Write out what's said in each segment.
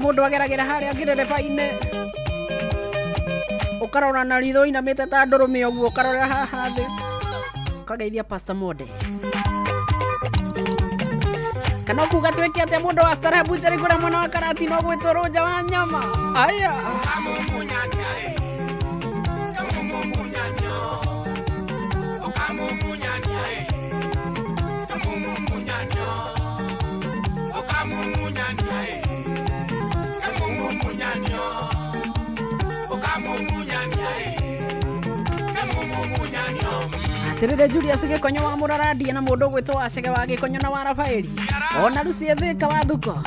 Mundu ageragera haria ngirerebaine ukarora na ritho inamite ta ndurume uguo ukarora haha thi ukageithia Pastor Mode kana kuga tweke ate mundu wa starehe butchery kura mwana wa Karati no gwitwo Roja wa Nyama aya Tirire Julius Gikonyo wa Muraradia na mundu gwitwo Wacege wa Gikonyo na wa Rafaeli ona Lucia Thika wa Thuko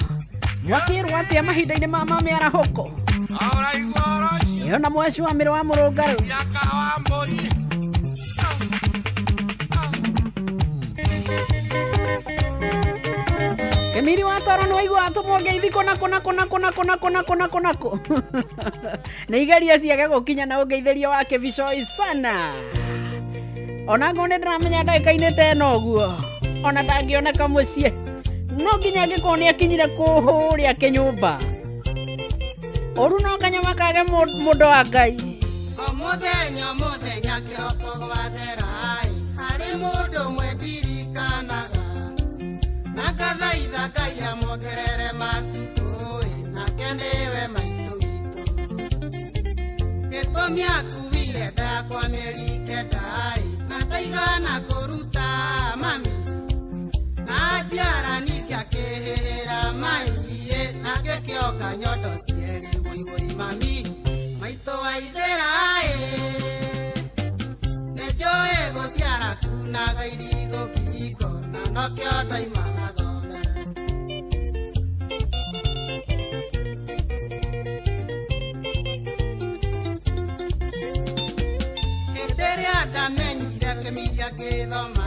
wakirwa atia mahinda-ini ma miarahũko iyo na mwecu wa mĩrĩ wa Mũrũngarũ Kemiri wa Toro no igwa tumongeithi konako na igeria ciage gukinya na ungeithĩrio wake Vishoi sana ona ngone ndramenya ndagĩka-inĩ ta ĩno ũguo ona ndangĩoneka mũciĩ no nginya angĩkorwo nĩ akinyire kũhũrĩa kĩnyũmba ũru no kanyama kage mũndũ wa Ngai mũthenya kĩroko gwathera harĩ mũndũ mwendirikanaga na ngathaitha Ngai amwongerere matukũ nake nĩwe maitũ witũ gĩtũmi akuire ndakwa mĩeri kenda ndaigana kũruta mami na njiara nĩkĩa kĩhĩra maiĩ na gĩkĩoka nyondo cierĩ wĩigũi mami maitũ wa ithera nĩnjũĩ gũciara kunaga irigũ kĩhingo na nokĩo ndaimana thome hĩndĩ ĩrĩa ndamenyire kĩmiria gĩthoma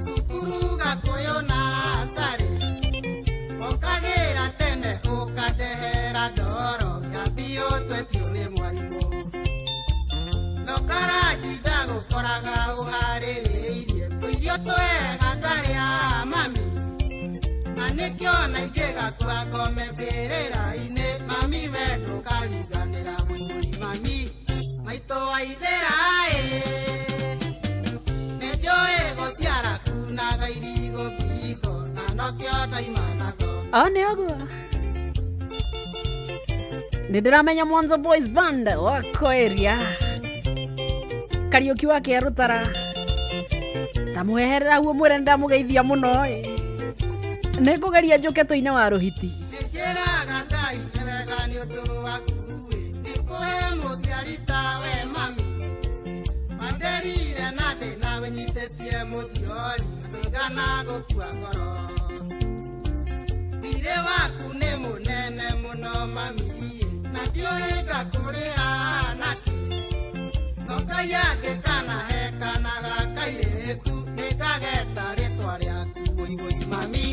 cukuru Gakũyũ na Sari ũkagĩra tene ũkandehera ndoro yambio twetio nĩ mwarimũ ndokaraji ndagũkoraga ũharĩrĩirie tũirio twega ngarĩa mami na nĩkĩo na ingĩgakua ngome mbĩrĩra-inĩ mami we ndũkariganĩra mũigũri mami maitũ wa ithera Ane agua Ndiramenya Mwanzo Boys Band wako area Karaoke wake ya Rutara tamuherera huo mwere ndamugeithia muno nikugeria njuke tuine wa Ruhiti njiraga Ngai wega ni undu waku nikuhe muciari tawe mami manderire na thina wenyitetie muthiori ndigana gukua ngoro ire waku nĩ mũnene mũno mami na ndiũĩ ngakũrĩha nake no Ngai angĩkanahe kana gakairĩtu nĩngageta rĩtwa rĩaku wĩigũi mami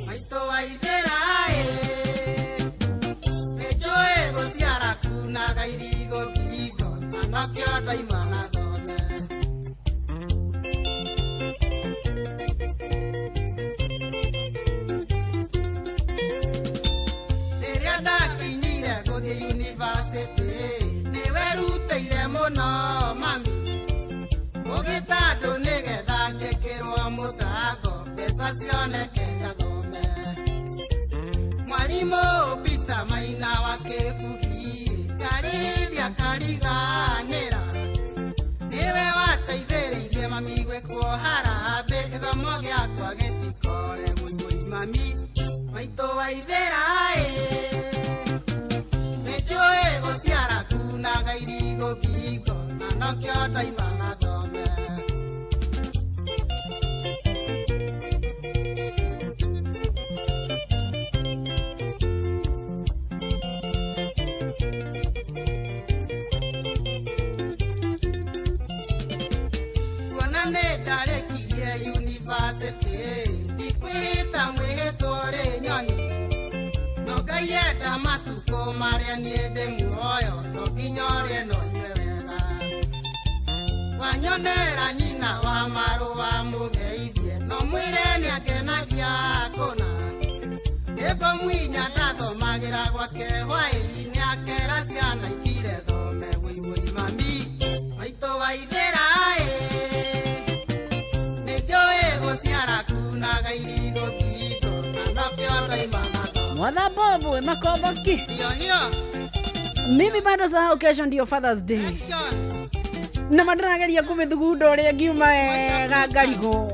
maitũ wa ithera nĩnjũĩ gũciara kunaga irigũ kĩhingo na nokĩo ndaimana thome Mwalimu Peter Maina wa Kĩbugi Karĩndia kariganĩra nĩwe wateithĩrĩirie mami gwĩkwo harambĩ gĩthomo gĩakwa gĩtikore mũigũi mami maitũ wa ithera nĩnjũĩ gũciara kunaga irigũ kĩhingo na nokĩo ndaimana thome university ikwita mwĩhĩtwo rĩ nyoni no Ngai enda niende muoyo tokinyore no nyewega wanyonera nyina wa maruwa mugeithie no mwireni akenagia kona ebo mwinya ndathomagira gwake hwaini akera ciana ikire thome wĩwĩ mami maitũ waithĩra nĩnjũĩ gũciara kunaga irigo tito na nokĩo ndaimana Mwadha Bobu makoboki. hiyo Mimi bado sahau kesho ndio Father's Day. action Na madrageria kumithugunda uria ngiuma wega ngarigo.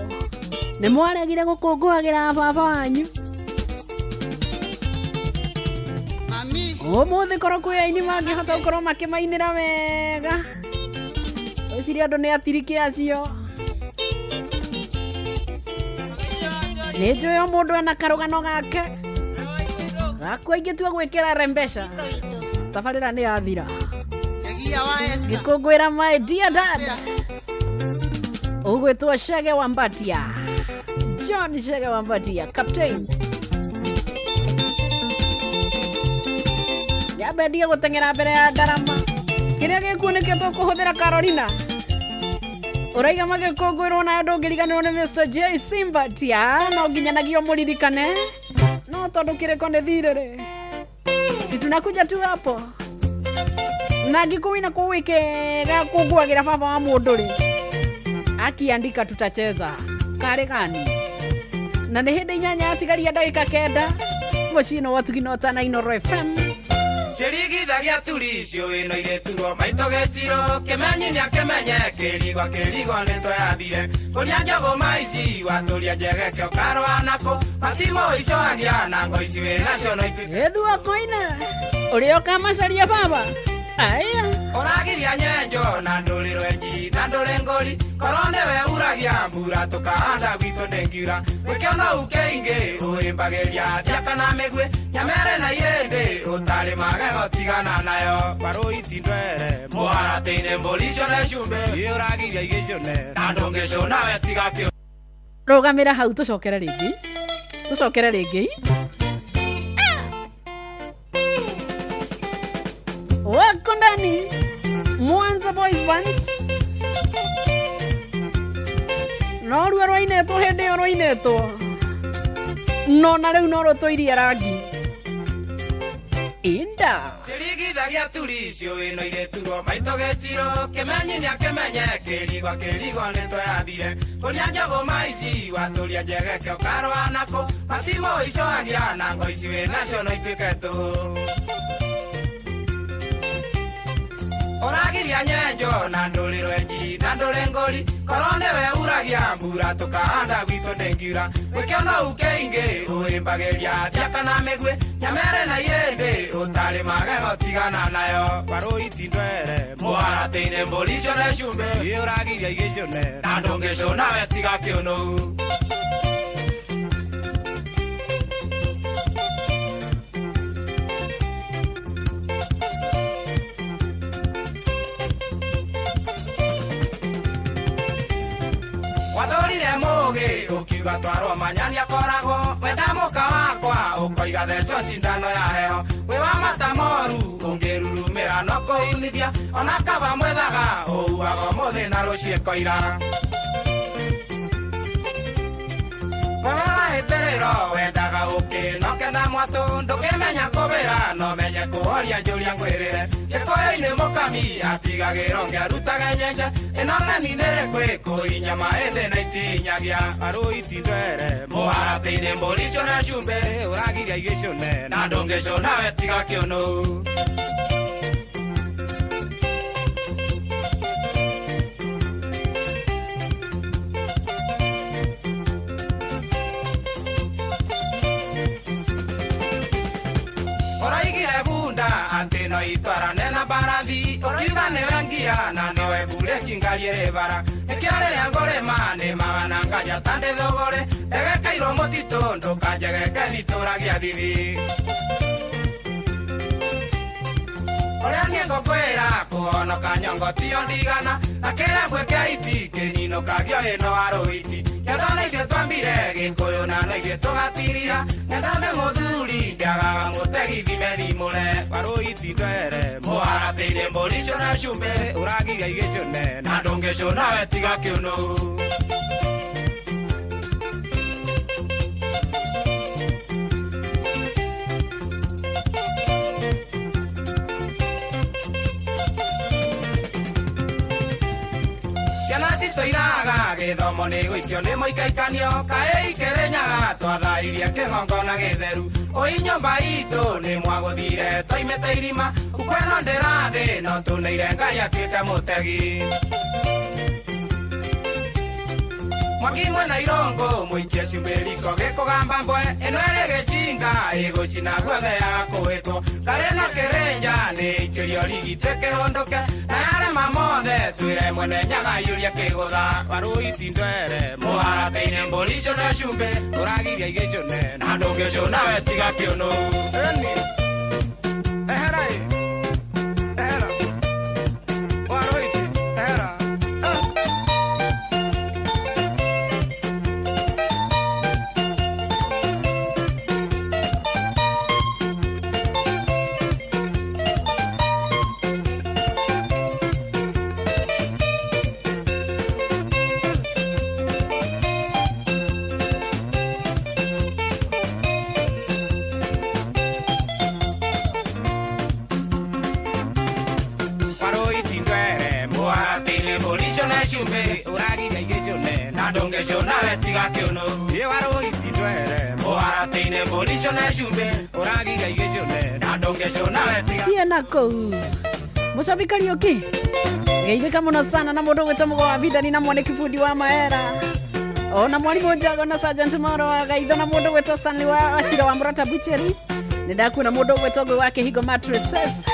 Nĩ mwaregire gũkũngũagĩra baba wanyu. mami Ũmũthĩ korwo kwĩ aini mangĩhota gũkorwo makĩmainĩra wega. Ũciria andũ nĩ atiriki acio. Nĩ njũĩ o mũndũ ena karũgano gake. Gakwa ingĩtua gwĩkĩra rembesha. Tabarĩra nĩ yathira. Egia wa Esther Gĩkũngũĩra my dear dad. Ũgwĩtwo Chege Wambatia. John Chege Wambatia, captain. Yabendia gũteng'era mbere ya ndarama. Kĩrĩa gĩkuoneketwo kũhũthĩra Carolina. Ũraiga magĩkũngũĩrwo na andũ ngĩriganĩrwo nĩ Mr. J. Simbatia. No nginyanagio mũririkane. No tondũ kĩrĩko nĩ thirĩrĩ. Si tunakuja tu hapo. Na ngikuina kuwikega kugwagira baba wa mundu ri akiandika tutacheza kare gani na ni hindi nyanya atigaria ndagika kenda mucino watugino tana Inooro FM Chirigithagia tulicio ino ireturwo maito geciro kemenyinya kemenye kirigwa nito yathire kuria njogo maici waturia njegeke ukarwa nako matimo icoagia na ngoici winacio no itu ethua koina urio kamacaria baba aya oragiria nyenjo na nduriro enji na ndurengori korone we uragia mbura tukahanda gwito ndengiura wikiona ukeingi urimbagiria thiakana migwe nyamere na irende utari magego tigana nayo baro itindwere muharatine mbolicio na cumbe uragiria igicone na ndungicona we tigakio rugamira hau tucokere ringi wako ndani Mwanza Boys Band no ruo rwainetwo hĩndĩ ĩyo rwainetwo no na rĩu no rũtũirie rangi inda Chirigithagia tulicio ino ireturwo maito geciro kemenyinya kemenye kirigwa nito yathire kuria njogo maici waturia njegeke ukarwa nako matimo icoagia na ngoici winacio no ituĩke tu oragiria nyenjo na nduriro enji na ndurengori korone we uragia mbura tukahanda gwito ndengiura wikiona ukeingi urimbagiria thiakana migwe nyamere na irende utari magego tigana nayo baro itindwere muharatine mbolicio na cumbe uragiria igicone na ndungicona we tigakĩũnũu wathorire mugi ukiuga twarwo manyani akoragwo wenda muka wakwa ukoiga thecwo cindano ya heho wi wa mata moru ungirurumira no kuunithia ona kaba mwethaga uuaga muthi na ruciĩko ira Wahĩtĩrĩro wendaga ũkĩnoke na mwatũ ndũkĩmenya kũbĩra no menye kũhoria njũria ngwĩrĩre gĩkũyũ-inĩ mũkami atigagĩrwo ngĩarutaga nyenje ĩno ng'eni nĩ kwĩkũinya maĩthĩ na itinyagia arũ itindwere mũharatĩ-inĩ mbũricio na cumbĩ ũragiria igĩcũne na ndũngĩcũna we tiga kĩũnũu Oraigire bunda antino itwarane na barathi ukiuga nĩwe ngia na nĩwe bureki ngariĩ bara nĩkĩo rĩrĩa ngũrĩma nĩmaga ngaja ta ndĩthũgũrĩ ndegekairwo mũtitũ ndũkanjegeke thitũragia thithi Oria nie ngokwira kuhonoka nyongo tio ndigana na kira gwekea iti kinino kagio ino aroiti Nyandone ithe twambire gikuyu na no ithe tugatirira Nyandone muthuri ndiagaga mutegi thimeri mure Waroiti ndwere muharatĩire mbũri na cumbe ũragiria igĩcũne na ndũngĩcũna we tiga kĩũnũ Ciana citoiraga gĩthomo nĩ gũikio nĩ mũikaikanio kaĩ ikerenyaga twathairie kĩgongo na gĩtheru Oi nyũmba itũ nĩ mwagũthire toimĩte irima ukweno ndĩrathĩ no tũnĩire Ngai atuĩke mũtegi Mwaki mwena irongo mũikie cumbĩriko gĩkũgamba mbwe ĩno ĩrĩ gĩcinga ĩgũcina guothe ya kũhĩtwo Ngarĩ na kĩrĩnja nĩ ikĩrio rigite kĩhũndũke na yarema mothe twĩre mwene nyaga yũria kĩgũtha Waroiti ndwere mũharatĩire mbũri icio na cumbĩ ũragiria igĩcũne na ndũngĩcũna we tiga kĩũnũ Ehera ehera Waroiti ehera Uragiria igĩcũne na ndũngĩcũna we tiga kĩũnũ Waroiti ndwere mũharatĩire mbũri icio na cumbĩ ũragiria igĩcũne na ndũngĩcũna we tiga Pia na kũu Mũcobi Kariuki Geithĩka mũno sana na mũndũ gwĩtwo Mũgo wa Vidani na mwandĩki bundi wa Maera Ona mwarimũ Njago na Sergeant Maro wa Gaitho na mũndũ gwĩtwo Stanley wa Shira wa Murata Butchery Nĩndakuona mũndũ gwĩtwo Ngũi wa Kĩhingo Mattresses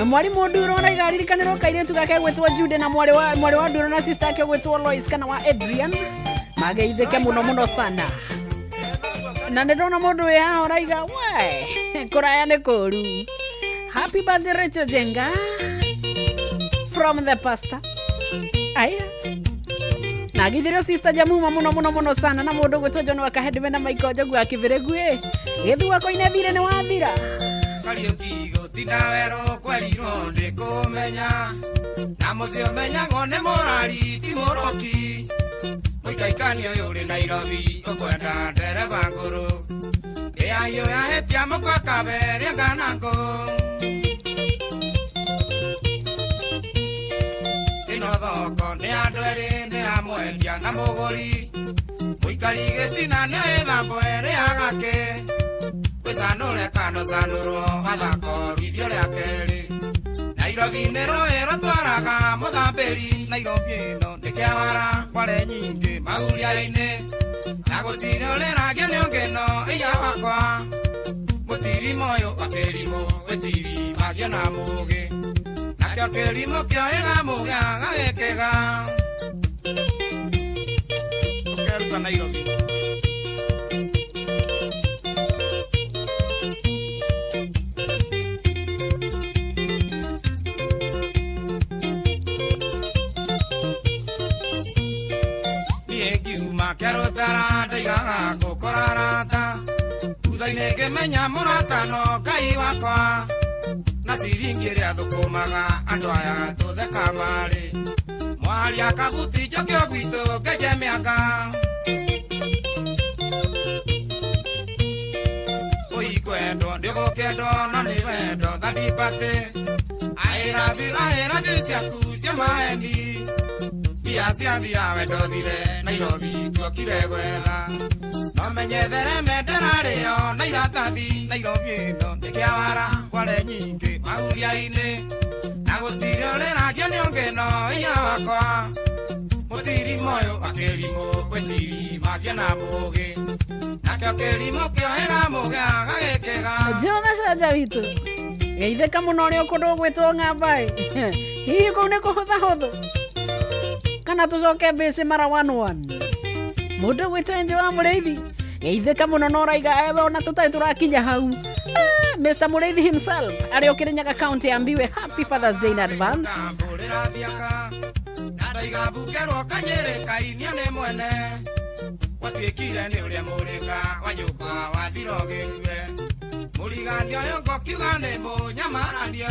Mwarimu Nduro na igaririkanĩrwo kairĩtu gake gwĩtwo Jude na mwari wa Nduro na sister yake gwĩtwo Lois kana wa Adrian mageithĩke mũno sana na ndĩrona mũndũ wĩ haha ũraiga we kũraya nĩ kũru Happy birthday Rachel Jenga from the pastor aya na githirio sister Jamuma mũno sana na mũndũ gwĩtwo John wa Kahedwe na Michael Njogu wa Kĩbĩrĩgu gĩthua koine thire nĩ wathira Kariuki Tinawero kwerirwo ndĩkũmenya na mũcio menyagwo nĩ mũrari ti mũroki mũikaikanio ũyũ ũrĩ Nairobi ũkwenda ndereba ngũrũ ĩayũ yahĩtia mũkwa kaberia nganangũ ĩno thoko nĩ andũ erĩ nĩ ya mwendia na mũgũri mũikari gĩtina nĩ ĩthambo erĩ agake Sanure kano sanuro mathako rithio rĩa kerĩ Nairobi nĩ rũĩ rũtwaraga mũthambĩri Nairobi ĩno nĩ kĩawara kware nyingĩ mahuria-inĩ na gũtirĩ ũrĩragia nĩ ũngĩno iya wakwa mũtirimo ũyũ wa kĩrimũ wĩtiri magio na mũgĩ nakĩo kĩrimũ kĩoĩga mũgĩa gagĩkĩga ũkeruta Nairobi Kerotara ndaigaga gũkorarata Thutha-inĩ ngĩmenya mũrata no Ngai wakwa na ciringi ĩrĩa thũkũmaga andũ aya tũtheka marĩ mwaria kabuti njokio gwitũ ngenje mĩaka ũikwendwo ndĩgũkendwo no nĩ wendo thatipatĩ I love you ciaku cia maheni Bia ciathira wendo thire Nairobi tuokire gwetha no menyethere mendera rĩo na iratathi Nairobi ĩno nĩ kĩawara kware nyingĩ mahuria-inĩ na gũtirĩ ũrĩragia nĩ ũngĩno iya wakwa mũtirimo ũyũ wa kĩrimũ wĩtiri magia na mũgĩ nakĩo kĩrimũ kĩoĩga mũgĩa gagĩkĩga Jona Caja witũ geithĩka mũno ũrĩa ũkũndũ gwĩtwo Ng'ambaĩ hihi kũu nĩ kũhũthahũthũ kana tũcoke mbĩcĩ mara 1-1 mũndũ gwĩtwo Enje wa Mũrĩithi geithĩka mũno no ũraiga ona tũtarĩ tũrakinya hau Mr. Mureithi himself ari Kirinyaga County ambiwe happy Father's Day in advance. Ndaiga bukerwo kanyere kainia ne mwene watwikire ni uria murika wanyuka wathirogewe murigandio yongo kiugane mo nyamarandio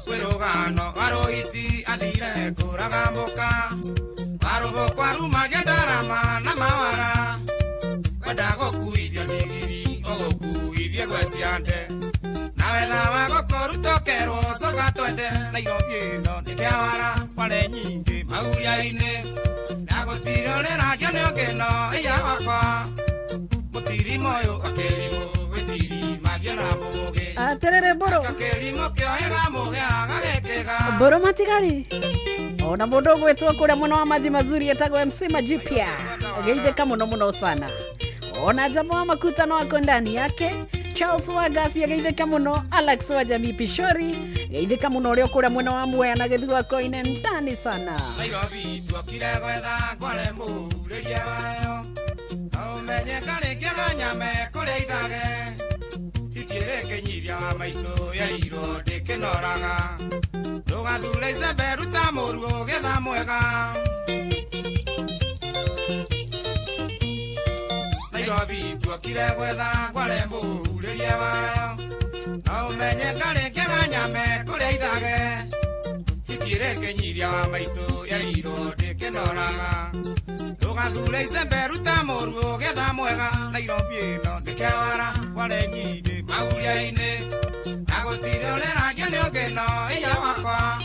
werogano waroiti athire kuraga mboka warogo kwaruma gendarama na mawara wadago kuithia migiri ogokuithia gweciande nawela wagokoru tokerwo soka twende Nairobi no nikiawara pale nyingi mauriaine nagotirorera gene ngeno iya wakwa mutiri moyo akelimo wetiri magiona muge aterere boro akelimo kyoega muge agekega boro matigari ona mundu gwetwo kuria muno wa maji mazuri etagwo MC Majipia geitheka muno sana ona jamaa wa makutano wako ndani yake Charles Wagasi geitheka muno Alex wa Jamii Pishori geitheka muno rio kuria mwena wa Mwea na githwa koine ndani sana Nairobi twakire gwetha kwale mureria wayo omenye kale kera nyame kule ithage hitiere kenyiria wa maitho yariro ndikenoraga ndugathule iceberu ta muruo getha mwega Nairobi twakire gwetha kwale mureria wayo omenye kale kera nyame kule ithage hitiere kenyiria wa maitho yariro ndikenoraga ndugathule iceberu ta muruo getha mwega Nairobi no ndikewara kwale nyingi mauriaine nagotirorera gene ngeno iya wakwa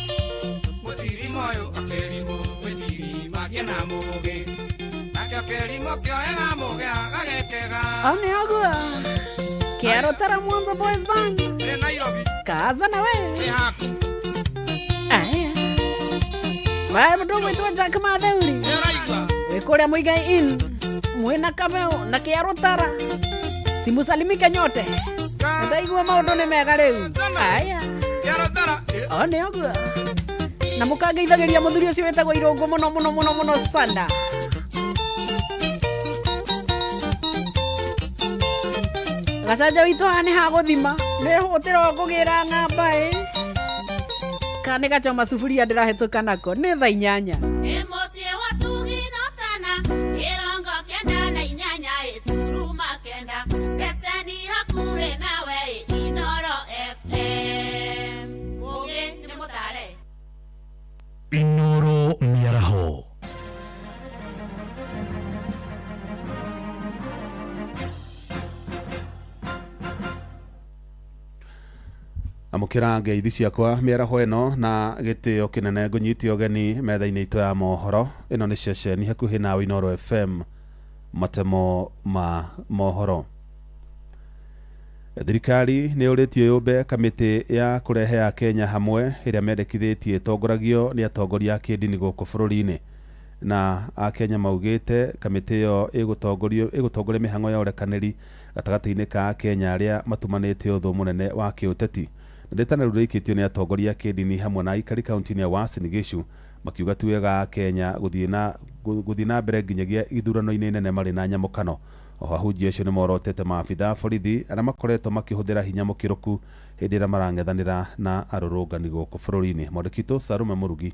mutiri moyo akelimo wetiri magiena muge nakyo kelimo kyoega muge agekega one agua Kiaro Tara Mwanza Boys Band Nairobi kaza na we haku aya vai mdogo wetu Jack Matheuri eraigwa kuria Muigai Inn mwena Kameo na Kiaro Tara simusalimike nyote ndaigua maundu ni mega riu aya Yarotara one agua na mukangeithagiria muthuri ucio wetagwo Irungu muno sana gacaja witu hane ha guthima ne hotero kugira ngamba kane gachoma sufuria ndirahetuka nako ni thaa 8 Emosie watugi notana irongo kenda na inyanya ituruma kenda seseni hakuwe nawe Inoro FM Muge ni mutare Inoro Miaraho amukira ngeithi ciakwa miaraho eno na gitio kinene ngunyiti ogeni metha-ini itu ya mohoro ino ni ceceni hakuhi na Inoro FM matemo ma mohoro thirikari ni uritie yumbe kamiti ya kurehe ya Kenya hamwe iria mendekithitie tongoragio ni atongoria kidini guku bururi-ini na Kenya maugite kamiti yo igutongoria mihango ya urekaniri gatagati-ini ka Kenya aria matumanite uthu munene wa kiuteti ndetana rurikitio ni atongoria kidini hamwe na ikari kaunti-ini ya Uasin Gishu makiuga tu wega Kenya guthina mbere nginyagia ithurano-ini nene mari na nyamukano oho ahunjia acio ni morotete maabitha borithi aria makoretwo makihuthira hinya mukiruku hindi ira marang'ethanira na arurungani guku bururi-ini mwandĩki Sarume Murugi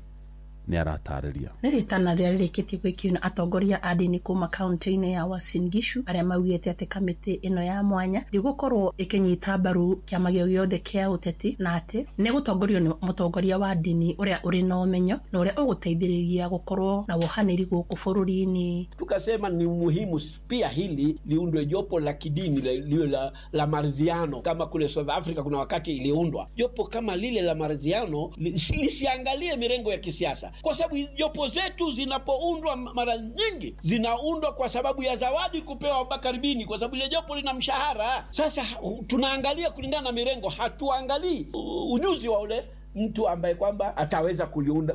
ni aratariria nĩ rĩtana rĩrĩa rĩrĩkĩtie gwĩkio na atongoria a ndini kuma kaunti-inĩ ya Uasin Gishu arĩa maugĩte atĩ kamĩtĩ ĩno ya mwanya ndĩgũkorwo ĩkĩnyita mbaru kĩama gĩothe kĩa ũteti na atĩ nĩ gũtongorio nĩ mũtongoria wa ndini ũrĩa ũrĩ na ũmenyo na ũrĩa ũgũteithĩrĩria gũkorwo na wohanĩri gũkũ bũrũri-inĩ. Tukasema ni muhimu pia hili liundwe jopo la kidini liwe la maridhiano kama kule South Africa kuna wakati iliundwa jopo kama lile la maridhiano lisiangalie mirengo ya kisiasa, kwa sababu jopo zetu zinapoundwa mara nyingi zinaundwa kwa sababu ya zawadi kupewa Abubakar Bini, kwa sababu ile jopo lina mshahara. Sasa tunaangalia kulingana na mirengo, hatuangalii ujuzi wa ule mtu ambaye kwamba ataweza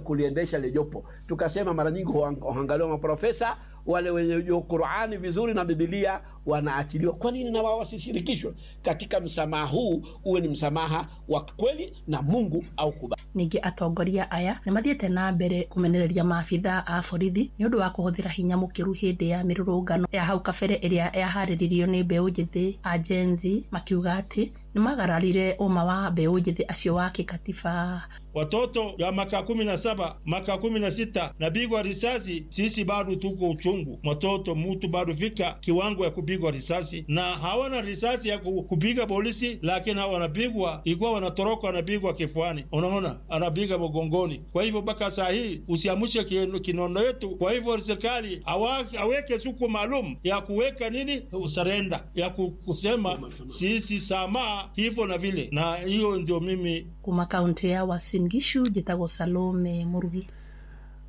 kuliendesha ile jopo. Tukasema mara nyingi huangaliwa maprofesa, wale wenye Qur'ani vizuri na Biblia wanaachiliwa. Kwa nini na wao wasishirikishwe katika msamaha huu? Uwe ni msamaha wa kweli na Mungu au kuba. Ningi atongoria aya ni mathiete na mbere kumenereria maabitha a borithi ni undu wa kuhuthira hinya mukiru hindi ya mirurungano ya hau kabere iria yahariririo ni mbeu njithi agenzi, makiuga ati ni magararire uma wa mbeu njithi acio wa kikatiba. Watoto ya maka 17, maka 16 na bigwa risasi, sisi bado tuko uchungu. Watoto mtu bado fika kiwango ya kupigwa risasi, na hawana risasi ya kupiga polisi, lakini wanapigwa ikuwa wanatoroka, wanapigwa kifuani, unaona, anapiga mgongoni. Kwa hivyo baka saa hii usiamushe kinono yetu. Kwa hivyo serikali aweke siku maalum ya kuweka nini, usarenda ya kusema sisi sama hivyo na vile, na hiyo ndio mimi kuma kaunti ya Uasin Gishu. Jitagwo Salome Murugi.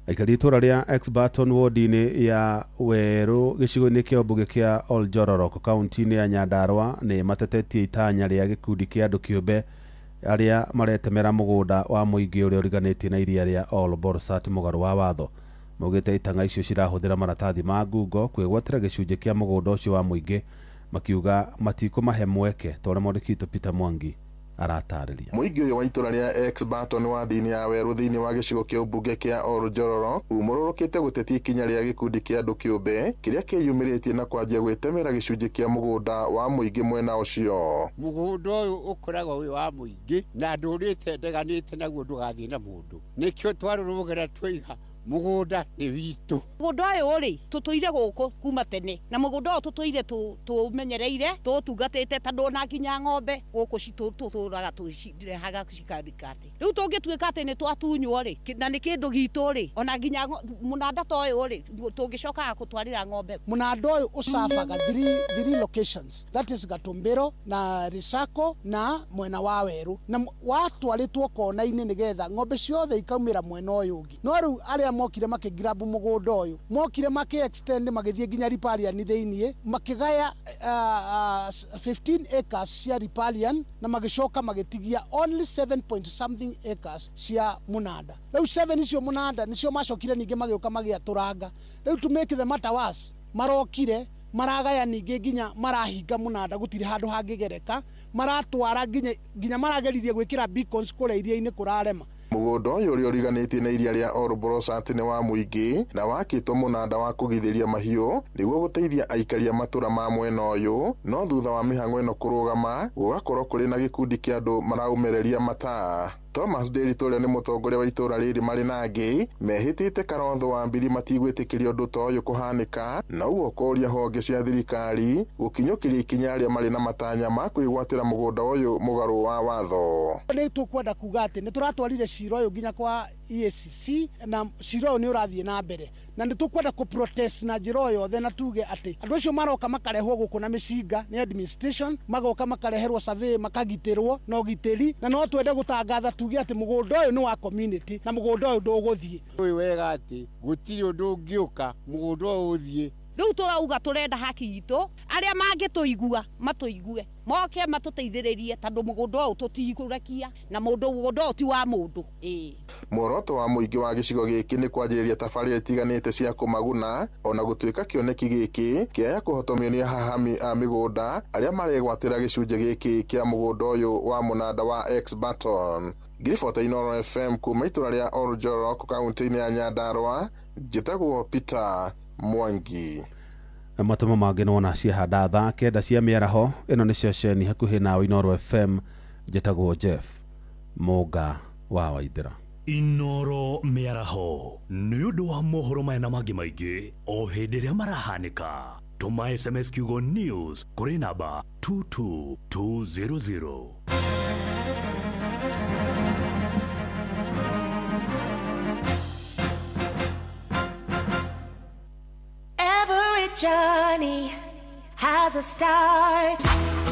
Aikari itura ria Exbarton ward-ini ya Weru gicigo-ini kia mbunge kia Oljororok kaunti-ini ya Nyandarua ni matetetie itanya ria gikundi kia andu kiumbe aria maretemera mugunda wa muingi uria uriganitie na iria ria Ol Borsat mugaru wa watho. Maugite itanga icio cirahuthira maratathi ma ngungo kwigwatira gicunji kia mugunda ucio wa muingi, makiuga matikumahe mweke tore mwandikito Peter Mwangi aratariria. Muingi uyu wa itura ria Exbarton ward-ini ya Weru thiini wa gicigo kia mbunge kia Oljororo umururukite gutetia ikinya ria gikundi kia andu kiumbe kiria kiyumiritie na kwanjia gwitemera gicunji kia mugunda wa muingi mwena ucio. Mugunda uyu ukoragwo wi wa muingi na ndurite ndeganite naguo ndugathie na mundu, nikio twarurugera twiga mugunda ni witu. Mugunda uyu ri tutuire guku kuma tene, na mugunda uyu tutuire tumenyereire tutungatite tondu na nginya ng'ombe guku cituraga tucirehaga cikarikate. Riu tungituika ati ni twatunywo ri na ni kindu gitu ri, ona nginya munanda ta uyu ri tungicoka gutwarira ng'ombe. Munanda uyu ucabaga three locations, that is Gatumbiro na Risako na mwena wa Weru, na watwaritwo kona-ini nigetha ng'ombe ciothe ikaumira mwena uyu ungi. No riu aria mokire makigrabu mugunda uyu mokire extend magithie nginya riparian thiini makigaya 15 acres cia riparian na magicoka magitigia only 7 point something acres cia munanda. Riu 7 icio munanda nicio macokire ninge magioka magiaturanga. Riu to make the matter worse, marokire maragaya ninge nginya marahinga munanda gutire handu hangigereka, maratwara nginya marageririe gwikira beacons kuria iria-ini kurarema. Mugunda uyu uria uriganitie na iria ria Ol Borsat ni wa muingi na wakitwo munanda wa kugithiria mahiu niguo guteithia aikari a matura ma mwena uyu, no thutha wa mihango ino kurugama gugakorwo kuri na gikundi kia andu maraumereria mataa. Thomas Nderitu uria ni mutongoria wa itura riri mari nangi mehitite Karotho wa mbiri matigwitikiria undu ta uyu kuhanika, na uguo kuria honge cia thirikari gukinyukiria ikinya ria mari na matanya ma kwigwatira mugunda uyu mugaru wa watho. Ni tukwenda kuga ati ni turatwarire cira uyu nginya kwa EACC na cira uyu ni urathie na mbere, na ni tukwenda ku protest na njira yothe na tuge ati andu acio maroka makarehwo guku na micinga ni administration, magoka makareherwo survey makagitirwo na ugitiri, na no twende gutangatha tuge ati mugunda uyu ni wa community na mugunda uyu nduguthie. Uyu wega ati gutiri undu ungiuka mugunda uyu uthie. Riu turauga turenda haki itu, aria mangituigua matuigue, moke matuteithiririe tondu mugunda uyu tutigurakia na mugunda uyu ti wa mundu. Muoroto wa muingi wa gicigo giki ni kwanjiriria tabarĩra itiganite cia kumaguna, ona gutuika kioneki giki kiaya kuhotomio ni hahami a migunda aria maregwatira gicunji giki kia mugunda uyu wa munanda wa Exbarton. Ngiribota Inooro FM kuma itura ria Oljororok kaunti-ini ya Nyandarua, njitagwo Peter Mwangi. Matamo mangĩ nona ciahanda thaa kenda cia mĩaraho. Ĩno nĩ ceceni hakuhĩ nawe Inooro FM. Njĩtagwo Jeff Mũnga wa Waithĩra. Inooro mĩaraho nĩ ũndũ wa mohoro maya na mangĩ maingĩ o hĩndĩ ĩrĩa marahanĩka. Tũma SMS kiugo news kũrĩ namba 22200. Journey has a start.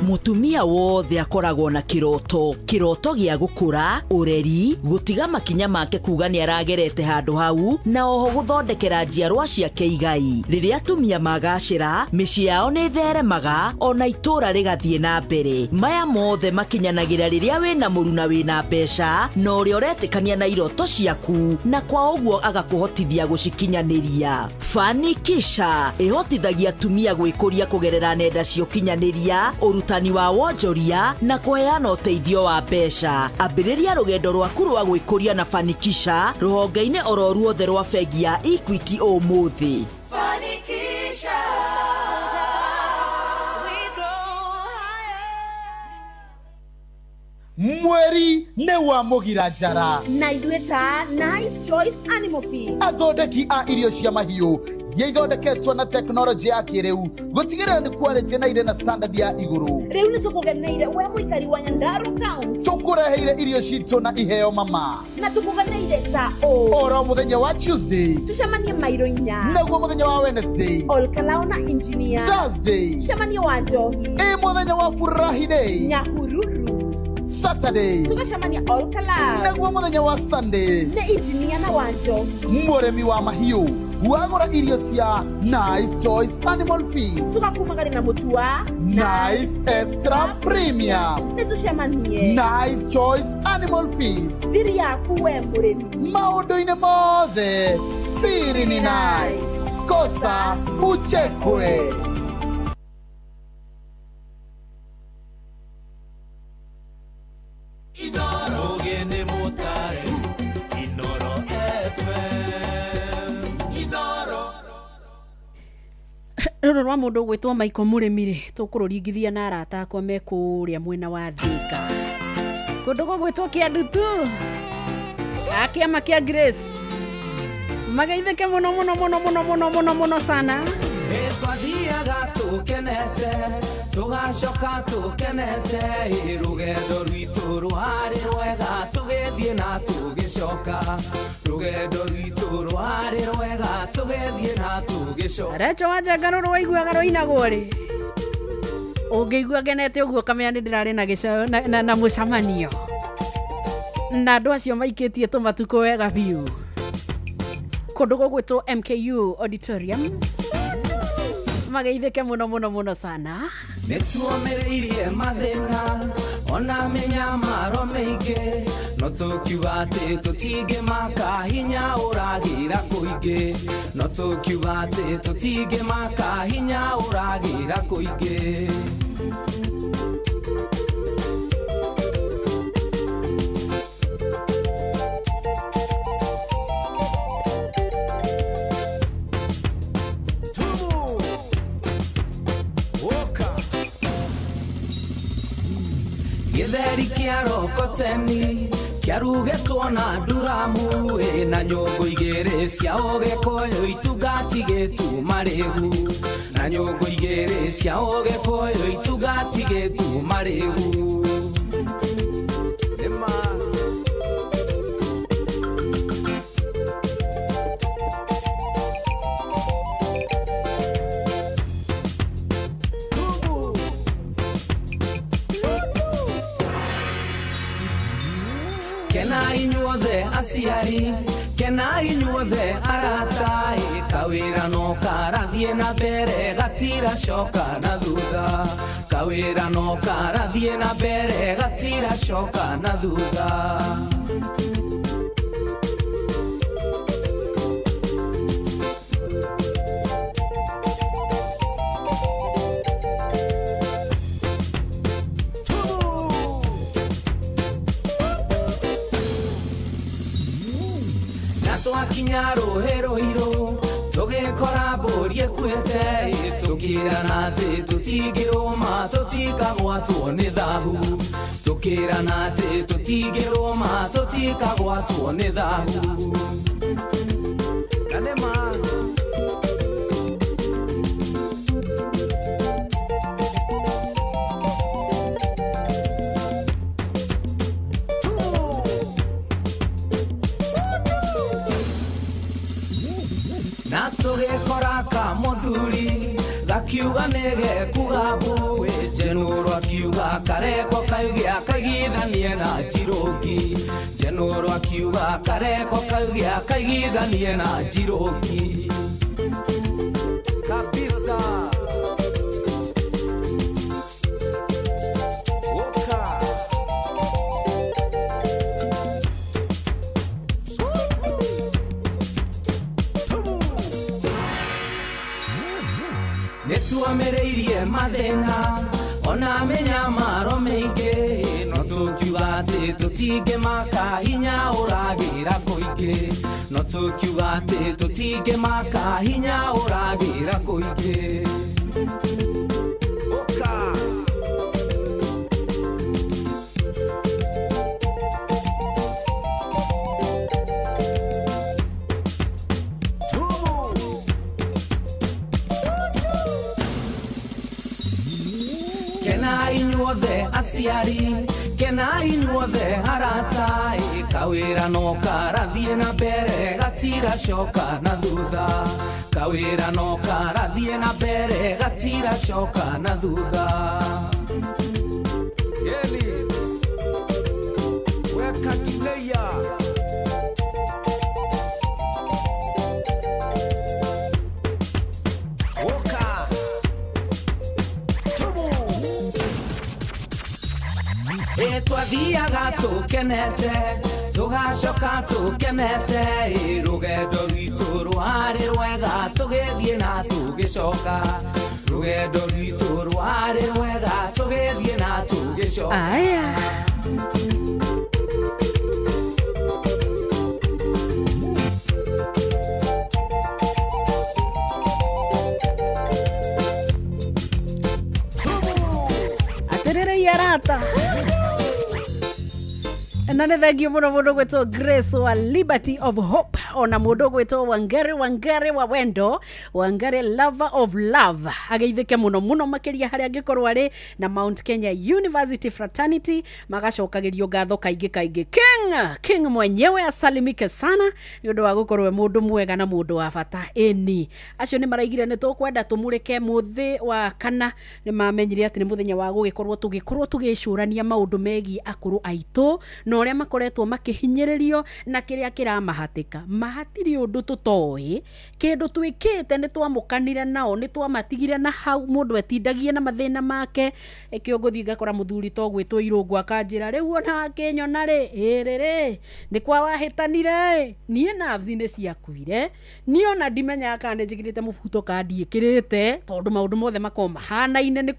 Mutumia wothe akoragwo na kiroto gya gukura ureri gutiga makinya make kuga ni aragerete handu hau na oho guthondekera njiarwa ciake igai. Riria atumia magacira micii yao ni theremaga ona itura rigathie na mbere. Maya mothe makinyanagira riria wina muruna wina mbeca na uria uretikania na iroto ciaku na kwa uguo agakuhotithia gucikinyaniria. Fanikisha ihotithagia atumia gwikuria kugerera nenda cia ukinyaniria, urutani wa wonjoria na kuheana uteithio wa mbeca. Ambiriria rugendo rwaku rwa gwikuria na Fanikisha ruhonge-ini oro ruothe rwa bengi ya Equity umuthi. Fanikisha. Mweri ne wa mugira njara na idueta Nice Choice Animal Feed. Athondeki a irio cia mahiũ ithondeketwo na teknolojĩ ya kĩrĩu gũtigĩrĩra nĩ quality na ire na standard ya igũrũ. Rĩu nĩ tũkũgeneire we mũikari wa Nyandarua County. Tũkũreheire irio citũ na iheo mama. Na tũkũgeneire ta oro mũthenya wa Tuesday tucemanie Mairo 4, naguo mũthenya wa Wednesday Olkalao na Engineer, Thursday tucemanie wa Njohi, mũthenya wa Furahi Day, Nyahururu, Saturday tugacemania Olkalao, naguo mũthenya wa Sunday na Engineer na wa Njohi. Mũrĩmi wa mahiũ wagũra irio cia Nice Choice Animal Feed tugakumagari na mũtu wa Nice Extra Premium. Nĩ tucemanie Nice Choice Animal Feed, thiri yaku we mũrĩmi. Maũndũ-inĩ mothe siri ni Nice, kosa uchekwe. Rũrũ rwa mũndũ gwĩtwo Michael Mũrĩmi tũkũrũringithia na arata akwa me kũrĩa mwena wa Thika, kũndũ gwĩtwo Kĩandutu, kĩama kĩa Grace. Mageithĩke mũno mũno mũno mũno mũno mũno mũno sana. Twathiaga tũkenete tũgacoka tũkenete, rũgendo rwitũ rwarĩ rwega tũgĩthiĩ na tũgĩcoka, rũgendo rwitũ rwarĩ rwega tũgĩthiĩ na tũgĩcoka. Recho wanja ngarũrũ waiguaga rũinagwo rĩ, ũngĩigua ngenete ũguo kamenya nĩ ndĩrarĩ na mũcemanio na andũ acio maikĩtie tũmatukũ wega biũ, kũndũ gwĩtwo MKU Auditorium. Mageithĩke mũno mũno mũno sana. Nĩtuomereirie mathĩna ona mĩnyamaro mĩingĩ, no tũkiuga atĩ tũtingĩmaka hinya ũragĩra kũingĩ, no tũkiuga atĩ tũtingĩmaka hinya ũragĩra kũingĩ. Gĩtheri kĩa Rokoteni kĩarugĩtwo na nduramu, na nyũngũ igĩrĩ cia Ũgĩkũyũ itugatigĩtu marĩhu, na nyũngũ igĩrĩ cia Ũgĩkũyũ itugatigĩtu marĩhu. Aciari kena inyuothe arata, kawĩra no karathiĩ na mbere gatiracoka na thutha, kawĩra no karathiĩ na mbere gatiracoka na thutha. Twakinya rũĩ rũirũ tũgĩkora mbũri ĩkuĩte, tũkĩrana atĩ tũtingĩrũma tũtikagwatwo nĩ thahu, tũkĩrana atĩ tũtingĩrũma tũtikagwatwo nĩ thahu. kiuga nege kugabu Jenuru akiuga kareko kaigia kaigithanie na Njiroki Jenuru akiuga kareko kaigia kaigithanie na Njiroki kabisa Netuamereirie mathina ona menya maro meingi no tukiuga ati tutige maka hinya uragira kuingi no tukiuga ati tutige maka hinya uragira kuingi oka inyuothe aciari kena inyuothe arata kawira no karathie na mbere gatira coka na thutha kawira no karathie na mbere gatira coka na thutha Eli weka kileya twathiaga tukenete tugacoka tukenete rugendo rwitũ rwarĩ rwega tũgĩthiĩ na tũgĩcoka rugendo rwitũ rwarĩ rwega tũgĩthiĩ na tũgĩcoka aterere yarata na nä thengio må no må ndå gwä two Grace wa Liberty of Hope ona må ndå gwä two Wangari wa wendo Wangari lover of love ageithike må no makä ria harä a angä korwo arä na Mount Kenya University Fraternity magacokagirio ngatho kaingä King mwenyewe asalimike sana nä å ndå wa gå korwo må ndå mwega na må ndå wa bata eni acio nä maraigire nä tå kwenda tå må rä ke må thä wa kana nä mamenyire atä nä må thenya wa gå gä korwo tå gä cårania maå ndå megiä akå rå aitå no ria makoretwo makihinyiririo na kiria kiramahatika mahatiri undu tutoe kindu twikite ni twamukanire nao ni twamatigire na hau mundu etindagie na mathina make ekiongothi ngakora muthuri to gwitwo irungu akanjira riu ona kenyona ri iriri ni kwa wahitanire nie nerves ni ciakuire ni ona ndimenya kana njigirite mubuto kandi ikirite tondu maundu mothe makoma hanaine ni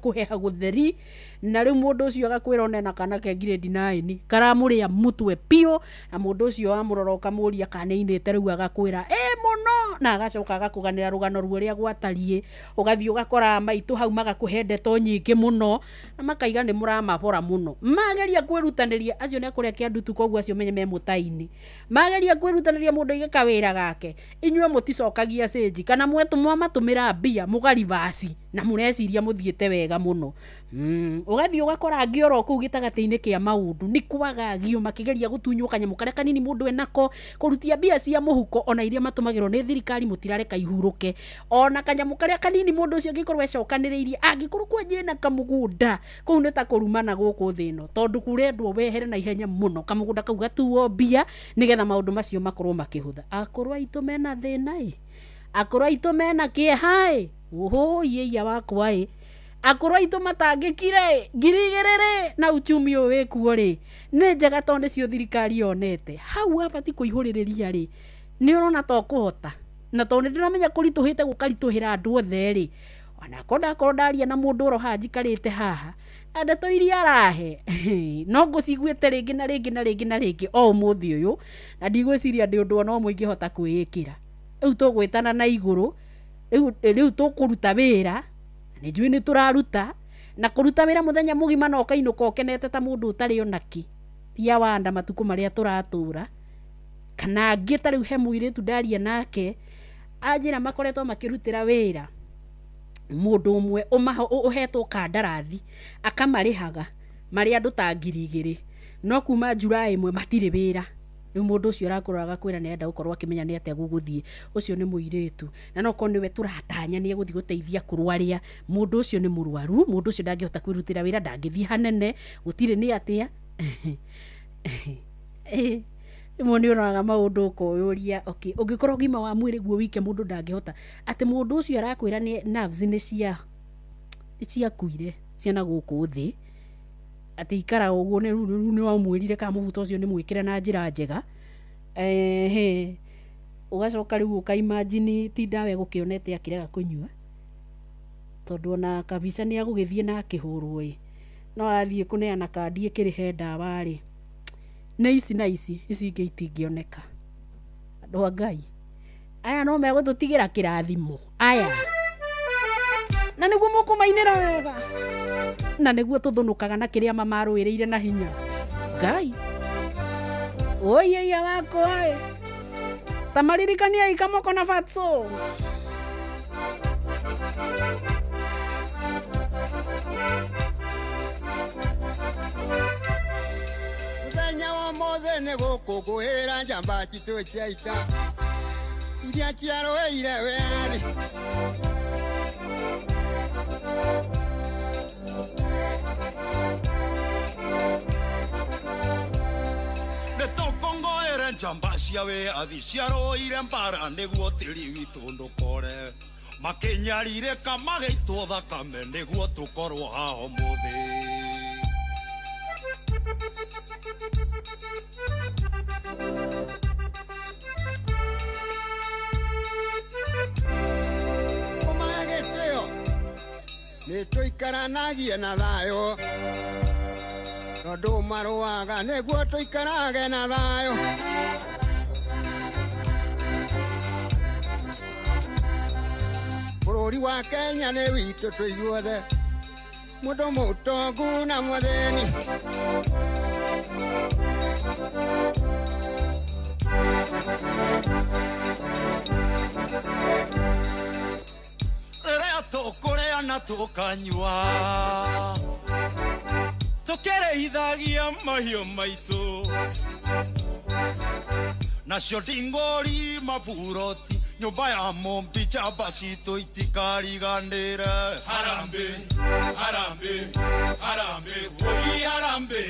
kuheha gutheri na riu mundu ucio agakwira onena kana ke grade 9 karamuria mutwe pio na mundu ucio amuroroka muria kana inete riu agakwira muno na agacoka agakuganira rugano ruria gwatarie ugathii ugakora maitu hau magakuhende to nyingi muno na makaiga ni muramabora muno mageria kwirutaniria acio ne kuria kiandutu koguo acio menye me mutaini mageria kwirutaniria mundu igeka wira gake inywe muticokagia stage kana mwetu matumira mbia mugari basi na mureciria muthiete wega muno ugathii ugakora ngioro ku gitagati-ini kia maundu ni kwagagio makigeria gutunywo kanyamu karia kanini mundu enako kurutia mbia cia muhuko ona iria matumagirwo ni thirikari mutirareka ihuruke ona kanyamu karia kanini mundu ucio ngikorwo ecokaniriirie angikorwo kwenye na kamugunda kuu ni ta kurumana guku thino tondu kurendwo wehere na ihenya muno kamugunda kau gatuo mbia nigetha maundu macio makorwo makihutha akorwo aitu mena thina akorwo aitu mena kiehai oho yeya wakwa akorwo aitu matangikire ngirigirire na uchumi wekuo ri ni njega tondu cio thirikari yonete hau abati kuihuririria ri ni urona to kuhota na tondu ndiramenya kurituhite gukarituhira andu othe ri ona konda kodaria na mundu roha njikarite haha ndeto iria arahe no nguciguite ringi na ringi o muthi uyu na ndigwiciria ndi undu no muingi hota kwiyikira riu tugwitana na iguru riu tukuruta wira ni njui ni turaruta na kuruta wira muthenya mugima no kainuka ukenete ta mundu utari onaki tia wanda matuku maria turatura kana ngita riu he muiritu ndaria nake ajira makoretwo makirutira wira mundu umwe uhetwo kandarathi akamarihaga mari andu ta 2,000 no kuma Julai imwe matire wira Riu mundu ucio arakuraga kwira nenda gukorwo akimenya ni atia guguthie ucio ni muiretu na no konwe turatanya ni guthie guteithia kurwaria mundu ucio ni murwaru mundu ucio ndangihota kwirutira wira ndangithie hanene gutire ni atia Moni uraga maundu koyuria okay ungikorwo gima wa mwiri guo wike mundu ndangihota ati mundu ucio arakwira ni nerves ni cia kuire ciana guku thi ati ikara uguo ni wa mwirire ka mubuto ucio ni mwikire na njira njega ugacoka riu uka imagine ti ndawe gukionete akirega kunyua tondu na kabisa ni agugithie na kihurwo no athie kuneana kandi ikirihe ndawa ri na ici inge itingioneka andu a Ngai aya no megututigira kirathimo aya na niguo mukumainira wega na niguo tuthunukaga na kiria mamaruireire na hinya Ngai oyeya wako ai tamaririkania ikamoko na fatso mothe ne gukuguhira njamba citu ciaita iria ciaroeire weri netokongoere njamba cia wiathi ciaroire mbara niguo tiri witu ndukore makinyarire kamageitwo thakame niguo tukorwo haho muthi nituikaranagie na thayo tondu maruaga niguo tuikarage na thayo bururi wa Kenya ni witu tuithuothe mundu mutongu na mutheni tukureana tukanyua tukireithagia mahiũ maitũ nacio ndingori maburoti nyũmba ya mũmbi njamba citũ itikariganĩre harambe harambe harambe woi harambe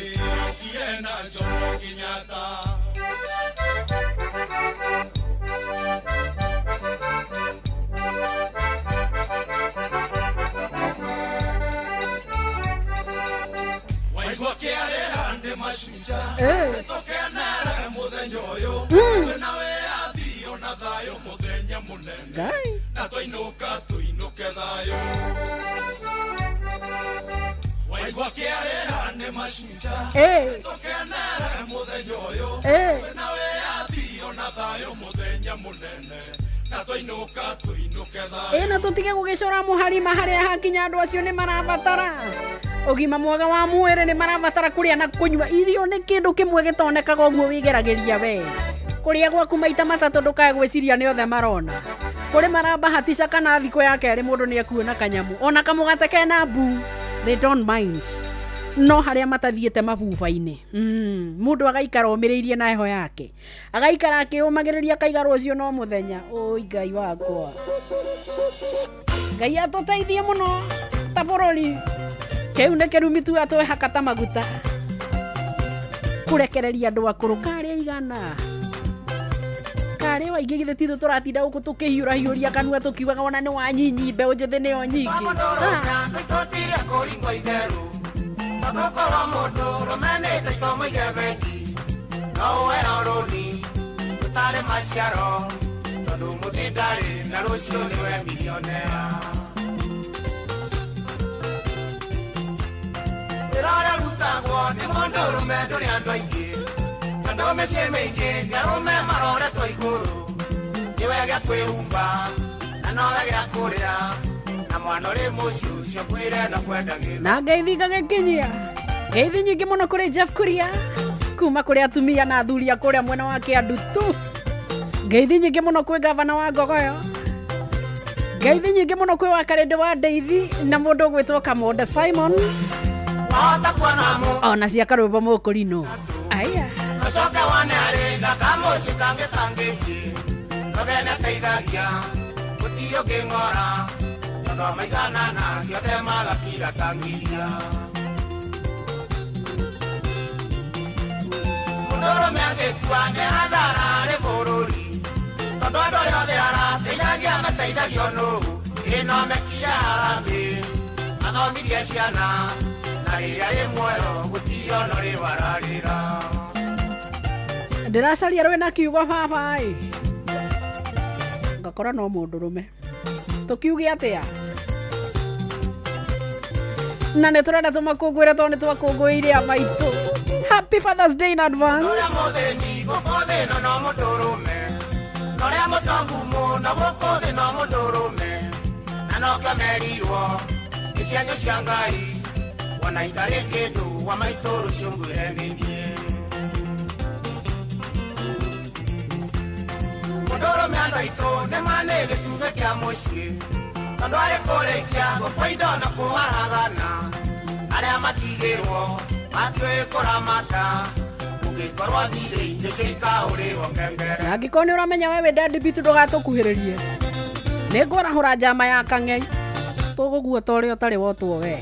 okie na Jomo Kenyatta na tutige gugicora muharima haria hakinya andu acio ni marabatara ugima mwega wa mwiri ni marabatara kuria na kunywa irio ni kindu kimwe gitonekaga uguo wigeragiria we kuria gwaku maita matatu ndukae gwiciria ni othe marona kuri marabahatisha kana thiko yake ari mundu ni akuona kanyamu ona kamugate kena bu they don't mind no haria matathiete mabuba-ini mundu agaikara omiriirie na heho yake agaikara akiumagiriria kaiga rucio no muthenya oi Ngai wakwa Ngai atuteithie muno ta bururi kiu ne kirumi tu atwe hakata maguta kurekereria andu akuru kari igana kari wa igigithe tithu turatinda guku tukihiura hiuria kanua tukiugaga ona ni wanyinyi mbeu njithi ni o nyingi Agokorwo mundu rumenete itomoige bengi no we oroni utare maciaro tondu muthindari na rucio niwe milionea irore rutagwo ni mundu rume nduri andu aingi andu micii mingi ni arume maroretwo iguru niwe gia kwihumba na nowe gia kurira na mwana ri muciu cio kwire na kwendagira na ngeithinga gikinyia ngeithi nyingi muno kuri Jeff Kuria kuma kuri atumia na athuria kuria mwena wa Kiandu tu ngeithi nyingi muno kwi gavana wa Ngogoyo ngeithi nyingi muno kwi wa Karende wa Ndeithi na mundu gwitwo Kamonde Simon ona cia karwimbo mukurino aya acoka wane ari na mũciĩ kangĩ kagene teithagia gũtirĩ ũngĩng'ora tondũ maiganana ciothe magakira kangiria mũndũrũme angĩkua nĩ hathara harĩ bũrũri tondũ andũ arĩa othe arateithagia mateithagio nũũ ĩno mekire harambĩ mathomithie ciana na rĩrĩa rĩ muoyo gũtirĩ ona rĩ wararĩra ndĩracaria rwĩna kiugo baba ngakora no mũndũrũme tũkiuge atĩa na nĩ tũrenda tũmakũngũĩre tondũ nĩ twakũngũĩire a maitũ. Happy Father's Day in advance. ũrĩa mũthĩni gũkũ thĩ ĩno no mũndũrũme na ũrĩa mũtongu mũno gũkũ thĩ no mũndũrũme na nokĩo merirwo nĩ cianyu cia Ngai wona itarĩ kĩndũ wa maitũ rũciũ ngwĩre nĩ niĩ mũndũrũme andũ aitũ nĩ manĩ gĩtume kĩa mũciĩ tondũ arĩ kũrĩkia gũkũ indo na kũharagana arĩa matigĩrwo matiũĩ kũramata ũngĩkorwo thirĩ-inĩ cia ikaũrĩrwo ngengere. Na angĩkorwo nĩ ũramenya wewe deadbeat ndũgatũkuhĩrĩrie nĩ ngũrahũra njama ya kang'ei tũgũguo ta ũrĩa ũtarĩ wotwo we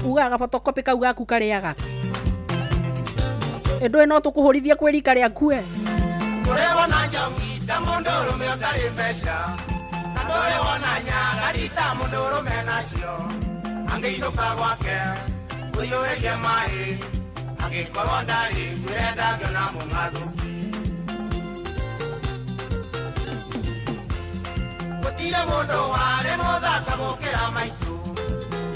ugaga photocopy kau gaku karĩaga ĩndũĩ no tũkũhũrithie kwĩ rika rĩaku we tũrĩwona njogi ta mũndũrũme ũtarĩ mbeca na ndũrĩwona nyagari ta mũndũrũme nacio angĩinũka gwake ũiyũrĩrie maĩ angĩkorwo ndarĩ ngwĩre ndangĩona mũng'athũki gũtirĩ mũndũ warĩ mũthaka gũkĩra maitũ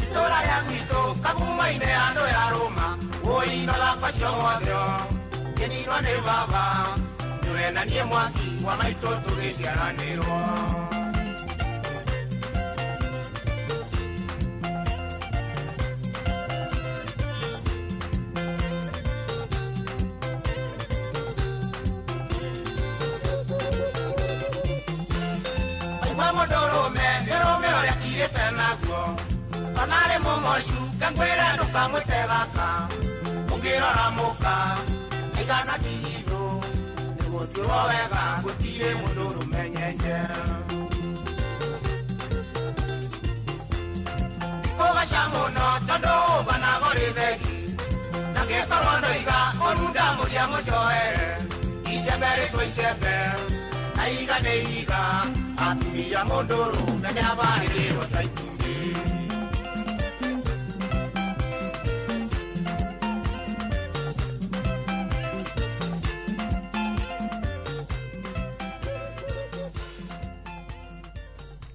itũũra rĩa gwitũ kagumaine andũ ya Rũma wũi na thaka cio mwathĩo kĩninwo nĩ baba nĩwe na niĩ mwaki wa maitũ tũgĩciaranĩrwo mũndũrũme nĩrũme ũrĩa kirĩte naguo ona rĩ mũmocu kangwĩre ndũkamwĩte gaka ũngĩrora mũka igana ndigithũ nĩgũtuĩrwo wega gũtirĩ mũndũrũme nyenye kũgaca mũno tondũ ũbanagwo rĩ thegi na ngĩkorwo ndoiga ũrunda mũria mũnjoere icembe rĩtwo icembe na iga nĩ iga atumia mũndũrũme nĩ abarĩrĩrwo ta itumbi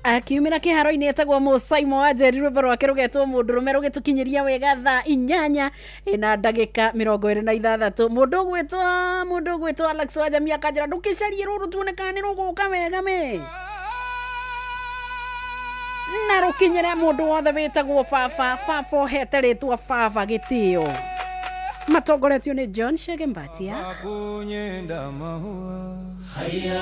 akiumĩra kĩharo-inĩ etagwo Mũsaimo wa Njeri rwĩmbo rwake rũgetwo mũndũrũme rũgĩtũkinyĩria wega thaa 8 na ndagĩka 26 mũndũ gwĩtwo Alex wa Jamia akanjĩra ndũkĩcarie rũrũ tuone kana nĩ rũgũka wega me na rũkinyĩre mũndũ wothe wĩtagwo baba ohete rĩtwa baba gĩtĩo matongoretio nĩ John Shege Mbatia kunyenda mahua haya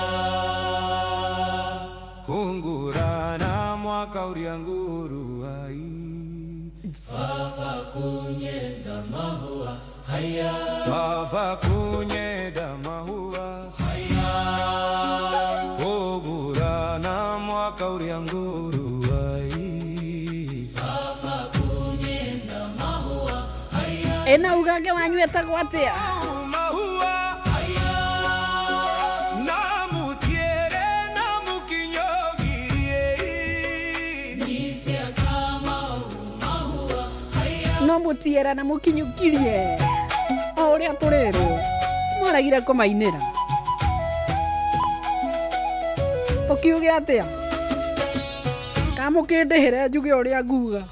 kungurana mwaka uria nguruai fafa kunyenda mahua haya fafa kunyenda mahua haya kungurana mwaka uria nguruai fafa kunyenda mahua haya ena ugange wanyu etagwo atia no mutiera na mukinyukirie o uria turirwo maragire kumainira tukiuge atia kamukindihire njuge uria nguga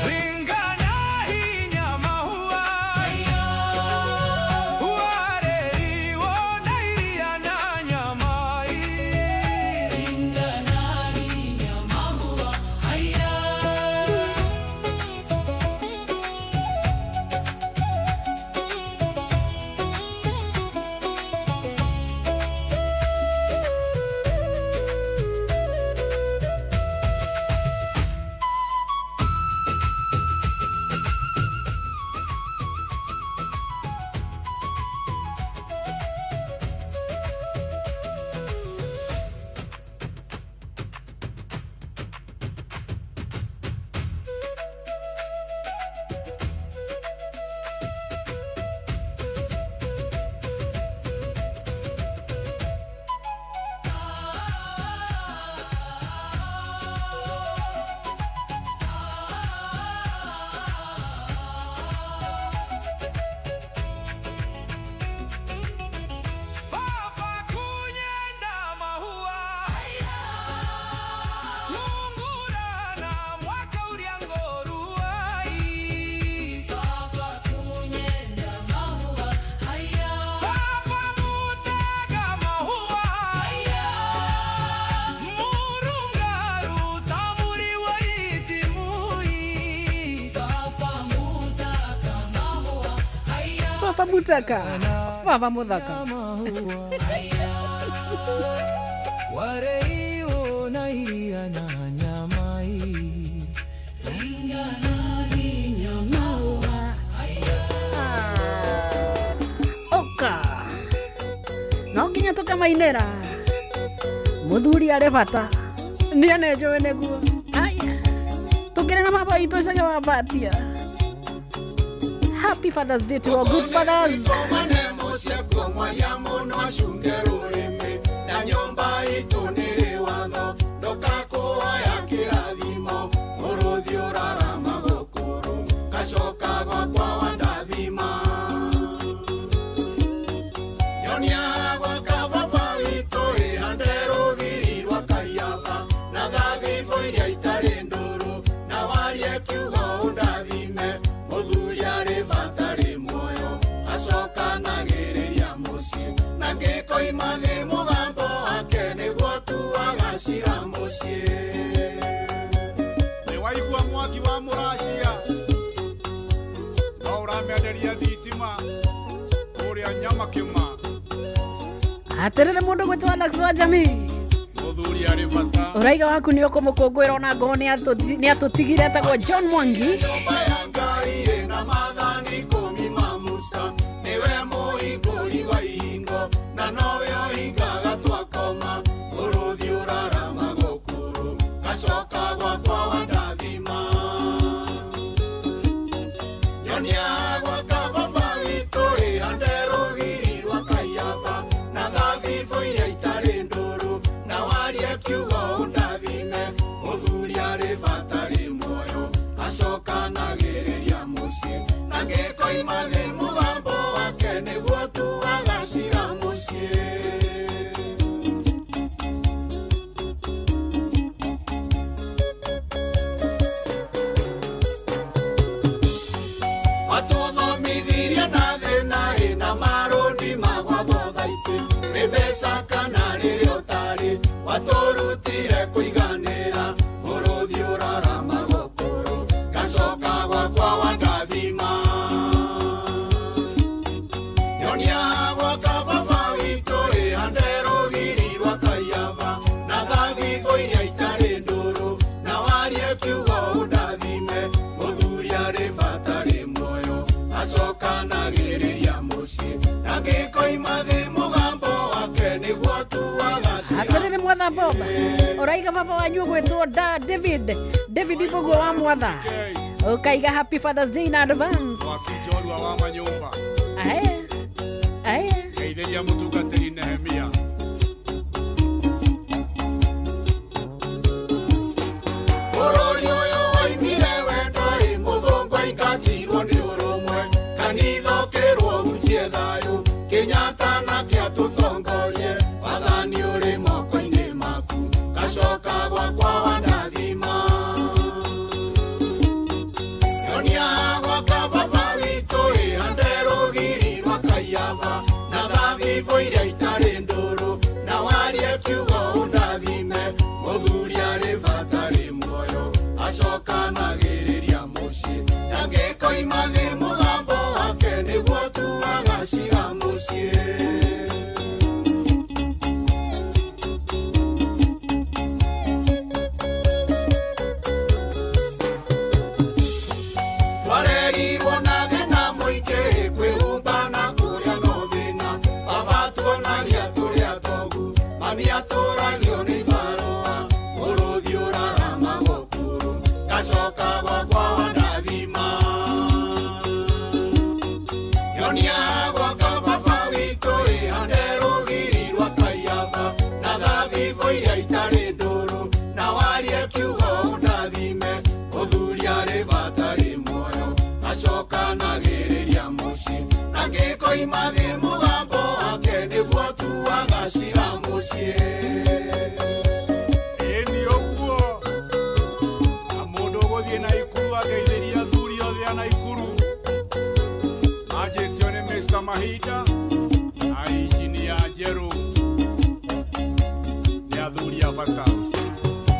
Ringana hinya Fafa Mutaka. Fafa Muthaka. Wareo na iya na nyamai. Oka. No nginya tukamainera. Muthuri ari bata. Ni anejowe neguo. Aya. Tukire na baba itu sanga babatia. Happy Father's Day to all good fathers. Aterere mundu gwetwa Alex wa jamii. Muthuri ari bata. Uraiga waku ni ukumukungwira ona ngo ni atutigire atagwo John Mwangi. Boba. Oraiga papa wanyu gwetwo David Ibogo wa mwatha. Ukaiga Happy Father's Day in advance. Wakijorwa wa manyumba. Aya. Kaidelia mutugateri Nehemia. Kenyatta na kia tutongorie wathani uri moko-ini maku gacoka gwakwa wandathima yonia gwaka baba witũ ĩhande rũgiri rwa Kaiaba na thabibũ iria itarĩ ndũrũ na warie kiugo ũndathime mũthuri arĩ bata rĩ muoyo acokanagĩrĩria mũciĩ na ngĩkoima thĩ mũgambo wake nĩguo tuaga cira mũciĩ. Twarerirwo na thĩna mũingĩ kwĩhumba na kũrĩa no thĩna baba tuonagia tũrĩ atongu mami atũragio nĩ ibarũa mũrũthi ũrarama gũkũrũ gacoka gwakwa wandathima yonia gwaka baba witũ ĩhande rũgiri rwa Kaiaba na thabibũ iria itarĩ ndũrũ na warie kiugo ũndathime mũthuri arĩ bata rĩ muoyo acokanagĩrĩria mũciĩ na ngĩkoima thĩ mũgambo wake nĩguo tuaga cira mũciĩ. Ĩni ũguo na mũndũ ũgũthiĩ na ikuru ageithĩria athuri othe a Naikuru manjĩtio nĩ Mr. Mahinda na Engineer Njerũ nĩ athuri a bata.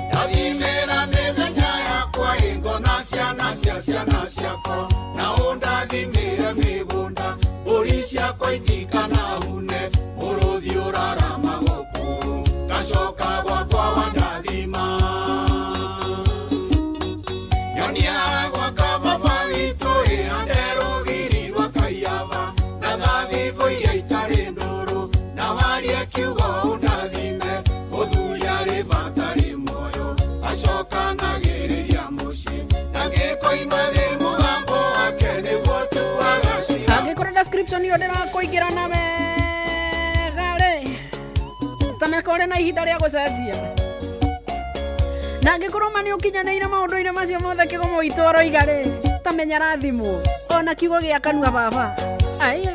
Ndathimĩra mĩthenya yakwa ĩngona ciana cia ciana ciakwa na ũndathimĩre mĩgũnda mbũri nyonia gwaka baba witũ anderũgiri gwa kaiyaba na thabibũ iria itarĩ ndũrũ na warie kiugo ũndathime mũthuri arĩ bata rĩ muoyo acokanagĩrĩria mũciĩ na gĩkoima thĩ mũgambo wake nĩguo tuagacira angĩkorwo description yo ndĩrakũingĩra na tameka ũrĩ na ihinda rĩa gũcenjia na angĩkorwo mani ũkinyanĩire maũndũ-inĩ macio mothe kĩgomo witũ aroiga rĩ tamenya rathimwo ona kiugo gĩa kanua baba aya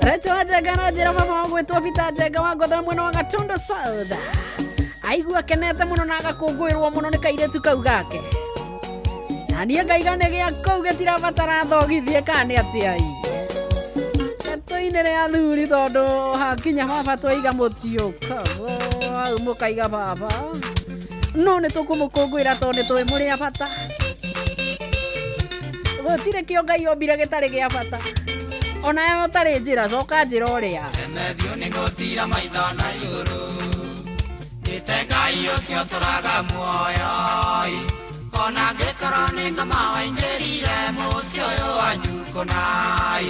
Recho Ajenga na njĩra baba wa gwĩtwo Peter Ajenga wa Ngothe mwena wa Gatundu South aigua kenete mũno na agakũngũĩrwo mũno nĩ kairĩtu kau gake na niĩ ngaiga nĩ gĩa kũu gĩtirabatara thogithie kana nĩ atĩa toinere athuri tondũ hakinya baba tũiga mũtiũka au mũkaiga baba no nĩ tũkũmũkũngũĩra tondũ nĩ tũĩ mũrĩ a bata gũtirĩ kĩo Ngai ombire gĩtarĩ gĩa bata ona yo tarĩ njĩra coka njĩra ũrĩa Emethio nĩ gũtira maitho na igũrũ gĩte Ngai ũcio tũraga muoyo ona ngĩkorwo nĩ ngoma waingĩrire mũciĩ ũyũ wanyu kũnai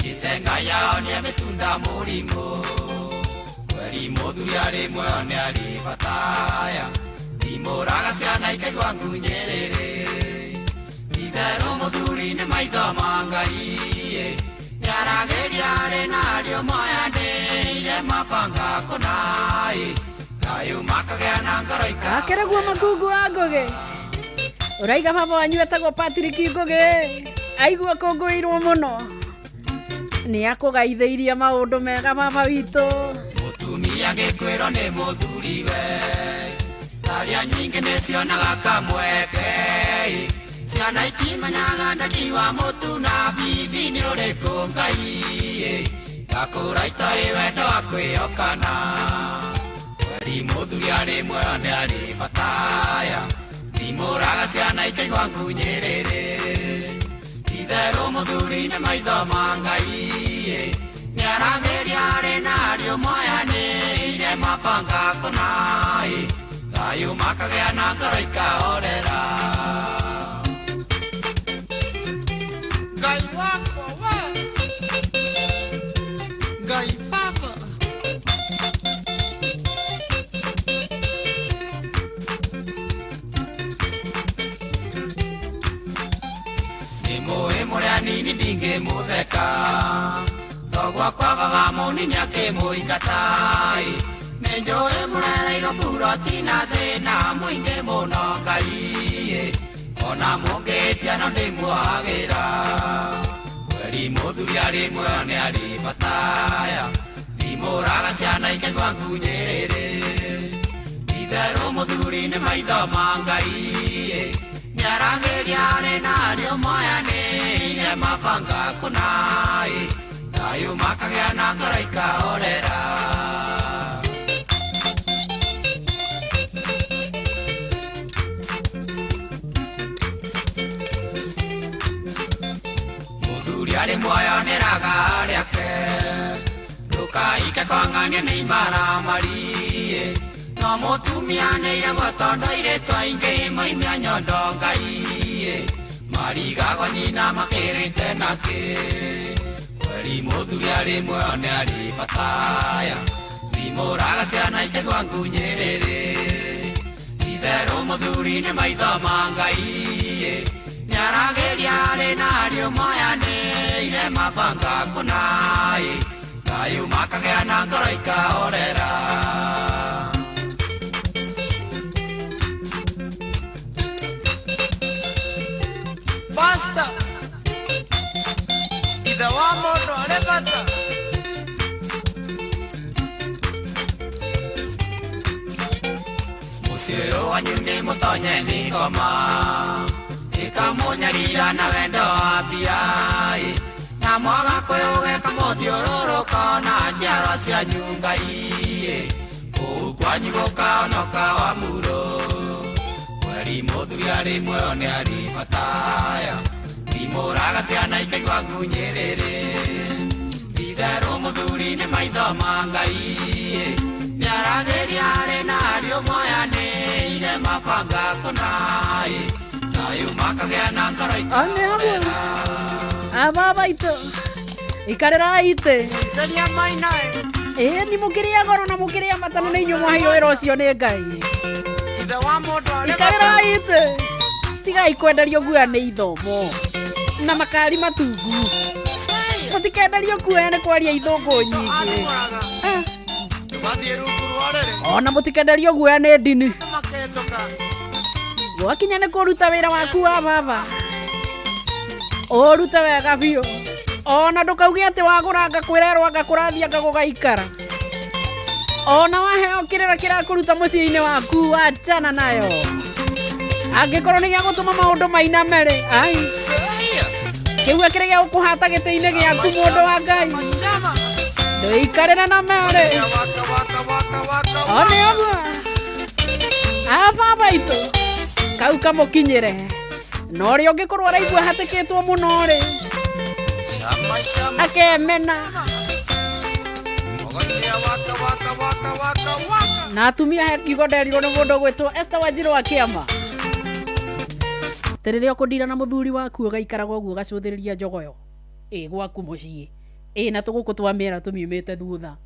gĩte Ngai aonia mĩtunda mũrimũ kweri mũthuri arĩ muoyo nĩ arĩ bataya ndimũraga ciana ikaigua ngunyĩrĩrĩ itherũ mũthuri nĩ maitho ma Ngai nĩaragĩria arĩ narĩo moyanĩire mabanga kũnai thayũ makagĩa na ngoro akĩreguo makungu wa Ngũgĩ ũraiga baba wanyu etagwo Patrick Ngũgĩ aigua kũngũĩrwo mũno nĩ akũgaithĩirie maũndũ mega baba witũ mũtumia gĩkwĩrwo nĩ mũthuri we aria nyingĩ nĩ cionaga kamweke ciana itimenyaga ndani wa mũtu na bithi nĩ ũrĩkũ Ngai gakũra itoĩ wendo wa kwĩyokana kweri mũthuri arĩ muoyo nĩ arĩ bataya ndimũraga ciana ikaigua ngunyĩrĩrĩ itherũ mũthuri nĩ maitho ma Ngai nĩaragĩria arĩ narĩo moyanĩire mabanga kũnai thayũ makagĩa na ngoro ikahorera Ngai wakwa we Ngai baba nĩmũĩ mũrĩa nini ndingĩmũtheka togwa kwa baba mũnini akĩmũingatai nĩnjũĩ mũrereirwo buroti na thĩna mũingĩ mũno Ngai ona mũngĩtia no ndĩmuohagĩra kweri mũthuri arĩ muoyo nĩ arĩ bataya ndimũraga ciana ikaigua ngunyĩrĩrĩ itherũ mũthuri nĩ maitho ma Ngai nĩaragĩria arĩ narĩo moyanĩire mabanga kũnai thayũ makagĩa na ngoro ikahorera mũthuri arĩ muoyo nĩ raga rĩake ndũkaike kwang'ania nĩ imaramari no mũtumia nĩ iregwo tondũ airĩtu aingĩ moimia nyondo Ngai marigagwo nyina makĩrĩte nakĩ kweri mũthuri arĩ muoyo nĩ arĩ bataya ndimũraga ciana ikaigua ngunyĩrĩrĩ itherũ mũthuri nĩ maitho ma Ngai nĩaragĩria arĩ narĩo moyanĩire mabanga kũnai thayũ makagĩa na ngoro ikahorera Basta ithe wa mũndũ arĩ bata mũciĩ ũyũ wanyu nĩ mũtonye nĩ ngoma ĩkamũnyarira na wendo wa mbia na mwaga kwĩũgĩka mũthiũrũrũka na njiarwa cianyu Ngai kũu kwanyu gũkaonoka wa muro kweri mũthuri arĩ muoyo nĩ arĩ bataya ndimũraga ciana ikaigua ngunyĩrĩrĩ itherũ mũthuri nĩ maitho ma Ngai nĩaragĩria arĩ narĩo moyanĩire mabanga kũnai thayũ ane hamwe ababa ito ikarera ite ni mukiria goro na mukiria matano ni nyumwa hiyo erocio ni ngai ikarera ite tiga ikwenderio gua ni ithomo na makari matungu mutikenderio kuene kwaria ithungu nyingi ona mutikenderio gua ni ndini gwakinya ni kuruta wira waku wa baba oruta wega biũ ona ndũkauge atĩ wagũranga kwĩrerwo ngakũrathia ngagũgaikara ona waheo kĩrĩra kĩrakũruta mũciĩ-inĩ waku wachana nayo angĩkorwo nĩ gĩa gũtũma maũndũ mainame rĩ kĩuga kĩrĩ gĩa gũkũhata gĩtĩ-inĩ gĩaku mũndũ wa Ngai ndũikarĩre na merĩ one ũguo baba itũ kau kamũkinyĩre na ũrĩa ũngĩkorwo araigua hatĩkĩtwo mũno rĩ akemena na atumia he kiugo nderirwo nĩ mũndũ gwĩtwo Esther Wanjiru wa Kĩama rĩrĩa ũkũndira na mũthuri waku ũgaikaraga ũguo ũgacũthĩrĩria njogoyo gwaku mũciĩ na tũgũkũ twamĩra tũmiumĩte thutha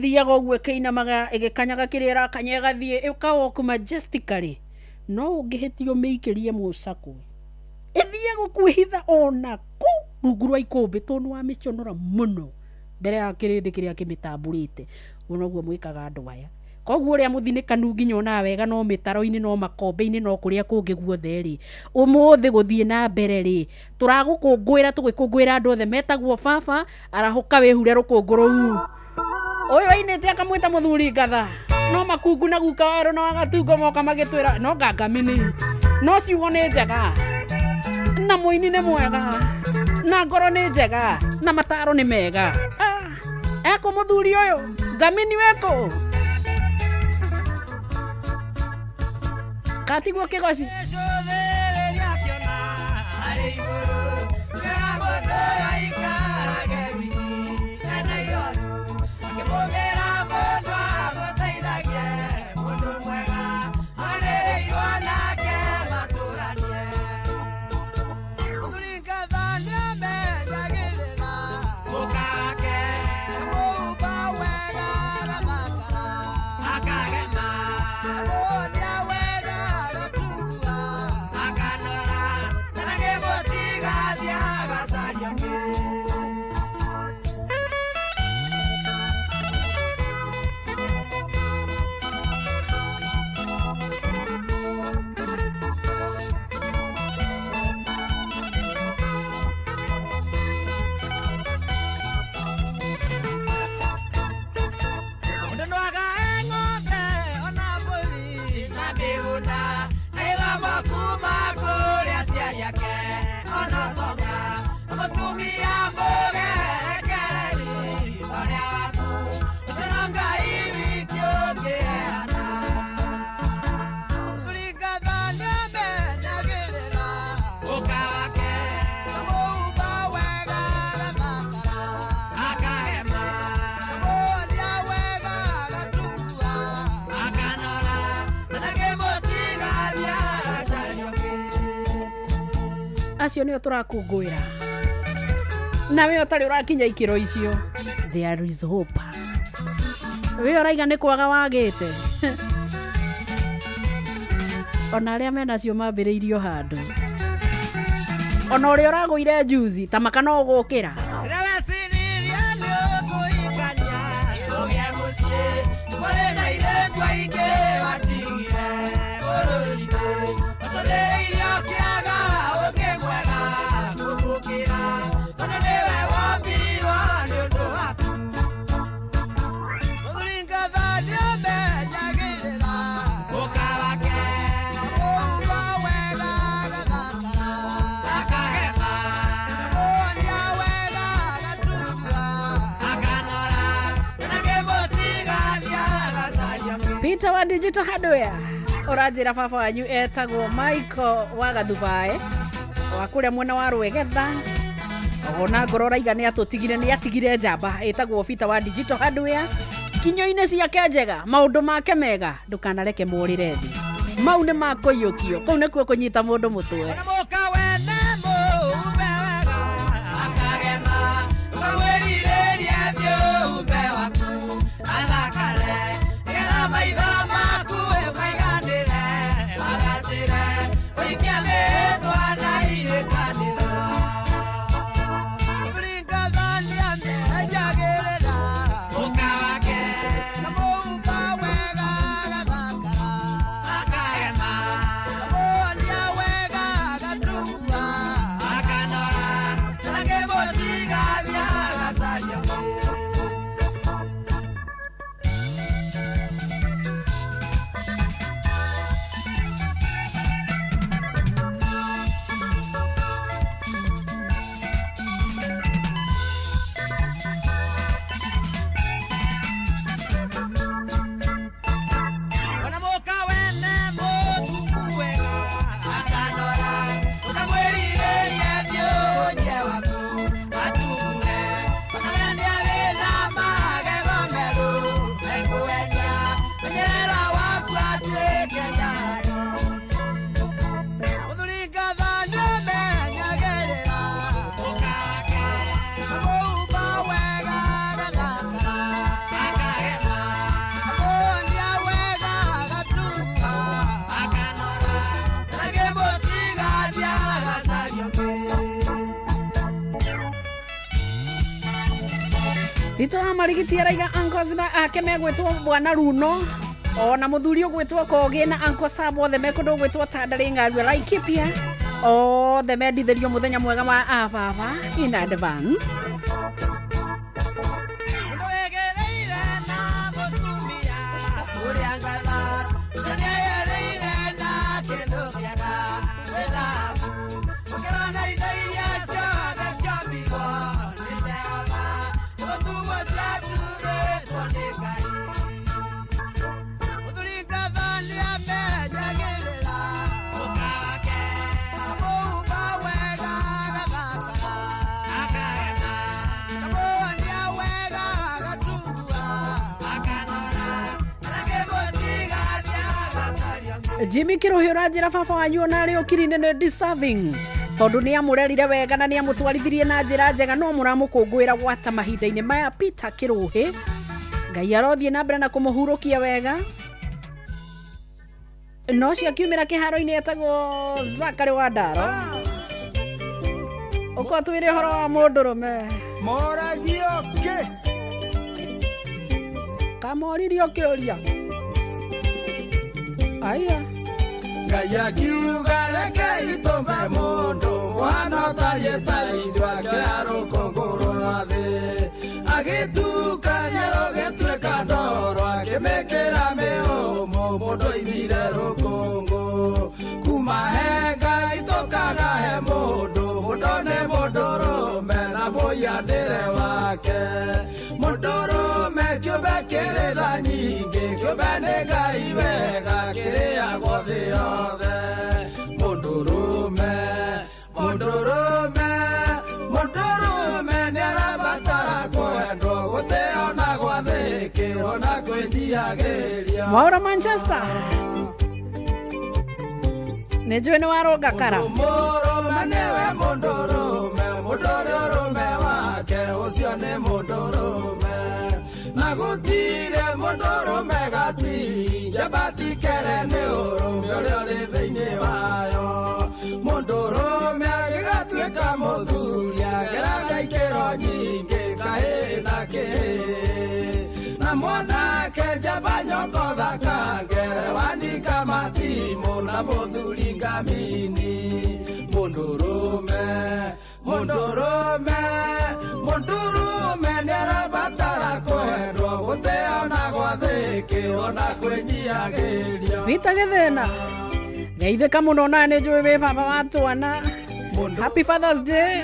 thiaga ũguo ĩkĩinamaga ĩgĩkanyaga kĩrĩa ĩrakanya ĩgathiĩ ĩkawalk majestically no ũngĩhĩtio mĩikĩrie mũcakwe ĩthiĩ gũkwĩhitha ona kũu rungu rwa ikũmbĩ tondũ wa mĩconora mũno mbere ya kĩrĩndĩ kĩrĩa kĩmĩtambũrĩte ũguo mwĩkaga andũ aya koguo ũrĩa mũthinĩkanu nginya ona wega no mĩtaro-inĩ no makombe-inĩ no kũrĩa kũngĩ guothe rĩ ũmũthĩ gũthiĩ na mbere rĩ tũragũkũngũĩra tũgĩkũngũĩra andũ othe metagwo baba arahũka wĩhure rũkũngũ rũu ũyũ ainĩte akamwĩta mũthuri ngatha no makungu na guka warũ na wagatungo moka magĩtwĩra no ngangamini no ciugo nĩ njega na mũini nĩ mwega na ngoro nĩ njega na mataro nĩ mega eko mũthuri ũyũ ngamini weko katigwo kĩgoci acio nĩo tũrakũngũĩra nawe ũtarĩ ũrakinya ikĩro icio there is hope we ũraiga nĩ kwaga wagĩte ona arĩa menacio mambĩrĩirio handũ ona ũrĩa ũragũire juzi ta maka no gũkĩra Peter wa Digital Hardware ũranjĩra baba wanyu etagwo Michael wa Gathubaĩ wa kũrĩa mwena wa Rwegetha ona ngoro raiga nĩ atũtigire nĩ atigire njamba etagwo Peter wa Digital Hardware kinyo-inĩ ciake njega maũndũ make mega ndũkanareke mũrĩre thĩ mau nĩ makũiyũkio kũu nĩkuo kũnyita mũndũ mũtwe Tito amarigiti araiga ankosina ake megwetwo bwana Runo ona muthuri ogwetwo Kogi na anko Sabo othe mekondo gwetwo Tandari Ng'aru Laikipia othe mendithĩrio muthenya mwega wa ababa in advance. Jimmy Kiruhi urajira baba wanyu ona ari okirine ne deserving tondu ni amurerire wega na ni amutwarithirie na njira njega no muramukungwira gwata mahinda-ini maya. Peter Kiruhi Ngai arothie na mbere na kumuhurukia wega no cia kiumira kiharo-ini etagwo Zakari wa Ndaro uko twire horo wa mundurume moragio ke kamoririo kiuria aya Gaya kiuga reke itume mundu mwana tarieta ithwa kiaro kongoro athe agitukania rogetweka ndoro akimekera meomo mundu imire rukungu kuma henga itokaga he mundu mundone mundurume na muyanire wake mundurume kiumbe kirira nyingi kiumbe nĩ Ngai wega kiria guothe yothe mundurume nĩ arabatara kwendwo gũteo na gwathĩkĩrwo na kwĩnyiagĩria Mwaura Manchester nĩ njũĩ nĩ warũnga kara mũrũme nĩwe mũndũrũme wake ũcio nĩ mũndũrũme na gũtirĩ mũndũrũme gaci njabatikere nĩ ũrũme ũrĩa ũrĩ thĩinĩ wayo mũndũrũme agĩgatuĩka mũthuri ageraga ikĩro nyingĩ kahĩ na kĩhĩ na mwanake njamba nyoko thaka ngere wanika matimũ na mũthuri ngamini mũndũrũme nĩ arabatara kwendwo gũteo na gwathĩkĩrwo na kwĩnyiagĩria Vita Githina geithĩka mũno na nĩ njũĩ wĩ baba wa twana. Happy Father's Day.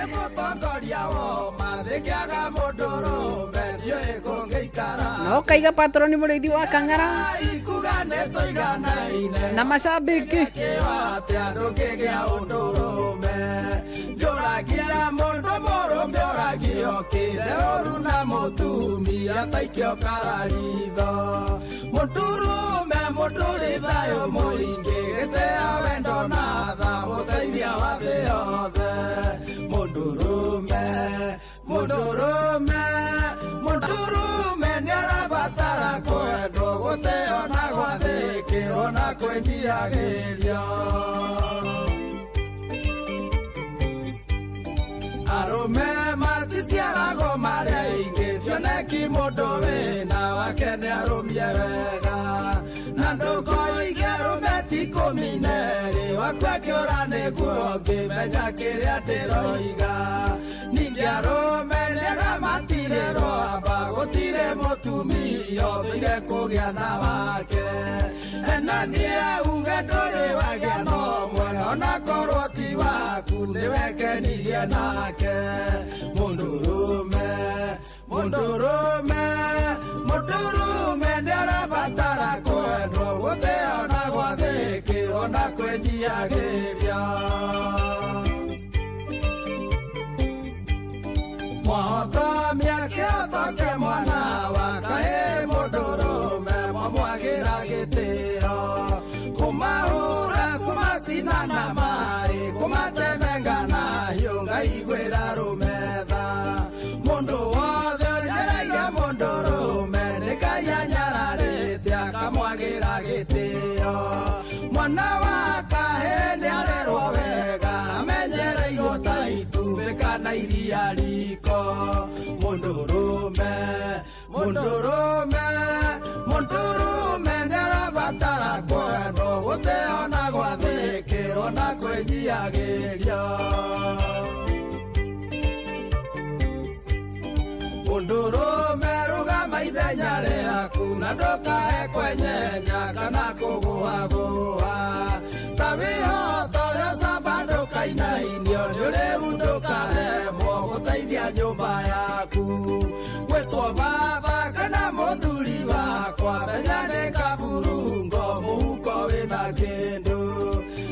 No kaiga patroni mũrĩithi wa Kang'ara na macambĩki Joragia mundu murume oragio kinde oru na mutumia taikio kararitho muturume muturithayo muingi gitea wendo na tha muteithia wa thĩ yothe mundurume nĩ arabatara kwendwo gũteo na gwathĩkĩrwo na kwĩnyiagĩria arume maticiaragwo marĩa ingĩ tioneki mũndũ wĩna wake nĩ arũmie wega na ndũkoige arũme ti kũmi na erĩ wakua kĩũra nĩguo ngĩmenya kĩrĩa ndĩroiga ningĩ arũme nĩega matirĩ rwamba gũtirĩ mũtumia ũthũire kũgĩa na wake na niĩ uge ndũrĩ wagĩa na ũmwe ona korwo ti waku nĩwekenirie nake mũndũrũme nĩ arabatara kwendwo gũteo na gwathĩkĩrwo na kwĩnyiagĩria mwahotomia kĩhoto kĩ mwana wa kahĩ mũndũrũme mwamwagĩra gĩtĩo kumahura kumacina na maĩ kumatemenga na hiũ Ngai gwĩra rũmetha mũndũ wothe ũnyereire mũndũrũme nĩ Ngai anyararĩte akamwagĩra gĩtĩo mwana wa kahĩ nĩ arerwo wega amenyereirwo ta itumbĩ kana iria riko mũndũrũme mundurume ndarabatara kwendo guteona gwathikirwo na kwenyiagiria mundurume rugama ithenya riaku na ndukae kwenyenya kana kuguagua tabihoto ya samba ndukainainio nĩũrĩu ndũkaremwo gũteithia nyũmba yaku gwĩtwo baba kana mũthuri wakwa menya nĩ kaburungo mũhuko wĩna kĩndũ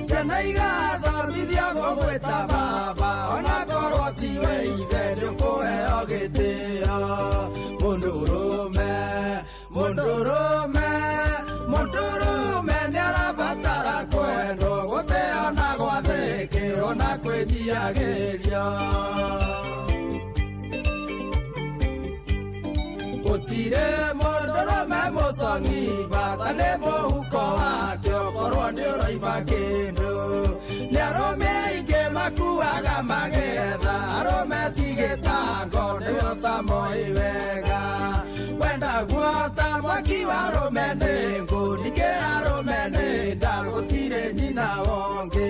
ciana igathomithio gũgwĩta baba ona korwo tiwe ithe ndũkũheo gĩtĩo mundurume nĩarabatara kwendwo gũteo na gwathĩkĩrwo na kwĩnyiagĩria gũtirĩ mundurume mũcong'i bata nĩ mũhuko wake okorwo nĩũroima kĩndũ nĩ arũme aingĩ makuaga magetha arũme tigĩtango nĩo tamoĩ wega wenda guota mwaki wa arũme nĩ ngũ ningĩ arũme nĩ nda gũtirĩ nyina wongĩ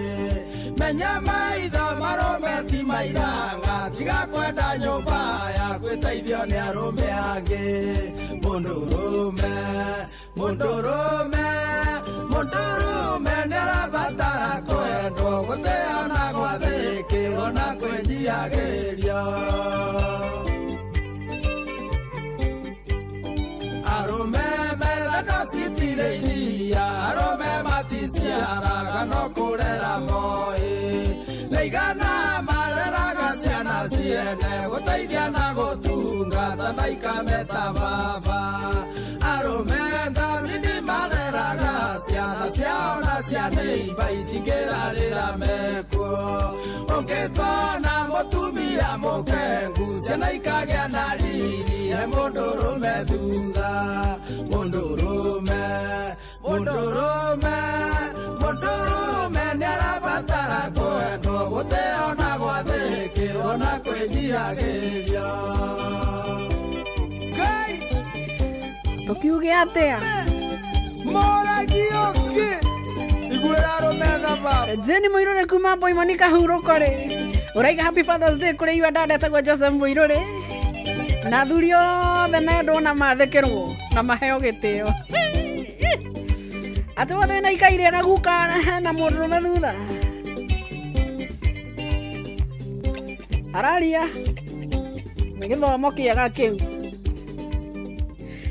menya maitho marũme ti mairanga tiga kwenda nyũmba ya gwĩteithio nĩ arũme angĩ mundurume nĩarabatara kwendwo gũteo na gwathĩkĩrwo na kwenyiagĩria arũme methano citirĩ iria arũme maticiaraga no kũrera moĩ nĩ igana mareraga ciana ciene gũteithia na gũtungata na ikameta baba arũme thamini mareraga ciana ciao na ciana iba itingĩrarĩra mekuo ũngĩkona mũtumia mũkengu ciana ikagĩa na riri he mũndũrũme thutha mundurume nĩarabatara kwendwo gũteo na gwathĩkĩrwo na kwĩnyiagĩria tukiuge atĩa moragioki iguĩra arũme thababu Jenny Mũirũrĩ kuma Boimoni Kahurũko rĩ ũraiga happy Father's Day kũrĩ iwa dada etagwo Joseph Mũirũrĩ na athuri othe mendwo na mathĩkĩrwo na maheo gĩtĩo atĩ wothe na ikaire na guka na mũndũrũme thutha araria nĩ gĩthomo kĩega kĩu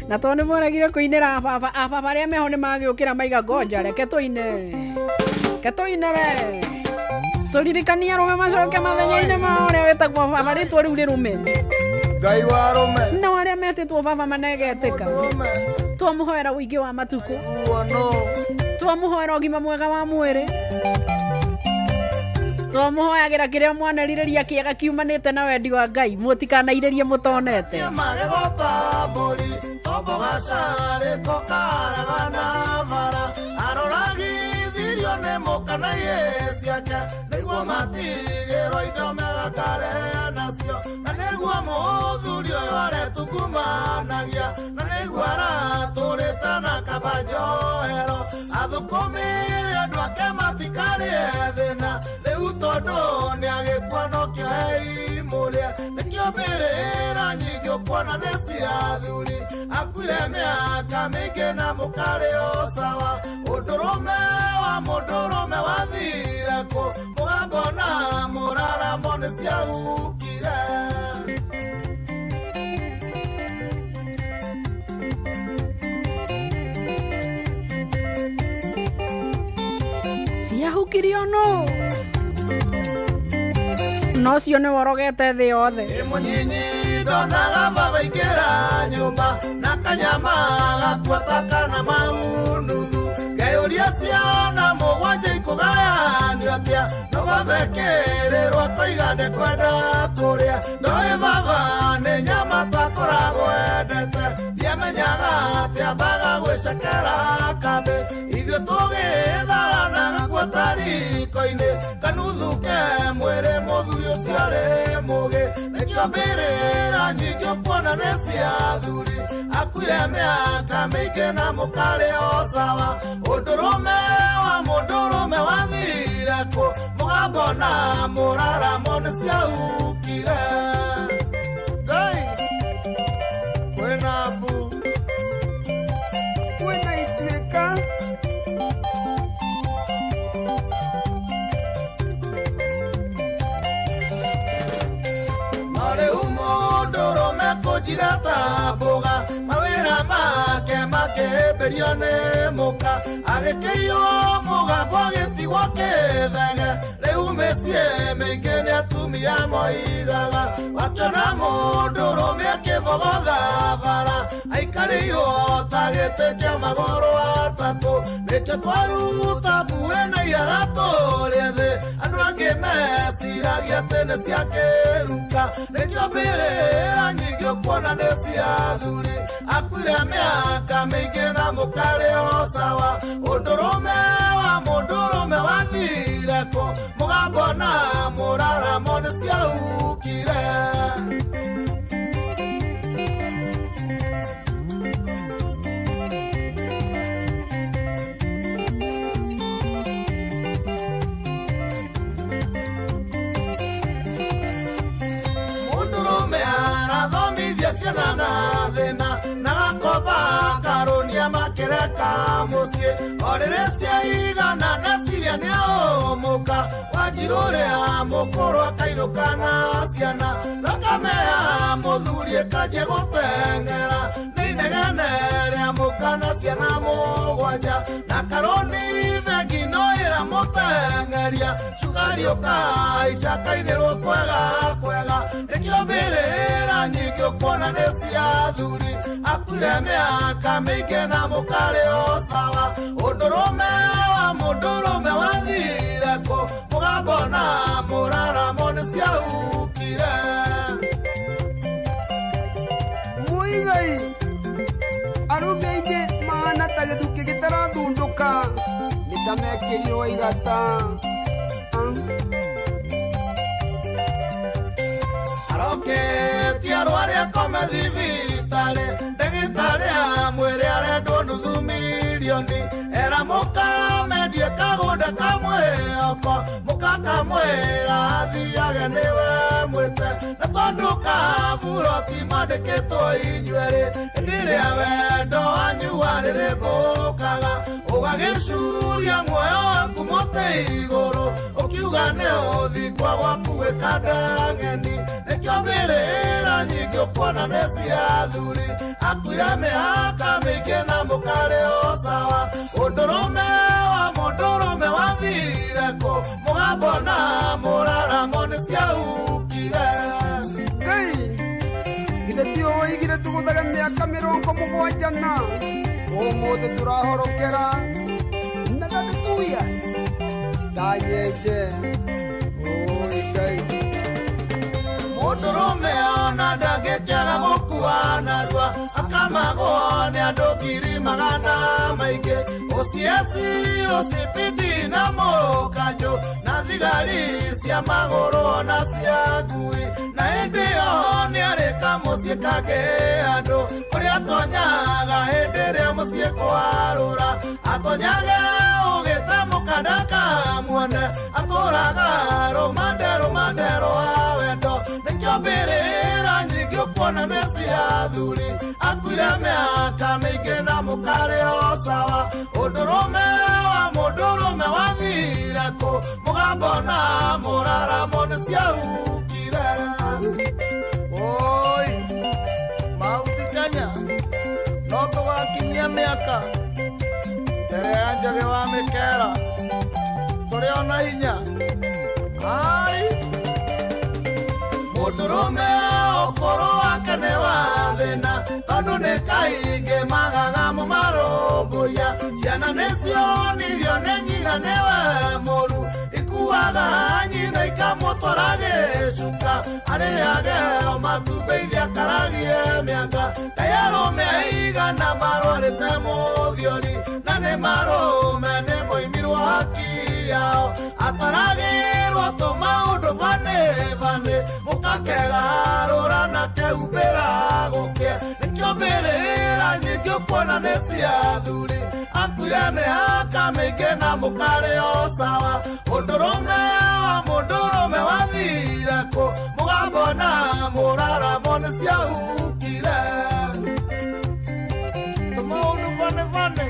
na tondũ nĩmweregire kũinĩra baba arĩa meho nĩmagĩũkĩra maiga ngoja reke tũine we tũririkania arũme macoke mathenya-inĩ mao ũrĩa wĩtagwo baba rĩtwa rĩu rĩrũme ngai wa arũme na arĩa metĩtwo baba manegetĩka twamũhoera ũingĩ wa matukũ twamũhoera ũgima mwega wa mwĩrĩ twamũhoyagĩra kĩrĩa mwanerirĩria kĩega kiumanĩte na wendi wa Ngai mũtikanairĩrie mũtonete kana yesiake nĩguo matigĩrwo indo megakarĩa nacio na nĩguo mũthuri ũyũ aretungumanagia na nĩguo aratũrĩte na kaba njohero athũkũmĩre andũ ake matikarĩe thĩna rĩu tondũ nĩagĩkua no kĩohei mũrĩa nĩkĩo mbĩrĩra nyingĩ ũkuona nĩ cia athuri akuire mĩaka mĩingĩ na mũkarĩ o sawa ũndũrũme wa mũndũrũme wathire kũ mũgambo na mũraramo nĩ ciahukire ciahukirio no cio nĩ worogete thĩ yothe mũnyinyi ndonaga baba ingĩra nyũmba na kanyama gakuota kana maunuthu ngeyũria ciana mũgwanja ikũgayanio atĩa no gwathĩkĩrĩrwo tũigane kwenda kũrĩa ndoĩ baba nĩ nyama twakoragwo endete ndiamenyaga atĩa mbaga gwĩcekera kambĩ ithuĩ tũgĩtharanaga kuota riko-inĩ kanuthu ke mwĩrĩ mũthuri ũcio arĩ mũgĩ nĩkĩo mbĩrĩra nyingĩ kuona nĩ cia athuri akuire mĩaka mĩingĩ na mũkarĩ o sawa ũndũrũme wa mũndũrũme wathire kũ mũgambo na mũraramo nĩ ciaukire Ngai kwĩna mbu kwĩna ituĩka kũnjira ta mboga mawĩra make makĩhĩmbĩrio nĩ mũka agĩkĩiywo mũgambo agĩtigwo kĩthege rĩu mĩciĩ mĩingĩ nĩ atumia moigaga wakĩona mũndũrũme akĩbogotha bara aikarĩirwo ta gĩtĩ kĩa magũrũ atatũ nĩkĩo twaruta mbuĩ na iharatũrĩa thĩ andũ angĩ meciragia atĩ nĩ cia kĩruka nĩkĩo mbĩrĩra nyingĩ kuona nĩ cia athuri akuire mĩaka mĩingĩ na mũkarĩ o sawa ũndũrũme wa mũndũrũme wathire kũ mũgambo na mũraramo nĩ ciaukire ciana na thĩna na gakomba karonia makĩreka mũciĩ o rĩrĩa ciaigana na ciria nĩ aũmũka wanjirũ ũrĩa mũkũrũ akainũka na ciana thakame ya mũthuri ĩkanjia gũteng'era nĩ inegene rĩa mũka na ciana mũgwanja na karoni bengi no ĩramũteng'eria cukari ũkaica-kainĩrwo kwega kwega nĩkĩo mbĩrĩra nyingĩ ũkuona nĩ cia athuri akuire mĩaka mĩingĩ na mũkarĩ o sawa ũndũrũme wa mũndũrũme wathire kũ mũgambo na mũraramo nĩ ciaukire Mũigai arũme aingĩ mahana ta gĩthukĩ gĩtarathundũka nĩ ta mekĩrirwo igata arokĩtie arũarĩ akome thibitarĩ ndagĩtarĩ a mwĩrĩ arendwo nuthu mirioni era mũkamendie kagũnda kamwĩoko mũkakamwĩra athiage nĩwe mwĩte na tondũ kaburoti mandĩkĩtwo inyuerĩ rĩrĩa wendo wanyu warĩrĩmbũkaga ũgagĩcuria muoyo waku mũtĩ igũrũ ũkiuga nĩ ũthikwa gwaku gwĩkandang'eni nĩkĩo mbĩrĩra nyingĩ ũkuona nĩ cia athuri akuire mĩaka mĩingĩ na mũkarĩ o sawa ũndũrũme wa mũndũrũme wathire kũ mũgambo na mũraramo nĩ ciaukire Ngai githĩ ti ũigire tũgũthage mĩaka 70 na ũmũthĩ tũrahorokera na 32 years tanyenje oi Ngai mũndũrũme ona ndangĩkĩaga gũkua narua akamagwo nĩ andũ 100,000 maingĩ ũcieci ũcipidi na mũkanjũ na thigari cia magũrũ na cia ngui na hĩndĩ ĩyo nĩ arĩka mũciĩ kangĩ andũ ũrĩa atonyaga hĩndĩ ĩrĩa mũciĩ kwarũra atonyage ũgĩte mũkandaka muone atũraga rũmande rwa wendo nĩkĩo mbĩrĩra nyingĩ ũkuona nĩ cia athuri akuire mĩaka mĩingĩ na mũkarĩ o sawa ũndũrũme wa mũndũrũme wathire kũ mũgambo na mũraramo nĩ ciaukire oi Mauti Kenya no tũgakinyia mĩaka mbere ya Njũgĩ wa Mĩkera tũrĩ ona hinya ai mũndũrũme ũkũrũ wake nĩ wa thĩna tondũ nĩ kaingĩ magaga mũmarũmbũiya ciana nĩcio nirio nĩ nyina nĩwe mũru ikuaga nyina ikamũtwara gĩcuka arĩage o matumbĩ iria akaragie mĩanga Ngai arũme aigana marwarĩte mũthiori na nĩ marũme nĩ moimirwo haki yao ataragĩrwo tũmaũndũ banĩ mũkakega kuona nesia thuri akuire mihaka mingi na mukari o sawa undurume wa mundurume wathire ku mugambo na muraramo niciahukire tumaundu fane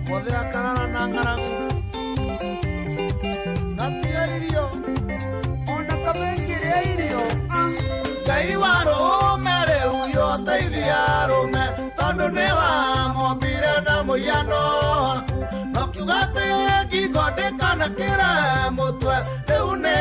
muthira karara na ng'aragu natia irio ona kamengiria irio ngai wa rume riu yo teithia rume tondu ni wa mombire na muiano waku nokiuga ati ngigondekana kire mutwe riu ni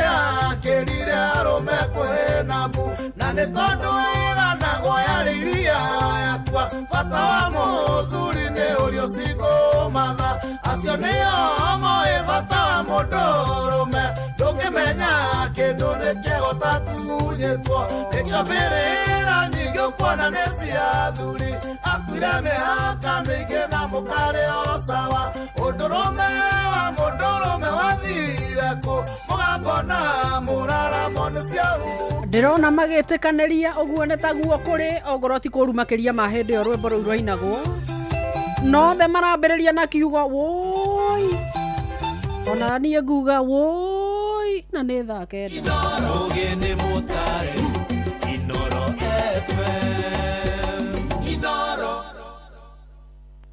akirire arume kwina mbu na ni tondu iganagwo yariria yakwa bata wa muthuri ni urio cigo matha acio nio moe bata wa mundurume ndungimenya kindu nikiegota tunyitwo nikio mbirira nyingi ukuona necia thuri akuire mihaka mingi na mukari o sawa undurume wa mundurume wathire ku mugambo na muraramo niciahu ndirona magitikanĩria ũguo nĩ taguo kũrĩ ongorwo ti kũru makĩria ma hĩndĩ ĩyo rwĩmbo rũu rwainagwo no the marambĩrĩria na kiugo woi ona niĩ nguga woi na nĩ thaa kenda Rũgĩnĩ mũtare Inoro FM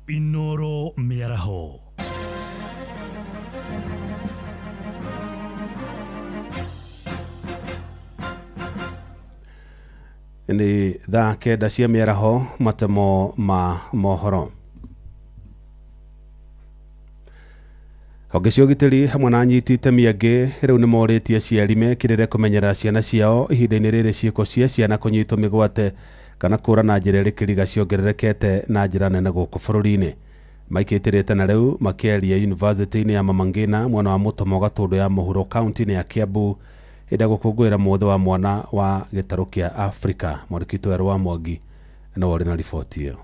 Inoro mĩaraho nĩ thaa kenda cia mĩaraho matemo ma mohoro honge cia ũgitĩri hamwe na anyiti itemi angĩ rĩu nĩ morĩtie aciari mekĩrĩre kũmenyerera ciana ciao ihinda-inĩ rĩrĩ ciĩko cia ciana kũnyitwo mĩgwate kana kũra na njĩra ĩrĩ kĩriga ciongererekete na njĩra nene gũkũ bũrũri-inĩ maikĩtĩrĩte na rĩu makĩaria yunivasĩtĩ-inĩ ya Mama Ngina mwena wa Mũtomo Gatũndũ ya mũhuro kaunti-inĩ ya Kiambu hĩndĩ gũkũngũĩra mũthĩ wa mwana wa gĩtarũ kĩa Afrika mwandĩki werũ wa Mwangi no warĩ na riboti ĩyo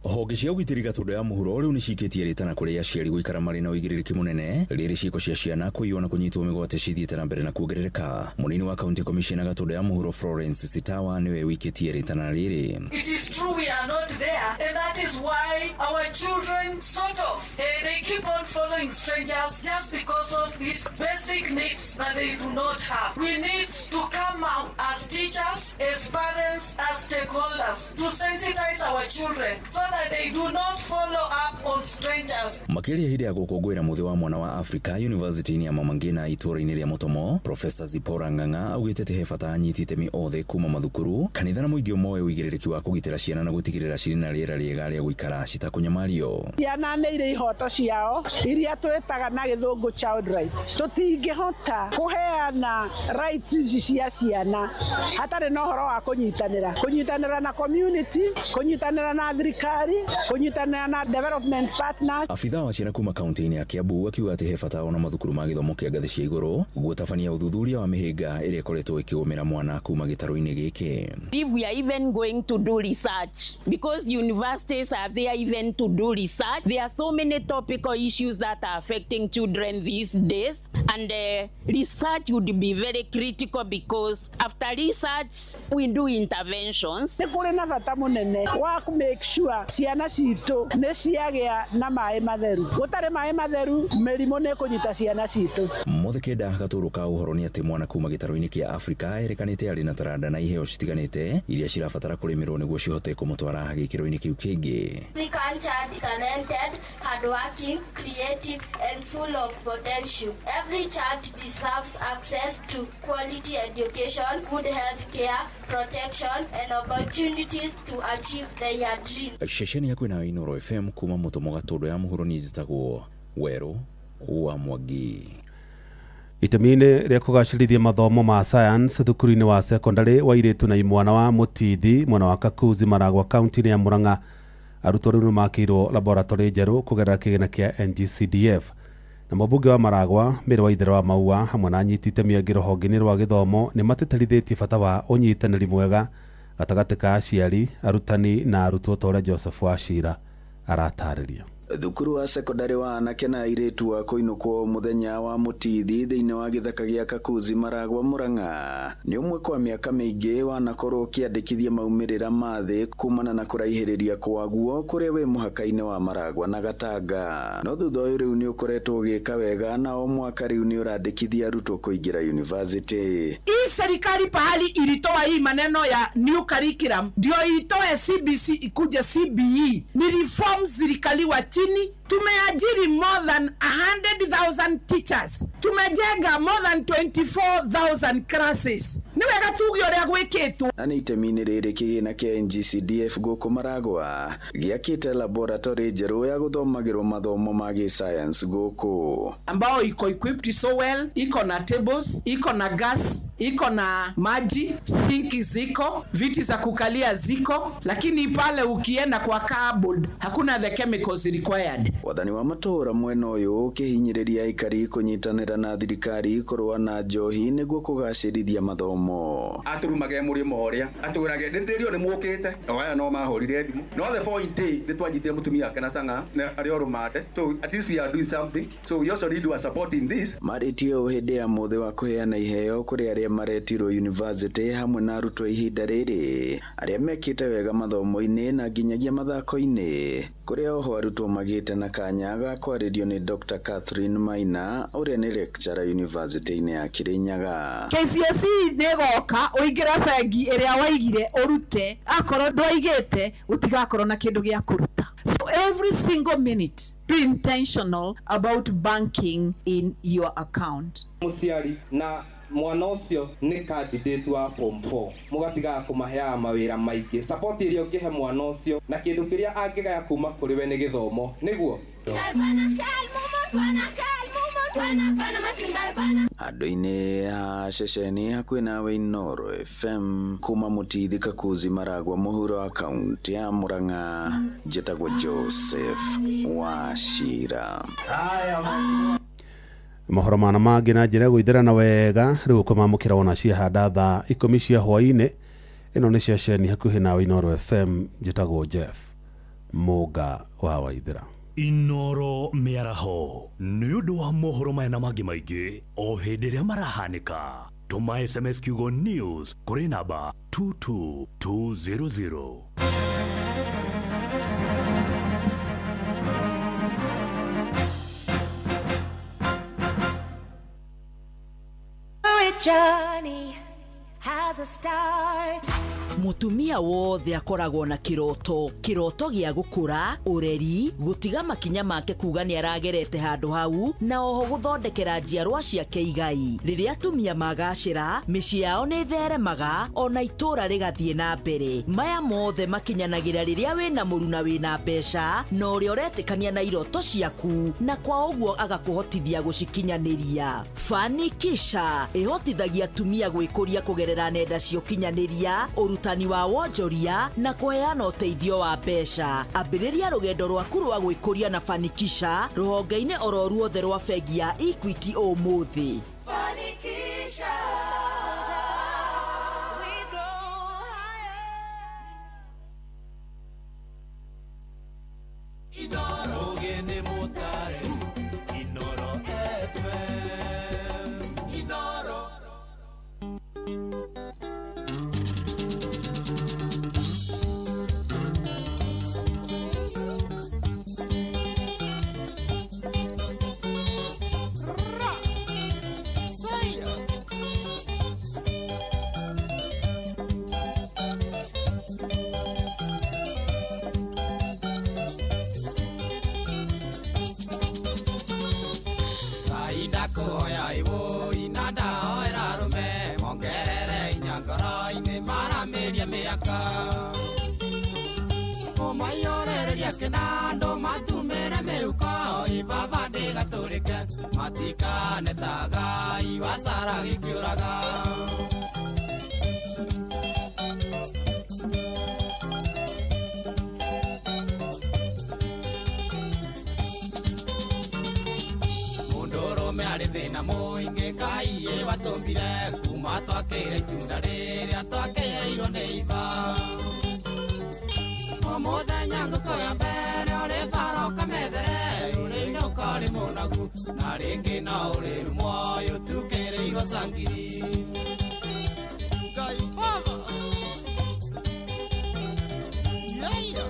honge cia ũgitĩri Gatũndũ ya mũhuro rĩu nĩ cikĩtie rĩtana kũrĩ aciari gũikara marĩ na ũigĩrĩrĩki mũnene rĩrĩ ciĩko cia ciana kũiywo na kũnyitwo mĩgwate cithiĩte na mbere na kuongerereka mũnini wa county commissioner Gatũndũ ya mũhuro Florence Sitawa nĩwe wĩikĩtie rĩtana rĩrĩ. It is true we are not there and that is why our children sort of they keep on following strangers just because of these basic needs that they do not have. We need to come out as teachers, as parents, as stakeholders to sensitize our children so that they do not follow up on strangers. Makĩria hĩndĩ ya gũkũngũĩra mũthĩ wa mwana wa Afrika University-inĩ ya Mama Ngina itũũra-inĩ rĩa Mũtomo, Professor Zipora Ng'ang'a augĩte atĩ he bata anyiti itemi othe kuma mathukuru, kanitha na mũingĩ moe ũigĩrĩrĩki wa kũgitĩra ciana na gũtigĩrĩra cirĩ na rĩera rĩega rĩa gũikara citakũnyamario. Ciana nĩ irĩ ihoto ciao iria twĩtaga na gĩthũngũ child rights. Tũtingĩhota kũheana rights ici cia ciana hatarĩ na ũhoro wa kũnyitanĩra na community, kũnyitanĩra na thirikari, kũnyitanĩra na development partners. Afitha wa ciana kuma kaunti-inĩ ya Kiambu akiuga atĩ he bata ona mathukuru ma gĩthomo kĩa ngathĩ cia igũrũ gũtabania ũthuthuria wa mĩhĩnga ĩrĩa ĩkoretwo ĩkĩgũmĩra mwana kuma gĩtarũ-inĩ gĩkĩ. If we are even going to do research because universities are there even to do research, there are so many topical issues that are affecting children these days and research would be very critical because after research we do interventions. Nĩ kũrĩ na bata mũnene wa make sure ciana citũ nĩ ciagĩa na maĩ matheru. Gũtarĩ maĩ matheru mĩrimũ nĩ kũnyita ciana citũ. Mũthekenda Gatũrũ ka ũhoro nĩ atĩ mwana kuma gĩtarũ-inĩ kĩa Afrika erekanĩte arĩ na taranda na iheo citiganĩte iria cirabatara kũrĩmĩrwo nĩguo cihote kũmũtwara gĩkĩro-inĩ kĩu kĩngĩ. African child is talented, hardworking, creative and full of potential. Every child deserves access to quality education, good health care, protection and opportunities to achieve their dreams. Ceceni yaku na Inoro FM kuma Mũtomo Gatũndũ ya mũhuro nĩ njĩtagwo Werũ wa Mwangi. Itemi-inĩ rĩa kũgacĩrithia mathomo ma science thukuru-inĩ wa secondary wa airĩtu na imwana wa Mũtithi mwena wa Kakuzi Maragwa kaunti-inĩ ya Murang'a arutwo rĩu nĩmakĩirwo laboratory njerũ kũgerera kĩgĩna kĩa NGCDF na mũmbunge wa Maragwa Mĩrĩ wa Itherero wa Maua hamwe na anyiti itemi angĩ rũhonge-inĩ rwa gĩthomo nĩ matĩtĩrithĩtie bata wa ũnyitanĩri mwega gatagatĩ ka aciari arutani na arutwo ta ũrĩa Joseph Wachira aratarĩria. thukuru wa sekondari wa anake na airĩtu wa kũinũkwo mũthenya wa mũtithi thĩinĩ wa gĩthaka gĩa Kakuzi Maragwa Murang'a nĩ ũmwe kwa mĩaka mĩingĩ wanakorwo ũkĩandĩkithia maumĩrĩra ma thĩ kumana na kũraihĩrĩria kwaguo kũrĩa wĩ mũhaka-inĩ wa Maragwa na Gatanga. No thutha ũyũ rĩu nĩ ũkoretwo ũgĩka wega na o mwaka rĩu nĩ ũrandĩkithia arutwo kũingĩra university. Hii serikali pahali ilitoa hii maneno ya new curriculum ndio itoe CBC ikuje CBE. Ni reforms zilikaliwa chini. Tumeajiri more than 100,000 teachers. Tumejenga more than 24,000 classes. Niwega tugio ria gwikitwo. Na nĩ itemi-inĩ rĩrĩ kĩgĩna kĩa NGCDF gũkũ Maragwa gĩakĩte laboratory njerũ ya gũthomagĩrwo mathomo ma science gũkũ, ambao iko equipped so well, iko na tables, iko na gas, iko na maji, sinki ziko, viti za kukalia ziko, lakini pale ukienda kwa cupboard hakuna the chemicals required. Wathani wa matũra mwena ũyũ ũkĩhinyĩrĩria aikari kũnyitanĩra na thirikari kũrũa na njohi nĩguo kũgacĩrithia mathomo. Aturumage mũrĩmo ũrĩa atũrage ndĩrĩrio nĩ mũkĩte aya no mahorire thimũ no the point nĩ twanyitire mũtumia kana sanga na arĩa orumate, so at least we are doing something, so we also need to support in this. Marĩtie hĩndĩ ya mũthĩ wa kũheana iheo kũrĩ arĩa maretirwo university hamwe na arutwo ihinda rĩrĩ arĩa mekĩte wega mathomo-inĩ na nginyagia mathako-inĩ, kũrĩa oho arutwo magĩte na kanya ga kwarĩrio nĩ Dr. Catherine Maina ũrĩa nĩ lecturer university-inĩ ya Kirinyaga. KCSE nĩgoka ũingĩra bengi ĩrĩa waigire ũrute, akorwo ndwaigĩte ũtigakorwo na kĩndũ gĩa kũruta. So every single minute be intentional about banking in your account. Mũciari na mwana ũcio nĩ candidate wa form 4 mũgatiga kũmaheaga mawĩra maingĩ, support ĩrĩa ũngĩhe mwana ũcio na kĩndũ kĩrĩa angĩgaya kuma kũrĩ we nĩ gĩthomo nĩguo Andũ-inĩ a ceceni hakuhĩ nawe Inooro FM kuma Mũtithi Kakuzi Maragwa mũhuro wa kaunti ya Murang'a, njĩtagwo Joseph Wachira. Mohoro mana mangĩ na njĩra gũithĩrana wega rĩu kũmamũkĩra wona ciahanda thaa 10 cia hwaĩ-inĩ. Ĩno nĩ ceceni hakuhĩ nawe Inooro FM, njĩtagwo Jeff Mũga wa Waithĩra. Inooro mĩaraho nĩ ũndũ wa mohoro maya na mangĩ maingĩ o hĩndĩ ĩrĩa marahanĩka. Tũma SMS kiugo news kũrĩ namba 22200. Journey has a start. Mutumia wothe akoragwo na kiroto gĩa gũkũra, ũreri, gũtiga makinya make kuga nĩ aragerete handũ hau na oho gũthondekera njiarwa ciake igai. Rĩrĩa atumia magacĩra, mĩciĩ yao nĩ theremaga ona itũra rĩgathiĩ na mbere. Maya mothe makinyanagĩra rĩrĩa wĩna mũru na wĩna mbeca na ũrĩa ũretĩkania na iroto ciaku na kwa ũguo agakũhotithia gũcikinyanĩria. Fanikisha ĩhotithagia atumia gwĩkũria kũgerera nenda cia ũkinyanĩria, ũrutani wa wonjoria na kũheana ũteithio wa mbeca. Ambĩrĩria rũgendo rwaku rwa gwĩkũria na Fanikisha rũhonge-inĩ oro ruothe rwa bengi ya Equity ũmũthĩ. Fanikisha. Inooro gene motare, Inooro FM, Inooro. Kenando matumere meuko ibaba de gatorike matika netaga ibasara gikyuraga Mundoro me ari thina muingi kai e watombire kuma twakire tunda riria twakeirwo ni iba Omoda nyango koya mbere ore faro kamedere irwa sangiri Ngai baba Yeah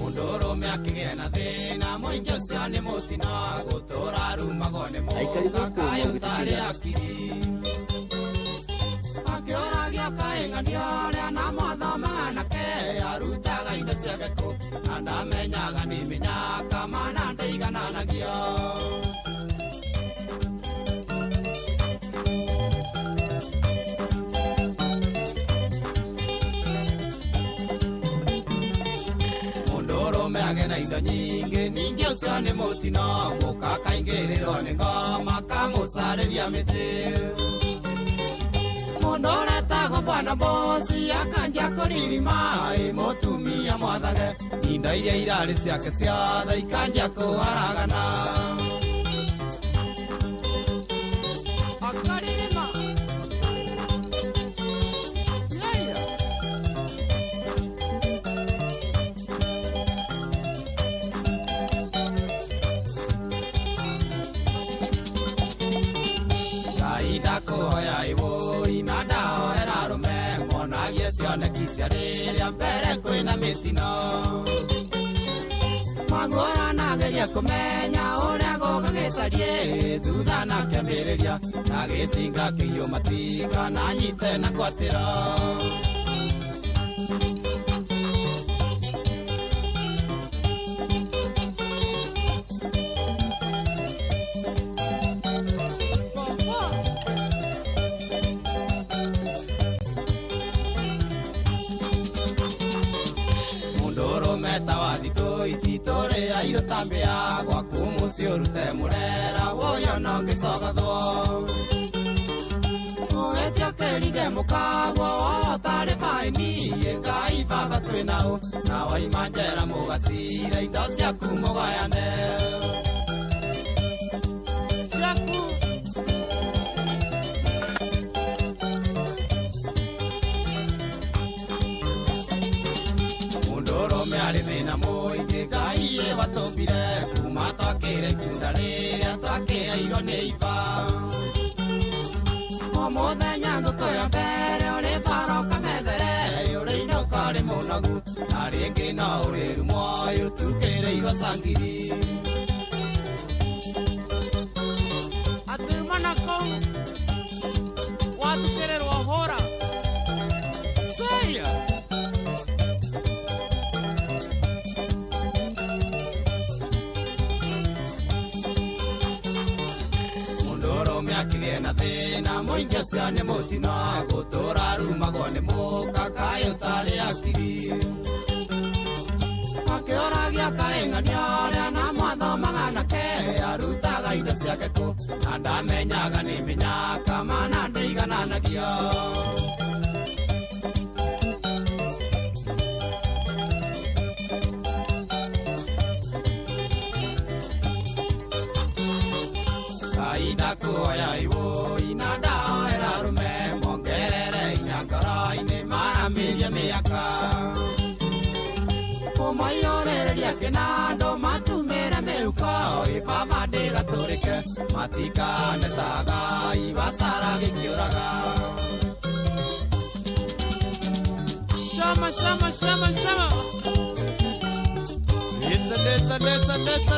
Mundoro akigena thina muingi ucio ni mutina gutura rumagone muka kayo tari akiri akioragia kaingania ria na mwathoma nake arutaga indo ciake ku na ndamenyaga ni minyaka mana ndaigananagia Agena indo nyingi ningi ucio ni mutino muka kaingiriro ni ngoma kamusareria miti Mondore tago bwana bosi akanja kuririma mutumia mwathage indo iria irari ciake ciothe ikanja kuharagana akaririma Koya iwo inada era rume mona yesione kisiaria mbere kwina mitino Magora nageria kumenya uria gogagetarie thutha na kembereria na gicinga kiyo matika na nyite na kwatira Isitore airo tambea gwa kumucio rute murera woyo no gicogathwo Oetia keride mukagwo tare baini ngai baba twinao na waimanjera mugasira indo ciaku mugayane ciaku Mundoro ari thina muingi ngai watũmbire kuma twakĩre itunda rĩrĩa twakĩheirwo nĩ iba o mũthenya ngũkũya mbere ũrĩ baroka methere ũrĩ inũka ũrĩ mũnogu na rĩngĩ no ũrĩ rumoyo tukĩrĩirwo sangiri atuma na kũu watukĩrĩrwo hũra Saya akigena thina muingi ucio ni mutino gutura rumagwo ni muka kayo tari akiri akioragia kaingania ria na mwathomaga nake arutaga indo ciake ku na ndamenyaga ni minyaka mana ndaigananagia Kuoya iwo inada era rume mongerere inyakara ine mara miria miaka Omayoreria kenado matumera meuko ibaba de gatorike matika netaga ibasara gikiuraga Shama shama shama shama Let's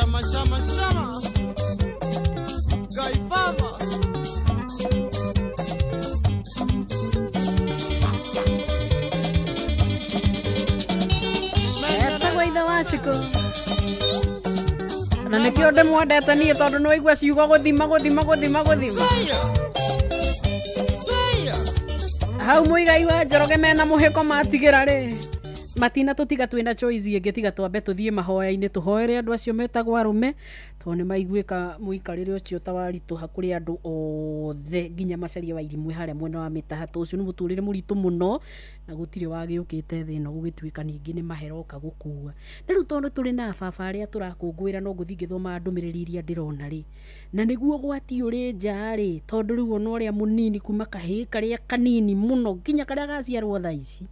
Shama Gai Baba Etagwo ithe wa Ciko na nikio ndimwendete nie tondu no igua ciugo guthima hau muigai wa Njoroge mena muhiko matigira ri matina tutiga twina choice ingi tiga twambe tuthie mahoya-ini tuhoere andu acio metagwo arume to nĩ maiguĩka mũikarĩre ũcio ta waritũha kũrĩ andũ othe nginya macaria wa irimũ harĩa mwena wa mĩtaha ũcio nĩ mũtũrĩre mũritũ mũno na gũtirĩ wagĩũkĩte thĩ ĩno gũgĩtuĩka ningĩ nĩ maheroka gũkua na rĩu tondũ tũrĩ na baba arĩa tũrakũngũĩra no gũthiĩ ngĩthoma ndũmĩrĩri iria ndĩrona rĩ na nĩguo gwati ũrĩ nja rĩ tondũ rĩu ona ũrĩa mũnini kuma kahĩĩ karĩa kanini mũno nginya karĩa gaciarwo thaa ici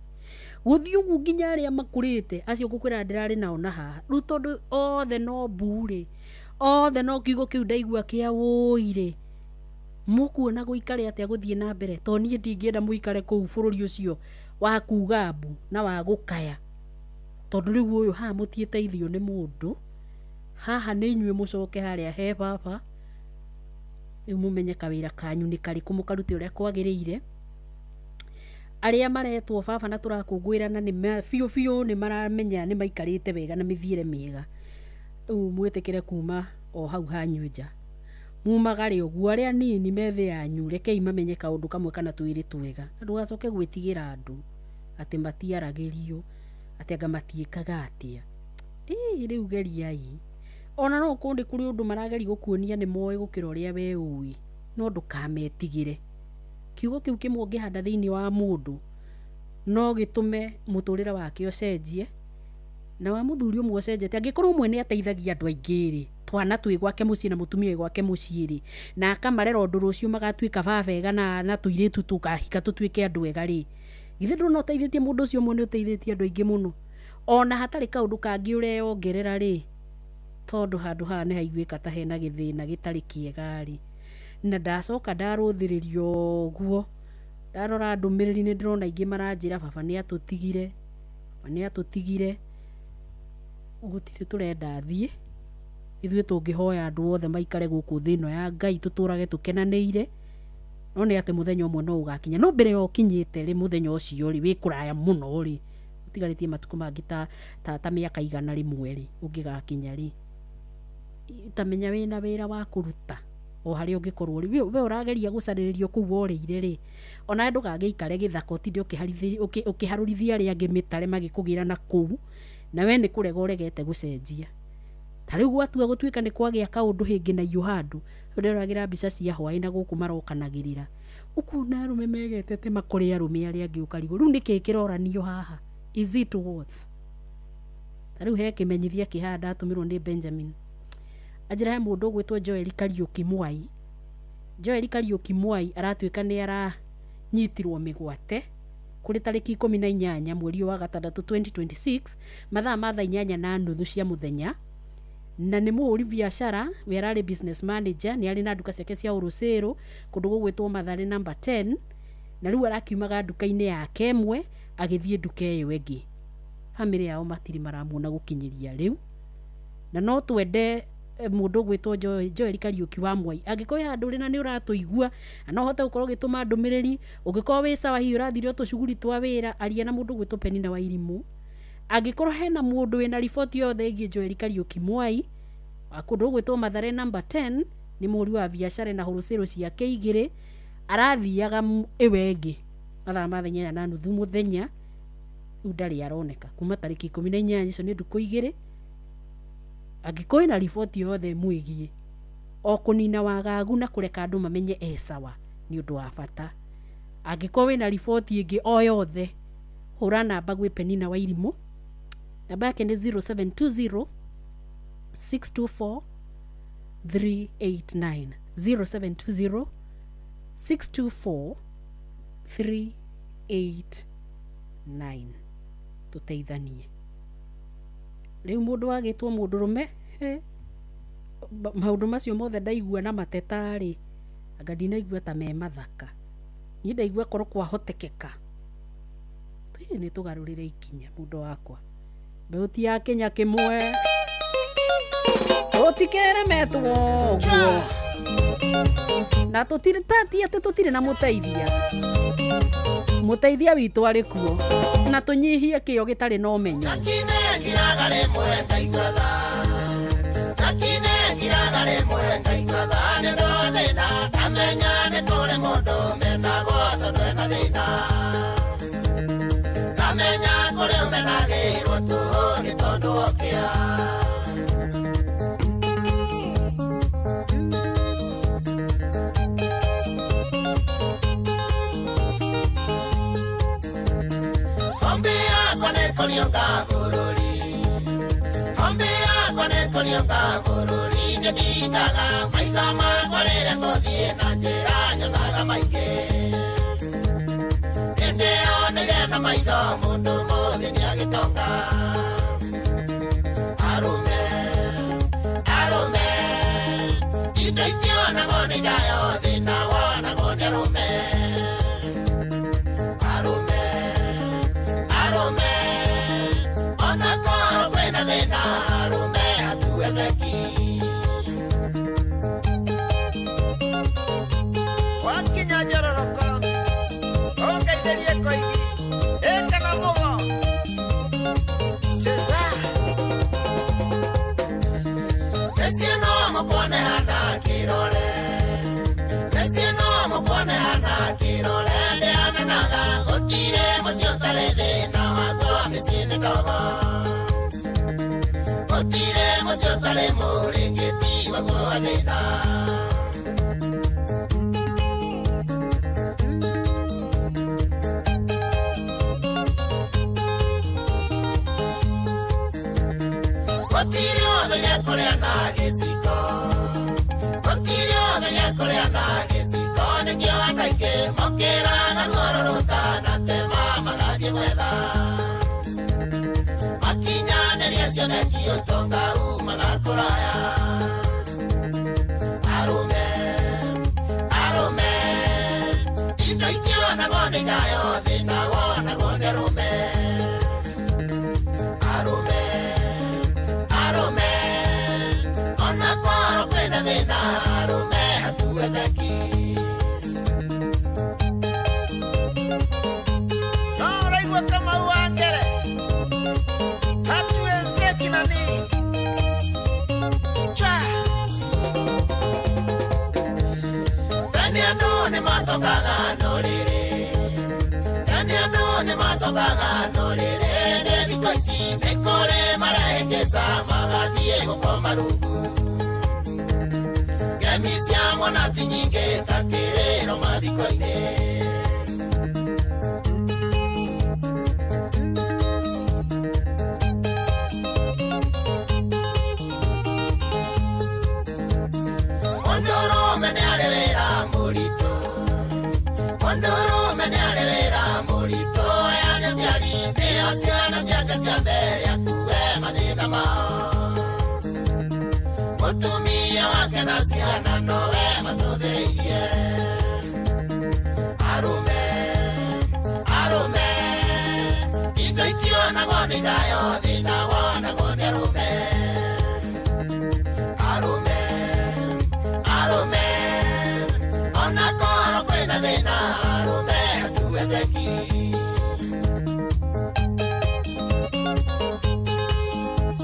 gũthiĩ ũguo nginya arĩa makũrĩte acio ngũkwĩra ndĩrarĩ nao na haha rĩu tondũ othe no mbure othe no kiugo kĩu ndaigua kĩa wũire mũkuona gũikare atĩa gũthiĩ na mbere to niĩ ndingĩenda mũikare kũu bũrũri ũcio wa kuga mbu na wa gũkaya tondũ rĩu ũyũ haha mũtiĩteithio nĩ mũndũ haha nĩ inyuĩ mũcoke harĩa he baba rĩu mũmenye kawĩra kanyu nĩ karĩkũ mũkarute ũrĩa kwagĩrĩire arĩa maretwo baba na tũrakũngũĩra na nĩ biũ nĩ maramenya nĩ maikarĩte wega na mĩthiĩre mĩega rĩu mwĩtĩkĩre kuma o hau hanyu nja mumagare ũguo arĩa nini methĩ yanyu rekei mamenye kaũndũ kamwe kana twĩrĩ twega na ndũgacoke gwĩtigĩra andũ atĩ matiaragĩrio atĩ anga matiĩkaga atĩa rĩu geriai ona no kũndĩ kũrĩ ũndũ marageri gũkuonia nĩ moĩ gũkĩra ũrĩa we ũĩ no ndũkametigĩre kiugo kĩu kĩmwe ũngĩhanda thĩinĩ wa mũndũ no gĩtũme mũtũrĩre wake ũcenjie na wa mũthuri ũmwe ũcenjete angĩkorwo ũmwe nĩ ateithagia andũ aingĩ rĩ twana twĩ gwake mũciĩ na mũtumia gwake mũciĩ rĩ na akamarera ũndũ rũcio magatuĩka baba ega na tũirĩtu tũkahika tũtuĩke andũ ega rĩ githĩ ndũrona ũteithĩtie mũndũ ũcio ũmwe nĩ ũteithĩtie andũ aingĩ mũno ona hatarĩ kaũndũ kangĩ ũreyongerera rĩ tondũ handũ haha nĩ haiguĩka ta hena gĩthĩna gĩtarĩ kĩega rĩ na ndacoka ndarũthĩrĩrio ũguo ndarora ndũmĩrĩri nĩ ndĩrona aingĩ maranjĩra baba nĩ atũtigire gũtirĩ tũrenda thiĩ ithuĩ tũngĩhoya andũ othe maikare gũkũ thĩ ĩno ya Ngai tũtũrage tũkenanĩire no nĩ atĩ mũthenya ũmwe no ũgakinya no mbere ya ũkinyĩte rĩ mũthenya ũcio rĩ wĩ kũraya mũno rĩ ũtigarĩtie matukũ mangĩ ta mĩaka igana rĩmwe rĩ ũngĩgakinya rĩ tamenya wĩna wĩra wa kũruta o harĩa ũngĩkorwo rĩ we ũrageria gũcarĩrĩrio kũu worĩire rĩ ona ndũgagĩikare gĩthaka ũtinde ũkĩharũrithia arĩa angĩ mĩtare magĩkũgĩra na kũu na we nĩ kũrega ũregete gũcenjia ta rĩu gwatua gũtuĩka nĩ kwagĩa kaũndũ hĩngĩ na iyo handũ ndĩragĩra mbica cia hwaĩ na gũkũ marokanagĩrĩra ũkuna arũme megetete makore arũme arĩa angĩ ũkarigwo rĩu nĩkĩ kĩroranio haha is it worth ta rĩu he kĩmenyithia kĩhanda atũmirwo nĩ Benjamin ajira he mũndũ ũgwĩtwo Joel Kariuki Mwai aratuĩka nĩ aranyitirwo mĩgwate kũrĩ tarĩki 18 mweri wa gatandatũ 2026 mathaa ma 8:30 cia mũthenya na nĩ mũhũri biacara we ararĩ business manager nĩ arĩ na nduka ciake cia Urusero kũndũ gũgwĩtwo Mathare number 10 na rĩu arakiumaga nduka-inĩ yake ĩmwe agĩthiĩ nduka ĩyo ĩngĩ family yao matiri maramuona gũkinyĩria rĩu na no twende mũndũ gwĩtwo Joel Kariuki wa Mwai angĩkorwo handũ rĩ na nĩ ũratũigua no hote gũkorwo gĩtũma ndũmĩrĩri ũngĩkorwo wĩ sawa hihi ũrathire tũcuguri twa wĩra aria na mũndũ gwĩtwo Penina wa Irimũ angĩkorwo hena mũndũ wĩna riboti yothe ĩgiĩ Joel Kariuki Mwai kũndũ gwĩtwo Mathare number 10 nĩ mũhũri wa biacara na Urusero ciake igĩrĩ arathiaga ĩwe ĩngĩ mathaa ma 8:30 mũthenya rĩu ndarĩ aroneka kuma tarĩki 18 icio nĩ ndukũ igĩrĩ angĩkorwo na riboti yothe mwĩgie o kũnina wagagu na kũreka andũ mamenye sawa nĩ ũndũ wa bata angĩkorwo na riboti ĩngĩ o yothe hũra namba gwĩ Penina wa Irimũ namba yake nĩ 0720 624 389 0720 624 389 tuteithanie rĩu mũndũ wagĩtwo mũndũrũme maũndũ macio mothe ndaigua na mateta rĩ anga ndinaigua ta me mathaka niĩ ndaigua korwo kwahotekeka nĩ tũgarũrĩre ikinya mũndũ wakwa mbeuti ya Kenya kĩmwe ũtikere metwo guo na tũtirĩ tati atĩ tũtirĩ na mũteithia witũ arĩ kuo na tũnyihie kĩyo gĩtarĩ na ũmenyo kurionga bururi Hombi yakwa nĩ kũrionga bururi Ndĩngaga maitho makwa rĩrĩa ngũthiĩ na njĩra nyonaga maingĩ Nĩndĩonire na maitho mũndũ mũthĩ nĩagĩtonga Arũme Indo itionagwo nĩ thayo thĩna wonagwo nĩ arũme Ona korwo kwĩna thĩna arũme hatuwezeki Wakinya njororoko Ũngeithĩrie koigi Ĩkana mũgo Cheza Mesi no mũkone hana kĩrore Mesi no mũkone hana kĩrore Ndĩananaga gũtirĩ mũciĩ ũtarĩ thĩna wakwa mĩciĩ-inĩ ndogo Gũtirĩ mũciĩ ũtarĩ mũrĩngĩti wakwa wa thĩna Gũtirĩ ũthenya kũrĩa na gĩciko Gũtirĩ ũthenya kũrĩa na gĩciko Nĩkĩo andũ aingĩ mokĩraga ruoro rũtanatema magathiĩ gwetha Makinyanĩria cioneki ũtonga umaga kũraya Arũme Indo itionagwo nĩ thayo thĩna wonagwo nĩ arũme Ona korwo kwĩna thĩna arũme hatuwezeki No ũraigua Kamau wa Ngere hatuwezeki nani Tani andũ nĩmatongaga ndũrĩrĩ Tani andũ nĩmatongaga ndũrĩrĩ Nĩ thikũ ici nĩ kũrĩ marehĩngĩca magathiĩ gũkoma rungu Ngemi cia mwana ti nyingĩ ta kĩrĩro mathiko-inĩ Mũndũrũme nĩarĩ wĩra mũritũ Mũndũrũme nĩarĩ wĩra mũritũ Yani aciari nĩo ciana ciake cia mbere akuwe mathĩna mao Mũtumia wake na ciana nowe macũthĩrĩirie Arũme Indo itionagwo nĩ thayo thĩna wonagwo nĩ arũme Ona korwo kwĩna thĩna arũme hatuwezeki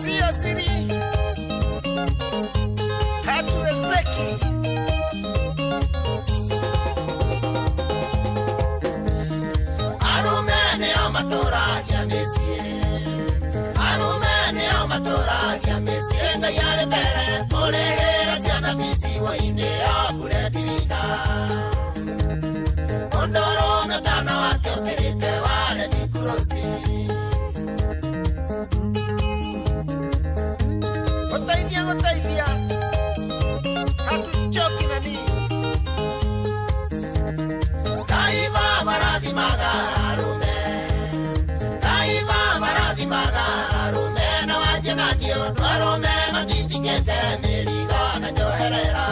Sio siri Hatuwezeki Arũme nĩo matũragia mĩciĩ Ngai arĩ mbere kũrĩhĩra ciana bici woinĩ o kũrĩa ndirina Mũndũrũme ũtana wake ũkĩrĩte wale Nikurosi Gũteithia hatuchoki nani Kaiva marathimaga arũme na wanjenanio Arũme matitigĩte mĩrigo na njoherera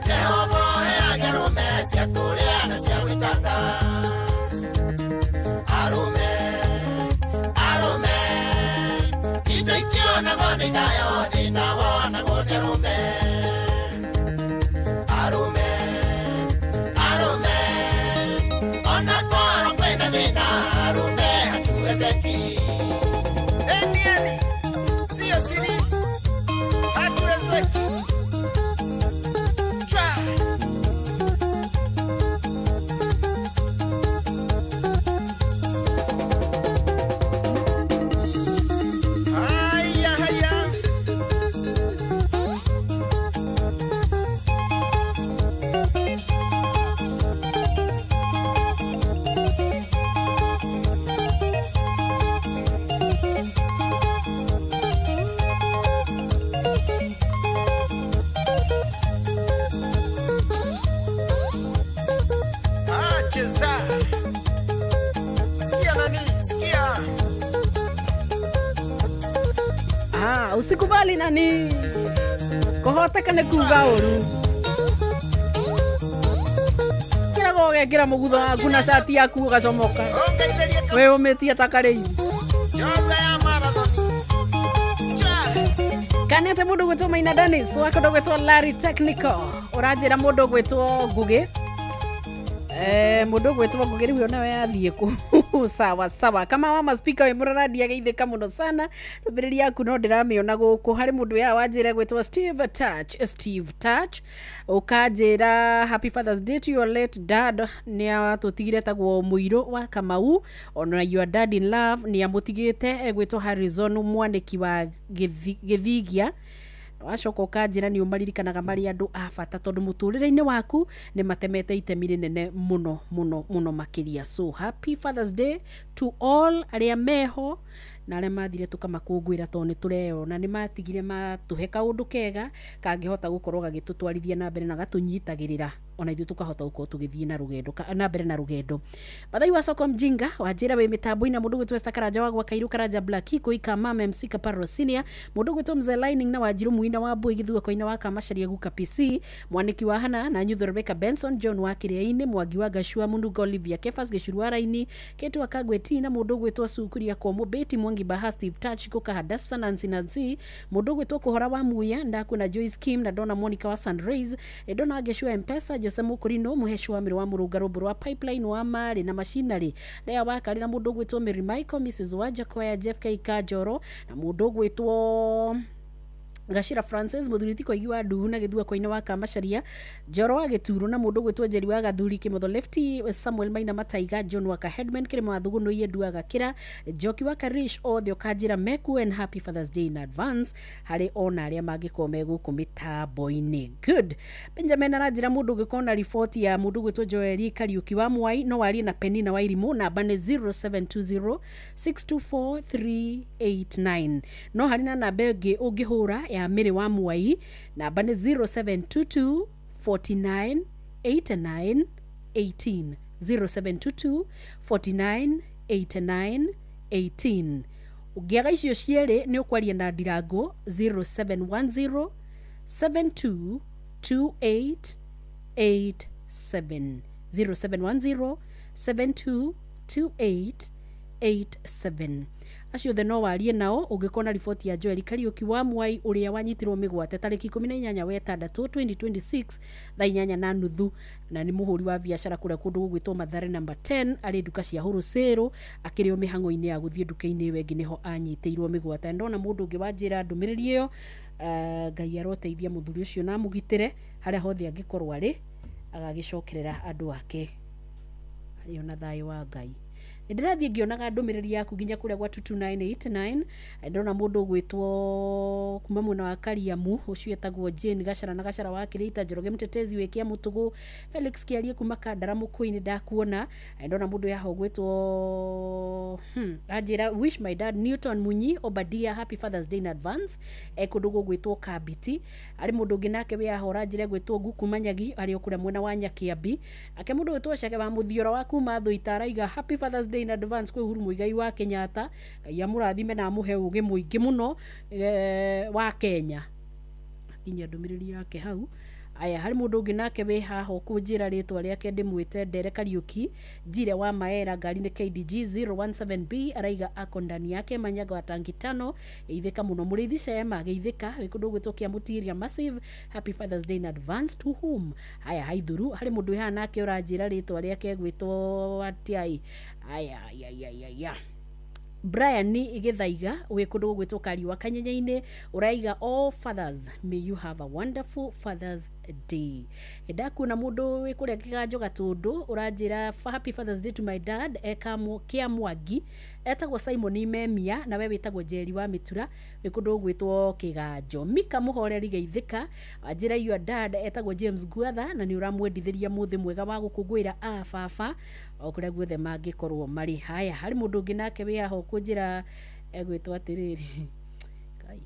Jehova heage arũme cia kũrĩa na cia gwĩtanga Arũme Indo itionagwo nĩ thayo thĩna wonagwo nĩ arũme Ona korwo kwĩna thĩna arũme hatuwezeki Sio siri hatuwezeki usikubali nani kohoteka nĩ kuga ũru kĩra gogekĩra mũgutho waku na cati yaku ũgacomoka we ũmĩtie ta karĩi kanete mũndũ gwĩtwo Maina Dennis wakondo gwĩtwo Larry Technical ũranjĩra mũndũ gwĩtwo Ngugi mũndũ gwĩtwo Ngugi rĩu nawe athiĩ kũ sawa sawa kama mama speaker we mũraradia geithĩka mũno sana ndũmĩrĩri yaku no ndĩramĩona gũkũ harĩ mũndũ ya wanjĩra gwĩtwo Steve Touch ũkanjĩra happy Father's Day to your late dad nĩ atũtigire tagwo Mũirũ wa Kamau ona your dad in love nĩ amũtigĩte gwĩtwo Harrison mwandĩki wa Gĩthigia wacoka ũkanjĩra nĩ ũmaririkanaga marĩ andũ a bata tondũ mũtũrĩre-inĩ waku nĩ matemete itemi rĩnene mũno makĩria. So happy Father's Day to all arĩa meho na arĩa mathire tũkamakũngũĩra tondũ nĩ tũreyona nĩ matigire matũhe kaũndũ kega kangĩhota gũkorwo gagĩtũtwarithia na mbere na gatũnyitagĩrĩra ona ithuĩ tukahota gũkorwo tũgĩthiĩ na rũgendo na mbere na rũgendo. Bathai wa Soko Mjinga wanjĩra wĩ mĩtambo-inĩ mũndũ gwĩtwo Esther Karanja wagwa Kairu Karanja Black Ikoika Mama MC Kaparo Senior mũndũ gwĩtwo Mzee Lining na Wanjiru Muina wa Mbui Githua Koina wa Kamasharia Guka PC mwaniki wa Hana na Nyutho Rebecca Benson John wa Kĩrĩa-inĩ Mwangi wa Gashua Mundu Olivia Kefas Gĩcuruara-inĩ Ketu Akagweti na mũndũ gwĩtwo Sukuria kwa Mubeti Mwangi Baha Steve Touch Koka Hadassa Nancy Nancy mũndũ gwĩtwo Kuhora wa Muya ndaku na Joyce Kim na Donna Monica wa Sunrise Donna Gashua Mpesa Jose Mukurino muhesho wa mĩrũ wa Mũrũngarũmbũrũ wa Pipeline wa Marĩ na Machinery Lea Wakari na mũndũ gwĩtwo Mary Michael Mrs Wajakoya Jeff Kaikajoro na mũndũ gwĩtwo Gashira Francis muthuriti kwa igiwa nduhu na Githua Koina wa Kamasharia Joro wa Gĩturo na mũndũ gwĩtwo Njeri wa Gathuri Kĩmotho Lefty Samuel Maina Mataiga John wa Headman Kĩrĩma wa Thuguno Yedua Gakĩra Joki wa Karish othe ũkanjĩra meku and happy Father's Day in advance harĩ ona arĩa mangĩkorwo megũkũ mĩtambo-inĩ. Good. Benjamin aranjĩra mũndũ ũngĩkona report ya mũndũ gwĩtwo Joel Kariuki wa Mwai no warie na Penina wa Irimũ namba nĩ 0720 624 389 no harĩ na namba ĩngĩ ũngĩhũra ya Mĩrĩ wa Mwai namba nĩ 0722 49 89 18 0722 49 89 18 ũngĩaga icio cierĩ nĩ ũkwaria na Ndirango 0710 72 28 87 0710 72 28 87 acio the no warie nao ũngĩkona riboti ya Joel Kariuki wa Mwai ũrĩa wanyitirwo mĩgwate tarĩki 18 wa 6 2026 thaa 8:30 na nĩ mũhũri wa biacara kũrĩa kũndũ gũgwĩtwo Mathare number 10 arĩ nduka cia Hurusero akĩrĩo mĩhang'o-inĩ ya gũthiĩ nduka-inĩ ĩyo ĩngĩ nĩho anyitĩirwo mĩgwate. Ndona mũndũ ũngĩ wanjĩra ndũmĩrĩri ĩyo Ngai aroteithia mũthuri ũcio na mũgitĩre harĩa hothe angĩkorwo arĩ agagĩcokerera andũ ake arĩ ona thayũ wa Ngai. Ndirathiĩ ngĩonaga ndũmĩrĩri yaku nginya kũrĩa gwa 22989 ndona mũndũ gwĩtwo kuma mwena wa Kariamu ũcio etagwo Jane Gacara na Gacara wa Kĩrĩita Njoroge Mũtetezi wĩkia Mũtũgũ Felix Kĩarie kuma Kandara Mũkũi-inĩ ndakuona ndona mũndũ yaho gwĩtwo anjĩra wish my dad Newton Munyi Obadia happy Father's Day in advance kũndũ gũgwĩtwo Kabiti arĩ mũndũ ũngĩ nake we ahora njĩra gwĩtwo Nguku Manyagi arĩ okũrĩa mwena wa Nyakĩambi ake mũndũ gwĩtwo Cege wa Mũthiora wa kuma Thũita araiga happy Father's Day in advance kwĩ Uhuru Muigai wa Kenyatta Ngai amũrathime na amũhe ũgĩ mũingĩ mũno wa Kenya inya ndũmĩrĩri yake hau. Aya harĩ mũndũ ũngĩ nake we haha kũnjĩra rĩtwa rĩake ndĩmwĩte Ndere Kariuki Njire wa Maera ngari nĩ KDG 017B araiga ako ndani yake Manyaga wa tangi 5 itheka mũno mũrĩithi Cema geithĩka wĩkũndũ gwĩtwo Kĩamũtiria massive happy Father's Day in advance to whom. Aya haithuru harĩ mũndũ haha nake ũranjĩra rĩtwa rĩake gwĩtwo atiai aya Brian Igithaiga wĩkũndũ gwĩtwo Kariwa Kanyenya-inĩ ũraiga all fathers may you have a wonderful Father's Day. Ndakuona mũndũ wĩkũrĩa Kĩganjo Gatũndũ ũranjĩra happy Father's Day to my dad Kĩa Mwangi etagwo Simon Imemia na we wĩtagwo Njeri wa Mĩtura wĩkũndũ gwĩtwo Kĩganjo. Mika Mũhoreri geithĩka anjĩra your dad etagwo James Guatha na nĩ ũramwendithĩria mũthĩ mwega wa gũkũngũĩra baba okũrĩa guothe mangĩkorwo marĩ. Haya harĩ mũndũ ũngĩ nake we aho kũnjĩra egwĩtwo atĩrĩrĩ Ngai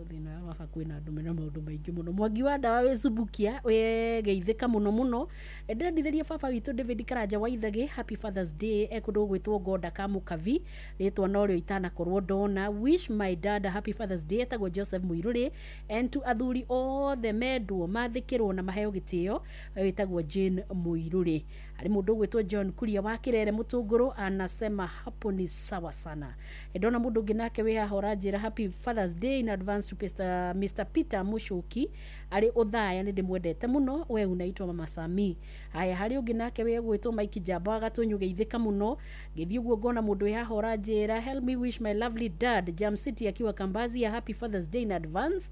thina ya baba kwina ndume na maundu maingi muno Mwangi wa Ndawa we Subukia we geithika muno muno ndendithirie baba witu David Karanja wa Ithage happy Father's Day ekundu gwitwo Goda Kamukavi ritwa norio itana korwo ndona wish my dad a happy Father's Day etagwo Joseph Muiruri and to athuri all the medwo mathikirwo na maheo gitio wetagwo Jane Muiruri ari mundu gwitwo John Kuria wa Kirere Mutunguru anasema hapo ni sawa sana ndona mundu nginake we hahora njira happy Father's Day in advance to Mr. Peter Mushuki ari uthaya ni ndimwendete muno we unaitwa Mama Sami haya hari nginake we gwitwo Mike Jamba agatunyu geithika muno ngithio guo ngona mundu we hahora njira help me wish my lovely dad Jam City akiwa Kambazi a happy Father's Day in advance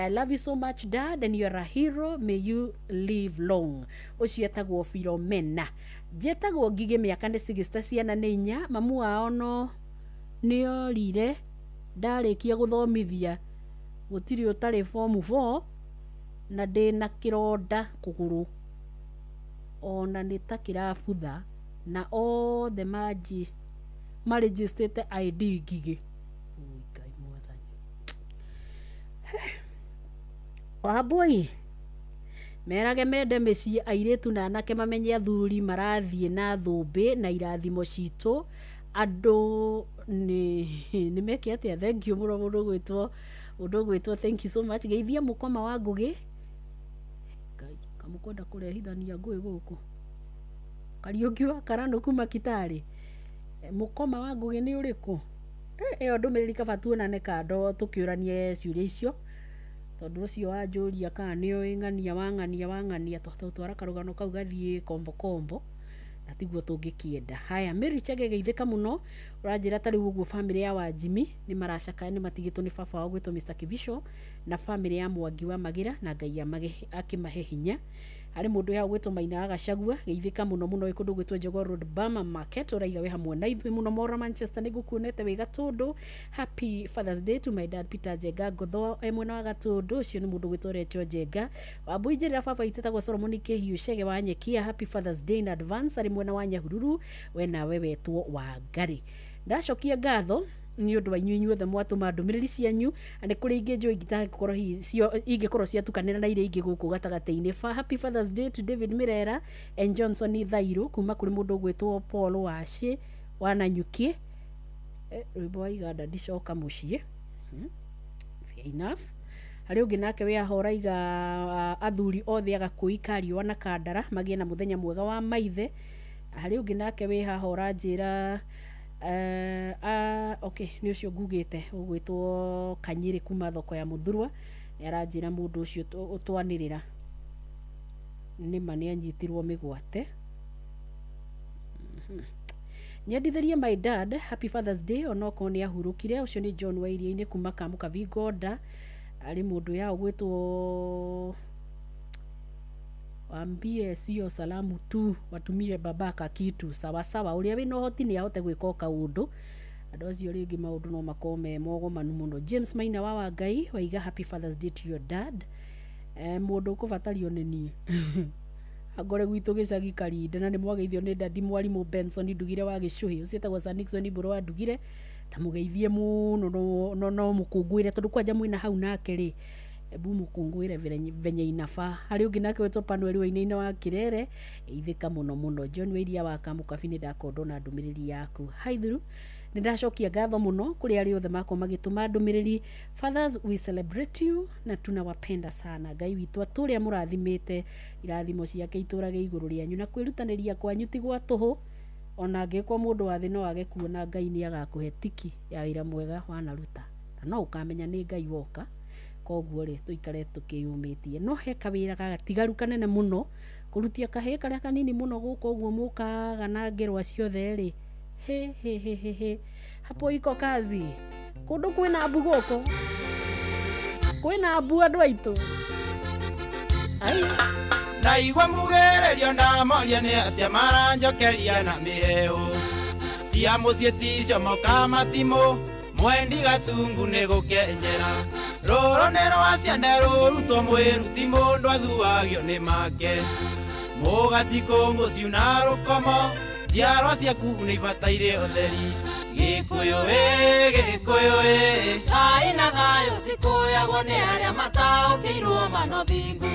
love you so much dad and you are a hero may you live long ucietagwo Philomena jetagwo Ngige miaka ni 60 ciana ni inya mamu wao no niorire ndarikia guthomithia gutiri utari form 4 na ndina kironda kuguru ona nitakirabutha na all the registered ID Ngige uikai mwathani Waboi merage mende meci airetu na anake mamenye athuri marathie na thumbi na irathimo citu ando ni meke atia thank you muno mundu gwitwo thank you so much geithia mukoma wa Ngugi kamukonda kurehithania ngui guku Kariukiwa karano kuma Kitale mukoma wa Ngugi ni uriku iyo ndumiriri kabatuona ne kando tukiuranie ciuria icio tondu ucio wanjuria kana ni oingania wangania twara karugano kau gathie kombo na tiguo tungikienda haya Mary Chege geithika muno uranjira tari uguo family ya Wajimi ni maracaka ni matigitwo ni baba wao gwitwo Mr. Kivisho na family ya Mwangi wa Magira na Ngai akimahe hinya ari mundu ya gwitwo Maina Agacagua geithika muno ikundu gwitwo Jogoo Road Bama Market uraiga we hamwe na ithui muno mora Manchester nigukunete we Gatundu happy Father's Day to my dad Peter Jenga Ngotho mwena wa Gatundu ucio ni mundu gwitwo Recho Jenga wabuinjira baba itetagwo Solomon Kehiu Chege wa Nyekia happy Father's Day in advance ari mwena wa Nyahururu we na we wetwo wa Ngari ndacokia ngatho ni undu wa inyuothe mwatuma ndumiriri cianyu ane kuri ingi njui ngitakorwo cio ingikorwo ciatukanira na iria ingi guku gatagate-ini happy Father's Day to David Mirera and Johnson Thairu kuma kuri mundu gwitwo Paul Washi wananyukie rwimbo wa iganda ndicoka mucie fair enough hari ungi nake we ahora iga athuri othe agakui Kariwa na Kandara magie na muthenya mwega wa maithe hari ungi nake we ahora njira okay ni ucio ngugite ugwitwo Kanyiri kuma thoko ya Muthurwa aranjira mundu ucio utwanirira ni mani anyitirwo migwate nyendithirie my dad happy Father's Day onoko ni ahurukire ucio ni John wa iria-ini kuma Kamukavi Goda ari mundu ya ugwitwo ambie sio salamu tu watumire babaka kitu sawa sawa uria wino hoti ni ahote gwika kaundu adozi ringi maundu no makome mogo manu muno James Maina wa Wangai waiga happy Father's Day to your dad mundu kubatario ni agore gwitu gicagi Karinde na ni mwageithio ni dadi mwarimu Benson Ndugire wa Gicuhi ucietagwo Sanixon Mburu wa Ndugire tamugeithie muno no mukungwire tondu kwanja mwina hau nake ri ebu mukungwire venye inafa hari ungi nake wetwo Panuel Wainaina wa Kirere ithika muno John Weiria wa Kamukabi ni ndakondo na ndumiriri yaku haithuru ni ndacokia ngatho muno kuri ari othe mako magituma ndumiriri fathers we celebrate you na tunawapenda sana Ngai witu aturia murathimite irathimo ciake iturage iguru rianyu na kwirutaniria kwanyu ti gwa tuhu ona ngekwo mundu wa thi no age kuona Ngai ni agakuhe tiki ya wira mwega wanaruta na no ukamenya ni Ngai woka koguo ri tuikare tukiyumitie no he kawira gatigaru kanene muno kurutia kahe karia kanini muno guko uguo mukaga na ngerwa ciothe ri he hapo iko kazi kundu kwina abu goko kwina abu andu aitu ai na igwa mugererio na moria ni atia maranjokeria na miheu cia mucieti cio mokamatimo mwendi gatungu ni gukenyera roro nero aciane rurutwo mwiruti mundu athuagio ni make mugacikungu ciuna rukomo njiarwa ciaku ni ibataire utheri Gikuyu thai na thayo cikuoyagwo nĩ arĩa mataũkĩirwo manothingu.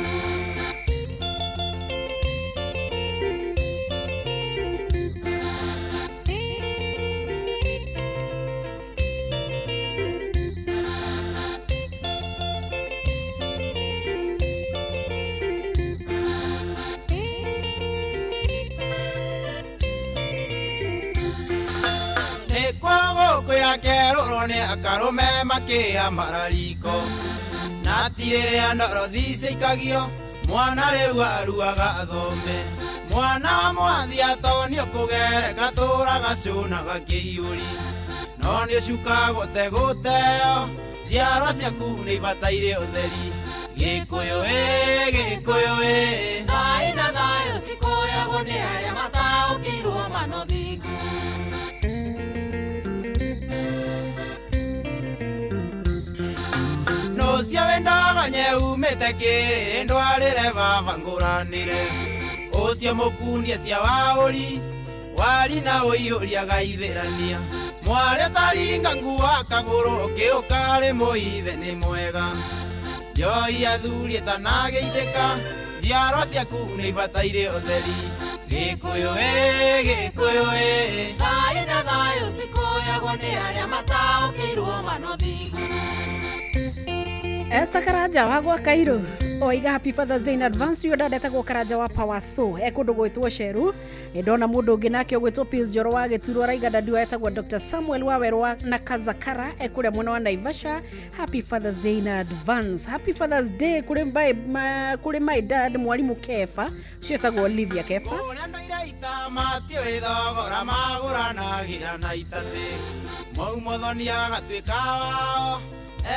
Kwĩra kerũrwo nĩ akarũme makĩamara riko na tirĩrĩa ndorothi ciikagio mwana rĩu aruaga thombe mwana wa mwathi atonio kũgereka tũraga cũnaga kĩiyũri no nĩ ũcukagwo tegũteo njiarwa ciaku nĩ ibataire ũtheri. Gĩkũyũ thai na thayũ cikuoyagwo nĩ arĩa mataũkĩirwo manothingu. Ũcio wendaga nyeumĩte kĩrĩ ndwarĩre baba ngũranĩre ũcio mũkunie cia waũri wari na ũiyũria gaithĩrania mwarĩ ũtaringa nguo akagũrũ ũkĩũkarĩ mũithe nĩ mwega njoi athuri tanagĩithĩka njiarwa ciaku nĩ ibataire ũtheri. Gĩkũyũ thai na thayũ cikuoyagwo nĩ arĩa mataũkĩirwo manothingu. Esther Karanja wagwa Kairo oiga happy Father's Day in advance. Yo dada kwa Karanja wa Power So ekundu gwitwo Sheru ndona mundu ungi nake gwitwo Pius Joro wa Gituro raiga dadu etagwa Dr. Samuel Wawerwa na Kazakara ekure mwana wa Naivasha. Happy Father's Day in advance. Happy Father's Day kule my dad mwalimu Kefa shetagwa Olivia Kefas.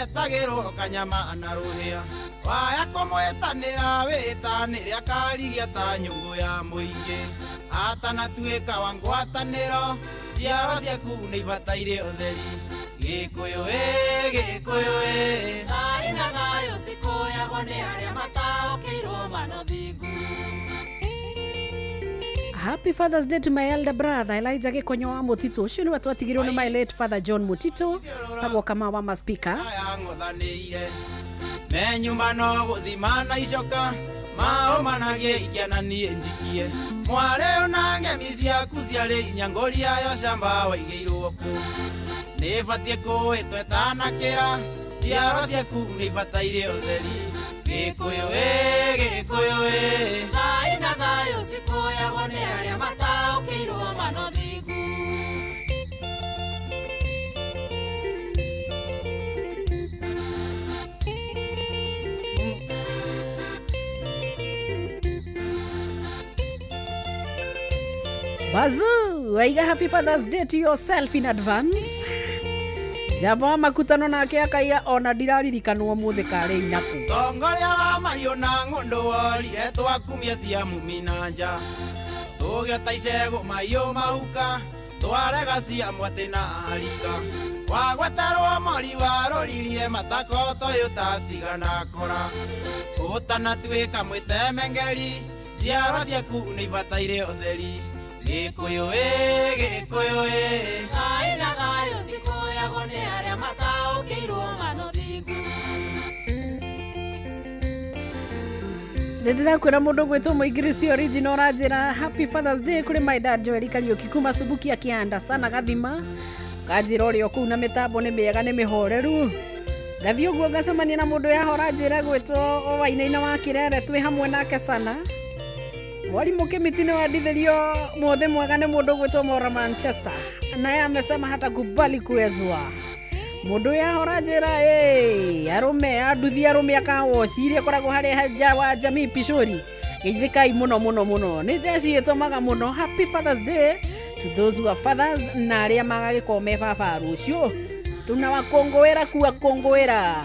Etagĩrwo kanyama na rũhĩa waya kũmwetanĩra wĩtanĩrĩa karigia ta nyũngũ ya mũingĩ atanatuĩka wa ngwatanĩro njiarwa ciaku nĩ ibataire ũtheri. Gĩkũyũ thai na thayũ cikuoyagwo nĩ arĩa mataũkĩirwo manothingu. Happy Father's Day to my elder brother Elijah Gikonyo wa Mutito. Ucio nĩ watu watigirwo nĩ my late father John Mutito agwo kama wa maspika me nyumba no gũthimana icoka mao managie ikiana niĩ njikie mwarĩ ona ngemi ciaku ciarĩ nyangũri yayo camba waigĩirwo ku nĩ batiĩ kũhĩtwo etanakĩra njiarwa ciaku nĩ ibataire ũtheri. Gĩkũyũ thai na thayũ cikuoyagwo nĩ arĩa mataũkĩirwo manothingu. Bazu waiga happy Father's Day to yourself in advance. Jabo makutano nake akaiga ona ndiraririkanwo muthi kare inaku tongoria wa mahiũ na ng'ũndũ worire twakumia cia muminanja tũgĩota icegũ mahiũ mahuka twarega cia mwatĩ na arika wagweterwo mori warũririe matako toyũ tatigana kora ũtanatuĩka mwĩtemengeri njiarwa ciaku nĩ ibataire ũtheri. Gĩkũyũ thai na thayũ cikuoyagwo nĩ arĩa mataũkĩirwo manothingu. Ndĩrakwĩra mũndũ gwĩtwo Mũingiristi original ranjĩra happy Father's Day kũrĩ my dad Joel Kariuki kuma Subukia Kianda sana gathima kanjĩra ũrĩa kũu na mĩtambo nĩ mĩega nĩ mĩhoreru gathiĩ ũguo ngacemania na mũndũ yaho ranjĩra gwĩtwo Wainaina wa Kirere twĩ hamwe nake sana. Walimu Kimitini wadithirio muothe mwega nĩ mũndũ gwĩtwo Mora Manchester naye amesema hata kubali kuezwa mũndũ yaho ranjĩra arume aduthi arume akawocirie koragwo harĩ haja wa jamii Pishori geithikai mũno nĩ jeshi ĩtũmaga mũno. Happy Father's Day to those who are fathers na arĩa magagĩkorwo me baba rũciũ tunawakũngũĩra kuakũngũĩra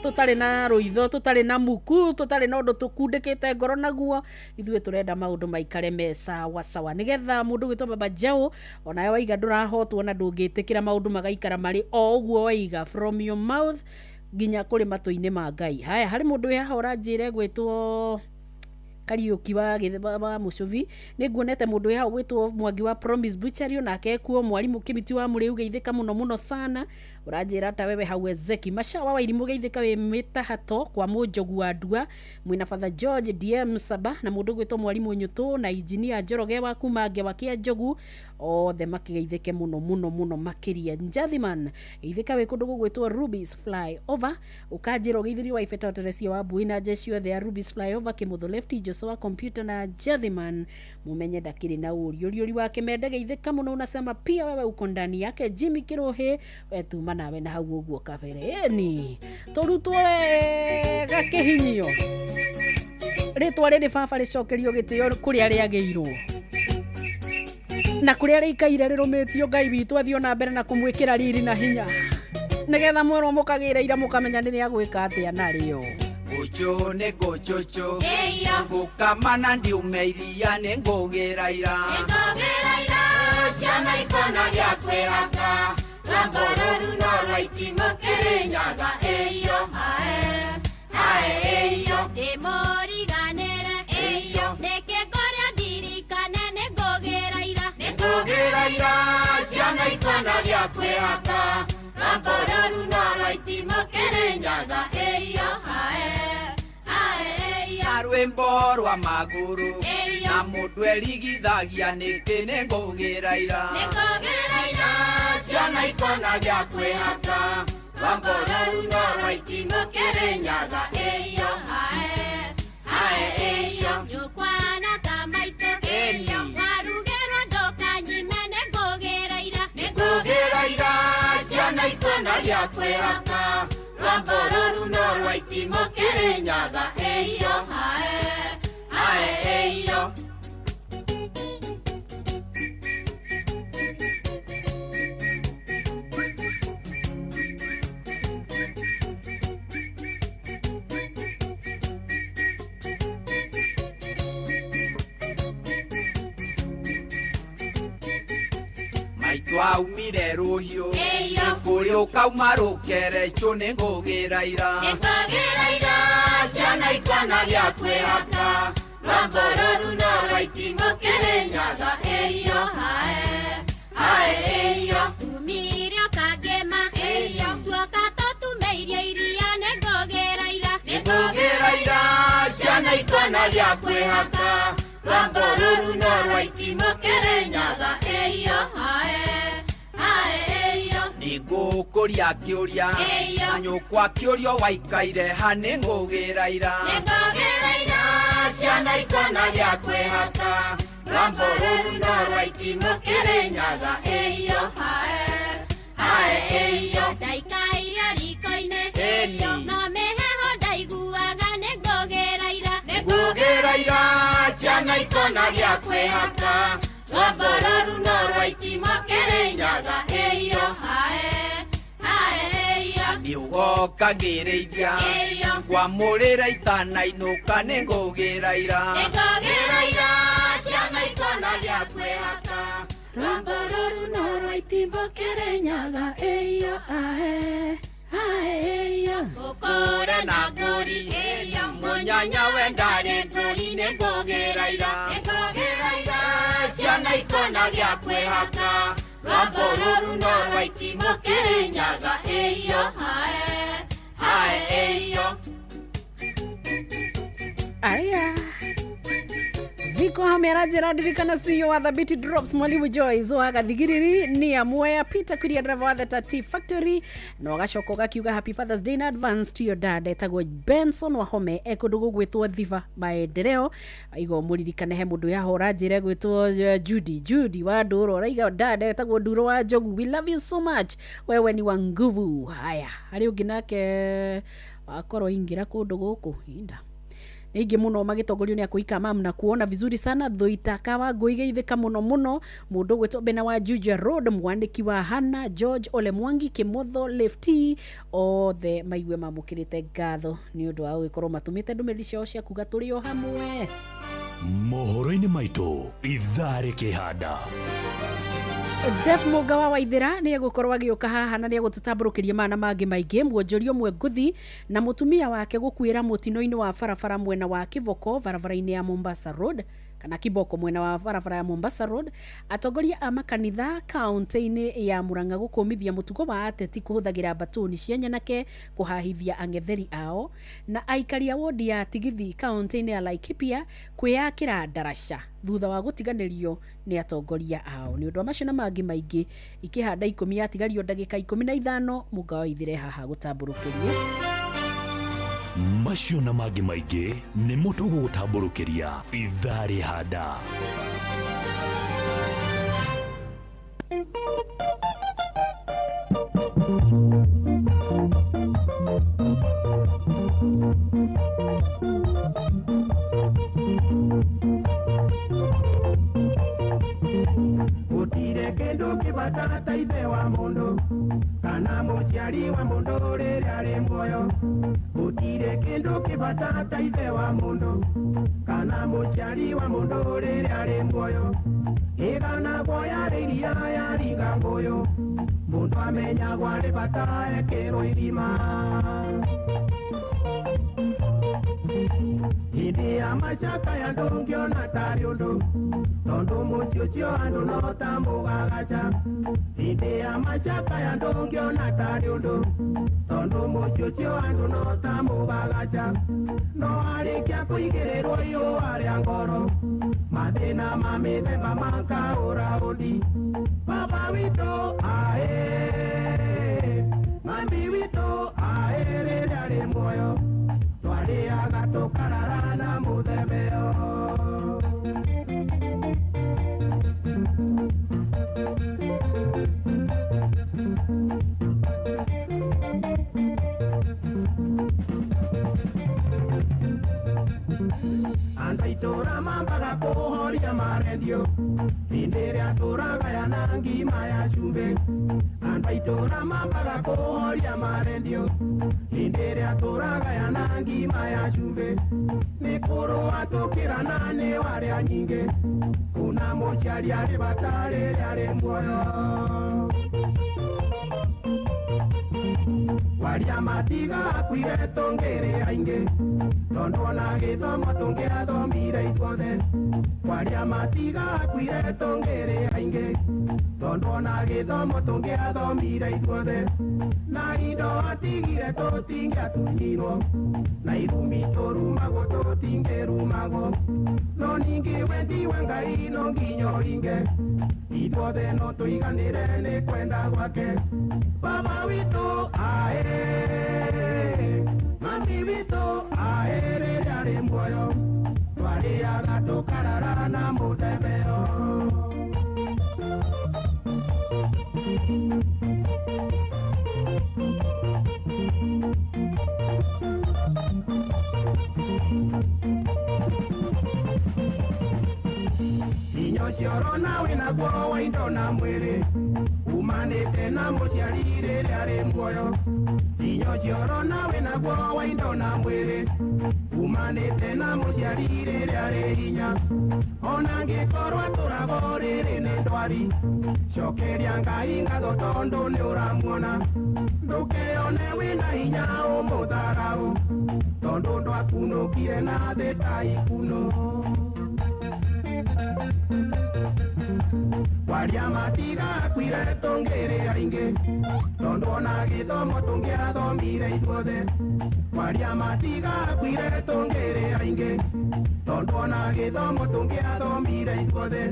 tutari na ruitho tutari na muku tutari na undu tukundikite ngoro naguo ithuĩ turenda maundu maikare me sawa sawa nigetha mundu gwitwo Baba Jao onayo waiga ndurahotwo na ndungitikira maundu magaikara mari o uguo waiga from your mouth nginya kuri matũ-inĩ ma Ngai. Haya hari mundu yaha ũranjĩre gwĩtwo Kariuki wa Githeba Mucuvi niguonete mundu ya gwitwo Mwangi wa Promise Butchery nake kuo mwalimu Kimiti wa Muriu geithika muno sana uranjira ta wewe hawe Zeki Mashawa wa irimu geithika we mitahato kwa Mujogu wa Ndua mwina Father George DM Saba na mundu gwitwo mwalimu Nyutu na engineer Njoroge wa Kumange wa Kianjogu othe makigeithike muno makiria Njathiman geithika we kundu gwitwo Ruby's Fly Over ukanjira geithiri wa Ifeta Teresia wa Buina jeshi othe ya Ruby's Fly Over Kimutho Lefty Joshua computer na Njathiman mumenye dakiri na uri wake mende geithika muno unasema pia wewe uko ndani yake Jimmy Kirohe wetuma nawe na hau uguo kabereni torutwo wega kihinyio ritwa riri baba ricokerio gitio kuria riageirwo na kuria rikaire rirumitio Ngai witu athio na mbere na kumwikira riri na hinya nigetha mwero mukagira ira mukamenya ni agwika atia nario Ucho ne gochocho gukamana ndi umeiria ne ngogera ira ciana ikona gya kwehaka rambororu no raiti mukirinyaga eyo hae eyo demoriganere eyo neke koria dirikane ne ngogera ira ciana ikona gya kwehaka rambororu no raiti mukirinyaga eyo Rwimbo rwa maguru na mundu erigithagia niki ni ngugĩra ira ciana ikona gya kwĩhaka rwambo rũu no rwa itimũ Kĩrĩnyaga ĩyo ĩyo nyũkwana ta maitũ warugĩrwo ndũkanyime nĩ ngugĩra ira ciana ikona gya kwĩhaka rwambo rũu no rwa itimũ Kĩrĩnyaga ĩyo ĩyo Twaumire rũhiũ kũrĩ ũkauma rũkereco nĩ ngũgĩra ira ciana ikona gĩa kwĩhaka rwambo rũu no rwa itimũ Kĩrĩnyaga ĩyo ĩyo tumire ũkangĩma tuoka tũtumĩirie iria nĩ ngũgĩra ira ciana ikona gĩa kwĩhaka rwambo rũu no rwa itimũ Kĩrĩnyaga ĩyo Nĩngũkũria kĩũria na nyũkwa kĩũrio waikaire ha nĩ ngũgĩra ira ciana ikona gĩa kwĩhaka rwambo rũu no rwa itimũ Kĩrĩnyaga ĩyo ndaikairia riko-inĩ no mĩheho ndaiguaga nĩ ngũgĩra ira ciana ikona gĩa kwĩhaka rwambo rũu no rwa itimũ Kĩrĩnyaga ĩyo nĩũgokagĩrĩithia ngwamũrĩra itanainũka nĩ ngũgĩra ira ciana ikona gĩa kwĩhaka rwambo rũu no rwa itimũ Kĩrĩnyaga ĩyo ũkũre na ngũri mũnyanya we ndarĩ ngũri nĩ ngũgĩra ira ciana ikona gĩa kwĩhaka rwambo rũu no rwa itimũ Kĩrĩnyaga ĩyo aya Viko hamera dirikana CEO wa Thabiti Drops Mwalimu Joyce wagathigiriri ni amwe ya Peter Kuria driver wa The Tati Factory no agacoko gakiuga happy Father's Day in advance to your dad etagwo Benson Wahome ekundugu gwitwo Thiva maendeleo igo muririkane he mundu yahora njire gwitwo Judy wa Nduro raiga dad etagwo Nduro wa Jogu we love you so much wewe ni wa nguvu haya hari ungi nake akorwo ingira kundu guku inda Ige muno magitongorio ni akuika mam na kuona vizuri sana Thoitakawa ngoigeithika muno mundu gwetwo Bena wa Juja Road mwandiki wa Hana George Ole Mwangi Kimotho Lefty othe maigwe mamukirite ngatho ni undu wa gukorwo matumite ndumiri cio cia kuga turi o hamwe mohoro-inĩ maitũ ithaa rĩkĩhanda Jeff Mugawa Waithira ni egukorwo agioka haha na ni egututambũrũkĩria mana mangĩ maingĩ muonjoria ũmwe nguthi na mutumia wake gukuĩra mutino-inĩ wa barabara mwena wa Kiboko barabara-inĩ ya Mombasa Road kana Kiboko mwena wa barabara ya Mombasa Road. Atongoria a makanitha kaunti-inĩ ya Murang'a gũkũmithia mũtugo wa ateti kũhũthagĩra batoni cia nyanake kũhahithia ang'etheri ao, na aikari a wodi ya Tigithi kaunti-inĩ ya Laikipia kwĩyakĩra ndaraca thutha wa gũtiganĩrio nĩ atongoria ao. Nĩ ũndũ wa macio na mangĩ maingĩ ikĩhanda ikũmi yatigario ndagĩka 15 Mugawa Waithira haha gũtambũrũkĩria macio na mangĩ maingĩ nĩ mũtugo gũtambũrũkĩria ithaa rĩhanda. Gutire kĩndũ kĩbatara ta ithe wa mũndũ kana mũciari wa mũndũ rĩrĩa arĩ muoyo. Gutire kĩndũ kĩbatara ta ithe wa mũndũ kana mũciari wa mũndũ rĩrĩa arĩ muoyo. Ĩganagwo yarĩ iria yariga ngũyũ, mũndũ amenyagwo arĩ bata ekĩrwo irima. Hĩndĩ ya macaka ya ndũngĩona tarĩ ũndũ, tondũ mũciĩ ũcio andũ no ta mũgagaca. Hĩndĩ ya macaka ya ndũngĩona tarĩ ũndũ, tondũ mũciĩ ũcio andũ no ta mũgagaca. No arĩkia kũigĩrĩrwo ihũa rĩa ngoro, mathĩna ma mĩthemba makaũra ũndi. Baba witũ aĩ, mami witũ aĩ, rĩrĩa arĩ muoyo twarĩaga tũkarara na mũthemba ĩyo. Andũ itũra mambaga kũhoria marendio hĩndĩ ĩrĩa tũragayana ngima ya cumbĩ. Andũ itũra mambaga kũhoria marendio hĩndĩ ĩrĩa tũragayana ngima ya cumbĩ. Nĩ kũrũa tũkĩrana nĩ warĩa nyingĩ, kuna mũciari arĩ bata rĩrĩa arĩ muoyo. Waria matiga akuire tũngĩrĩ aingĩ, tondũ ona gĩthomo tũngĩathomire ithuothe. Waria matiga akuire tũngĩrĩ aingĩ, tondũ ona gĩthomo tũngĩathomire ithuothe. Na indo atigire tũtingĩatunyirwo, na irumi tũrumagwo tũtingĩrumagwo. No ningĩ wendiwe Ngai no nginya ũhinge, ithuothe no tũiganĩre nĩ kwenda gwake. Baba witũ aĩ, mami witũ aĩ, rĩrĩa arĩ muoyo twarĩaga tũkarara na mũthemba ĩyo. Inyo cioro nawe naguo wa indo na mwĩrĩ umanĩte na mũciari rĩrĩa arĩ muoyo. Inyo cioro nawe naguo wa indo na mwĩrĩ umanĩte na mũciari rĩrĩa arĩ hinya. Ona ngĩkorwo tũrago rĩrĩ nĩ ndwari, cokeria Ngai ngatho tondũ nĩ ũramuona. Ndũkĩone wĩna hinya ũmũtharaũ, tondũ ndwakunũkire na thĩ ta ikuno. Waria matiga akuire tũngĩrĩ aingĩ, tondũ ona gĩthomo tũngĩathomire ithuothe. Waria matiga akuire tũngĩrĩ aingĩ, tondũ ona gĩthomo tũngĩathomire ithuothe.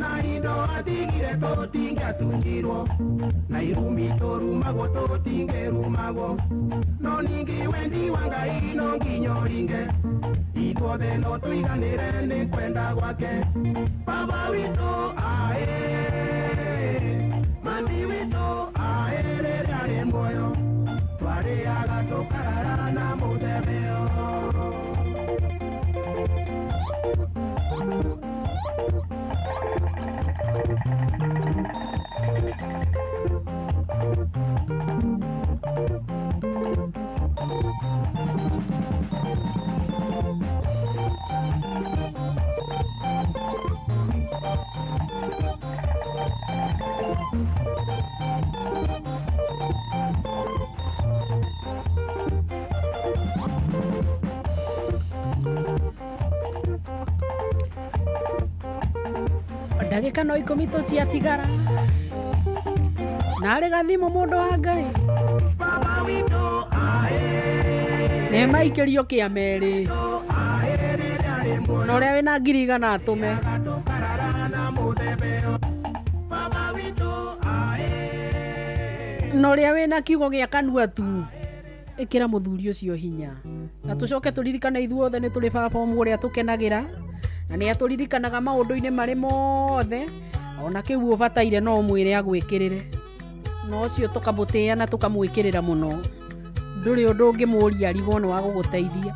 Na indo atigire tũtingĩatunyirwo, na irumi tũrumagwo tũtingĩrumagwo. No ningĩ wendi wa Ngai no nginya ũhinge, ithuothe no tũiganĩre nĩ kwenda gwake. Baba witũ aĩ, mami witũ aĩ, rĩrĩa arĩ muoyo twarĩaga tũkarara na mũthemba ĩyo. ndagĩka no 10 tũciatigara narĩ gathimo mũndũ wa Ngai nĩ maikĩrio kĩa merĩ na ũrĩa wĩna ngiri igana atũme na ũrĩa wĩna kiugo gĩa kanua tu ĩkĩra mũthuri ũcio hinya na tũcoke tũririkane ithuothe nĩ tũrĩ baba ũmwe ũrĩa tũkenagĩra na nĩ atũririkanaga maũndũ-inĩ marĩ mothe ona kĩu ũbataire no mwĩre agwĩkĩrĩre no ũcio tũkamũtĩa na tũkamwĩkĩrĩra mũno ndũrĩ ũndũ ũngĩmũria arigwo nĩ wa gũgũteithia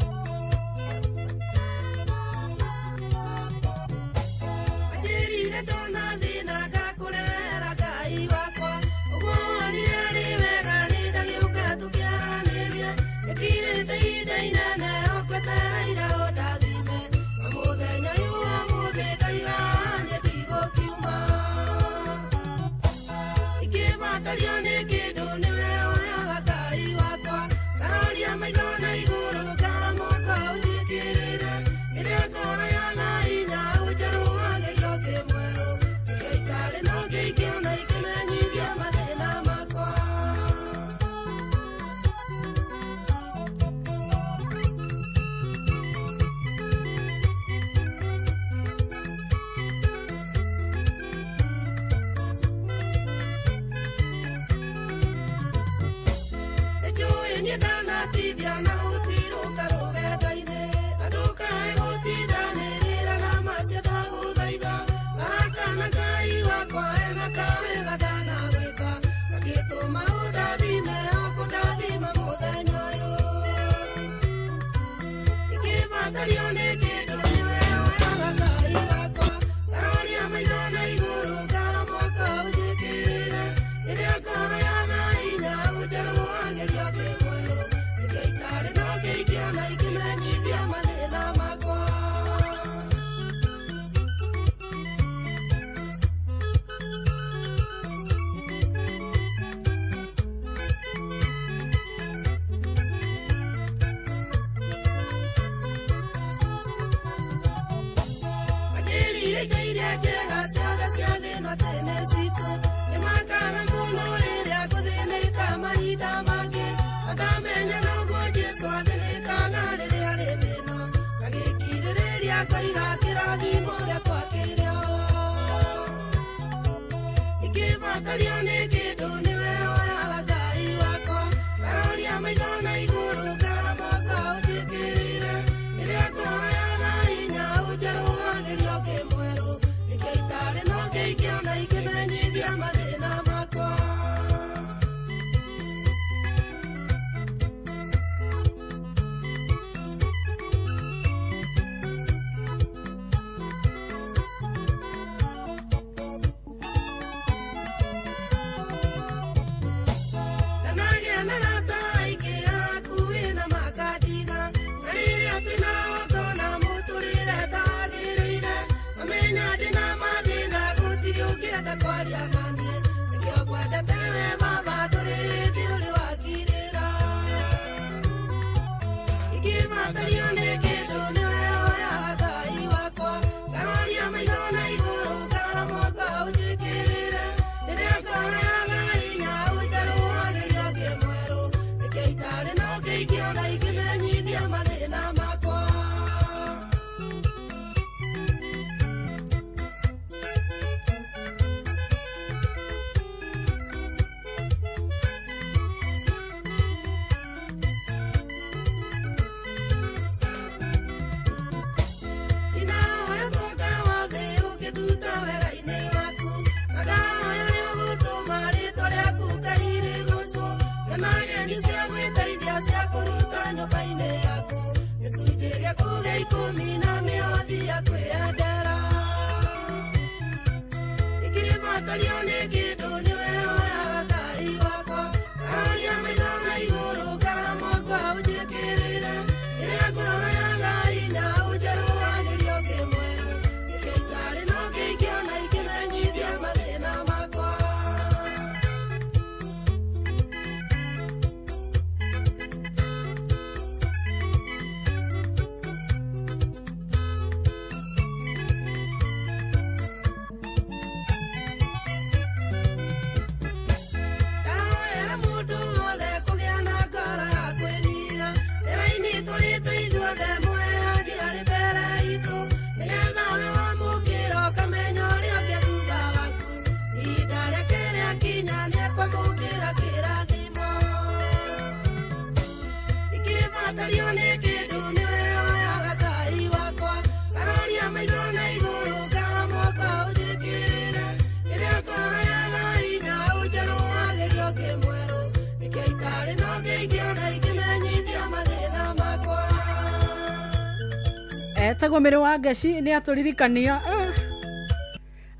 Tagomere wa Gaci ni aturirikania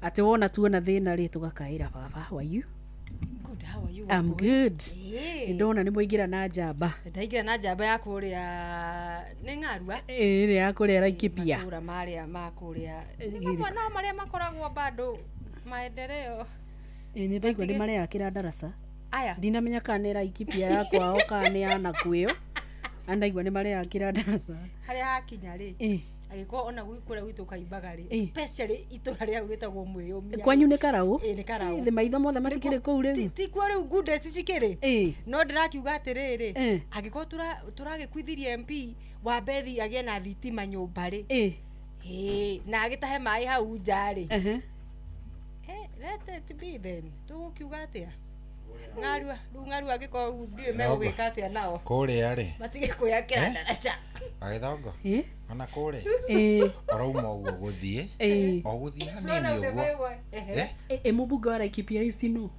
ati wona tuona thina ri tugakaira baba. How are you? Good, how are you? I'm good. Ndona ni muigira na njamba. Ndaigira na njamba ya kuria ni ngarua. Ni ya kuria Laikipia. Matura maria makuria. No maria makoragwo bado maendeleo. Ni ndaigua ni maria akira darasa. Aya. Ndinamenya kana ni Laikipia yakwa o kana ni ana kwio. Andaigua ni maria akira darasa. Haria hakinya ri. Agiko ona gwikura gwitu kaimbaga ri. Especially itura ria gwitagwo mwiyumia. Kwanyu ni karau? Ni karau. Thi maitho mothe matikire kuu riu. Ti kwa riu good cikiri. No ndirakiuga atiriri. Agiko turagikwithirie MP wa Bethi agie na thitima nyumba ri. Na agitahe mai hau nja ri. Let it be then. Tugukiuga atia? Ngarua agiko ndiwe megugika atia nao. Kuria ri. Matige kuyakira darasa. Agithongo. Ona kure. Arauma ugo guthie. O guthie hanini ugo. Mubunge wa Laikipia East no.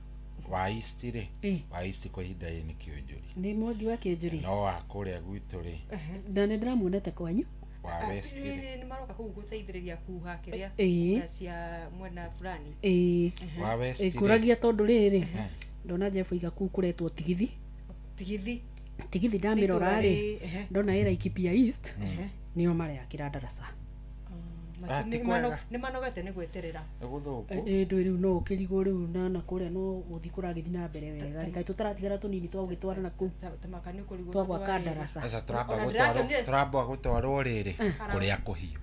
Wa East ri. Wa East kwa hinda ni Kionjuri. Ni mwangi wa Kionjuri. No wa kuria gwitu ri. Ndane ndiramuonete kwanyu. Wa West ri. Ni maroka kuu guteithiriria kuha kiria. Cia mwena fulani. Wa West ri. Kuragia tondu riri. Ndona Jeff iga ku kuretwo tigithi. Tigithi ndamirora ri. Ndona ira Laikipia East. Nio maria akira darasa. Ni manogete ni gweterera. Eguthuku. Ndo riu no ukirigo riu na kuria no guthi kuragithi na mbere wega. Rikai tutaratigara tunini twa gitwara na ku. Tamakani kurigo. Twa gwa kadarasa. Asa turamba gutwarwo riri kuria kuhiu.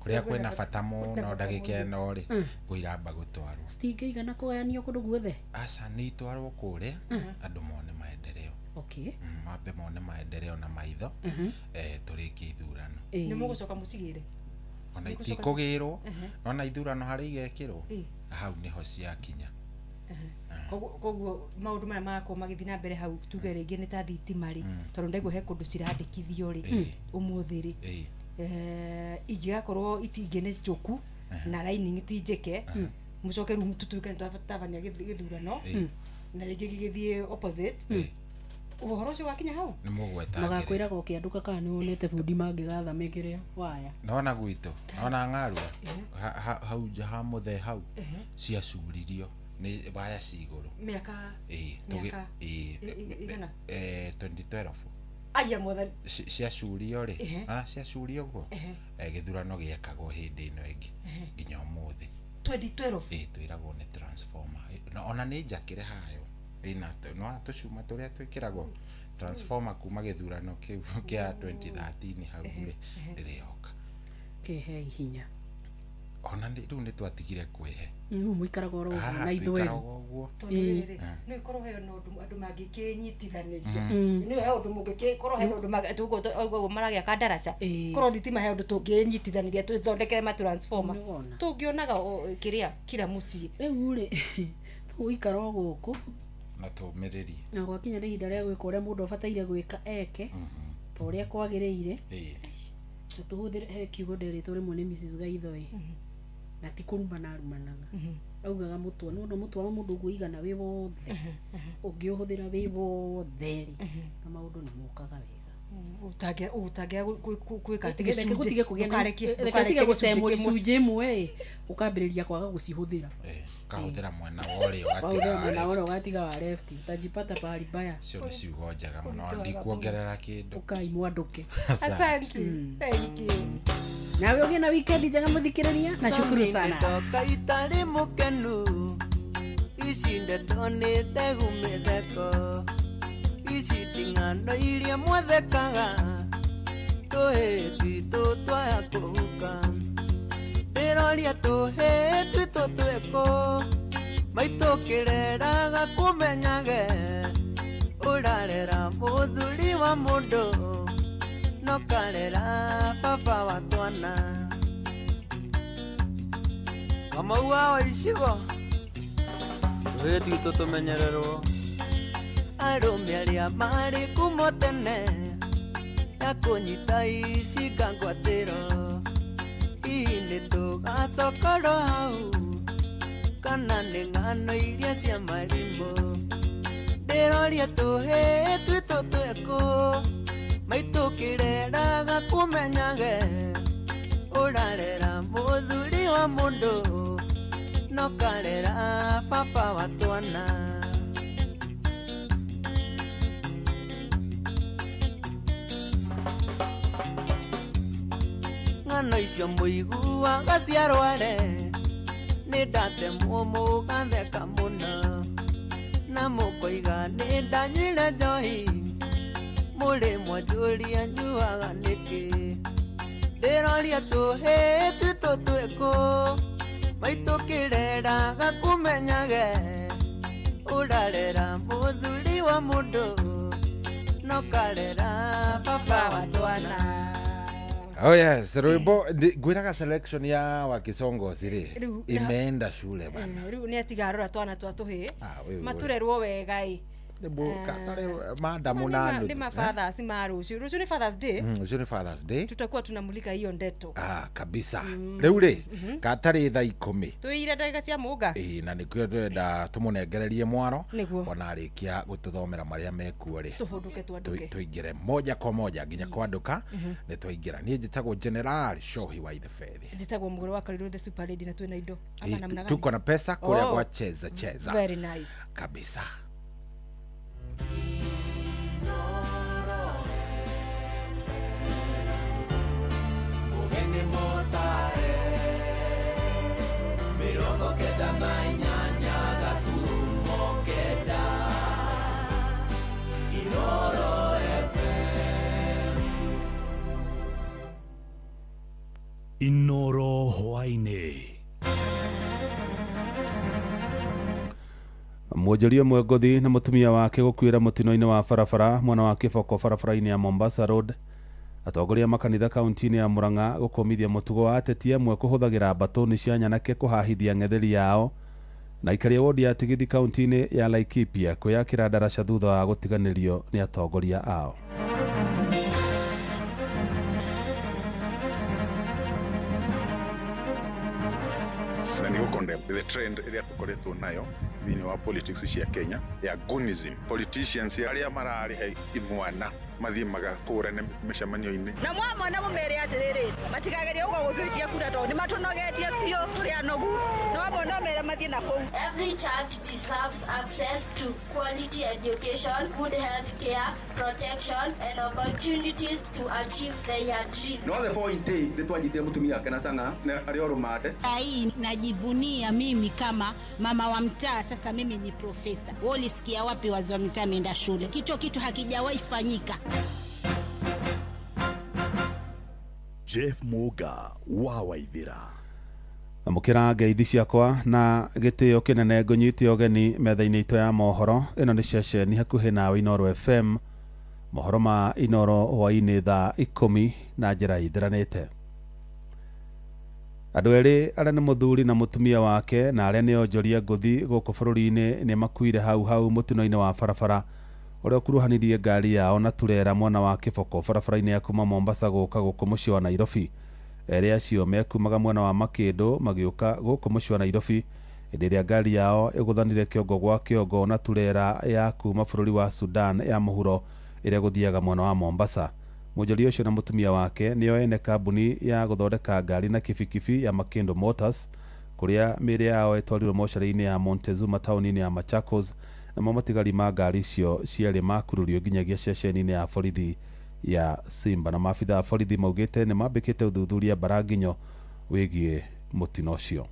Kuria kwina bata muno ndagika no ri kuiramba gutwarwo. Stingeiga kuganio kundu guothe. Asa ni twarwo kuria andu mone maendeleo. Okay. Mabe mone maendeleo na maitho turiki ithurano. Ni mugucoka mucigire. Ona itikugirwo ona ithurano hari igekirwo hau niho ciakinya. Koguo maundu maya mako magithi na mbere hau tuge ringi ni ta thitima ri tondu ndaigua he kundu cirandikithio ri umuthi ri igiakorwo itingi ni njoku na lining ti njeke mucoke ru tutuike tabania githurano na ringi gigithie opposite uhoro ucio wakinya hau ni mugweta magakwira go kianduka kana ni wonete bundi mangigatha mekire waya nona gwitu ona ngarua hau jaha muthe hau cia curirio ni waya ciguru miaka igana 2012 aya mothe cia curio ri ana cia curio go githurano giekagwo hindi ino ingi nginya umuthi 2012 twiragwo ni transformer ona ni njakire hayo ina no tucuma turia twikiragwo transformer kuma githurano kiu kia 2013 hau ri ririoka kihe hinya ona riu ni twatigire kwihe muikaraga ro na ithueri no ikorwo he no andu mangikinyitithaniria no he undu mungikorwo he undu tugo maragia kandarasa korwo thitima he undu tunginyitithaniria tuthondekere ma transformer tungionaga kiria kila muci riu ri tuikara guku na tumiriri na gwakinya ni ihinda ria gwika uria mundu abataire gwika eke to uria kwagiriire tuhuthire he kiugo nderitwo rimwe ni Mrs Gaithoi na ti kurumana rumanaga augaga mutwa no mutwa wa mundu guigana wi wothe ungiuhuthira wi wothe na maundu ni mukaga wega utangia gwika tigicunje ukarekia gucemwo icunje imwe ukambiriria kwaga gucihuthira kahuthira mwena wori ugatiga wa left utajipata pahali baya sio ni ciugo njaga muno ndikuongerera kindu ukaimwanduke asante thank you nawe ugie na weekend njega muthikiriria na shukuru sana toka itali mukenu isinde tone ndegumitheko isitingano iria mwathekaga tuhe twitu twaya kuhuka ndiroria tuhe twitu tweko maitukireraga kumenyage urarera muthuri wa mundu no karera papa wa twana kama uwa icigo tuhe twitu tumenyererwo arume aria mari kumotene ya kunyita ici ngangwatiro ini tugacokoro hau kana nĩ ng'ano iria cia marimbo ndiroria tuhe twitu tweko maitukireraga kumenyage urarera muthuri wa mundu no karera papa wa twana. Ng'ano icio mũiguaga ciarware nĩ ndatemwo mũgatheka mũno na mũkoiga nĩ ndanyuire njohi mũrĩ mwanjũria nyuaga nĩkĩ ndĩroria tũhĩ twitũ twĩkũ maitũkĩreraga kumenyage ũrarera mũthuri wa mũndũ no karera papa wa twana. Oh yes, rwimbo gwiraga selection ya Wakisongo siri imeenda shule bana. Riu ni atigarora twana twa tuhi maturerwo wega Nebo katare madamu na ni mafathers marucio rucio ni Father's Day. Rucio ni Father's Day. Tutakuwa tunamulika hiyo ndeto. Kabisa. Riu ri katare thaa 10. Tuire ndagika cia muga. Na nikyo twenda tumunegererie mwaro ona arikia gututhomera maria mekuo ri. Tuhunduke twanduke. Tuingire moja kwa moja nginya kwanduka ni twaingira ni njitagwo General Shohi wa Ithefethi. Njitagwo mugoro wa Kariru the Super Lady na twina indo. Ama namna gani? Tuko na pesa kuria kwa cheza. Very nice. Kabisa. Inoro hwaine. Mwonjoria ũmwe ngũthi na mũtumia wake gũkuĩra mũtino-inĩ wa barabara mwena wa Kiboko barabara-inĩ ya Mombasa Road. Atongoria makanitha kaunti-inĩ ya Murang'a gũkomithia mũtugo wa ateti amwe kũhũthagĩra mbatũni cia nyanake kũhahithia ng'etheri yao, na ikaria wodi ya Tigithi kaunti-inĩ ya Laikipia kwĩyakĩra ndaraca thutha wa gũtiganĩrio nĩ atongoria ao. Na ni condemn the trend ĩrĩa tũkoretwo nayo thĩinĩ wa politics cia Kenya ya goonism. Politicians arĩa mararĩhe imwana mathii magakũrane mĩcemanio-inĩ na mwamona mũmere atĩrĩrĩ matikageria ũgo gũtũitia kura tondũ nĩ matũnogetie biũ tũrĩ anogu na wamona mere mathiĩ na kũu. Every child deserves access to quality education, good health care, protection and opportunities to achieve their dream. No the point nĩ twanyitire mũtumia wake na Sang'a na arĩa oromate. Hii najivunia mimi kama mama wa mtaa, sasa mimi ni profesa. Wewe ulisikia wapi wazee wa mtaa ameenda shule? Kitu hakijawahi fanyika. Jeff Muga wa Waithira. Amukira ngeithi ciakwa na gĩtĩo kĩnene ngũnyitie ũgeni metha-inĩ itũ ya mohoro. Ĩno nĩ ceceni hakuhĩ nawe Inoro FM, mohoro ma Inoro hwainĩ thaa 10 na njĩra ithiranĩte. Andũ erĩ arĩa nĩ mũthuri na mũtumia wake na arĩa nĩ onjoria ngũthi gũkũ bũrũri-inĩ nĩ makuire hau mũtino-inĩ wa barabara ũrĩa ũkuruhanirie ngari yao na turera mwena wa Kiboko barabara-inĩ ya kuma Mombasa gũka gũkũ mũciĩ wa Nairobi. Erĩ acio mekumaga mwena wa Makĩndũ magĩũka gũkũ mũciĩ wa Nairobi hĩndĩ ĩrĩa ngari yao ĩgũthanire kĩongo gwa kĩongo na turera ya kuma bũrũri wa Sudan ya mũhuro ĩrĩa gũthiaga mwena wa Mombasa. Mwonjoria ũcio na mũtumia wake nĩo ene kambuni ya gũthondeka ngari na kibikibi ya Makĩndũ Motors, kũrĩa mĩĩrĩ yao ĩtwarirwo mocarĩ-inĩ ya Montezuma taũni-inĩ ya Machakos, namo matigari ma ngari icio ciarĩ makururio nginyagia ceceni-inĩ ya borithi ya Simba, na maabitha a borithi maugĩte nĩ mambĩkĩte ũthuthuria mbaranginyo wĩgiĩ mũtino ũcio.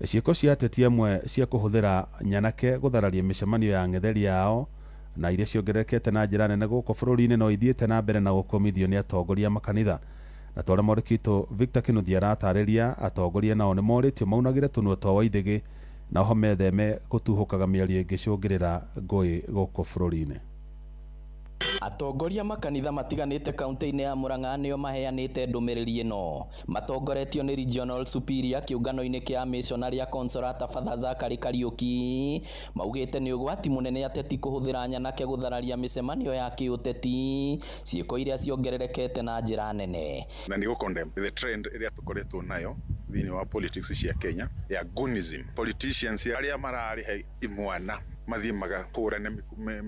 Ciĩko cia ateti amwe cia kũhũthĩra nyanake gũthararia mĩcemanio ya ng'etheri yao na iria ciongererekete na njĩra nene gũkũ bũrũri-inĩ no ithiĩte na mbere na gũkomithio nĩ atongoria makanitha. Na twarĩa mwandĩkĩtwo Victor Kinuthia aratarĩria atongoria nao nĩ morĩtio maunagĩre tũnua twa waithĩgĩ na oho metheme gũtuhũkaga mĩario ĩngĩcũngĩrĩra ngũĩ gũkũ bũrũri-inĩ. Atongoria makanitha matiganĩte kaunti-inĩ ya Murang'a nĩo maheanĩte ndũmĩrĩri ĩno, matongoretio nĩ Regional Superior kĩũngano-inĩ kĩa Missionary Consolata Father Zachary Kariuki, maugĩte nĩ ũgwati mũnene ateti kũhũthĩra nyanake gũthararia mĩcemanio ya kĩũteti, ciĩko iria ciongererekete na njĩra nene. Na nĩ condemn the trend ĩrĩa tũkoretwo nayo thĩinĩ wa politics cia Kenya ya goonism. Politicians arĩa mararĩhe imwana mathie magakũrane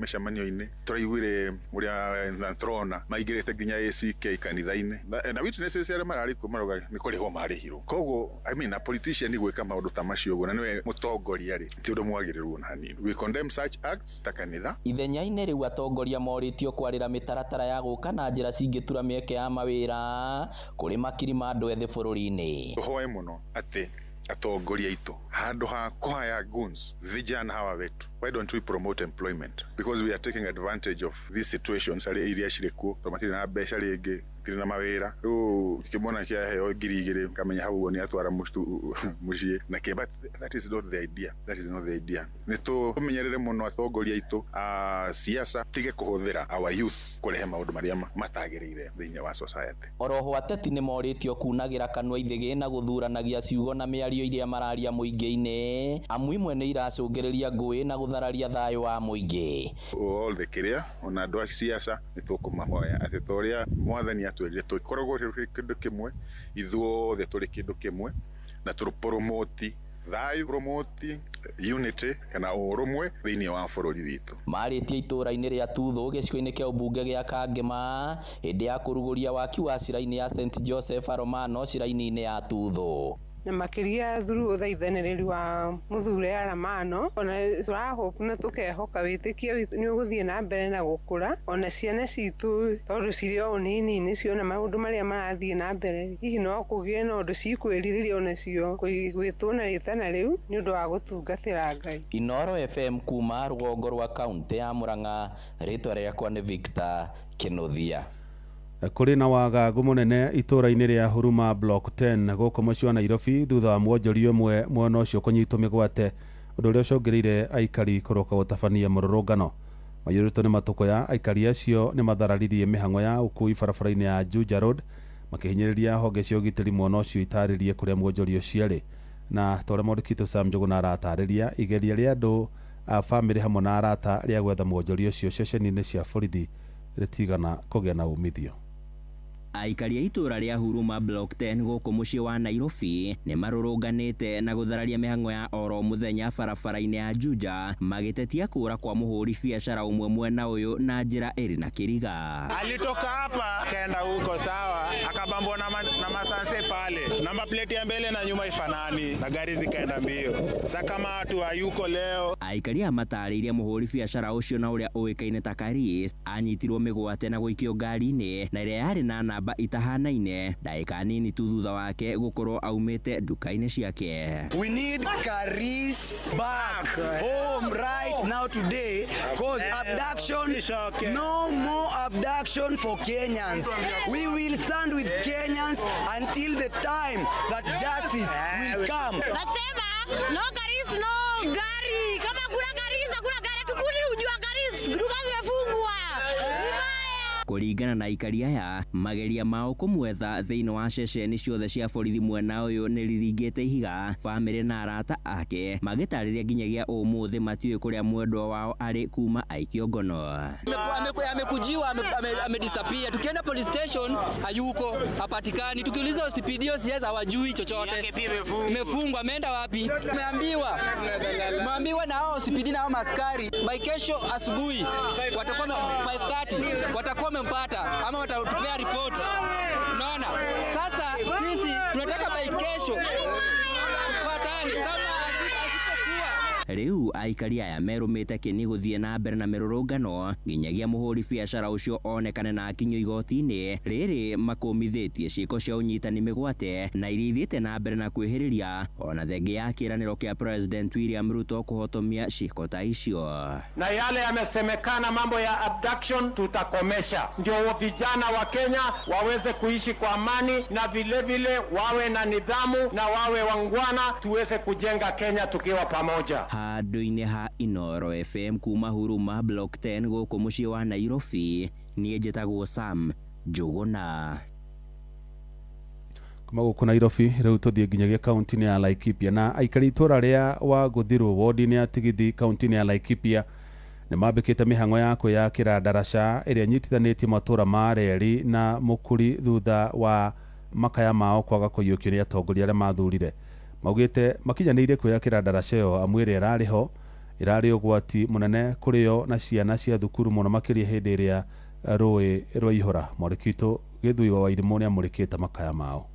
mĩcemanio-inĩ tũraiguire ũrĩa tũrona maingĩrĩte nginya ACK kanitha-inĩ na witnesses arĩa mararĩ kuo marauga nĩ kũrĩhwo marĩhirwo koguo I mean a politician gwĩka maũndũ ta macio ũguo na nĩwe mũtongoria rĩ ti ũndũ mwagĩrĩru na hanini we condemn such acts ta kanitha. Ithenya-inĩ rĩu atongoria morĩtio kwarĩra mĩtaratara ya gũka na njĩra cingĩtura mĩeke ya mawĩra kũrĩ makiri ma andũ ethĩ bũrũri-inĩ. Tũhoe mũno atĩ atongoria aitũ handũ ha kũhaya goons vijana hawa wetu, why don't we promote employment, because we are taking advantage of these situations iria cirĩ kuo tũmatirĩ na mbeca rĩngĩ tirĩ na mawĩra rĩu kĩmona kĩaheo ngiri igĩrĩ kamenya hau nĩ atwara mũciĩ na kĩ, but that is not the idea, that is not the idea. Nĩ tũmenyerere mũno atongoria aitũ siasa tige kũhũthĩra our youth kũrehe maũndũ marĩa matagĩrĩire thĩinĩ wa society. Oroho ateti nĩ morĩtio kunagĩra kanua ithĩgĩ na gũthuranagia ciugo na mĩario iria mararia mũingĩ-inĩ amu imwe nĩ iracũngĩrĩria ngũĩ na gũthararia thayũ wa mũingĩ. All the kĩrĩa ona andũ a siasa nĩ tũkũmahoya atĩ ta ũrĩa mwathani atwĩrire tũkoragwo tũrĩ kĩndũ kĩmwe ithuothe tũrĩ kĩndũ kĩmwe na tũpromote thayũ, promote unity kana ũrũmwe thĩinĩ wa bũrũri witũ. Marĩtie itũra-inĩ rĩa Tuthũ gĩcigo-inĩ kĩa ũmbunge gĩa Kangema hĩndĩ ya kũrugũria waki wa cira-inĩ ya St Joseph Aromano cira-inĩ ya Tuthũ. Na makĩria through ũthaithanĩrĩri wa mũthure Aramano ona tũrahope na tũkehoka wĩtĩkia nĩ ũgũthiĩ na mbere na gũkũra ona ciana citũ tondũ cirĩ o nini nĩ ciona maũndũ marĩa marathiĩ na mbere hihi no kũgĩe na ũndũ cikwĩrirĩria onacio gwĩtwo na rĩtana rĩu nĩ ũndũ wa gũtungatĩra Ngai. Inooro FM kuma rũgongo rwa kaunti ya Murang'a, rĩtwa rĩakwa nĩ Victor Kĩnuthia. Kũrĩ na wagagu mũnene itũra-inĩ rĩa Huruma Block 10 gũkũ mũciĩ wa Nairobi thutha wa mwonjoria ũmwe mwena ũcio kũnyitwo mĩgwate ũndũ ũrĩa ũcũngĩrĩire aikari kũroka gũtabania mũrũrũngano. Maiyũrĩtwo nĩ matũkũya aikari acio nĩ mathararirie mĩhang'o ya ũkui barabara-inĩ ya Juja Road makĩhinyĩrĩria honge cia ũgitĩri mwena ũcio itarĩrie kũrĩa mwonjoria ũcio arĩ, na ta ũrĩa mwandĩki Sam Njuguna aratarĩria igeria rĩa andũ a bamĩrĩ hamwe na arata rĩa gwetha mwonjoria ũcio ceceni-inĩ cia borithi rĩtigana kũgĩa na umithio. Aikari a itũra rĩa Huruma Block 10 gũkũ mũciĩ wa Nairobi nĩ marũrũnganĩte na gũthararia mĩhang'o ya oro mũthenya barabara-inĩ ya Juja magĩtetia kũra kwa mũhũri biacara ũmwe mwena ũyũ na njĩra ĩrĩ na kĩriga. Alitoka hapa kaenda huko sawa, akabambwa na masanse pale, namba plate ya mbele na nyuma ifanani na gari zikaenda mbio. Sasa kama watu hayuko leo. Aikari matarĩirie mũhũri biacara ũcio na ũrĩa ũĩkaine ta Karis anyitirwo mĩgwate na gũikio ngari-inĩ na ĩrĩa yarĩ na namba itahanaine ndagĩka nini tu thutha wake gũkorwo aumĩte nduka-inĩ ciake. We need Karis back home right now today cause abduction, no more abduction for Kenyans. We will stand with Kenyans until the time that justice will come. Nasema no Karis, no gari. Kama kuna Karis, hakuna gari, tukuli ujua Karis. Duka zimefungwa. Kũringana na aikari aya mageria mao kũmwetha thĩinĩ wa ceceni ciothe cia borithi mwena ũyũ nĩ riringĩte ihiga, bamĩrĩ na arata ake magĩtarĩria nginyagia ũmũthĩ matiũĩ kũrĩa mwendwa wao arĩ kuma aikio ngono. Amekujiwa, amedisappear. Tukienda police station hayuko, hapatikani. Tukiuliza OCPD OCS hawajui chochote. Imefungwa, ameenda wapi? Tumeambiwa na hao OCPD na hao maskari by kesho asubuhi watakuwa 5:30 watakuwa mpata ama watatupea report. Unaona? Sasa sisi tunataka by kesho patani kama asipokuwa. Rĩu aikari aya merũmĩte kĩni gũthiĩ na mbere na mĩrũrũngano nginyagia mũhũri biacara ũcio onekane na akinyo igoti-inĩ rĩrĩ makũmithĩtie ciĩko cia ũnyitani mĩgwate na iria ithiĩte na mbere na kwĩhĩrĩria ona thengia ya kĩĩranĩro kĩa President William Ruto kũhotomia ciĩko ta icio. Na yale yamesemekana mambo ya abduction tutakomesha, ndio vijana wa Kenya waweze kuishi kwa amani na vile wawe na nidhamu na wawe wangwana, tuweze kujenga Kenya tukiwa pamoja. Handũ-inĩ ha Inooro FM kuma Huruma Block 10 gũkũ mũciĩ wa Nairobi, niĩ njĩtagwo Sam Njuguna. Kuma gũkũ Nairobi rĩu tũthiĩ nginyagia kaunti-inĩ ya Laikipia, na aikari itũra rĩa Wangũthirũ wodi-inĩ ya Tigithĩ kaunti-inĩ ya Laikipia nĩ mambĩkĩte mĩhang'o ya kwĩyakĩra ndaraca ĩrĩa nyitithanĩtie matũra ma Reri na Mũkuri thutha wa makaya mao kwaga kũiyũkio nĩ atongoria arĩa mathurire. Maugĩte makinyanĩire kwĩyakĩra ndaraca ĩyo amu ĩrĩa ĩrarĩ ho irari ugwati munene kurĩo na ciana cia thukuru mũno makĩria hĩndĩ ĩrĩa rũĩ rwaihũra. Mwandĩkitũ Gĩthui wa Wairimũ nĩ amũrĩkĩte makaya mao.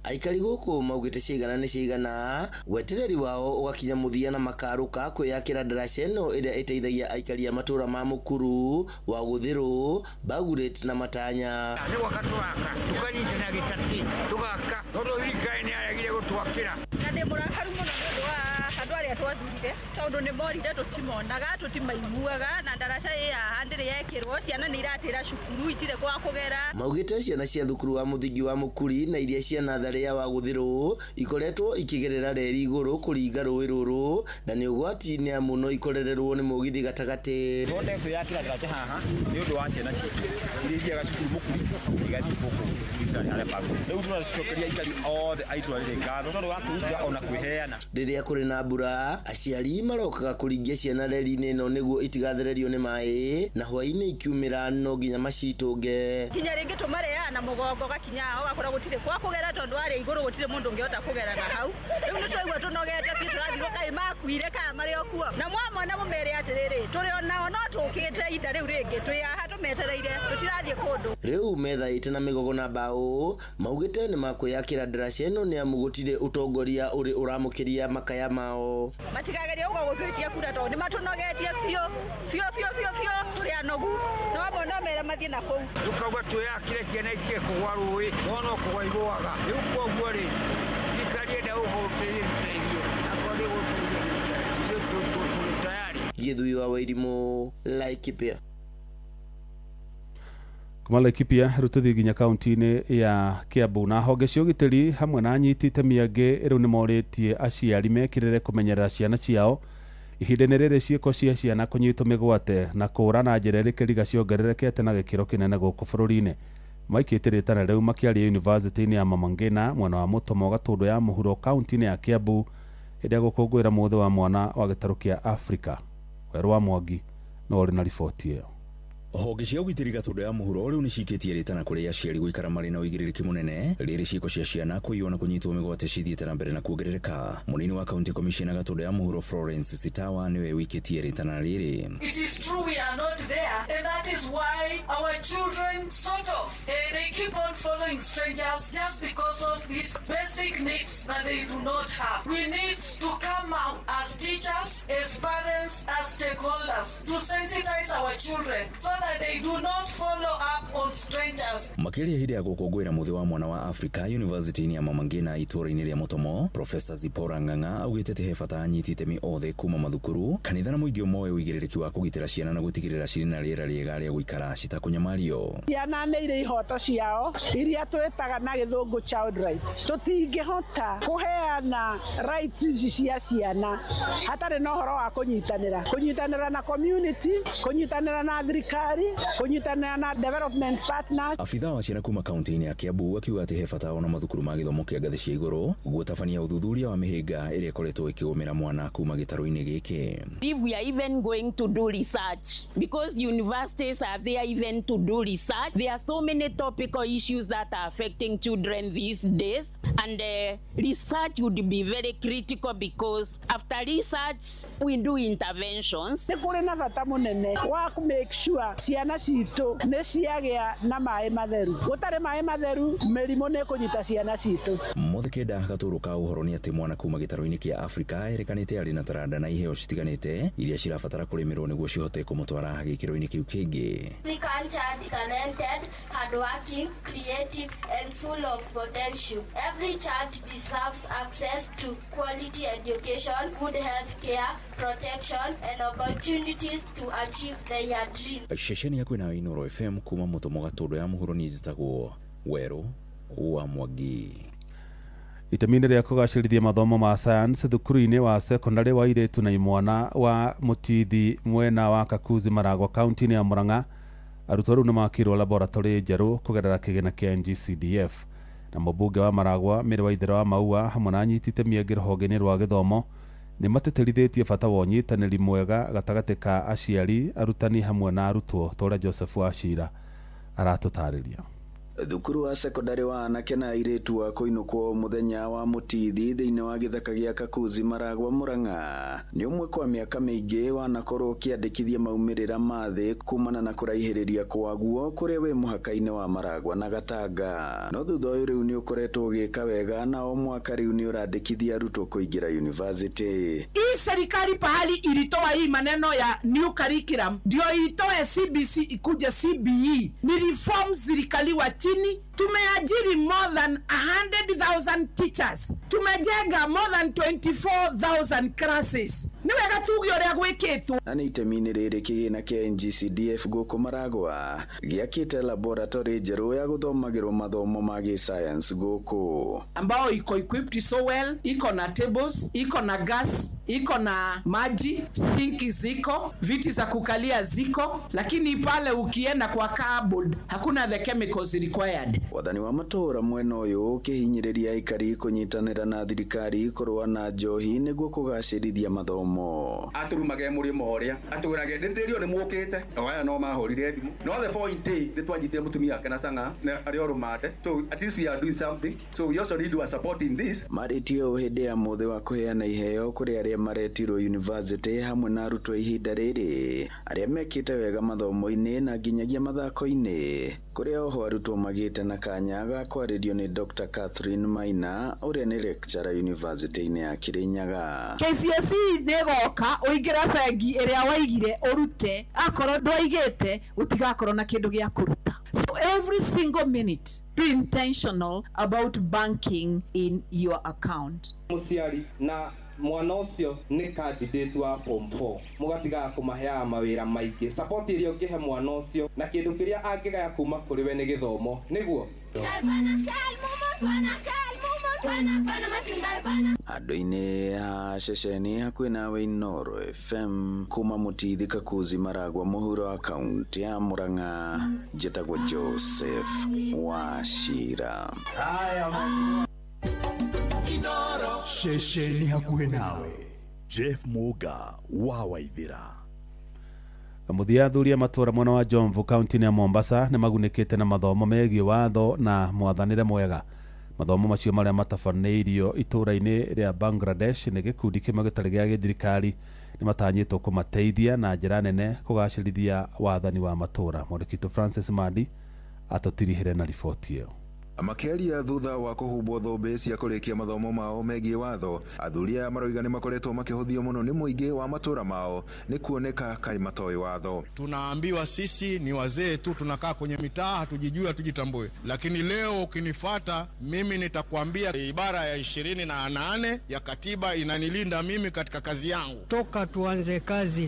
Aikari gũkũ maugĩte ciigana nĩ ciigana wetereri wao ũgakinya mũthia na makaruka kwĩyakĩra ndaraca ĩno ĩrĩa ĩteithagia aikari a matũra ma Mũkuru, wa Gũthĩrũ, Baguret na Matanya. Nĩ gwaka twaka tukanyitana gĩtati tugaka tondũ thirikari nĩ yaregire gũtwakĩra. Na ndĩ mũrakaru mũno nĩ ũndũ wa andũ arĩa twathurire tondũ nĩ morire tũtimonaga tũtimaiguaga na ndaraca ĩ haha ndĩrĩ yekĩrwo ciana nĩ iratĩra cukuru itirĩ gwa kũgera. Maugĩte ciana cia thukuru wa mũthingi wa Mũkuri na iria cia natharĩ ya wa Gũthĩrũ ikoretwo ikĩgerera reri igũrũ kũringa rũĩ rũrũ na nĩ ũgwati nĩ amu no ikorererwo nĩ mũgithi gatagatĩ. Twende kwĩyakĩra ndaraca haha nĩ ũndũ wa ciana ciitũ iria ithiaga cukuru Mũkuri igathiĩ gũkũ thirikari harĩa Baguret. Rĩu tũracokeria aikari othe a itũra rĩrĩ ngatho tondũ wa kwĩruta ona kwĩheana. Rĩrĩa kũrĩ na mbura aciari marokaga kũringia ciana reri-inĩ ĩno nĩguo itigathererio nĩ maĩ na hwaĩ-inĩ ikiumĩra no nginya macitũnge. Kinya rĩngĩ tũmareana mũgongo gakinya ũgakora gũtirĩ kwa kũgera tondũ arĩa igũrũ gũtirĩ mũndũ ũngĩhota kũgeraga hau. Rĩu nĩ twaigua tũnogete biũ tũrathiĩ kaĩ makuire kana marĩ o kuo. Na mwamona mũmere atĩrĩrĩ tũrĩ onao no tũkĩte ihinda rĩu rĩngĩ twĩ haha tũmetereire tũtirathiĩ kũndũ. Rĩu methaĩte na mĩgogo na mbaũ maugĩte nĩ makwĩyakĩra ndaraca ĩno nĩ amu gũtirĩ ũtongoria ũrĩ ũramũkĩria makaya mao. Matikagerie ũguo gũtwĩtia kura tondũ nĩ matũnogetie biũ tũrĩ anogu no wamona mere mathiĩ na kũu. Tukauga twĩyakĩre ciana itige kũgwa rũĩ no kũgwa igũaga. Rĩu koguo rĩ thirikari enda ũteithio na kwandĩ gũteithia tũrĩ tayari. Gĩthui wa Wairimũ, Laikipia. Kuma Laikipia rũtũthiĩ nginya kaunti-inĩ ya Kiambu na honge cia ũgitĩri hamwe na anyiti itemi angĩ rĩu nĩ morĩtie aciari mekĩrĩre kũmenyerera ciana ciao ihinda-inĩ rĩrĩ ciĩko cia ciana kũnyitwo mĩgwate na kũũra na njĩra ĩrĩkĩriga ciongererekete na gĩkĩro kĩnene gũkũ bũrũri-inĩ. Maikĩte rĩtana rĩu makĩaria yunivasĩtĩ-inĩ ya Mama Ngina mwena wa Mũtomo Gatũndũ ya mũhuro kaunti-inĩ ya Kiambu hĩndĩ ya gũkũngũĩra mũthĩ wa mwana wa gĩtarũ kĩa Afrika. Werũ wa Mwangi no ũrĩ na riboti ĩyo. Honge cia ũgitĩri Gatũndũ ya mũhuro rĩu nĩ cikĩtie rĩtana kũrĩ aciari gũikara marĩ na ũigĩrĩrĩki mũnene rĩrĩ ciĩko cia ciana kũiywo na kũnyitwo mĩgwate cithiĩte na mbere na kuongerereka. Mũnini wa kaunti commissioner Gatũndũ ya mũhuro Florence Sitawa nĩwe wikĩtie rĩtana rĩrĩ. It is true we are not there and that is why our children sort of they keep on following strangers just because of these basic needs that they do not have. We need to come out as teachers, as parents, as stakeholders to sensitize our children so that they do not follow up on strangers. Makĩria hĩndĩ ya gũkũngũĩra mũthĩ wa mwana wa Afrika yunivasĩtĩ-inĩ ya Mama Ngina itũũra-inĩ rĩa Mũtomo, Professor Zipora Ng'ang'a augĩte atĩ he bata anyiti itemi othe kuma mathukuru, kanitha na mũingĩ ũmoe ũigĩrĩrĩki wa kũgitĩra ciana na gũtigĩrĩra cirĩ na rĩera rĩega rĩa gũikara citakũnyamario. Ciana nĩ irĩ ihoto ciao iria twĩtaga na gĩthũngũ child rights. Tũtingĩhota kũheana rights ici cia ciana hatarĩ na ũhoro wa kũnyitanĩra na community, kũnyitanĩra na thirikari, kũnyitanĩra na development partners. Afitha wa ciana kuma kaunti-inĩ ya Kiambu akiuga atĩ he bata ona mathukuru ma gĩthomo kĩa ngathĩ cia igũrũ gũtabania ũthuthuria wa mĩhĩnga ĩrĩa ĩkoretwo ĩkĩgũmĩra mwana kuma gĩtarũ-inĩ gĩkĩ. If we are even going to do research, because universities are there even to do research, there are so many topical issues that are affecting children these days, and research would be very critical because after research we do interventions. Nĩ kũrĩ na bata mũnene wa make sure ciana citũ nĩ ciagĩa na maĩ matheru. Gũtarĩ maĩ matheru mĩrimũ nĩ kũnyita ciana citũ. Mũthikenda Gatũrũ ka ũhoro nĩ atĩ mwana kuma gĩtarũ-inĩ kĩa Afrika erekanĩte arĩ na taranda na iheo citiganĩte iria cirabatara kũrĩmĩrwo nĩguo cihote kũmũtwara gĩkĩro-inĩ kĩu kĩngĩ. African child is talented, hardworking, creative and full of potential. Every child deserves access to quality education, good health care, protection and opportunities to achieve their dreams. Ceceni ya kwĩna Inoro FM kuma Mũtomo Gatũndũ ya mũhuro niĩ njĩtagwo Werũ wa Mwangi. Itemi-inĩ rĩa kũgacĩrithia mathomo ma science thukuru-inĩ wa secondary wa airĩtu na imwana wa Mũtithi mwena wa Kakuzi Maragwa kaunti-inĩ ya Murang'a, arutwo rĩu nĩ makirwo laboratory njerũ kũgerera kĩgĩna kĩa NGCDF. Na mũmbunge wa Maragwa Mary Waithera wa Maua hamwe na anyiti itemi angĩ rũhonge-inĩ rwa gĩthomo nĩ matĩtĩrithĩtie bata wa ũnyitanĩri mwega gatagatĩ ka aciari, arutani hamwe na arutwo. Tore Joseph Wachira aratũtarĩria. Thukuru wa sekondari wa anake na airĩtu wa kũinũkwo mũthenya wa mũtithi thĩinĩ wa gĩthaka gĩa Kakuzi Maragwa Murang'a nĩ ũmwe kwa mĩaka mĩingĩ wanakorwo ũkĩandĩkithia maumĩrĩra ma thĩ kumana na kũraihĩrĩria kwaguo kũrĩa wĩ mũhaka-inĩ wa Maragwa na Gatanga. No thutha ũyũ rĩu nĩ ũkoretwo ũgĩka wega na o mwaka rĩu nĩ ũrandĩkithia arutwo kũingĩra university. Hii serikali pahali ilitoa hii maneno ya new curriculum ndio itoe CBC ikuje CBE. Ni reforms zilikaliwa chini. Tumeajiri more than 100,000 teachers. Tumejenga more than 24,000 classes. Ni wega tugio rĩa gwĩkĩtwo. Na nĩ itemi-inĩ rĩrĩ kĩgĩna kĩa NGCDF gũkũ Maragwa gĩakĩte laboratory njerũ ya gũthomagĩrwo mathomo ma gĩ-science gũkũ, ambao iko equipped so well, iko na tables, iko na gas, iko na maji, sinki ziko, viti za kukalia ziko, lakini pale ukienda kwa cardboard hakuna the chemicals required. Wathani wa matũra mwena ũyũ ũkĩhinyĩrĩria aikari kũnyitanĩra na thirikari kũrũa na njohi nĩguo kũgacĩrithia mathomo. Aturumage mũrĩmo ũrĩa atũrage ndĩrĩrio nĩ mũkĩte aya no mahũrire thimũ no the point nĩ twanyitire mũtumia wake na canga na arĩa orũmate, so at least we are doing something, so we also need to support in this. Marĩtio hĩndĩ ya mũthĩ wa kũheana iheo kũrĩ arĩa maretirwo university hamwe na arutwo ihinda rĩrĩ arĩa mekĩte wega mathomo-inĩ na nginyagia mathako-inĩ, kũrĩa oho arutwo magĩte na kanya ga kwarĩrio nĩ Dr. Catherine Maina ũrĩa nĩ lecturer university-inĩ ya Kirinyaga. KCSE nĩgoka ũingĩra bengi ĩrĩa waigire ũrute, akorwo ndwaigĩte ũtigakorwo na kĩndũ gĩa kũruta. So every single minute be intentional about banking in your account. Mũciari na mwana ũcio nĩ candidate wa form 4 mũgatigaga kũmaheaga mawĩra maingĩ. Support iria ũngĩhe mwana ũcio na kĩndũ kĩrĩa angĩgaya kuma kũrĩ we nĩ gĩthomo nĩguo Andũ-inĩ a ceceni hakuhĩ nawe Inooro FM kuma Mũtithi Kakuzi Maragwa mũhuro wa kaunti ya Murang'a, njĩtagwo Joseph Wachira. Ceceni hakuhĩ nawe Jeff Muga wa Waithira. Muthia athuri a matura mwena wa Jomvu kaunti ya Mombasa nĩ magunĩkĩte na mathomo megiĩ watho na mwathanĩre mwega. Mathomo macio marĩa matabanĩirio itũra-inĩ rĩa Bangladesh nĩ gĩkundi kĩmwe gĩtarĩ gĩa gĩthirikari nĩ matanyĩtwo kũmateithia na njĩra nene kũgacĩrithia wathani wa matura. Mwandĩki Francis Madi atũtirihĩre na riboti ĩyo. Makĩaria thutha wa kũhumbwo thũmbĩ cia kũrĩkia mathomo mao megiĩ watho, athuri aya maroiga nĩ makoretwo makĩhũthio mũno nĩ mũingĩ wa matũra mao nĩ kuoneka kai matoi watho. Tunaambiwa sisi ni wazee tu, tunakaa kwenye mitaa, hatujijui, hatujitambue. Lakini leo ukinifuata mimi nitakwambia ibara ya 28 ya katiba inanilinda mimi katika kazi yangu. Toka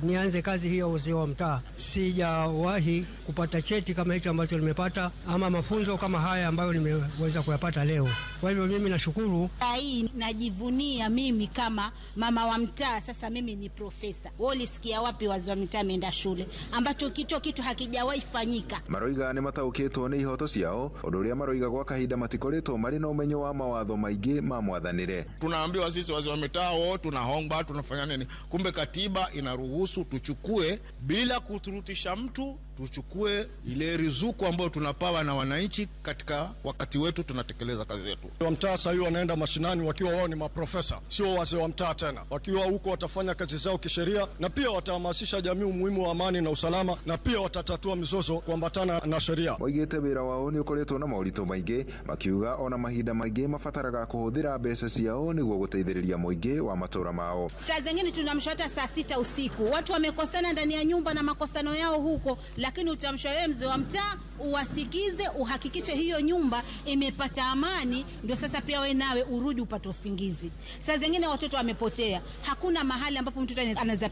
nianze kazi hiyo uzee wa mtaa, sijawahi kupata cheti kama hicho ambacho nimepata ama mafunzo kama haya ambayo nimeweza kuyapata leo. Kwa hivyo mimi nashukuru. Hii najivunia mimi kama mama wa mtaa, sasa mimi ni profesa. Wewe ulisikia wapi wazee wa mtaa wameenda shule ambacho kitu hakijawahi fanyika. Maroiga nĩ mataũkĩtwo nĩ ihoto ciao, ũndũ ũrĩa maroiga gwa kahinda matikoretwo marĩ na ũmenyo wa mawatho maingĩ ma mwathanĩre. Tunaambiwa sisi wazee wa mitaa tunahomba, tunafanya nini? Kumbe katiba inaruhusu tuchukue bila kuturutisha mtu, tuchukue ile rizuku ambayo tunapawa na wananchi katika wakati wetu tunatekeleza kazi yetu. Wa mtaa sasa hivi wanaenda mashinani wakiwa wao ni maprofesa, sio wazee wa mtaa tena. Wakiwa huko watafanya kazi zao kisheria na pia watahamasisha jamii umuhimu wa amani na usalama na pia watatatua mizozo kuambatana na sheria. Waigĩte wĩra wao nĩ ũkoretwo na maũritũ maingĩ, makiuga ona mahinda maingĩ mabataraga kũhũthĩra mbeca ciao nĩguo gũteithĩrĩria mũingĩ wa matũra mao. Saa zingine tunamshota saa 6 usiku. Watu wamekosana ndani ya nyumba na makosano yao huko, lakini utamshauri mzee wa mtaa uwasikize, uhakikishe hiyo nyumba imepata amani, ndio sasa pia wewe nawe urudi upate usingizi. Saa zingine watoto wamepotea, hakuna mahali ambapo mtoto anaweza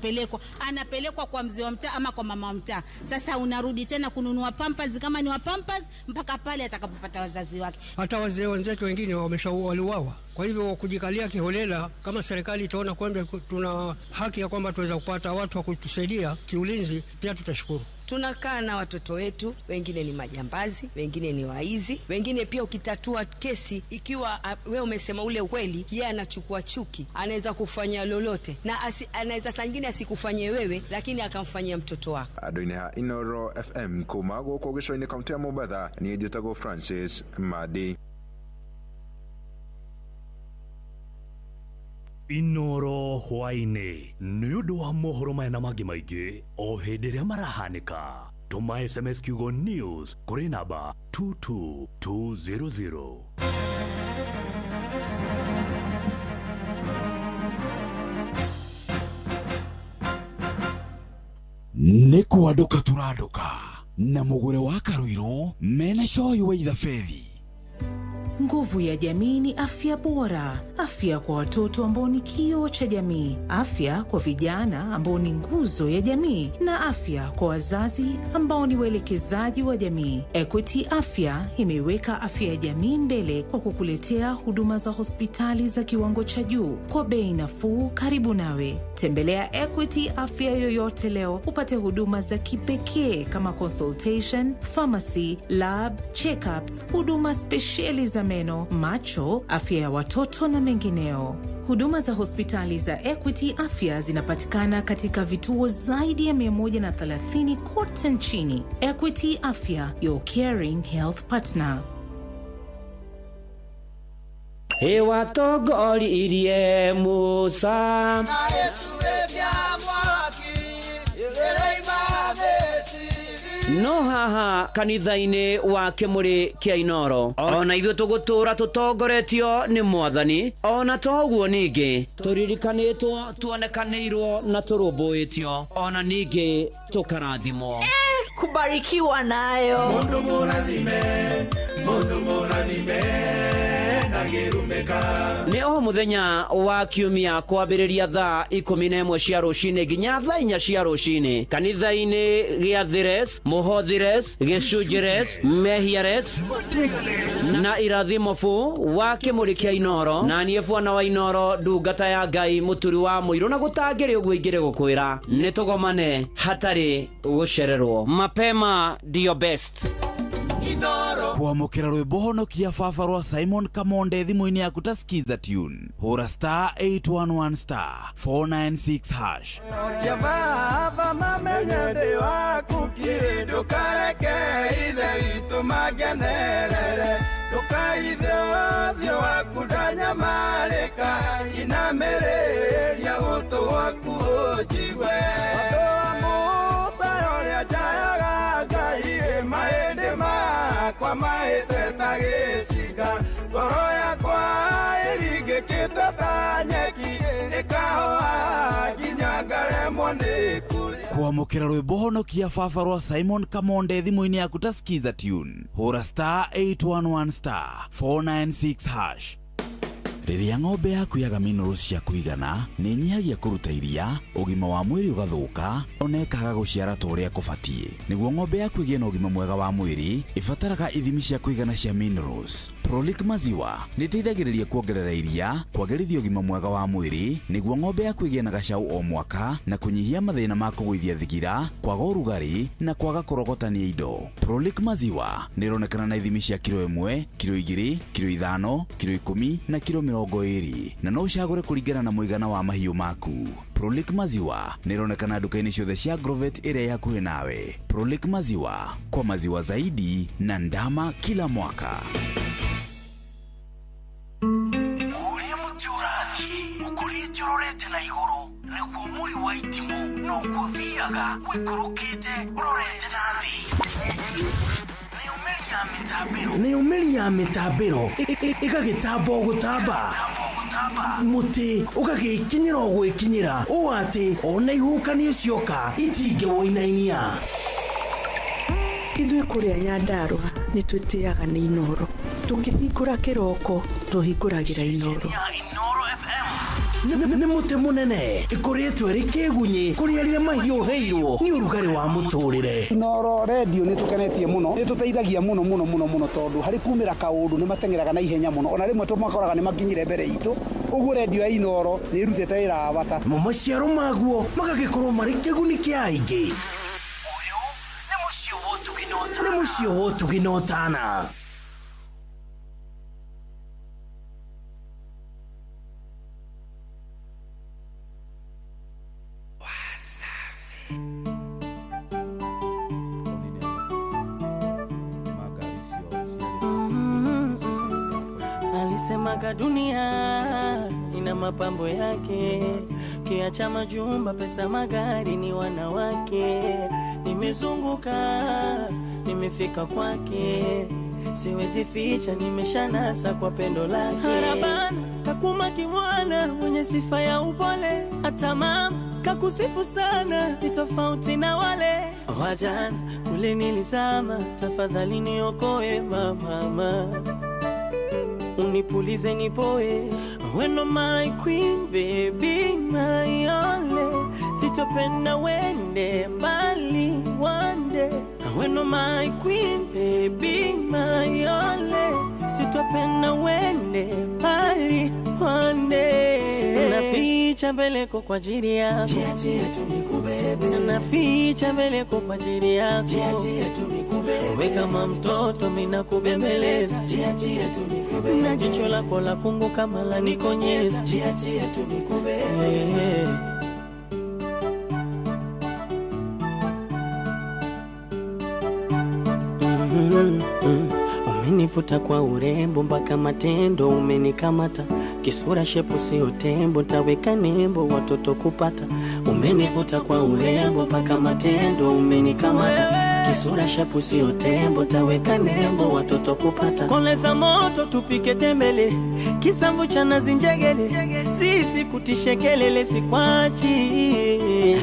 anapelekwa kwa mzee wa mtaa ama kwa mama wa mtaa. Sasa unarudi tena kununua pampers kama ni wa pampers mpaka pale atakapopata wazazi wake. Hata wazee wenzetu wengine wameshauawa. Kwa hivyo kujikalia kiholela, kama serikali itaona kwamba tuna haki ya kwamba tuweza kupata watu wa kutusaidia kiulinzi, pia tutashukuru. Tunakaa na watoto wetu, wengine ni majambazi, wengine ni waizi, wengine pia ukitatua kesi ikiwa wewe umesema ule ukweli, yeye anachukua chuki, anaweza kufanya lolote na anaweza sangine asikufanyie wewe lakini akamfanyia mtoto wako. Adoine ha Inoro FM kuma goko gishoine kaunti ya Mombasa ni Jitago Francis Madi. Inoro hwaine nĩũndũ wa mohoro maya na mangĩ maingĩ o hĩndĩ ĩrĩa marahanĩka. Tũma SMS kiugo news kũrĩ namba 22200. Nĩ kwanduka tũranduka na mũgũre wa Karuiro mena coyi wa ithabedi. Nguvu ya jamii ni afya bora. Afya kwa watoto ambao ni kioo cha jamii. Afya kwa vijana ambao ni nguzo ya jamii. Na afya kwa wazazi ambao ni waelekezaji wa jamii. Equity Afya imeweka afya ya jamii mbele kwa kukuletea huduma za hospitali za kiwango cha juu kwa bei nafuu karibu nawe. Tembelea Equity Afya yoyote leo upate huduma za kipekee kama consultation, pharmacy, lab, check-ups, huduma speciali za meno, macho, afya ya watoto na mengineo. Huduma za hospitali za Equity Afya zinapatikana katika vituo zaidi ya 130 kote nchini. Equity Afya, your caring health partner. Hewa togori irie Musa no haha kanitha-inĩ wa Kĩmũrĩ kĩa Inoro ona ithuĩ tũgũtũra tũtongoretio nĩ Mwathani ona toguo ningĩ tũririkanĩtwo tuonekanĩirwo na tũrũmbũĩtio ona ningĩ tũkarathimwo kubarikiwa nayo mundu mũrathime nĩ o mũthenya wa kiumia kwambĩrĩria thaa 11 cia rũcinĩ nginya thaa 4 cia rũcinĩ kanitha-inĩ gĩa Thires, Mũhothires, Gĩcunjĩres, Mehiares na Irathimofu wa Kĩmũrĩ kĩa Inoro na niĩ Bwana wa Inoro ndungata ya Ngai mũturi wa mũirũ na gũtangĩrĩ ũguo ingĩrĩ gũkwĩra nĩ tũgomane hatarĩ gũcererwo. Mapema ndio best. Kuamukira rwimbo honokia baba rwa Simon Kamonde thimũ-inĩ yaku ta skiza tune hũra *811*496#. Ya baba mamenye ndĩ waku kĩndũ kareke ithe witũ mangenerere ndũkaithe ũthiũ waku ndanyamarĩka inamĩrĩria gũtũ gwaku ũnjigwe andũ a Musa ũrĩa njayaga Ngai mahĩndĩ makwa mahĩte ta gĩcinga ngoro yakwa ĩringĩkĩte ta nyeki ĩkahũa nginya ngaremwo nĩ kũrĩa. Kuamukira rwimbo honokia baba rwa Simon Kamonde thimũ-inĩ yaku ta skiza tune hũra *811*496#. Rĩrĩa ng'ombe yaku yaga minerals cia kũigana nĩ nyihagia kũruta iria, ũgima wa mwĩrĩ ũgathũka, ona ĩkaga gũciara ta ũrĩa kũbatiĩ. Nĩguo ng'ombe yaku ĩgĩe na ũgima mwega wa mwĩrĩ, ĩbataraga ithimi cia kũigana cia minerals. Prolic maziwa nĩ ĩteithagĩrĩria kuongerera iria, kwagĩrithia ũgima mwega wa mwĩrĩ, nĩguo ng'ombe yaku ĩgĩe na gacaũ o mwaka na kũnyihia mathĩna ma kũgũithia thigira, kwaga ũrugarĩ na kwaga kũrogotania indo. Prolic maziwa nĩ ĩronekana na ithimi cia kilo 1, kilo 2, kilo 5, kilo 10 na kilo 20 na no ũcagũre kũringana na mũigana wa mahiũ maku. Prolic maziwa nĩ ĩronekana nduka-inĩ ciothe cia Grovet ĩrĩa hakuhĩ nawe. Prolic maziwa, kwa maziwa zaidi na ndama kila mwaka. Ũrĩa mũtĩ ũrathiĩ ũkũrĩte ũrorete na igũrũ nĩguo mũri wa itimũ no gũthiaga wĩkũrũkĩte ũrorete na thĩ. Nĩ ũmĩri ya mĩtambĩro ĩgagĩtamba o gũtamba mũtĩ ũgagĩkinyĩra o gwĩkinyĩra ũũ atĩ ona ihuhũkanio cioka itingĩwoinainia. Ithuĩ kũrĩa Nyandarua nĩ twĩtĩaga nĩ Inoro. Tũngĩhingũra kĩroko tũhingũragĩra Inoro. Nĩ mũtĩ mũnene ĩkoretwo ĩrĩ kĩgunyi kũrĩ arĩa mahiũhĩirwo nĩ ũrugarĩ wa mũtũrĩre. Inoro radio nĩ tũkenetie mũno, nĩ tũteithagia mũno tondũ harĩ kumĩra kaũndũ nĩ matengeraga na ihenya mũno, ona rĩmwe tũmakoraga nĩ makinyire mbere itũ. Ũguo radio ya Inoro nĩ ĩrutĩte wĩra wa bata. Maciaro maguo magagĩkorwo marĩ kĩguni kĩa aingĩ. mucio wotugi no tana. Alisemaga dunia ina mapambo yake, kiacha majumba, pesa, magari, ni wanawake. Nimezunguka, nimefika kwake, siwezi ficha, nimeshanasa kwa pendo lake. Harabana kakuma kimwana, mwenye sifa ya upole, hata mama kakusifu sana, ni tofauti na wale wajana. Kule nilizama, tafadhali niokoe mama, unipulize nipoe. When you're my queen, baby, my only, sitopenda wende mbali one day. When you're my queen, baby, my only, sitopenda wende mbali one day. Naficha mbeleko kwa ajili yako, jiachie tu nikubebe. Naficha mbeleko kwa ajili yako, jiachie tu nikubebe. Wewe kama mtoto mimi nakubembeleza, jiachie tu nikubebe. Na jicho lako la kungu kama la nikonyeza, jiachie tu nikubebe. Umenivuta kwa urembo mpaka matendo, umenikamata kisura, shepu sio tembo, taweka nembo watoto kupata. Umenivuta kwa urembo mpaka matendo, umenikamata kisura, shepu sio tembo, taweka nembo watoto kupata. Koleza moto tupike tembele, kisambu cha nazi njegele, sisi kutishe kelele sikwachi.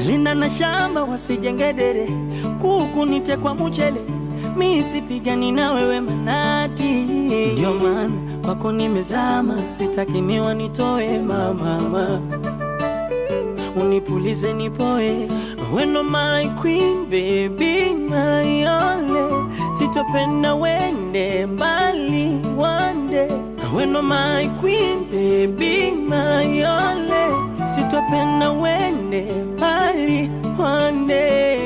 Linda na shamba wasijengedere, kuku nite kwa mchele, mimi sipigani na wewe manati. Ndio maana kwako nimezama, sitaki miwa nitoe mama, unipulize nipoe. When you're my queen, baby, my only, sitopenda wende mbali one day. When you're my queen, baby, my only, sitopenda wende mbali one day.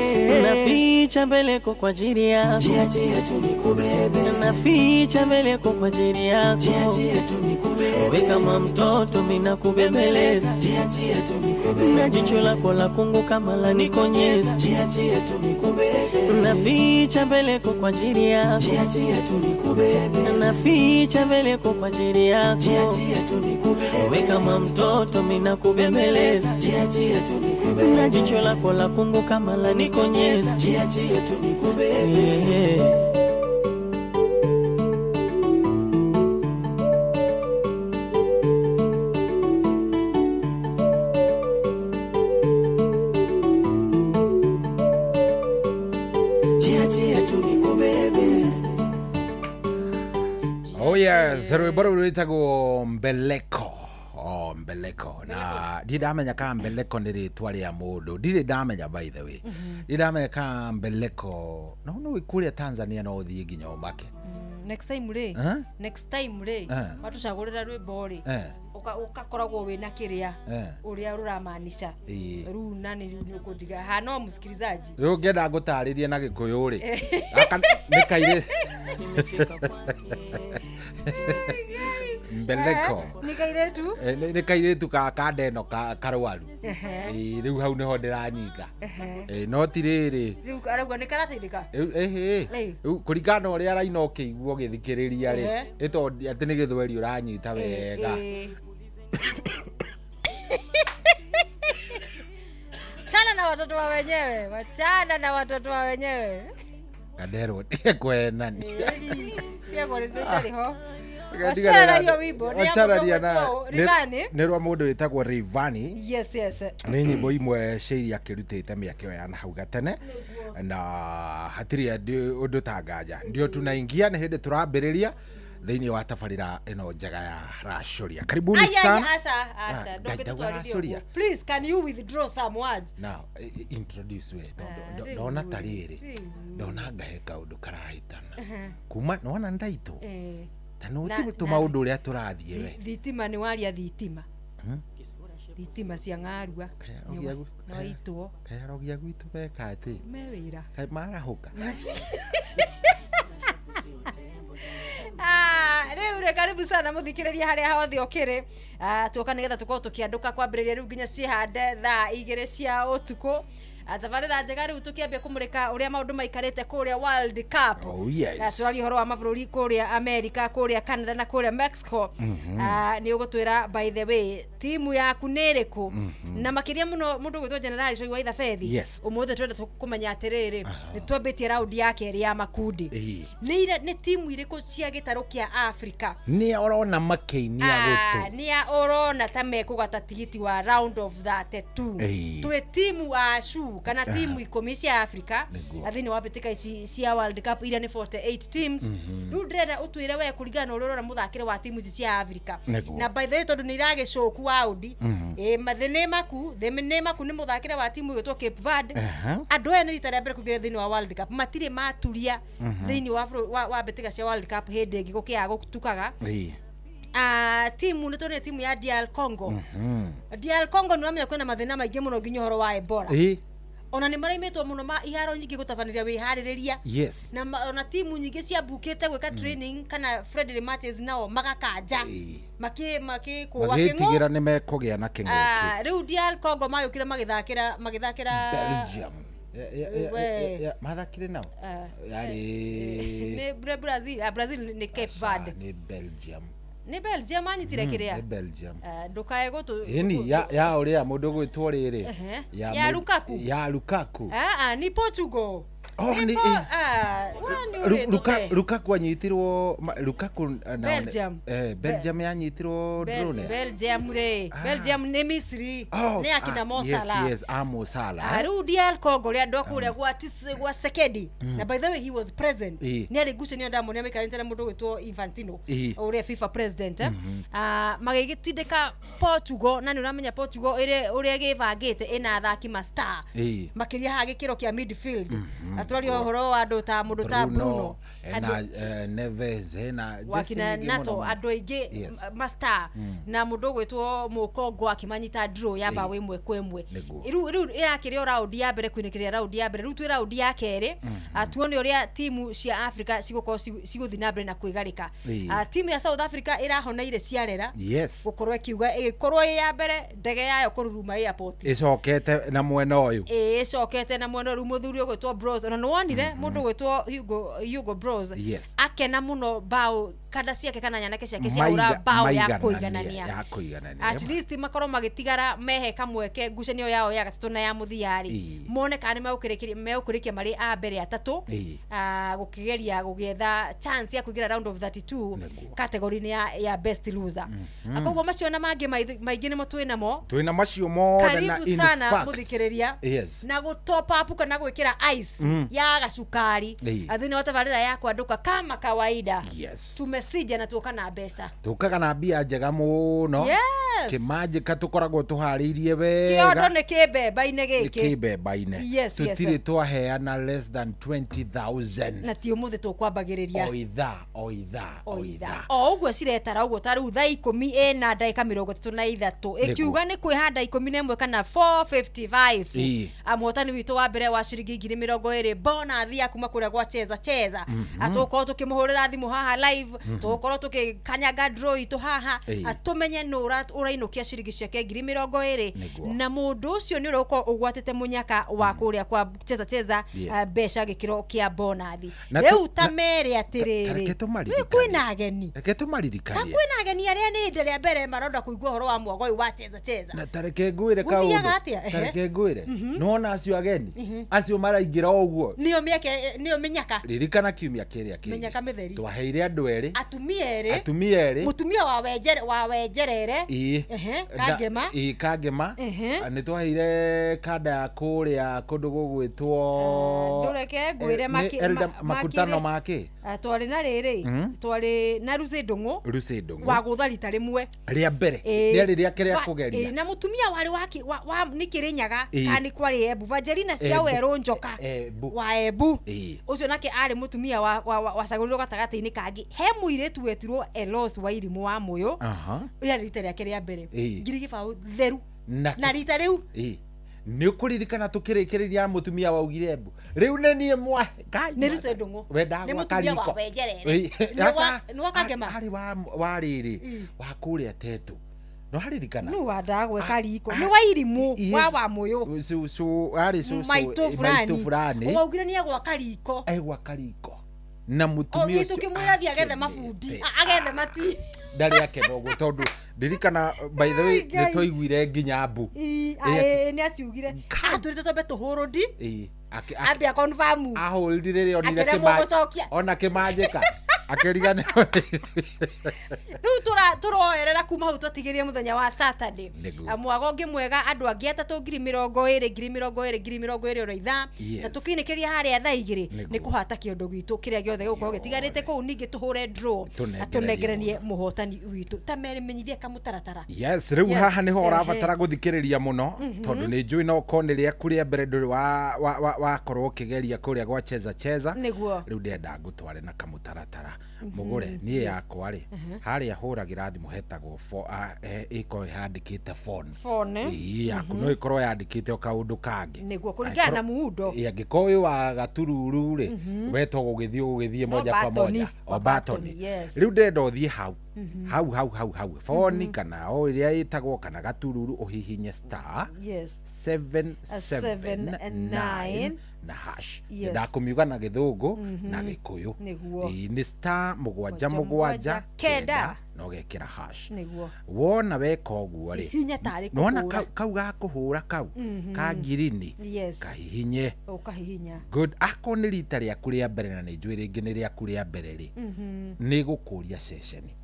Naficha mbeleko kwa ajili yako, jiachie tu nikubebe. Naficha mbeleko kwa ajili yako, jiachie tu nikubebe. Wewe kama mtoto mimi nakubembeleza, jiachie tu nikubebe. Na jicho lako la kungu kama la nikonyeza, jiachie tu nikubebe. Naficha mbeleko kwa ajili yako, jiachie tu nikubebe. Naficha mbeleko kwa ajili yako, jiachie tu nikubebe. Wewe kama mtoto mimi nakubembeleza, jiachie tu nikubebe. Na jicho lako la kungu kama la nikonyeza, jiachie tu nikubebe. Oh yes, rwimbo rũu rwĩtagwo Mbeleko. Mbeleko. Na ndamenya ka Mbeleko nĩ rĩtwa rĩa mũndũ. Ndirĩ ndamenya by the way. Ndamenya ka Mbeleko. No wĩkũrĩa Tanzania no ũthiĩ nginya ũmake. Next time rĩ watucagũrĩra rwĩmbo rĩ ukakoragwo wĩna kĩrĩa ũrĩa rũramaanisha rĩu na nĩ ũkũndiga ha no msikilizaji rĩu ngenda ngũtarĩrie na Gĩkũyũ rĩ nĩ kaire Mbeleko nĩ kairetu ka ndeno karwaru rĩu hau nĩho ndĩranyita no ti rĩrĩ rĩu arauga nĩ karataithĩka rĩu kũringana ũrĩa araina ũkĩiguo gĩthikĩrĩria rĩ ĩtondĩ atĩ nĩ Gĩthweri ũranyita wega chana na watoto wa wenyewe, wachana na watoto wa wenyewe. Kadero kwenani yego ndĩtariho nĩ rwa mũndũ wĩtagwo Rayvanny. Yes nĩ nyĩmbo imwe cia iria akĩrutĩte mĩaka ĩyo ya nahau gatene na hatirĩ ũndũ tanganja ndio tunaingia nĩ hĩndĩ tũrambĩrĩria thĩinĩ wa tabarĩra ĩno njega ya Racuria. Karibuni sana. Asha, please can you withdraw some words now? Introduce we ndona tarĩrĩ ndona ngahe kaũndũ karahĩtana kuma nona ndaitũ tanoti gũtũma ũndũ ũrĩa tũrathiĩ we thitima nĩ waria thitima thitima cia Ng'arua no itwo kayarogia gwitũ meka atĩ me wĩra kai marahũka Leo karibu sana muthikiriria haria hothe okire. Tuoka nigetha tukorwo tukianduka kwambiriria riu nginya cihande thaa 2 cia utuku. Atabarira njega riu tukiambia kumurika uria maundu maikarite kuria World Cup. Oh yes. Turari horo wa mabũrũri kuria America, kuria Canada na kuria Mexico. Ni ugutwira by the way timu yaku niriku na makiria muno mundu gwitwo General Coi wa Ithafethi. Yes. Umuthe twenda kumenya atiriri ni twambitie round ya keri ya makundi. Ni timu iriku cia gitaru kia Africa. Ni orona makeinia gutu. Ni orona ta mekugata tigiti wa round of 32. Twe timu acu kana timu 10 cia Africa athini wabitika ici cia World Cup iria ni 48 teams. Riu ndrenda utwire we kuringana urora muthakire wa timu ici cia Africa. Na by the way tondu ni irage shoku audi mathene maku ni muthakire wa timu igitwo Cape Verde. Andu aya ni rita rĩa mbere kugira thini wa World Cup matire maturia thini wa bitika cia World Cup hindi ingi gukia gutukaga. Timu nitone timu ya DR Congo. DR Congo ni wamenya kwena mathina maingi muno nginya horo wa Ebola. Ona ni maraimetwo muno ma iharo nyingi gutafaniria wihaririria. Yes. Na ona timu nyingi cia bukite gwika training kana Freddy Matches nao magakanja. Maki ko wakingo ni mekugia na kingo. Riu DR Congo mayukire magithakira Belgium. Mathakire nao. Yari ni Brazil ni Cape Verde. Ni Belgium. Ni Belgium anyitire kiria. Ni Belgium. Ndukae gutu. Ni ya uria mundu gwitwo riri. Ya Lukaku. Ya Lukaku. Ni Portugal. Ni Lukaku anyitirwo Lukaku na Belgium. Belgium yanyitirwo drone. Belgium ni Misri. Ni akina Mo Salah. Yes, Mo Salah. Aru DR Congo ria ndoku ria gwa Sekedi. Na by the way he was present. Ni ari gucenio ndamo ni amikarite na mundu gwitwo Infantino. Uria FIFA president. Magigitindika Portugal na ni uramenya Portugal uria gibangite ina athaki master. Makiria ha gikiro kia midfield. Atwari horo wa andu ta mundu ta Bruno na Neves na wakina Nato andu aingi master na mundu gwitwo Mukongo akimanyita draw ya bawe imwe kwa imwe. Riu irakiria round ya mbere kwinikiria round ya mbere riu twi round ya keri atuone uria timu cia Africa ciguthi na mbere na kwigarika. Timu ya South Africa irahoneire ciarera gukorwo kiuga ikorwo ya mbere ndege yayo kururuma airport icokete na mwena uyu icokete na mwena uyu muthuri gwitwo Bros na nonire mundu gwitwo Hugo Bros akena muno bao kada ciake kana nyanake ciake cia ura bao ya kuiganania at least makoro magitigara mehe kamweke ngucanio yao ya gatatu na ya muthiari mone kana meukurikia mari a mbere ya tatu gukigeria gugietha chance ya kugira round of 32 category ya best loser akogwo macio na mangi maingi ni mutwina mo twina macio mothe na in fact muthikiriria na go top up kana gwikira ice ya gacukari athini watabarira ya kwanduka kama kawaida tumesija na tuoka na mbeca tukaga na mbia njega muno kimajika tukoragwo tuhariirie wega kiondo ni kibemba-ine giki kibemba-ine tutiri twaheana less than 20,000 na ti umuthi tukwambagiriria oitha uguo ciretara uguo ta riu thaa 10 na ndagika 33 ikiuga ni kwihanda 11 kana 455 amotani witu wa mbere wa ciringi 20 bona thia kuma kuria gwa cheza atukorwo tukimuhurira thimu haha live tukorwo tukikanyaga draw itu haha atumenye nura urainukia ciringi ciake 20 na mundu ucio ni uruko ugwatete munyaka wa kuria kwa cheza besha gikiro kia bonathi riu tamere atiriri kwina ageni kwina ageni aria ni ndere mbere maronda kuigua horo wa mwogo uyu wa cheza na tareke ngwire tareke ngwire nona acio ageni acio maraingira uguo nio menyaka ririkana kiumia kiria menyaka mitheri twaheire andu eri atumia eri mutumia wa wenjerere kangema ni twaheire kada ya kuria kundu gugwitwo ndureke ngwire makutano make twari na riri twari na Rucindungu wa gutha rita rimwe ria mbere ria kiria kugeria na mutumia wari wa nikirinyaga kani kwari Ebu Vangelina cia weru njoka wa Ebu ucio nake ari mutumia wa saguriro gatagati-ini kangi he muiretu wetirwo Elos wa irimu wa muyo ya rita ria kiria mbere ngiri gibau theru na rita riu nä å kå ririkana tå kä rä kä rä ria mutumia waugire mbu rä u nä niä mwa nä ruce ndå ngå wendaga mutumia wa wenjerere nä wakagema harä wa rä rä wa kå rä a tetå no haririkana nä wandaga gweka riko nä wa irimå wa må yå maitå fulani waugire nä egwaka riko na mutumia tå kä mwä ra thi agethe mabundi agethe mati ndarä akenoguo tondå ndirikana by the way nä twaiguire nginya mbu nä aciugire tå rä tombe tå hå rå ndi ambia ahå rire rä ona kä manjä ka akärigane rä u tå roerera kuma hau twatigä rie må thenya wa Saturday mwago ngä mwega andå angä atatå 20,20,20,20 ro ithaa na tå kä inä kä ria harä a thaa igä rä nä kå hata kä ondo gwitå kä rä a gä othe gå korwo gä tigarä te kå u ningä tå hå re na tå nengeranie må hotani witå ta menyithie kamå taratara yes rä u haha nä ho ũrabatara gå thikä rä ria må no tondå nä njå no ko nä rä a kå rä a mbere ndå wakorwo å kä geria kå rä a gwa cheza rä u ndenda ngå tware na kamå taratara mugure niä yakwa rä harä a hå ragä ra thimå hetagwo ä korwo yandä kä te yaku no ä korwo yandä kä te o kaå ndå kangä nä guo kå ringana na mundo angä korwo wä wa gatururu rä wetwo gå gä thiä gå gä thiä moja kwa moja o batoni rä u ndenda å thiä hau foni kana o ä rä a ä tagwo kana gatururu å hihinye star 779 na hash ndakå miuga na gä thå ngå na gä kå yå nä star 779 no gekera hash wona weka ũguo rĩ nona kau gakå hå ra kau ka ngirini kahihinye good ako nä rita rä aku rä a mbere na nä njå rä ngä nä rä aku rä a mbere rĩ nä gå kå ria ceceni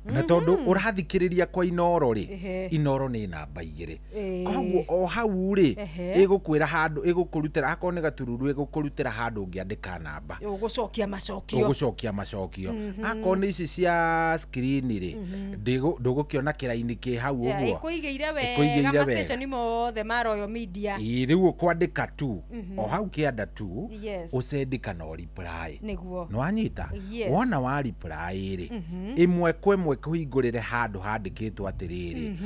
na tondå å rathikä rä ria kwa inoro rĩ inoro nä namba igä rĩ koguo o hau rĩ ä gå kwä ra handå ä gå kå rutä ra akorwo nä gatururu ä gå kå rutä ra handå å ngä andä ka namba å gå cokia macokio akorwo nä ici cia screen rĩ ndå gå kä ona kä raini kä hau å guo ä igä ire wega maceceni mothe ma Royal Media rä u å kwandä ka tu o hau kä anda tu å cendi kana å reply nä wanyita wona wa reply rĩ ĩmwe kwa ĩmwe kå hingå rä re handå handä kä two atä rä rĩ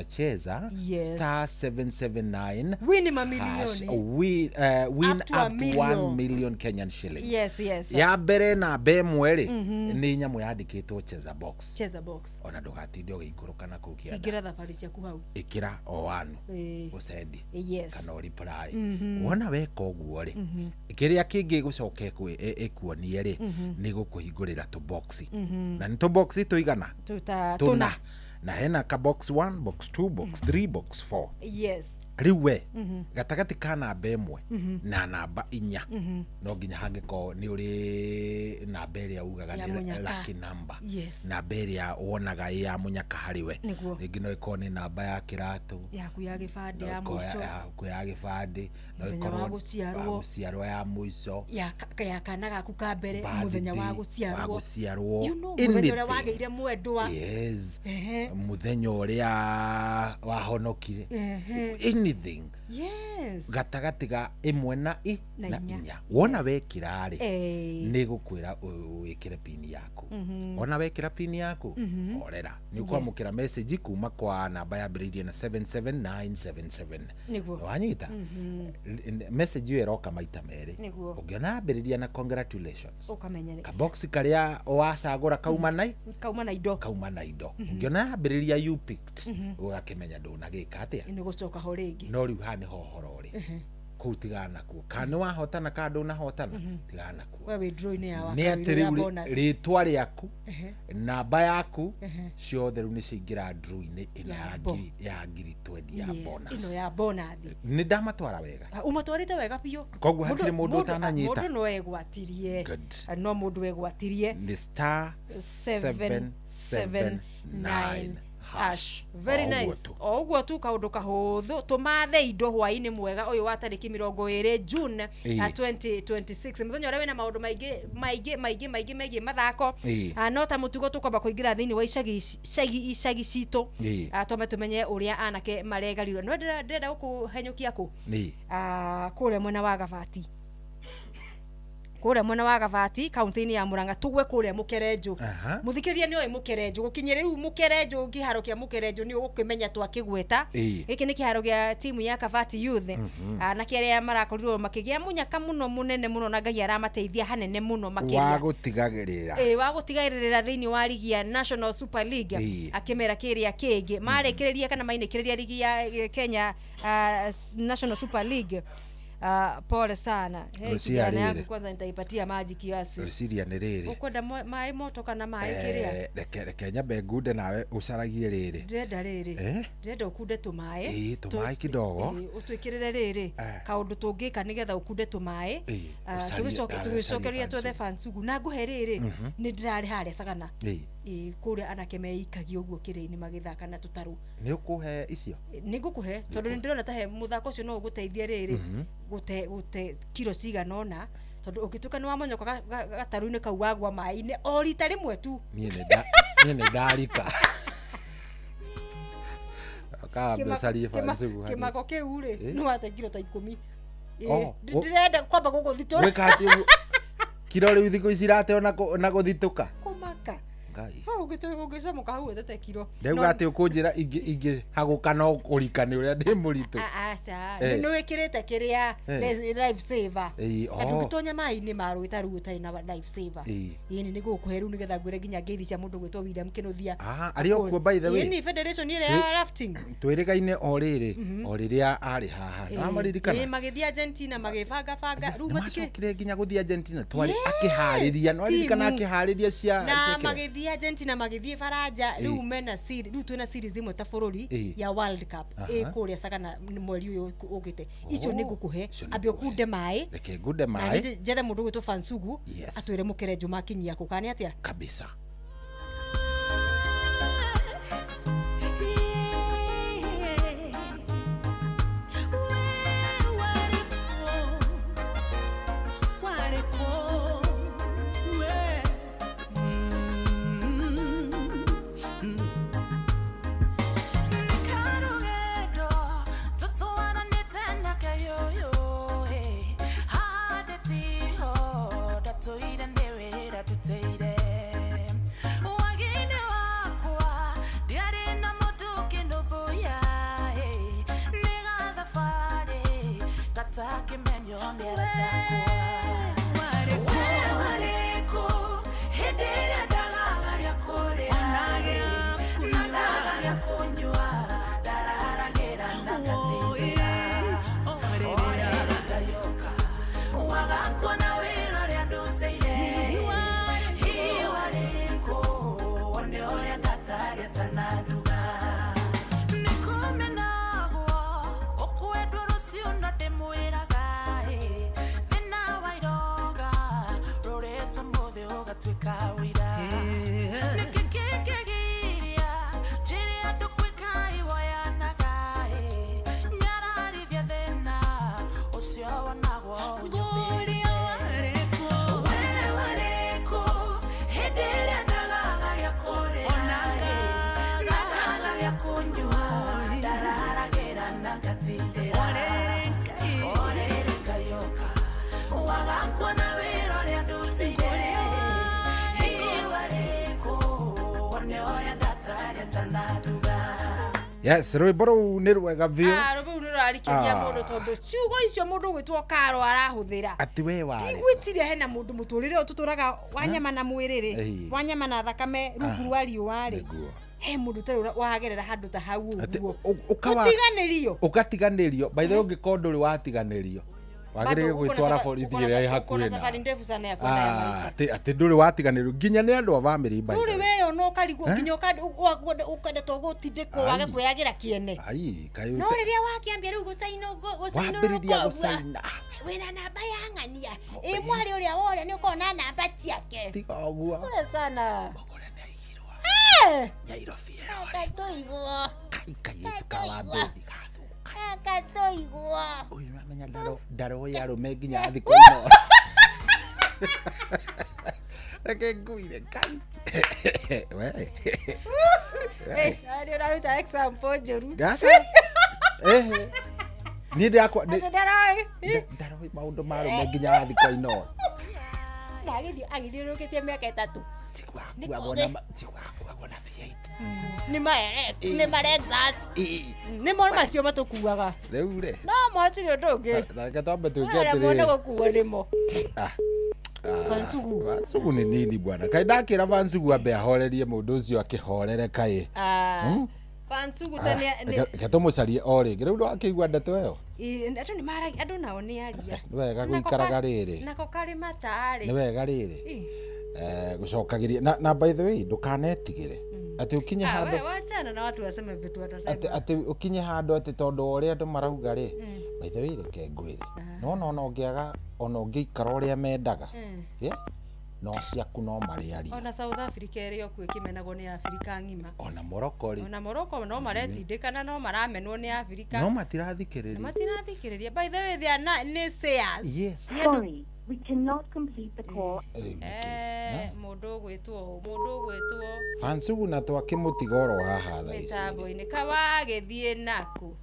cheza star 779 win mamilioni win up to 1 million Kenyan shillings ya mbere na ĩmwe rĩ nĩ nyamũ yandä kä two cheza box ona ndå gatinde å gä ikå rå kana kå kä ä kä ra o wanu å cendi kana å reply wona weka å guo rĩ kä rä a kä ngä gå coka ä kuonie rĩ nä gå kå hingå rä ra tå box na nä tå box tå igana tå na hena ka box 1 box 2 box 3 box 4 rä u we gatagatä ka namba ĩmwe na namba 4 no nginya hangä korwo nä å rä namba ä rä a ugaga nä lucky number namba ä rä a wonaga ä ya må nyaka harä we rä ngä no ä korwo nä namba ya kä ratå yaku ya gä bandä ya gä bandä no ä korwo gå ciarwo ya må ico ya kana gaku ka mbere må thenya wa gå ciarwo må thenya å rä a wagä ire mwendwa må thenya å rä a wahonokire anything gatagatä ga ĩmwe na inya wona wekira rĩ nĩ gũkwĩra wĩkĩre pin yaku wona wekĩra pin yaku orera nĩ ũkwamũkĩra message kuma kwa namba ya mbĩrĩirie na 77977 wanyita message ĩyo ĩroka maita merĩ ũngĩona mbĩrĩria na congratulations ka box karĩa wacagũra kauma na indo ũngĩona mbĩrĩria you picked ũgakĩmenya ndũnagĩka atĩa nĩ gũcoka ho rĩngĩ no rĩu haha nĩho ũhoro ũrĩ kũu tigana kuo kana nĩ wahotana kana ndũnahotana tigana kuo nĩ atĩ rĩu rĩtwa rĩaku namba yaku ciothe rĩu nĩ ciaingĩra ndrũ-inĩ ĩno ya ngiri 20 ya bonus nĩ ndamatwara wega ũmatwarĩte wega biũ koguo hatirĩ mũndũ ũtananyita mũndũ no egwatirie no mũndũ egwatirie nĩ star 779 hash very nice o uguo tu kaundu kahuthu tumathe indo hwaini mwega uyu wa tariki 20 June 2026 muthenya uria wina maundu maigi mathako no ta mutugo tukomba kuingira thiini wa icagi citu tome tumenye uria anake maregarirwo no ndĩrenda gukuhenyukia ku kuria mwena wa Gabati kure mwena wa Gavati kaunti-ini ya Murang'a tugwe kure Mukerenjo muthikiriria ni oi Mukerenjo gukinyira riu Mukerenjo kiharo kia Mukerenjo ni ugukimenya twakigweta giki ni kiharo gia timu ya Gavati Youth na kiaria marakorirwo makigia munyaka muno munene muno na Ngai aramateithia hanene muno makiria wa gutigagirira wa gutigagirira thiini wa ligi ya National Super League akimera kiria kingi marekereria kana mainekereria ligi ya Kenya National Super League. Pole sana. Kijana yangu kwanza nitaipatia maji kiasi. Reciria ni riri. Ukwenda mai moto kana mai kiria? Kenya bengude nawe ucaragie riri. Ndenda riri. Ndenda ukunde tumai. Tumai kidogo. Utwikirire riri. Kaundu tungika nigetha ukunde tumai. Tugicokeria twethe fansugu na nguhe riri. Ni ndirari haria sagana. Kuria anake meikagia uguo kiri-ini magithaka na tutaru. Ni ukuhe icio? Ni ngukuhe tondu ndirona ta he muthako ucio no uguteithia riri. Gute kilo cigana ona tondu ukituka ni wamonyoka gataru-ini kau wagwa mai-ini o rita rimwe tu. Nie ne ndarika. Akaambia fansugu. Kimako kiu ri no ate kilo ta 10. Ndirenda kwamba guguthitura. Weka ati kilo riu thiko icirate ona guthituka. Kumaka. Ugicomoka hau etete kiro ndauga ati ukunjira ingi haguka no urikane uria ndi muritu aca ni wikirite kiria life saver andu gitonya mai-ini maruita ruta ina life saver ini ni gukuheru nigetha ngwire nginya ngeithi cia mundu gwitwo William Kinuthia ari okuo by the way ini federation ile ya rafting twirigaine o riria ari haha na maririkana magithia Argentina magibanga ru matikire nginya guthia Argentina twari akihariria no aririkana akihariria cia na magithia Argentina magithie Faranja riu mena series riu twina series imwe ta bururi ya World Cup kuria sagana mweri uyu ugite icio ni ngukuhe ambio kunde mai reke ngunde mai jethe mundu gwitwo fansugu atwire Mukerenjo makinyia kukani atia kabisa. Yes, rwimbo rũu nĩ rwega biũ. Rwimbo nĩ rũrarikĩria mũndũ tondũ ciugo icio mũndũ gwĩtwo Karo arahuthĩra. Ati we wari. Igwĩtiria hena mũndũ mũtũrĩre ũyũ tũtũraga wanyama na mwĩrĩ-rĩ, wanyama na thakame rungu rwa riũa-rĩ. He mũndũ ta wagerera handũ ta hau ũguo. Ũtiganĩrio. Ũgatiganĩrio. By the way ũngĩkorwo ndũrĩ watiganĩrio. Wagĩrĩire gwĩtwara borithi ĩrĩa ĩ hakuhĩ na. Kuna safari ndefu sana ya kwenda ya maisha. Ati ndũrĩ watiganĩrio nginya nĩ andũ a family by. Ndũrĩ weyo no karigwo nginya ukenda to gutindĩkwo wage kwĩyagira kĩene. Ai kayo. No rĩrĩa wakĩambia rĩu gũcaina wambĩrĩria gũcaina. Wĩna namba ya ng'ania. Mwari ũrĩa wore nĩ ũkorwo na namba ciake. Tiga ũguo. Kule sana. Magore nĩ aigirwo. Nyairo fiera. Katoigwo. Kai tukawambĩrĩria. Katoigwo. Uyu amenya ndaro ya rume nginya athiko ino. Reke nguire kai. We. Ari unaruta example njũru. Gasa. Ni ndakwa ndaro maundu ma rume nginya athiko ino. na agithirũkĩtie mĩaka 3 Kuagona Fiat. Nĩ Lexus. Nĩmo macio matukuaga. Rĩu rĩ. No matirĩ ũndũ ũngĩ. Reke twambe tũke atĩrĩ. Mũndũ gũkuo nĩmo. Vansugu nĩ nini bwana. Kaĩ ndakĩra Vansugu ambe ahorerie mũndũ ũcio akĩhorere kaĩ. Vansugu tania Reke tũmũcarie o rĩngĩ. Rĩu ndakĩigua ndeto ĩyo. Andũ nĩ maragia, andũ nao nĩ aria. Nĩ wega gũikaraga rĩrĩ. Nako karĩ matarĩ. Nĩ wega rĩrĩ. Gucokagiria na by the way ndukanetigire ati ukinye handu wachana na watu waseme vitu watasema ati ukinye handu ati tondu uria andu marauga ri by the way reke ngwire no ngiaga ona ungiikara uria mendaga no ciaku no mariari ona South Africa ĩrĩ okuo ĩkĩmenagwo nĩ Afrika ng'ima ona Morocco ri ona Morocco no maretindĩkana no maramenwo nĩ Afrika no matirathikĩrĩria by the way they are naysayers yes sorry we cannot complete the call mundu gwitwo Vansugu na twakĩmutigoro haha thaa ici mitambo-inĩ kawagĩthiĩ naku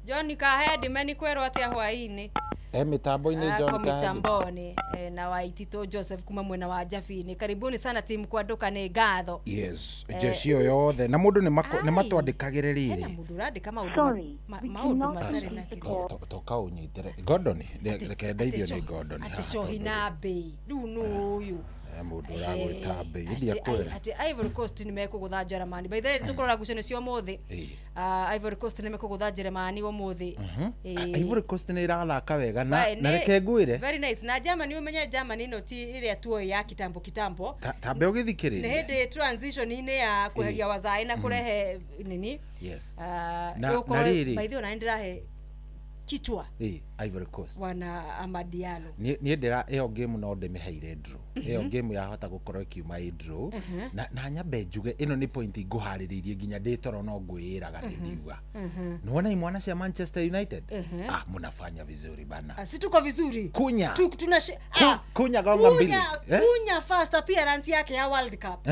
John Kahedimeni kwerwo atĩa hwainĩ mitambo-inĩ John mitamboni na Waitito Joseph kuma mwena wa Jafini. Karibuni sana timu kwa nduka nĩ ngatho. Yes, jeshi yothe na mundu nĩ matwandĩkagĩre rĩrĩ. Na mundu randĩka maundu matarĩ na kĩro. Toka unyitere Gordon reke ndeithio nĩ Gordon. Ati cohi na bei. Rĩu nũ ũyũ mundu uragwita bei ndia kwera ati Ivory Coast ni mekugutha Germany by the way tukurora ngucanio cio muthi Ivory Coast ni mekugutha Germany umuthi Ivory Coast ni irathaka wega na reke ngwire very nice na Germany umenye Germany no ti iria tuo ya kitambo tambe ugithikiriria ni hindi transition ine ya kuheria wazai na kurehe nini yes na riri by the way naendera he kichwa Ivory Coast wana Amadialo ni ndira iyo game no ndemiheire draw iyo game yahota gukorwo ikiuma draw na nyambe njuge ino ni point nguhariririe nginya nditoro no ngwiraga ndiuga nuona imwana cia Manchester United mnafanya vizuri bana si tuko vizuri kunya kunya gonga mbili kunya first appearance yake ya World Cup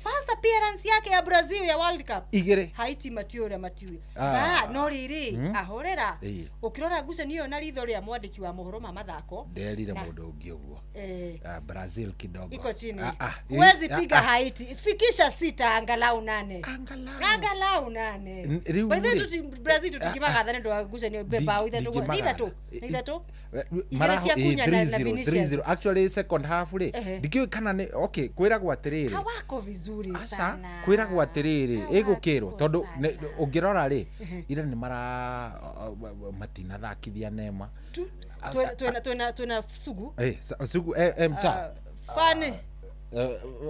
first appearance yake ya Brazil ya World Cup igere Haiti matiore no riri ahorera ukirora ngucanio na ritho ria mwandiki wa mohoro ma mathako nderire mundu ungi uguo Brazil kidogo iko chini huwezi piga Haiti fikisha 6 angalau 8 angalau 8 by the way Brazil tutikimagathane ndo ngucanio beba ithatũ mara 3-0 actually second half ri ndikiwe kana ni okay kwiragwo atiriri hawako vizuri sana kwiragwo atiriri igukirwo tondu ungirora ri ira ni mara matina thakithia nema twena Sugu Sugu mta fani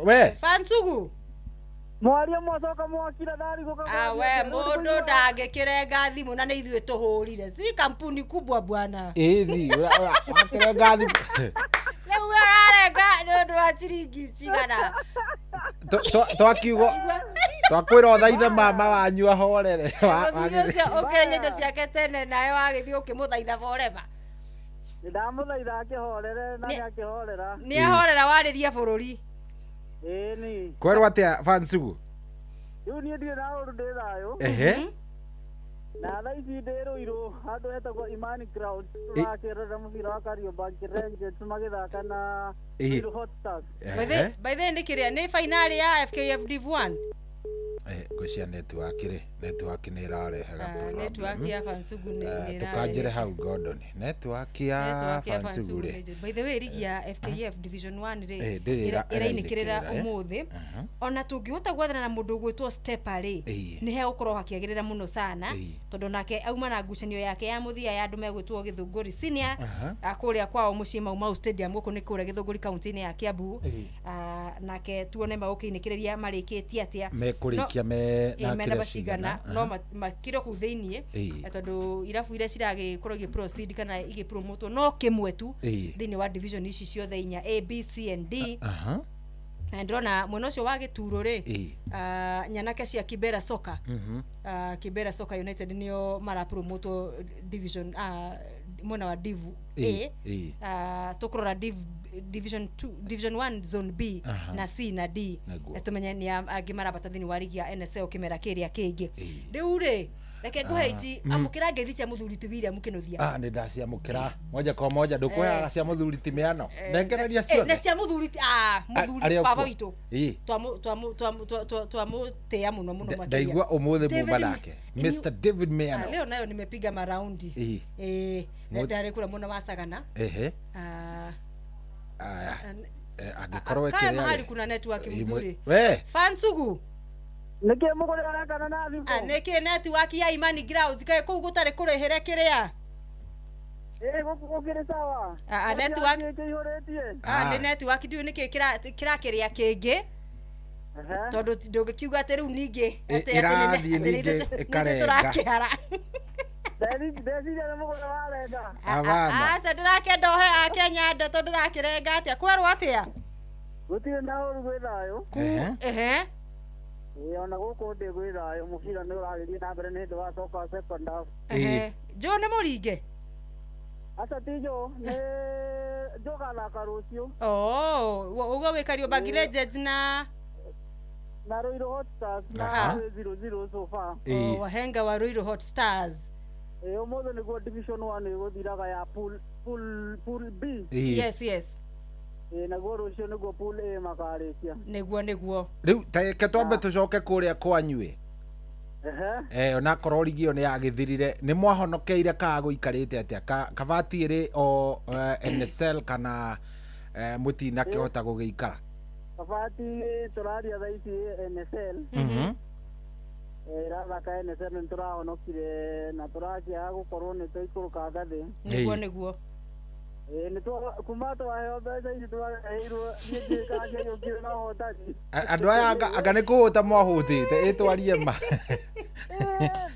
we Vansugu mwaria mwacoka mwakira ndari goka we mundu ndangĩkĩrenga thimũ na nĩ ithuĩ tũhũrire si kampuni kubwa bwana thi wakĩrenga thimũ rĩu ararenga nĩ ũndũ wa ciringi cigana twakiugo twakwĩra ũthaithe mama wanyu ahorere ũcio ũkĩrĩa indo ciake tene nawe wagĩthiĩ ũkĩmũthaitha forever ndamũthaitha akĩhorere na akĩhorera nĩ ahorera warĩria bũrũri ni kwerwo atia Vansugu riu ni ndirĩ na ũndũ ndĩ thayũ na thaa ici ndĩ Rũirũ handũ hetagwo Imani Ground tũrakĩrorera mũbira wa Kariobangi Rangers magĩthaka na Rũirũ Hot Stars by the nĩ kĩrĩa nĩ finali ya FKF Div 1 ngũcia network nĩ ĩrarehega network ya Vansugu nĩ tukanjire hau Gordon network ya Vansugu by the way ligi ya FKF Division 1 ri irainĩkĩrĩra ũmũthĩ ona tũngĩhota gwathana na mũndũ gwĩtwo Stepa ri nĩ he gũkorwo hakĩagĩrĩra mũno sana tondũ nake auma na ngucanio yake ya mũthia ya andũ megwĩtwo Gĩthũngũri senior kũrĩa kwao mũciĩ Mau Stadium gũkũ nĩ kũrĩa Gĩthũngũri kaunti-inĩ ya Kiambu nake tuone magũkĩinĩkĩrĩria marĩkĩtie atĩa mekũrĩkia mena bacigana no makĩrĩ kũ thĩinĩ tondũ irabu iria ciragĩkorwo igĩproceed kana igĩpromotwo no kĩmwe tu thĩinĩ wa division ici ciothe 4 A B C and D na ndĩrona mwena ũcio wa Gĩturo rĩ nyanake cia Kibera Soccer Kibera Soccer United nĩo marapromotwo division mwena wa Div A tukurora Division 2 Division 1 Zone B na C na D tumenye ni angĩ marabata thĩinĩ wa ligi ya NSL kĩmera kĩrĩa kĩngĩ rĩu rĩ reke nguhe ici amukira ngethi cia muthuri ti William Kinuthia ni ndaciamukira moja kwa moja ndukuheaga cia muthuri ti meano nengereria ciothe ne cia muthuri muthuri baba witu twamutea muno makiria ndaigua umuthi mumba nake Mr David Meano leo nayo nimepiga maraundi ndare kula muno wasagana agikorwo ekiria mahali kuna network mzuri fansugu nike mugore arakana na thimu nike network ya Imani Grounds kae kuu gutari kurehere kiria gukire sawa network ni network ndio nike kira kiria kingi tondu ndungikiuga ati riu ningi ati irathii ningi ikarenga ndeciria mugore warenga aca ndirakenda uhe Akenya ndeto ndirakirenga atia kwerwo atia gutire na uru gwithayo ona guku ndi gwithayo mubira ni uragirie na mbere ni ndwa soka second half jo ni muringe aca tijo ni joka na karucio ugo wikario Bagi Legends na Ruiru Hot Stars na 0-0 so far wahenga wa Ruiru Hot Stars umuthi niguo division 1 iguthiraga ya pool B yes naguo rucio niguo pool A makarikia niguo riu ke twambe tucoke kuria kwanyue ona korwo rigio ni agithirire ni mwahonokeire ka guikarite atia kabati iri o NSL kana mutina kihota gugiikara kabati turaria thaici NSL rathaka NSL nturahonokire na turakia gukorwo ni tuikuruka ngathi niguo ni kuma twaheo mbeca ici twaheirwo niĩ ngĩkanja yũkire na hotani andũ aya anga nĩ kũhũta mwahũtĩte ĩtwarie ma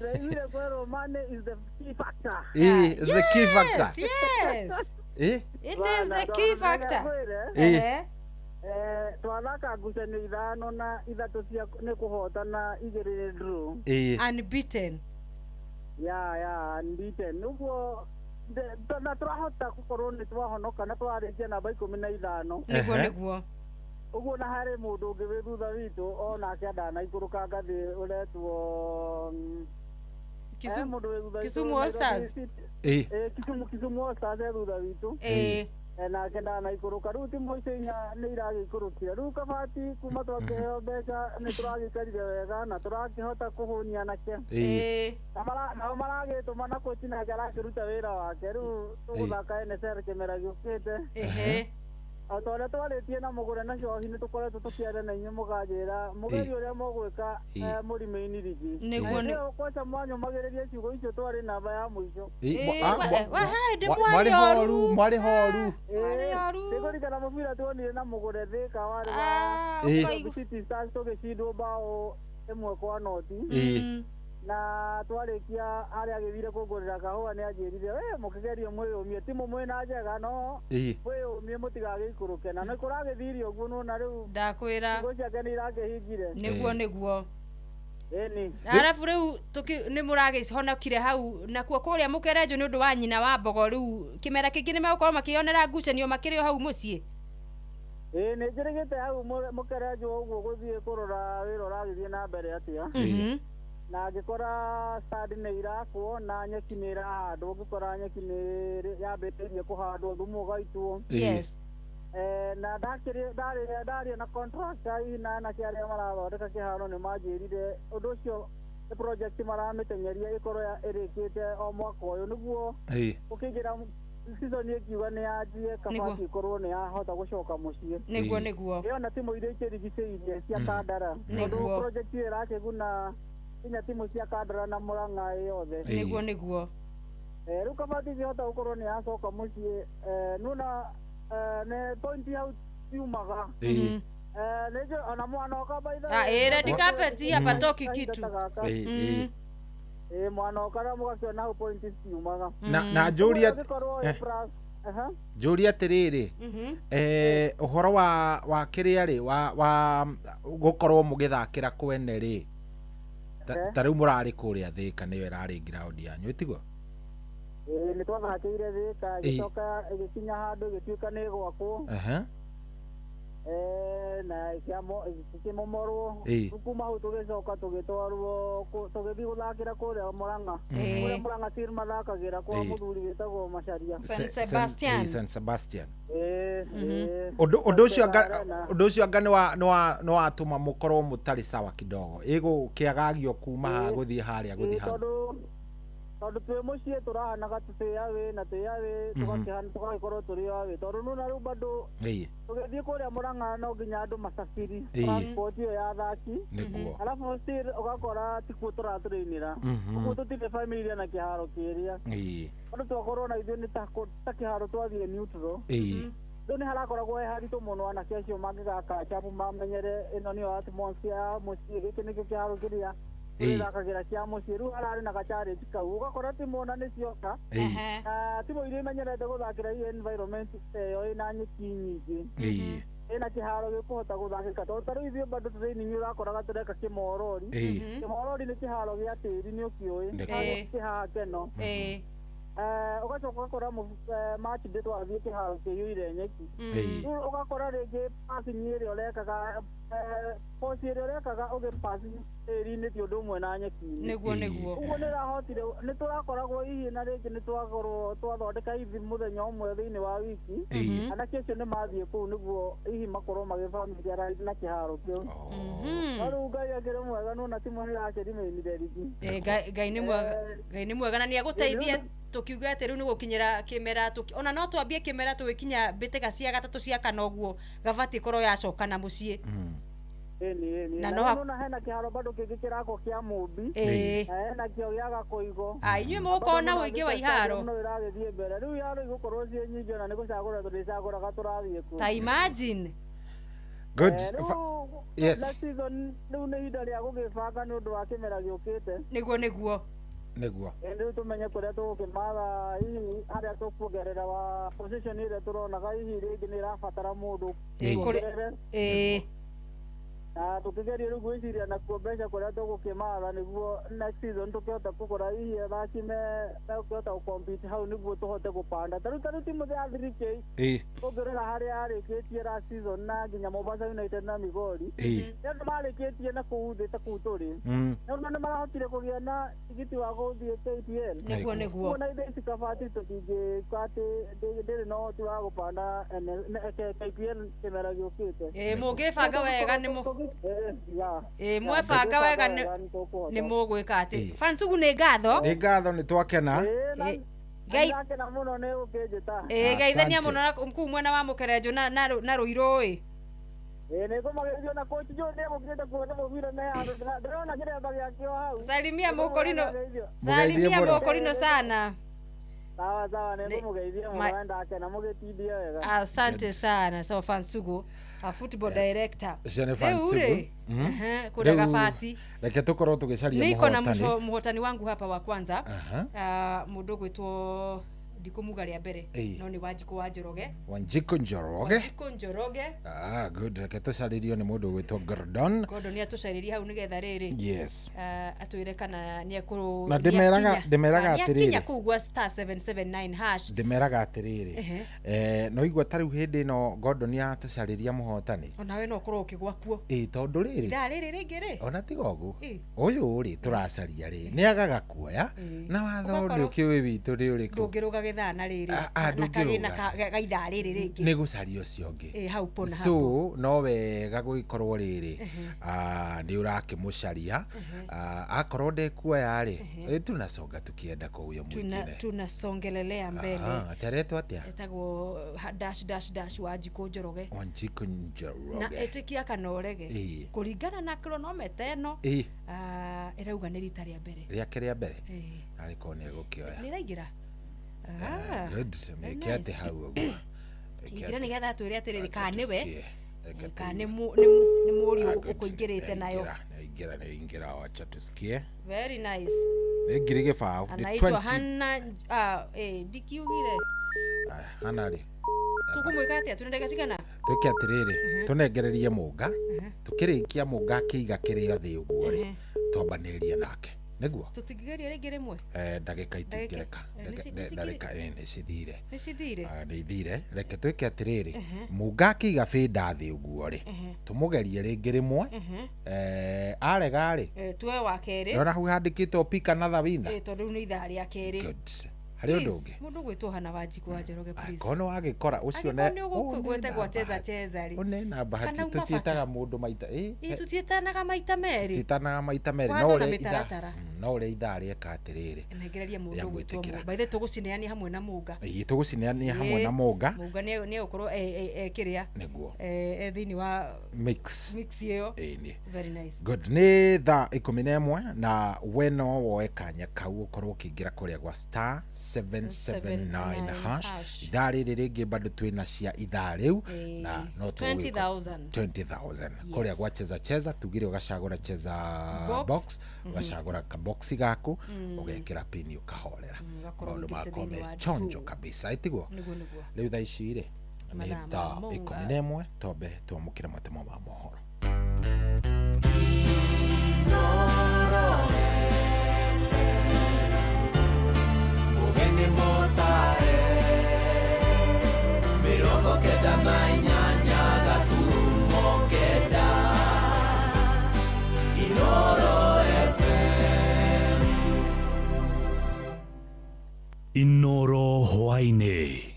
ndaiguire kwerwo money is the key factor is the key factor it is the key factor twathaka ngucanio 5 na 3 cia nĩ kũhotana 2 draw unbeaten unbeaten ũguo na turahota gukorwo ni twahonoka na twarikia namba 15 niguo uguo na hari mundu ungi wi thutha witu onake ndanaikuruka ngathi uretwo Kisumu All Stars Kisumu All Stars thutha witu nake ndanaikuruka riu timu icio inya ni iragiikurukire riu kabati kuma twakiheo mbeca ni turagikarire wega na turakihota kuhunia nake nao maragituma na kochi nake arakiruta wira wake riu tuguthaka NSL kimera giukite otoria twaritie na mugure na njohi ni tukoretwo tukiaria na inyu mugajira mugeri uria mugwika murimi-ini rigi niguo kocha mwanyu magiririe ciugo icio twari namba ya muico mwari horu tigurikana mubira tuonire na mugure thika wari wa City Stars tugicindwo bao 1-0 na twarikia aria agithire kungurira kahua ni anjirire mukigerio mwiyumie timu mwina njega no mwiyumie mutigagikuruke na ni kuragithirio guo nona riu ndakwira ngo ciake ni irakihingire niguo arafu riu ni muragihonokire hau nakuo kuria mukerenjo ni undu wa nyina wa mbogo riu kimera kingi ni magukorwo makionera ngucanio makirio hau mucii ni njirigite hau mukerenjo uguo guthie kurora wira uragithie na mbere atia na ngikora stadi ni irakwo na nyeki ni irahandwo ngikora nyeki ni yambĩrĩirie kũhandwo thumu ũgaitwo na ndaria na contractor na anake arĩa marathondeka kĩharo nĩ manjĩrire ũndũ ũcio nĩ project maramĩtenyeria ĩkorwo ĩrĩkĩte o mwaka ũyũ nĩguo ũkĩingĩra season ĩkiuga nĩ yanjie kabati ĩkorwo nĩ yahota gũcoka mũciĩ nĩguo ĩona timu iria ikĩrigicĩirie cia Kandara tondũ project ĩyo ĩrakĩguna inya timu cia Kandara na Murang'a yothe niguo riu kabati ĩkĩhota gũkorwo nĩ yacoka mũciĩ nuna nĩ point hau ciumaga nĩnjũ ona mwana ũkabaitha red carpet hapa toki kitu mwana ũkara mũgakiona hau point ciumaga na njũria njũria atĩrĩrĩ ũhoro wa kĩrĩa rĩ wa gũkorwo mũgĩthakĩra kwene rĩ ta rĩu mũrarĩ kũrĩa Thĩka nĩyo ĩrarĩ ground yanyu ĩtiguo nĩ twathakĩire Thĩka ĩgĩcoka ĩgĩkinya handũ ĩgĩtuĩka nĩ gwakwo na kimomorwo kuma hau tugicoka tugitwarwo tugithii guthakira kuria Murang'a kuria Murang'a tir mathakagira kwa muthuri witagwo Macharia Saint Sebastian undu ucio anga ni watuma mukorwo mutari sawa kidogo igu kiagagio kuma guthii haria guthii ha tondu twi mucii turahanaga tutiawe na tiawe tugakihana tugagikorwo turi awe tondu nuna riu bado tugithii kuria Murang'a no nginya andu macabiri transport iyo ya athaki alafu still ugakora tikuo turaturinira kuo tutire family na kiharo kiria andu twakorwo na ithuĩ ni ta kiharo twathie neutral riu ni harakoragwo he haritũ mũno anake acio mangĩgaka chapu mamenyere ĩno nĩyo atmosphere ya mũciĩ gĩkĩ nĩkĩo kĩharo kĩrĩa tũthakagira kia mucii riu harari na gacharĩti kau ugakora timu na nicioka timu iria imenyerete guthakira hii environment iyo ina nyeki nyingi ina kiharo gikuhota guthakika tondu tariu ithuĩ bado training urakoraga tureka kimorori ni kiharo gia tĩri ni ũkiũĩ kihaha keno ugacoka ugakora match day twathiĩ kiharo kĩiyũire nyeki riu ugakora rĩngĩ passing ĩrĩa ũrekaga posi ĩrĩa ũrekaga ũgĩpasi tĩri-inĩ ti ũndũ ũmwe na nyeki-inĩ ũguo nĩ rahotire nĩ tũrakoragwo hihi na rĩngĩ nĩ twakorwo twathondeka hihi mũthenya ũmwe thĩinĩ wa wiki anake acio nĩ mathiĩ kũu nĩguo hihi makorwo magĩfamiliarize na kĩharo kĩu no rĩu Ngai akĩrĩ mwega nona timu nĩ ĩrakĩrimainire rigi Ngai nĩ mwega na nĩ agũteithia tukiuga ati riu ni gukinyira kimera ona no twambie kimera tugikinya mbitĩka cia gatatũ cia kana ũguo gabati korwo yacoka na muciĩ na no hena kiharo bado kĩngĩ kĩrako kĩa Mũmbi hena kĩo gĩa Gakoigo inyuĩ mũgũkorwo na ũingĩ wa iharo no ĩragĩthiĩ mbere rĩu iharo igũkorwo ciĩ nyingĩ ona nĩ gũcagũra tũrĩcagũraga tũrathiĩ kuo ta imagine good yes next season rĩu nĩ ihinda rĩa gũgĩbanga nĩ ũndũ wa kĩmera gĩũkĩte nĩguo rĩu tumenye kũrĩa tũgũkĩmatha hihi harĩa tũkuongerera wa position ĩrĩa tũronaga hihi rĩngĩ nĩ ĩrabatara mũndũ na tukigeria rĩu gwĩciria nakuo mbeca kũrĩa tũgũkĩmatha nĩguo next season tũkĩhota kũgũra hihi athaki megũkĩhota gũcompete hau nĩguo tũhote gũpanda tarĩu timu ya 3K ũngĩrora harĩa yarĩkĩtie last season na nginya Mombasa United na Migori nĩandũ marĩkĩtie na kũu thĩ ta kũu tũrĩ nĩũndũ nĩ marahotire kũgĩa na tigiti wa gũthiĩ KPL nĩguo na ithe cikabati tũtingĩka atĩ ndĩrĩ na ũhoti wa gũpanda KPL kĩmera gĩũkĩte mũngĩbanga wega nĩ mwebanga wega nĩ mũgwĩka atĩ Fansugu nĩ ngatho nĩ twakena ngakena mũno nĩ gũkĩnjĩta geithania mũno kuu mwena wa Mũkerenjo na Rũirũ nĩ ngũmagĩrĩrio na coach Joe nĩ gũkĩrĩte kuona mũbira na ndĩrona kĩremba gĩakĩo hau salimia Mũkorino sana sawa nĩ ngũmũgeithia mũno ndakena mũgĩtindia wega asante sana so Fansugu a football director Fansugu kule gabati reke tukorwo tugicaria niko na muhotani wangu hapa wa kwanza mundu gwitwo ndikumuga ria mbere no ni Wanjiko Njoroge good reke tucaririo ni mundu gwitwo Gordon atucariria hau nigetha riri yes atwire kana ni ekuru na ndemeraga atiriri kinya kugwa star 779 hash ndemeraga atiriri no igwa tariu hindi no Gordon atucariria muhotani ona we no korwo ukigwa kuo tondu riri ringi ri ona tigogu uyu ri turacaria ri ni agaga kuoya na watho ndi ukiwi witu ri uriku ndungiruga githana riri na kagina gaitha riri ringi ni gucaria ucio ngi hau pona hapo so no wega gugikorwo riri ndi urakimucaria akorwo ndekuoya ri tunaconga tukienda kwa uyo mwingine tunasongelelea mbele ateretwo atia etagwo dash Wanjiko Njoroge na etikia kanorege kuringana na kilometer eno irauga ni rita ria mbere ariko ni gukioya ni raigira good mekiate hau uguo igira ni getha twire atiriri kaniwe kane ni muri ukuingirite nayo ingira wacha tusikie very nice ngiri gibao anaitwa Hana dikiugire Hana ri tukumwika atia tunendeka cigana tuki atiriri tunengererie munga tukirikia munga kiiga kirio thi uguo ri twambaniria nake Niguo. Tutigigeria ringi rimwe. Ndagika itingireka. Ndagika ni cithire. Ni cithire. Ni ithire. Reke twike atiriri. Mungaki gabinda thi uguo ri. Tumugerie ringi rimwe. Arega ri. Tuwe wa keri. Rora hu handikitwo pick another winner. Tondu ni ithaa ria keri. Good. Hari undu ungi. Mundu gwitwo hana Wanjiku wa Njoroge please. Kono agikora ucio ne. Agikora ugwete gwateza cheza ri. One na bahati tutietaga mundu maita. Tutietanaga maita meri. Tutietanaga maita meri. No ri mitaratara. No ri ithaa rieka atiriri. Negereria mundu gwitwo mu. By the tugucineani hamwe na Muga. Tugucineani hamwe na Muga. Muga ni ukorwo kiria. Niguo. Thini wa mix iyo. Ni. Very nice. Good. Ni thaa 11 na weno woe kanya kau ukorwo kingira kuria gwa star 779 hash. Ithaa riri ringi bado twina cia ithaa riu na no 20,000 kuria gwa cheza tugire ugacagura cheza box ugacagura ka box gaku ugekira pin ukahorera maundu makome chonjo kabisa itiguo riu thaa ici ri ni thaa 11 tobe twamukira matemo ma mohoro. Ugeni motare mirongo kenda na inyanya gaturumo kenda Inoro FM Inoro hwaine.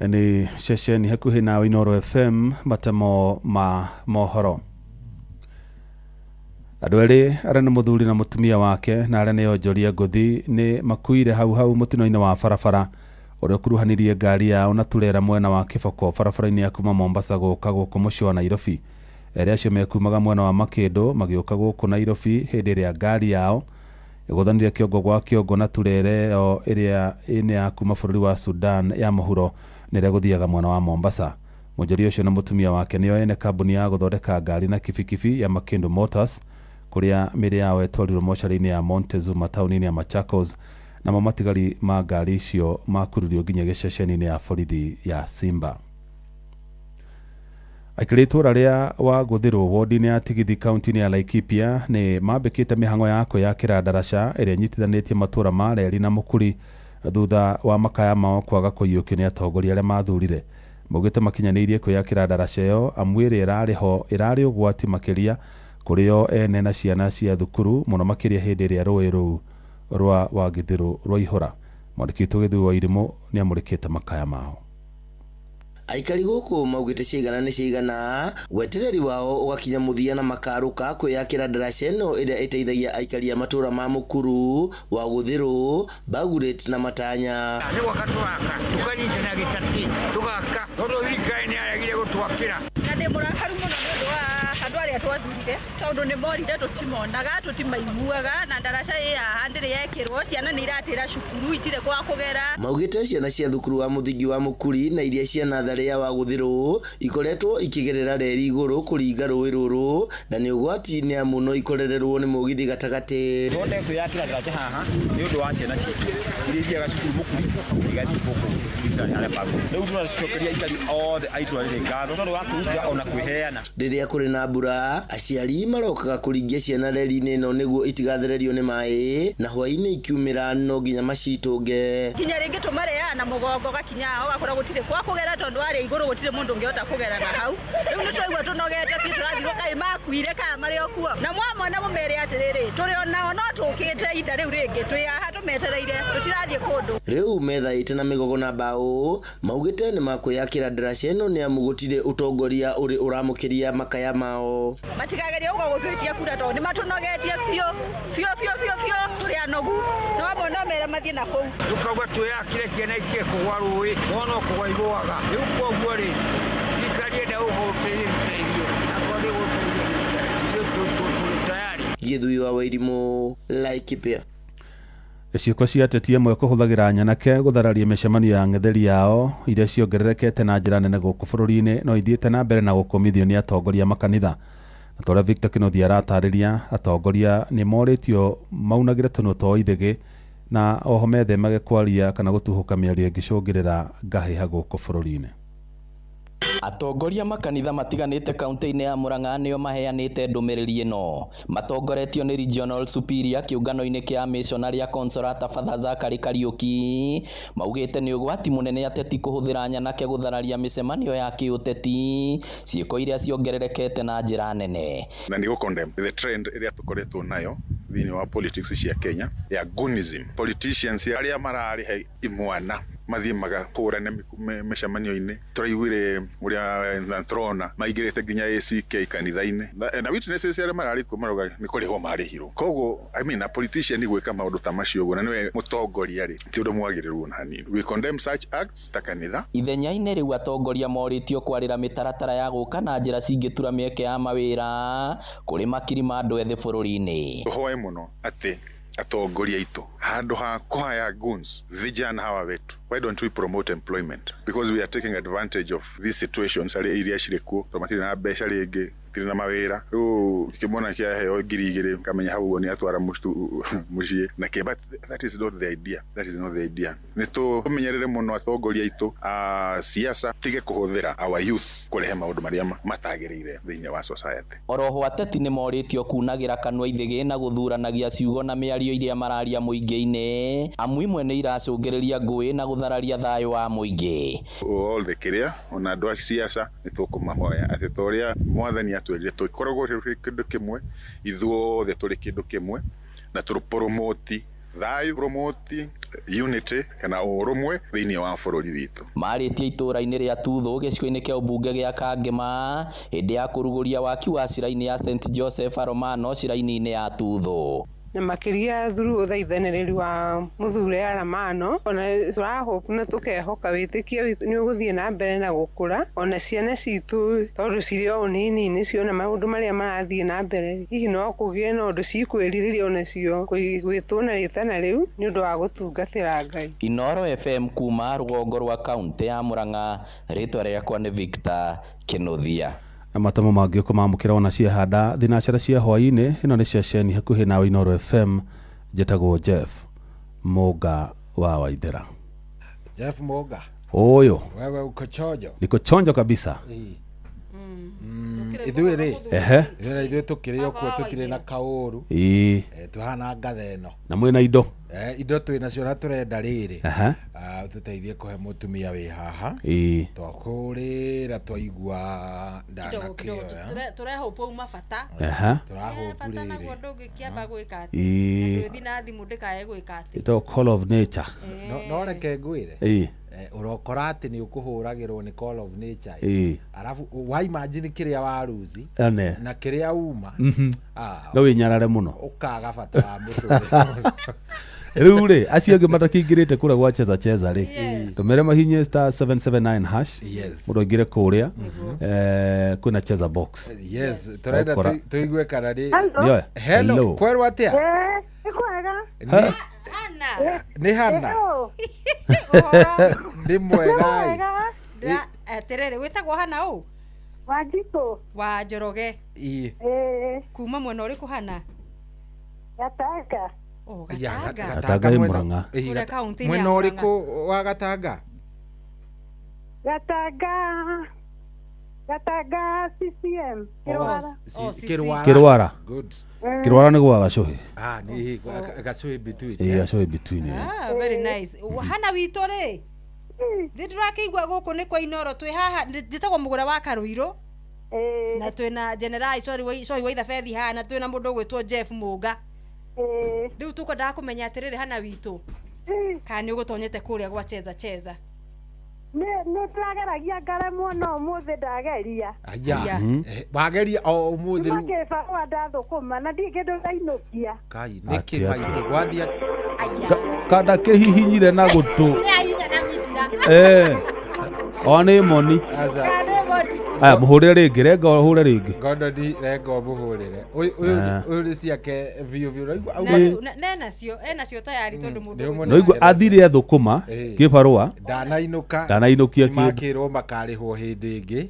Ni ceceni hakuhi na Inoro FM matemo ma mohoro. Andu eri aria ni muthuri na mutumia wake na aria ni onjoria nguthi ni makuire hau mutino-ini wa barabara uria kuruhanirie ngari yao na turera mwena wa Kiboko barabara-ini ya kuma Mombasa guka guku muci wa Nairobi. Eri acio mekumaga mwena wa Makindo magiuka guku Nairobi hindi iria ngari yao iguthanire kiongo gwa kiongo na turere o iria ine ya kuma bururi wa Sudan ya muhuro nire guthiaga mwena wa Mombasa. Munjori ucio na mutumia wake nio ene kambuni ya guthondeka ngari na kibikibi ya Makindo Motors kuria miri yao etwarirwo mochari-ini ya Montezuma tauni-ini ya Machakos na mamatigari ma ngari icio makuririo nginya giceceni-ini ya borithi ya Simba. Aikari itura ria wa guthirwo wodi-ini ya Tigithi kaunti-ini ya Laikipia ni mambikite mihango ya kwiyakira ndaraca iria nyitithanitie matura ma reri na mukuri thutha wa makaya mao kwaga kuiyukio ni atongoria aria mathurire. Mugite makinyaniirie kwiyakira ndaraca iyo amwiri irari ugwati makiria kurio ene na ciana cia thukuru muno makiria hindi iria rũĩ rũu rwa wagithiro rwa ihora. Mwandĩki Githu wa Irimu ni amurikite makaya mao. Aikari guku maugite cigana wetereri wao ugakinya muthia na makaruka kwiyakira ndaraca ino iria iteithagia aikari a matura ma mukuru wa guthiru Baguret na Matanya. Ni wakatwaka tukanyitana gitati tugaka ndo thirikari aragire gutwakira ndi murakaru muno ndu wa andu aria twathurire tondu ni morire tutimonaga tutimaiguaga na ndaraca ya handire yekirwo ciana ni iratira cukuru itire kwa kugera. Maugite ciana cia thukuru wa muthingi wa mukuri na iria cia natharia wa guthiru ikoretwo ikigerera reri iguru kuringa rũĩ rũrũ na ni ugwati ni amuno ikorererwo ni mugithi gatagati. Twende kwiyakira ndaraca haha ni undu wa ciana citu iria ithiaga cukuru mukuri igathi guku thirikari aria pagu riu turacokeria aikari othe aitu arire ngatho tondu wa kuruta ona kwiheana. Riria kuri na mbura aciari marokaga kuringia ciana reri-ini ino niguo itigathererio ni mai na hwaini ikiumira no nginya macitunge kinya ringi tumareana mugongo gakinya ugakora gutire kwa kugera tondu ari iguru gutire mundu ungiota kugeraga hau. Riu ni twaigua tunogete fi turathirwo kai makuire ka mari okuo na mwamona mumere atiriri turi onao no tukite inda riu ringi twiaha tumetereire tutirathie kundu. Riu methaite na migogo na mbao maugite ni makwiyakira ndaraca ino ni amugutire utongoria uri uramukiria makaya mao. Matikageria ugo gutwitia kura tondu ni matunogetie fio turi anogu no abona mere mathie na kou tukauga twiyakire kiana ikie kugwa rũĩ wono kugwa igwaga riu koguo ri thirikari enda ũgũteithio na kwari gũteithia tayari. Githui wa Wairimu Laikipia. Ciuko cia ateti amwe kuhuthagira nyanake guthararia micemanio ya ng'etheri yao iria ciongererekete na njira nene guku bururi-ini no ithiite na mbere na gukumithio ni atongoria makanitha. Atora Victor Kinothi aratariria atongoria ni moritio maunagire tuno to ithigi na oho methemage kwaria kana gutuhuka mĩario ĩngĩcũngĩrĩra ngahĩha guku bururi-ini. Atongoria makanitha matiganĩte kaunti-inĩ ya Murang'a nĩo maheanĩte ndũmĩrĩri ĩno. Matongoretio nĩ Regional Superior kĩũngano-inĩ kĩa Missionary ya Consolata Father Zachary Kariuki maugĩte nĩ ũgwati mũnene ateti kũhũthĩra nyanake gũthararia mĩcemanio ya kĩũteti, ciĩko iria ciongererekete na njĩra nene. Na nĩ condemn the trend ĩrĩa tũkoretwo nayo thĩinĩ wa politics cia Kenya ya goonism. Politicians arĩa mararĩhe imwana mathiĩ magakũrane mĩcemanio-inĩ. Tũraiguire ũrĩa Trona maingĩrĩte nginya ACK kanitha-inĩ na witnesses arĩa mararĩ kuo marauga nĩ kũrĩhwo marĩhirwo. Koguo I mean a politician gwĩka maũndũ ta macio ũguo na nĩwe mũtongoria rĩ ti ũndũ mwagĩrĩrwo na hanini. We condemn such acts ta kanitha. Ithenya-inĩ rĩu atongoria morĩtio kwarĩra mĩtaratara ya gũka na njĩra cingĩtura mĩeke ya mawĩra kũrĩ makiri ma andũ ethĩ bũrũri-inĩ. Tũhoe mũno atĩ atongoria itu handũ ha kuhaya goons vijana hawa wetu, why don't we promote employment, because we are taking advantage of these situations iria cirikuo tomatiri na mbeca rĩngĩ tiri na mawĩra rĩu kĩmona kĩa heo ngiri igĩrĩ kamenya hau ni atwara muciĩ na ke, but that is not the idea, that is not the idea. Nĩ tũmenyerere mũno atongoria itu siasa tige kũhũthĩra our youth kũrehe maũndũ marĩa matagĩrĩire thĩinĩ wa society. Oroho ateti nĩ morĩtio kunagĩra kanua ithĩgĩ na gũthuranagia ciugo na mĩario iria mararia mũingĩ-inĩ, amu imwe nĩ iracũngĩrĩria ngũĩ na gũthararia thayũ wa mũingĩ. All the kĩrĩa ona andũ a siasa nĩ tũkũmahoya atĩ torĩa mwathani atwĩrire tũkoragwo kĩndũ kĩmwe, ithuothe tũrĩ kĩndũ kĩmwe na tũpromote thayũ, promote unity kana ũrũmwe thĩinĩ wa bũrũri witũ. Marĩtie itũra-inĩ rĩa Tuthu gĩcigo-inĩ kĩa ũmbunge gĩa Kangema hĩndĩ ya kũrugũria waki wa cira-inĩ ya St Joseph Aromano cira-inĩ ya Tuthu. Na makiria through uthaithanĩrĩri wa Muthure Aramano, ona tũrahope na tũkehoka wĩtĩkia nĩ ũgũthiĩ na mbere na gũkũra, ona ciana citũ tondũ cirĩ o nini nĩ ciona maũndũ marĩa marathiĩ na mbere, hihi no kũgĩe na ũndũ cikwĩrirĩria onacio gwĩtwo na rĩtana rĩu nĩ ũndũ wa gũtungatĩra Ngai. Inooro FM kuma rũgongo rwa kaunti ya Murang'a, rĩtwa rĩakwa nĩ Victor Kĩnuthia. Na matamo mangĩ ũkũmamũkĩra ona ciahanda thinacara cia hwaĩ-inĩ. Ĩno nĩ ceceni hakuhĩ nawe Inooro FM. Njĩtagwo Jeff Mũnga wa Waithera. Jeff Mũnga ũyũ wewe uko chonjo? Niko chonjo kabisa. Ithuĩ rĩ ithuĩ tũkĩrĩ okuo tũtirĩ na kaũru tuhana ngatha ĩno na mwĩna indo indo twĩnacio na tũrenda rĩrĩ tũteithie kũhe mũtumia wĩ haha twakũrĩra twaigua ndanakĩoya tũrehope uma bata tũrahope rĩrĩ naguo ndũngĩkĩamba gwĩka atĩ ndũthi na thimũ ndĩkae gwĩka atĩ ito call of nature no reke ngwĩre urokora atĩ nĩ ũkũhũragĩrwo nĩ call of nature arafu wa imagine kĩrĩa waruzi na kĩrĩa uma no wĩnyarare mũno ũkaga bata wa mũtũrĩre rĩu rĩ acio angĩ matakĩingĩrĩte kũrĩa gwa cheza rĩ tũmere mahinye *779# mũndũ aingĩre kũrĩa kwĩna cheza box tũrenda tũigue kana rĩ hello kwerwo atĩa nĩ hana nĩ mwega terere wĩtagwo hana ũ Wanjikũ wa Njoroge kuma mwena ũrĩkũ hana Gatanga Gatanga ĩ Murang'a mwena ũrĩkũ wa Gatanga CCM Kĩrwara Kĩrwara nĩ gwa Gacũhĩ nĩ Gacũhĩ between Gacũhĩ between very nice hana witũ rĩ ndĩrakĩigua gũkũ nĩ kwa Inooro twĩ haha njĩtagwo mũgũra wa Karũirũ na twĩna general sorry waitha Fethi haha na twĩna mũndũ ũgwĩtwo Jeff Mũnga rĩu tũkwendaga kũmenya atĩrĩrĩ hana witũ kana nĩ ũgũtonyete kũrĩa gwa cheza nĩ tũrageragia ngaremwo no ũmũthĩ ndageria wageria o ũmũthĩ rĩu makĩba ndathũkũma na ndirĩ kĩndũ ndainũkia Kai nĩkĩ maitũ gwathia kada kĩhihinyire na gũtũ nĩ moni aya mũhũrĩre rĩngĩ renga ũhũre rĩngĩ Gondodi renga mũhũrĩre ũyũ nĩ ciake biũ enacio tayari tondũ mũndũ no igua athire athũkũma kĩbarũa ndanainũkia makĩrwo makarĩhwo hĩndĩ ĩngĩ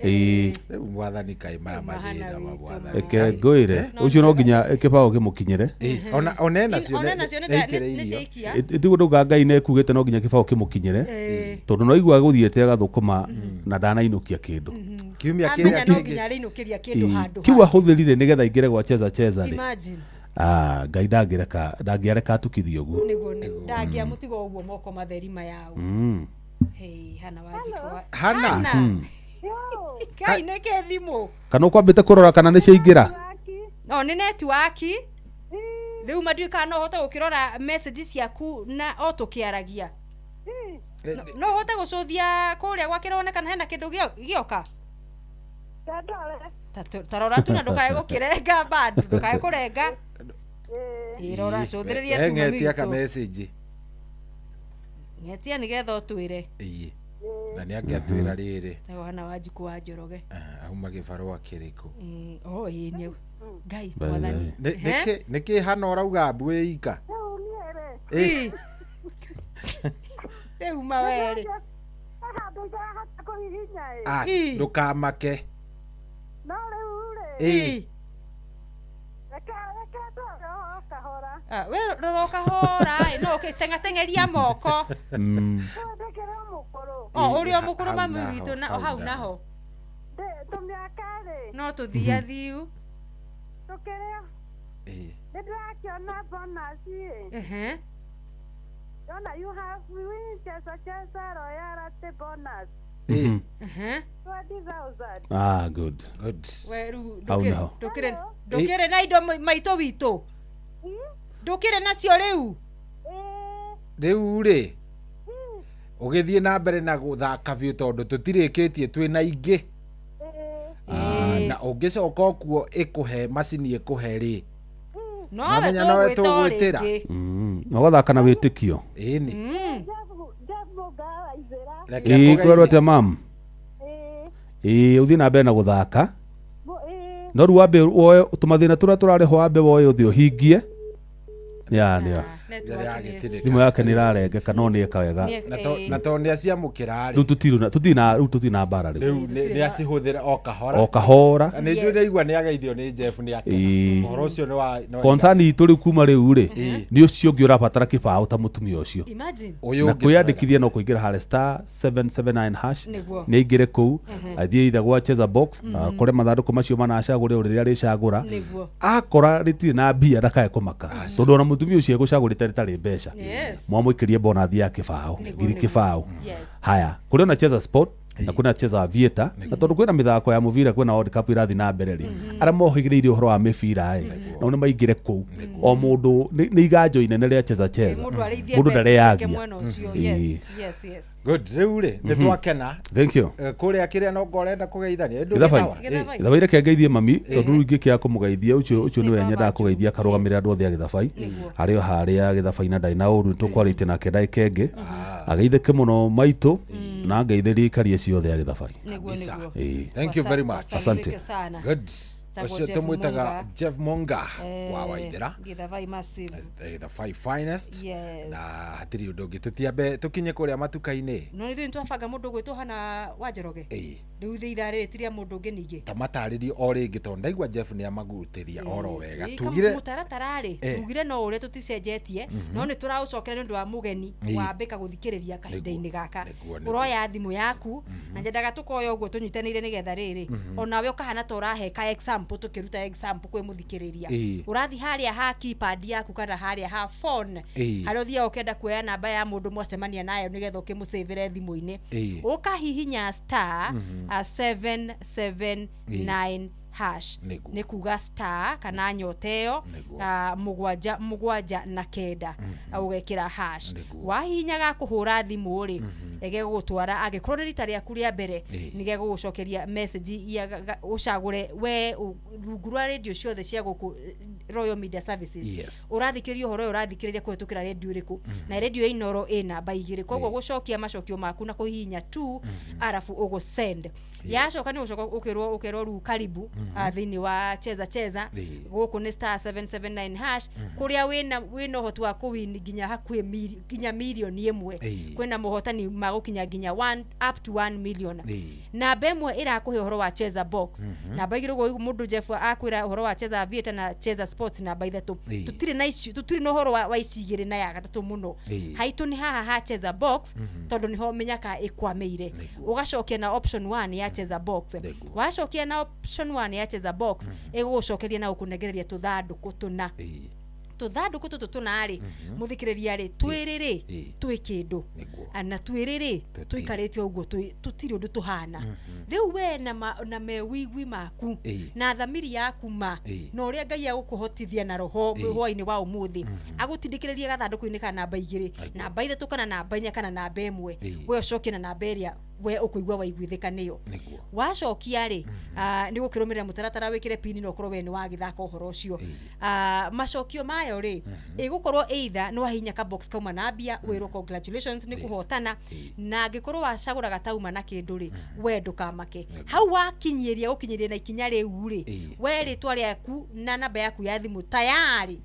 rĩu mwathani Kai maya mathĩna mwathani eke ngũĩre ũcio no nginya kĩbaũ kĩmũkinyĩre ona enacio nĩikia ndigũndũga Ngai nekugĩte no nginya kĩbaũ kĩmũkinyĩre tondũ no igua gũthiĩte agathũkũma na ndanainũkia kĩndũ kiumia kiria no nginya rino kiria kindu handu kiu ahuthirire nigetha ingire gwa cheza imagine ngai ndangĩareka tukithio guo niguo ndangia mutigo uguo moko matheri mayao hey hana wajiko hana kai neke thimu kana ukwambite kurora kana ni ciaingira no ni network riu maduika no hota gukirora messages ciaku na otukiaragia no hota gucuthia kuria gwakironekana hena kindu gioka tarora tu na ndukae gukirenga bado ndukae kurenga irora cuthiriria tu ngetia ka message ngetia nigetha utwire na ni angiatwira riri hana wajiku wa Njoroge auma gibarua kiriko ni ngai mwathani niki hana urauga mbu ika rĩu mawere ndukamake no rĩu we roroka hora no tengatengeria moko urio mukuru mami witũ na hau naho no tuthia thiu tukiria ndirakiona bonus Donna, you have win chesa royalty bonus. 20,000. Good. Weru dokere na indo maito wito. Dokere nacio riu. Riu ri. Ugithie na mbere na guthaka biu tondu tutirikitie twina ingi. Na ungicoka kuo ikuhe macini ikuhe ri. No we tugwitira. No gathaka na witikio. Ini. Kwerwo te mam. Uthi na mbere na guthaka. No ru wambe woe tumathina turia turariho wambe woe uthi uhingie. Nĩa. Thimũ yake nĩ ĩrarengeka no nĩ eka wega. Na to nĩ aciamũkĩra rĩ. Rĩu tutina mbara rĩu. Rĩu nĩ acihũthĩra o kahora. Na nĩ njũĩ ndaigua nĩ ageithio nĩ Jeff nĩ akena. Ũhoro ũcio nĩ wa concern itũ rĩu kuma rĩu rĩ nĩ ũcio ũngĩ ũrabatara kĩbaũ ta mũtumia ũcio. Na kwĩyandĩkithia no kũingĩra harĩ *779# nĩ aingĩre kũu athiĩ either gwa cheza box kũrĩa mathandũkũ macio manacagũre rĩrĩa rĩcagũra akora rĩtirĩ na mbia ndakae kũmaka tondũ ona mũtumia ũcio egũcagũrĩte ritarĩ mbeca mwamũikĩrie bonathi ya kĩbaũ ngiri kĩbaũ haya kũrĩ ona cheza sport na kuna cheza aviator na tondu kwina mithako ya muvira kwina World Cup irathi na mbere ri ara mohigiriire uhoro wa mivira na ni maingire kuu o mundu ni iganjo inene ria cheza mundu ndareyagia yes good riu ri ni twakena thank you kuria kiria no ngorenda kugeithania githabaire kengeithie mami tondu ingi kia kumugeithia ucio ni wenye nda kugeithia karugamira andu othe a githabai ario haria githabai na ndai na uru tukwarite nake ndai kenge ageitheke muno maitu na ngeithĩrie ikarie ciothe ya githabai. Thank you very much. Asante. Good. Ucio tumwitaga Jeff Monga wa Waithera. Githabai massive. Githabai finest. Na hatiri undu ungi tutiambe tukinye kuria matuka-ini. No nithu twabanga mundu gwitwo hana wa Njoroge. Riu thitha rĩtiria mundu ungi ningi. Tamataririe o ringi tondu ndaigua Jeff ni amagutiria oro wega. Tugire mutaratara ri. Tugire no uria tuticenjetie no ni turaucokera ni undu wa mugeni wambika guthikiriria kahinda-ini gaka. Uroya thimu yaku na nyendaga tukoya uguo tunyitanire nigetha riri. Onawe ukahana ta uraheka example tukiruta example kwe muthikiriria urathi haria ha keypad yaku kana haria ha phone haria uthia ukenda kuoya namba ya mundu mwacemania nayo nigetha ukimusavere thimu-ini ukahihinya *779# ni kuga star kana nyoteo mugwanja na kenda ugekira hash wahinyaga kuhura thimu ri ege gutwara agikorwo ni rita riaku ria mbere nige gugucokeria message ya ucagure we rungurwa radio ciothe cia guku Royal Media Services urathikiriria uhoro urathikiriria kuhetukira radio iriku na radio inoro ina baigire koguo gucokia macokio maku na kuhihinya 2 arafu ugo send yacoka ni ucoka ukirwo ru karibu thini wa cheza guku ni star 779 hash kuria wina hotu wa kuwin ginya hakwe ginya milioni imwe kwina muhotani magukinya ginya 1 up to 1 million na bemwe irakuhe horo wa cheza box na bagirugo mundu Jeff akwira horo wa cheza vieta na cheza sports na by that tutiri no horo wa icigire na ya gatatu muno haitu ni haha cheza box tondu niho menyaka ikwameire ugacokia na option 1 ya cheza box wacokia na option 1 ya cheza box igucokeria na ukunegereria tuthanduku tuna tuthanduku tutunari muthikiriria ri twiriri twi kindu ana twiriri tuikarite uguo tutiri undu tuhana riu we na mewigwi maku na thamiri yaku ma no ria Ngai agukuhotithia na roho hwaini wa umuthi agutindikiriria gathanduku-ini kana namba 2 namba 3 kana namba 4 kana namba 1 we ucokie na namba iria we ukuigwa waiguithika niyo wacokia ri ni gukirumirira mutaratara wikire pini no korwo we ni wa githaka uhoro ucio macokio mayo ri igukorwo either no hinya ka box kauma na mbia wiro congratulations ni kuhotana na ngikorwo wacagura gatauma na kindu ri we ndukamake hau wakinyiria gukinyiria na ikinya riu ri we ritwa riaku na namba yaku ya thimu tayari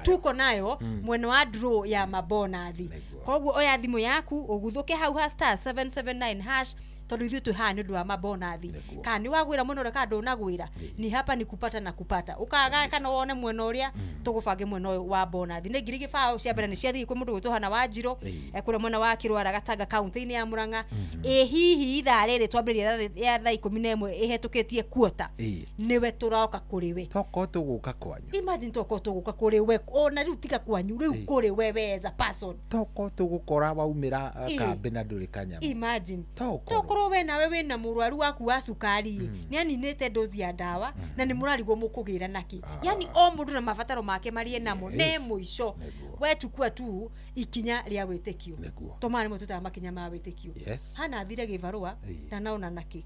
tuko nayo mwena wa draw ya mabonathi koguo oya thimu yaku uguthuke hau ha star 779 hash tondu ithu tuhana ndu wa mabonathi kana wagwira muno reka ndunagwira ni hapa ni kupata na kupata ukaga kana wone mwena uria tugubange mwena wa bonathi ni ngiri gibao cia mbere ni cia thii kwi mundu gwituhana wa njiro ekura mwena wa Kirwara Gatanga county-ini ya Murang'a hihi ithaa riri twambiriria ya thaa 11 ihitukitie kuota niwe turoka kuri we toko tuguka kwanyu imagine toko tuguka kuri we ona riu tiga kwanyu riu kuri we as a person toko tugukora waumira kambe na nduri kanyama imagine toko we nawe wina murwaru waku wa sukari ni aninite dozi ya dawa na ni murarigwo mukugira naki yani o mundu na mabataro make marie namo ne muico we tukua tu ikinya ria witikio tomani mututa makinya ma witikio hana thire givarua na naona naki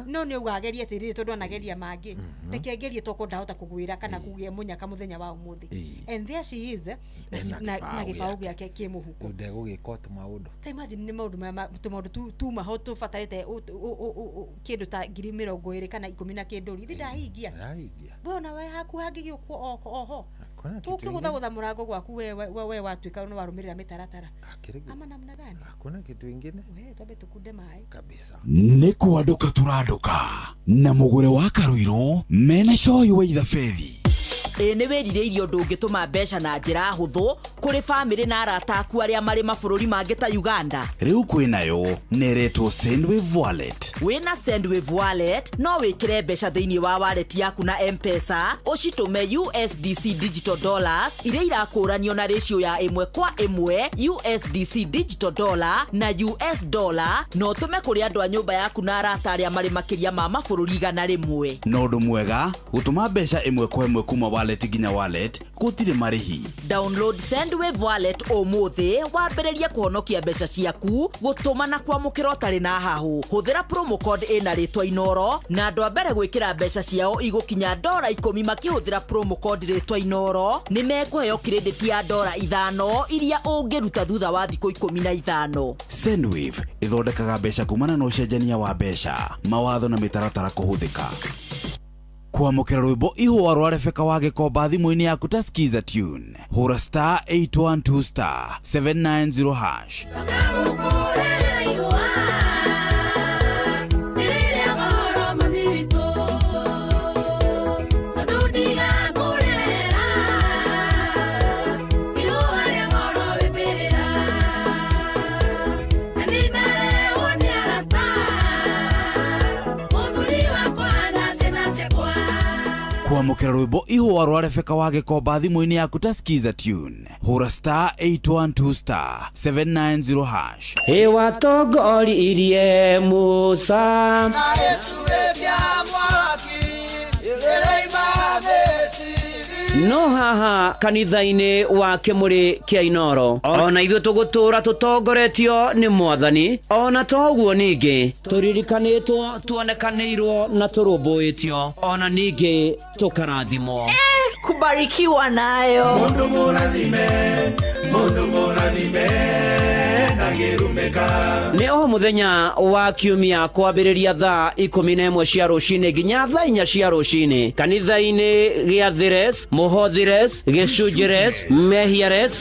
no ni ugageria tiriri tondu anageria mangi rekengerie toko ndahota kugwira kana kugia munyaka muthenya wa umuthi and there she is na gibao giake kimuhuko ndegugika tu maundu imagine ni maundu tu mahoto fatarite kindu ta 20 kana 10 na kindu rithi ndahingia bona we haku hangigi oho tukigutha murango gwaku we watuika no warumirira mitaratara ama namna gani hakuna kitu ingine we tobe tukunde mai kabisa ni kwanduka turanduka na mugure wa Karuiro mena coyi wa ithabedi ni werire irio ndungituma mbeca na njira huthu kuri family na arata aku aria mari mabururi mangi ta Uganda riu kwinayo neretwo Sendwave wallet wina Sendwave wallet no wikire mbeca thiini wa wallet yaku na M-Pesa ucitume USDC digital dollars iria irakuranio na ratio ya 1:1 USDC digital dollar na US dollar no tume kuri andu a nyumba yaku na arata aria mari makiria ma mabururi igana rimwe no ndu mwega gutuma mbeca 1:1 kuma wallet ginya wallet gutire marihi download Sendwave wallet umuthi wambiririe kuhonokia mbeca ciaku gutuma na kwamukira utari na hahu huthira promo code ina ritwa Inoro na andu a mbere gwikira mbeca ciao igukinya $10 makihuthira promo code ritwa Inoro ni mekuheo credit ya $5 iria ungiruta thutha wa thikũ 15 Sendwave ithondekaga mbeca kumana na ucenjania wa mbeca mawatho na mitaratara kuhuthika kwamukira rwimbo ihwa rwa Rebecca wa Gikomba thimu-ini yaku ta skiza tune hura star 812 star 790 hash kwamukira rwimbo ihwa rwa Rebecca wa Gikomba thimu-ini yaku ta skiza tune hura star 812 star 790 hash watongoririe Musa no haha kanitha-ini wa Kimuri kia Inoro ona ithuĩ tũgũtũra tũtongoretio nĩ Mwathani ona toguo ningĩ tũririkanĩtwo tuonekanĩirwo na tũrũmbũĩtio ona ningĩ tũkarathimwo kubarikiwa nayo mundu murathime mundu muranime ndagirumika. Nĩ o mũthenya wa kiumia kwambĩrĩria thaa 11 cia rũcinĩ nginya thaa 4 cia rũcinĩ kanitha-inĩ gĩa Thires, Mũhothires, Gĩcunjĩres, Mehiares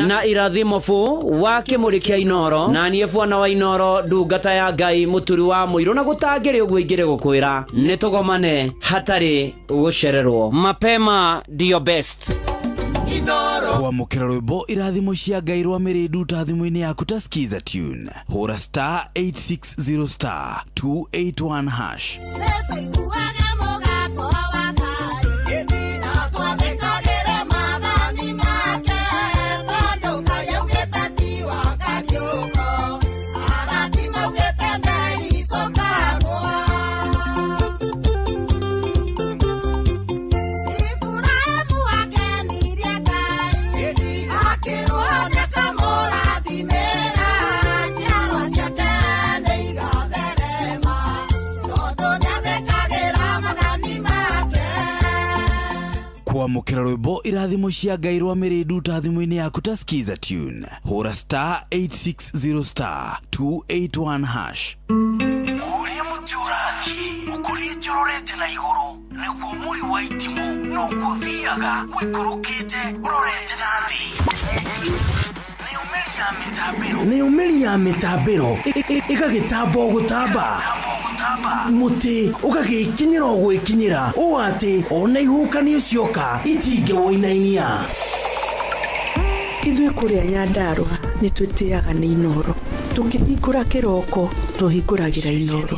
na Irathimofu wa kĩmũrĩ kĩa Inoro, na niĩ Bwana wa Inoro ndungata ya Ngai mũturi wa mũirũ, na gũtangĩrĩ ũguo ingĩrĩ gũkwĩra nĩ tũgomane hatarĩ gũcererwo. Mapema ndio best. Kwamũkĩra rwĩmbo irathimo cia Ngai rwa Mĩrĩndu ta thimũ-inĩ yaku ta skiza tune, hũra star 860 star 281 hash. Kwamũkĩra rwĩmbo irathimo cia Ngai rwa Mĩrĩndu ta thimũ-inĩ yaku ta skiza tune, hũra star 860 star 281 hash. Ũrĩa mũtĩ ũrathiĩ ũkũrĩte ũrorete na igũrũ, nĩguo mũri wa itimũ noguo ũthiaga wĩikũrũkĩte ũrorete na thĩ. Nĩ ũmĩri ya mĩtambĩro ĩgagĩtamba o gũtamba, mũtĩ ũgagĩkinyĩra o gwĩkinyĩra, ũũ atĩ ona ihuhũkanio cioka itingĩwoinainia. Ithuĩ kũrĩa Nyandarua nĩ twĩtĩaga nĩ Inoro, tũngĩhingũra kĩroko tũhingũragĩra Inoro.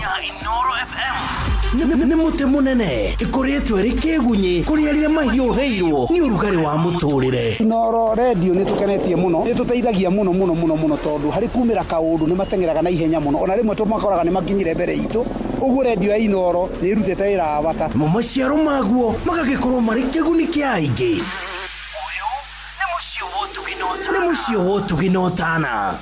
Nĩ mũtĩ mũnene ĩkoretwo ĩrĩ kĩgunyi kũrĩ arĩa mahiũhĩirwo nĩ ũrugarĩ wa mũtũrĩre. Inoro radio nĩ tũkenetie mũno, nĩ tũteithagia mũno mũno mũno mũno, tondũ harĩ kumĩra kaũndũ nĩ matengeraga na ihenya mũno, ona rĩmwe tũmakoraga nĩ makinyire mbere itũ. Ũguo radio ya Inoro nĩ ĩrutĩte wĩra wa bata, maciaro maguo magagĩkorwo marĩ kĩguni kĩa aingĩ. Ũyũ nĩ mũciĩ wa Ũtugi na Ũtana.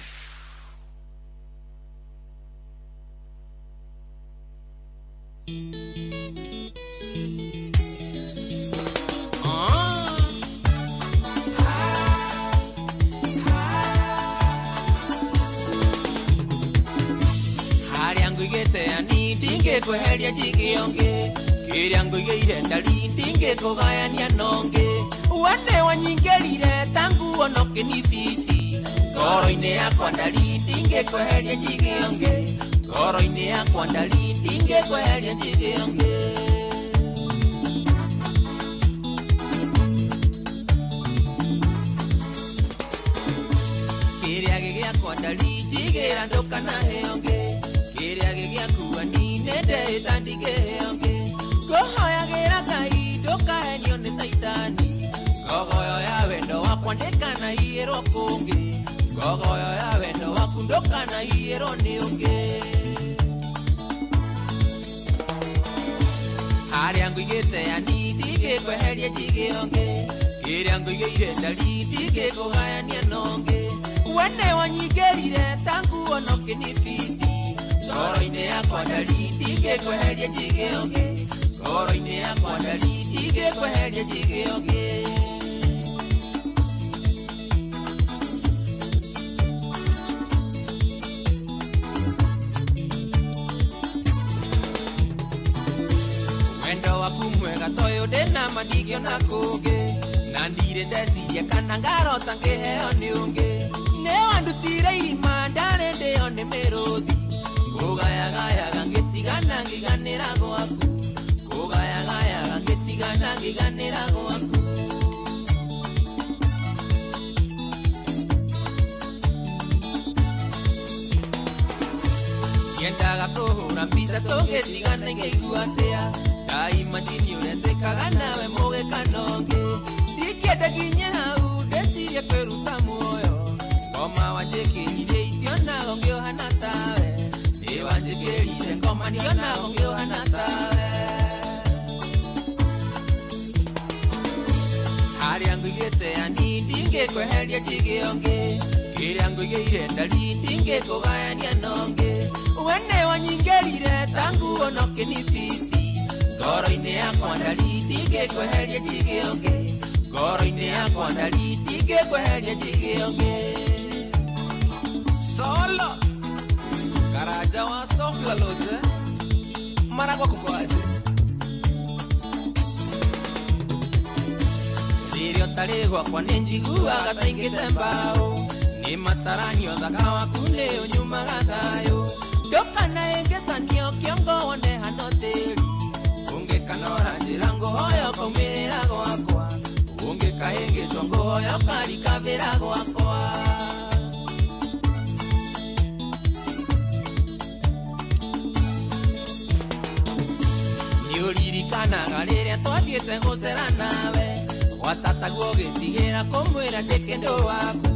Kweheria jigionge kiria nguigeire ndari ndingikugayania nonge wane wanyingerire tangu onoke ni fiti ngoro-inĩ yakwa ndari ndingikweheria jigionge ngoro-inĩ yakwa ndari ndingikweheria jigionge kiria gĩgĩakwa ndari jigira ndũkana heonge kiria gĩgĩakua ni nende tandige heonge ngohoyagĩra Ngai ndũkahenio nĩ Saitani ngogoyo ya wendo wakwa ndĩkanaiyĩrwo kũngĩ ngogoyo ya wendo waku ndũkanaiyĩrwo nĩ ũngĩ harĩa ngũigĩte yani ndingĩkweheria njigĩonge kĩrĩa ngũigĩire ndari ndingĩkũgayania nonge wene wanyingĩrire tangu onoke nĩ fiti ngoro-inĩ yakwa ndari ndingĩkweheria njigĩonge ngoro-inĩ yakwa ndari ndingĩkweheria njigĩonge wendo waku mwega toyo ndĩna mandigio na kũngĩ na ndirĩ ndeciria kana ngarota ngĩheo nĩ ũngĩ nĩ wandutire irima ndarĩ ndĩo nĩ mĩrũthi kũgayagayaga ngĩtigana ngĩganĩra gwaku kũgayagayaga ngĩtigana ngĩganĩra gwaku yendaga kũhũra mbica tũngĩtigana ingĩigua atĩa ndaimagini ũretĩkaga nawe mũgĩkanonge ndingĩenda nginye hau ndĩcirie kwĩruta muoyo ngoma wanjĩkĩrire itionago ngĩohana tawe nĩ wanjĩkĩrire ngoma ndionago ngĩohana tawe harĩa ngũigĩte yani ndingĩkweheria njigĩonge kĩrĩa ngũigĩire ndari ndingĩkũgayania nonge wene wanyingĩrire tangu onoke nĩ fiti ngoro-inĩ yakwa ndari ndingĩkweheria njigĩonge ngoro-inĩ yakwa ndari ndingĩkweheria njigĩonge solo Karaja wa Sofla Loje Maragwa kukoaje Lirio talegwa kwa nenjiguaga taingite mbao Ni mataranio thaka waku nĩ ũnyumaga thayũ Ndũkana engesanio kĩongo wone hanoteri Ũngĩkanora njĩra ngũhoyo kaumĩrĩra gwakwa Ũngĩkahĩngĩcwo ngũhoyo karikabĩra gwakwa Nĩũririkanaga rĩrĩa twathiĩte gũcera nawe Watataguo gĩtigĩra kũmwĩra ndĩkĩndũ waku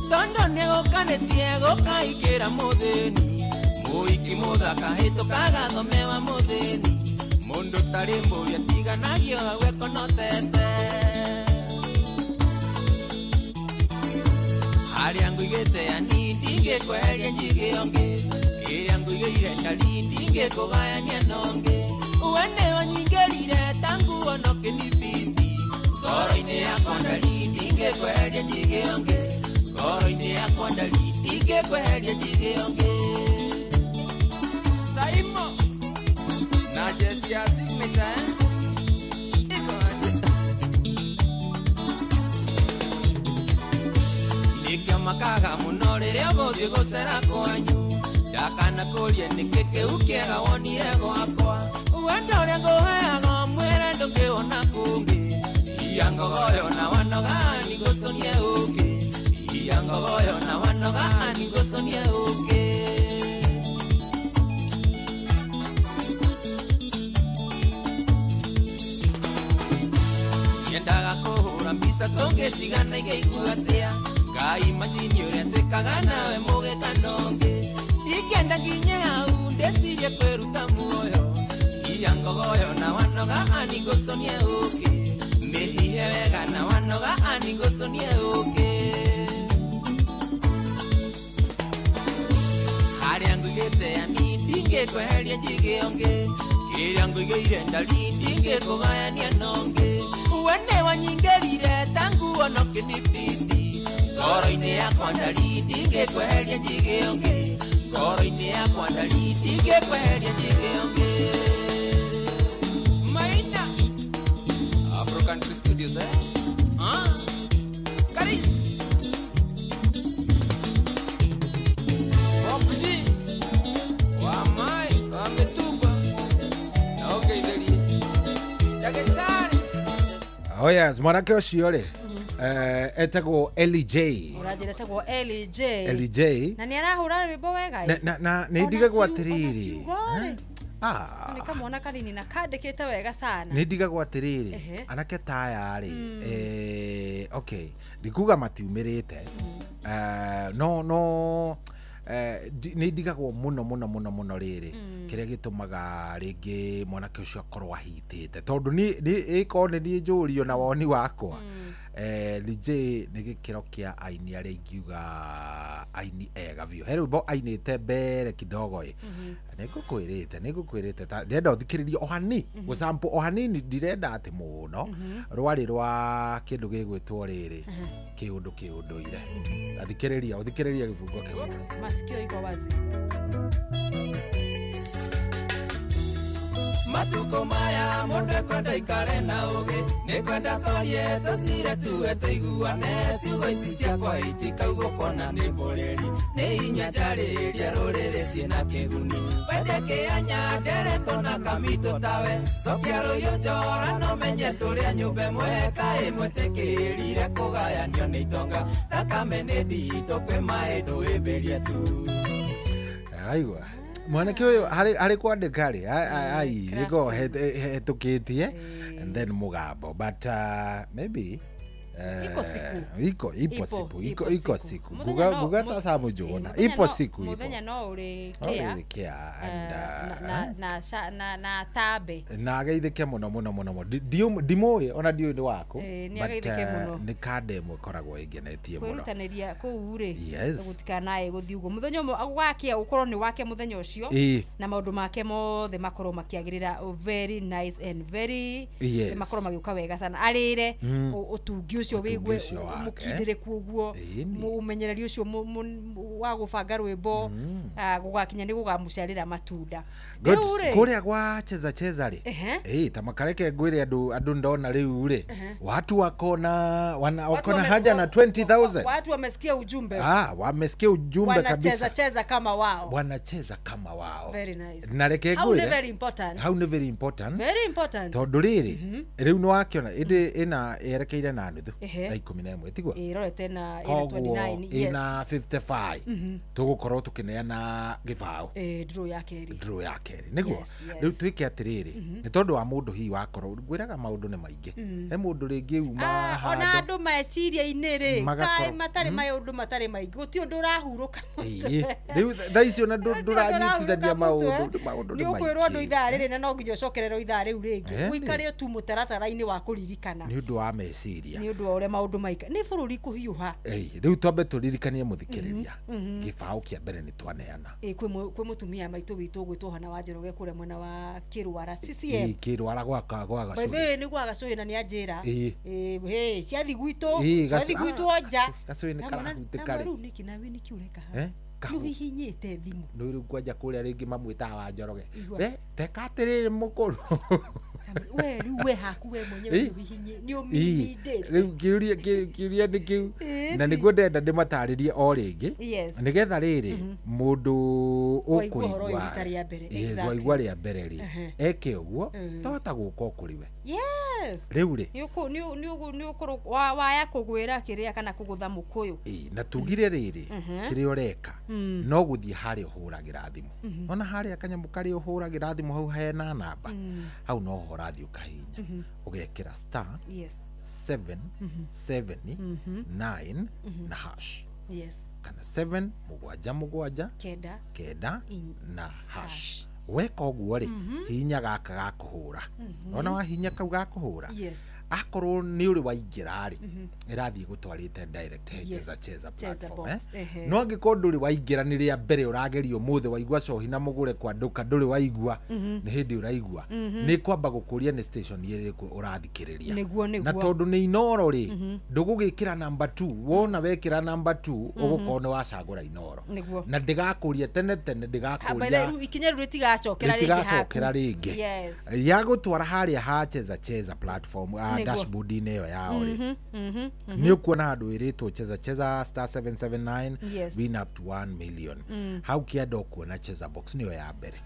Tondo nĩgũkanĩtie gũkaikĩra mũthĩni Mũiki mũthaka hĩtũkaga thomewa mũthĩni Mũndũ tarĩ mũria tiganagio hau ekonotete Harĩa ngũigĩte yani ndingĩkweheria njigĩonge Kĩrĩa ngũigĩire ndari ndingĩkũgayania nonge Wene wanyingĩrire tangu ono kĩnibindi Ngoro-inĩ yakwa ndari ndingĩkweheria njigĩonge Ngoro-inĩ yakwa ndari ndingĩkweheria njigĩonge Saimo na jesi ya signature iko aje Nĩkĩamakaga mũno rĩrĩa ũgũthiĩ gũcera kwanyu Ndakanakũrie nĩkĩ kĩu kĩega wonire gwakwa Wendo ũrĩa ngũheaga mwĩre ndũngĩona kũngĩ Iya ngogoyo na wanoga nĩngũconie ũngĩ Iya ngogoyo na wanoga nĩngũconie ũngĩ Yendaga kũhũra mbica tũngĩtigana igĩigua atĩa Ngai manjini ũrĩa twĩkaga nawe mũgĩkanonge Ingĩenda nginye hau ndĩcirie kwĩruta muoyo Iya ngogoyo na wanoga nĩngũconie ũngĩ Mĩhihe wega na wanoga nĩngũconie ũngĩ Harĩa ngũigĩte yani ndingĩkweheria njigĩonge Kĩrĩa ngũigĩire ndari ndingĩkũgayania nonge Wene wanyingĩrire tangu ono kĩnibindi Ngoro-inĩ yakwa ndari ndingĩkweheria njigĩonge Ngoro-inĩ yakwa ndari ndingĩkweheria njigĩonge Maina Afro Country Studios Kari Wapuji Wamai Wametuba Na ũgeithĩrie Ndagĩtarĩ Oh yes, mwanake ũcio rĩ etagwo Ellie J. Ũranjĩra etagwo Ellie J. Ellie J. Na nĩarahũra rwĩmbo wega na nĩndigagwo atĩrĩrĩ nikamwona kanini na kandĩkĩte wega sana nĩndigagwo atĩrĩrĩ anake taya rĩ okay ndikuga matiumĩrĩte no nĩndigagwo mũno rĩrĩ kĩrĩa gĩtũmaga rĩngĩ mwanake ũcio akorwo ahitĩte tondũ ĩkorwo nĩ niĩ njũrio na woni wakwa Lijay nĩ gĩkĩro kĩa aini arĩa ingiuga aini ega biũ he rwĩmbo ainĩte mbere kidogo nĩngũkwĩrĩte ndĩrenda ũthikĩrĩrie o hanini gũcampo o hanini ndirenda atĩ mũno rwarĩ rwa kĩndũ gĩgwĩtwo rĩrĩ kĩũndũ-ire ũthikĩrĩria gĩbungo kĩu masikio iko wazi Matuko maya mundu ekwenda ikare na ũgĩ nĩkwenda twarie tũcire tuwe tũiguane ciugo ici ciakwa itikaugũkona nĩ mbũrĩri nĩ hinya njarĩrĩria rũrĩrĩ ciĩna kĩguni wende kĩanya nderetwo na kamitũ tawe cokia rũhiũ njora no menye tũrĩa nyũmba ĩmwe kaĩ mwĩtĩkĩrire kũgayanio nĩ itonga thakame nĩ nditũ kwĩ maĩ ndũĩmbĩria tu aigua mwanake ũyũ harĩ kwandĩka rĩ gĩko hetũkĩtie and then mũgambo but maybe iko siku guga ta samu jona ipo siku muthenya no uri kia na tabe na geithike muno ndimoye ona ndio ni wako ni geithike muno ni kade mwe koragwo ingenetie muno kwirutaniria kuu ri gutikanae guthi ugo muthenya agwakia ukorwo ni wake muthenya ucio na maundu make mothe makorwo makiagirira very nice and very makorwo magiuka wega sana arire utungi ucio wigwe mukindiriku uguo mumenyereri ucio wa gubanga rwimbo gugakinya ni gugamuciarira matunda kuria gwa cheza ri tamakareke ngwire andu ndona riu ri watu wakona haja na 20,000 watu wamesikia ujumbe wamesikia ujumbe kabisa wanacheza kama wao very nice na reke ngwire how very important tondu riri riu no akiona ina yerekeire na nuthu na 11 tigwa rorete na 29 ina 55 tugukorwo tukineana gibao draw ya keri niguo riu twike atiriri ni tondu wa mundu hi wakorwo ngwiraga maundu ni maingi he mundu ringi uma ona andu meciria iniri kai matari maundu matari maingi guti undu rahuruka riu thaicio na nduranyitithagia maundu ni ukwirwo ndu ithaa riri na no nginya ucokererwo ithaa riu ringi uikare tu mutaratara-ini wa kuririkana ni undu wa meciria ni undu wa uria maundu maika ni bururi kuhiuha riu twambe turirikanie muthikiriria gibao kia mbere ni twaneana kwi mutumia maitu witu gwitwo hana wa Njoroge kure mwena wa Kirwara CCM Kirwara gwaka gwaga bebe ni gwaga cuhina ni anjira ciathi gwitu nja gacuhi ni karahutikari riu niki nawe niki ureka nu hihinyite thimu no riu kwanja kuria ringi mamwita wa Njoroge teka atiriri mukuru we haku we mwenyewe hihinye ni umidite riu kiuria ni kiu na niguo ndenda ndimataririe o ringi nigetha riri mundu ukuigwa waigwa ria mbere ri eke uguo tota guka kuriwe riu ri ni ukuru waya kugwira kiria kana kugutha mukuyu na tugire riri kiria ureka no guthie hari uhuragira thimu ona hari akanyamu kari uhuragira thimu hau hena namba hau no horathi ukahinya ugekira star 779 na hash kana 7 keda na hash weka uguo ri hinya gaka gakuhura ona wa hinya kau gakuhura akorwo ni uri waingira ri irathie gutwarite direct cheza platform no angiko nduri waingira ni ria mbere uragerio muthe waigwa cohi na mugure kwa nduka nduri waigwa ni hindi uraigwa ni kwamba gukuria ni station yiri urathikiriria na tondu ni inoro ri ndugugikira number 2 wona wekira number 2 ugukorwo ni wacagura inoro na ndigakuria tene ndigakuria ikinya ruri tigacokera ringi ya gutwara haria ha cheza platform dashboard ineo yao ri ni ukuona handu iritwo cheza star 779 win up to 1 million hau kienda ukuona cheza box niyo ya mbere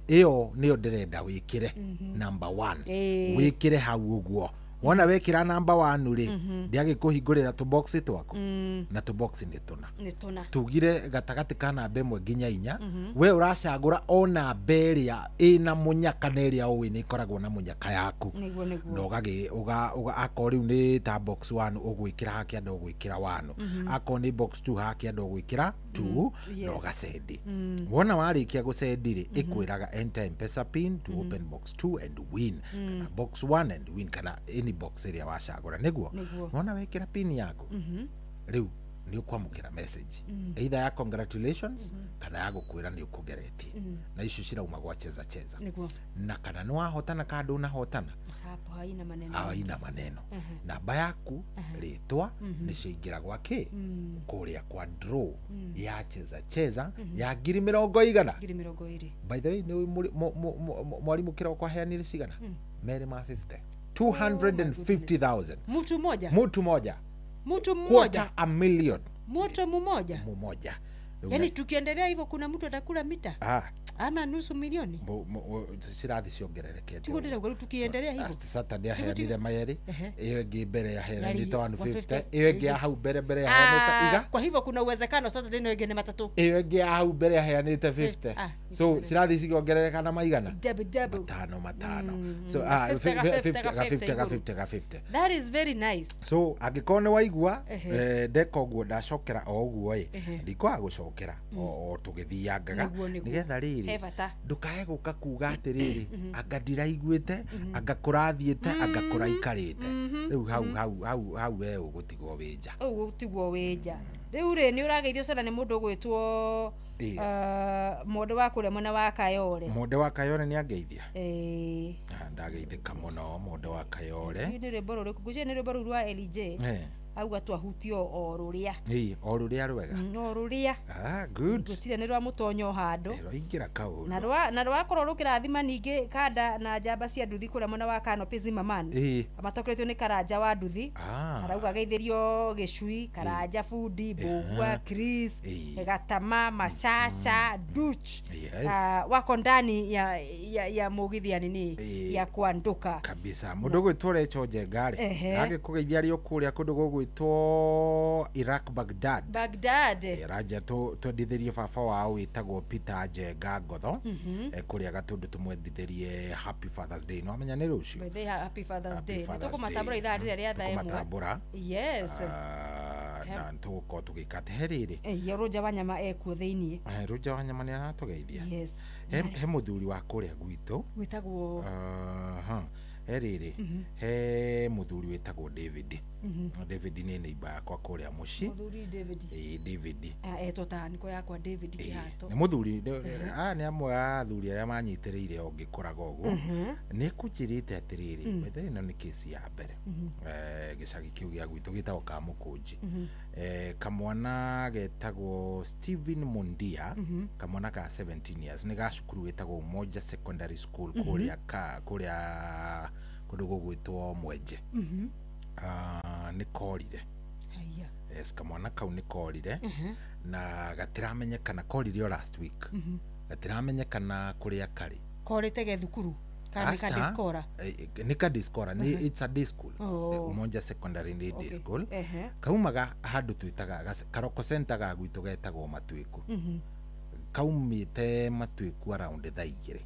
iyo niyo ndirenda wikire number 1 wikire hau uguo wona wekira number 1 ri ndiage kuhingurira tu box twaku na tu box ni tuna tugire gatagati kana namba 1 nginya 4 we uracagura ona beria ina munyaka neria owi ni koragwo na munyaka yaku ndogage uga akori ni ta box 1 ugwikira haki ando ugwikira 1 akoni box 2 haki ando ugwikira 2 ndoga sendi wona warikia gusendi ri ikwiraga enter M-Pesa pin to open box 2 and win kana box 1 and win kana any box area wacagura niguo wona wekira pin yako riu ni ukwamukira message either ya congratulations kana ya gukwira ni ukugeretie na icio cirauma gwa cheza na kana ni wahotana kandu na hotana hapo haina maneno namba yaku ritwa ni cingira gwake kuria kwa draw ya cheza ya 20,000 by the way ni mwalimu kira kwa heanire cigana mere ma 250,000 mtu moja quarter a million mmoja yani tukiendelea hivyo kuna mtu atakula mita Ana nusu milioni. Sirathi ciongerereke. Tigo ndira gwa tukiendelea hivyo. Saturday aheanire mayeri. Iyo ingi mbere ya heanite 150. Iyo ingi hau mbere ya heanite iga. Kwa hivyo kuna uwezekano Saturday no ingene matatu. Iyo ingi hau mbere ya heanite 50. So sirathi ciongerereka na maigana. Double. Matano. So 50. That is very nice. So agikone waigua ndeka guo ndacokera o guo ndiko agucokera o tugithiangaga nigetha riri ndukae guka kuga atiriri anga ndiraiguite anga kurathiite anga kuraikarite riu hau we ugutigwo winja riu ri ni urageithio sana ni mundu gwitwo mundu wa kuria mwena wa Kayore ni angeithia ndageithika muno mundu wa Kayore ni rwimbo rwa LJ auga twahutio o ruria o ruria rwega o ruria good gutire ni rwa mutonyo hando ingira kaundu na rwa korwo rukirathima ningi kada na njamba cia nduthi kuria mwena wa Kano Pizimamani amatokeretio ni Karanja wa nduthi arauga geithirio Gicui Karanja Fundi Bugwa Chris Gatama Mashasha Duch wako ndani ya mugithia nini ya kwanduka kabisa mundu gwitore choje ngari agikugeithia rio kuria kundu gwitwo Iraq Baghdad raja twendithirie baba wao witagwo Peter Njenga Ngotho kuria gatundu tumwendithirie Happy Father's Day no amenya ni rucio Happy Father's Day tukumatambura ithaa rĩrĩa thaemwa tukumatambura yes na tuko tugikate heriri Roja Wanyama ekuo thiini Roja Wanyama ni anatugeithia yes he muthuri wa kuria gwitũ witagwo heriri he muthuri witagwo David David ni neighbor yakwa kuria muci muthuri David etota niko yakwa David Kihato ni muthuri ni amwe a athuri aria manyitiriire ongikuraga uguo ni kunjirite atiriri bethe ino ni kesi ya mbere gicagi kiu gia gwitu gitagwo Kamukunji kamwana getagwo Steven Mundia kamwana ka 17 years ni gacukuru witagwo Umoja Secondary School kuria kundu gugwitwo Mwenje ni korire yes kamwana kau ni korire na gatiramenyekana korire last week gatiramenyekana kuria kari korite ge thukuru kana kadiskora ni kadiskora ni it's a day school Umoja Secondary day school kaumaga handu twitaga Karoko Center ga gwitu getagwo Matwiku kaumite Matwiku around thaa 2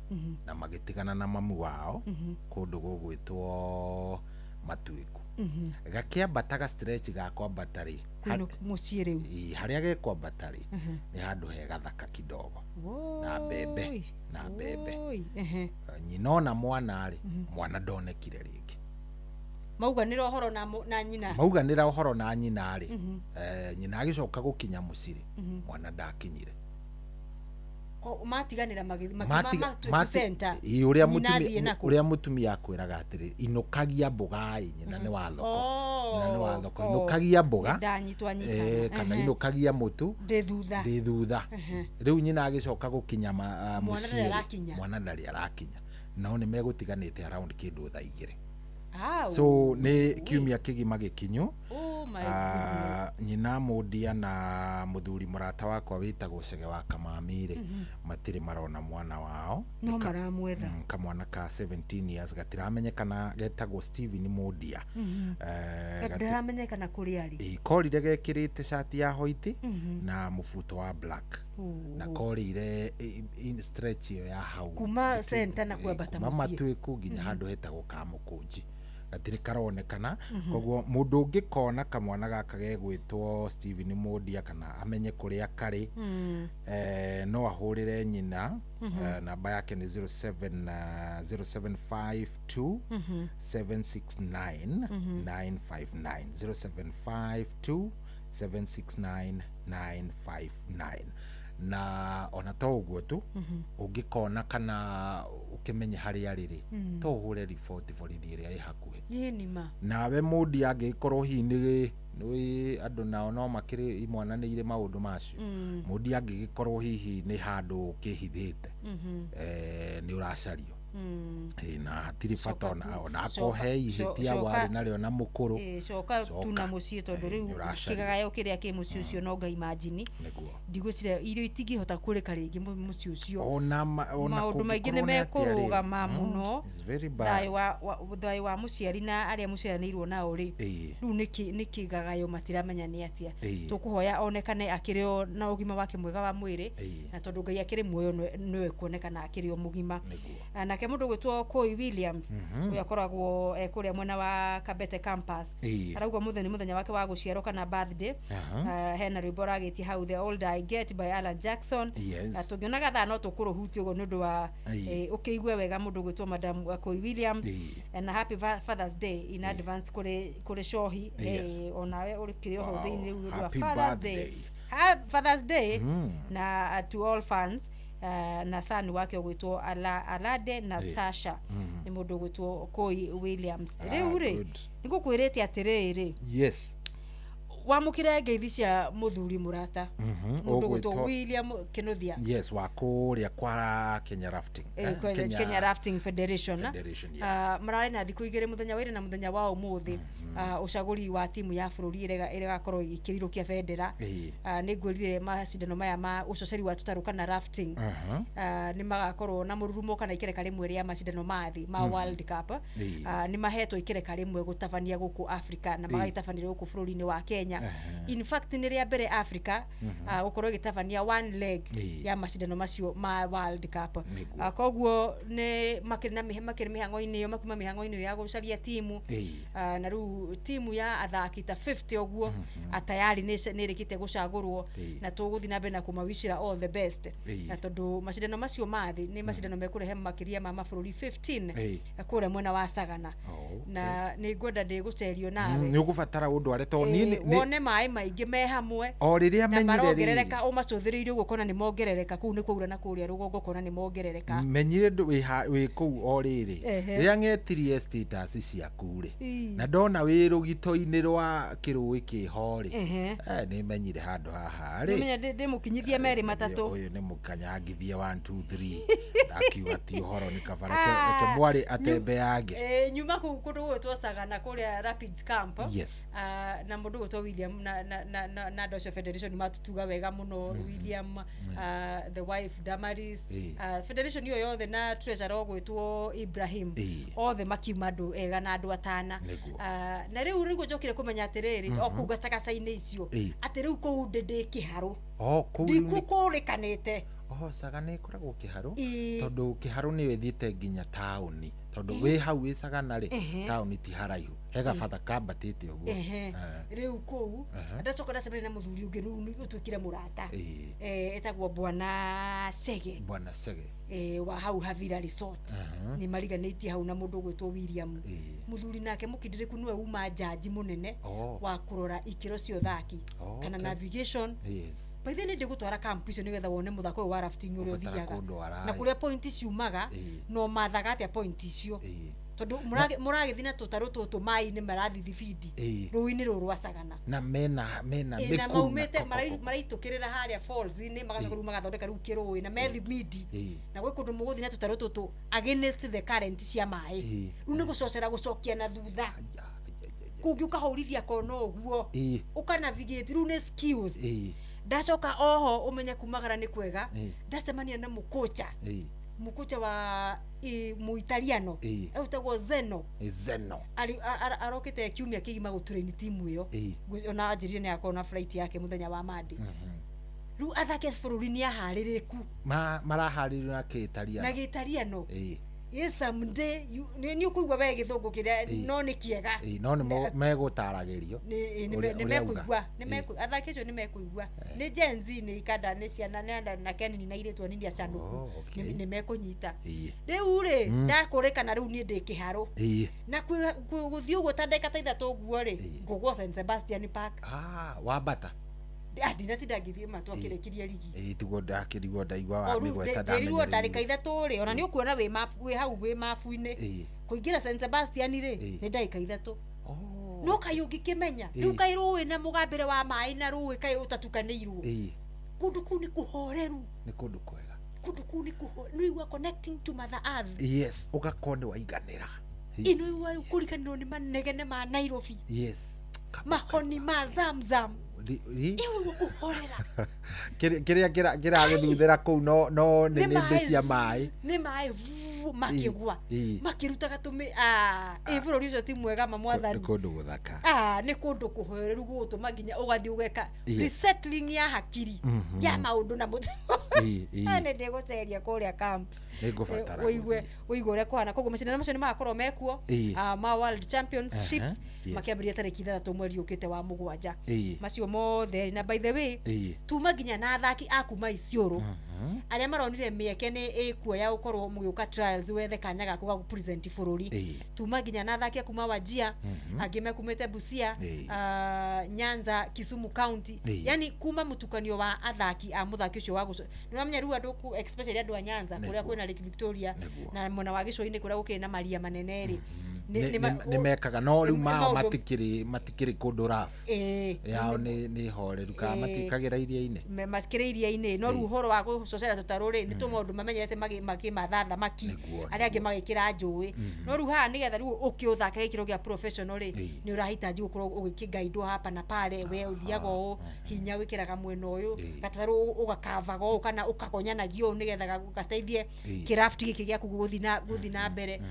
na magitigana na mamu wao kundu gugwitwo Matwiku gakiambataga stretch gakwa batari kwino mucie riu haria gekwa batari ni handu hega thaka kidogo na bebe nyina na mwana ari mwana ndonekire ringi mauganira uhoro na nyina mauganira uhoro na nyina ari nyina agicoka gukinya muciri mwana ndakinyire matiganira center uria mutumia akwiraga atiri inukagia mboga nyina ni wa thoko inukagia mboga kana inukagia mutu ndi thutha riu nyina agicoka gukinya muciri mwana ndari arakinya nao ni megutiganite around kindu thaa 2 so ni kiumia kigima gikinyu nyina Mundia na muthuri murata wakwa witagwo Cege wa Kamamire matiri marona mwana wao no maramwetha kamwana ka 17 years gatiramenyekana getagwo Steven Mundia gatiramenyekana kuri ari korire gekirite shati ya white na mufuto wa black na korire stretch ya hau kuma center na kwambata mucie mama Twiku nginya handu hetagwo Kamukunji gatiri karonekana koguo mundu ungikona kamwana gaka gegwitwo Steven Mundia kana amenye kuria kari no ahurire nyina namba yake ni 0752 769 959 0752 769 959 na ona to uguo tu ungikona kana ukimenya hari ariri to hure report borithi ria i hakuhi nima nawe mudi angikorwo hi ni andu nao no makiri imwananiire maundu macio mudi angikorwo hihi ni handu kihithite ni uracario na hatiri bata ona akohe ihĩtia warĩ narĩo na mũkũrũ coka tuna mũciĩ tondũ rĩu kĩgagayo kĩrĩa kĩ mũciĩ ũcio no nga imagine ndigwĩciria irio itingĩhota kũrĩka rĩngĩ mũciĩ ũcio maũndũ maingĩ nĩ mekũrũgama mũno thayũ wa mũciari na arĩa mũciaranĩirwo nao rĩ rĩu nĩ kĩgagayo matiramenya nĩ atĩa tũkũhoya onekane akĩrĩ o na ũgima wake mwega wa mwĩrĩ na tondũ Ngai akĩrĩ muoyo nĩwe kuonekana akĩrĩ o mũgima nake mũndũ gwĩtwo Koi Williams ũrĩa akoragwo kũrĩa mwena wa Kabete campus arauga mũthenya wake wa gũciarwo kana birthday hena rwĩmbo ragĩtie hau The Older I Get by Alan Jackson na tũngĩonaga thaa no tũkũrũhuti ũguo nĩ ũndũ wa ũkĩigua wega mũndũ gwĩtwo Madam Koi Williams na happy Father's Day in advance kũrĩ Shohi onawe ũrĩ kĩrĩ oho thĩinĩ wa Father's Day na to all fans na son wake gwitwo Alade na Sasha ni mundu gwitwo Koi Williams riu ri nigukwirite atiriri wamukire ngeithi cia muthuri murata mundu gwitwo William Kinuthia wa kuria kwa Kenya Rafting Kenya Rafting Federation marari na thiku igire muthenya wire na muthenya wa umuthi ucaguri wa timu ya bururi ire gakorwo ikirirũkia bendera ni ngwirire macindano maya ma ucoceri wa tutaruka na rafting ni magakorwo na mururumo kana ikereka rimwe ria macindano mathi ma World Cup ni mahetwo ikereka rimwe gutabania guku Africa na magaitabanira guku bururi-ini wa Kenya in fact ni ria mbere Africa gukorwo gitabania one leg ya macindano macio ma World Cup koguo ni makiri mihango-ini yo makuma mihango-ini ya gucaria timu na ru timu ya athaki ta 50 oguo atayari ni rikite gucagurwo na tuguthi na mbere na kumawicira all the best na tondu macindano macio mathi ni macindano mekurehe makiria ma mabũrũri 15 kure mwena wa Sagana na ni ngwenda ndi gucerio nawe ni ugubatara undu areto ni wone mai maingi me hamwe o riria menyirereka umacuthiriirio gukona ni mongerereka kuu ni kuura na kuria rugongo kona ni mongerereka menyire wi kuu o riri riria ngetirie status ciaku ri na ndona wirugito-ini rwa kirui kihori ni menyire handu haha ri menya ndi mukinyithia meri matatu uyu ni mukanyagithia 1 2 3 akiuga ti uhoro ni kabara ke mwari atembe yage nyuma kundu gwetwo Sagana kuria Rapids Camp na mundu gwetwo William na Docio Federation matutuga wega muno William the wife Damaris Federation yo yothe na treasurer gwetwo Ibrahim othe makimandu ega na andu atana na riu niguo njokire kumenya atiriri okuga cagaca-ini icio ati riu kuu ndi kiharo ndikukurikanite Sagana ikoragwo kiharu tondu kiharu ni wethiite nginya tauni tondu wi hau wi Sagana ri tauni ti haraihu hega fatha kambatite uguo riu kuu ndacoka ndacemania na muthuri ungi nu utwikire murata etagwo Bwana Sege wa hau Havira Resort ni mariganitie hau na mundu gwetwo William muthuri nake mukindiriku niwe uma jaji munene wa kurora ikiro cio thaki kana navigation by the way ndi gutwara camp icio nigetha wone muthako wa rafting uri uthiaga na kuria point ciumaga no mathaga atia point icio tondu muragithina tutaru tutu mai ni marathithibidi ruini ruru rwa Sagana na mena na maumete maraitukirira haria falls ni magacoka magathondeka riu kirui na methimidi na gwe kundu muguthina tutaru tutu against the current cia mai riu ni gucocera gucokia na thutha kungi ukahurithia kono uguo ukanavigate riu ni skills ndacoka oho umenya kumagara ni kwega ndacemania na mukocha wa muitaliano etagwo Zeno arokite kiumia kigima gutrain timu iyo ona ajirire ni akona flight yake muthenya wa Monday riu athake bururi-ini ahaririku marahaririru na Gitaliano yes someday ni ukuigwa we githungu kiria no ni kiega no ni megutaragirio ni mekuigwa athakicho ni mekuigwa ni Gen Z ni ikanda ni ciana na Kenini na iretwo nini acanuku ni mekunyita riu ri ndakurikana riu ni ndi kiharo na guthii uguo ta ndeka ta ithatu uguo ri ngugwo St Sebastian Park wambata ndina tidagithie matwakirekiria ligi tugo ndakirigwo ndaigwa wa migweta ndamenya riu ndarika ithatu ri ona ni ukuona we hau we mafu-ini kuingira St Sebastian ri ni ndaika ithatu no kayungi kimenya riu kai ruwi na mugambire wa mai na ruwi kai utatukanirwo kundu kuu ni kuhoreru ni kundu kwega kundu ni wa connecting to mother earth. Yes, ugakonde waiganira. Ino wa kurikaniro ni manegene ma Nairobi. Yes. Mahoni ma Zamzam. Ewe gukorera. Kira githithira ku no ni ndi cia mai. Ni mai makigwa makirutaga tumi bururi ucio ti mwega mamwathani ni kundu guthaka ni kundu kuhoreru gutuma nginya ugathi ugeka resettling ya hakiri ya maundu na mutu ane ndi guceria kuria camp nigubatara uigwe uria kwana koguo macindano macio ni magakorwo mekuo ma world championships makiambiria tariki 3 mweri ukite wa mugwanja macio mothe na by the way tuma nginya na athaki akuma Isiolo aria maronire mieke ni ikuo ya gukorwo mugiuka trials wethe kanya gaku ga present bururi tuma nginya na athaki akuma Wajia angi mekumite Busia Nyanza Kisumu county yani kuma mutukanio wa athaki a muthaki ucio wa guco niramenya riu andu especially andu a Nyanza kuria kwina Lake Victoria na mona wa gicoini kuria gukiri na maria maneneri ni mekaga no riu mao matikiri kundu raf yao ni horeru ka matikagira iria-ini matikira iria-ini no riu horo wa gucocera tutaruri ni tumundu mamenyerete makimathatha maki aria angi magikira njui no riu haha nigetha riu ukiuthaka gikiro gia professional ni urahitaji gukorwo ugikigaidwo hapa na pale we uthiaga u hinya wikiraga mwena uyu gataru ugakavaga u kana ukakonyanagio nigetha gateithie kirafti giki giaku guthi na mbere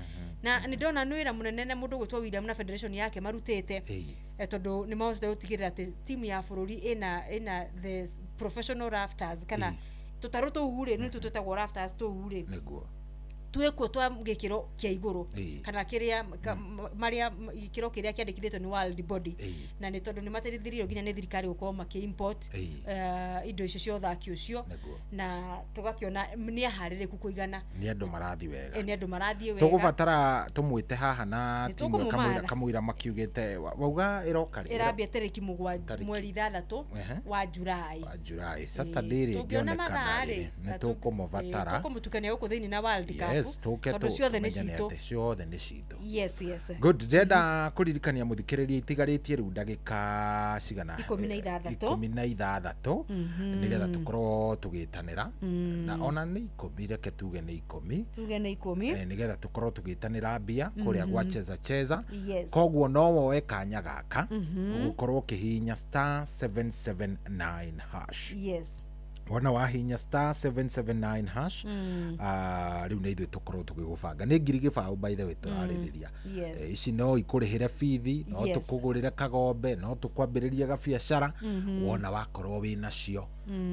na ni ndona nwira munene mundu gwitwa William na federation yake marutete tondu ni mawothe utigirira ati timu ya bururi ina the professional rafters kana tutaru tuhure ni tututagwo rafters tuhure niguo twekwo twa gikiro kia iguru kana kiria maria gikiro kiria kiandikithitwo ni world body na ni tondu ni mateithiririo nginya ni thirikari gukorwo maki-import indo icio cia uthaki ucio na tugakiona ni ahaririku kuigana ni andu marathi wega ni andu marathi wega tugubatara tumwite haha na timu kamwira makiugite wauga iroka irambia tariki 7 mweri 3 wa Julai Saturday ri ngionekana ni tukumubatara tukumutukania huko thini na World Cup tondu ciothe ni cito yes good ndenda kuririkania muthikiriria itigaritie riu ndagika cigana 16 nigetha tukorwo tugitanira na ona ni 10 reke tuge ni 10 nigetha tukorwo tugitanira mbia kuria gwa cheza koguo no woe kanya gaka ukorwo kihinya *779# wana wahinya *779# riu ni ithu tukorwo tugigubanga ni ngiri gibao by the way turaririria ici no ikurihire fithi no tukugurire kagombe no tukwambiriria gabiacara wona wakorwo wina cio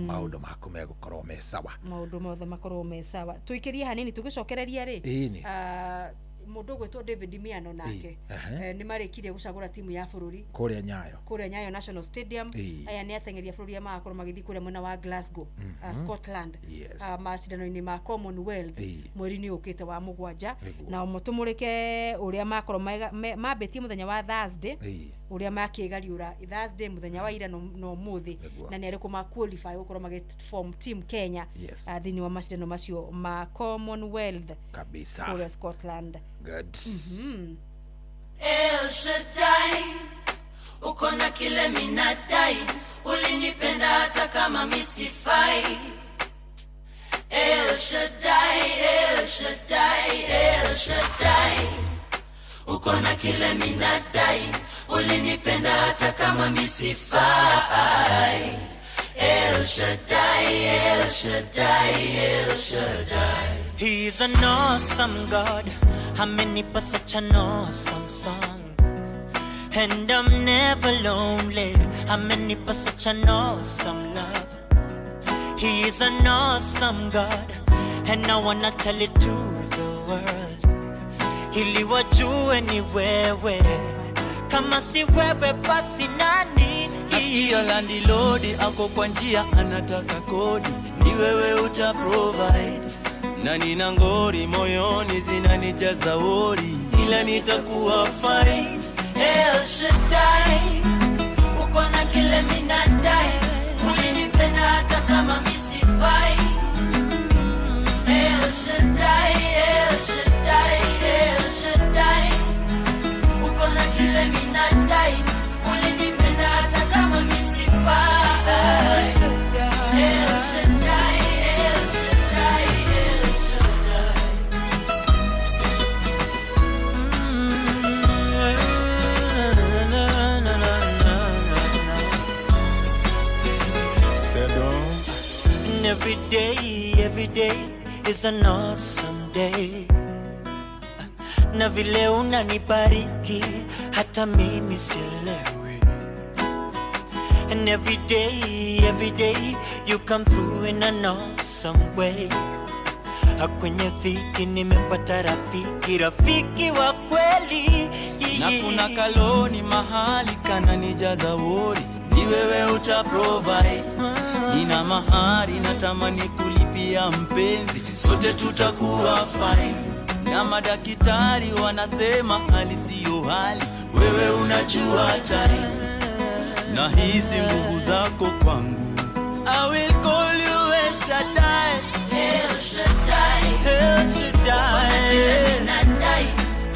maundu maku megukorwo me sawa maundu mothe makorwo me sawa tuikirie hanini tugicokereria ri mundu gwetwo David Miano nake ni marikirie gucagura timu ya bururi kuria Nyayo National Stadium aya ni atengeria bururi ya makorwo magithi kuria mwena wa Glasgow Scotland macindano-ini ma Commonwealth mweri ni ukite wa mugwanja na mutumurike uria makorwo mabetie muthenya wa Thursday uria makigariura Thursday muthenya wa ira no muthi na ni ariku ma qualify gukorwo magit form team Kenya thini wa macindano macio ma Commonwealth kabisa kuria Scotland. Good. El Shaddai, uko na kile minadai, ulinipenda hata kama misifai. El Shaddai, El Shaddai, El Shaddai, uko na kile minadai, ulinipenda hata kama misifai. El Shaddai, El Shaddai, El Shaddai. He's an awesome God. Amenipa such an awesome song, and I'm never lonely. Amenipa such an awesome love. He is an awesome God, and I wanna tell it to the world. Ili wajue ni wewe, kama si wewe basi nani? Nasikia landlord ako kwa njia anataka kodi, ni wewe uta provide. Na nina ngori moyoni zinanijaza wori, ila nitakuwa fine. El Shaddai, uko na kile minadai, ulinipenda hata kama misifai. El Shaddai, El Shaddai, El Shaddai, uko na kile minadai, ulinipenda hata kama misifai. El Shaddai, El Shaddai. is an awesome day. Na vile unanibariki hata mimi sielewi. And every day you come through in an awesome way. Kwenye dhiki nimepata rafiki wa kweli. Na kuna kaloni mahali kananijaza wori, ni wewe utaprovide. Nina mahari natamani kulipia mpenzi, sote tutakuwa fine. Na madaktari wanasema hali siyo hali, wewe unajua time. Na hisi nguvu zako kwangu, I will call you El Shaddai. El Shaddai, El Shaddai. Ninadai,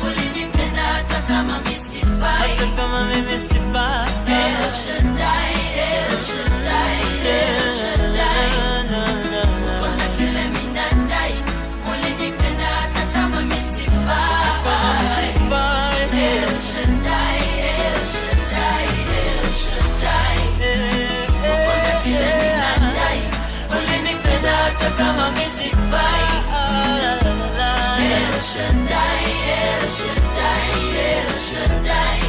ulinipenda hata kama mimi sifai. Hata kama mimi sifai. El Shaddai, El Shaddai, El Shaddai. Kuna kile ninadai, ulinipenda hata kama mimi sifai. El Shaddai, El Shaddai, El Shaddai. Kuna kile ninadai, ulinipenda hata kama mimi sifai. El Shaddai, El Shaddai, El Shaddai.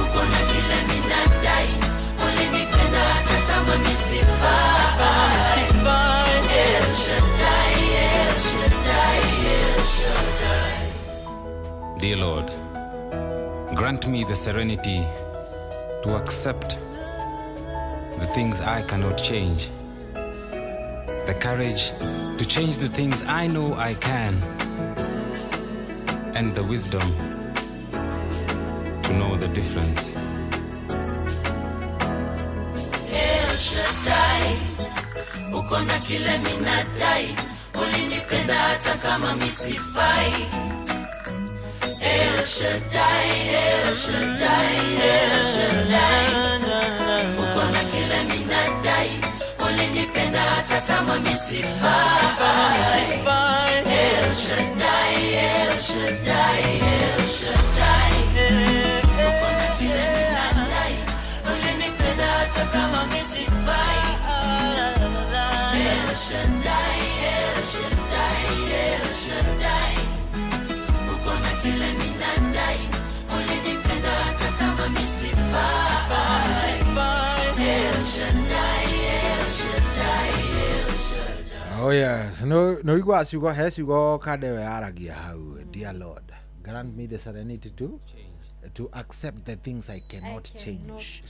Uko na kile ninadai, ulinipenda hata kama mimi sifai. El Shaddai, El Shaddai, El Shaddai. Dear Lord, grant me the serenity to accept the things I cannot change, the courage to change the things I know I can, and the wisdom to know the difference. El Shaddai, uko na kile ninadai, ulinipenda hata kama mimi sifai. El Shaddai, El Shaddai, El Shaddai. Uko na kile ninadai, ulinipenda hata kama mimi sifai. El Shaddai, El Shaddai, El Shaddai. Uko na kile ninadai, ulinipenda hata kama mimi sifai. El Shaddai, El Shaddai, El Shaddai. Uko na kile ninadai, ulinipenda hata kama mimi sifai. El Shaddai, El Shaddai, El Shaddai. Oh yes, no igwa ciugo he ciugo kadewe aragia hau. Dear Lord, grant me the serenity to accept the things I cannot change.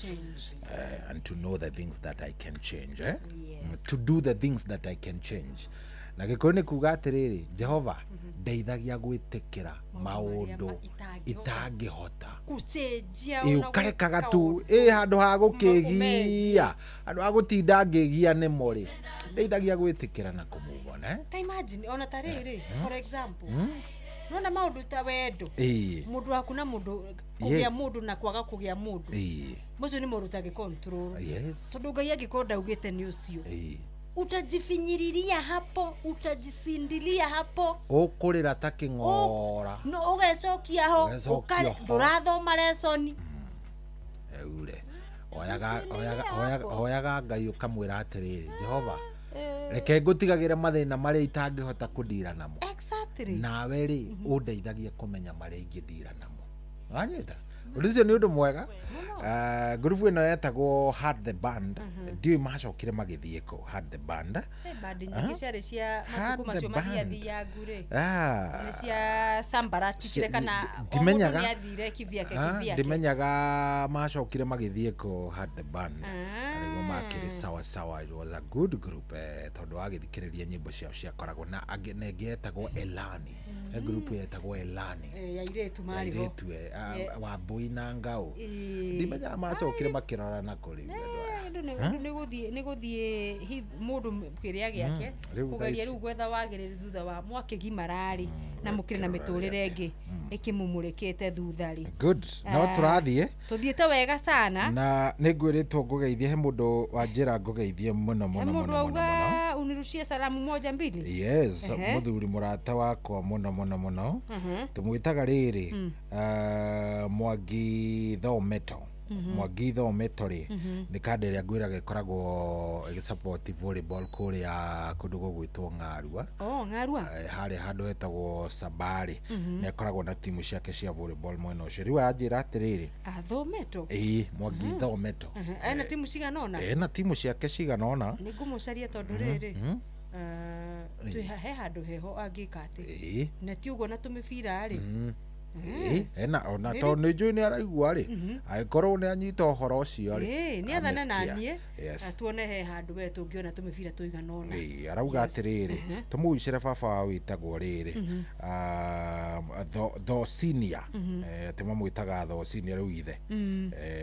And to know the things that I can change, eh? Yes. To do the things that I can change. Na gikoni kuga atiriri, Jehova ndeithagia gwitikira maundu itangihota kucenjia ukarekaga tu handu ha gukigia handu ha gutinda ngigia ni mori ndeithagia gwitikira na kumuvona ta imagine ona tariri for example nona maundu ta wendo mundu waku na mundu kugia mundu na kwaga kugia mundu mucio ni murutage control tondu Ngai agikonda ugite ni ucio utajifinyiriria hapo, utajisindilia hapo, ukurira ta kingora no ugecokia ho ukare ndurathoma lesson eure oyaga Ngai ukamwira atiriri Jehova reke ngutigagire mathina maria itangihota kudira namo nawe ri undeithagie kumenya maria ingithira namo wanyita ulicio ni undu mwega group ino yetagwo Had the Band ndio macokire magithie ko Had the Band band nyingi ciari cia matuko macio mathiathia ngure cia sambara titire kana dimenyaga yathire kivyake dimenyaga macokire magithie ko Had the Band arigo makiri sawa. It was a good group tondu agithikiriria nyimbo ciao ciakoragwo na angi yetagwo Elani group yetagwo Elani yairetu marigo wa Bui na Ngao ndimenya macokire makirora na kuri ni guthie mundu kiria giake kugeria riu gwetha wagiriri thutha wa mwake gimarari na mukire na miturire ingi ikimumulikite thuthari good no turathie tuthiete wega sana na ningwiritwo ngugeithie he mundu wa njira ngugeithie muno unirushie salamu moja mbili yes muthuri murata wakwa muno tumwitaga riri Mwangi Thometo Mwangi Thometori ni kanda ĩrĩa ngwĩraga ĩkoragwo ĩgĩsupport volleyball kũrĩa kũndũ gũgwĩtwo Ng'arua. Ng'arua harĩa handũ hetagwo Sabari nĩ akoragwo na timu ciake cia volleyball mwena ũcio. Rĩu anjĩra atĩrĩrĩ, Thometo Mwangi Thometo ena timu cigana ona? Ena timu ciake cigana ona. Nĩ ngũmũcaria tondũ rĩrĩ he handũ heho angĩka atĩ na ti ũguo na tũmĩbira rĩ ena ona to nĩ njũĩ nĩ araigua rĩ agĩkorwo nĩ anyita ũhoro ũcio rĩ nĩ athana na niĩ tuone he handũ we tũngĩona tũmĩbira tũigana ona. Arauga atĩrĩrĩ tũmũicĩre baba wa wĩtagwo rĩrĩ Tho Senior atĩ mamwĩtaga Tho Senior rĩu ithe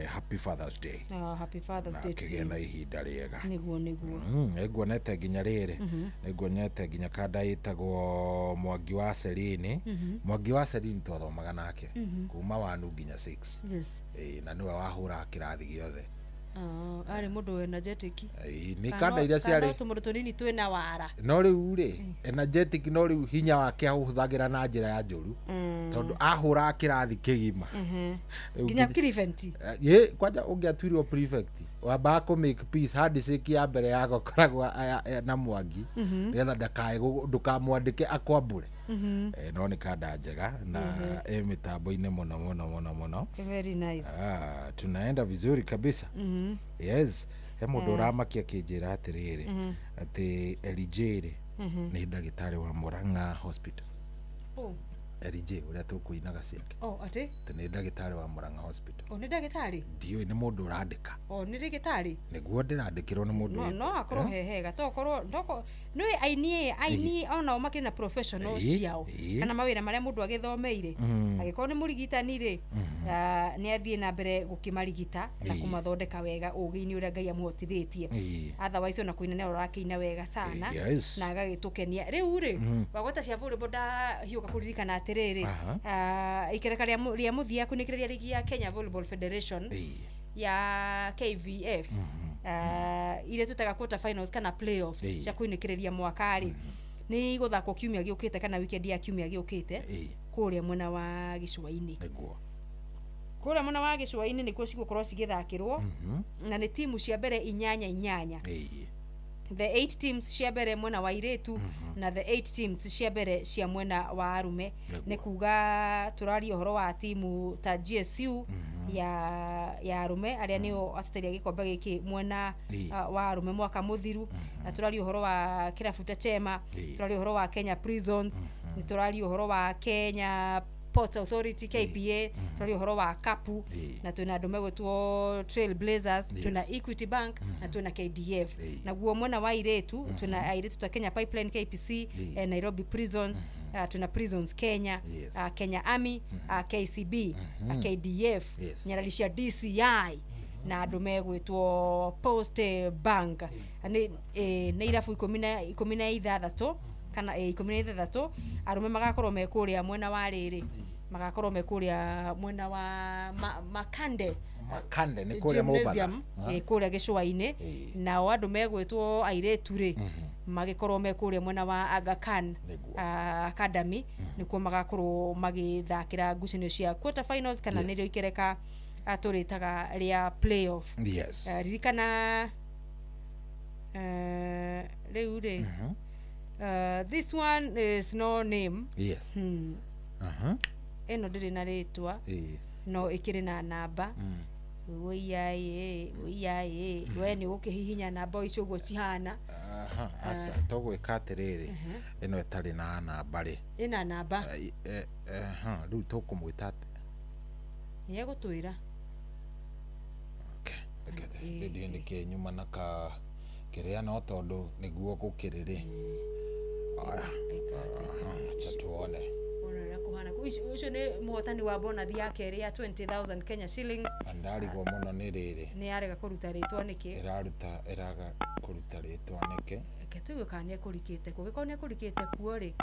Happy Father's Day. Happy Father's Day kĩgĩa na ihinda rĩega. Nĩguo nĩnguonete nginya rĩrĩ nĩnguonete nginya kanda ĩtagwo Mwangi wa Cerini. Mwangi wa Cerini twathomaga nake kuma 1 nginya 6 na niwe wahũra kĩrathi gĩothe. Arĩ mũndũ energetic. Nĩ kanda iria ciarĩ tũmũndũ tũnini twĩna wara. No rĩu rĩ energetic no rĩu hinya wake ahũthagĩra na njĩra ya njũru tondũ ahũra kĩrathi kĩgima. Nginya prefect. Kwanja ũngĩatuirwo prefect wambaga kũ make peace handshake ya mbere yako koragwo na Mwangi nĩgetha ndũkamwandĩke akwambure. No nĩ kanda njega na mĩtambo-inĩ mũno. Very nice. Tunaenda vizuri kabisa. Yes, he mũndũ ũramakia kĩnjĩra atĩrĩrĩ atĩ LJ nĩ ndagĩtarĩ wa Murang'a Hospital. LJ ũrĩa tũkũinaga ciake. Atĩ nĩ ndagĩtarĩ wa Murang'a Hospital. Nĩ ndagĩtarĩ? Ndiũĩ nĩ mũndũ ũrandĩka. Nĩ ndagĩtarĩ? Nĩguo ndĩrandĩkĩrwo nĩ mũndũ. No akorwo hega tokorwo nĩ aini onao makĩrĩ na professional ciao kana mawĩra marĩa mũndũ agĩthomeire. Agĩkorwo nĩ mũrigitani rĩ nĩ athiĩ na mbere gũkĩmarigita na kũmathondeka wega ũgĩ-inĩ ũrĩa Ngai amũhotithĩtie. Otherwise ona kũina nĩ ũrakĩina wega sana na agagĩtũkenia. Rĩu rĩ wagweta cia volleyball ndahiũka kũririkana atĩrĩrĩ ikereka rĩa mũthia kũnĩkĩrĩria ligi ya Kenya Volleyball Federation ya KVF ile tutaga quarter finals kana playoffs cia kuinĩkĩrĩria mwaka rĩ nĩ gũthakwo kiumia gĩũkĩte kana weekend ya kiumia gĩũkĩte kũrĩa mwena wa Gĩcũa-inĩ. Kũrĩa mwena wa Gĩcũa-inĩ nĩkuo cigũkorwo cigĩthakĩrwo na nĩ timu cia mbere 8 the 8 teams cia mbere mwena wa iretu na the 8 teams cia mbere cia mwena wa arume. Nĩ kuga tũraria ũhoro wa timu ta GSU ya arume arĩa nĩo ateteria gĩkombe gĩkĩ mwena wa arume mwaka mũthiru. Na tũraria ũhoro wa kĩrabu ta Chema, tũraria ũhoro wa Kenya Prisons, nĩ tũraria ũhoro wa Kenya Port Authority KPA, tũraria ũhoro wa Kapu na twĩna andũ megwĩtwo Trail Blazers, twĩna Equity Bank na twĩna KDF. Naguo mwena wa iretu twĩna airetu ta Kenya Pipeline KPC, Nairobi Prisons, twĩna Prisons Kenya, Kenya Army, KCB, KDF, Nyarari cia DCI na andũ megwĩtwo Post Bank. Nĩ irabu 16 kana 16 arume magakorwo mekũrĩa mwena wa rĩrĩ magakorwo mekũrĩa mwena wa Makande nĩ kũrĩa Mombatha kũrĩa Gĩcũa-inĩ. Nao andũ megwĩtwo airetu rĩ magĩkorwo mekũrĩa mwena wa Aga Khan Academy nĩkuo magakorwo magĩthakĩra ngucanio cia quarter finals kana nĩrĩo ikereka tũrĩtaga rĩa playoff. Ririkana rĩu rĩ this one is no name. Eno ndĩrĩ na rĩtwa no ĩkĩrĩ na namba. Oiyaye we nĩ ũkĩhihinya namba icio ũguo cihana. Asa tũgwĩka atĩrĩrĩ ĩno ĩtarĩ na namba rĩ ĩna namba rĩu tũkũmwĩta nĩ egũtwĩra. Ndĩ nĩkĩ nyuma na ka kĩrĩa no tondũ nĩguo gũkĩrĩrĩ tuone ucio nĩ mũhotani wa bonus ya kerĩ ya 20,000 Kenya shillings. Ndarigwo mũno nĩ rĩrĩ nĩ arega kũruta rĩtwa nĩkĩ ĩraga kũruta rĩtwa nĩkĩ reke tũigue kana nĩ ekũrikĩte kũgĩkorwo nĩ ekũrikĩte kuo rĩ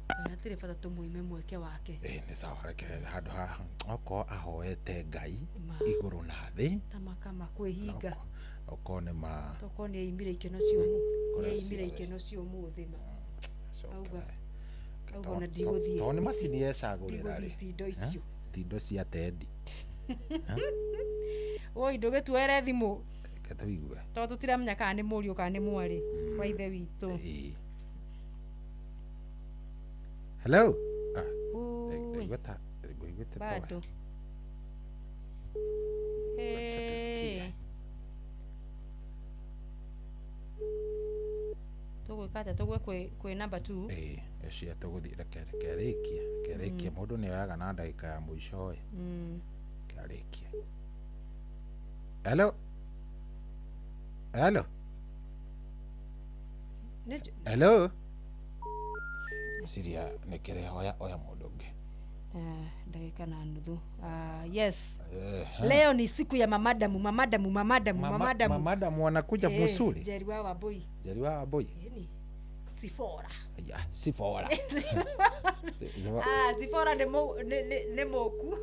hatirĩ bata tũmũime mweke wake. Nĩ sawa reke handũ haha okorwo ahoete Ngai igũrũ na thĩ tamakama kwĩhinga okorwo nĩ ma tokorwo nĩ aimire ikeno ciũmũ nĩ aimire ikeno ciũmũ thĩma auga na ndigũthiĩ tondũ nĩ macini yecagũrĩra rĩ tindo icio tindo cia tendi oi ndugituere thimu katuigue to tutiramenya kana ni murio kana ni mwari wa ithe witu. Hello. Bado. Tugwikate tugwe kwi number 2. Cia tuguthie kerekia mundu ni oyaga na ndagika ya muico kerekia. Hello. Hello. Siria nekere oya mundu ngi. Ndagika na nuthu. Yes. Leo ni siku ya mamadamu. Mamadamu wanakuja Musuli. Jerry wa Wambui. Sifora. Sifora. Sifora ni moku.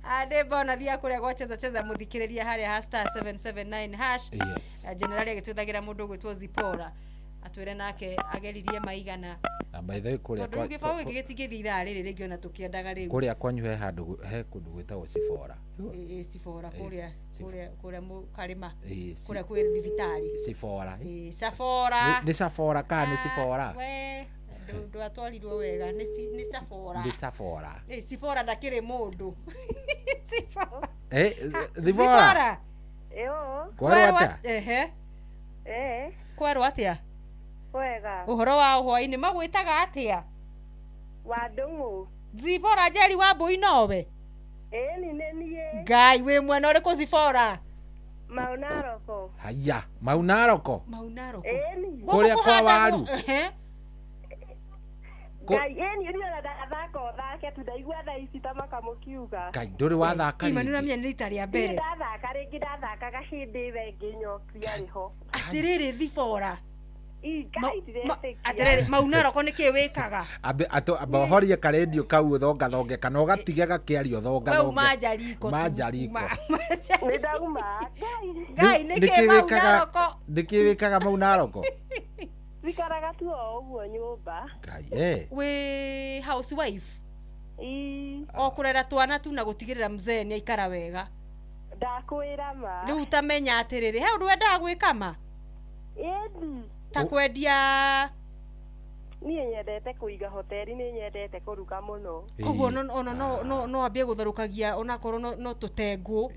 Ade bona thia kuria gwacheza muthikiriria haria *779#. Yes. Generali agitwithagira mundu gwitwo Zipora. Atwire nake ageririe maigana. Na by the way kuria kwa gifawe gigitigithia ithaa riri ringi ona tukiendaga riu. Kuria kwanyu he kundu gwitagwo Sifora. Sifora kuria mukarima. Kuria kwi thibitari. Sifora. Safora. Ni Safora ka ni Sifora. We ndo atwarirwo wega ni Safora. Ni Safora. Sifora ndakire mundu. Sifora. Sifora. Kwaro atia? Kwaro atia? Wega. Uhoro wa hwaini magwitaga atia? Wa Ndung'u. Zipora Jerry wa Wambui nowe? Ni nie. Ngai we mwena uriku Zipora? Maunaroko. Haya, Maunaroko. Ni. Kuria kwa waru. Ngai ni ndathaka thake tudaigua thaa ici ta makamukiuga. Ngai nduri wathaka. Imanura mya ni rita ria mbere. Ndathaka ringi ndathakaga hindi wengi nyokia riho. Atiriri Zipora. Atiriri Maunaroko niki wikaga? Abahorie karendio kau uthongathonge kana ugatiga gakiario thongathonge. Majariko. Ni ndauma. Ngai niki Maunaroko? Niki wikaga Maunaroko? Vikaraga tu oguo nyumba. Ngai we housewife. O kurera twana tu na gutigirira mzee ni aikara wega. Ndakwira ma. Riu utamenya atiriri he undu wendaga gwika ma? Ta kwendia. Niĩ nyendete kuiga hoteli, nĩ nyendete kuruga muno. Koguo no ambie gutharukagia ona korwo no tutengu.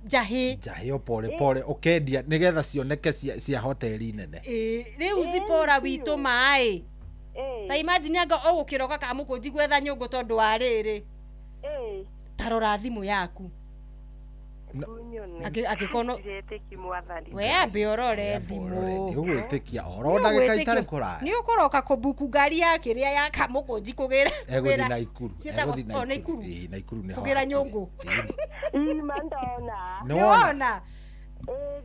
Jahi pole ukendia nigetha cioneke cia hoteli nene. Riu Zipora witu mai. Ta imagine anga ogukiroka ka mukunji gwetha nyungu tondu wa riri. Tarora thimu yaku. Agikono we ambe orore thimu. Ugwitikia oro ndagika itari kuraya. Ni ukoroka kubuku ngari ya kiria ya kamukunji kugira na ikuru. Na ikuru. Na ikuru ni kugira nyungu. Mandona. Niona.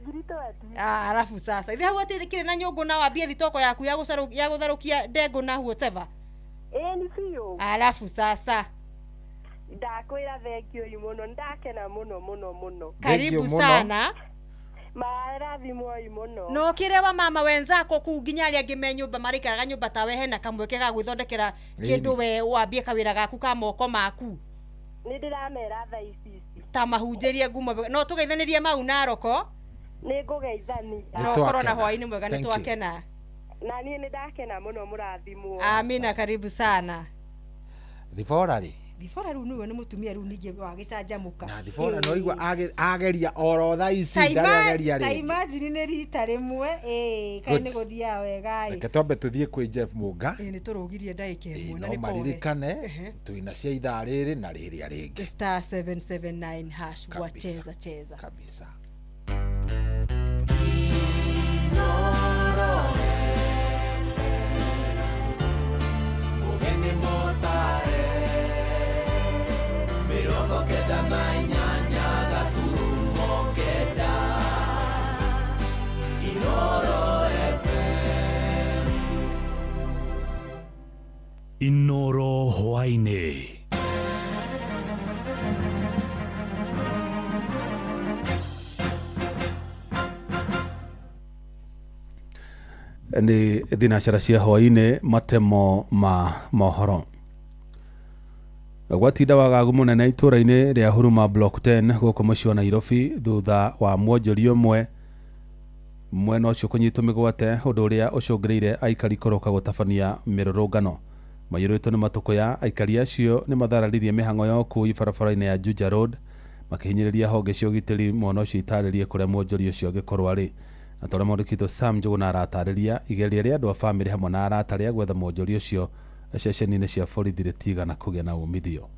Grito ati. Alafu sasa ithi hau atirikire na nyungu na wambie thitoko yaku ya gutharukia ndengu na whatever. Ni fiyo. Alafu sasa ndakwira thengio muno ndakena muno. Karibu sana. Marathi moi muno. No kirewa mama wenzako ku nginya ari angime nyumba marikaraga nyumba tawe hena kamweke ga gwithondekera kindu we wambie kawira gaku ka moko maku. Ni ndiramera thaa ici. Ta mahunjerie ngumo no tugeithanirie Maunaroko. Ni ngugeithania. No korona hwaini mwega ni twakena. Na niĩ nĩ ndakena muno mũrathimwo. Amina, karibu sana. Thibora ri. Thibora riu niwe ni mutumia riu ningi wa gicanjamuka. Na Thibora no igwa ageria oro tha ici ndageria ri. Ta imagine ni rita rimwe kai ni guthia wega Reke twambe tuthie kwi Jeff Munga. Ni turugirie ndaika imwe na ni maririkane tuina cia ithaa riri na riria ringi *779# wacheza cheza kabisa. Keda na inyanya gaturumo keda Inoro FM Inoro hwaine ni thinacara cia hwaine matemo ma mohoro. gwatinda wagagu munene itura-ini ria Huruma Block 10 guku mucii wa Nairobi thutha wa mwonjoria umwe mwena ucio kunyitwo migwate undu uria ucungiriire aikari koroka gutabania mirurungano. Mayiritwo ni matukuya aikari acio ni mathararirie mihango ya ukui barabara-ini ya Juja Road makihinyiriria honge cia ugitiri mwena ucio itaririe kuria mwonjoria ucio angikorwo ari. Na tore mwandikitwo Sam Njuguna aratariria igeria ria andu a family hamwe na arata ria gwetha mwonjoria ucio ceceni-ini cia borithi ritigana kugia na umithio.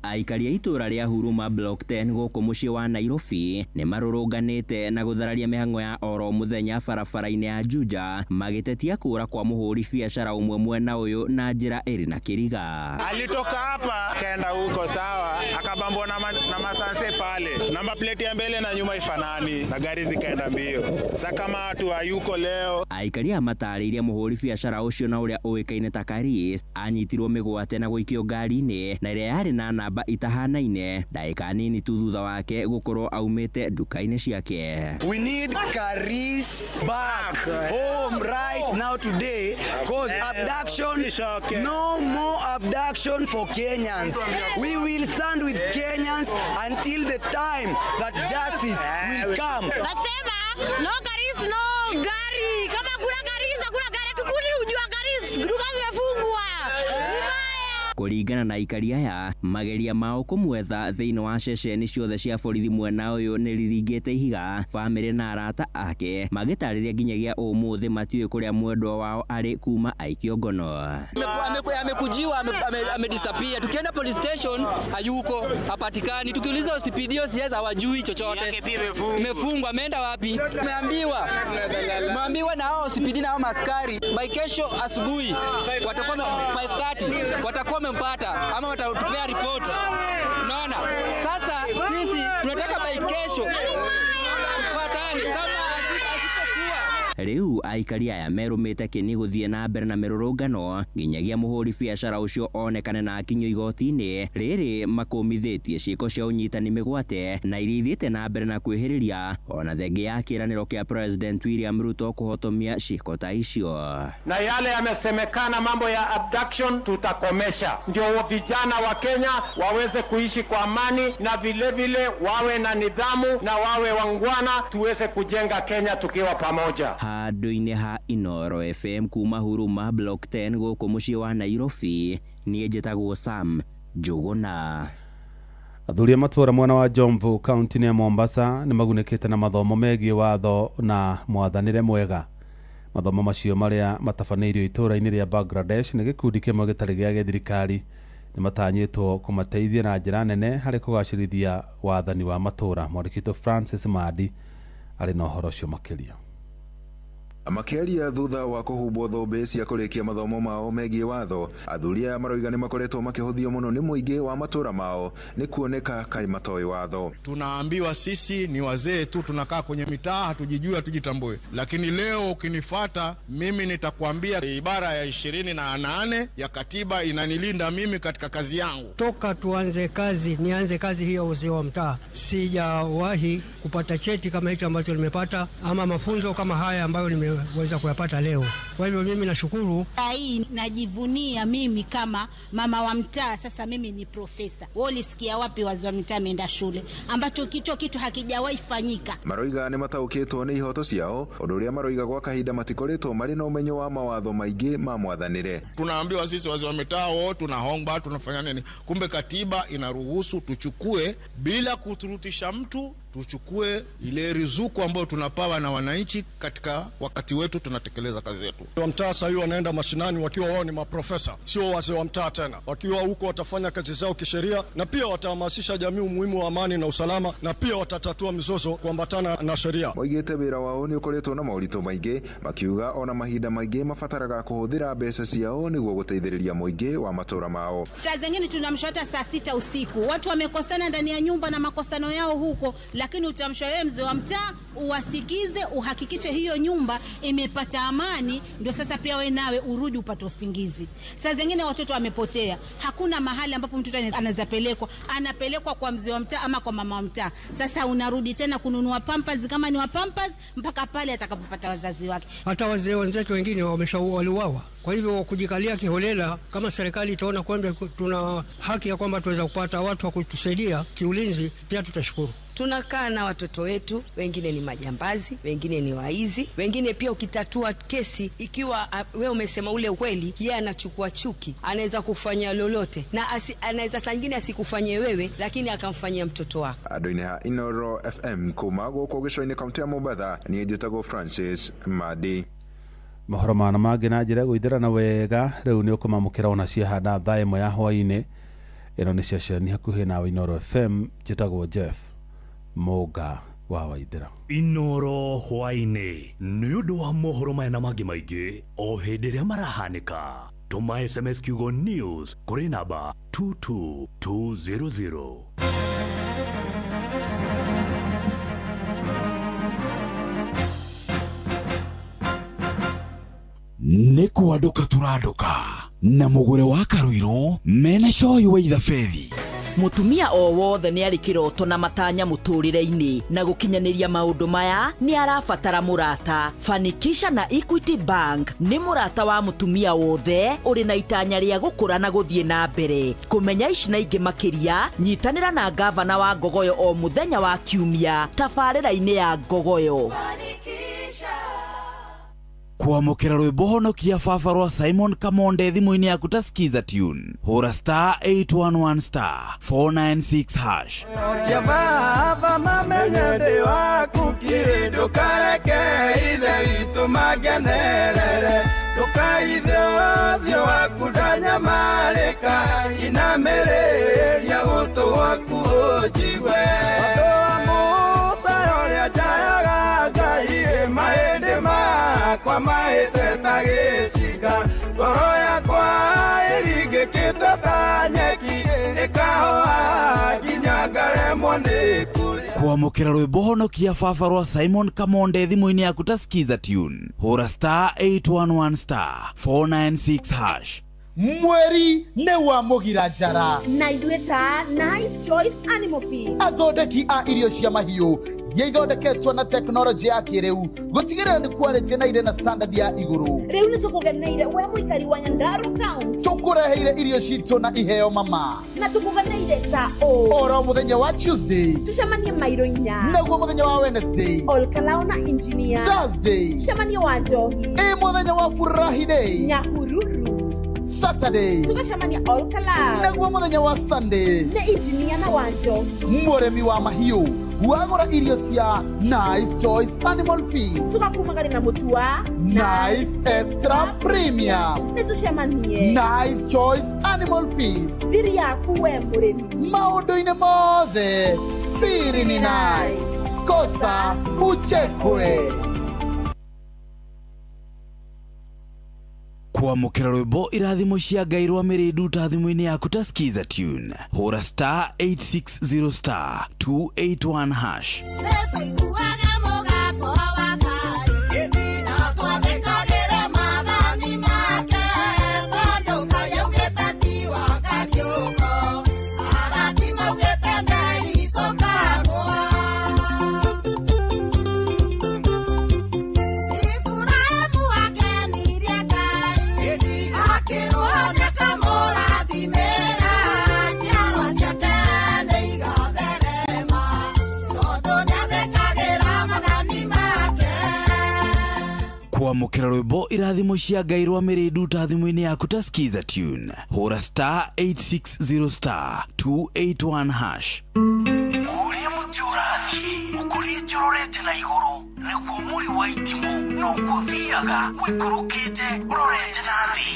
Aikari a itura ria Huruma Block 10 guku mucii wa Nairobi ni marurunganite na guthararia mihango ya oro muthenya barabara-ini ya Juja magitetia kura kwa muhuri biashara umwe mwena uyu na njira iri na kiriga. Alitoka hapa kaenda huko sawa, akabambwa na masanse pale, namba plate ya mbele na nyuma ifanani na gari zikaenda mbio. Sasa kama watu hayuko leo, aikari amatariria muhuri biashara ucio na uria uikaine ta Karis anyitirwo migwate na guikio ngari-ini na iria yari na namba itahanaine ndaika nini tu thutha wake gukorwo aumite duka-ini ciake. We need Karis back home right now today, cause abduction, no more abduction for Kenyans. We will stand with Kenyans until the time that justice will come. Nasema no Karis, no gari. Kama kuna Karis, kuna gari tukuli ujua Karis. Duka zimefungwa. Kuringana na aikari aya mageria mao kumwetha thiini wa ceceni ciothe cia borithi mwena uyu ni riringite ihiga. Family na arata ake magitariria nginyagia umuthi matiwe kuria mwendwa wao ari kuma aikio ngono. Amekujiwa, amedisappear. Tukienda police station hayuko, hapatikani. Tukiuliza OCPD siasa hawajui chochote. Imefungwa, ameenda wapi? Tumeambiwa na hao OCPD na hao maskari by kesho asubuhi watakuwa 5:30 watakuwa mpata ama watatupea report. Unaona? Sasa sisi tunataka by kesho patani kama asipokuwa. Riu aikari aya merumite kini guthie na mbere na mirurungano nginyagia muhuri biashara ucio onekane na akinyo igoti-ini riri makumithitie ciiko cia unyitani migwate na irithite na mbere na kwihiriria ona thenge ya kiraniro kia President William Ruto kuhotomia ciiko ta icio. Na yale yamesemekana mambo ya abduction tutakomesha, ndio vijana wa Kenya waweze kuishi kwa amani na vile wawe na nidhamu na wawe wangwana, tuweze kujenga Kenya tukiwa pamoja. Handu-ini ha Inoro FM kuma Huruma Block 10 guku mucii wa Nairobi nie njitagwo Sam Njuguna. Athuri a matura mwena wa Jomvu kaunti ya Mombasa ni magunikite na mathomo megie watho na mwathanire mwega. Mathomo macio maria matafaneirio itura-ini ria Bangladesh ni gikundi kimwe gitari gia githirikari ni matanyitwo kumateithia na njira nene hari kugacirithia wathani wa matura. Mwandikitwo Francis Madi ari na uhoro ucio makiria. Makiaria thutha wa kuhumbwo thombe cia kurikia mathomo mao megie watho, athuri aya maroiga ni makoretwo makihuthio muno ni muingi wa matura mao ni kuoneka kai matoi watho. Tunaambiwa sisi ni wazee tu, tunakaa kwenye mitaa, hatujijui, hatujitambue. Lakini leo ukinifuata mimi nitakwambia ibara ya 28 ya katiba inanilinda mimi katika kazi yangu. Toka nianze kazi hiyo uzee wa mtaa, sijawahi kupata cheti kama hicho ambacho nimepata ama mafunzo kama haya ambayo nimeweza kuyapata leo. Kwa hivyo mimi nashukuru. Hii najivunia mimi kama mama wa mtaa. Sasa mimi ni profesa. Wewe ulisikia wapi wazee wa mtaa wameenda shule ambacho kitu hakijawahi fanyika. Maroiga ni mataukitwo ni ihoto ciao, undu uria maroiga gwa kahinda matikoretwo mari na umenyo wa mawatho maingi ma mwathanire. Tunaambiwa sisi wazee wa mtaa tunahomba, tunafanya nini? Kumbe katiba inaruhusu tuchukue bila kuturutisha mtu, tuchukue ile ruzuku ambayo tunapawa na wananchi katika wakati wetu tunatekeleza kazi yetu. Wa mtaa sasa hivi wanaenda mashinani wakiwa wao ni maprofesa, sio wazee wa mtaa tena. Wakiwa huko watafanya kazi zao kisheria na pia watahamasisha jamii umuhimu wa amani na usalama na pia watatatua mizozo kuambatana na sheria. Moigite wira wao ni ukoretwo na maurito maingi, makiuga ona mahinda maingi mabataraga kuhuthira mbeca ciao niguo guteithiriria muingi wa matura mao. Saa zingine tunamshota saa 6 usiku. Watu wamekosana ndani ya nyumba na makosano yao huko, lakini utamshauri mzee wa mtaa uwasikize, uhakikishe hiyo nyumba imepata amani, ndio sasa pia wewe nawe urudi upate usingizi. Saa zingine watoto wamepotea, hakuna mahali ambapo mtoto anaweza anapelekwa kwa mzee wa mtaa ama kwa mama wa mtaa. Sasa unarudi tena kununua pampers kama ni wa pampers mpaka pale atakapopata wazazi wake. Hata wazee wenzetu wengine waliuawa Kwa hivyo kujikalia kiholela, kama serikali itaona kwamba tuna haki ya kwamba tuweza kupata watu wa kutusaidia kiulinzi, pia tutashukuru. Tunakaa na watoto wetu, wengine ni majambazi, wengine ni waizi, wengine pia ukitatua kesi, ikiwa wewe umesema ule ukweli, yeye anachukua chuki, anaweza kufanya lolote, na anaweza saa nyingine asikufanyie wewe, lakini akamfanyia mtoto wako. Adoine ha Inoro FM kumago kwa gishoini kaunti ya Mombasa ni Jitago Francis Madi. Mahoro mana mangĩ na njĩra gwĩthĩrana wega rĩu nĩ ũkũmamũkĩra ona ciahanda thaa ĩmwe ya hwaĩ-inĩ. Ĩno nĩ ceceni hakuhĩ nawe Inoro FM, njĩtagwo Jeff Mũga wa Waithĩra. Inoro hwaĩ-inĩ nĩ ũndũ wa mohoro maya na mangĩ maingĩ o hĩndĩ ĩrĩa marahanĩka. Tũma SMS kiugo news kũrĩ namba 22200. Nĩ kwanduka tũranduka na mũgũre wa Karuiro mena coyi wa ithabedi. Mutumia o wothe nĩ arĩ kĩroto na matanya mũtũrĩre-inĩ, na gũkinyanĩria maũndũ maya nĩ arabatara mũrata. Fanikisha na Equity Bank nĩ mũrata wa mutumia wothe ũrĩ na itanya rĩa gũkũra na gũthiĩ na mbere. Kũmenya ici na ingĩ makĩria, nyitanĩra na gavana wa Ngogoyo o mũthenya wa Kiumia tabarĩra-inĩ ya Ngogoyo. Kwamũkĩra rwĩmbo honokia baba rwa Simon Kamonde thimũ-inĩ yaku ta skiza tune. Hũra *811*496#. Ya baba mamenye ndĩ waku kiri, ndũkareke ithe witũ magenerere, ndũkaithe ũthiũ waku ndanyamarĩka, inamĩrĩria gũtũ gwaku ũnjigue. Andũ a Musa ũrĩa njayaga Ngai, mahĩndĩ makwa mahĩte ta gĩcinga, ngoro yakwa ĩringĩkĩte ta nyeki, ĩkahoha nginya ngaremwo nĩ kũrĩa. Kwamũkĩra rwĩmbo honokia baba rwa Simon Kamonde thimũ-inĩ yaku ta skiza tune. Hũra *811*496#. Mweri ne wa mugira njara na idueta Nice Choice Animal Feed. Athondeki a irio cia mahiũ ithondeketwo na teknolojĩ ya kĩrĩu gũtigĩrĩra nĩ quality na irĩ na standard ya igũrũ. Rĩu nĩ tũkũgeneire we mũikari wa Nyandarua County, tũkũreheire irio citũ na iheo mama, na tũkũgeneire ta oro mũthenya wa Tuesday tucemanie Mairo 4, naguo mũthenya wa Wednesday Olkalau na Engineer, Thursday tucemanie wa Njohi, mũthenya wa Furahi Day, Nyahururu, Saturday tukashamania Olkalau, naguo mũthenya wa Sunday na Engineer na wa Njohi. Mũrĩmi wa mahiũ wagũra irio cia Nice Choice Animal Feed tukakumagana na mũtu wa Nice Extra Premium, nĩ tucemanie Nice Choice Animal Feed. Thiri yaku we mũrĩmi, maũndũ-inĩ mothe siri ni Nice, kosa uchekwe. Kwamũkĩra rwĩmbo irathimo cia Ngai rwa Mĩrĩndu ta thimũ-inĩ yaku ta skiza tune. Hũra *860*281#. Kwamũkĩra rwĩmbo irathimo cia Ngai rwa Mĩrĩndu ta thimũ-inĩ yaku ta skiza tune. Hũra *860*281#. Ũrĩa mũtĩ ũrathiĩ ũkũrĩte ũrorete na igũrũ, nĩguo mũri wa itimũ no gũthiaga wĩkũrũkĩte ũrorete na thĩ.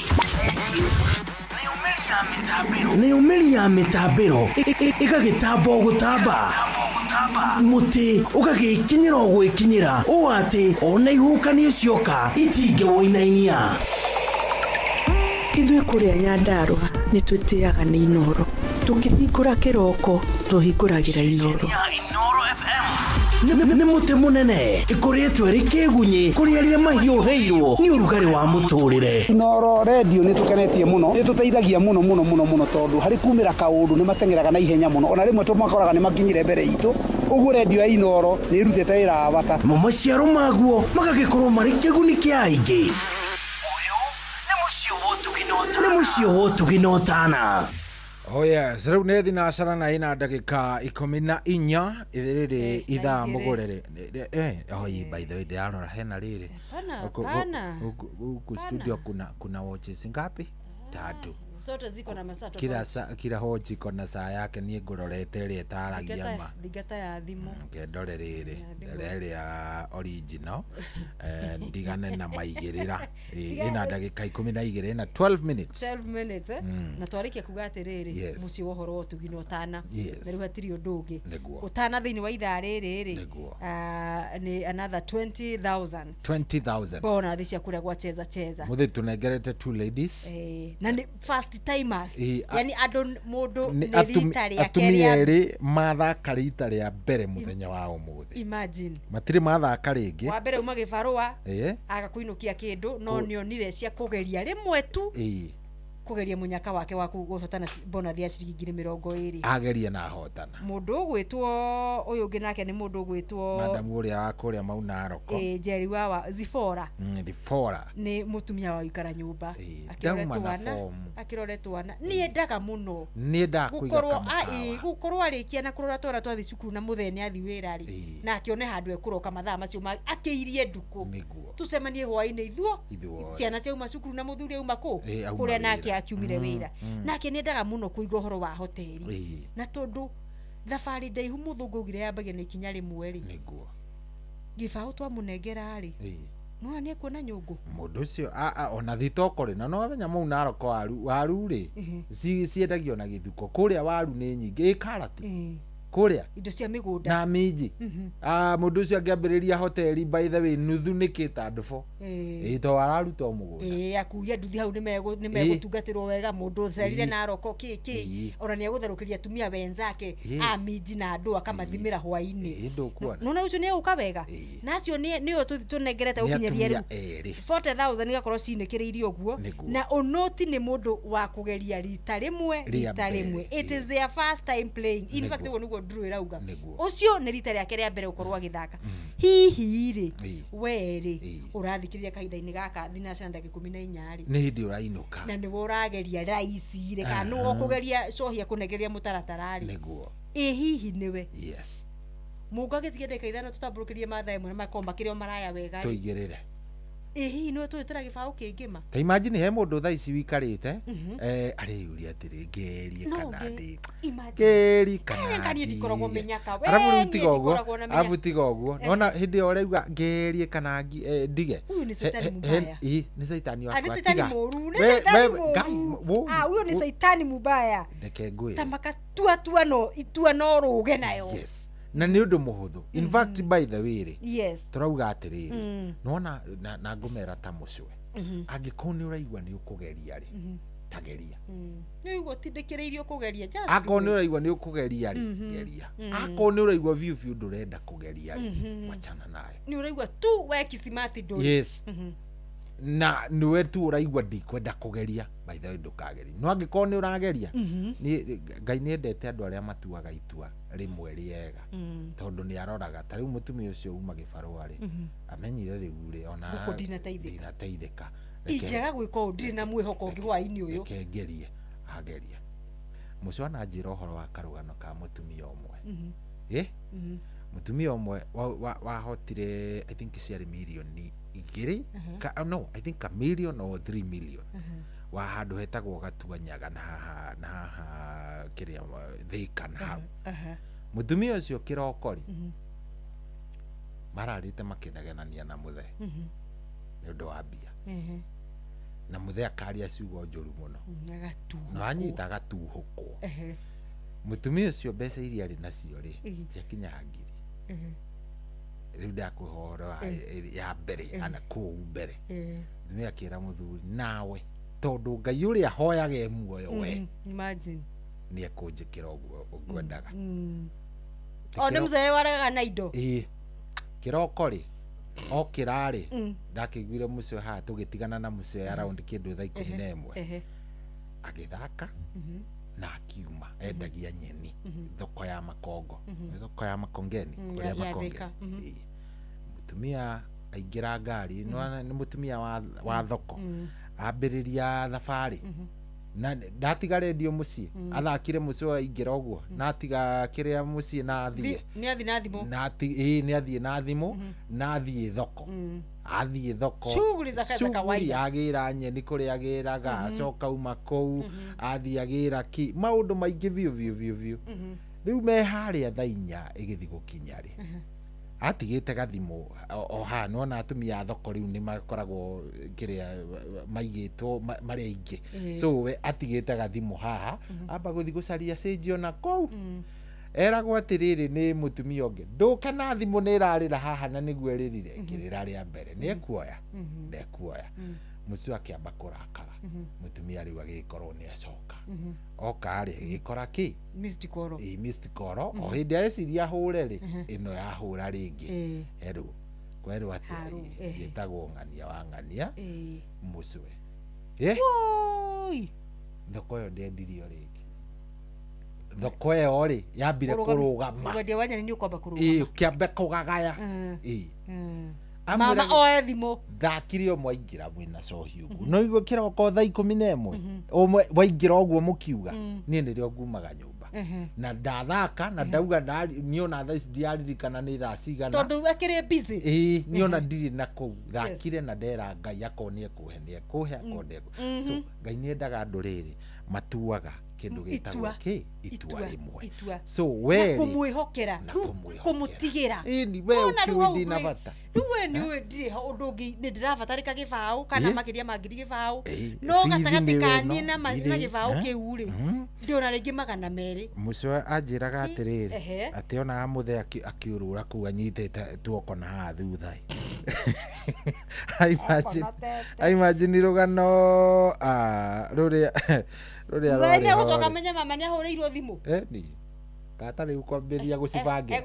Nĩ ũmĩri ya mĩtambĩro ĩgagĩtamba gũtamba, mũtĩ ũgagĩkinyĩra gwĩkinyĩra, ũũ atĩ ona ihukanio cioka itingĩwoinainia. Ithuĩ kũrĩa Nyandarua nĩ twĩtĩaga nĩ Inoro, tũkĩhingũra kĩroko tũhingũragĩra Inoro. Nĩ mũtĩ mũnene ĩkoretwo ĩrĩ kĩgunyi kũrĩ arĩa mahiũhĩirwo nĩ ũrugarĩ wa mũtũrĩre. Inoro radio nĩ tũkenetie mũno, nĩ tũteithagia mũno tondũ harĩ kumĩra kaũndũ nĩ matengeraga na ihenya mũno, ona rĩmwe tũmakoraga nĩ makinyire mbere itũ. Ũguo radio ya Inoro nĩ ĩrutĩte wĩra wa bata. Maciaro maguo magagĩkorwo marĩ kĩguni kĩa aingĩ. Ũyũ nĩ mũciĩ mucio tuginotana. Oh yes, rĩu nĩ thinacara na ina ndagĩka 14 ithiriri ithaa mũgũrĩre. By the way ndirarora hena rĩrĩ. Huku studio kuna watches ngapi? 3. Zote ziko na masaa tofauti. Kila hoji iko na saa yake, niĩ ngororete ĩrĩa ĩtaragia ma. Thigata ya thimũ. Kendore rĩrĩ ya original. Ndigane na maigĩrĩra. Ina ndagĩka 12 na 12 minutes. 12 minutes na twarikia kuga atĩrĩrĩ muciĩ wa ũhoro wa ũtugi ũtana. Na rĩu hatirĩ ũndũ ũngĩ. Ũtana thĩinĩ wa ithaa rĩrĩ nĩ another 20,000. Bona thĩ cia kũrĩa gwa cheza. Muthi tunengerete 2 ladies. Na nĩ first timers. Yani andũ mũndũ nĩ rita rĩa atumia erĩ mathaka rita rĩa mbere muthenya wa ũmũthĩ. Imagine. Matirĩ mathaka rĩngĩ. Wa mbere uma gĩbarũa agakuinũkia kĩndũ no nĩonire cia kũgeria rĩmwe tu. Kugeria munyaka wake wa kuhotana bona thia ciringi 20 ageria na hotana mundu gwitwo uyu ngi nake ni mundu gwitwo madamu uria wa kuria mauna aroko Jerry wa Zifora ni mutumia wa ikara nyumba akiroretwo na ni endaga muno ni enda kuiga gukorwo arikia na kurora twara twathi cukuru na muthenya athi wira ri na akione handu ekuroka mathaa macio akiirie nduku tucemanie hwaini ithuo ciana cia uma cukuru na muthuri uma ku kuria nake akiumire wira nake nendaga muno kuiga horo wa hoteli na tondu thabarĩ ndaihu muthungu ugire yambagia na ikinya rimwe ri niguo gibao twa munengera ri no ni kuona nyungu mundu ucio ona thitoko ri na no menya mau naroko waru ri ciendagio na githuko kuria waru ni nyingi ikarati kuria indo cia migunda na miji mundu ucio angiambiriria hoteli by the way nuthu nikita ndufo to araruta mugunda akuya nduthi hau ni megutungatirwo wega mundu cerire na roko kiki ora ni egutharukiria tumia wenzake miji na andu akamathimira hwaini nona ucio ni uka wega nacio ni tunengerete ukinyeria ru 40,000 igakorwo cinekireirio guo na onoti ni mundu wa kugeria rita rimwe it is their first time playing in fact we Drew irauga ucio ni rita rĩake rĩa mbere gukorwo agithaka hihi ri weri urathikiriria kahinda-inĩ gaka thinacara ndagĩka 14 ri ni hindi urainuka na ni urageria raisi ri kana no kugeria cohia kunegeria mutaratara ri niguo hihi niwe yes mungu agĩtigia ndagĩka ithano tutamburukirie mathaa ĩmwe na makomba kĩrĩa maraya wega tuigĩrĩre hihi no twitira gĩbaũ kĩngĩma ta imagine he mũndũ thaa ici wikarĩte arĩuria atĩrĩ ngerie kana ndĩ ngeri kana ndikoragwo menyaka we arabu tiga ũguo nona hĩndĩ ĩyo ũrauga ngerie kana ndige huyu ni saitani mubaya ni saitani wakwa tiga huyu ni saitani mubaya ndeke ngwĩ tamaka itua no ruge nayo yes na ni undu muhuthu in fact by the way yes turauga atiriri nona na ngumera ta mucwe angikorwo ni uraigua ni ukugeria ri tageria ni ugo tindikireirio kugeria just akorwo ni uraigua ni ukugeria ri geria akorwo ni uraigua view ndurenda kugeria ri wachana nayo ni uraigua tu we kisimati nduri yes na niwe tu uraigua ndikwenda kugeria by the way ndukageria no angikorwo ni urageria ni Ngai ni endete andu aria matuaga itua rimwe riega tondu ni aroraga ta riu mutumia ucio uma gibarua ri amenyire riu ri ona ndinateithika injega gwika ndiri na mwihoko ngi hwaini uyu kengerie ageria mucio na njira uhoro wa karugano ka mutumia umwe mutumia umwe wahotire I think ciari milioni 2 no I think a million or 3 million wa handu hetagwo Gatuanyaga na haha kiria Thika na hau mutumia ucio kirokori mararite makinegenania na muthe ni undu wa mbia na muthe akaria ciugo njuru muno no anyita gatuhuko mutumia ucio mbeca iria ari nacio ri ciakinya ngiri riu ndakuhoro ya mbere ana kuu mbere mutumia akira muthuri nawe tondu Ngai uria hoyage muoyo we imagine ni ekunjikira uguo ungwendaga ni mzee waraga na indo kiroko ri okirari ndakiguire mucio ha tugitigana na mucio around kindu thaa 11 agithaka na akiuma endagia nyeni thoko ya makongo thoko ya makongeni kuria makongeni mutumia aingira ngari ni mutumia wa thoko ambiriria thabari na ndatiga radio mucie athakire mucio aingira uguo na atiga kiria mucie na athie ni athi na thimo na ni athie na thimo na athie thoko athie thoko shughuli za kawaida agira nyeni kuri agiraga acoka uma kou athie agira ki maundu maingi vio riu me haria thainya igithi gukinya ri atigite gathimo oha nona atumia thoko riu ni makoragwo kiria maigitwo mari aingi so we atigite gathimo haha amba guthi gucaria stage ona kou eragwo atiriri ni mutumia ungi nduka na thimo ni irarira haha na niguo eririre ngirira ria mbere ni ekuoya ndekuoya mucio akiamba kurakara mutumia riu agikorwo ni acoka oka ari gikora ki missed call o hindi eciria hure ri ino ya hura ringi eru kweru ati gitagwo ngania wa ngania mucwe thoko yo ndendirio ringi thoko yo ri yambire kurugama wendia wanya ni ukwamba kurugama kiambe kugagaya mama oe thimo thakirio mwaingira mwina cohi uguo no igwe kiroko thaa 11 umwe waingira uguo mukiuga ni ndirio ngumaga nyumba na ndathaka na ndauga niona thaa ndiaririkana ni thaa cigana tondu akiri busy niona ndiri na kou thakire na ndera Ngai akonie kuhenia kuhe akone so Ngai ni endaga nduriri matuaga kindu gitagwo ki itua rimwe so we kumwihokera kumutigira ni we ukiundi na bata duwe ni ndiri undu ngi ndirabatarika gibau kana makiria mangiri gibau no gatagati kani na gibau kiu ri ndiona ringi magana meri mucio anjiraga atiriri ati ona muthe akiurura ku anyitete tuoko na ha thutha imagine rugano ruria Zaidi gucoka menye mama ni ahurirwo thimu ni kata riu kwambiria gucibangira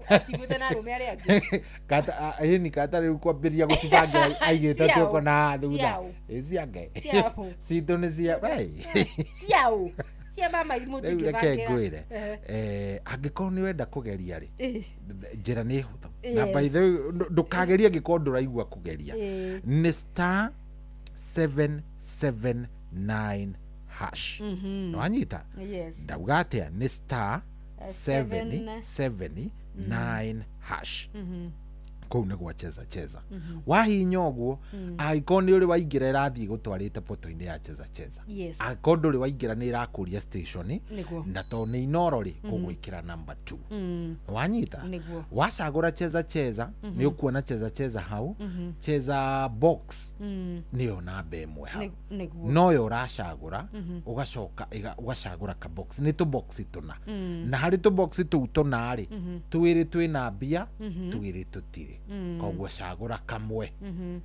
aciguite na rume aria angi kata ni kata riu kwambiria gucibangira aigite tuko na thutha ciange citu ni cia ciao cia mama imutingibangira ngwire angikorwo ni wenda kugeria ri njira ni huthu na by the way ndukageria gikondu raigua kugeria ni star 779 hash no anyita ndauga atia ni star 779 hash kou nä gwacheza wahinya å guo angäkorwo nä å rä waingä ra ĩrathiä gå twarä poto-inä ya cheza angäkorwo ndå rä waingä ra nä ĩrakå ria station na to nä inoro rä gå gwä kä ra number 2 wanyita wacagå ra cheza nä å kuona cheza hau cheza box nä yo namba ĩmwe hau no yo ũracagå ra ũgacoka ũgacagå ra ka box nä tå box tũna na harä tå box tũu tũna rĩ twĩrĩ twĩ na mbia twĩrĩ tũtirĩ koguo cagura kamwe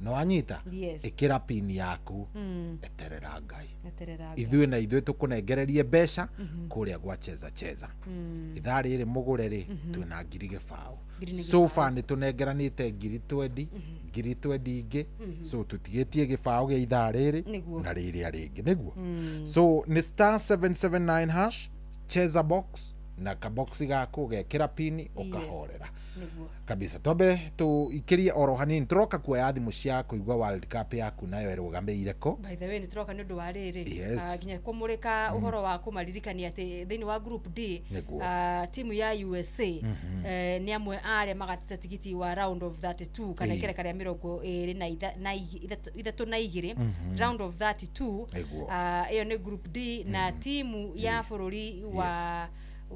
no wanyita ikira pini yaku eterera Ngai ithuĩ na ithuĩ tukunengererie mbeca kuria gwa cheza ithaa rĩrĩ mũgũre rĩ twĩna ngiri gĩbaũ so far nĩ tunengeranĩte ngiri 20 ingĩ so tũtigĩtie gĩbaũ gĩa ithaa rĩrĩ na rĩrĩa rĩngĩ nĩguo so nĩ star 779 hash cheza box na kaboxi gaku gekira pini ukahorera kabisa tobe tu ikirie oro hanini turoka kuoya thimu cia kuigwa World Cup yaku nayo irugameire ko by the way ni turoka ni undu wa riri nginya kumurika uhoro wa kumaririkania ati thini wa group D timu ya USA ni amwe are magatete tigiti wa round of 32 kana ikereka ria 23 round of 32 iyo ni group D na timu ya bururi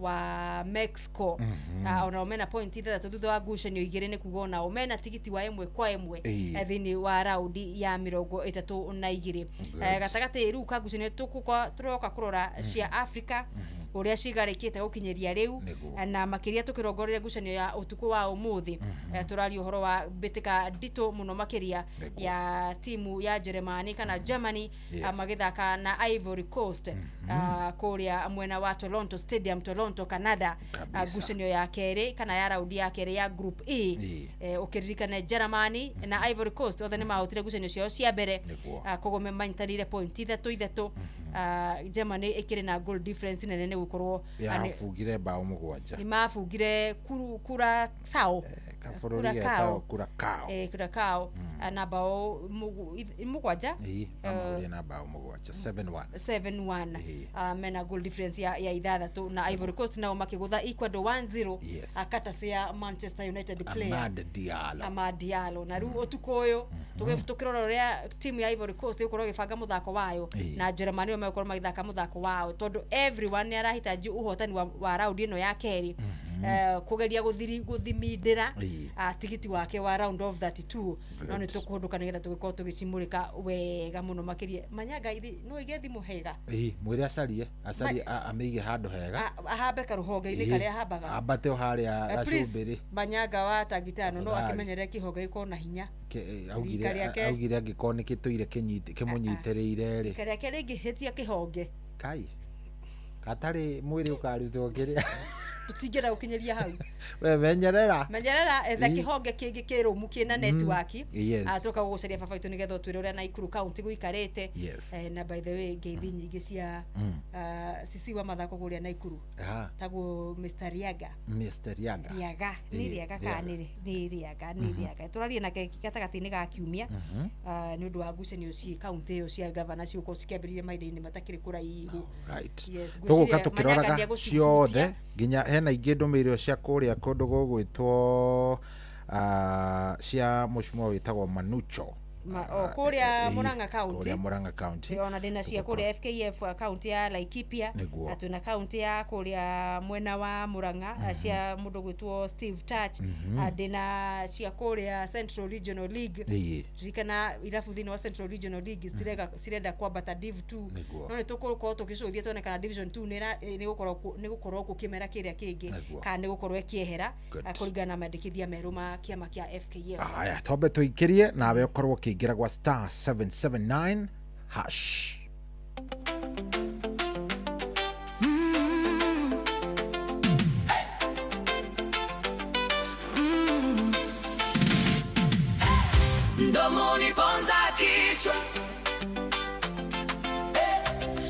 wa Mexico ona omena point ithatũ thutha wa ngucanio igĩrĩ nĩ kuga ona omena tigiti wa ĩmwe kwa ĩmwe thĩinĩ wa raundi ya 32 gatagatĩ rĩu ka ngucanio tũroka kũrora cia Africa uria cigarĩkĩte gũkinyĩria rĩu na makĩria tũkĩrongoreria ngucanio ya ũtukũ wa ũmũthĩ tũraria ũhoro wa mbĩtĩka nditũ mũno makĩria ya timu ya Germany kana Germany magĩthaka na Ivory Coast kũrĩa mwena wa Toronto Stadium Toronto Canada ngucanio ya kerĩ kana ya raundi ya kerĩ ya group A ũkĩririkana Germany na Ivory Coast othe nĩ mahotire ngucanio ciao cia mbere kũgome manyitanĩire point ithatũ Germany ikire na goal difference nene gukorwo yafugire bao mugwanja ni mafugire kura sao kafururi getao kura kao na bao mugwanja amauria na bao mugwanja 7-1 mena goal difference ya ithathatũ na Ivory Coast nao makigutha Ecuador 1-0 akatasia Manchester United player Amad Diallo na riu utuko uyu tukirora ria timu ya Ivory Coast ikorwo gibanga muthako wayo na Germany mekorwo magithaka muthako wao tondu everyone arahitaji uhotani wa round ino ya keri kugeria guthimindira tigiti wake wa round of 32 no ni tukunduka nigetha tugikorwo tugicimurika wega muno makiria Manyaga ithi no igethi muhega mwire acarie ameige handu hega ahambe karuhonge-ini karia ahambaga ambate haria gacumbiri Manyaga wa tagitano no akimenyere kihonge iko na hinya augire angikorwo ni gituire kimunyitiriire ri karia keri ngihitia kihonge kai katari mwiri ukarutwo kiria tutingera ukinyeria hau we menyerera etha kihonge kingi kirumu kina network atoka gucaria babaitu nigetha twire uria Naikuru county guikarite na by the way ngeithi nyingi cia sisi wa mathako guria Naikuru tagu Mr. Riaga ni Riaga turarie nake gatagati-ini ga kiumia ni undu wa ngucanio ci county yo cia governor ciuko cikiambiririe maida-ini matakiri kuraihu tuguka tukiroraga ciothe nginya hena ingĩ ndũmĩrĩro cia kũrĩa kũndũ gũgwĩtwo cia mũcimo wĩtagwo Manucho kuria Murang'a county ona ndina cia kuria FKF county ya Laikipia atuna county ya kuria mwena wa Murang'a cia mundu gwitwo Steve Touch ndina cia kuria Central Regional League zikana irafu thini wa Central Regional League sirenda kwambata Div 2 no ni tukorwo tukicuthia tuone kana Division 2 ni gukorwo kukimera kiria kingi kana ni gukorwo ekiehera kuringana na mandikithia meruma kiama kia FKF aya tobe tuikirie nawe ukorwo kiingira gwa star 779 hash Mdomoni ponza kichwa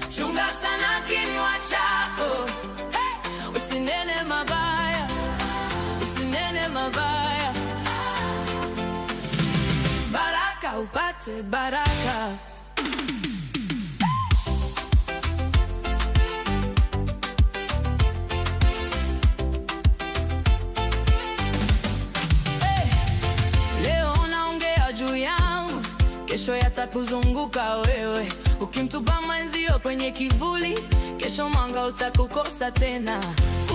chunga sana kinywa chako usinene mabaya baraka upate baraka leo unaongea juu yangu kesho yatakuzunguka wewe ukimtupa mwenzio kwenye kivuli kesho mwanga utakukosa tena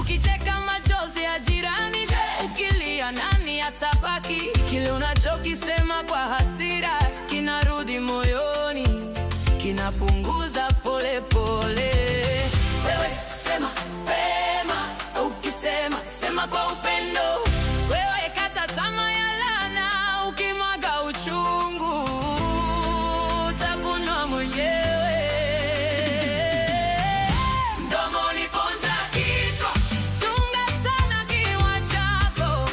ukicheka machozi ya jirani ukilia nani atabaki kile unachokisema kwa hasira kinarudi moyoni kinapunguza pole pole wewe sema pema ukisema sema kwa upendo wewe kata tamaa ya laana ukimwaga uchungu utakunwa mwenyewe mdomoni ponza kichwa chunga sana kinywa chako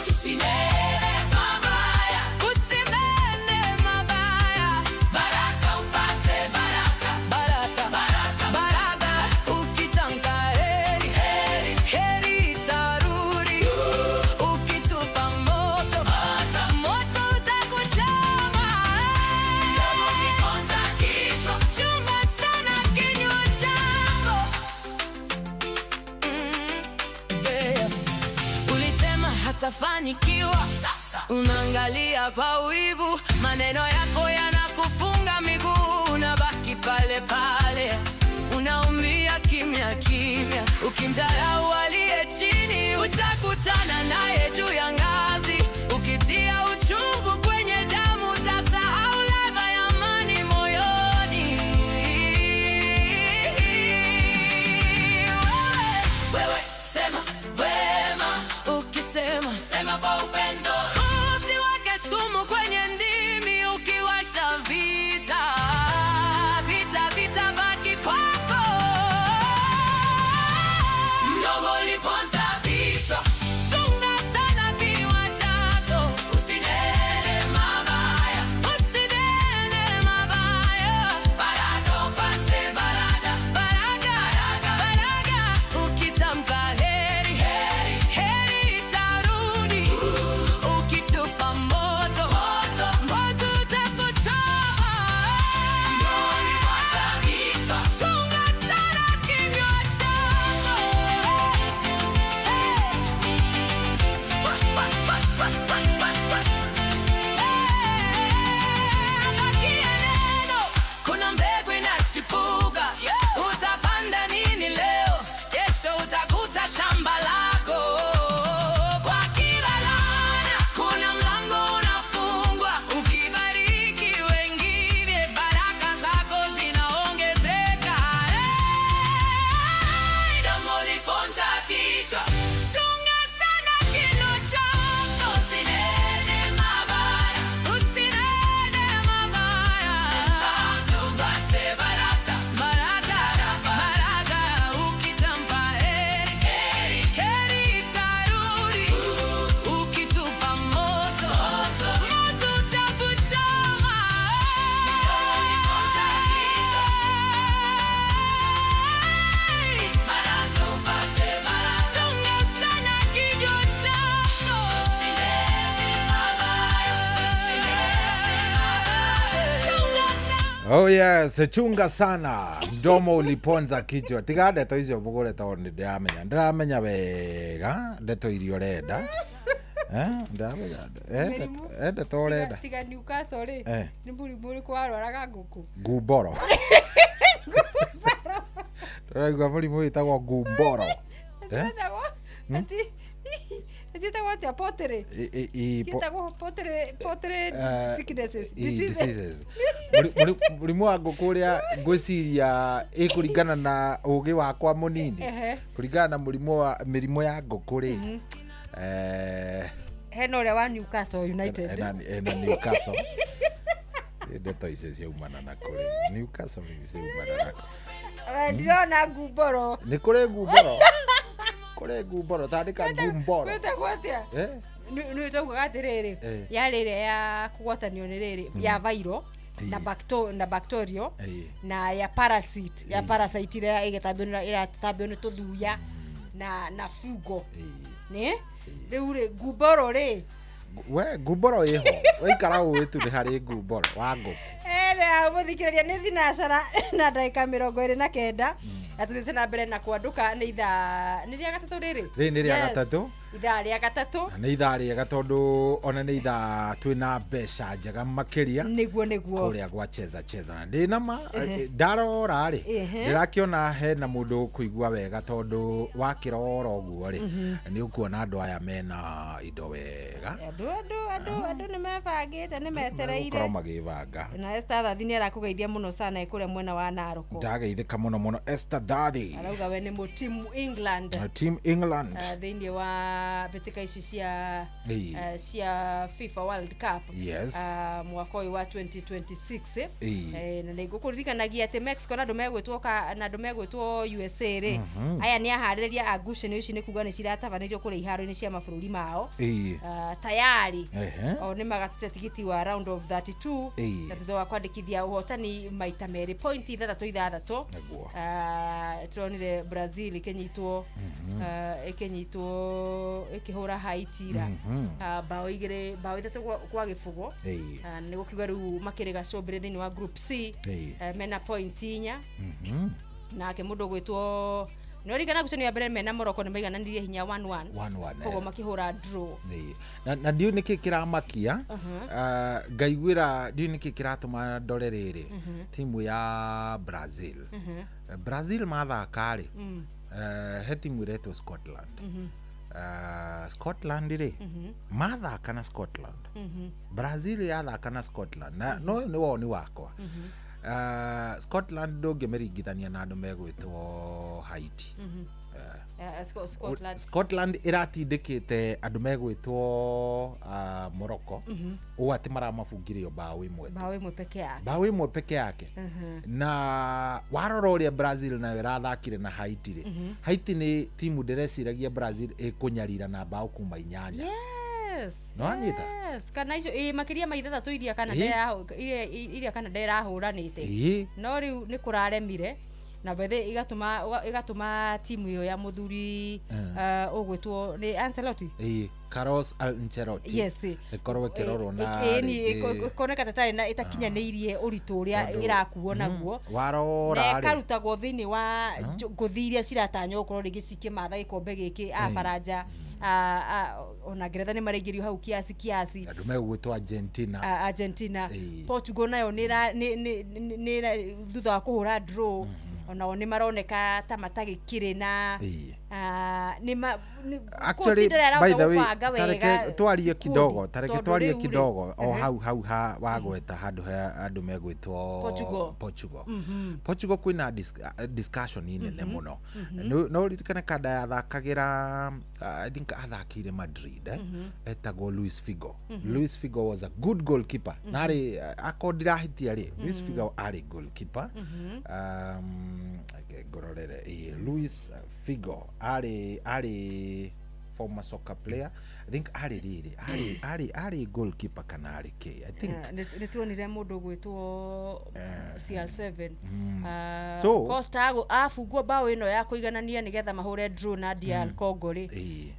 usinene mabaya baraka upate baraka ukitamka heri itarudi ukitupa moto utakuchoma mdomoni ponza kichwa chunga sana kinywa chako ulisema hatafanikiwa sasa unaangalia kwa wivu maneno yako yanakufunga miguu unabaki pale pale unaumia kimya kimya ukimdharau aliye chini utakutana naye juu ya ngazi ukitia uchungu kwenye damu utasahau ladha ya amani moyoni wewe sema wema ukisema sema kwa upendo usiweke sumu kwenye ndimi ukiwasha vita baki kwako mdomo Oh yes, chunga sana. Mdomo uliponza kichwa. Tiga ndeto icio mugure to ndiramenya wega ndeto irio renda. Ndeto renda. Tiga Newcastle ri. Ni muri kwarwaraga nguku. Ngumboro. Ndĩraigua mũrimũ wĩtagwo ngumboro. Ĩtagwo atĩa pottery? Ĩtagwo pottery diseases. Mũrimũ wa ngũkũ ũrĩa ngwĩciria ĩkũringana na ũgĩ wakwa mũnini. Kũringana na mĩrimũ ya ngũkũ rĩ. Hena ũrĩa wa Newcastle United. Hena Newcastle. Ndeto icio ciaumana na kũrĩ. Newcastle ciaumana na kũrĩ. Ndirona ngumboro. Nĩ kũrĩ ngumboro. Kũrĩ ngumboro, tandĩka ngumboro. Wĩtagwo atĩa? Nĩ tũkuga atĩrĩrĩ, yarĩ ĩrĩa ya kũgwatanio nĩ rĩrĩ, ya viral na bacterial na ya parasite, ĩrĩa ĩgatambio nĩ tũthuya na fungo. Nĩ? Rĩu rĩ, ngumboro rĩ. We ngumboro ĩho. Waikara ũĩ tu nĩ harĩ ngumboro wa ngũkũ. Mũthikĩrĩria nĩ thinacara na ndagĩka 29 atũthiĩte na mbere na kwandũka nĩ ithaa nĩ rĩa gatatũ rĩrĩ. Rĩrĩ nĩ rĩa gatatũ. Ithaa rĩa gatatũ. Nĩ ithaa rĩega tondũ ona nĩ ithaa twĩna mbeca njega makĩria. Nĩguo. Kũrĩa gwa cheza na ndĩna ma ndarora rĩ. Ndĩrakĩona hena mũndũ kũigua wega tondũ wakĩrora ũguo rĩ. Nĩ ũkuona andũ aya mena indo wega. Andũ nĩ mebangĩte nĩ metereire. Korwo magĩbanga. Na Esther Thathi nĩ arakũgeithia mũno sana kũrĩa mwena wa Naroko. Ndageithĩka mũno Esther Thathi. Arauga we nĩ mu team England. Team England. Thĩinĩ wa mbĩtĩka ici cia FIFA World Cup. Yes. Mwaka ũyũ wa 2026. Na nĩ ngũkũririkanagia atĩ Mexico na andũ megwĩtwo USA rĩ. Aya nĩ aharĩrĩria a ngucanio ici nĩ kuga nĩ ciratabanĩrio kũrĩa iharo-inĩ cia mabũrũri mao. Tayari. O nĩ magatĩte tigiti wa round of 32. Na thutha wa kwandĩkithia ũhotani maita merĩ point 6 turonire Brazil ĩkĩnyitwo ĩkĩhũra Haiti ira bao 3 kwa gĩbũgũ. Nĩ gũkiuga rĩu makĩrĩ gacũmbĩrĩ thĩinĩ wa group C mena point 4 nake mũndũ gwĩtwo nĩ origana gucanio ya mbere mena Morocco nĩ maigananirie hinya 1-1 koguo makĩhũra draw. Na ndiũ nĩkĩ kĩramakia ngaiguĩra ndiũ nĩkĩ kĩratũma ndore rĩrĩ timu ya Brazil mathaka rĩ he timu iretwo Scotland. Scotland rĩ mathaka na Scotland. Brazil yathaka na Scotland na no nĩ woni wakwa. Scotland ndũngĩmĩringithania na andũ megwĩtwo Haiti. Scotland iratindĩkĩte andũ megwĩtwo Morocco ũũ atĩ maramabungire bao ĩmwe peke yake. Na warora ũrĩa Brazil nayo ĩrathakire na Haiti rĩ, Haiti nĩ timu ndĩreciragia Brazil ĩkũnyarira na bao kuma 8. No anyita. Kana icio makĩria ma 6 iria Canada ĩrahũranĩte. No rĩu nĩ kũraremire na bethe igatũma timu iyo ya muthuri ũgwĩtwo nĩ Ancelotti. Carlos Ancelotti. Yes. Ikorwo kirorwo na ikoneka tatarĩ na itakinyanĩirie ũritũ ũrĩa ĩrakuo naguo. Warora rĩ. Karutagwo thĩinĩ wa ngũthi iria ciratanywo gũkorwo rĩngĩ cikĩmatha gĩkombe gĩkĩ a Faranja. Ona Ngeretha nĩ maraingĩrio hau kiasi. Andũ megwĩtwo Argentina. Portugal nayo nĩ thutha wa kũhũra draw. Onao nĩ maroneka ta matagĩkĩrĩ na actually by the way tareke twarie kidogo o hau wagweta handũ megwĩtwo Portugal kwĩna discussion nene mũno. No ririkane kada yathakagĩra I think athakire Madrid etagwo Luis Figo. Luis Figo was a good goalkeeper. Nari akondirahitia rĩ Luis Figo ari goalkeeper. Gororere Luis Figo ari former soccer player. I think ari goalkeeper kana ari K. I think nĩ tuonire mũndũ gwĩtwo CR7 so Costa afungwo bao ĩno ya kũiganania nĩgetha mahũre draw na DR Congo rĩ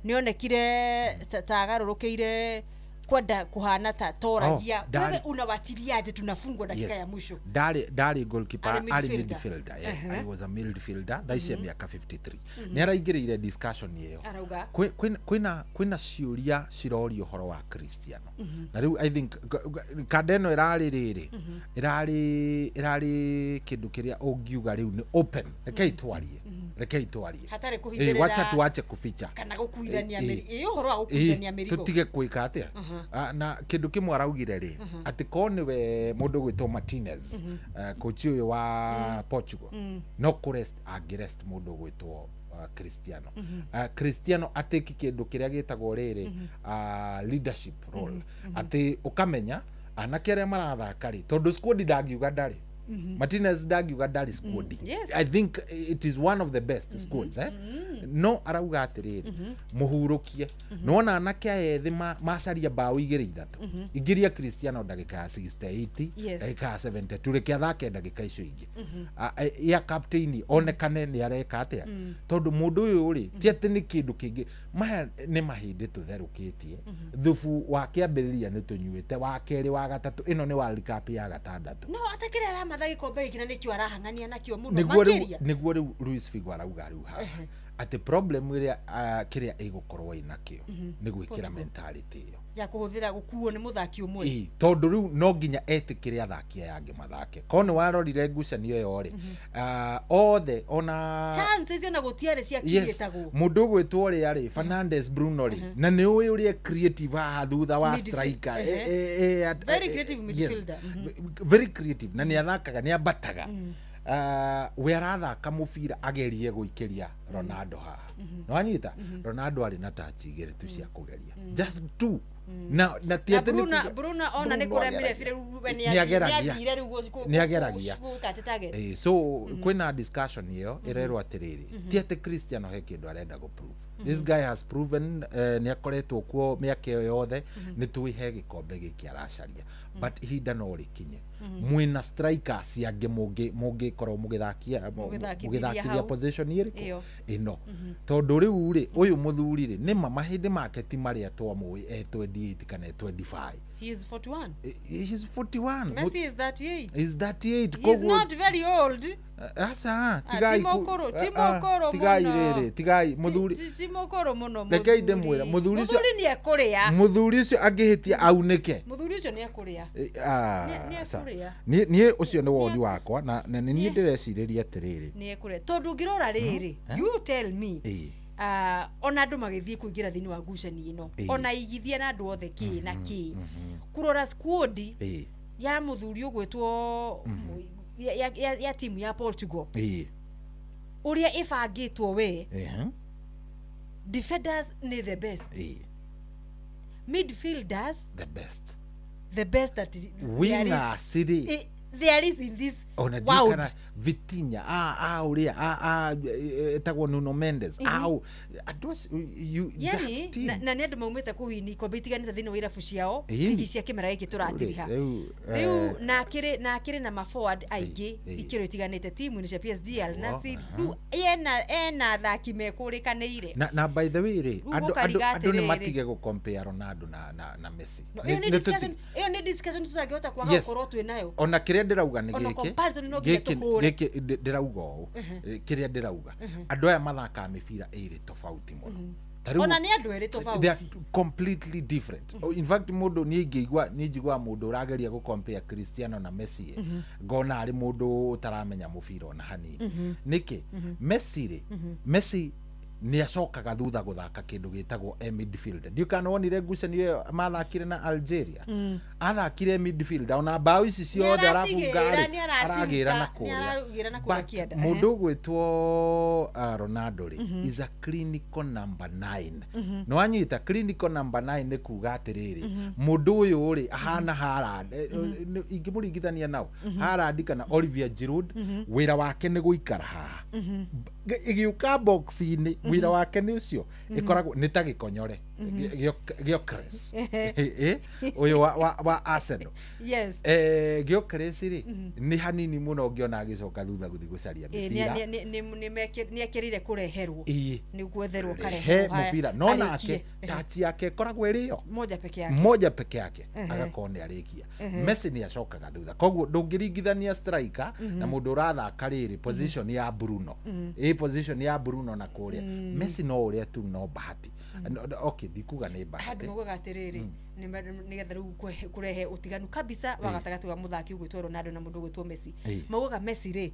nĩonekire ta agarũrũkĩire kwenda kuhana ta toragia wewe unawatiliaje tunafungwa dakika ya mwisho Dali goalkeeper ali midfielder I was a midfielder thaicia miaka 53 ni araingirire discussion iyo kwina ciuria cirorio horo wa Cristiano na riu I think kadeno irari kindu kiria ungiuga riu ni open rekei twarie hatari kuhithirira wacha tuache kuficha kana gukuithania iyo horo wa gukuithania mirigo tutige kuika atia na kindu kimwe araugire ri ati koniwe mundu gwitwo Martinez coach uyu wa Portugal no kurest agirest mundu gwitwo Cristiano Cristiano ateki kindu kiria gitagwo riri leadership role ati ukamenya anake aria marathaka ri tondu squad ndagiuga ndari Martinez ndagiuga ndari squad I think it is one of the best squads no arauga atiriri muhurukie nona anake ayethi macaria bao igiri ithatu igiria Cristiano ndagika ya 68 ndagika ya 72 reke athake ndagika icio ingi ya captain onekane ni areka atia tondu mundu uyu ri ti ati ni kindu kingi maya ni mahindi tutherukitie thufu wa kiambiriria ni tunyuite wa keri wa gatatu ino ni World Cup ya gatandatu no atakire ara mathagi kombe ikina nikio arahangania nakio muno makiria niguo Luis Figo arauga riu ha ati problem iria kiria igukorwo inakio ni gwikira mentality iyo ya kuhuthira gukuo ni muthaki umwe tondu riu no nginya etikire athakia yange mathake kono warorire ngucanio yo ri othe ona chances ona gutiare cia kiritagwo mundu gwitwo ri ari Fernandes Bruno ri na ni uyu uri creative ha thutha wa striker very creative midfielder very creative na ni athakaga ni abataga we arathaka mubira agerie guikiria Ronaldo haha no anyita Ronaldo ari na touch igere tu cia kugeria just two na tiete ni Bruno ona ni kuremire fire rubeni ya thire rugo ni ageragia so kwina discussion hiyo irero atiriri tiete Cristiano he kindu arenda go prove this guy has proven ni akoretwo kuo miaka yothe ni tuihe gikombe giki aracaria but ihinda no rikinye mwina strikers yange mugi korwo mugithakia position iriku ino tondu riu ri uyu muthuri ri ni mahindi make ti maria twamui 28 kana 25 he is 41 he is 41 Messi is 38 is 38 he is not very old asa tigai riri tigai muthuri timokoro muno rekei ndemwira muthuri ni ekuria muthuri ucio angihitia aunike muthuri ucio ni ekuria ni ekuria ni ucio ni woni wakwa na ni ndireciria atiriri ni ekuria tondu ngirora riri you tell me ona andu magithie kuingira thini wa ngucani ino ona igithia na andu othe ki na ki kurora squad ya muthuri ugwetwo ya timu ya Portugal uria ifangitwo we defenders ni the best midfielders the best that winner city there is in this world Vitinha uria etagwo Nuno Mendes ados you yani na ni andu maumite kuhini kombe itiganite thini wa irabu ciao ligi cia kimera giki turatiriha riu na kire na ma forward aigi ikiro itiganite timu ni cia PSG Al Nassr riu ena thaki mekurikanire na by the way ri andu ni matige go compare Ronaldo na Messi iyo ni discussion tutagihota kwaga gukorwo twi nayo ona kiria ndirauga ni giki ndirauga o kiria ndirauga andu aya mathaka mibira iri tofauti muno ona ni andu eri tofauti they are completely different in fact mundu ni njigwa mundu urageria go compare Cristiano na Messi ngona ari mundu utaramenya mubira ona hanini niki Messi ni acokaga thutha guthaka kindu gitagwo midfielder ndio kana wonire ngucanio mathakire na Algeria athakire midfielder ona bao ici ciothe aragira na kuria mundu gwitwo Ronaldo is a clinical number 9 no anyita clinical number 9 ni kuga atiriri mundu uyu ri ahana Haaland ingimuringithania nao Haaland kana Olivier Giroud wira wake ni guikara haha igiuka box-ini wira wake ni ucio ikoragwo ni ta gikonyore Gyökeres uyu wa Arsenal yes Gyökeres ri ni hanini muno ngiona agicoka thutha guthi gucaria mibira ni ekirire kureherwo ni gwetherwo he mubira no nake tachi yake koragwo iriyo moja peke yake agakone arikia Messi ni acokaga thutha koguo ndungiringithania striker na mundu urathaka riri position ya Bruno position ya Bruno na kuria Messi no uria tu no bahati okay dikuga ni bahati handu mugaga atiriri ni getha riu kurehe utiganu kabisa wagatagati wa muthaki ugwitwo Ronaldo na mundu ugwitwo Messi maugaga Messi ri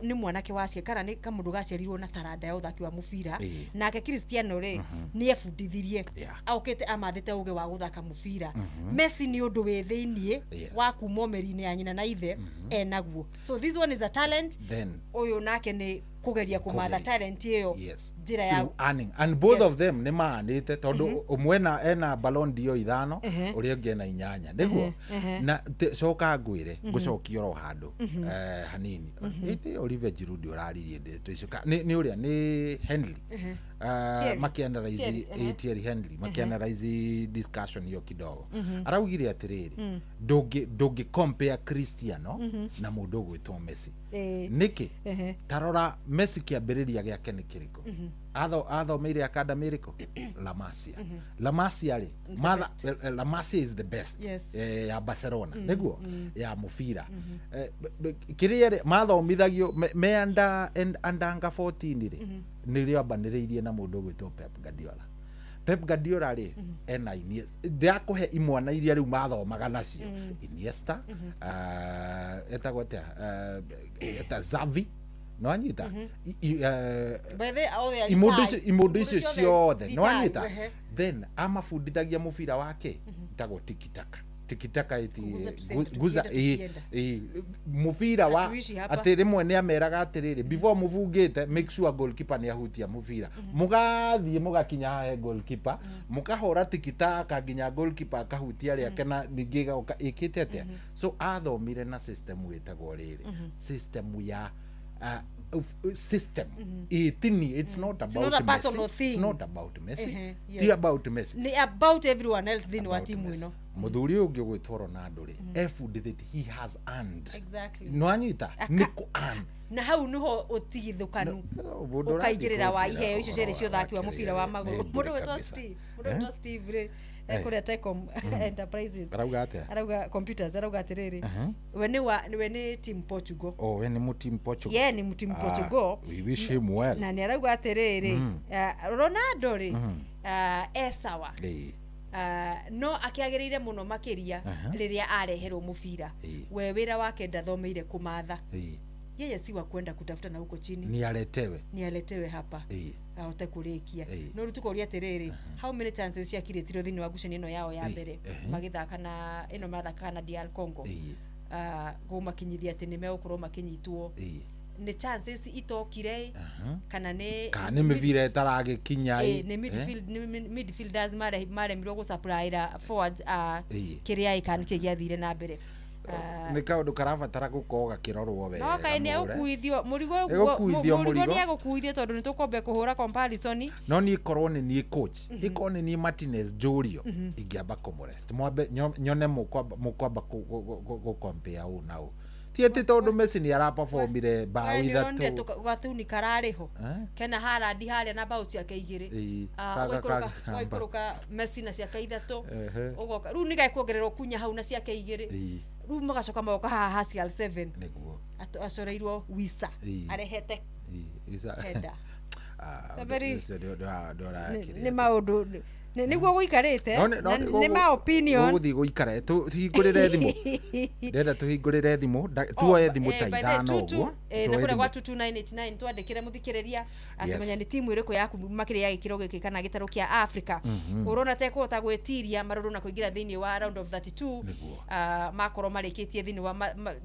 ni mwanake wacie kana ni kamundu gaciarirwo na taranda ya uthaki wa mubira nake Cristiano ri ni ebundithirie aukite amathite uge wa guthaka mubira Messi ni undu we thiini wa kuma meri-ini ya nyina na ithe enaguo so this one is a talent uyu nake ni kugeria kumatha talent iyo njira ya earning and both of them ni maanite tondu umwe ena Ballon d'Or 5 uri ungi na 8 niguo na coka ngwire ngucokia ro handu hanini indi Oliver Giroud uraririe ndicoka ni uria ni Henry makianalyze Thierry Henry makianalyze discussion hiyo kidogo araugire atiriri ndungi compare Cristiano na mundu gwitwo Messi niki tarora Messi kiambiriria giake ni kiriko athomeire academy riko La Masia ri La Masia is the best ya Barcelona niguo ya mufira kiriere mathomithagio me under 14 ri nirio abaniriirie na mundu gwitwo Pep Guardiola ri ena Iniesta ndakuhe imwana iria riu mathomaga nacio Iniesta eta Xavi no anyita imundu icio ciothe no anyita then amafundithagia mubira wake tago tikitaka guza mubira wa ati rimwe ni ameraga atiriri before muvungite make sure goalkeeper ni ahutia mubira mugathie mugakinya he goalkeeper mukahora tikitaka nginya goalkeeper akahutia ria kana ningi ikite atia so athomire na system wetagwo riri system ya system it's not about Messi it's not about Messi it's about Messi ni about everyone else thin wa timu ino muthuri ungi gwitwo Ronaldo ri effort that he has earned no anyita niko earn na hau niho utigithukanu ukaigirira wa iheo icio cere cio thaki wa mubira wa maguru mundu wetwa Steve ri kuria Telecom Enterprises arauga computers arauga atiriri we ni team Portugal we ni mu team Portugal ye ni team Portugal we wish him well na ni arauga atiriri Ronaldo ri esawa no akiagirire muno makiria riria areherwo mubira we wira wake ndathomeire kumatha yeye si wa kwenda kutafuta na huko chini ni aletewe hapa ahote kurikia no rutuko ria terere how many chances cia kiretiro thini wa guceni no yao ya mbere magithaka na ino mathaka na DR Congo gumakinyithia ati ni megukoro makinyitwo ni chances itokire kana ni mivira taragikinya ni midfielders mare mirwo go supply forwards kiria ikan kigiathire na mbere ni kaundu karabatara gukoga kirorwo we no kai ni ukuithio murigo ni agukuithio tondu ni tukombe kuhura comparison no ni korwo ni coach ikone ni Martinez Julio ingiamba kumurest mwambe nyone mukwamba go compare au nao tiete tondu Messi ni araperformire bao ithatu gatuni karariho kena Haaland haria na bao cia keigiri waikuruka Messi na cia keithatu ugoka ru ni gaikuongererwo kunya hau na cia keigiri ru magacoka magoka haha Haskell 7 niguo acoreirwo Wisa arehete henda saberi ni maundu niguo guikarite ni ma opinion guthi guikare tuhingurire thimu ndenda tuhingurire thimu tuoye thimu ta ithano uguo na kure gwa 2989 twandikire muthikiriria atumenya ni timu iriku yaku makiri ya gikiro giki kana gitaro kia Africa urona te kuhota gwetiria maruru na kuingira thini wa round of 32 makoro marikitie thini wa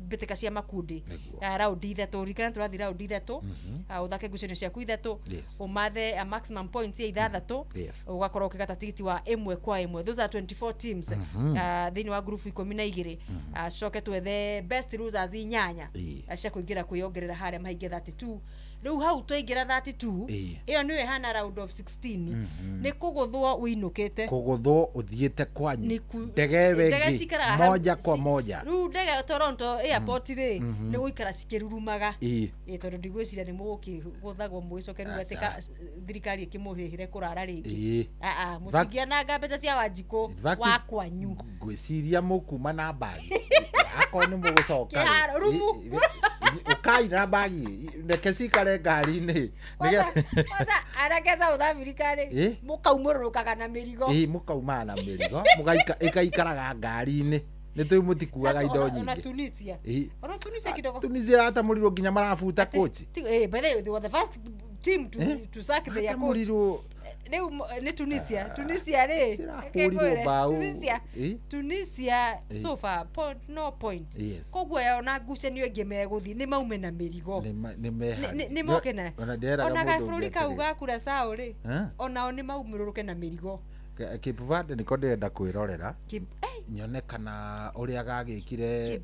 bitika cia makundi round ithatu rikana turathi round ithatu uthake gucenio cia ku ithatu umathe maximum points ya ithathatu ugakorwo ukigata tigiti wa imwe kwa imwe those are 24 teams thini wa group 12 coke twethe best losers inyanya acia kuingira kuyongerera haria mahinge 32 riu hau twaingira 32 iyo niwe hana round of 16 ni kuguthwo winukite kuguthwo uthiete kwanyu ndege wengi moja kwa moja riu ndege Toronto airport ri ni guikara cikirurumaga tondu ndigwiciria ni mugukiguthagwo mugicokeru atika thirikari ikimuhihire kurara ringi mutigia na mbeca cia Wanjiku wa kwanyu ngwiciria mukuma na bagi ako ni mugucoka ukaira bagi ndeke cikare ngari-ini arakeza uthambirikari mukaumũrũrũkaga na mĩrigo mukauma na mĩrigo ikaikaraga ngari-ini nĩ tũi mũtikuaga indo nyingĩ ona Tunisia kidogo Tunisia hata mũrirwo nginya marabuta coach by the way they were the first team to sack their coach ni Tunisia ri Tunisia so far no point koguo yona ngucanio ingĩ meguthi ni maume na mĩrigo ni mokena ona gabũrũri kau gakura sao ri onao ni maumũrũrũke na mĩrigo Cape Verde niko ndenda kwirorera nyone kana uria gagikire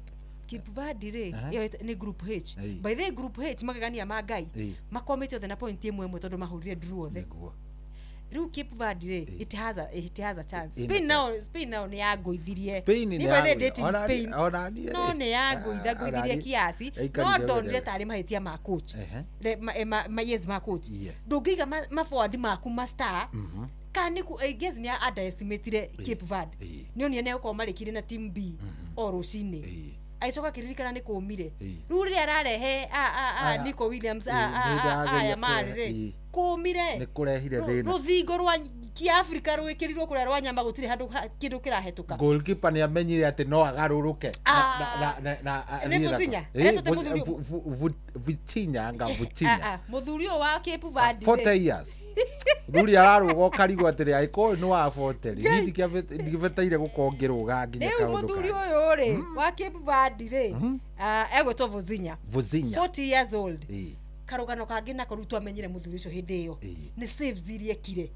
Cape Verde ri ni group H by the group H magagania ma Ngai makomete othe na point imwe tondu mahurire draw othe riu Cape Verde ri it has a chance Spain now ni yagoithirie ni by the dating Spain no ni yagoithirie kiasi no ndonire tari mahitia ma coach yes ma coach ndungiga ma forward maku ma star kani ku guess ni underestimate Cape Verde ni ne uko marikire na team B o rucini aicoka kiririkana ni kumire riu ri ararehe Nico Williams ya mari kumire ni kurehire thina ruthingo rwa Kiafrika rwikirirwo kuria rwa nyamba gutire handu kindu kirahetuka goalkeeper ni amenyire ati no agaruruke na Vuzinya Vucinya anga Vucinya muthuri wa Cape Verde 40 years thuri ararugo karigo atiri aiko ni wa 40 hiti kivetaire gukongerwo nginya kaundu muthuri uyu ri wa Cape Verde ri egwetwo Vuzinya 40 years old karugano kangi na korutwa amenyire muthuri ucio hindi iyo ni saves irie kire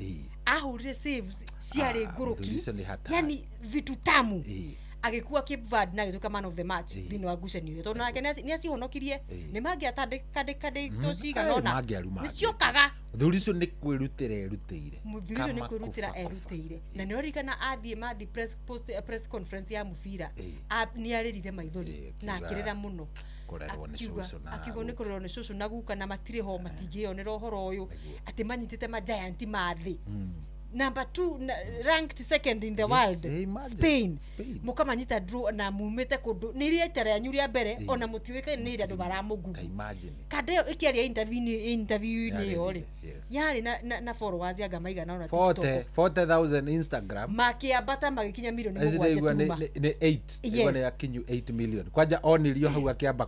ahurire saves ciari nguruki yani vitu tamu agikuwa Cape Verde na gituka man of the match thini wa ngucanio iyo tondu nake ni acihonokirie ni mangiatandikande tociga nona niciokaga muthuri ucio ni kwirutira erutire muthuri ucio ni kwirutira erutire na ni orikana mathi press conference ya mubira ni aririre maithori na akirira muno akiuga ni kurerwo ni cucu na guka na matire ho matingionera uhoro uyu ati manyitite ma giant mathi number 2 ranked second in the world Spain mukamanyita draw na mumete kundu niria itara yanyu ria mbere ona mutiweka ni ria baramugu kadeo ikiaria interview ni yori yari na followers ya gamaiga na ona TikTok 40,000 Instagram makiambata magikinya milioni 7 ni 8 igone ya kinyu 8 million kwanja onirio hau akiamba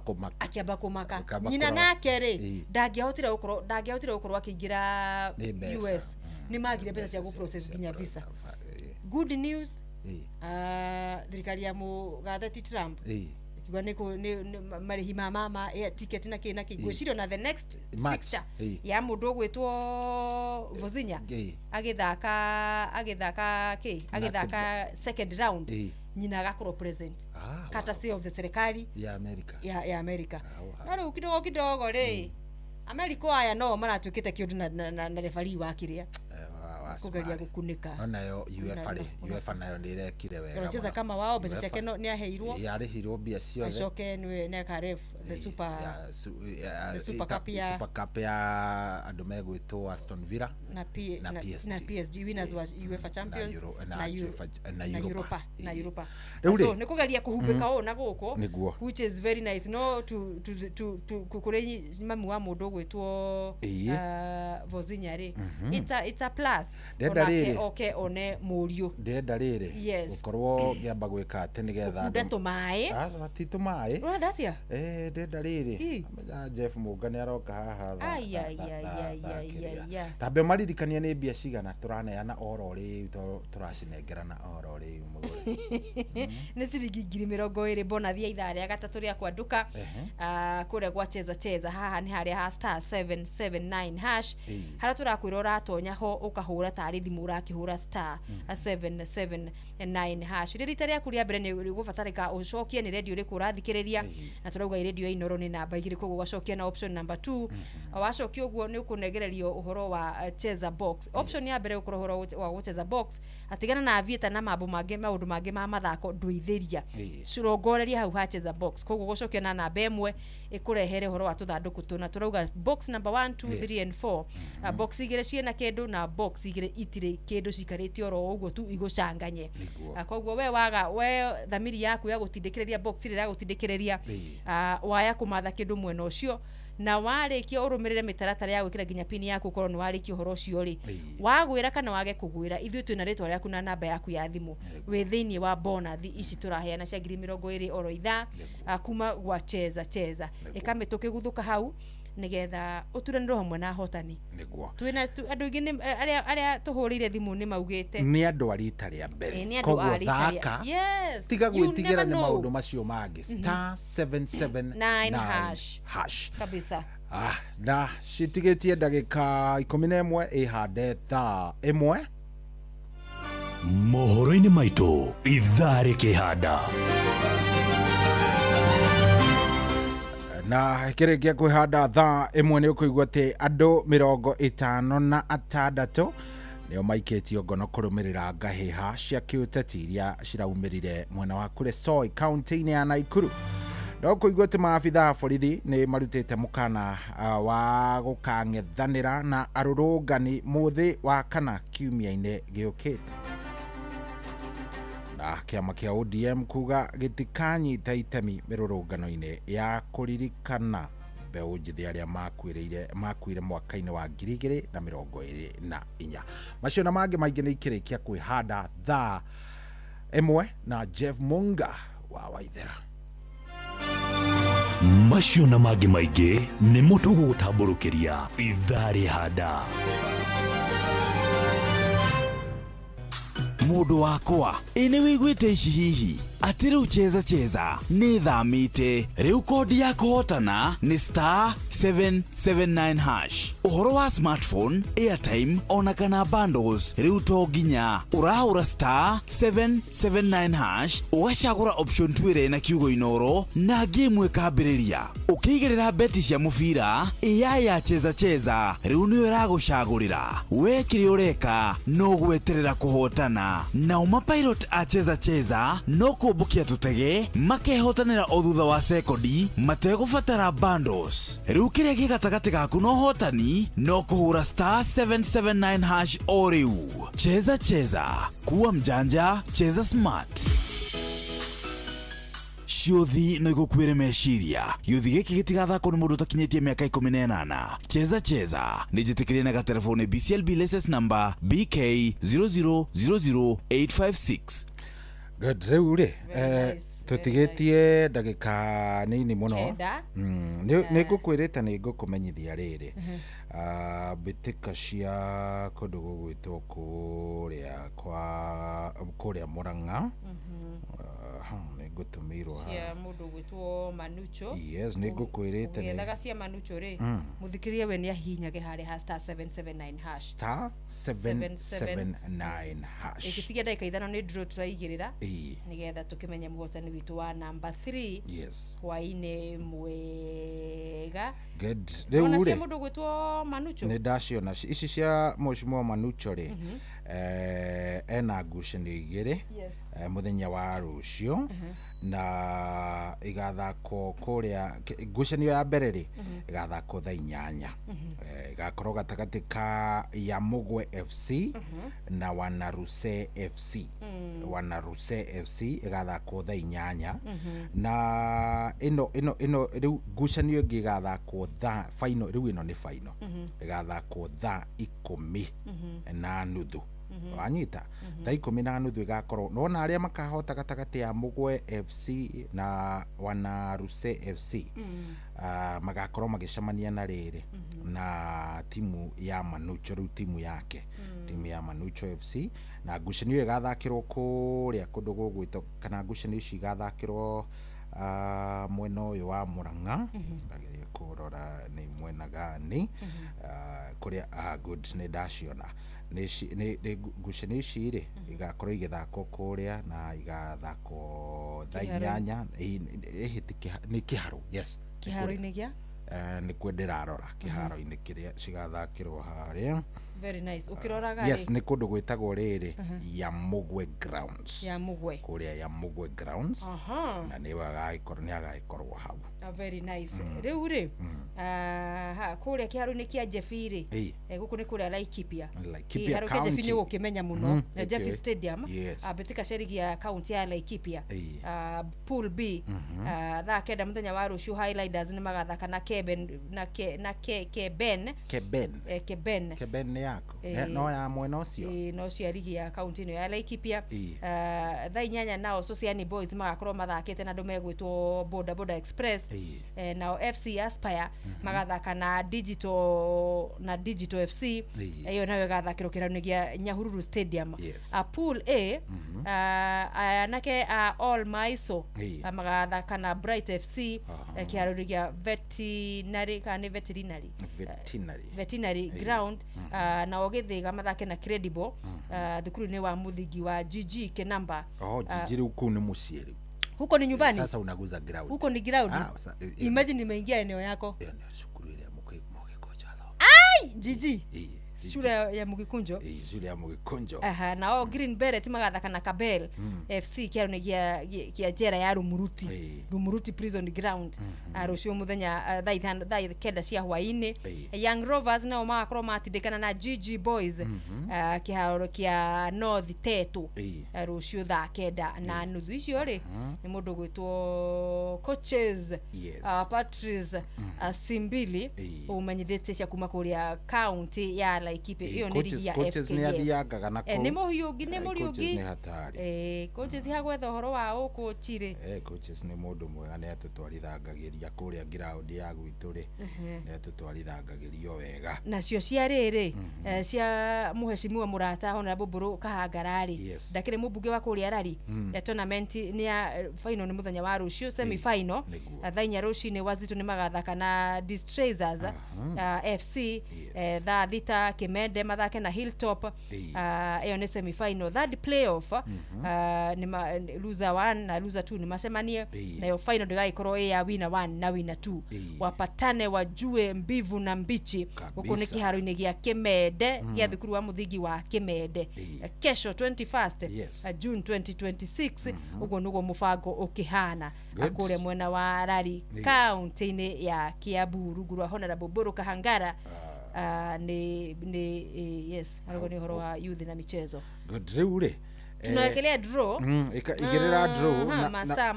kumaka nyina nake ri ndangihotire gukorwo akiingira US ni magire pesa cia process kinya visa good news thirikari ya mugatheti Trump kiwa ni marihi mama ticket na kina kigwicirio na the next fixture ya mundu gwitwo Vuzinya agithaka second round nyina agakorwo president courtesy of the serikali ya America na riu kidogo ri America aya no maratwikite kiundu na referee wa kiria kugeria gukunika onayo UEFA nayo ni irekire wega wanacheza kama wao pesa yake ni aheirwo yarihirwo bia ciothe acoke ni karef the super cup ya andu megwitwo Aston Villa na PSG winners wa UEFA champions na Europa so ni kugeria kuhumbika ona guko which is very nice no to kukurenyi mami wa mundu gwitwo Vuzinya ri it's a plus okay one murio ndenda riri gukorwo ngiamba gwika ati nigetha ndeto mai tito mai ndacia ndenda riri amenya Jeff Mungani aroka haha tambe maririkania ni mbia cigana turaneana oro ri turacinengerana oro ri mugore ni ciringi 20,000 bonus ya ithaa ria gatatu ria kwanduka kuria gwa cheza haha ni haria *779# haria turakwira uratonya ho ukahura tari thimu urakihura star 779 hash rita rĩa kuria mbere ni gubatarika ucokie ni radio ri kurathikiriria na turauga radio Inoro ni namba 2 koguo gacokia na option number 2 wacokia uguo ni ukunegererio uhoro wa cheza box option ya mbere ukoro uhoro wa cheza box atigana na avieta na maundu mangi ma mathako ndwithiria curongoreria hau ha cheza box koguo gucokia na namba 1 ikurehere uhoro wa tuthanduku tuna turauga box number 1 2 3 and 4 box igire ciena kindu na box igire itire kindu cikaritio ro uguo tu igucanganye koguo we waga we thamiri yaku ya gutindikiriria box ire ya gutindikiriria waya kumatha kindu mwena ucio na warikia urumirire mitaratara ya gwikira ginya pin yaku korwo ni warikia uhoro ucio ri wagwira kana wage kugwira ithuĩ twina ritwa rĩaku na namba yaku ya thimu we thiini wa bonus ici turaheana cia 2020 oro ithaa kuma gwa cheza ikamituke guthuka hau nigetha uturaniro hamwe na hotani niguo twina andu ingi aria tuhurire thimu ni maugite ni andu arita ria mbere koguo thaka tiga gwitigira ni maundu macio mangi star 779 hash kabisa na citigitie ndagika 11 ihande thaa 1 mohoro-ini maitu ithaa rikihanda na kirekia kwihanda thaa 1 ni ukuigua ati andu 56 nio maiketio ngono kurumirira ngahiha cia kiuteti iria ciraumirire mwena wa kure Soi county-ini ya Naikuru no kuigua ati maabitha borithi ni marutite mukana wa gukang'ethanira na arurungani muthi wa kana kiumia-ini giukite na kiama kia ODM kuga gitikanyita itemi mirurungano-ini ya kuririkana mbeu njithi aria makuire mwaka-ini wa 2024 macio na mangi maingi ni ikirikia kwihanda thaa 1 na Jeff Munga wa Waithera macio na mangi maingi ni mutugu gutamburukiria ithaa rihanda mundu wakwa ini wiguite ici hihi ati riu cheza ni thamite riu kodi ya kuhotana ni star 779 hash uhoro wa smartphone airtime ona kana bundles riu to ginya urahura star 779 hash ugacagura option 2 na kiugo Inoro na game ikambiriria ukigirira beti cia mubira ya cheza riu ni iragucagurira we kiri ureka no gweterera kuhotana na umapilot a cheza no kubukia tutege makehotanira o thutha wa sekondi mategubatara bundles riu kiria gigatagati gaku no hotani no kuhura star 779 hash o riu cheza kuwa mjanja cheza smart Ciuthi no igukwire meciria yuthi giki gitigathako ni mundu takinyitie miaka 18 cheza ni njitikirie na gatelefone BCLB license number BK 0000856 good reuri tutigetie ndagika nini muno ni ngukwirite ni ngukumenyithia riri bitika cia kundu gugwitwo kuria Murang'a ni gutumirwa cia mundu gwitwo Manucho yes ni ngukwirite ni ndaga cia Manucho ri muthikirie we ni ahinyage hari ha star 779 hash star 779 hash ikitigia ndagika ithano ni draw turaigirira nigetha tukimenya muhotani witu wa number 3 yes hwaine mwega good riu ri mundu gwitwo Manucho ni ndaciona ici cia Mheshimiwa Manucho ri ena ngucanio igiri muthenya wa rucio na igathako kuria ngucanio ya mbere ri igathako thaa 8 igakorwo gatagati ka ya Mugwe FC na Wanaruse FC Wanaruse FC igathako thaa 8 na ino riu ngucanio ingi igathako thaa final riu ino ni final igathako thaa 10 na nuthu wanyita thaa 10 na nuthu igakorwo nona aria makahota gatagati ya Mugwe FC na Wanaruse FC magakorwo magicemania na riri na timu ya Manucho riu timu yake timu ya Manucho FC na ngucanio igathakirwo kuria kundu gugwito kana ngucanio ici igathakirwo mwena uyu wa Murang'a ndageria kurora ni mwena gani kuria good ni ndaciona nĩ ngucanio ici rĩ igakorwo igĩthakwo kũrĩa na igathakwo thaa inyanya nĩ kĩharo. Yes, kĩharo-inĩ gĩa nĩ kuo ndĩrarora kĩharo-inĩ kĩrĩa cigathakĩrwo harĩa. Very nice. Ukiroraga yes, nĩ kũndũ gwĩtagwo rĩrĩ Yamugwe Grounds. Yamugwe. Kũrĩa Yamugwe Grounds. Na nĩ agagĩkorwo hau. Very nice. Rĩu rĩ kũrĩa kĩharo-inĩ kĩa Jefi rĩ gũkũ nĩ kũrĩa Laikipia. Kĩharo kĩa Jefi nĩ gũkĩmenya mũno. Jefi Stadium mbĩtĩka cerigi ya kaunti ya Laikipia. Pool B thaa 9 mũthenya wa rũciũ Highlanders nĩ magathaka na Keben nĩ yako no ya mwena ũcio no cia ligi ya kaunti ino ya Laikipia. Thaa 8 nao Sociani Boys magakorwo mathakĩte na andũ megwĩtwo Boda Boda Express. Nao FC Aspire magathaka na Digital FC. Iyo nayo gathakĩrwo kĩharo-inĩ gĩa Nyahururu Stadium. Pool A anake All Maiso magathaka na Bright FC kĩharo-inĩ gĩa veterinary ground. Na Ogithiga mathake na Credible thukuru-inĩ wa muthingi wa GG Kenamba. GG rĩu kũu nĩ mũciĩ rĩu. Huko ni nyumbani. Sasa unaguza ground. Huko ni ground. Imagine nimeingia eneo yako. Shukuru ile Mugikunjo. Ai, GG. Shule ya Mugikunjo. Shule ya Mugikunjo. Na Green Beret magathaka na Kabel FC kĩharo-inĩ gĩa njera ya Rumuruti Prison Ground. Rũciũ mũthenya thaa 9 cia hwaĩ-inĩ. Young Rovers nao magakorwo matindĩkana na GG Boys kĩharo kĩa North Teto rũciũ thaa 9 na nuthu icio rĩ nĩ mũndũ gwĩtwo coaches Patrice Simbili ũmenyithĩtie cia kuma kũrĩa county ya Laikipia. Iyo nĩ ligi ya coaches nĩ athiangaga na nĩ mũhiũngi coaches hagwetha ũhoro wa ũkũchire. Coaches nĩ mũndũ mwega nĩ atũtwarithangagĩria kũrĩa ground ya gwitũ rĩ nĩ atũtwarithangagĩrio wega. Nacio cia rĩrĩ cia mũheshimiwa mũrata Honorable Mburu Kahangarari ndakĩrĩ mũmbunge wa kũrĩa Rari. Tournament nĩ ya final nĩ mũthenya wa rũciũ semi final thaa 4 rũcinĩ Wazito nĩ magathaka na Distressers FC. Thaa 6 Kimende mathake na Hilltop. Iyo nĩ semi final. Third playoff nĩ loser 1 na loser 2 nĩ macemanie na yo final ndĩgagĩkorwo ya winner 1 na winner 2 wapatane wajue mbivu na mbichi. Huko nĩ kĩharo-inĩ gĩa Kimende gĩa thukuru wa muthingi wa Kimende kesho 21st June 2026. Uguo nĩguo mũbango ũkĩhana kũrĩa mwena wa Rari kaunti-inĩ ya Kiambu rungu rwa Honorable Mburu Kahangara. Yes, alikuwa ni horo wa youth na michezo. Good rĩu tunawekelea draw igĩrĩra draw na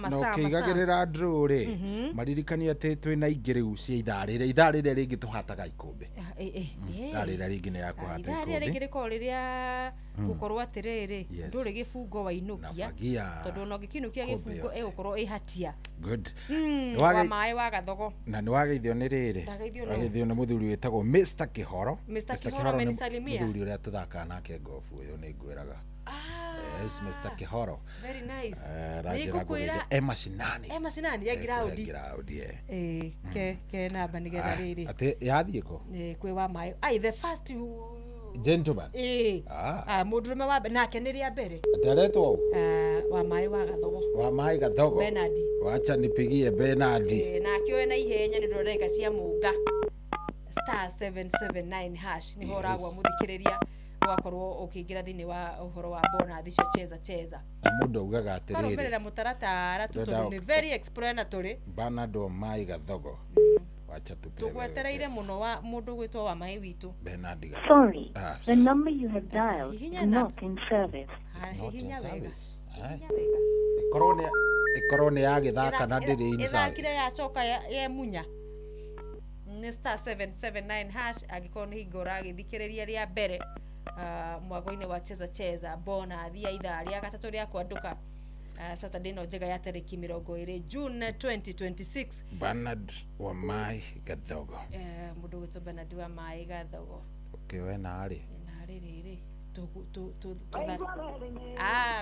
ũkĩigagĩrĩra draw rĩ maririkania atĩ twĩna ingĩ rĩu cia ithaa rĩrĩa rĩngĩ tũhataga ikombe. Ithaa rĩrĩa rĩngĩ nĩ yakũhata ikombe. Ithaa rĩngĩ rĩkorwo rĩrĩa gũkorwo atĩrĩrĩ ndũrĩ gĩbungo wainukia tondũ no gĩkinukia gĩbungo gũkorwo ĩhatia. Good. Wa maĩ wa gathogo. Na nĩ wageithio nĩ rĩrĩ. Wageithio nĩ mũthuri wĩtagwo Mr. Kĩhoro. Mr. Kĩhoro amenisalimia. Mũthuri ũrĩa tũthakaga nake golf ũyũ nĩ ngwĩraga. Yes, Mr. Kĩhoro. Very nice. Nĩngũkwĩra mashinani ya ground. Ke namba nĩgetha rĩrĩ. Atĩ yathiĩ ko? Kwĩ wa maĩ. The first gentleman. Mũndũrũme wa nake nĩ rĩa mbere. Ataretwo wa maĩ wa gathogo. Wa maĩ gathogo. Bernard. Wacha nipigie Bernard. Nake oe na ihenya nĩ ndoreka cia mũga. *779# nĩ horagwa mũthikĩrĩria wakorwo ukĩingira thĩinĩ wa uhoro wa bonus cio cheza mũndũ ugaga atĩrĩrĩ karũmĩrĩra mũtaratara tutũ ni very explanatory Bernard Mai Gathogo wacha tugwetereire muno wa mũndũ gwĩtwo wa mai witũ Bernard Gathogo. Sorry, the number you have dialed is not in service. Ikorone ya gĩthaka na ndĩrĩ in service. Ithakire yacoka ye munya ni *779# agĩkorwo nĩ hingũra gĩthikĩrĩria rĩa mbere mwago-inĩ wa cheza bona thia ithaa rĩa gatatũ rĩa kwanduka Saturday no njega ya tariki 20 June 2026. Bernard wa Mai Gathogo. Mũndũ gwĩtwo Bernard wa Mai Gathogo. Okay, we narĩ rĩrĩ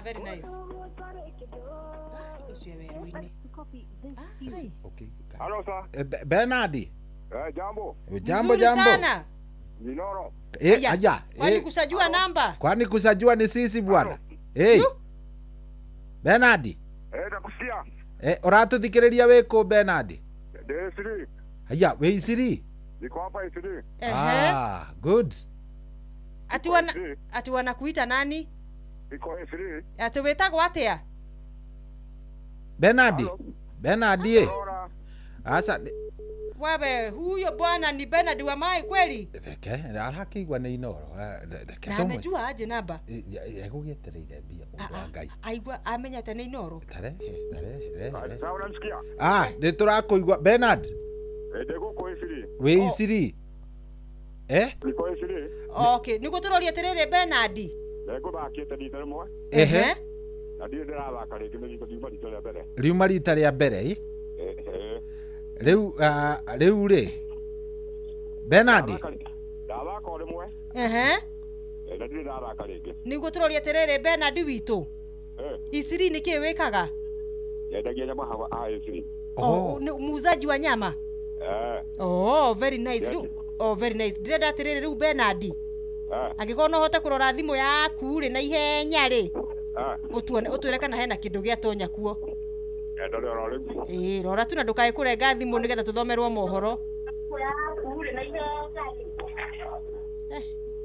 very nice. Usiwe weruini. Okay. Hello sir. Bernard. Jambo. Jambo. Minoro. Aya. Kwani kusajua namba? Kwani kusajua ni sisi bwana? Bernard. Nakusikia. Uratuthikiriria wiko Bernard? Desiri. Aya, we Isiri. Niko hapa Isiri. Good. Ati wanakuita nani? Niko Isiri. Ati wetagwo atia? Bernard. Bernard. Asa wewe huyo bwana ni Bernard wa Mai kweli? Arakigwa ni Inoro. Na amejua aje namba? Yagugetereire bia kwa Ngai. Aigwa amenya tena Inoro. Tare. Sawa unamsikia? Ni turakuigwa Bernard. Ndego ko Isiri. We Isiri. Niko Isiri. Okay, niko turoria terere Bernard. Ndego bakite dita rimwe. Na ndio ndirathaka ringi niko ndiuma rita ria mbere. Riuma rita ria mbere Riu ri Bernard ndathaka o rimwe na ndio ndathaka ringi niguo turoria terere Bernard witu Isiri niki wikaga yendagia nyama hawa Isiri muuzaji wa nyama very nice very nice ndĩrenda atĩrĩrĩ rĩu Bernard angĩkorwo no hote kũrora thimũ yaku rĩ na ihenya rĩ ũtwĩre kana hena kĩndũ gĩa tonya kuo rora tu na ndũkae kũrenga thimũ nĩgetha tũthomerwo mohoro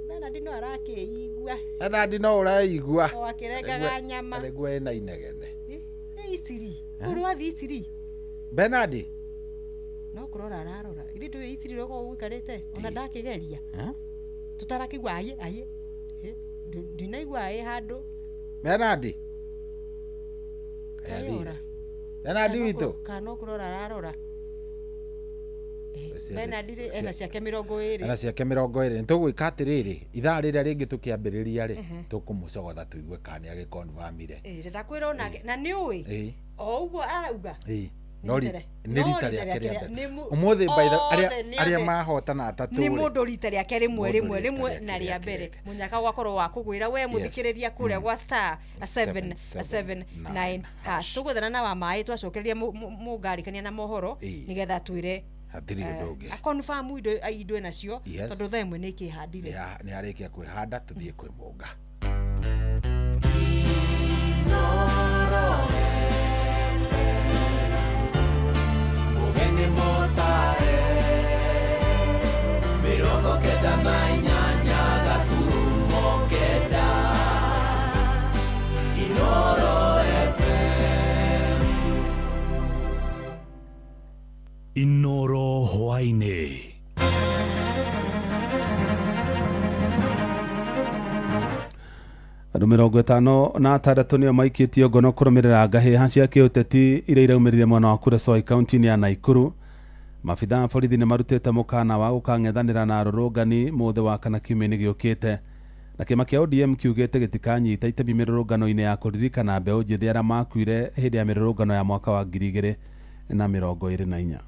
Bernard no arakĩigua Bernard no ũraigua akĩrengaga nyama nĩguo ena inegene Isiri ũrwathi Isiri Bernard no kũrora ararora ithe ndũĩ Isiri roko gũikarĩte ona ndakĩgeria tutarakĩigua aye ndinaigua handũ Bernard Bernard witu kana kurora ararora Bernard ena ciake 20 ena ciake 20 nitugwika atiriri ithaa rĩrĩa rĩngĩ tũkĩambĩrĩria rĩ tũkũmũcogotha tũigue kana nĩ agĩconfirmire rĩrĩa kwĩra na nĩ ũĩ ũguo arauga no nĩ rita rĩake rĩa mbere ũmũthĩ arĩa mahotana atatũ nĩ mũndũ rita rĩake rĩmwe na rĩa mbere mũnyaka gwakorwo wa kũgwĩra we mũthikĩrĩria kũrĩa gwa star 779 tũgũthana na wa maĩ twacokereria mũngarĩkania na mohoro nĩgetha twĩre hatirĩ ũndũ ũngĩ confirm indo nacio tondũ thaa ĩmwe nĩ ikĩhandire nĩ arĩkia kwĩhanda tũthiĩ kwĩ mũnga Motare mirongo kenda na inyanya gaturumo kenda Inoro FM Inoro hwainĩ andũ 56 nĩo maikĩtio ngono kũrũmĩrĩra ngahĩha cia kĩũteti iria iraumĩrire mwena wa Kuresoi kaunti-inĩ ya Naikuru. Mabithaa borithi nĩ marutĩte mũkana wa gũkang'ethanĩra na arũrũngani mũthĩ wa kana kiumia-inĩ gĩũkĩte, na kĩama kĩa ODM kiugĩte gĩtikanyita itemi mĩrũrũngano-inĩ ya kũririkana mbeũ njĩthĩ arĩa makuire hĩndĩ ya mĩrũrũngano ya mwaka wa 2024.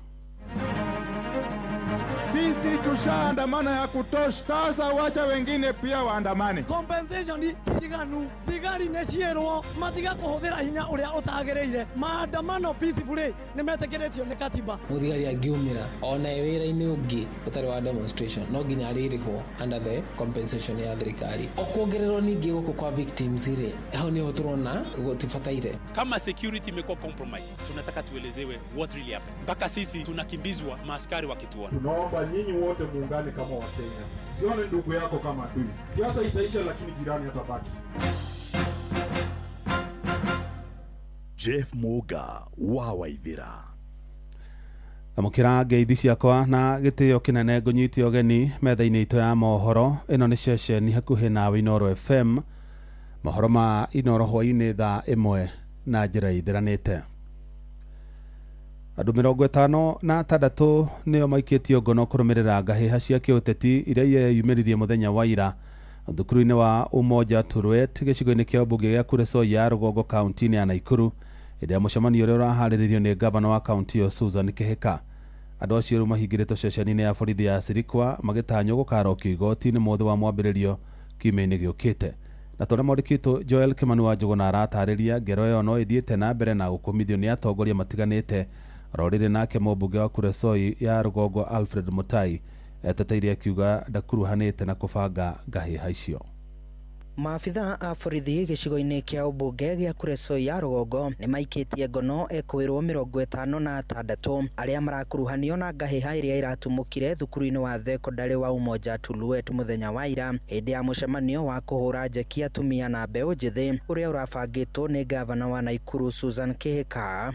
Sisi tushaandamana ya kutosha, sasa wacha wengine pia waandamane. Compensation tiganu thigari nĩ ciĩrwo matiga kũhũthĩra hinya ũrĩa ũtagĩrĩire. Maandamano peacefully nĩ metĩkĩrĩtio nĩ katiba. Mũthigari angiumĩra ona wĩra-inĩ ũngĩ ũtarĩ wa demonstration no nginya arĩrĩhwo under the compensation ya thirikari. Okuongererwo ningĩ gũkũ kwa victims rĩ, hau nĩho tũrona gũtibataire. Kama security imekuwa compromise, tunataka tuelezewe what really happened. Mpaka sisi tunakimbizwa maaskari wakituona. Tunaomba nyinyi wote muungane kama Wakenya. Sione ndugu yako kama adui. Siasa itaisha lakini jirani hatabaki. Jeff Muga wa Waithira. Amukira ngeithi ciakwa na gĩtĩo kĩnene ngũnyitie ũgeni metha-inĩ itũ ya mohoro. Ĩno nĩ ceceni hakuhĩ nawe Inoro FM. Mohoro ma Inoro hwainĩ thaa 1 na njĩra ithiranĩte. Andũ 56 nĩo maikĩtio ngono kũrũmĩrĩra ngahĩha cia kĩũteti iria yeyumĩririe mũthenya wa ira thukuru-inĩ wa Umoja Turwet gĩcigo-inĩ kĩa mbunge gĩa Kuresoi ya rũgongo kaunti-inĩ ya Naikuru hĩndĩ ya mũcemanio ũrĩa ũraharĩrĩrio nĩ gavana wa kaunti ĩyo Susan Kĩhĩka. Andũ acio mahingĩrĩtwo ceceni-inĩ ya borithi ya Sirikwa magĩtanywo gũkarokio igoti-inĩ mũthĩ wa mwambĩrĩrio kiumia-inĩ gĩũkĩte. Na tũrĩa mwandĩkĩtwo Joel Kimanu wa Njũgũna aratarĩria ngero ĩyo no ĩthiĩte na mbere na gũkũmithio nĩ atongoria matiganĩte rorĩrĩ nake mũmbunge wa Kuresoi ya rũgongo Alfred Mutai eteteire akiuga ndakuruhanĩte na kũbanga ngahĩha icio. Maabitha a borithi gĩcigo-inĩ kĩa ũmbunge gĩa Kuresoi ya rũgongo nĩ maikĩtie ngono ekwĩrwo 56 arĩa marakuruhanio na ngahĩha ĩrĩa ĩratumũkire thukuru-inĩ wa thekondarĩ wa Umoja Tuluet mũthenya wa ira hĩndĩ ya mũcemanio wa kũhũra njeki atumia na mbeũ njĩthĩ ũrĩa ũrabangĩtwo nĩ gavana wa Naikuru Susan Kihika.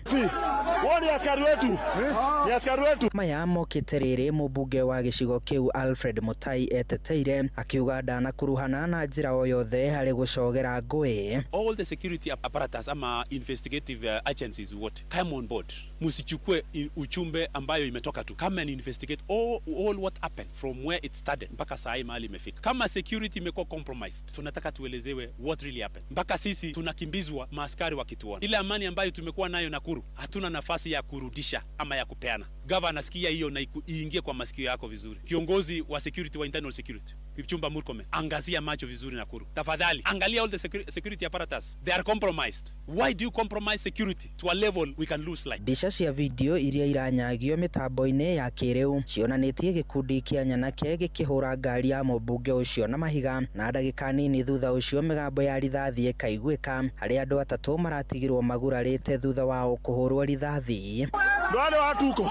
Maya mokĩte rĩrĩ mũmbunge wa gĩcigo kĩu Alfred Mutai eteteire akiuga ndanakuruhana na njĩra o yothe harĩ gũcogera ngũĩ. All the security apparatus ama investigative agencies wote come on board. Musichukue uchumbe ambayo imetoka tu. Come and investigate all what happened from where it started mpaka saa hii mahali imefika. Kama security imekuwa compromised, tunataka tuelezewe what really happened. Mpaka sisi tunakimbizwa maaskari wakituona. Ile amani ambayo tumekuwa nayo Nakuru, hatuna nafasi ya kurudisha ama ya kupeana. Gavana sikia hiyo na iingie kwa masikio yako vizuri. Kiongozi wa security wa internal security, Kipchumba Murkomen, angazia macho vizuri Nakuru. Tafadhali, angalia all the security apparatus. They are compromised. Why do you compromise security to a level we can lose life? Mbica cia video iria iranyagio mitambo-inĩ ya kĩrĩu cionanĩtie gĩkundi kĩa nyanake gĩkĩhũra ngari ya mũmbunge ũcio na mahiga, na ndagĩka nini thutha ũcio mĩgambo ya rithathi ĩkaiguĩka harĩa andũ atatũ maratigirwo magurarĩte thutha wao kũhũrwo rithathi. Wale watu huko.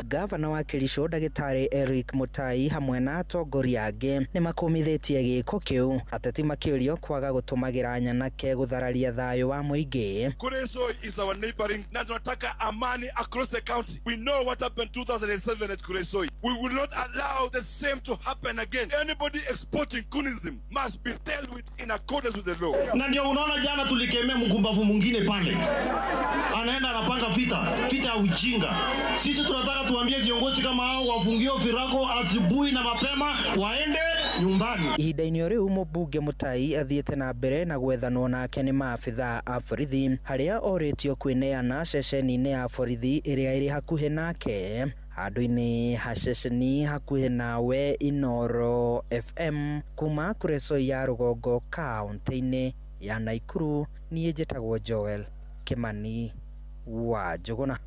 Gavana wa Kericho Ndagĩtarĩ Eric Mutai hamwe na atongoria angĩ nĩ makumithĩtie gĩko kĩu, ateti makĩũrio kwaga gũtũmagĩra nyanake gũthararia thayũ wa mũingĩ. Kuresoi is our neighboring na tunataka amani across the county. We know what happened 2007 at Kuresoi. We will not allow the same to happen again. Anybody exporting Kunism must be dealt with in accordance with the law. Na ndio unaona jana tulikemea mkumbavu mwingine pale, anaenda anapanga vita ya ujinga. Sisi tunataka tuambie viongozi kama hao wafungio virago asubuhi na mapema waende nyumbani. Ihinda-inĩ rĩu mũmbunge Mutai athiĩte na mbere na gwethanwo nake nĩ maabitha a borithi harĩa orĩtio kwĩneana ceceni-inĩ ya borithi ĩrĩa ĩrĩ hakuhĩ nake. Handũ-inĩ ha ceceni hakuhĩ nawe Inoro FM kuma Kuresoi ya rũgongo kaunti-inĩ ya Naikuru, niĩ njĩtagwo Joel Kimani wa Njũgũna.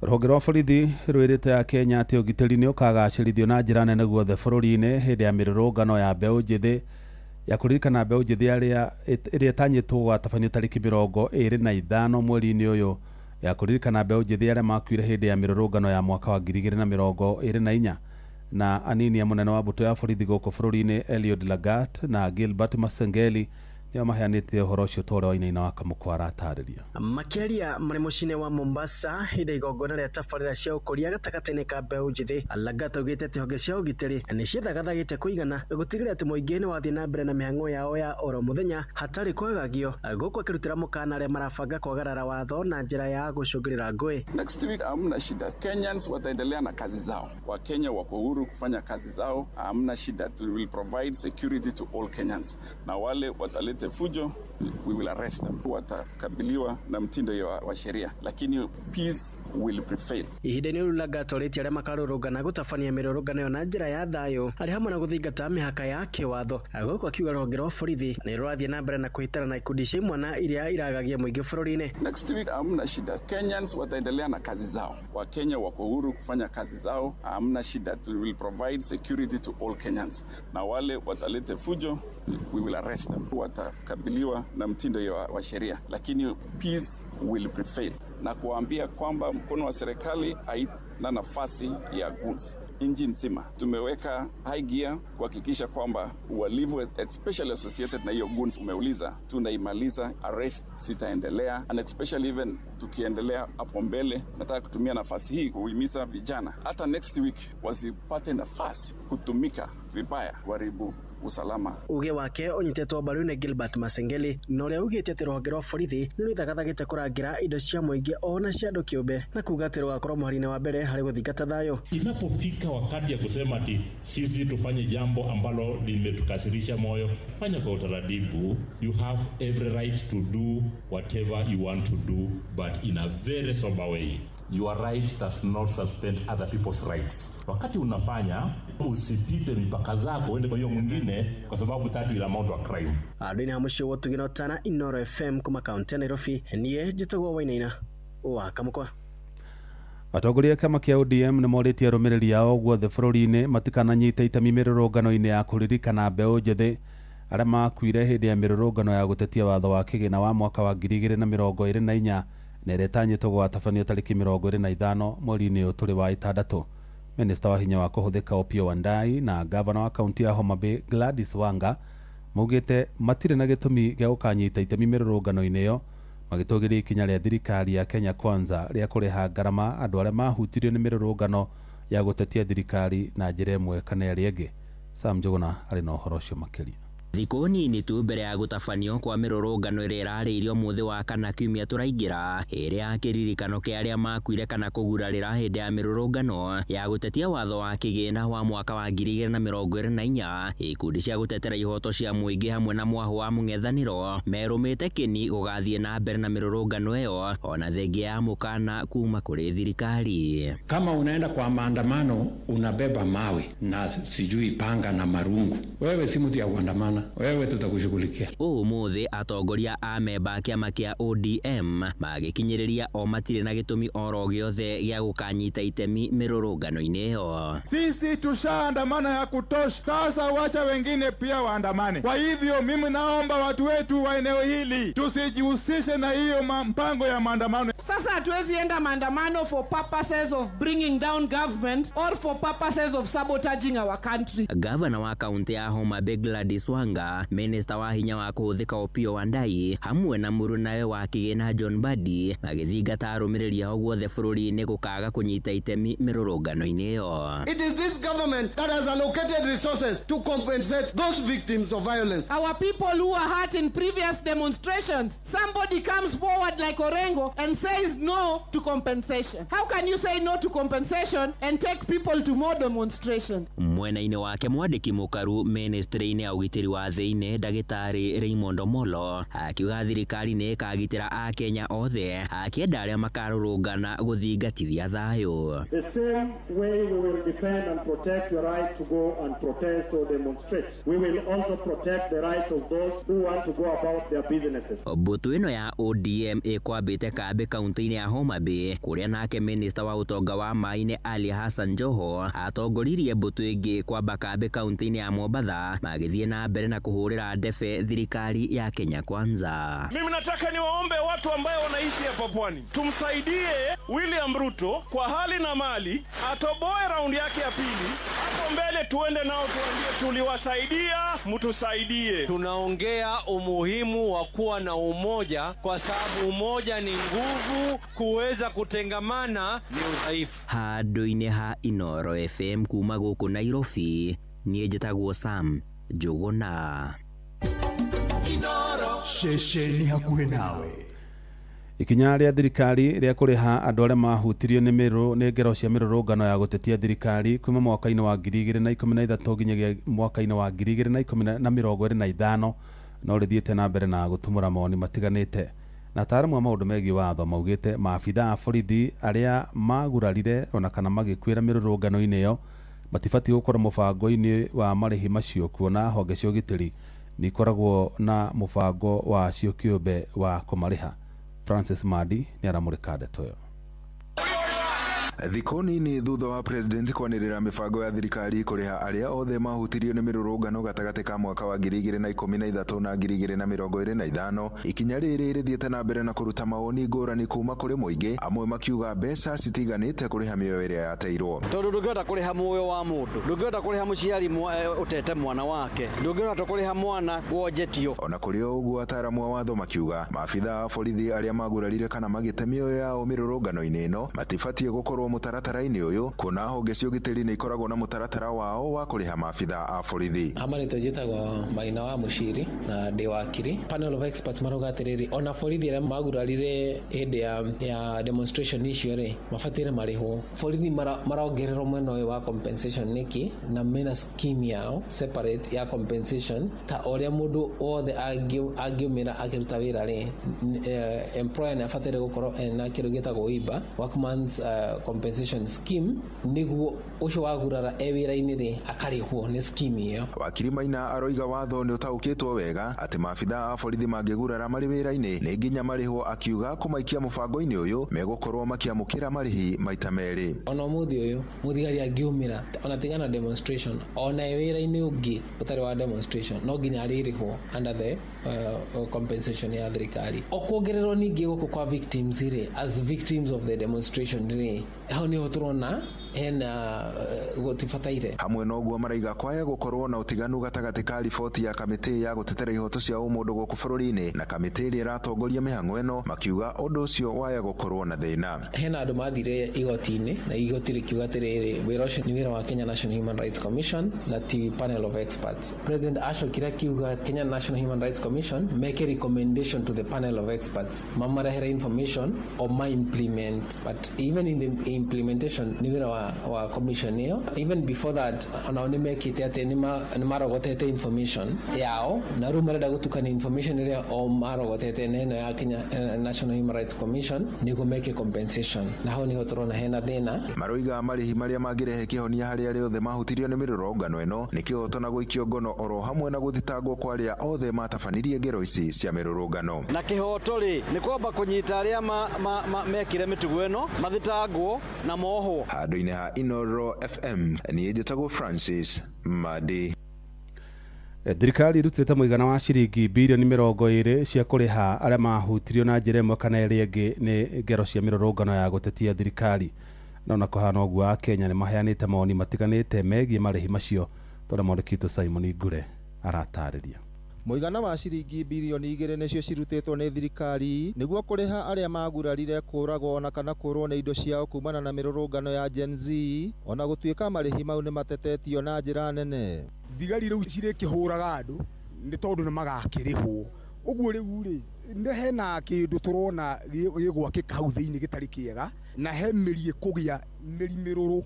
Rũhonge rwa borithi rwĩrĩte ya Kenya atĩ ũgitĩri nĩ ũkagacĩrithio na njĩra nene guothe bũrũri-inĩ hĩndĩ ya mĩrũrũngano ya mbeũ njĩthĩ ya kũririkana mbeũ njĩthĩ ĩrĩa ĩtanyĩtwo gwatabanio tarĩki 25 mweri-inĩ ũyũ ya kũririkana mbeũ njĩthĩ arĩa makuire hĩndĩ ya mĩrũrũngano ya mwaka wa 2024 na anini ya mũnene wa mbũtũ ya borithi gũkũ bũrũri-inĩ Eliud Lagat na Gilbert Masengeli nĩo maheanĩte ũhoro ũcio tore Wainaina wa Kamũkwa aratarĩria. Makĩaria marĩ mũciĩ-inĩ wa Mombasa hĩndĩ igongona rĩa tabarĩra cia ũkũria gatagatĩ-inĩ ka mbeũ njĩthĩ, Lagat augĩte atĩ honge cia ũgitĩri nĩ ciethagathagĩte kũigana gũtigĩrĩra atĩ mũingĩ nĩ wathiĩ na mbere na mĩhang'o yao ya oro mũthenya hatarĩ kwagagio, gũkũ akĩrutĩra mũkana arĩa marabanga kwagarara watho na njĩra ya gũcũngĩrĩra ngũĩ. Next week hamna shida. Kenyans wataendelea na kazi zao. Wakenya wako huru kufanya kazi zao, hamna shida. We will provide security to all Kenyans. Na wale watalete fujo, we will arrest them. Watakabiliwa na mtindo wa sheria, lakini peace will prevail. Ihinda-inĩ rĩu Lagat orĩtie arĩa makarũrũngana gũtabania mĩrũrũngano ĩyo na njĩra ya thayũ arĩ hamwe na gũthingata mĩhaka ya kĩwatho. Gũkũ akiuga rũhonge rwa borithi nĩ rũrathiĩ na mbere na kũhĩtana na ikundi cia imwana iria iragagia mũingĩ bũrũri-inĩ. Next week hamna shida. Kenyans wataendelea na kazi zao. Wakenya wako huru kufanya kazi zao, hamna shida. We will provide security to all Kenyans. Na wale watalete fujo, we will arrest them. Watakabiliwa na mtindo wa sheria, lakini peace will prevail. Na kuambia kwamba mkono wa serikali haina nafasi ya goons. Nchi nzima tumeweka high gear kuhakikisha kwamba uhalifu especially associated na hiyo goons umeuliza tunaimaliza, arrest sitaendelea, and especially even tukiendelea hapo mbele, nataka kutumia nafasi hii kuhimiza vijana hata next week wasipate nafasi kutumika vibaya kuharibu usalama. Uge wake onyitetwo mbaru-inĩ Gilbert Masengeli na ũrĩa ugĩte atĩ rũhonge rwa borithi nĩ rwĩthagathagĩte kũrangĩra indo cia mũingĩ ona cia andũ kĩũmbe na kuuga atĩ rũgakorwo mũhari-inĩ wa mbere harĩ gũthingata thayũ. Inapofika wakati ya kusema ati sisi tufanye jambo ambalo limetukasirisha moyo, fanya kwa utaratibu. You have every right to do whatever you want to do, but in a very sober way. Your right does not suspend other people's rights. Wakati unafanya usipite mipaka zako uende kwa hiyo mwingine kwa sababu that will amount to a crime. Andũ-inĩ ha mũciĩ wa Tugino Inoro FM kuma kaunti ya Nairobi, niĩ njĩtagwo Wainaina wa Kamũkwa. Atongoria kama kia ODM nĩ morĩtie arũmĩrĩri ao guothe bũrũri-inĩ matikananyite itemi mĩrũrũngano-inĩ ya kũririkana mbeũ njĩthĩ arĩa makuire hĩndĩ ya mĩrũrũngano ya gũtetia watho wa kĩgĩna wa mwaka wa 2024 na ĩrĩa ĩtanyĩtwo gwatabanio tarĩki 25 mweri-inĩ ũyũ tũrĩ wa 6. Minista wa hinya wa kũhũthĩka Opiyo Wandayi na gavana wa kaunti ya Homa Bay Gladys Wanga maugĩte matirĩ na gĩtũmi gĩa gũkanyita itemi mĩrũrũngano-inĩ ĩyo, magĩtũgĩria ikinya rĩa thirikari ya Kenya Kwanza rĩa kũrĩha ngarama andũ arĩa mahutirio nĩ mĩrũrũngano ya gũtetia thirikari na njĩra ĩmwe kana ĩrĩa ĩngĩ. Sam Njuguna arĩ na ũhoro ũcio makĩria. Thikũ nini tu mbere ya gũtabanio kwa mĩrũrũngano ĩrĩa ĩrarĩirio mũthĩ wa kana kiumia tũraingĩra, ĩrĩa kĩririkano kĩa arĩa makuire kana kũgurarĩra hĩndĩ ya mĩrũrũngano ya gũtetia watho wa kĩgĩna wa mwaka wa 2024, ikundi cia gũtetera ihoto cia mũingĩ hamwe na mwahũ wa mũng'ethanĩro merũmĩte kĩni gũgathiĩ na mbere na mĩrũrũngano ĩyo ona thengia ya mũkana kuma kũrĩ thirikari. Kama unaenda kwa maandamano unabeba mawe na sijui panga na marungu, wewe si mtu ya kuandamana, wewe tutakushughulikia. Ũmũthĩ atongoria a memba kĩama kĩa ODM magĩkinyĩrĩria o matirĩ na gĩtũmi oro gĩothe gĩa gũkanyita itemi mĩrũrũngano-inĩ ĩyo. Sisi tushaandamana ya kutosha, sasa wacha wengine pia waandamane. Kwa hivyo mimi naomba watu wetu wa eneo hili tusijihusishe na hiyo mpango ya maandamano. Sasa hatuwezi enda maandamano for purposes of bringing down government or for purposes of sabotaging our country. Gavana wa kaunti ya Homa Bay Gladys Wanga, minista wa hinya wa kũhũthĩka Opiyo Wandayi hamwe na mũrũnawe wa kĩgĩna John Mbadi magĩthingata arũmĩrĩri ao guothe bũrũri-inĩ gũkaga kũnyita itemi mĩrũrũngano-inĩ ĩyo. It is this government that has allocated resources to compensate those victims of violence. Our people who were hurt in previous demonstrations, somebody comes forward like Orengo and says no to compensation. How can you say no to compensation and take people to more demonstrations? Mwena-inĩ wake mwandĩki mũkaru ministry-inĩ ya ũgitĩri wa thĩinĩ ndagĩtarĩ Raymond Omolo akiuga thirikari nĩ ĩkagitĩra Akenya othe akĩenda arĩa makarũrũngana gũthingatithia thayũ. The same way we will defend and protect your right to go and protest or demonstrate, we will also protect the rights of those who want to go about their businesses. Mbũtũ ĩno ya ODM ĩkwambĩte kambĩ kaunti-inĩ ya Homa Bay kũrĩa nake minista wa ũtonga wa maĩ-inĩ Ali Hassan Joho atongoririe mbũtũ ĩngĩ kwamba kambĩ kaunti-inĩ ya Mombatha magĩthiĩ na mbere na kuhurira ndefe thirikari ya Kenya Kwanza. Mimi nataka niwaombe watu ambao wanaishi hapa pwani, tumsaidie William Ruto kwa hali na mali, atoboe raundi yake ya pili, hapo mbele tuende nao tuambie tuliwasaidia, mtusaidie. Tunaongea umuhimu wa kuwa na umoja kwa sababu umoja ni nguvu, kuweza kutengamana ni udhaifu. Handũ-inĩ ha Inoro FM kuma gũkũ Nairobi, niĩ njĩtagwo Sam Njuguna. Shesheni hakuhĩ nawe. Ikinya rĩa thirikari rĩa kũrĩha andũ arĩa mahutirio nĩ ngero cia mĩrũrũngano ya gũtetia thirikari kuma mwaka-inĩ wa 2013 nginyagia mwaka-inĩ wa 2025 no rĩthiĩte na mbere na gũtumũra mawoni matiganĩte. Na ataaramu a maũndũ megiĩ watho maugĩte maabitha a borithi arĩa magurarire ona kana magĩkuĩra mĩrũrũngano-inĩ ĩyo matibatiĩ gũkorwo mũbango-inĩ wa marĩhi macio, kuona honge cia ũgitĩri nĩ ikoragwo na mũbango wa cio kĩũmbe wa kũmarĩha. Francis Madi nĩ aramũrĩka ndeto ĩyo. Thikũ nini thutha wa president kwanĩrĩra mĩbango ya thirikari kũrĩha arĩa othe mahutirio nĩ mĩrũrũngano gatagatĩ ka mwaka wa 2013 na 2025, ikinya rĩrĩ rĩthiĩte na mbere na kũruta mawoni ngũrani kuma kũrĩ mũingĩ, amwe makiuga mbeca citiganĩte kũrĩha mĩoyo ĩrĩa yateirwo. Tondũ ndũngĩhota kũrĩha muoyo wa mũndũ, ndũngĩhota kũrĩha mũciari ũtete mwana wake, ndũngĩhota kũrĩha mwana wonjetio. Ona kũrĩ ũguo ataaramu a watho makiuga maabitha a borithi arĩa magurarire kana magĩte mĩoyo yao mĩrũrũngano-inĩ ĩno matibatiĩ gũkorwo mũtaratara-inĩ ũyũ, kuona honge cia ũgitĩri nĩ ikoragwo na mũtaratara wao wa kũrĩha maabitha a borithi. Amarĩtwo njĩtagwo Maina wa Mũciri na ndĩ wakiri. Panel of experts marauga atĩrĩrĩ, ona borithi arĩa magurarire hĩndĩ ya demonstration icio rĩ mabatire marĩhwo. Borithi marongererwo mwena ũyũ wa compensation nĩkĩ na mena scheme yao separate ya compensation ta ũrĩa mũndũ wothe angĩumĩra akĩruta wĩra rĩ employer nĩ abatire gũkorwo na kĩndũ gĩtagwo WIBA, workman's compensation scheme, niguo ucio wagurara ewira-ini ri akarihwo ni scheme iyo. Wakiri Maina aroiga watho ni utaukitwo wega ati maabitha a borithi mangigurara mari wira-ini ni nginya marihwo, akiuga kumaikia mubango-ini uyu megukorwo makiamukira marihi maita meri. Ona muthi uyu muthigari angiumira ona tigana demonstration ona wira-ini ungi utari wa demonstration no nginya aririhwo under the compensation ya thirikari. Okwongererwo ningi guku kwa victims ri as victims of the demonstration ri hau ni turona hena gutibataire. Hamwe noguo maraiga kwaya gukorwo na utiganu gatagati ka riboti ya kamiti ya gutetera ihoto cia umundu guku bururi-ini na kamiti ria iratongoria mihango eno, makiuga undu ucio waya gukorwo na thina. Hena andu mathire igoti-ini na igoti rikiuga atiriri wira ucio ni wira wa Kenya National Human Rights Commission na ti panel of experts. President acokire akiuga Kenya National Human Rights Commission make a recommendation to the panel of experts mamarehera information or ma implement, but even in the implementation ni wira wa commission hiyo. Even before that anaone mekite ate ni marogotete information yao na rumo reda gutukana information ile o marogotete neno ya Kenya National Human Rights Commission ni go make a compensation na hao ni hotorona hena thina. Maroiga marihi maria magirehe kihonia hari ari othe mahutirio ni mirurungano eno ni kihoto na guikio ngono oro hamwe na guthitangwo kwa aria othe matabanirie ngero ici cia mirurungano. Na kihoto ri ni kwamba kunyita aria mekire mitugo eno mathitangwo na moho. Handu-ini ha Inoro FM ni njitagwo Francis Madi. Thirikari irutite muigana wa ciringi bilioni 20 cia kuriha aria mahutirio na njira imwe kana iri ingi ni ngero cia mirurungano ya gutetia thirikari. Na kuhana uguo Kenya ni maheanite maoni matiganite megie marihi macio. Tora mwandikitwo Simon Ngure aratariria. Muigana wa ciringi bilioni 2 nicio cirutitwo ni thirikari niguo kuriha aria magurarire kuragwo na kana kurwo ni indo ciao kumana na mirurungano ya Gen Z, ona gutuika marihi mau ni matetetio na njira nene. Thigari riu cire kihuraga andu ni tondu ni magakirihwo uguo riu ri ni hena kindu turona gigwakika hau thiini gitari kiega na he mirie kugia mirimiruru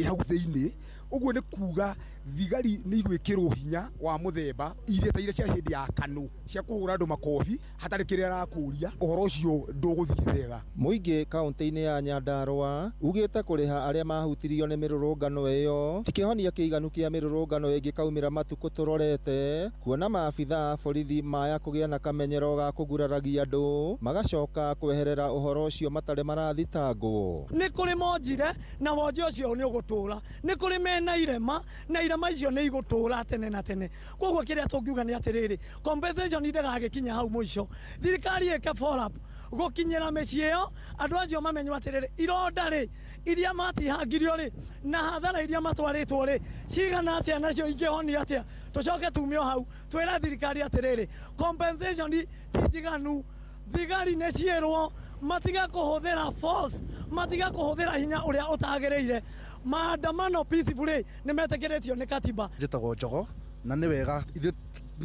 hau thiini. Uguo ni kuga thigari ni igwikirwo hinya wa muthemba ire ta ire cia hindi ya kanu cia kuhura andu makofi hatari kiria arakuria uhoro ucio nduguthii thega. Muingi kaunti-ini ya Nyandarua ugite kuriha aria mahutirio ni mirurungano iyo tikihonia kiiganu kia mirurungano ingi kaumira matuku turorete, kuona maabitha borithi maya kugia na kamenyero ga kuguraragia andu magacoka kweherera uhoro ucio matari marathitangwo. Ni kuri monjire na wonje ucio ni ugutura, ni kuri mena irema na irema icio ni igutura tene na tene. Koguo kiria tungiuga ni atiriri compensation ndagagikinya hau mwisho, thirikari eke follow up gukinyira micii iyo andu acio mamenywo atiriri ironda ri iria matihangirio ri na hathara iria matwaritwo ri cigana atia nacio ingihoni atia tucoke tumio hau twira thirikari atiriri compensation ti njiganu. Thigari ne cierwo matiga kuhuthira force, matiga kuhuthira hinya uria utagireire. Maandamano peacefully ni metekeretio ni katiba. Njitagwo Njogo na ni wega ithe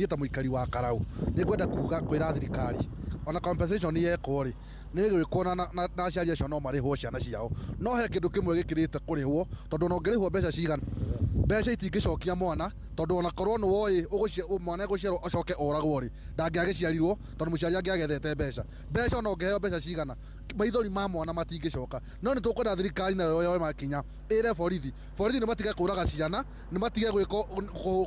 ta muikari wa Karau ni kwenda kuga kwira thirikari ona compensation yekwo ri ni gwikwo na aciari acio no marihwo ciana ciao, no he kindu kimwe gikirite kurihwo tondu no ngirihwo mbeca cigana mbeca itingicokia mwana tondu ona korwo no woi mwana eguciarwo acoke oragwo ri ndangiagiciarirwo tondu muciari angiagethete mbeca no ngeheo mbeca cigana maithori ma mwana matingicoka. No ni tukwenda thirikari na yoe makinya ire borithi ni matige kuraga ciana, ni matige gwiko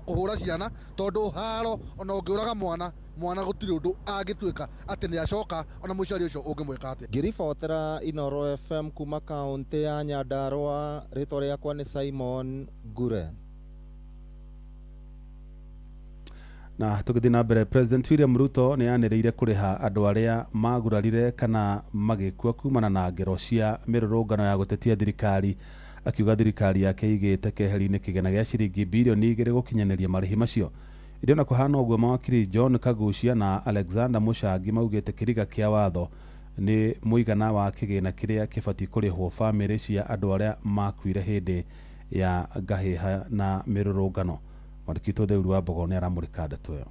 kuhura ciana tondu haro ona ungiuraga mwana gutiri undu agituika ati ni acoka ona muciari ucio ungimwika ati. Ngiribotera Inoro FM kuma kaunti ya Nyandarua, ritwa riakwa ni Simon Ngure. Na tugithi na mbere, President William Ruto ni yaniriire kuriha andu aria magurarire kana magikua kumana na ngero cia mirurungano ya gutetia thirikari, akiuga thirikari yake igite keheri-ini kigena gia ciringi bilioni 2 gukinyaniria marihi macio. Irio na kuhana uguo mawakiri John Kagucia na Alexander Mushangi maugite kiriga kia watho ni muigana wa kigina kiria kibati kurihwo family cia andu aria makuire hindi ya ngahiha na mirurungano. Mwandikitwo Theuru wa Mbogo ni aramurika ndeto iyo.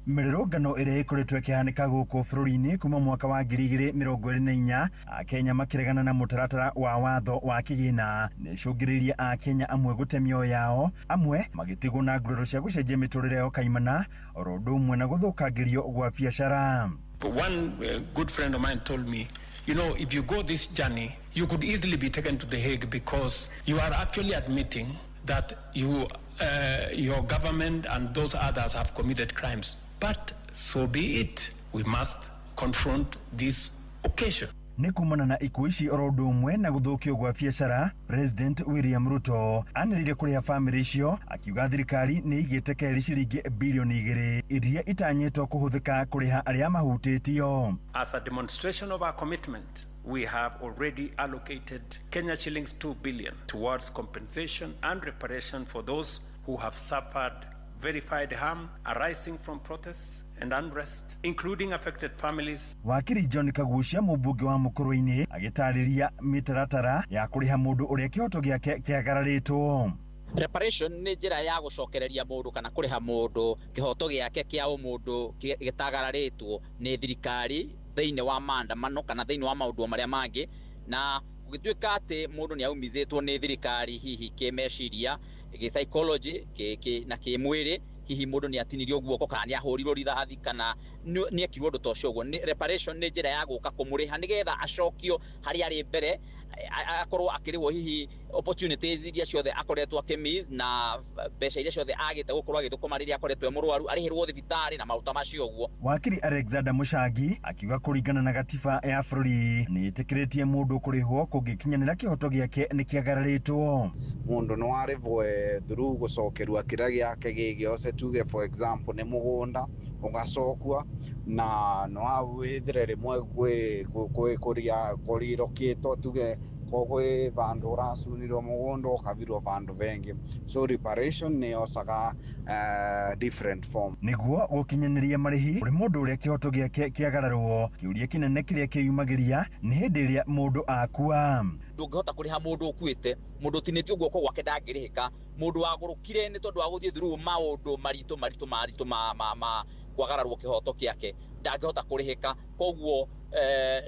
Mirurungano iria ikoretwo ikihanika guku bururi-ini kuma mwaka wa 2024 Akenya makiregana na mutaratara wa watho wa kigina nicungiririe Akenya amwe gute mioyo yao, amwe magitigwo na nguraro cia gucenjia miturire yao kaimana oro ndu umwe na guthukangirio gwa biacara. One good friend of mine told me You know, if you go this journey, you could easily be taken to The Hague because you are actually admitting that your government and those others have committed crimes. But so be it. We must confront this occasion. Nĩ kumana na ikuũ ici oro ũndũ ũmwe na gũthũkio gwa biacara, President William Ruto anĩrĩire kũrĩha famĩlĩ icio akiuga thirikari nĩ igĩte keri ciringi bilioni 2 iria itanyĩtwo kũhũthĩka kũrĩha arĩa mahutĩtio. As a demonstration of our commitment, we have already allocated Kenya shillings 2 billion towards compensation and reparation for those who have suffered verified harm arising from protests and unrest, including affected families. Wakiri John Kagucia mũmbunge wa Mũkũrũ-inĩ agĩtarĩria mĩtaratara ya kũrĩha mũndũ ũrĩa kĩhoto gĩake kĩagararĩtwo. Reparation nĩ njĩra ya gũcokereria mũndũ kana kũrĩha mũndũ kĩhoto gĩake kĩa mũndũ gĩtagararĩtwo nĩ thirikari thĩinĩ wa maandamano kana thĩinĩ wa maũndũ marĩa mangĩ, na gũgĩtuĩka atĩ mũndũ nĩ aumithĩtwo nĩ thirikari hihi kĩmeciria, psychology na kĩmwĩrĩ, hihi mũndũ nĩ atinirio guoko kana nĩ ahũrirwo rithathi kana nĩ ekirwo ũndũ ta ũcio ũguo. Reparation nĩ njĩra ya gũka kũmũrĩha nĩgetha acokio harĩa arĩ mbere, akorwo akĩrĩhwo hihi opportunities iria ciothe akoretwo akĩmiss na mbeca iria ciothe agĩte gũkorwo agĩthũkũma rĩrĩa akoretwo mũrwaru, arĩhĩrwo thibitarĩ na maũndũ macio ũguo. Wakiri Alexander Mũcangi akiuga kũringana na gatiba ya bũrũri nĩ ĩtĩkĩrĩtie mũndũ kũrĩhwo kũngĩkinyanĩra kĩhoto gĩake nĩ kĩagararĩtwo. Mũndũ no arĩhwo through gũcokerua kĩrĩa gĩake gĩgĩose, tuge for example nĩ mũgũnda ũgacokua na no awĩthire rĩmwe kũrirokĩtwo, tuge kwĩ vandu ũrasunirwo mũgũnda ũkavirwo vandu vengi, so reparation nĩ yocaga different form. Nĩguo gũkinyanĩria marĩhi kũrĩ mũndũ ũrĩa kĩhoto gĩake kĩagararwo, kĩũria kĩnene kĩrĩa kĩyumagĩria nĩ hĩndĩ ĩrĩa mũndũ akua. Ndũngĩhota kũrĩha mũndũ ũkuĩte, mũndũ ũtinĩtio guoko gwake ndangĩrĩhĩka, mũndũ wagũrũkire nĩ tondũ wa gũthiĩ through maũndũ maritũ ma kwagararwo kĩhoto kĩake ndangĩhota kũrĩhĩka, koguo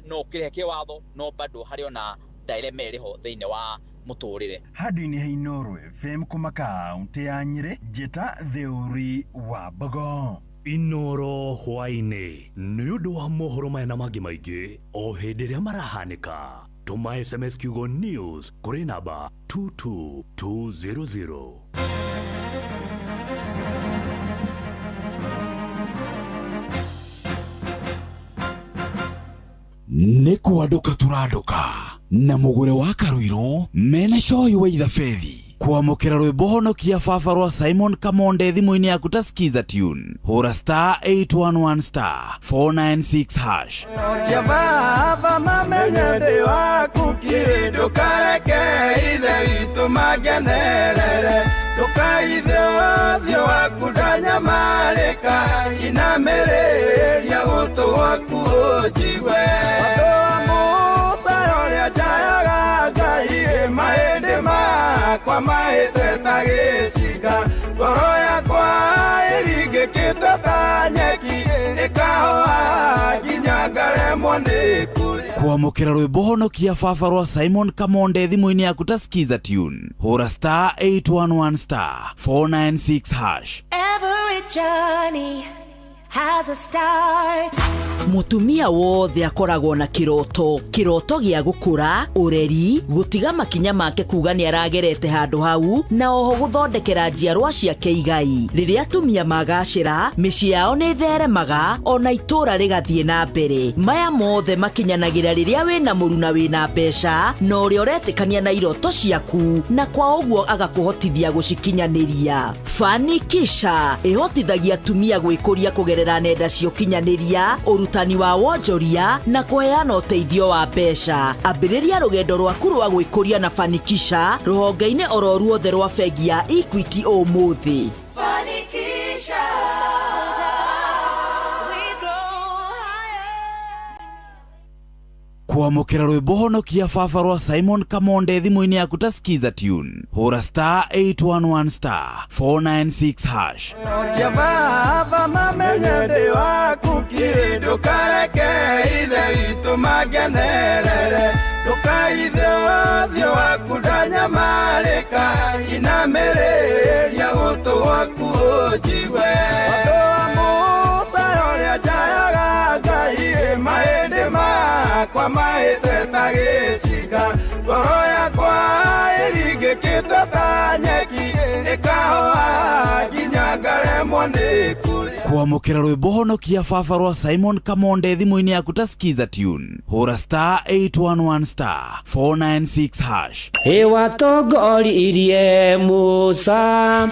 no kĩrĩhe kĩwatho no bado harĩ ona ndaireme ĩrĩho thĩinĩ wa mũtũrĩre. Handũ-inĩ ha Inooro FM kuma kaũntĩ ya Nyĩrĩ, njĩta Theuri wa Mbogo. Inooro hwainĩ nĩ ũndũ wa mohoro maya na mangĩ maingĩ o hĩndĩ ĩrĩa marahanĩka, tũma SMS kiugo news kũrĩ namba 22200. Nĩ kwanduka tũranduka na mũgũre wa Karuiro mena coyi wa ithabedi kwamũkĩra rwĩmbo honokia baba rwa Simon Kamonde thimũ-inĩ yaku ta skiza tune, hũra *811*496#. Ya baba mamenye ndĩ waku kiri, ndũkareke ithe witũ magenerere, ndũkaithe ũthiũ waku ndanyamarĩka, inamĩrĩria gũtũ gwaku ũnjigwe. Andũ a Musa ũrĩa njayaga Ngai, mahĩndĩ makwa mahĩte ta gĩcinga, ngoro yakwa ĩringĩkĩte ta nyeki, ĩkahũa nginya ngaremwo nĩ kũrĩa. Kwamũkĩra rwĩmbo honokia baba rwa Simon Kamonde thimũ-inĩ yaku ta skiza tune, hũra *811*496#. Every journey has a start. Mutumia wothe akoragwo na kiroto gĩa gũkũra, ũreri, gũtiga makinya make kuga nĩ aragerete handũ hau, na oho gũthondekera njiarwa ciake igai. Rĩrĩa atumia magacĩra, mĩciĩ yao nĩ theremaga, ona itũra rĩgathiĩ na mbere. Maya mothe makinyanagĩra rĩrĩa wĩna mũru na wĩna mbeca, na ũrĩa ũretĩkania na iroto ciaku, na kwa ũguo agakũhotithia gũcikinyanĩria. Fanikisha ĩhotithagia atumia gwĩkũria kũgerera nenda cia ũkinyanĩria, ũrutani wa wonjoria na kũheana ũteithio wa mbeca. Ambĩrĩria rũgendo rwaku rwa gwĩkũria na Fanikisha rũhonge-inĩ oro ruothe rwa bengi ya Equity ũmũthĩ. Fanikisha. Kwamũkĩra rwĩmbo honokia baba rwa Simon Kamonde thimũ-inĩ yaku ta skiza tune, hũra *811*496#. Ya baba mamenye ndĩ waku kiri, ndũkareke ithe witũ magenerere, ndũkaithe ũthiũ waku ndanyamarĩka, inamĩrĩria gũtũ gwaku ũnjigwe. Andũ a Musa ũrĩa njayaga Ngai, mahĩndĩ makwa mahĩte gĩciga ngoro yakwa ĩringĩkĩte ta nyeki ĩkahoha nginya ngaremwo nĩ kũrĩa. Kwamũkĩra rwĩmbo honokia baba rwa Simon Kamonde thimũ-inĩ yaku ta skiza tune hũra star 811 star 496 hash. watongoririe Musa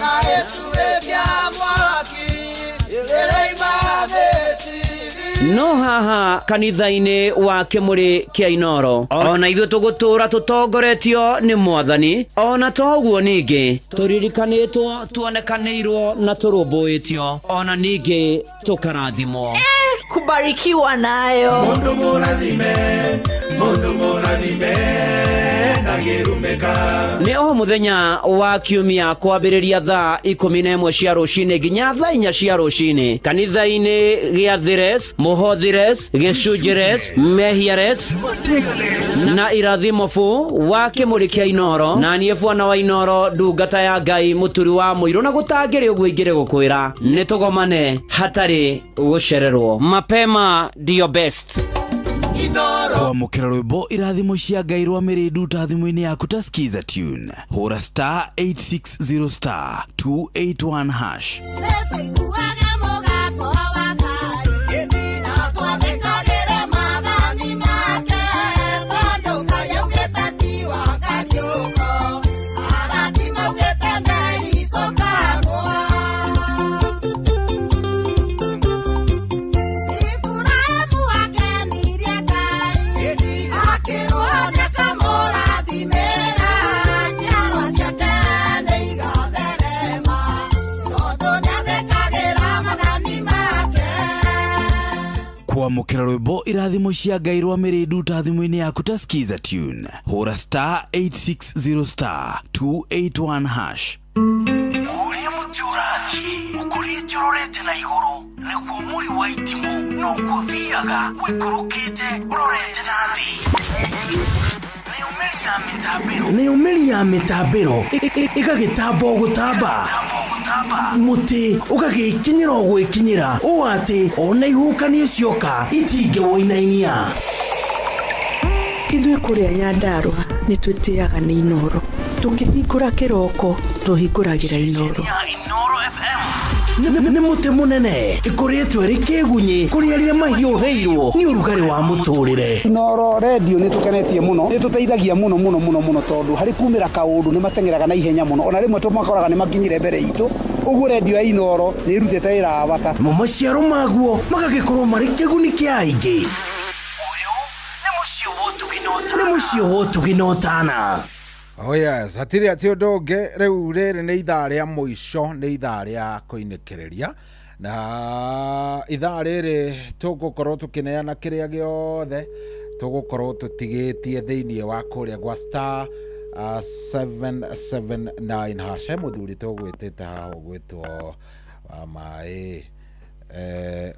no haha kanitha-inĩ wa Kĩmũrĩ kĩa Inoro ona ithuĩ tũgũtũra tũtongoretio nĩ Mwathani ona to ũguo ningĩ tũririkanĩtwo tuonekanĩirwo na tũrũmbũĩtio ona ningĩ tũkarathimwo kubarikiwa nayo mundu mũrathime ndagĩrumĩka. nĩ o mũthenya wa kiumia kwambĩrĩria thaa 11 cia rũcinĩ nginya thaa 4 cia rũcinĩ kanitha-inĩ gĩa Thires, Mũhothires, Gĩcunjĩres, Mehiares na Irathimofu wa Kĩmũrĩ kĩa Inoro na niĩ bwana wa Inoro ndungata ya Ngai mũturi wa mũirũ na gũtangĩrĩ ũguo ingĩrĩ gũkwĩra nĩ tũgomane hatarĩ gũcererwo. Mapema ndio best. Kwamũkĩra rwĩmbo irathimo cia Ngai rwa Mĩrĩndu ta thimũ-inĩ yaku ta skiza tune hũra star 860 star 281 hash. Kwamũkĩra rwĩmbo irathimo cia Ngai rwa Mĩrĩndu ta thimũ-inĩ yaku ta skiza tune hũra star 860 star 281 hash. Ũrĩa mũtĩ ũrathiĩ ũkũrĩte ũrorete na igũrũ nĩguo mũri wa itimũ no gũthiaga wĩkũrũkĩte ũrorete na thĩ. Nĩ ũmĩri ya mĩtambĩro ĩgagĩtamba gũtamba mũtĩ ũgagĩkinyĩra gwĩkinyĩra ũũ atĩ ona ihukanio cioka itingĩwoinainia. Ithuĩ kũrĩa Nyandarua nĩ twĩtĩaga nĩ Inoro tũkĩhingũra kĩroko tũhingũragĩra Inoro. Nĩ mũtĩ mũnene ĩkoretwo ĩrĩ kĩgunyi kũrĩ arĩa mahiũhĩirwo nĩ ũrugarĩ wa mũtũrĩre. Inoro radio nĩ tũkenetie mũno nĩ tũteithagia mũno tondũ harĩ kumĩra kaũndũ nĩ matengeraga na ihenya mũno ona rĩmwe tũmakoraga nĩ makinyire mbere itũ. Ũguo radio ya Inoro nĩ irutĩte wĩra wa bata. Maciaro maguo magagĩkorwo marĩ kĩguni kĩa aingĩ. Nĩ mũciĩ wotũginotana. Oh yes, hatirĩ atĩ ũndũ ũngĩ rĩu rĩrĩ nĩ ithaa rĩa mũico nĩ ithaa rĩa kũinĩkĩrĩria na ithaa rĩrĩ tũgũkorwo tũkĩneana kĩrĩa gĩothe tũgũkorwo tũtigĩtie thĩinĩ wa kũrĩa gwa star 779 hash. He mũthuri tũgwĩtĩte haha ũgwĩtwo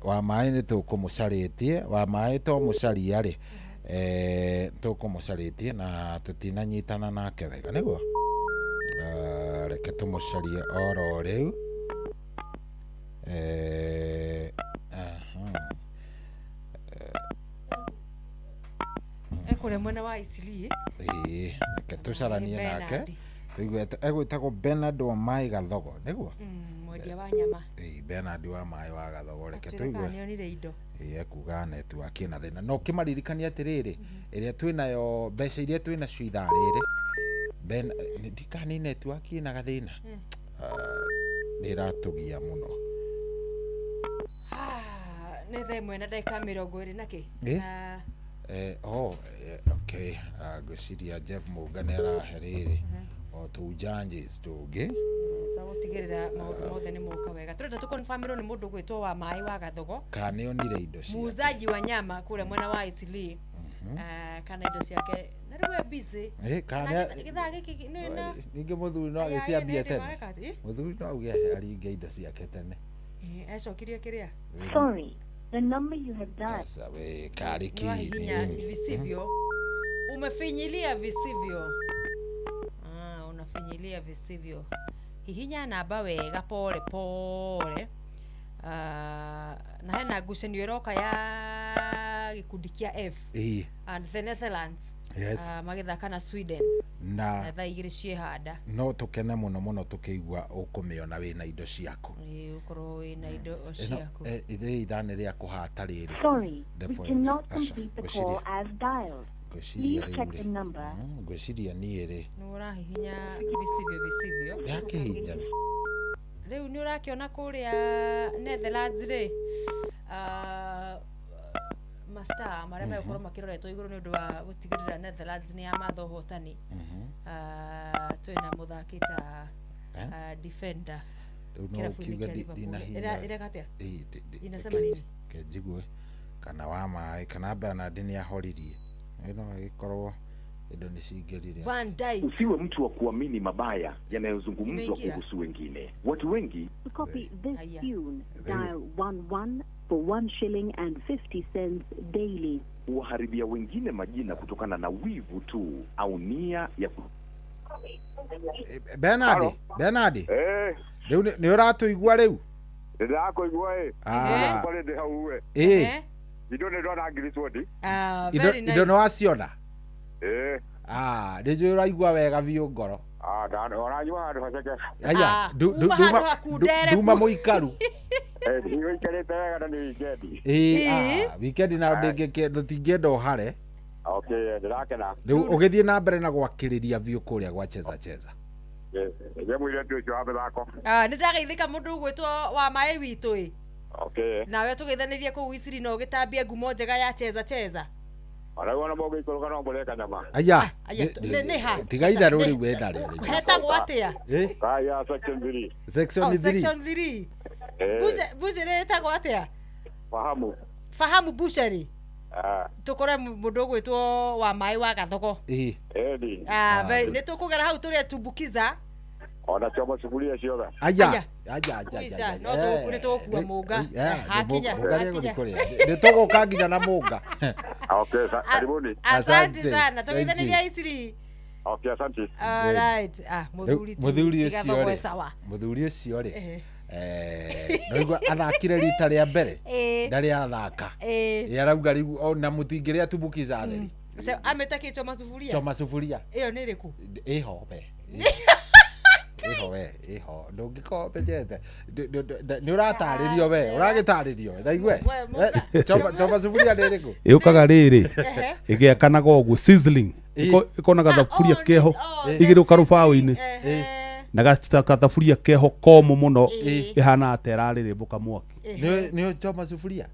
wa maĩ nĩ tũkũmũcarĩtie wa maĩ to mũcaria rĩ tũkũmũcarĩtie na tũtinanyitana nake wega nĩguo reke tũmũcarie oro rĩu ekũrĩa mwena wa Isili reke tũcaranie nake egwĩtagwo Bernard wa Maĩ Gathogo nĩguo mwendia wa nyama Bernard wa Maĩ wa Gathogo reke tũigue nĩonire indo kuga network ĩna thĩna no kĩmaririkania atĩrĩrĩ ĩrĩa twĩnayo mbeca iria twĩnacio ithaa rĩrĩ ndikani network ĩna gathĩna nĩ ĩratũgia mũno nĩ thaa ĩmwe na ndagĩka 20 na kĩ okay ngwĩciria Jeff Mũnga nĩ arahe rĩrĩ o tũjanges tũngĩ tũgũtigĩrĩra maũndũ mothe nĩ moka wega tũrenda tũkonfirmĩrwo nĩ mũndũ gwĩtwo wa Maĩ wa Gathogo kana nĩonire indo ciake muuzaji wa nyama kũrĩa mwena wa Isili kana indo ciake na rĩu busy kana gĩthaa gĩkĩ ningĩ mũthuri no agĩciambia tene mũthuri no auge aringe indo ciake tene acokirie kĩrĩa sorry the number you have dialed kariki visivyo umefinyilia visivyo unafinyilia visivyo hihinya namba wega pole pole na hena ngucanio ĩroka ya gĩkundi kĩa F and the Netherlands Yes. Magithaka na Sweden Na thaa igĩrĩ ciĩhanda. No tukene muno tukĩigua ũkũmĩona wĩna indo ciaku. Ũkorwo wĩna indo ciaku. Ithe ithane rĩa kũhata rĩrĩ. Sorry, we cannot complete the call as dialed. Please check the number. Ngwĩciria niĩ rĩ. Nĩ ũrahihinya visivyo. Ndakĩhihinya. Rĩu nĩ ũrakĩona kũrĩa Netherlands rĩ. Master marĩa megũkorwo makĩroretwo igũrũ nĩ ũndũ wa gũtigĩrĩra Netherlands nĩ yamatha ũhotani. Twĩna mũthaki ta defender. Inasema nini? Kenjigue kana wa maĩ kana Bernard nĩ ahoririe. No agĩkorwo indo nĩ cingĩrire. Van Dijk. Usiwe mtu wa kuamini mabaya yanayozungumzwa kuhusu wengine. Watu wengi. To copy this tune, dial 11 for 1 shilling and 50 cents daily. Waharibia wengine majina kutokana na wivu tu au nia ya Bernard. Rĩu nĩ ũratũigua rĩu? Ndĩrakũigua Kore ndĩ hau we. Indo nĩ ndona ngiricwoti. Very nice. Indo nĩ waciona? Nĩ njũĩ ũraigua wega biũ ngoro. Ũranyua handũ haceke. Aya, nduma mũikaru. Nĩũikarĩte wega na nĩ wikendi. Wikendi na ndũtingĩenda ũhare. Okay, ndirakena. Rĩu ũgĩthiĩ na mbere na gwakĩrĩria biũ kũrĩa gwa cheza. Mwĩre tu ũcio wa mĩthako. Nĩ ndageithĩka mũndũ ũgwĩtwo wa maĩ witũ ĩ. Okay. Nawe tũgeithanĩrie kũu Isiri na ũgĩtambia ngumo njega ya cheza. Ona mũndũ ikũrũka no mũreka nyama. Aya. Nĩ ha. Tiga itharũ rĩu wenda rĩrĩ. Hetagwo atĩa? Aya section 3. Section 3. Section 3. Buceri hetagwo atĩa? Fahamu buceri. Tukore mũndũ ũgwĩtwo wa maĩ wa Gathogo. Nĩ tũkũgera hau tũrĩa Tumbukiza. Ona choma sufuria ciothe. Aya. No tũkũrĩ tũkua mũnga. Hakinya. Nĩ tũgũka nginya na mũnga. Okay, karibuni. Asante sana. Tũgeithanĩria Isiri. Okay, asante. All right. Mũthuri ũcio rĩ. Noigua athakire rita rĩa mbere. Ndarĩ athaka. Arauga rĩu ona mũtingĩrĩa Tumbukiza theri. Ametakĩ choma sufuria. Ĩyo nĩ ĩrĩkũ? Ĩho ndũngĩkombejete nĩ ũratarĩrio we ũragĩtarĩrio thaigue choma sufuria nĩ ĩrĩkũ ĩũkaga rĩrĩ ĩgĩakanaga ũguo sizzling ĩkonaga thaburia keho igĩrĩ ũkarũbaũ-inĩ na gathaburia keho komũ mũno ĩhana ata ĩrarĩrĩmbũka mwaki. Nĩyo choma sufuria?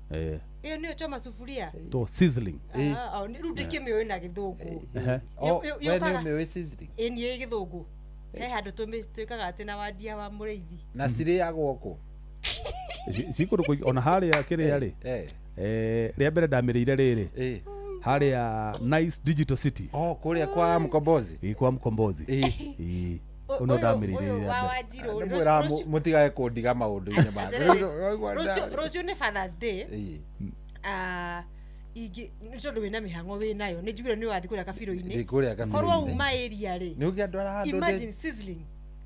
Ĩyo nĩyo choma sufuria? To sizzling. Rĩu ndĩkĩmĩũĩ na gĩthũngũ. We nĩ ũmĩũĩ sizzling? Niĩ gĩthũngũ. He handũ twĩkaga atĩ na wandia wa mũrĩithi. Na cirĩagwo kũ? Cikũrũ ona harĩa kĩrĩa rĩ rĩa mbere ndamĩrĩire rĩrĩ harĩa Nice Digital City. Kũrĩa kwa Mkombozi? Kwa Mkombozi. Uno ndamĩrĩire wa Wanjirũ. Mwĩra mũtigage kũndiga maũndũ-inĩ mangĩ. Rũciũ nĩ Father's Day. Tondũ wĩna mĩhang'o wĩnayo nĩ njugire nĩ wathiĩ kũrĩa kabirũ-inĩ. Korwo uma area rĩ. Imagine sizzling.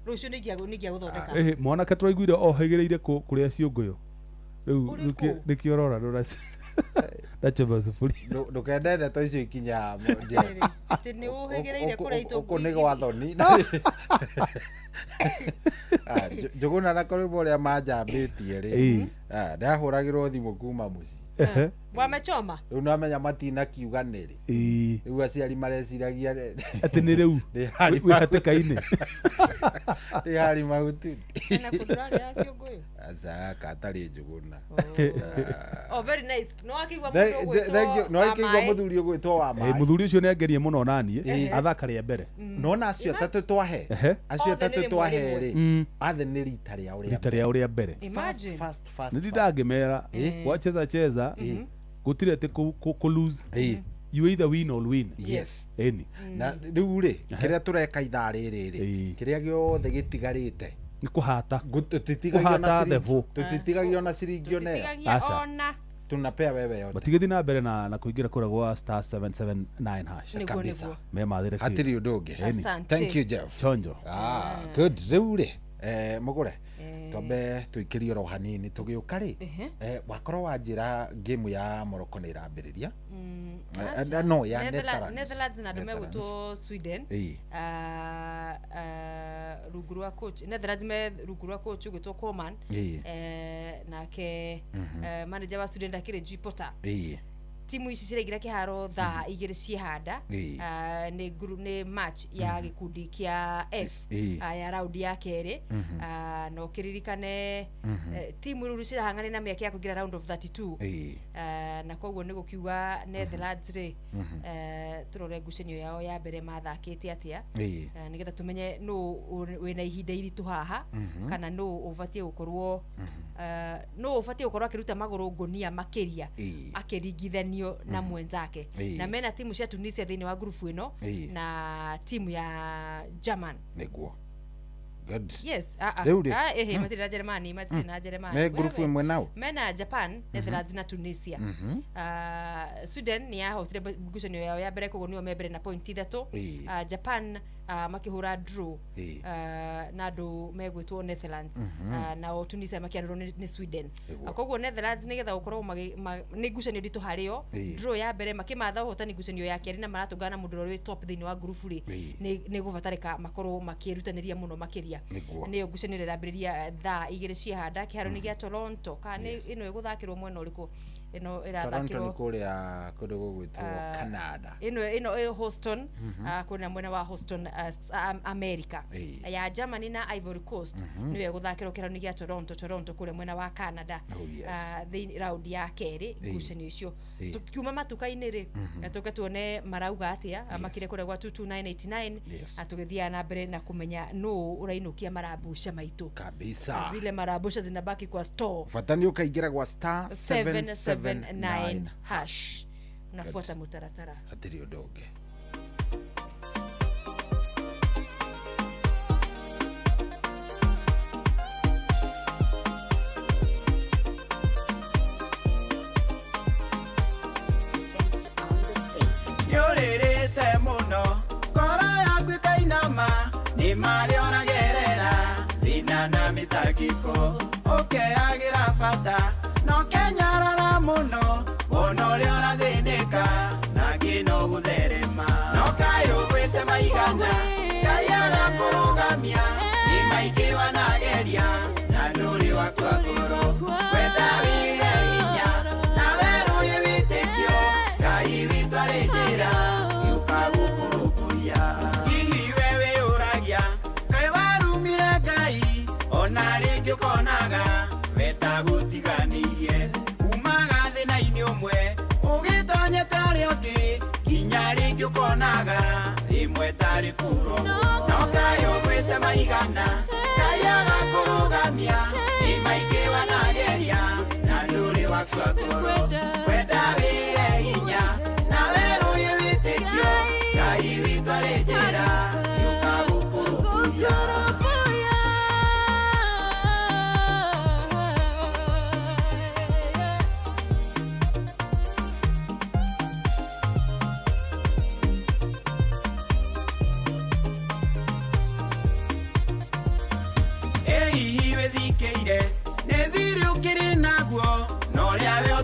Rũciũ nĩ ingĩa gũthondeka. Mwanake tũraiguire ohĩgĩrĩire kũrĩa ciũngũyũ. Rĩu nĩkĩo ũrora rũraci. Ndachoma sufuria. Ndũkende ndeto icio ikinya atĩ nĩ ũhĩgĩrĩire kũrĩa itũngũ. Ũkũ nĩ gwathoni. Njũgũna na kũrĩ ũrĩa manjambĩtie rĩ. Ndahũragĩrwo thimũ kuma mũciĩ. Wamechoma? Rĩu namenya matina kiuga nĩrĩ. Rĩu aciari mareciragia atĩ nĩ rĩu wĩ hatĩka-inĩ. Nĩ harĩ mahutu. Na kũndũra rĩa ciũngũyũ. Aca katarĩ Njũgũna. Very nice. No akĩigua mũthuri ũgwĩtwo wa maĩ. Mũthuri ũcio nĩ angerie mũno naniĩ athaka rĩa mbere. Nona acio atatũ twahe. Acio atatũ twahe rĩ. Athe nĩ rita rĩao rĩa mbere. Nĩ ndangĩmera gwa cheza gũtirĩ atĩ kũ lose. You either win or win. Yes. Na rĩu rĩ kĩrĩa tũreka ithaa rĩrĩ rĩ kĩrĩa gĩothe gĩtigarĩte nĩ kũhata. Tũtitigagio na ciringi ona tunapea wewe yote. Batigĩthi na mbere na kũingĩra kũrĩa gwa *779 hash. Kabisa. Memathĩre kĩ. Hatirĩ ũndũ ũngĩ. Thank you Jeff. Chonjo. Good. Rĩu rĩ mũgũre Tobe tuikirie ro hanini tugiuka ri wakorwo wanjira game ya Morocco ni irambiriria no ya Netherlands na ndume gutwo Sweden rugurwa coach Netherlands me rugurwa coach gutwo Coman nake manager wa Sweden ndakire G Potter timu ici ciregira kiharo thaa igiri ciehanda ni match ya gikundi kia F ya round ya keri no kiririkane timu ruru cirahangane na miaka ya kugira round of 32 na koguo ni gukiuga Netherlands ri turore ngucenio yao ya mbere mathakite atia nigetha tumenye no wina ihinda iritu haha kana no ubatie gukorwo no ubatie gukorwo akiruta maguru ngonia makiria akiringithanio na mwenzake na mena timu cia Tunisia thini wa group ino na timu ya German niguo good yes matira Germany matira Germany me group imwe nao mena Japan Netherlands na Tunisia Sweden ni yahotire ngucanio yao ya mbere koguo nio membere na point 3 Japan makihura draw na andu megwitwo Netherlands na Tunisia makianirwo ni Sweden koguo Netherlands nigetha gukorwo ni ngucanio nditu hario draw ya mbere makimatha hotani ngucanio ya keri na maratungana mundu uri top thini wa group ri ni gubatarika makorwo makirutaniria muno makiria niyo ngucanio irambiriria thaa igiri ciehanda kiharo ni gia Toronto kana ino iguthakirwo mwena uriku ino irathakirwo Toronto kuria kundu gugwitwo Canada ino Houston kuna mwena wa Houston America ya Germany na Ivory Coast niwe guthakirwo kiharo ni gia Toronto kule mwena wa Canada the round ya keri ngucanio icio tukiuma matuka-ini ri tuke tuone marauga atia makire kure gwa 22989 atugithia na mbere na kumenya no urainukia marabusha maitu kabisa zile marabusha zinabaki kwa store fatani ukaingira gwa star 779 hash unafuata mutaratara atiri odoge Yorerete muno kora yaku kainama ni mariona gerera dina na mitagiko agira fata no kenyarara muno ono leona deneka na gino gutherema no kayo gwete maigana kaya kurugamia ni maike wanageria na nuri wakakoro kwenda wire inya na weru yivitekio kai vitwarejera yukagukurukuya hihi wewe uragia kai warumire ngai ona ringi konaga metagutiganirie umaga thina-ini umwe ugitonyete aria ungi nginya ringi ukonaga rimwe tari kuro no kayo gwite maigana kayaga kurugamia ni maingĩ wanageria na ndũrĩ wakua ngoro kwenda wĩre hinya na werũye wĩtĩkio Ngai witũ arĩ njĩra yũka gũkũrũmbũiya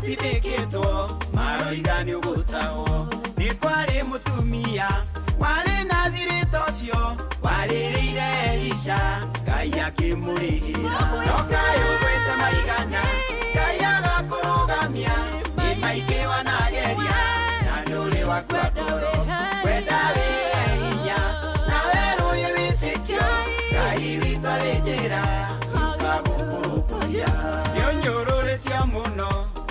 tithikitwo maroigani ugutagwo ni kwari mutumia wari na thirito cio waririre Elisha Ngai akimurihira no kayo gwite maigana Ngai agakurugamia ni maingĩ wanageria na ndũrĩ wakua ngoro kwenda wĩre hinya na werũye wĩtĩkio Ngai witũ arĩ njĩra yũka gũkũrũmbũiya nĩũnyũrũrĩtio mũno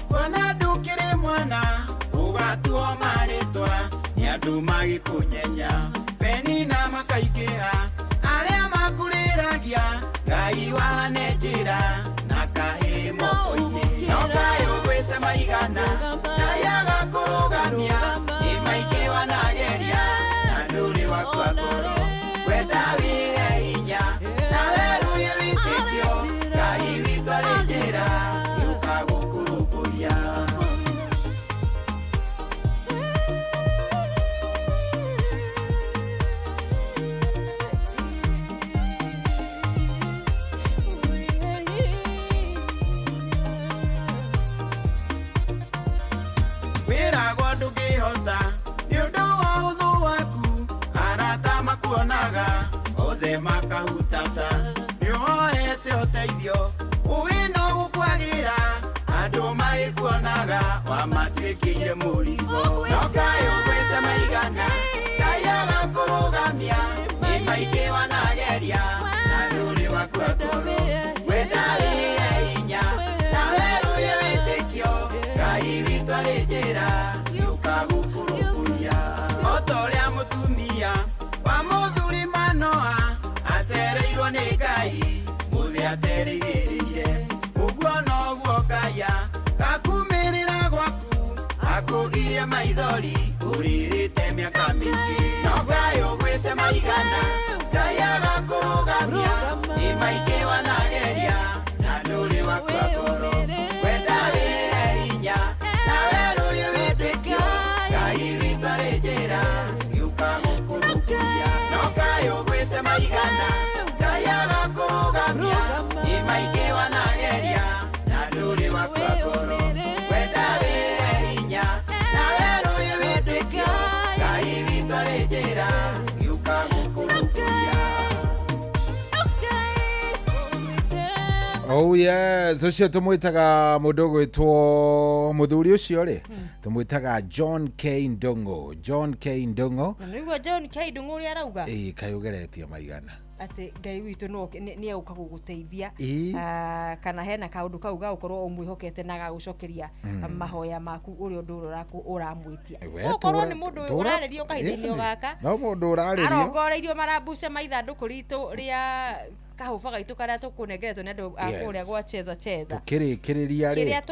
kona ndukire mwana ugatuo maritwa ni andu magikunyenya peni na makaingĩha aria makuriragia Ngai wane njĩra na kahĩ moko-inĩ no kaĩ ũgwĩte maigana Ngai agakũrũgamia ni maingĩ wanageria na ndũrĩ wakua ngoro kwenda wĩre hinya na werũye wĩtĩkio Ngai witũ arĩ njĩra yũka gũkũrũmbũiya kahutata nioete uteithio uwino gukwagira andu maikuonaga wamatwikire murigo nokayo gwete maigana kayaga kurugamia ni maige wanageria na nduri wakwatoro wendari einya na weru yewetekio kai vitwarejera yukagukurukuria otoria mutumia wa muthuri manoa acereirwo ni ngai muthi aterigirire uguo noguo kaya gakumirira gwaku akugirie maithori uririte miaka mingi nogayo gwete maigana kaya gakurugamia ni maige wanageria na nduri wakwagoro wendari hinya na weru yewendekio kai vitwarejera yukagukurukuria nogayo gwete maigana kaya gakurugamia ni maige wanageria na nduri wakwagoro wendari hinya na weru yewendekio kai vitwarejera yukagukurukuria. Oh yes, ucio tumwitaga mundu gwitwo muthuri ucio ri tumwitaga John K Ndungu. John K Ndungu. Niguo John K Ndungu uri arauga. Kayugeretie maigana. Ati ngai witu no ni auka guguteithia kana hena kaundu kau ga ukorwo umwihokete na ga gucokeria mahoya maku uri undu uraku uramwitia ukorwo ni mundu urarerio kahinda-ini gaka no mundu urarerio arongoreirio marambusha maithanduku ritu ria kahuba gaitu karia tukunengeretwo ni andu akuria gwa cheza tukirikiriria ri kiria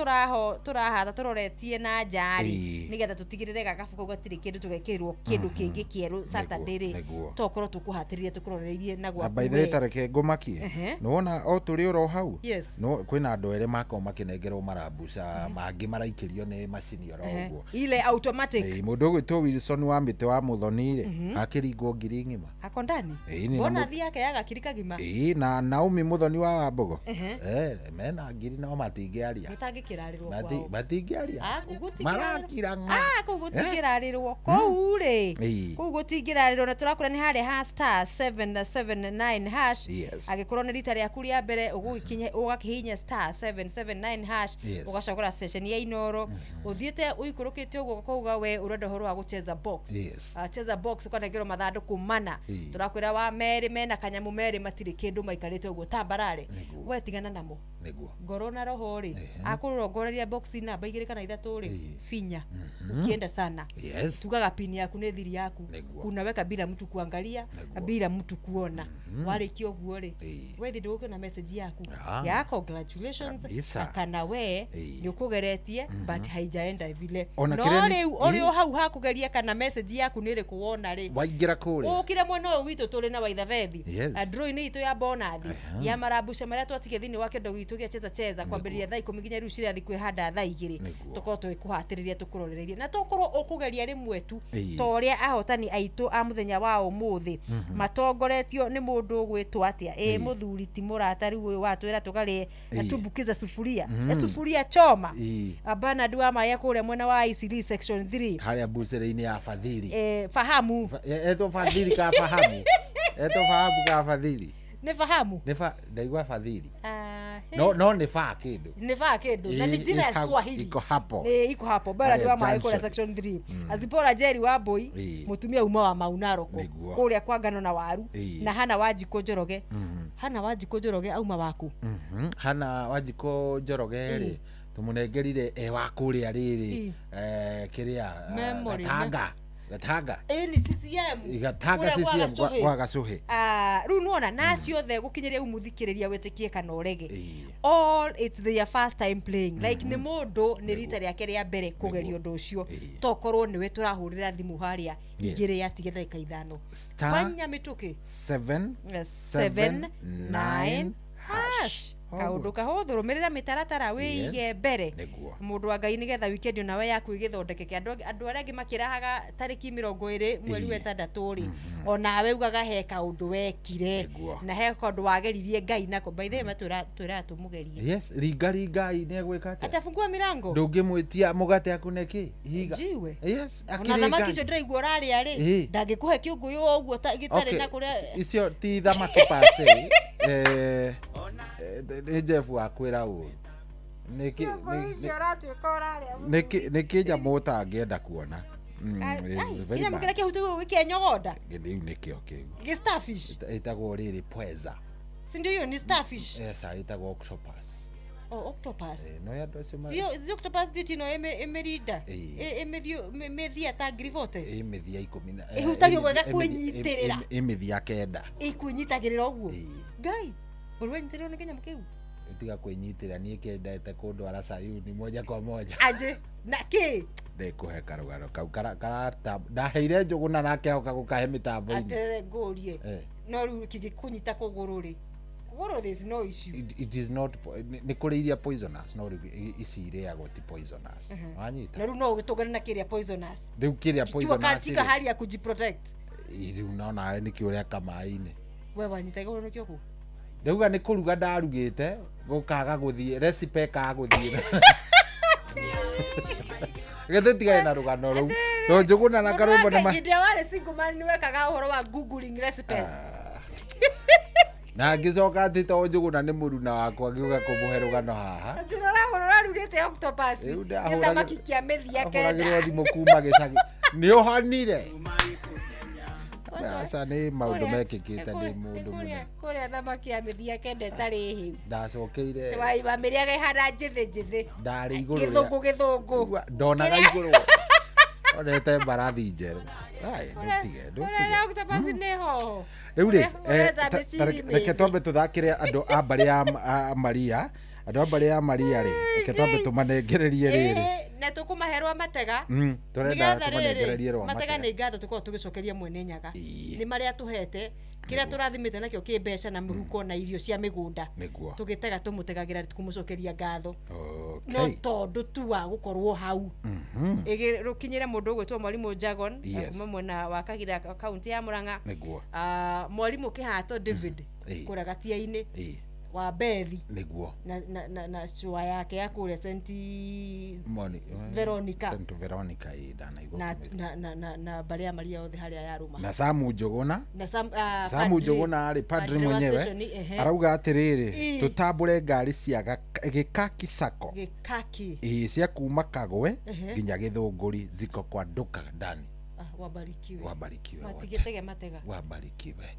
turahata turoretie na njari nigetha tutigirire gakabu kau gatiri kindu tugekirwo kindu kingi kieru Saturday ri tokorwo tukuhatiririe tukuroreirie na gwa by the way tareke ngumakie no wona o turi ro hau no kwina andu ere mako makinengerwo marambusha mangi maraikirio ni macini oro uguo ile automatic mundu gwitwo Wilson wa mite wa muthoni ri akiringwo ngiri ngima akondani bona thia yake yagakirika gima na Naomi muthoni wa Wambogo mena ngiri no matingiaria mutangikirarirwo kwao matingiaria marakiranga kugutigirarirwo kou ri kugutigirarirwo na turakura ni hari hashtag 779 hash agikorwo ni rita ryaku ria mbere ugukinya ugakihinya *779 ugacagura session ya Inoro uthiete uikurukite uguo kuuga we urenda horo wa gucheza box cheza box ukanegero mathanduku mana turakwira wa meri mena kanyamu meri matiri kindu maikarite uguo tambarare we tigana namo ngoro na roho ri akurongoreria box namba 2 kana 3 ri finya ukienda sana tugaga pin yaku ni thiri yaku unaweka bila mtu kuangalia bila mtu kuona wale kioguo ri we thi nduke na message yaku congratulations kana we ni ukugeretie but haijaenda vile no riu orio hau hakugeria kana message yaku ni ri kuona ri waingira kuri ukire mwena uyu witu turi na waitha vethi draw ni itu ya bonathi ya marambusha maria twatige thini wa kendo gitu gia cheza kwambiriria thaa 10 nginya riu cirathi kwihanda thaa 2 tukorwo twikuhatiriria tukurorereirie na tukorwo ukugeria rimwe tu toria ahotani aitu a muthenya wa umuthi matongoretio ni mundu gwitwo atia muthuri ti murata riu uyu watwira tugarie tubukiza sufuria sufuria choma abana dua maya kure mwena wa ICD section 3 haria bucere-ini ya Fadhili fahamu eto Fadhili ka fahamu eto fahamu ka Fadhili ne fahamu ndaigua Fadhili no ne fa kidu na ni jina ya Swahili iko hapo iko hapo bara dua maya kure section 3 azipora Jerry wa boy mutumia uma wa Maunaroko kuria kwa ngano na waru na hana Wajiko Njoroge hana Wajiko Njoroge auma waku hana Wajiko Njoroge ri tumunengerire wa kuria riri kiria Gataga ni CCM Gataga CCM kwa Gacuhi riu nuona nacio the gukinyeria umuthikiriria wetikie kana urege all it's their first time playing like ni mundu ni rita riake ria mbere kugeria undu ucio tokorwo niwe turahurira thimu haria igire yatigetheka ikaithano fanya mituki 779 hash kaudu kaundu kahuthu rumirira mitaratara wige mbere mundu wa Ngai nigetha weekend nawe yaku igithondeke andu aria angi makirahaga tariki 20 mweri wa 6 ri onawe ugaga he kaundu wekire na he kaundu wageririe Ngai nako by the way twira tumugerie yes ringa ne gwika ate atafungua milango ndungimwitia mugate akuneki higa jiwe yes akiri na thamaki cio ndiraigua rari ari ndangikuhe kiunguyu oguo gitari na kuria icio ti thamaki pase Jeff akwira u niki jamu utangienda kuona ina mukira kihutu wikenyogoda riu nikio kiu starfish itagwo riri pweza sindio hiyo ni starfish itagwo octopus octopus no ya doce ma zio octopus ditino emerida emethia ta grivote emethia 10 ehutagio gwega kwenyitirira emethia kenda ikunyitagirira oguo Ngai urwenyitirira ni Kenya mkiu itiga kwenyitira nie kendete kundu ara Sayuni moja kwa moja aje na ki ndekuhe karugano kau karata ndaheire njuguna nake oka gukahe mitambo atere ngurie no ru kigikunyita kugururi kuguru is no issue it is not ni kuriria poisonous no isire agoti poisonous anyita na ru no gitugana na kiria poisonous riu kiria poisonous katika hali ya kujiprotect riu unaona ni kiuria kamaini we wanyita iguru ni kioku ndauga ni kuruga ndarugite gukaga guthie recipe ka guthie gete tigae na rugano ru to njuguna na karumbo na ma inde wale single man ni wekaga uhoro wa googling recipes na ngicoka ati to njuguna ni muruna wakwa ngiuga kumuhe rugano haha ndurora rugite octopus thamaki kia methia kenda uragirwo thimu kuma gicagi ni uhanire asa ni maundu mekikite ni mundu muno kuria thamaki ya methia kenda tari hiu ndacokeire twai ba miriaga ihana njithe ndari iguru githungu ndonaga iguru orete barathi njeru ndutige octopus ni ho riu ri reke twambe tuthakire andu a mbari ya Maria andu a mbari ya Maria ri reke twambe tumanengererie riri na tukumaherwa matega turenda tumanengererie rwa matega ni ngatho tuko tugicokeria mwene nyaga ni maria tuhete kira turathimite nakio kimbeca na muhuko na irio cia migunda tugitega tumutegagira tukumucokeria ngatho no tondu tu wa gukorwo hau rukinyire mundu ugwitwo mwalimu Jagon kuma mwena wa Kagira county ya Murang'a mwalimu Kihato David kuragatia-ini wa Bethi niguo na shua yake ya kule St Veronica idana igo na Maria Maria othe haria ya Ruma na Samu Njuguna na Samu Njuguna ari padri mwenyewe arauga atiriri tutambure ngari cia gikaki sako cia kuma Kagwe nginya Githunguri ziko kwa nduka ndani wabarikiwe matigitege matega wabarikiwe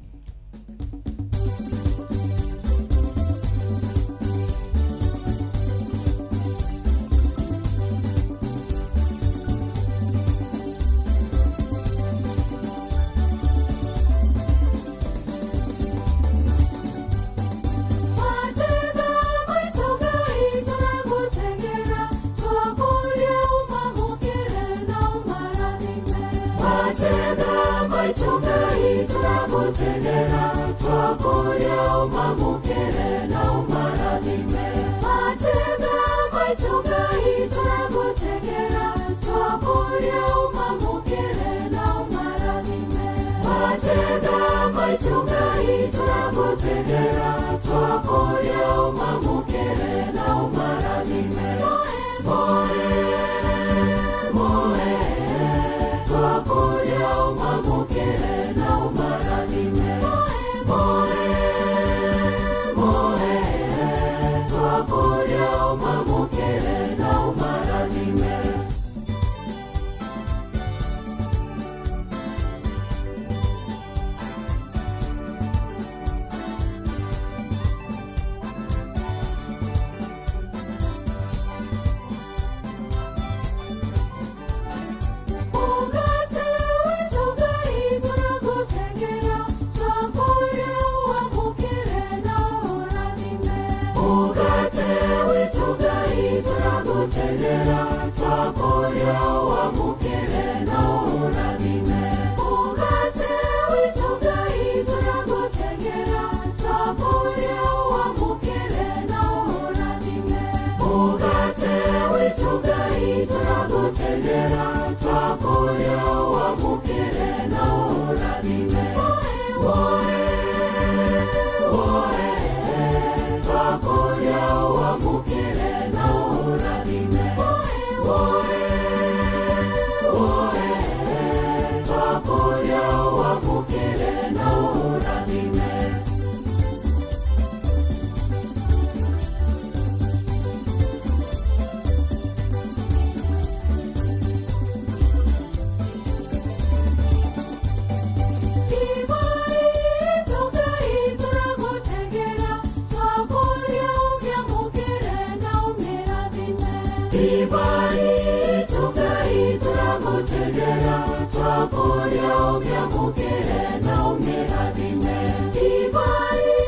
Ibari tugai turagutegera twakoria ubyamukire na umirathime. Ibari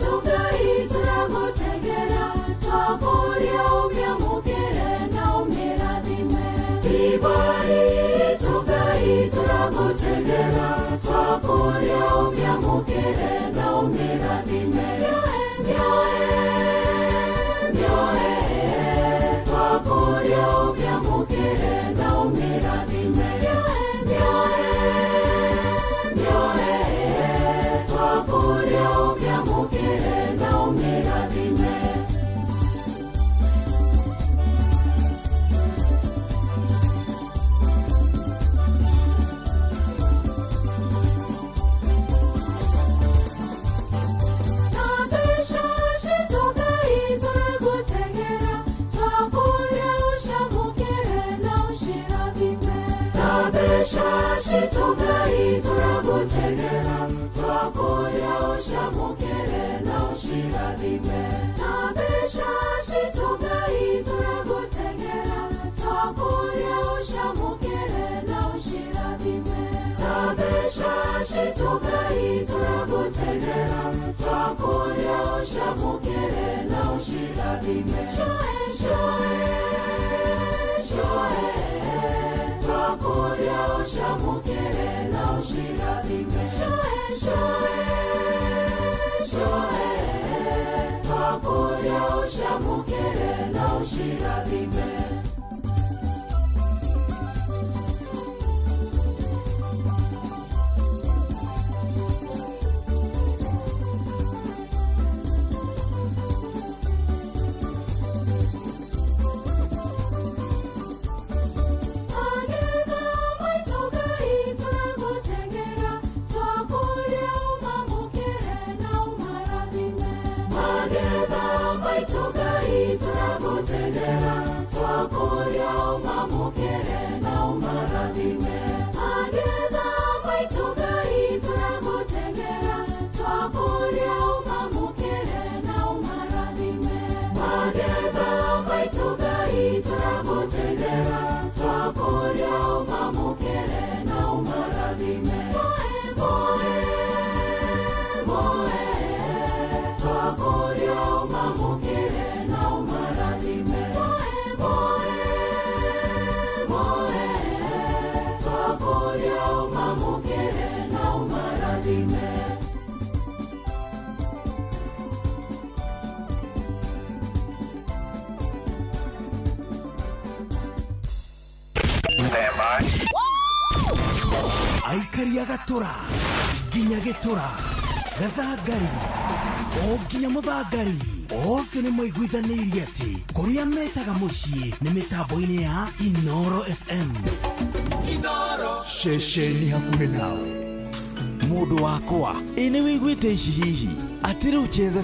tugai turagutegera twakoria ubyamukire na umirathime. Ibari tugai turagutegera twakoria ubyamukire na umirathime. Twakoria ubyamukire na umirathime. Twakoria ubyamukire na umirathime. Shashi tugai turagutegera twakoria ushamukire na ushirathime. Shashi tugai turagutegera twakoria ushamukire na ushirathime. Shashi tugai turagutegera twakoria ushamukire na ushirathime. Twakoria ushamukire na ushirathime. Twakoria ushamukire na ushirathime. Aikaria gatura ginya gitura gathangari o ginya muthangari oke nĩ maiguithanirie atĩ kũrĩa metaga mũciĩ nĩ mĩtambo-inĩ ya Inoro FM. Inoro ceceni hakuhĩ nawe mũndũ wakwa nĩ wĩiguĩte ici hihi atĩ rĩu cheza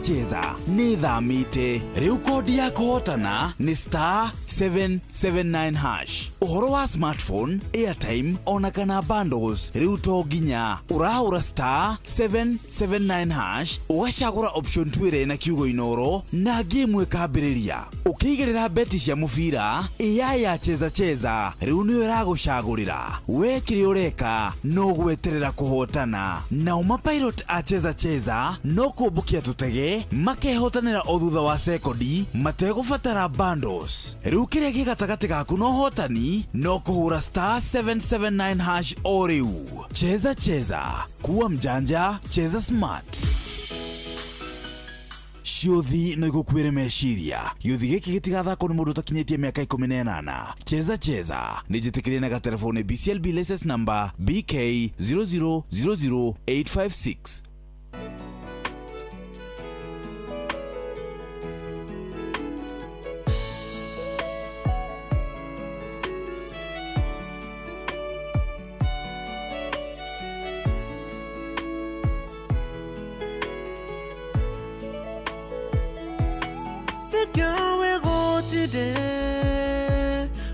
nĩ thamĩte rĩu kodi ya kũhotana nĩ star 779 hash. Ũhoro wa smartphone, airtime ona kana bundles rĩu to nginya ũrahũra star 779 hash ũgacagũra option 2 na kiugo Inoro na game ĩkambĩrĩria. Ũkĩigĩrĩra beti cia mũbira AI ya cheza rĩu nĩyo ĩragũcagũrĩra we kĩrĩa ũreka no gweterera kũhotana. Nao mapilot a cheza no kũmbũkia tũtege makehotanĩra o thutha wa sekondi mategũbatara bundles. Rĩu kĩrĩa gĩ gatagatĩ gaku no hotani no kũhũra star 779 hash o rĩu. Cheza kuwa mjanja, cheza smart. Ciuthi no igukwĩre meciria gĩuthi gĩkĩ gĩtigathakwo nĩ mũndũ ũtakinyĩtie mĩaka 18. Cheza nĩ njĩtĩkĩrie na gatelefoni BCLB license number BK 0000856.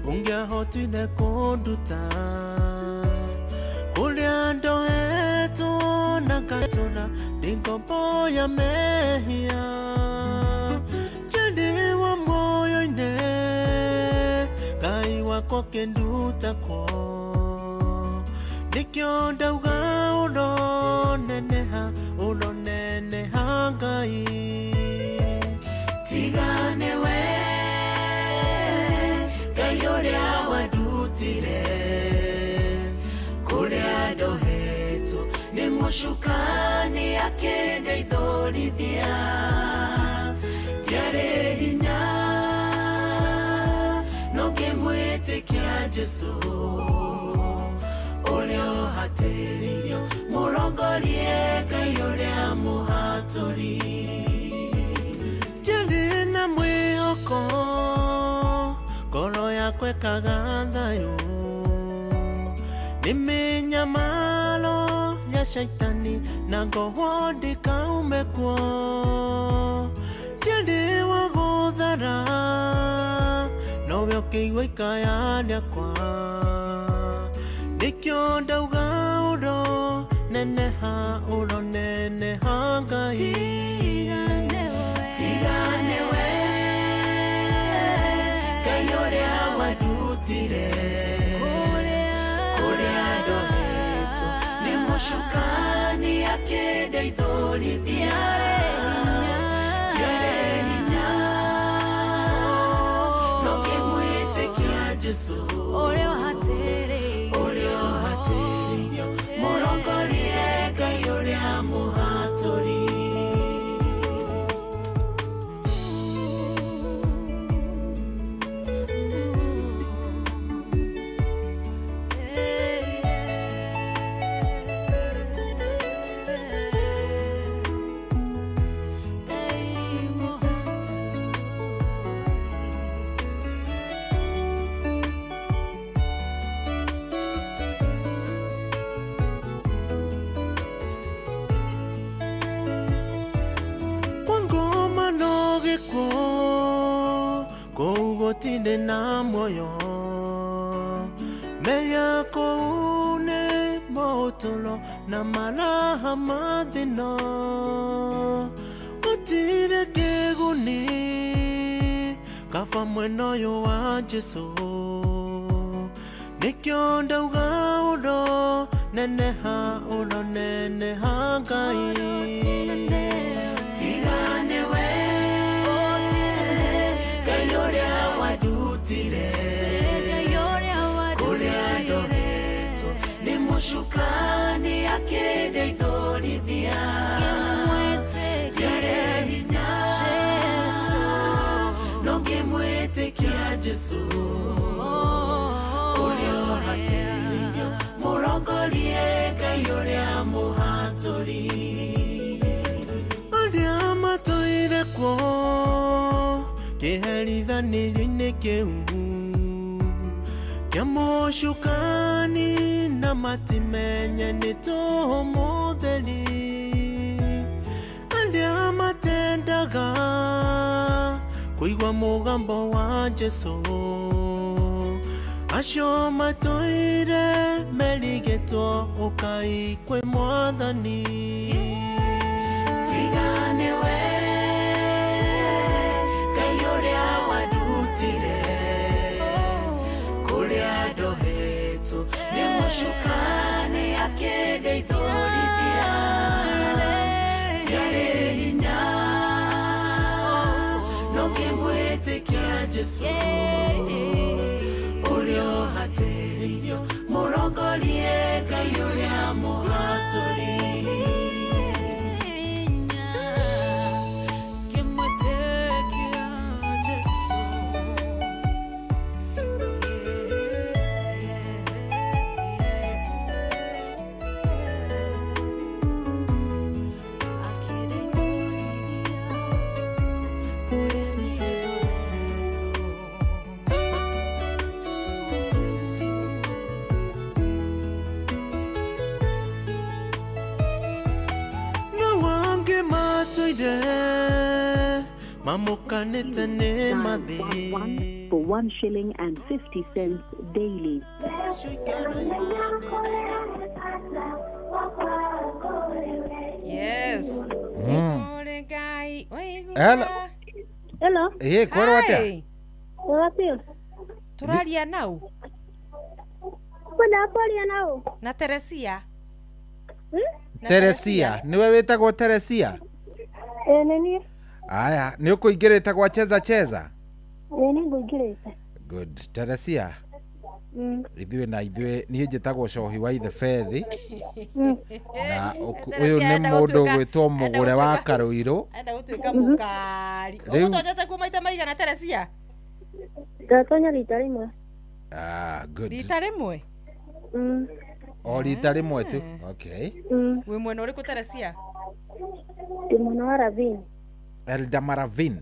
Ungehotile konduta kuliando etu nakatuna dinkompo ya mehia chedi wa moyo ine ũkĩnduta kwo nĩkĩo ndauga ũroneneha Ngai tigane we Ngai ũrĩa wandutire kũrĩa ndohetwo nĩ mũcukani akĩndeithũrithia ndiarĩ hinya no ngĩmwĩtĩkia Jesũ ũrĩa ũhatĩrĩirio mũrongorie Ngai ũrĩa mũhatũri ndiarĩ na mwĩhoko ngoro yakwa ĩkaga thayũ nĩmĩnyamaro ya shaitani na ngohwo ndĩkaume kuo ndiarĩ wa gũthara nowe ũkĩigua ikaya rĩakwa nĩkĩo ndauga ũroneneha Ngai tigane we Ngai ũrĩa wandutire kũrĩa ndohetwo nĩ mũcukani akĩndeithũrithia ndiarĩ hinya no ngĩmwĩtĩkia Jesũ ũrĩa ũhatĩrĩirio mũrongorie Ngai ũrĩa mũhatũri gũtirĩ na muoyo meya kũune maũtũro na maraha mathĩno gũtirĩ kĩguni kaba mwena ũyũ wa Jesũ nĩkĩo ndauga ũroneneha Ngai tigane we Ngai ũrĩa wandutire kũrĩa ndohetwo nĩ mũcukani akĩndeithũrithia ndiarĩ hinya no ngĩmwĩtĩkia Jesũ ũrĩa ũhatĩrĩirio mũrongorie Ngai ũrĩa mũhatũri arĩa matũire kuo kĩherithanĩrio-inĩ kĩu kĩa mũcukani na matimenye nĩ tũhũ mũtheri arĩa matendaga kũigua mũgambo wa Jesũ acio matũire merigĩtwo ũkai kwĩ Mwathani tigane we Ngai ũrĩa wandutire kũrĩa ndohetwo nĩ mũcukani akĩndeithũrithia ndiarĩ hinya no ngĩmwĩtĩkia Jesũ ũrĩa ũhatĩrĩirio mũrongorie Ngai ũrĩa mũhatũri mamukanĩte nĩ mathĩ for 1 shilling and 50 cents daily. Yes. Hello. Hello. Kwero atia? Wapi? Turaria nau. Kuna kwaria nao. Na Teresia. Teresia, niwe wetagwo Teresia? Nini? Aya, ni ukuingirite gwa cheza? Ni nguingirite. Good. Teresia. Ithuĩ niĩ njĩtagwo Cohi wa Ithe Fethi. Na ũyũ nĩ mũndũ gwĩtwo Mũgũre wa Karũirũ. Enda gũtuĩka mũkari. Ũgũtonyete kuma maita maigana Teresia? Ndatonya rita rĩmwe. Good. Rita rĩmwe? O rita rĩmwe tu. Okay. Wĩ mwena ũrĩkũ Teresia? Ndĩ mwena wa Ravine. Elda Maravine.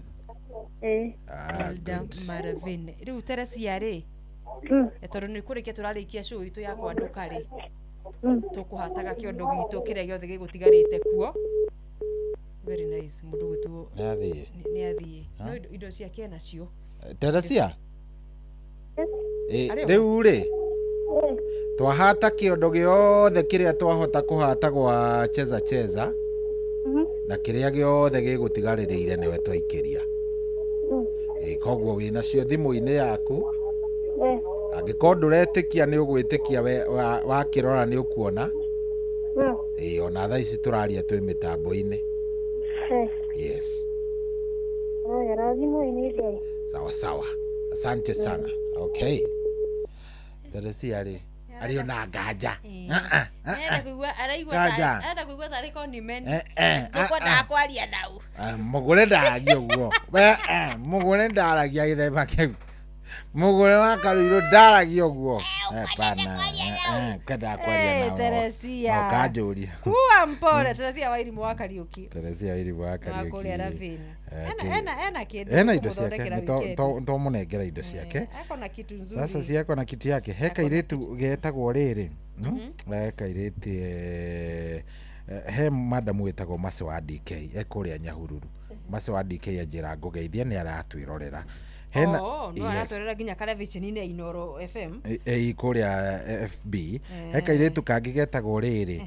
Elda Maravine. Rĩu Teresia rĩ? Tondũ nĩ kũrĩkia tũrarĩkia show itũ ya kwanduka rĩ. Tũkũhataga kĩondo gitũ kĩrĩa gĩothe gĩgũtigarĩte kuo. Very nice. Mũndũ gwĩtwo nĩ athiĩ. No indo ciake nacio. Teresia? Rĩu rĩ? Twahata kĩondo gĩothe kĩrĩa twahota kũhata gwa cheza. Na kĩrĩa gĩothe gĩgũtigarĩrĩire nĩwe twaikĩria. Koguo wĩ nacio thimũ-inĩ yaku. Angĩkorwo ndũretĩkia nĩ ũgwĩtĩkia wakĩrora nĩ ũkuona. Ona thaa ici tũraria twĩ mĩtambo-inĩ. Yes. Sawa. Asante sana. Okay. Teresia rĩ arĩ ona nganja. Enda kuigua tarĩ condiment. Ngũkwendaga kwaria nau. Mũgũre ndaragia ũguo. Mũgũre ndaragia gĩthemba kĩu. Mũgũre wa Karũirũ ndaragia ũguo. Kenda kwaria nao. Teresia. Kanjũria. Kuwa mpore Teresia wa Irimũ wa Kariũki. Teresia wa Irimũ wa Kariũki. Wakũrĩa Ravine. Ena kĩndũ. Ena indo ciake. To mũnengera indo ciake. Akona kitu nzuri. Sasa ciakona kitu yake. He kairĩtu getagwo rĩrĩ. He kairĩtu he madamu wetagwo Mase wa DK ekũrĩa Nyahururu. Mase wa DK anjĩra ngũgeithia nĩ aratwĩrorera. No aratwĩrorera nginya television-inĩ ya Inoro FM. Kũrĩa FB. He kairĩtu kangĩ getagwo rĩrĩ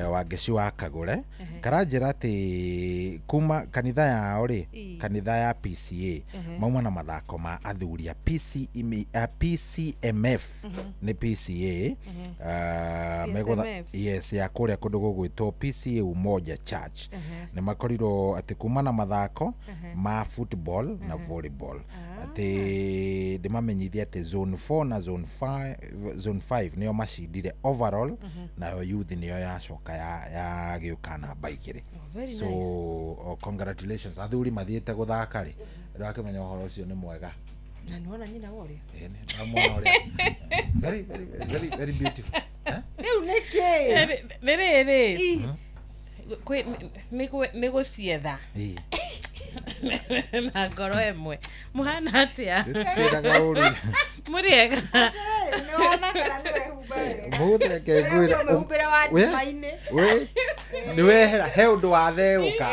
Wangeci wa Kagũre. Karanjĩra atĩ kuma kanitha yao rĩ, kanitha ya PCA mauma na mathako ma athuri a PCMF nĩ PCA. Yes, ya kũrĩa kũndũ gũgwĩtwo PCA Umoja Church. Nĩ makorirwo atĩ kuma na mathako ma football na volleyball. Atĩ ndĩmamenyithia atĩ zone 4 na zone 5 nĩo macindire overall, nayo youth nĩyo yacoka ya gĩũka namba igĩrĩ. So congratulations athuri mathiĩte gũthaka rĩ. Ndakĩmenya ũhoro ũcio nĩ mwega. Na nĩwona nyina worĩa. Ndamwona ũrĩa. Very beautiful. Rĩu nĩkĩ? Rĩrĩ. Nĩ gũcietha. Na ngoro ĩmwe. Mũhana atĩa? Ndĩraga ũrĩa. Mũrĩega. Nĩwona kana nĩwe humbere. Mũtheke ngwĩra. Humbere wa ndima-inĩ. Nĩwehera he ũndũ wa theũka.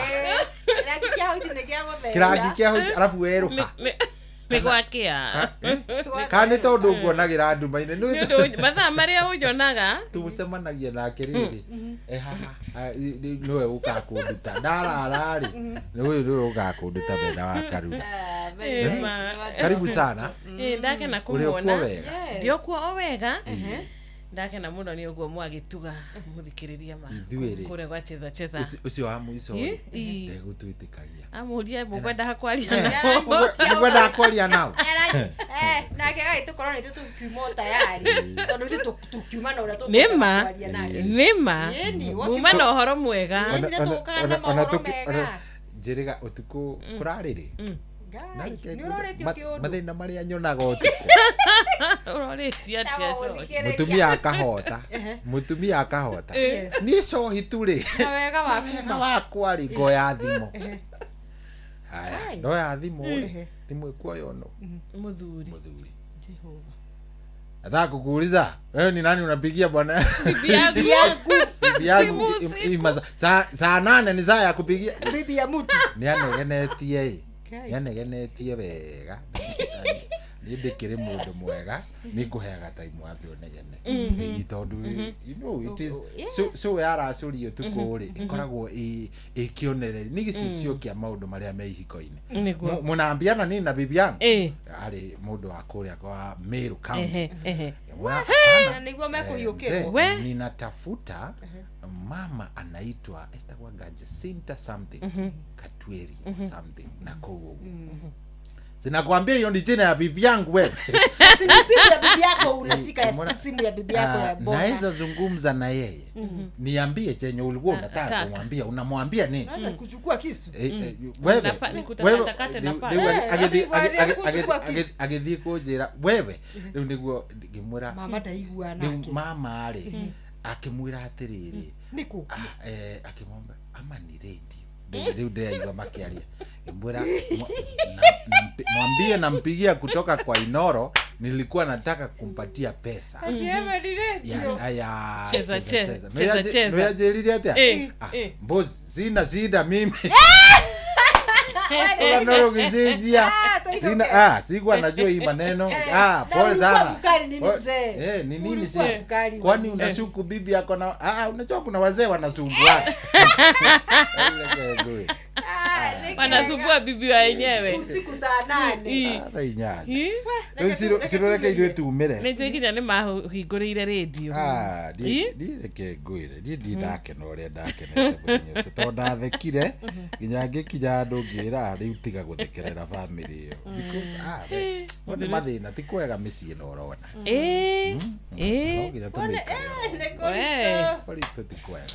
Kĩrangi kĩa hauti nĩ gĩa gũtheũka. Kĩrangi kĩa hauti arabu werũka. Mĩgwakĩa. Kana nĩ tondũ nguonagĩra nduma-inĩ. Mathaa marĩa ũnyonaga. Tũcemanagia nake rĩrĩ. Haha nĩwe ũkaga kũnduta. Ndarara rĩ. Nĩwe ũkaga kũnduta Benda wa Karura. Karibu sana. Ndakena kũmuona. Ndĩokuo o wega. Ndakena mũno nĩ ũguo mwagĩtuga mũthikĩrĩria ma kũrĩa gwa cheza. Ũcio wa mũico ndegũtwĩtĩkagia. Amũria mũkwenda kwaria nao. Mũkwenda kwaria nao. Nake gagĩtũkorwo nĩ tũkiuma tayari. Tondũ ithuĩ tũkiuma na ũrĩa tũkwaria nake. Nĩma. Uma na ũhoro mwega. Njĩrĩga ũtukũ kũrarĩ rĩ. Mathĩna marĩa nyonaga ũtukũ. Ũroretie atĩa Cohi? Mũtumia akahota. Niĩ Cohi tu rĩ. Na wega wakwa rĩ ngoya thimũ. Haya, ndoya thimũ rĩ. Thimũ ĩkuoyo no. Muthuri. Jehova. Nataka kukuuliza wewe ni nani unapigia bwana? Bibi yangu. Saa 8 ni saa ya kupigia. Bibi ya mtu. Nianegenetie wega. ni ndikire mundu mwega ni nguheaga time wapi onegene itondu you know it is so yara curio tukuri ikoragwo ikionere ni gicicio kia maundu maria me ihiko-ini munambiana ni na bibi yangu ari mundu wa kuria kwa Meru County na niguo mekuyukirwo ninatafuta mama anaitwa etagwa Jacinta something Katweri something na kogo sinakwambia hiyo ni jina ya bibi yangu wewe simu ya bibi yako unashika simu ya bibi yako ya bona naweza zungumza na yeye niambie chenye ulikuwa unataka kumwambia unamwambia nini hata kuchukua kisu wewe agithii kujira wewe riu niguo ngimwira mama ndaigua nake mama ari akimwira atiriri niku akimwamba ama ni radio riu ndiraiga makiaria ngimwira mwambie nampigia kutoka kwa Inoro nilikuwa nataka kumpatia pesa cheza noyajerire atia mbozi sina shida mimi Inoro gizejia sina sikuwa najua hii maneno pole sana ni nini si kwani unashuku bibi yako na unajua kuna wazee wanasumbua wanasumbua bibi wa wenyewe usiku saa 9 siroreke ithuĩ tumĩre nĩ nginya nĩ mahingũrĩire radio ndireke ngwĩre ndiĩ ndakena ũrĩa ndakenete mũthenya ũcio tondũ ndathekire nginya ngĩkinya andũ ngĩra rĩu tiga gũthekerera family ĩyo nĩ mathĩna ti kwega mĩciĩ ĩno ũrona ũritũ ti kwega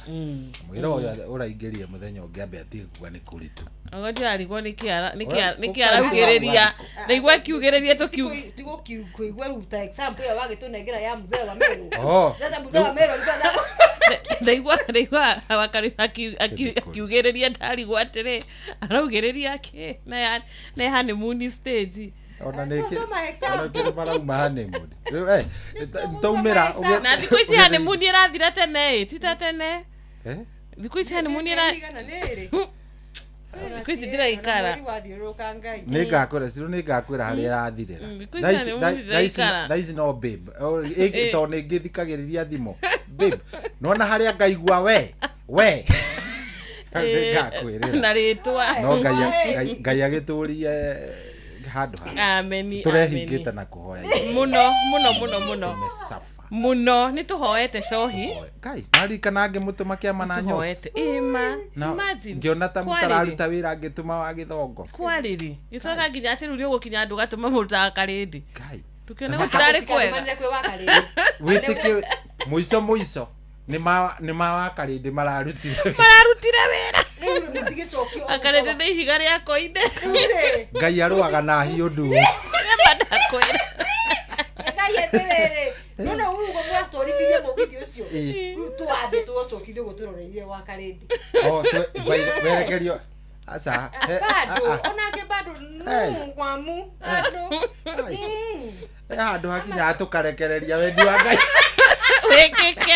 mwĩra ũyũ ũraingĩrire mũthenya ũngĩ ambe atige kuga nĩ kũritũ Ogodio alikuwa nikiaraugereria naigua kiugereria tugo kuigwa ruta example ya wagitunegera ya mzee wa Meru sasa mzee wa Meru naigua wakari akiugereria ndarigwa atire araugereria ake na honeymoon stage ona neke ona kile mara honeymoon ntaumira na thikũ ici honeymoon irathira tene tita tene thikũ ici honeymoon Sikuizi ndira ikara nigakora siro nigakwira hari arathirira thaici no babe to ningithikagiriria thimo babe nona hari ngaigua we ngakwirira na ritwa no ngai agiturie handu ha ameni turehingite na kuhoya muno muno ni tuhoete cohi kai nari kana ngimutuma kiama na nyots imagine ngiona ta mutararuta wira ngituma wa githongo kwariri icoka nginya ati ruri ugukinya andu gatuma muruta karindi kai tukione gutirari kwega witike muico ni ma karindi mararutire wira akarindi ni ihiga ria koinde ngai aruaga na hiu ndu kwira yeterere nona urugo mwatorithie mugithi ucio rutu ambe twocokithio guturoreire wa karindi werekerio asa onake bado kwamu handu hakinya atukarekereria wendi wa ngai wekeke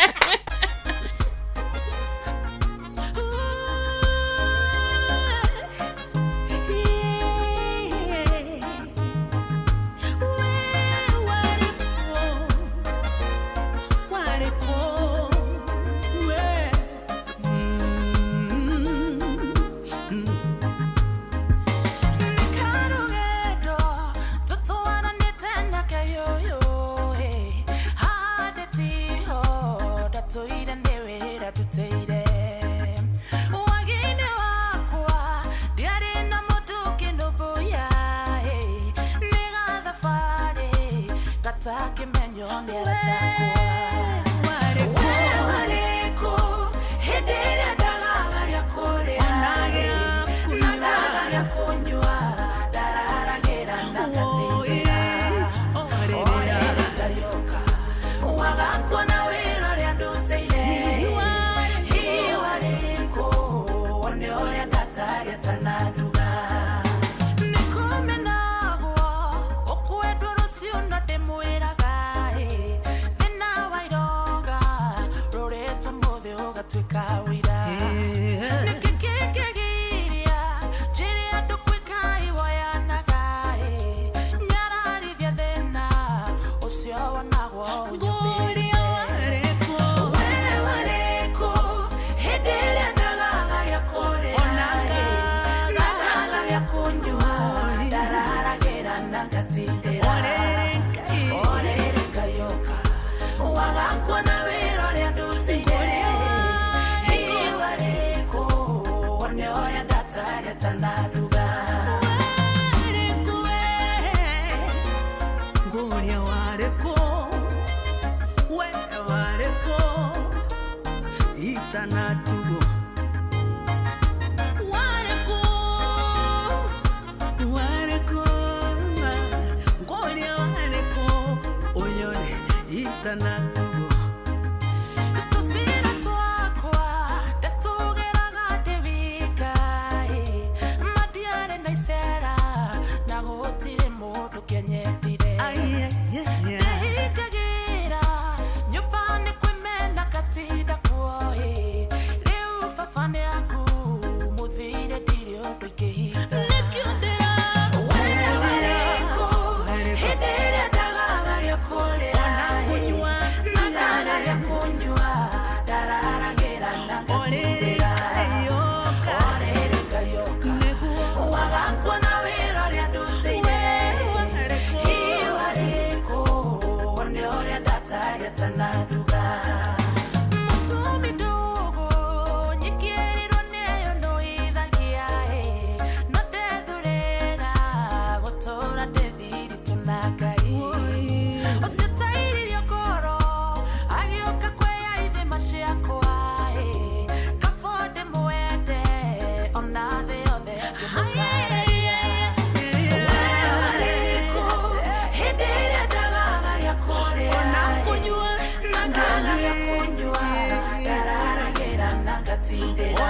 ndatindira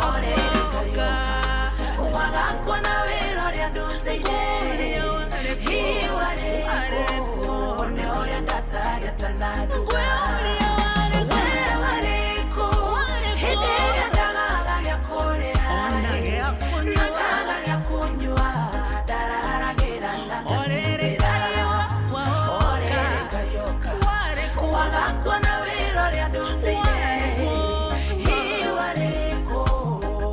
orerekayoka wagakwa na wĩra ũrĩa ndutĩire hiwareko one ũrĩa ndatagĩa tananduga wewareko hĩndĩ ĩrĩa ndagaga gĩa kũrĩa nakaga gĩa kũnyua ndararagĩra ndatindĩra orerekayoka wagakwa na wĩra ũrĩa ndutĩire hiwareko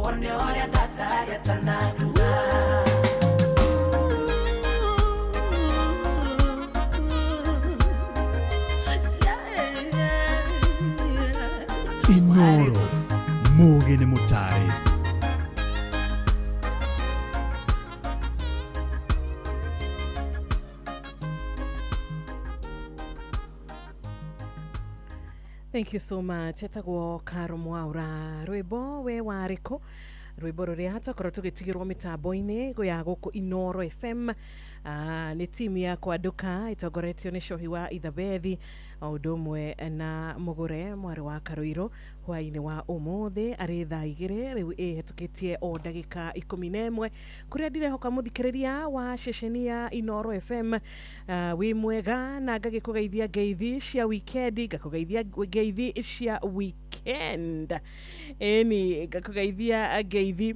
one ũrĩa ndatagĩa tananduga Inoro Muge ni Mutare. Thank you so much. Etagwo Karo Mwaura. Rwĩmbo we warĩkũ rwĩmbo rũrĩa twakorwo tũgĩtigĩrwo mĩtambo-inĩ ya gũkũ Inoro FM. Nĩ timu ya kwanduka itongoretio nĩ Cohi wa Ithabethi o ũndũ ũmwe na Mũgũre mwarĩ wa Karuiro hwaĩ-inĩ wa ũmũthĩ arĩ thaa 2 rĩu ĩhetũkĩtie o ndagĩka 11 kũrĩa ndirehoka mũthikĩrĩria wa ceceni ya Inoro FM wĩ mwega na ngagĩkũgeithia ngeithi cia weekend ngakũgeithia ngeithi cia weekend eni ngakũgeithia ngeithi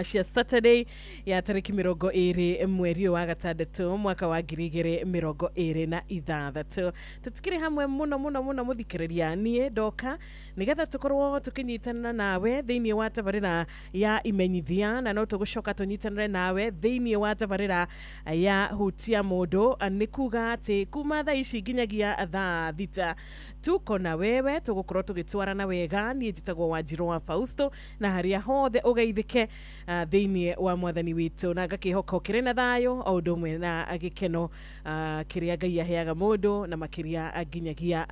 cia Saturday ya tariki 20 mweri wa gatandatũ mwaka wa 2026 tutikire hamwe muno muthikĩrĩria niĩ ndoka nigetha tukorwo tukinyitana nawe thĩinĩ wa tabarĩra ya imenyithia na no tũgũcoka tũnyitanĩre nawe thĩinĩ wa tabarĩra ya hutia mũndũ nĩ kuga atĩ kuma thaa ici nginyagia thaa thita tuko na wewe tũgũkorwo tũgĩtwarana wega niĩ njĩtagwo Wanjirũ wa Fausto na harĩa hothe ũgeithĩke thĩinĩ wa mwathani witũ na ngakĩhoka ũkĩrĩ na thayũ o ũndũ ũmwe na gĩkeno kĩrĩa Ngai aheaga mũndũ na makĩria nginyagia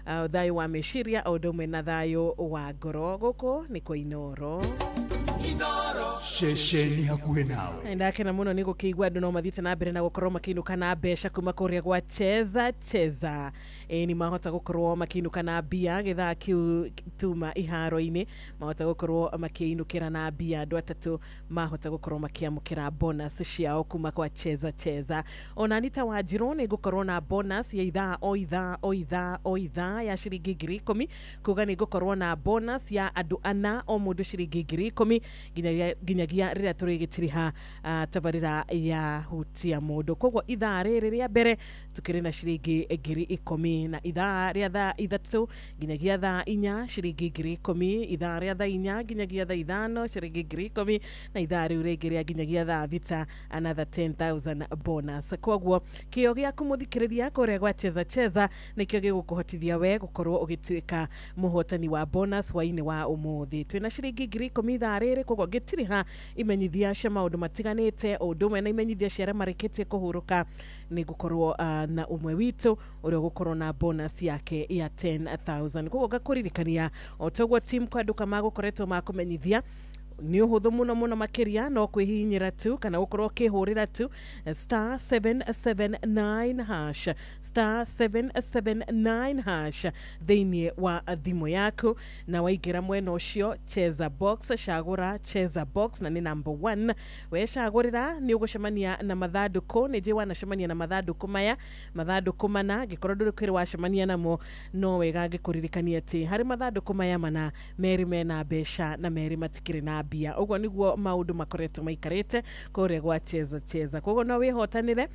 thayũ wa meciria o ũndũ ũmwe na thayũ wa ngoro gũkũ nĩ kwa Inoro Ceceni hakuhĩ nawe. Ndakena mũno nĩ gũkĩigua andũ no mathiĩte na mbere na gũkorwo makĩinũka na mbeca kuma kũrĩa gwa Cheza nĩ mahota gũkorwo makĩinũka na mbia gĩthaa kĩu tuma iharo-inĩ mahota gũkorwo makĩinũkĩra na mbia andũ atatũ mahota gũkorwo makĩamũkĩra bonus ciao kuma kwa Cheza ona Anita Wanjirũ nĩ gũkorwo na bonus ya ithaa o ithaa ya ciringi 10,000 kuga nĩ gũkorwo na bonus ya andũ ana o mũndũ ciringi 10,000 nginyagia rĩrĩa tũrĩgĩtiriha tabarĩra ya hutia mũndũ koguo ithaa rĩrĩ rĩa mbere tũkĩrĩ na ciringi 10,000 na ithaa rĩa thaa 3 nginyagia thaa 4 ciringi 10,000 ithaa rĩa thaa 4 nginyagia thaa 5 ciringi 10,000 na ithaa rĩu rĩngĩ rĩa nginyagia thaa 6 another 10,000 bonus koguo kĩo gĩaku mũthikĩrĩria kũrĩa gwa Cheza nĩkĩo gĩgũkũhotithia we gũkorwo ũgĩtuĩka mũhotani wa bonus hwaĩ-inĩ wa ũmũthĩ twĩna ciringi 10,000 ithaa rĩrĩ koguo ngĩtiriha imenyithia cia maũndũ matiganĩte o ũndũ ũmwe na imenyithia cia arĩa marĩkĩtie kũhurũka nĩ gũkorwo na ũmwe witũ ũrĩa gũkorwo na bonus yake ya 10,000 koguo ngakũririkania o toguo team kwanduka magũkoretwo makũmenyithia nĩ ũhũthũ mũno makĩria no kwĩhihinyĩra tu kana gũkorwo kĩhũrĩra tu star 779 hash star 779 hash thĩinĩ wa thimũ yaku na waingĩra mwena ũcio Cheza box cagũra Cheza box na nĩ number 1 wecagũrĩra nĩ ũgũcemania na mathandũkũ nĩ njĩ wanacemania na mathandũkũ maya mathandũkũ mana ngĩkorwo ndũrĩ kĩrĩ wacemania namo no wega ngĩkũririkania atĩ harĩ mathandũkũ maya mana merĩ mena mbeca na merĩ matikĩrĩ na mbia ũguo nĩguo maũndũ makoretwo maikarĩte kũrĩa gwa Cheza koguo no wĩhotanĩre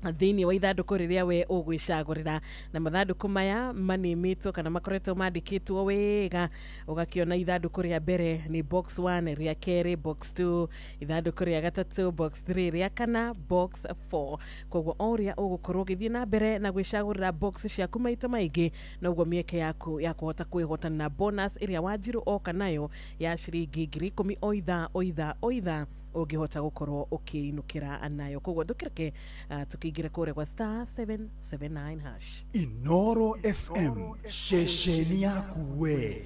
thĩinĩ wa ithandũkũ rĩrĩa we ũgwĩcagũrĩra na mathandũkũ maya manĩmĩtwo kana makoretwo mandĩkĩtwo wega ũgakĩona ithandũkũ rĩa mbere nĩ box 1 rĩa kerĩ box 2 ithandũkũ rĩa gatatũ box 3 rĩa kana box 4 koguo o ũrĩa ũgũkorwo ũgĩthiĩ na mbere na gwĩcagũrĩra box ciaku maita maingĩ noguo mĩeke yaku ya kũhota kwĩhotana na bonus ĩrĩa Wanjirũ oka nayo ya ciringi 10,000 o ithaa ũngĩhota gũkorwo ũkĩinũkĩra nayo koguo ndũkĩreke tukĩingĩra kũrĩa kwa star 779 hash Inoro FM ceceni yaku we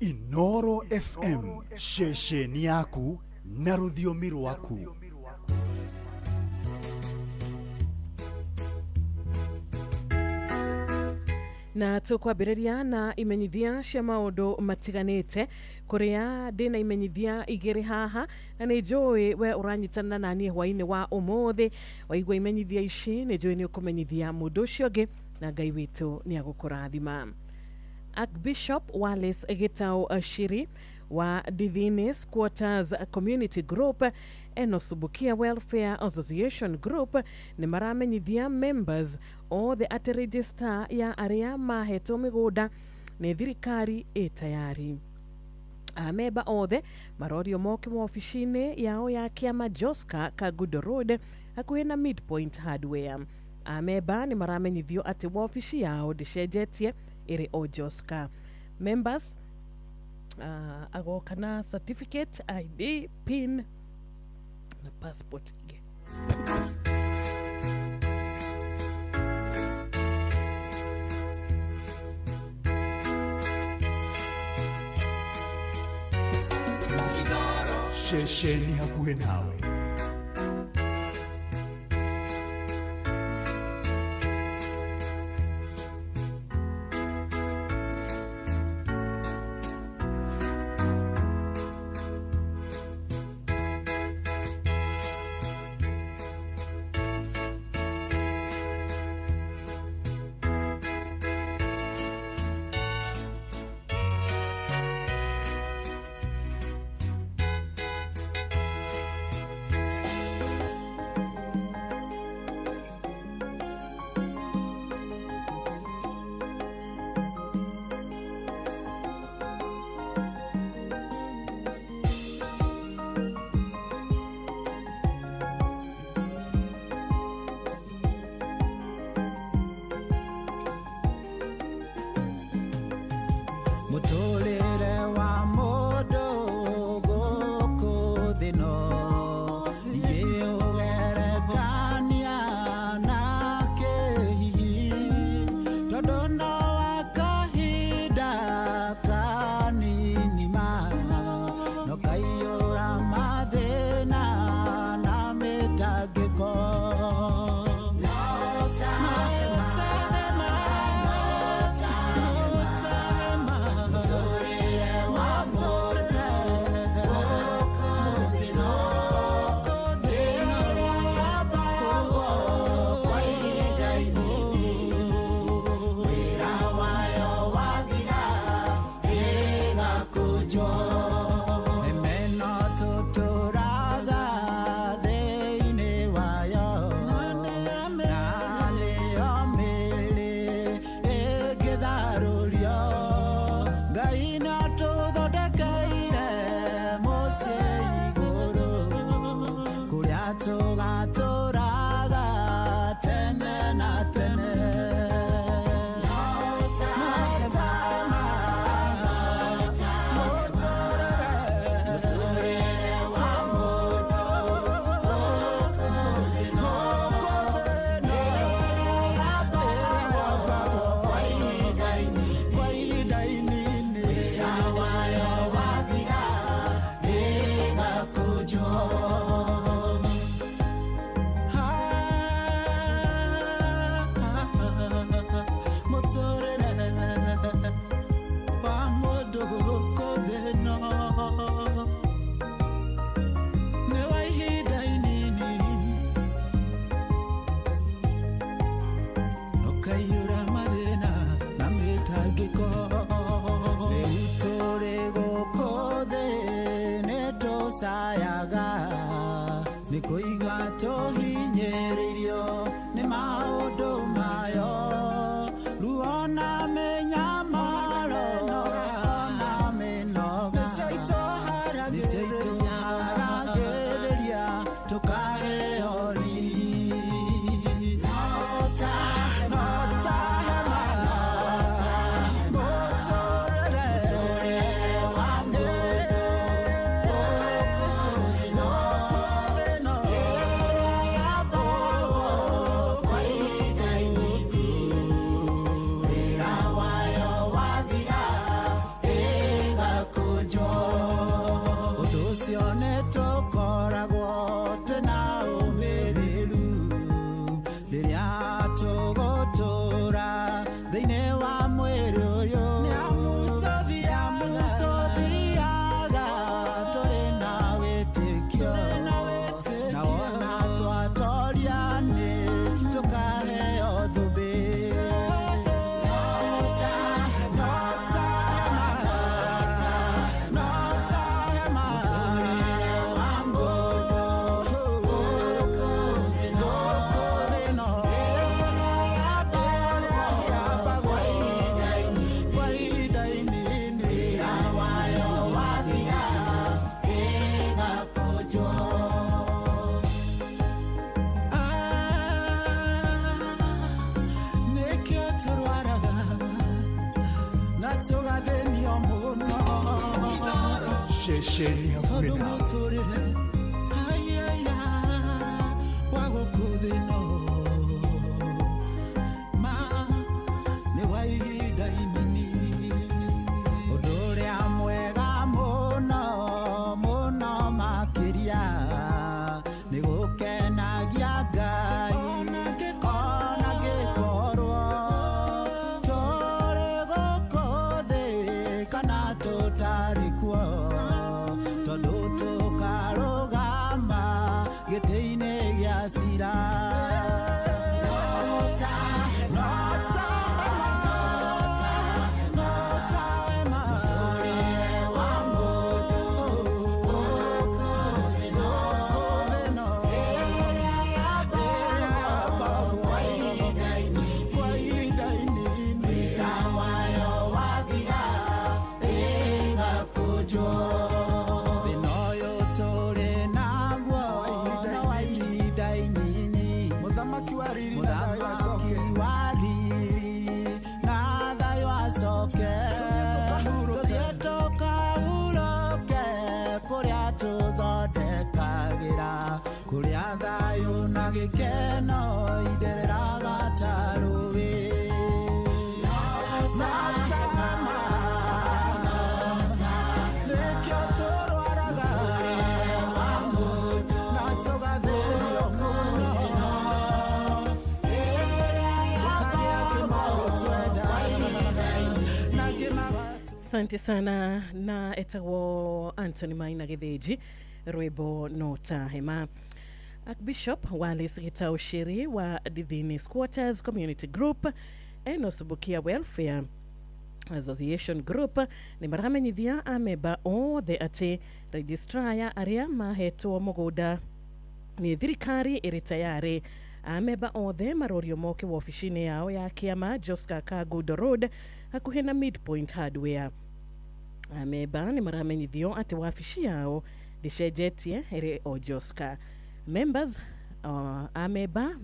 Inoro FM ceceni yaku na rũthiomi rwaku na tukwambĩrĩria na imenyithia cia maũndũ matiganĩte kuria ndĩna imenyithia igĩrĩ haha na nĩ njũĩ we ũranyitana na niĩ hwainĩ wa ũmũthĩ waigua imenyithia ici nĩ njũĩ nĩ ũkũmenyithia mũndũ ũcio ũngĩ na Ngai witũ nĩ agũkũrathima. Archbishop Wallace Gitau Shiri wa Dithinis Quarters Community Group Enosubukia Welfare Association Group ni maramenyithia members othe ati register ya aria mahetwo migunda ni thirikari tayari. Ameba othe marorio moke ofisini yao ya kiama Joska Kagudo Road hakuhĩ na Midpoint Hardware. Ameba ni maramenyithio ati ofisi yao ndicenjetie iri o Joska. Members agoka na certificate, ID, PIN na passport again. Shesheni hakuwe nawe. Rĩrĩa tũgũtũra thĩinĩ wa ceceni hakuhĩ nawe Asante sana na etagwo Anthony Maina Githinji rwimbo nota hema. Archbishop Wallace Gitaushiri wa Dithini Squatters Community Group eno Subukia Welfare Association Group ni maramenyithia ameba othe ati registraya aria mahetwo muguda ni thirikari iri tayari. Ameba othe marorio moke wa ofisini yao ya kiama Joska Kagudo Road hakuhi na Midpoint Hardware. Ameba ni maramenyithio ati wafishi yao dishejetie iri o Joska. Members ameba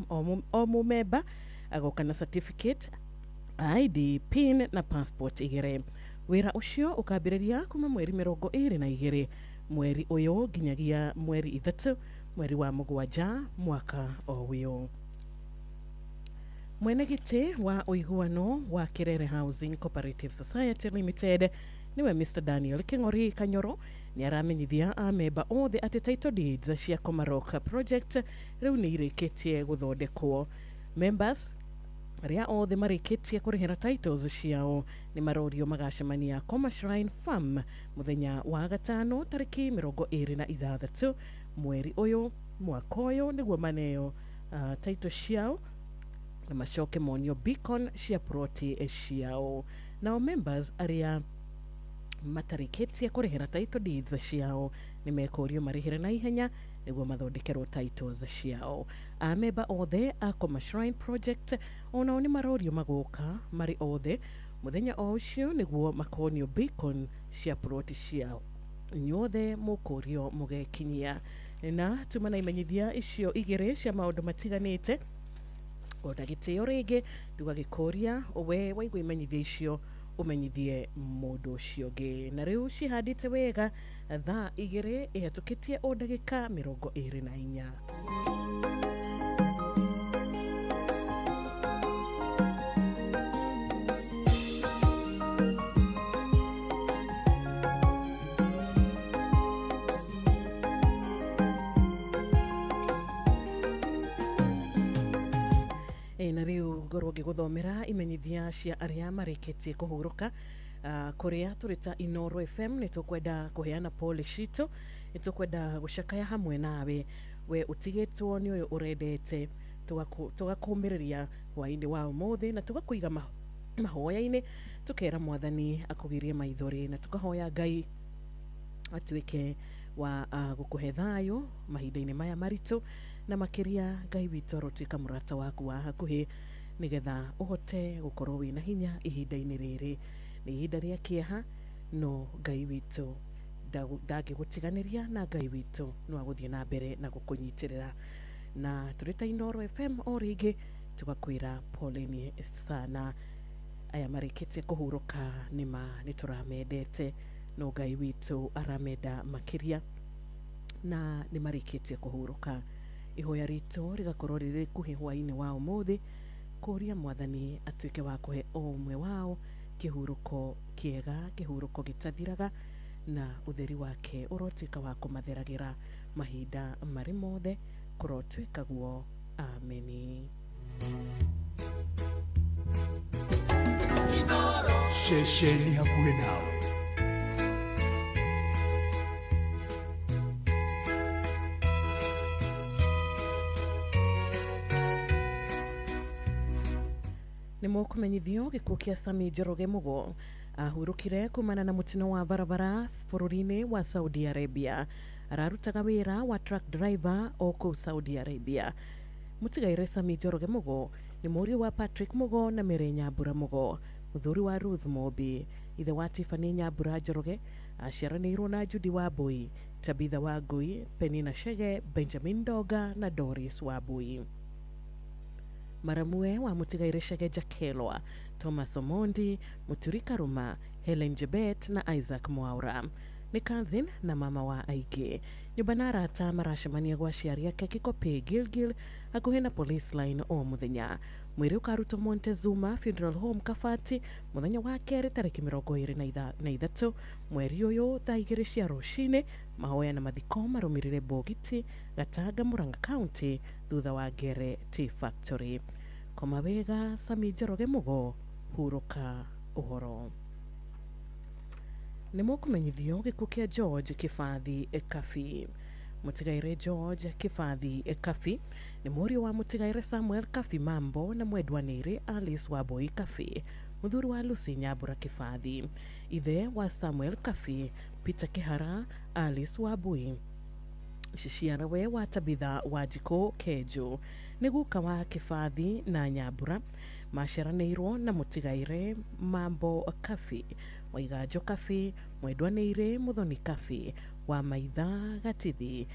omumeba agokana certificate, ID, PIN na passport igere. Wira ucio ukambiriria kuma mweri 22 mweri uyu ginyagia mweri 3 mweri wa mugwanja mwaka oyo. Mwenegiti wa uiguano wa Kirere Housing Cooperative Society Limited niwe Mr. Daniel Kingori Kanyoro ni aramenyithia ameba othe ati title deeds cia Komaroka project riu ni irikitie guthondekwo. Members ria othe marikitie kurihira titles ciao ni marorio magacemania Koma Shrine Farm muthenya wa gatano tariki 26 mweri uyu mwaka uyu niguo maneo title ciao na macoke monio beacon cia proti ciao. Now members aria matarikitie kurihira title deeds ciao ni mekorio marihire na ihenya niguo mathondekerwo titles ciao. Ameba othe a Koma Shrine project onao ni marorio magoka mari othe muthenya o ucio niguo makonio beacon cia proti ciao. Nyothe mukorio mugekinyia na tumana imenyithia icio igire cia maundu matiganite odagiteo rege tugagikoria owe waigwe imenyithia icio umenyithie mundu ucio ge na riu cihadite wega thaa igire ihatukitie o ndagika 24. Na riu ngorwo ngiguthomera imenyithia cia aria marikitie kuhuruka kuria turita Inoro FM ni tukwenda kuheana policy tu nitukwenda gucakaya hamwe nawe we utigitwo ni uyu urendete tugakumiriria hwaini wa umuthi na tugakuiga mahoya-ini tukera mwathani akugirie maithori na tukahoya Ngai atuike wa gukuhe thayo mahinda-ini maya maritu na makiria Ngai witu rotuika murata waku wa hakuhi nigetha uhote gukorwo wina hinya ihinda-ini riri. Ni ihinda ria kieha no Ngai witu ndangigutiganiria na Ngai witu no aguthie na mbere na gukunyitirira na turita Inoro FM o ringi tugakwira poleni sana aya marikitie kuhuruka nima nituramendete no Ngai witũ aramenda makiria na nĩ marĩkĩtie kũhurũka. Ihoya ritũ rigakorwo rĩrĩ kuhĩ hwainĩ wa ũmũthĩ kũria Mwathani atuĩke wa kũhe o ũmwe wao kĩhurũko kĩega, kĩhurũko gĩtathiraga, na ũtheri wake ũrotuĩka wa kũmatheragĩra mahinda marĩ mothe, kũrotuĩka guo. Ameni. Shesheni hakuhĩ nawe. Nĩ mũkũmenyithio gĩkuũ kĩa Sami Njoroge Mugo ahurũkire kumana na mũtino wa barabara bũrũri-inĩ wa Saudi Arabia. Ararutaga wĩra wa truck driver o kũu Saudi Arabia. Mũtigaire Sami Njoroge Mugo nĩ mũriũ wa Patrick Mugo na Mary Nyambura Mugo, mũthuri wa Ruth Mobi. Ithe wa Tiffany Nyambura Njoroge aciaranĩirwo na Judy Wambui, Tabitha Wangui, Penina Chege, Benjamin Doga na Doris Wambui. Maramue wa Mũtigaire Chege Jakelwa, Thomas Omondi, Muturi Karuma, Helen Jebet na Isaac Mwaura. Ni cousin na mama wa aingĩ. Nyũmba na arata maracemania gwa aciari ake Kikopi Gilgil hakuhĩ na police line o mũthenya. Mwĩrĩ ũkarutwo Montezuma Funeral Home Kabati mũthenya wa kerĩ tarĩki 23 mweri ũyũ thaa 2 cia rũcinĩ. Mahoya na mathiko marũmĩrĩre Bogiti, Gatanga, Murang'a County thutha wa Ngere Tea Factory. Koma wega Sami Njoroge Mugo, hurũka ũhoro. Nĩ mũkũmenyithio gĩkuũ kĩa George Kibathi Kabi. Mũtigaire George Kibathi Kabi nĩ mũriũ wa Mũtigaire Samuel Kabi Mambo na mwendwanĩrĩ Alice Wambui Kabi, mũthuri wa Lucy Nyambura Kibathi. Ithe wa Samuel Kabi, Peter Kihara, Alice Wambui. Ciciarawe wa Tabitha Wanjikũ Kenjo nĩ guka wa Kibathi na Nyambura. Maciaranĩirwo na Mũtigaire Mambo Kabi, Waiganjo Kabi, mwendwanĩire Muthoni Kabi, wa Maitha Gatithi,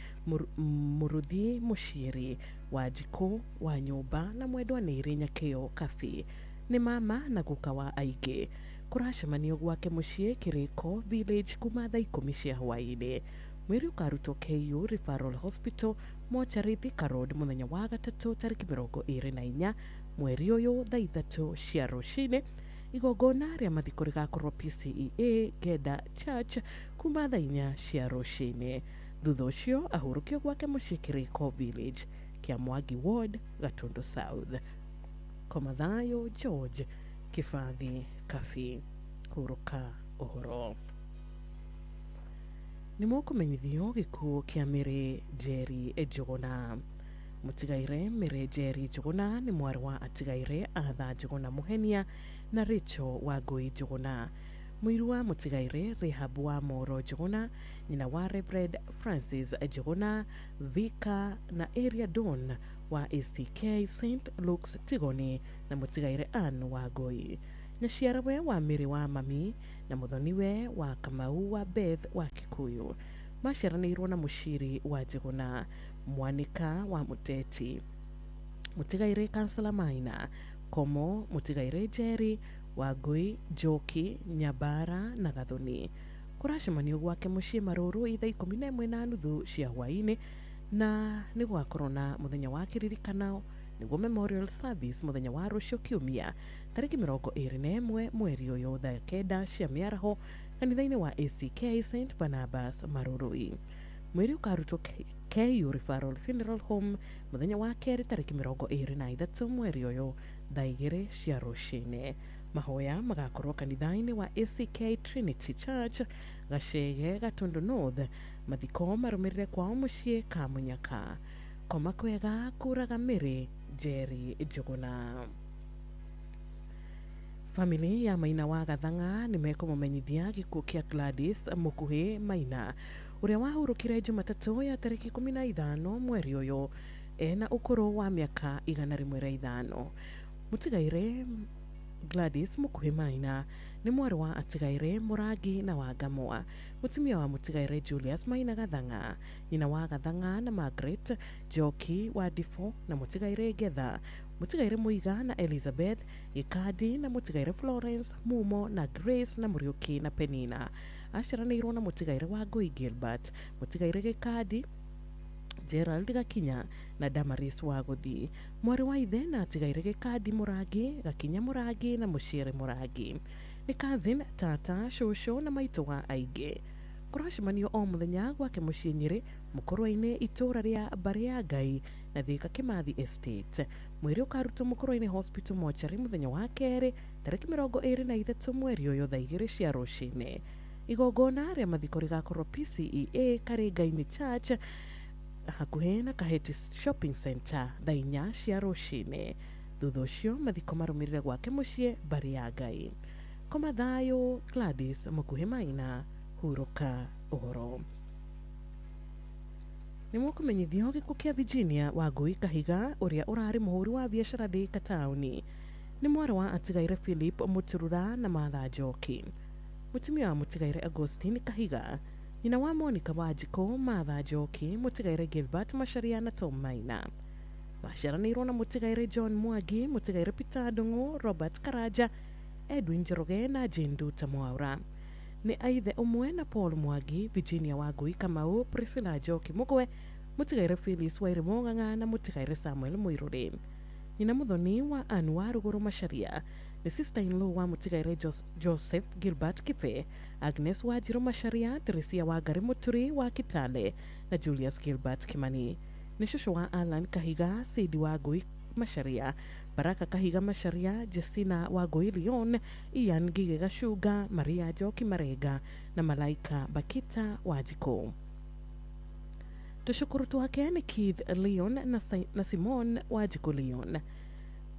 Muruthi Mushiri, Wanjikũ wa nyũmba na mwendwanĩire Nyakĩo Kabi. Nĩ mama na guka wa aingĩ. Kũracemanio gwake mũciĩ Kĩrĩko Village kuma thaa 10 cia hwaĩ-inĩ. Mwĩrĩ ũkarutwo KU Referral Hospital mochari Thika Road mũthenya wa gatatũ tarĩki 24 mweri ũyũ thaa 3 cia rũcinĩ. Igongona rĩa mathiko rĩgakorwo PCEA Geda Church kuma thaa 4 cia rũcinĩ. Thutha ũcio ahurũkio gwake mũciĩ Kĩrĩko Village, Kĩamwangi Ward, Gatundu South. Koma thayũ George Kibathi Kabi, hurũka ũhoro. Nĩ mũkũmenyithio gĩkuũ kĩa Mary Njeri Njũgũna. Mũtigaire Mary Njeri Njũgũna nĩ mwarĩ wa atigaire Atha Njũgũna Mũhenia na Rachel Wangui Njũgũna. Mũiru wa Mũtigaire Rehab wa Moro Njũgũna, nyina wa Reverend Francis Njũgũna, Vika na Area Don wa ACK St. Luke's Tigoni na Mũtigaire Ann Wangui. Nyaciarawe wa Mary wa Mami na mũthoniwe wa Kamau wa Beth wa Kikuyu. Maciaranĩirwo na Mũciri wa Njũgũna, Mwanika wa Mũteti. Mũtigaire Councillor Maina, Komo, Mũtigaire Njeri, Wangui, Njoki, Nyambara na Gathoni. Kũracemanio gwake mũciĩ Marũrũ ithaa 11:30 cia hwaĩ-inĩ, na nĩ gwakorwo na mũthenya wa kĩririkano nĩguo memorial service mũthenya wa rũciũ Kiumia tarĩki 21 mweri ũyũ thaa 9 cia mĩaraho kanitha-inĩ wa ACK St. Barnabas Marũrũi. Mwĩrĩ ũkarutwo KU Referral Funeral Home mũthenya wa kerĩ tarĩki 23 mweri ũyũ thaa 2 cia rũcinĩ. Mahoya magakorwo kanitha-inĩ wa ACK Trinity Church, Gacege, Gatundu North. Mathiko marũmĩrĩre kwao mũciĩ Kamunyaka. Koma kwega kuraga Mary Njeri Njũgũna. Family ya Maina wa Gathanga nĩ mekũmũmenyithia gĩkuũ kĩa Gladys Mũkuhĩ Maina, ũrĩa wahurũkire Jumatatũ ya tarĩki 15 mweri ũyũ ena ũkũrũ wa mĩaka 105. Mũtigaire Gladys Mũkuhĩ Maina nĩ mwarĩ wa atigaire Mũrangi na Wangamwa, mũtumia wa Mũtigaire Julius Maina Gathanga, nyina wa Gathanga na Margaret Njoki wa Difo na Mũtigaire Getha, Mũtigaire Mũiga na Elizabeth Gĩkandi na Mũtigaire Florence Mumo na Grace na Mũriũki na Penina. aciaranĩirwo na mũtigaire wa Ngũi Gilbert, mũtigaire Gĩkandi, Gerald Gakinya na Damaris wa Gũthi, mwarĩ wa ithe na atigaire Gĩkandi Mũrangi, Gakinya Mũrangi na Mũciere Mũrangi. Nĩ cousin, tata, shosho na maitũ wa aingĩ. Kũracemanio o mũthenya gwake mũciĩ Nyĩrĩ, mũkũrwa-inĩ itũra rĩa Mbare ya Ngai na Thika Kimathi Estate. Mwĩrĩ ũkarutwo mũkũrwa-inĩ Hospital Mortuary mũthenya wa kerĩ tarĩki 23 mweri ũyũ thaa 2 cia rũcinĩ. Igongona rĩa mathiko rĩgakorwo PCEA Karĩngai-inĩ Church hakuhĩ na Kaheti Shopping Center thaa 4 cia rũcinĩ. Thutha ũcio mathiko marũmĩrĩre gwake mũciĩ Mbare ya Ngai. Koma thayũ, Gladys Mũkuhĩ Maina, hurũka ũhoro. Nĩ mũkũmenyithio gĩkuũ kĩa Virginia wa Ngũi Kahiga ũrĩa ũrarĩ mũhũri wa biacara Thika taũni. Nĩ mwarĩ wa atigaire Philip Mũturura na Martha Njoki. Mũtumia wa mũtigaire Augustine Kahiga, nyina wa Monica Wanjikũ, Martha Njoki, mũtigaire Gilbert Macharia na Tom Maina. Maciaranĩirwo na mũtigaire John Mwangi, mũtigaire Peter Ndung'u, Robert Karanja, Edwin Njoroge na Jane Nduta Mwaura. Nĩ aithe ũmwe na Paul Mwangi, Virginia wa Ngũi Kamau, Priscilla Njoki Mũgwe, mũtigaire Phyllis Wairimu Ng'ang'a na mũtigaire Samuel Mũirũrĩ. Nyina mũthoni wa Anne wa Rũgũrũ Macharia nĩ sister-in-law wa mũtigaire Joseph Gilbert Kibe, Agnes Wanjirũ Macharia, Teresia Wangari Mũturi wa Kitale na Julius Gilbert Kimani. Nĩ cũcũ wa Alan Kahiga, Sidi wa Ngũi Macharia, Baraka Kahiga Macharia, Jessina wa Ngũi Leon, Ian Gige Gacunga, Maria Njoki Marenga na Malaika Bakita Wanjikũ. Tũcukuru twake nĩ Keith Leon na Simon Wanjikũ Leon.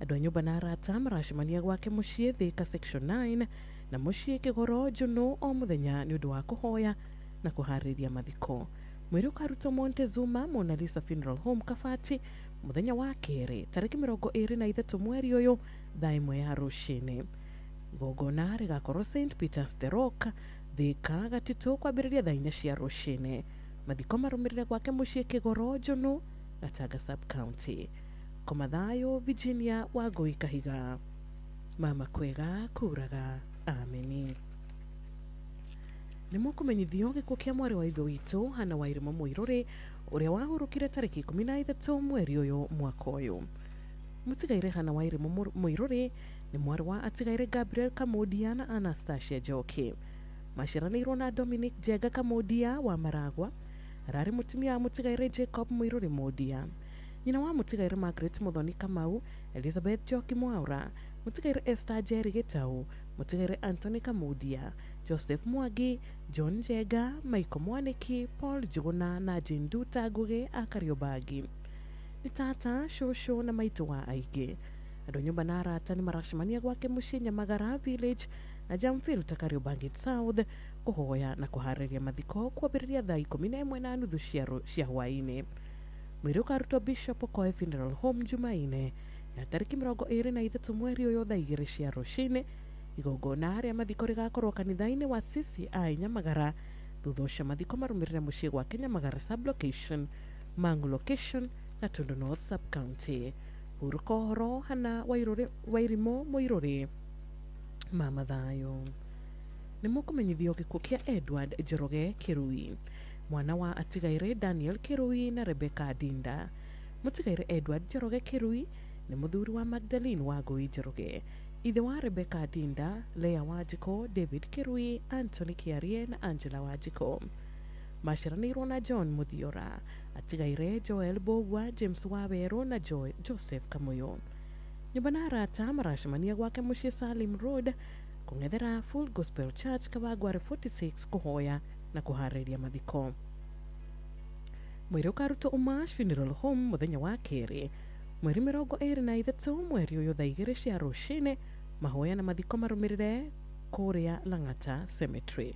Andũ a nyũmba na arata maracemania gwake mũciĩ Thika Section 9 na mũciĩ Kĩgoro Njũnũ o mũthenya nĩ ũndũ wa kũhoya na kũharĩria mathiko. Mwĩrĩ ũkarutwo Montezuma Mona Lisa Funeral Home Kabati mũthenya wa kerĩ tarĩki 23 mweri ũyũ thaa 1 ya rũcinĩ. Igongona rĩgakorwo St Peter's The Rock, Thika Gatitũ kwambĩrĩria thaa 4 cia rũcinĩ. Mathiko marũmĩrĩre gwake mũciĩ Kĩgoro Njũnũ, Gatanga Sub County. Koma thayũ, Virginia wa Ngũi Kahiga. Mama kwega kuraga, ameni. Nĩ mũkũmenyithio gĩkuũ kĩa mwarĩ wa ithe witũ Hannah Wairimu Mũirũrĩ ũrĩa wahurũkire tarĩki 13 mweri ũyũ mwaka ũyũ. Mũtigaire Hannah Wairimu Mũirũrĩ nĩ mwarĩ wa atigaire Gabriel Kamudia na Anastasia Njoki. Maciaranĩirwo na Dominic Njenga Kamudia wa Maragwa, ararĩ mũtumia wa mũtigaire Jacob Mũirũrĩ Mudia. Nyina wa mũtigaire Margaret Muthoni Kamau, Elizabeth Njoki Mwaura, mũtigaire Esther Njeri Gĩtaũ, mũtigaire Anthony Kamudia, Joseph Mwangi, John Njenga, Michael Mwaniki, Paul Njuguna na Jane Nduta Ngũgĩ a Kariobangi. Nĩ tata, shosho na maitũ wa aingĩ. Andũ nyũmba na arata nĩ maracemania gwake mũciĩ Nyamagara Village na Jamfield ta Kariobangi South kũhoya na kũharĩria mathiko kwambĩrĩria thaa 11:30 cia hwaĩ-inĩ. Mwĩrĩ ũkarutwo Bishop Okoe Funeral Home Jumaine ya tarĩki 23 mweri ũyũ thaa 2 cia rũcinĩ. Igongona rĩa mathiko rĩgakorwo kanitha-inĩ wa CCI Nyamagara. Thutha ũcio mathiko marũmĩrĩre mũciĩ gwake Nyamagara Sub Location, Mangu Location na Tundu North Sub County. Hurũka ũhoro, Hannah Wairimu Mũirũrĩ. Mama thayũ. Nĩ mũkũmenyithio gĩkuũ kĩa Edward Njoroge Kĩrui, mwana wa atigaire Daniel Kĩrui na Rebecca Dinda. Mũtigaire Edward Njoroge Kĩrui nĩ mũthuri wa Magdalene wa Ngũi Njoroge, ithe wa Rebecca Dinda, Leah Wanjikũ, David Kĩrui, Anthony Kĩarie na Angela Wanjikũ. Maciaranĩirwo na John Muthiora, atigaire Joel Bogwa, James Waweru na Joseph Kamũyũ. Nyũmba na arata maracemania gwake mũciĩ Salim Road kũng'ethera Full Gospel Church Kawangware 46 kũhoya na kũharĩria mathiko. Mwĩrĩ ũkarutwo Umash Funeral Home mũthenya wa kerĩ mweri 23 mweri ũyũ thaa 2 cia rũcinĩ. Mahoya na mathiko marũmĩrĩre kũrĩa Lang'ata Cemetery.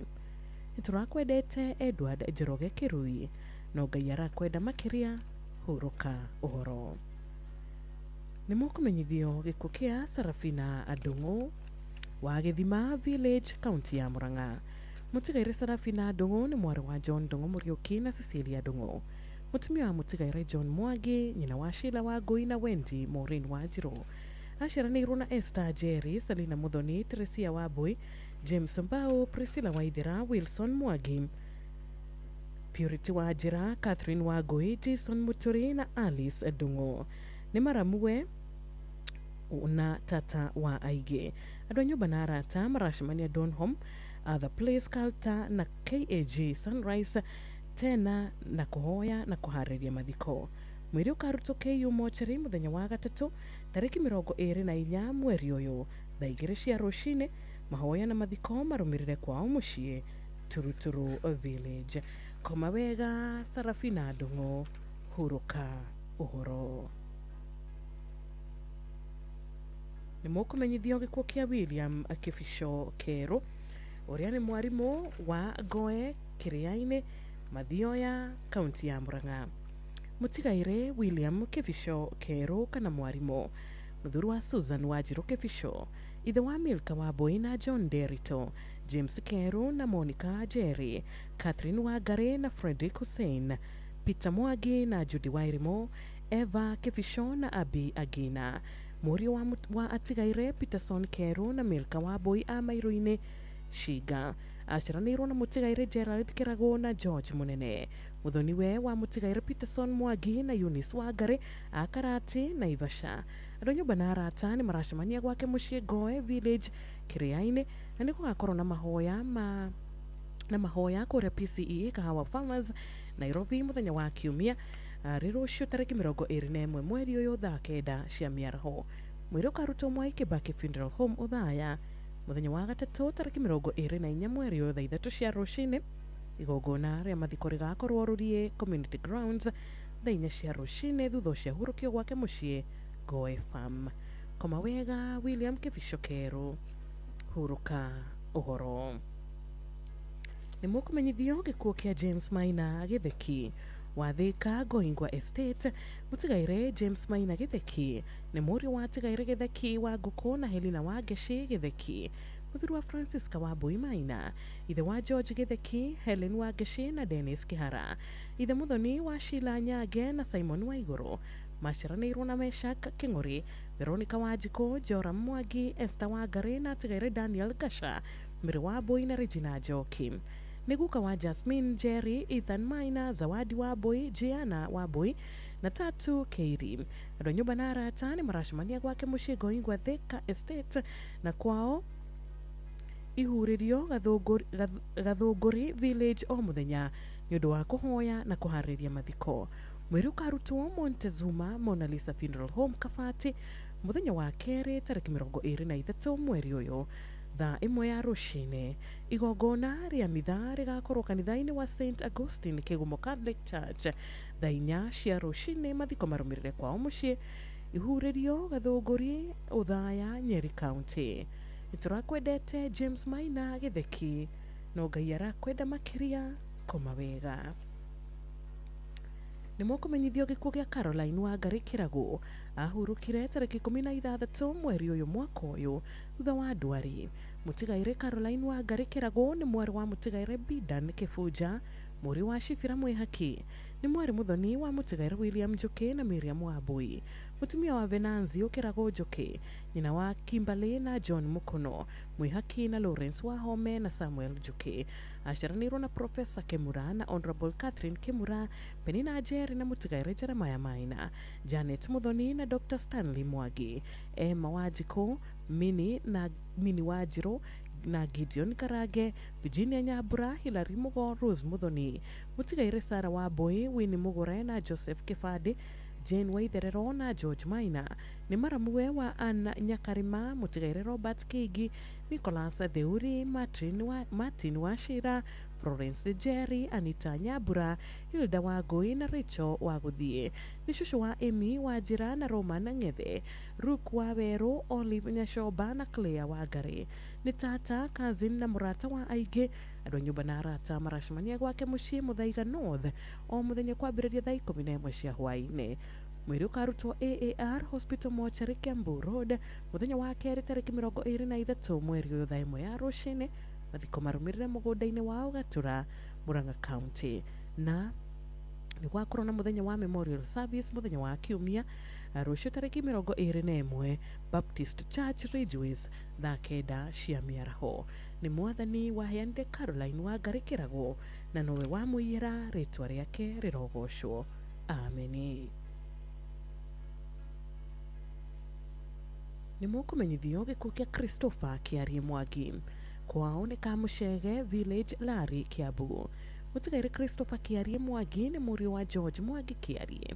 Nĩtũrakwendete Edward Njoroge Kĩrui, no Ngai arakwenda makĩria. Hurũka ũhoro. Nĩ mũkũmenyithio gĩkuũ kĩa Sarafina Ndung'u wa Gĩthima Village, kaunti ya Murang'a. Mũtigaire Sarafina Ndung'u nĩ mwarĩ wa John Ndung'u Mũriũki na Cecilia Ndung'u. Mũtumia wa mũtigaire John Mwangi, nyina wa Sheila wa Ngũi na Wendy Maureen Wanjirũ. Aciaranĩirwo na Esther Njeri, Selina Muthoni, Teresia Wambui, James Mbao, Priscilla Waithira, Wilson Mwangi, Purity Wajira, Catherine Wagoi, Jason Muturi na Alice Dungo. Nĩ maramue na tata wa aige. Andũ a nyũmba na arata maracemania Donholm, The Place, Calta na KAG Sunrise tena na kuhoya na kuharĩria mathiko. Mwĩrĩ ũkarutwo KU mochari mũthenya wa gatatu tarĩki 24 mweri ũyũ thaa 2 cia rũcinĩ. Mahoya na mathiko marũmĩrĩre kwao mũciĩ Turuturu Village. Koma wega Sarafina Ndung'u, huruka ũhoro. Nĩ mũkũmenyithio gĩkuũ kĩa William Kĩbico Kerũ, ũrĩa nĩ mwarimũ wa Ngoe Kĩrĩa-inĩ Mathioya, kaunti ya Murang'a. Mũtigaire William Kĩbico Kerũ kana mwarimũ mũthuri wa Susan Wanjiru Kĩbico, ithe wa Milka Wambui na John Derito, James Kerũ na Monica Jerry, Catherine Wangari na Frederick Hussein, Peter Mwangi na Judy Wairimo, Eva Kĩbico na Abi Agina. Mũriũ wa atigaire Peterson Kerũ na Milka Wambui a Mairũ-inĩ Shiga. Aciaranĩirwo na mũtigaire Gerald Kĩrago na George Munene. Mũthoniwe wa mũtigaire Peterson Mwangi na Eunice Wangari a Karati na Ivasha. Andũ a nyũmba na arata nĩ maracemania gwake mũciĩ Ngoe Village Kĩrĩa-inĩ, na nĩ gũgakorwo na mahoya kũrĩa PCE Kahawa Farmers Nairobi mũthenya wa Kiumia rũciũ tarĩki 21 mweri ũyũ thaa 9 cia mĩaraho. Mwĩrĩ ũkarutwo Mwai Kĩbakĩ Funeral Home Othaya mũthenya wa gatatũ tarĩki 24 mweri ũyũ thaa 3 cia rũcinĩ. Igongona rĩa mathiko rĩgakorwo Rũriĩ Community Grounds thaa 4 cia rũcinĩ thutha ũcio hurũkio gwake mũciĩ Ngoe Farm. Koma wega William Kĩbico Kerũ, huruka ũhoro. Nĩ mũkũmenyithio gĩkuũ kĩa James Maina Gĩtheki wa Thika Ngoingwa Estate. Mũtigaire James Maina Gĩtheki nĩ mũriũ wa Tigaire Gĩtheki wa Ngũkũ na Helena wa Ngeci Gĩtheki, mũthuri wa Francisca Wambui Maina, ithe wa George Gĩtheki, Helen wa Ngeci na Dennis Kĩhara, ithe mũthoni wa Sheila Nyange na Simon Waigũrũ. Maciaranĩirwo na Meshak Kĩng'ũri, Veronica Wanjikũ, Joram Mwangi, Esther Wangari na Tigaire Daniel Gasha, Mĩrĩ Wambui na Regina Njoki. Nĩ guka wa Jasmine Jerry, Ethan Maina, Zawadi Wambui, Gianna Wambui na Tatu Keiri. Andũ a nyũmba na arata nĩ maracemania gwake mũciĩ Ngoingwa Thika Estate na kwao ihurĩrio Gathũngũri Village o mũthenya nĩ ũndũ wa kũhoya na kũharĩria mathiko. Mwĩrĩ ũkarutwo Montezuma Mona Lisa Funeral Home Kabati mũthenya wa kerĩ tarĩki 23 mweri ũyũ thaa 1 ya rũcinĩ. Igongona rĩa mitha rĩgakorwo kanitha-inĩ wa St Augustine Kĩgumo Catholic Church thaa 4 cia rũcinĩ. Mathiko marũmĩrĩre kwao mũciĩ ihurĩrio Gathũngũri Othaya, Nyeri County. Nĩtũrakwendete James Maina Gĩtheki, no Ngai arakwenda makĩria. Koma wega. Nĩ mũkũmenyithio gĩkuũ gĩa Caroline Wangari Kĩrago ahurũkire tarĩki 16 mweri ũyũ mwaka ũyũ thutha wa ndwari. Mũtigaire Caroline Wangari Kĩrago nĩ mwarĩ wa mũtigaire Bidan Kĩbunja, mũriũ wa Shifira Mwĩhaki. Nĩ mwarĩ mũthoni wa mũtigaire William Njoki na Miriam Wambui, mũtumia wa Venancio Kĩrago Njoki, nyina wa Kimberly na John Mukono Mwĩhaki na Lawrence Wahome na Samuel Njoki. Aciaranĩirwo na Professor Kĩmura na Honorable Catherine Kĩmura, Penina Jerry na mũtigaire Jeremiah Maina, Janet Muthoni na Dr. Stanley Mwangi, Emma Wanjikũ, Mini Wanjiru na Gideon Karange, Virginia Nyambura, Hilary Mugo, Rose Muthoni, mũtigaire Sarah Wambui, Winnie Mugure na Joseph Kĩbandi, Jane Waitherero na George Maina. Nĩ maramue wa Anna Nyakarima, mũtigaire Robert Kĩgi, Nicholas Theuri, Martin Wachira, Florence Jerry, Anita Nyambura, Hilda Wangui na Rachel Wagũthiĩ. Nĩ cũcũ wa Amy Wanjira na Roman Ng'ethe, Ruth Waweru, Olive Nyacomba na Claire Wangari. Nĩ tata, cousin na mũrata wa aingĩ. Andũ a nyũmba na arata maracemania gwake mũciĩ Muthaiga North o mũthenya kwambĩrĩria thaa 11 cia hwaĩ-inĩ. Mwĩrĩ ũkarutwo AAR Hospital Mortuary Kiambu Road mũthenya wa kerĩ tarĩki 23 mweri ũyũ thaa 1 ya rũcinĩ. Mathiko marũmĩrĩre mũgũnda-inĩ wao Gatura, Murang'a County. Na nĩ gwakorwo na mũthenya wa memorial service mũthenya wa Kiumia rũciũ tarĩki 21 Baptist Church Ridgeways thaa 9 cia mĩaraho. nĩ mwathani wa Hyundai Caroline wa Ngarĩkĩragwo na nowe wamũiyĩra rĩtwa rĩake rĩrogocwo. Ameni. Nĩ mũkũmenyithio gĩkuũ kĩa Christopher Kĩarie Mwangi kwao nĩ Kamũcege Village Lari Kiambu. Mũtigaire Christopher Kĩarie Mwangi nĩ mũriũ wa George Mwangi Kĩarie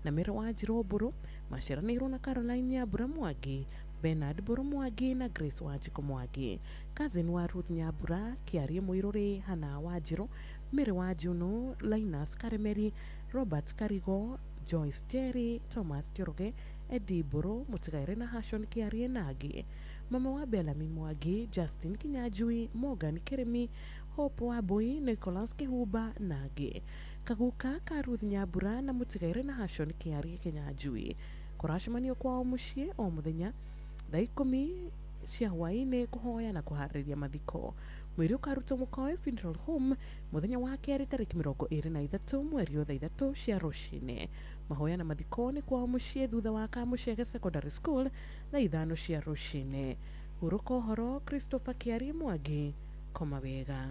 na Mĩro wa Njirũ maciaranĩirwo na Caroline Nyambura Mwangi, Bernard Mburu Mwangi na Grace Wanjiko Mwangi, cousin wa Ruth Nyambura Kĩarie Mũirũrĩ, Hana Wanjirũ, Mĩrĩ wa Juno, Linus Karemeri, Robert Karigo, Joyce Jerry, Thomas Njoroge, Eddie Mburu, Mũtigaire na Hashon Kĩarie Nagi, mama wa Bellamy Mwangi, Justin Kinyanjui, Morgan Kirimi, Hope Wambui, Nicholas Kĩhumba Nagi, Kaguka ka Ruth Nyambura na Mũtigaire na Hashon Kĩarie Kinyanjui. Kũracemanio kwao mũciĩ o mũthenya thaa 10 cia hwaĩ-inĩ kũhoya na kũharĩria mathiko. Mwĩrĩ ũkarutwo Mũkawe Funeral Home mũthenya wa kerĩ tarĩki 23 mweri wa 3 cia rũcinĩ. Mahoya na mathiko nĩ kwao mũciĩ thutha wa Kamũcege Secondary School thaa 5 cia rũcinĩ. Hurũka ũhoro Christopher Kĩarie Mwangi, koma wega.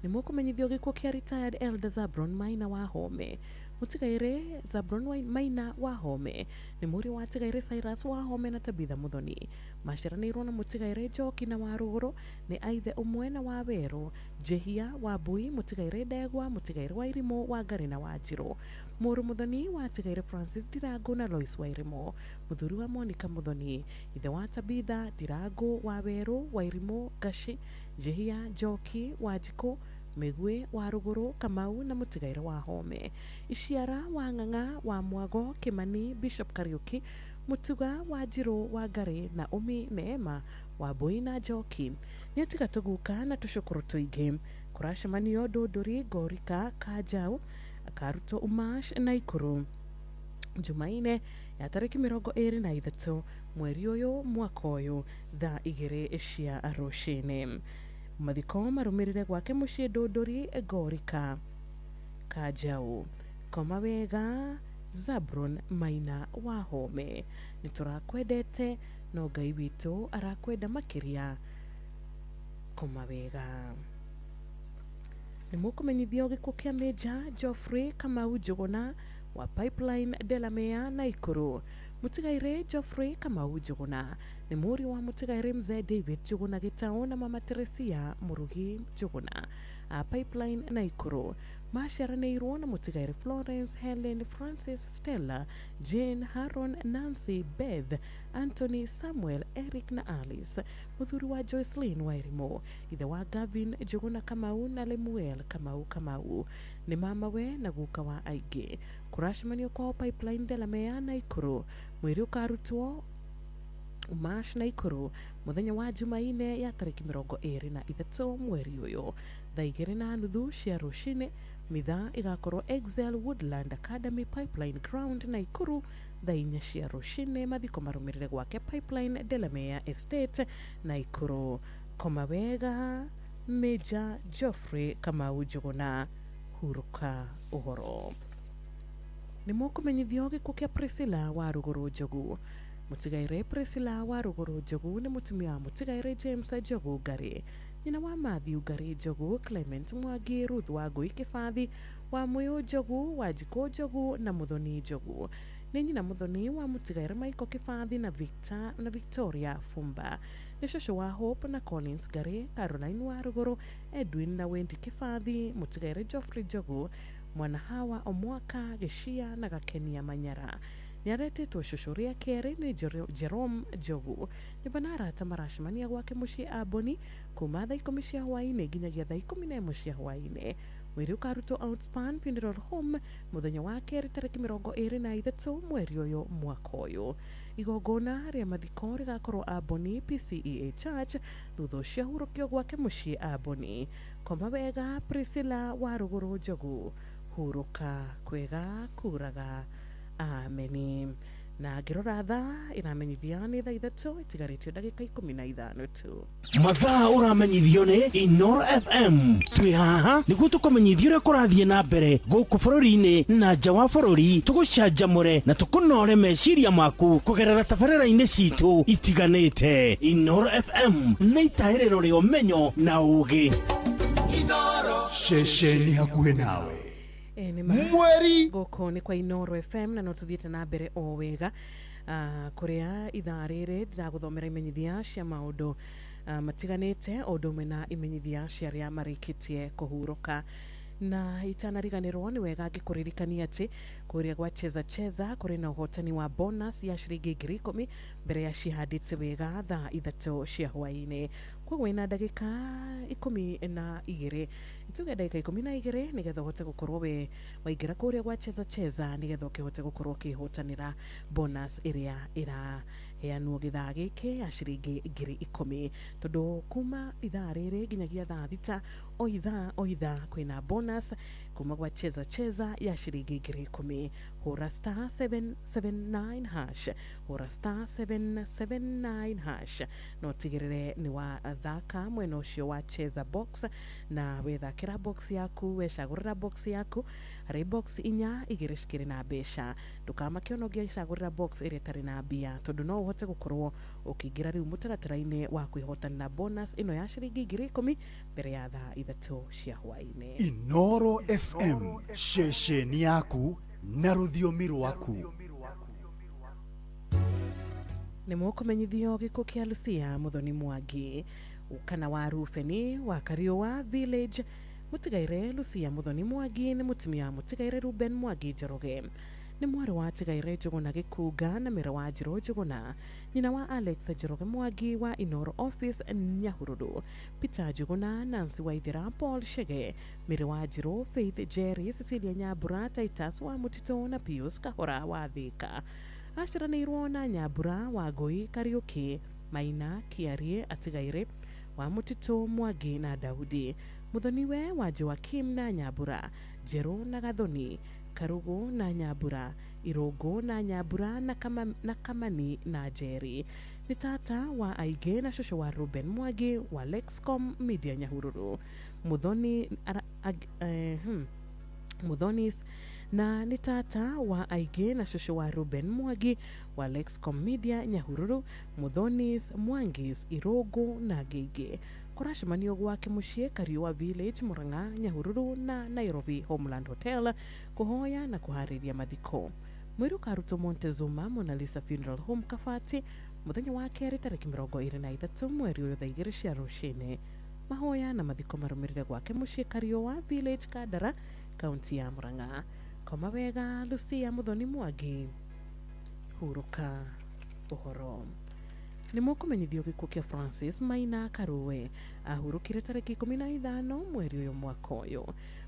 Nĩ mũkũmenyithio gĩkuũ kĩa retired Elder Zabron Maina wa Home. Mũtigaire Zabron Maina wa Home nĩ mũriũ wa Tigaire Cyrus wa Home na Tabitha Muthoni. Maciaranĩirwo na Mũtigaire Njoki na wa Rũgũrũ nĩ aithe ũmwe na wa Werũ, Jehia wa Mbui, Mũtigaire Ndegwa, Mũtigaire wa Irimũ, wa Ngari na wa Njirũ. Mũrũ Muthoni wa Tigaire Francis Ndirango na Lois wa Irimũ. Mũthuri wa Monica Muthoni, ithe wa Tabitha Ndirango wa Werũ, wa Irimũ, Gashi, Jehia Njoki wa Njiko, Mĩgwe wa Rũgũrũ, Kamau na Mũtigaire wa Home. Iciara wa Ng'ang'a wa Mwago, Kimani, Bishop Kariuki, Mũtuga wa Njirũ, wa Ngari na Umi Neema wa Mbui na Njoki. Nĩ atiga tũguka na tũcũkũrũ tũingĩ. Kũracemanio Ndũndũri, Ngorika, Kanjaũ, akarutwo Umash na Ikũrũ. Jumaine ya tarĩki 23 mweri ũyũ mwaka ũyũ thaa 2 cia rũcinĩ. Mathiko marũmĩrĩre gwake mũciĩ Ndũndũri, Ngorika, Kanjaũ. Koma wega Zabron Maina wa Home. Nĩ tũrakwendete no Ngai witũ arakwenda makĩria. Koma wega. Nĩ mũkũmenyithio gĩkuũ kĩa Major Geoffrey Kamau Njũgũna wa Pipeline Delamere na Ikũrũ. Mũtigaire Geoffrey Kamau Njũgũna nĩ mũriũ wa Mũtigaire Mzee David Njũgũna Gĩtaũ na Mama Teresia Mũrugi Njũgũna a Pipeline na Ikũrũ. Maciaranĩirwo na Mũtigaire Florence, Helen, Francis, Stella, Jane, Haron, Nancy, Beth, Anthony, Samuel, Eric na Alice. Mũthuri wa Joycelyn wa Irimũ, ithe wa Gavin Njũgũna Kamau na Lemuel Kamau Kamau. Nĩ mamawe na guka wa aingĩ. Kũracemanio kwao Pipeline Delamere na Ikũrũ. Mwĩrĩ ũkarutwo Umash na Ikũrũ mũthenya wa Jumaine ya tarĩki 23 mweri ũyũ thaa 2:30 cia rũcinĩ. Mitha igakorwo Excel Woodland Academy Pipeline Ground na Ikũrũ thaa 4 cia rũcinĩ. Mathiko marũmĩrĩre gwake Pipeline Delamere Estate na Ikũrũ. Koma wega Major Geoffrey Kamau Njũgũna, hurũka ũhoro. Nĩ mũkũmenyithio gĩkuũ kĩa Priscilla wa Rũgũrũ Njogu. Mũtigaire Priscilla wa Rũgũrũ Njogu nĩ mũtumia wa Mũtigaire James Njogu Ngari, nyina wa Matthew Ngari Njogu, Clement Mwangi, Ruth wa Ngui Kĩbathi, wa Mũyũ Njogu, wa Njiko Njogu na Muthoni Njogu. Nĩ nyina Muthoni wa Mũtigaire Michael Kĩbathi na Victoria Fumba. Nĩ cũcũ wa Hope na Collins Ngari, Caroline wa Rũgũrũ, Edwin na Wendy Kĩbathi, Mũtigaire Geoffrey Njogu, mwana Hawa Omwaka Gĩcia na Gakenia Manyara. Nĩ aretĩtwo cũcũ rĩa kerĩ nĩ Jerome Njogu. Nyũmba na arata maracemania gwake mũciĩ Amboni kuma thaa 10 cia hwaĩ-inĩ nginyagia thaa 11 cia hwaĩ-inĩ. Mwĩrĩ ũkarutwo Outspan Funeral Home mũthenya wa kerĩ tarĩki 23 mweri ũyũ mwaka ũyũ. Igongona rĩa mathiko rĩgakorwo Amboni PCEA Church thutha ũcio hurũkio gwake mũciĩ Amboni. Koma wega Priscilla wa Rũgũrũ Njogu, hurũka kwega kuraga. Ameni. na ngirora thaa iramenyithia nĩ thaa 3 itigarĩtio ndagĩka 15 tu. Mathaa ũramenyithio nĩ Inoro FM. Twĩ haha nĩguo tũkũmenyithia ũrĩa kũrathiĩ na mbere gũkũ bũrũri-inĩ na nja wa bũrũri, tũgũcanjamũre na tũkũnore meciria maku kũgerera tabarĩra-inĩ citũ itiganĩte. Inoro FM nĩ itahĩrĩro rĩa ũmenyo na ũũgĩ. Inoro ceceni hakuhĩ nawe. Mweri gũkũ nĩ kwa Inoro FM na no tũthiĩte na mbere o wega kũrĩa ithaa rĩrĩ ndĩragũthomera imenyithia cia maũndũ matiganĩte o ũndũ ũmwe na imenyithia cia arĩa marĩkĩtie kũhurũka. Na itanariganĩrwo nĩ wega ngĩkũririkania atĩ kũrĩa gwa Cheza Cheza kũrĩ na ũhotani wa bonus ya ciringi 10,000 mbere ya cihandĩte wega thaa 3 cia hwaĩ-inĩ. Koguo ina ndagĩka 12 ituge ndagĩka 12 nĩgetha ũhote gũkorwo we waingĩra kũrĩa gwa Cheza Cheza nĩgetha ũkĩhote gũkorwo ũkĩhotanĩra bonus ĩrĩa ĩraheanwo gĩthaa gĩkĩ ya ciringi 10,000 tondũ kuma ithaa rĩrĩ nginyagia thaa 6 o ithaa kwĩna bonus kuma gwa Cheza Cheza ya ciringi 10,000. Hũra star 779 hash, hũra star 779 hash no tigĩrĩre nĩ wa thaka mwena ũcio wa Cheza box na wethakĩra box yaku wecagũrĩra box yaku harĩ box 4 igĩrĩ cikĩrĩ na mbeca. Ndũkamake ona ũngĩcagũrĩra box ĩrĩa ĩtarĩ na mbia tondũ no ũhote gũkorwo ũkĩingĩra rĩu mũtaratara-inĩ wa kwĩhotanĩra bonus ĩno ya ciringi 10,000 mbere ya thaa 3 cia hwaĩ-inĩ. Inoro FM ceceni yaku na rũthiomi rwaku. Nĩ mũkũmenyithio gĩkuũ kĩa Lucia Muthoni Mwangi kana wa Rubeni wa Kariũa Village. Mũtigaire Lucia Muthoni Mwangi nĩ mũtumia mũtigaire Ruben Mwangi Njoroge. Nĩ mwarĩ wa Tigaire Njuguna Gĩkunga na mĩra wa Njirũ Njuguna, nyina wa Alex Njoroge Mwangi wa Inoro Office Nyahururu, Peter Njuguna, Nancy Waithera, Paul Shege, mĩra wa Njirũ, Faith Jerry, Cecilia Nyambura, Titus wa Mutito na Pius Kahora wa Thika. Aciranĩirwo na Nyambura wa Ngũi Kariũki, Maina Kiarie Atigaire wa Mutito Mwangi na Daudi, Muthoniwe wa Joakim na Nyambura, Njerũ na Gathoni, Karugu na Nyambura, Irũngũ na Nyambura na Kamani na Jerry. Nĩ tata wa Aige na shosho wa Ruben Mwangi wa Lexcom Media Nyahururu. Muthonis na nĩ tata wa Aige na shosho wa Ruben Mwangi wa Lexcom Media Nyahururu, Muthonis, Mwangis, Irũngũ na Ngĩingĩ. Kũracemanio gwake mũciĩ Kariũa Village, Murang'a, Nyahururu na Nairobi Homeland Hotel kũhoya na kũharĩria mathiko. Mwĩrĩ ũkarutwo Montezuma Mona Lisa Funeral Home Kabati mũthenya wa kerĩ tarĩki 23 mweri ũyũ thaa 2 cia rũcinĩ. Mahoya na mathiko marũmĩrĩre gwake mũciĩ Kariũa Village, Kandara, kaunti ya Murang'a. Koma wega Lucia Muthoni Mwangi, hurũka ũhoro. Nĩ mũkũmenyithio gĩkuũ kĩa Francis Maina Karuwe ahurũkire tarĩki 15 mweri ũyũ mwaka ũyũ.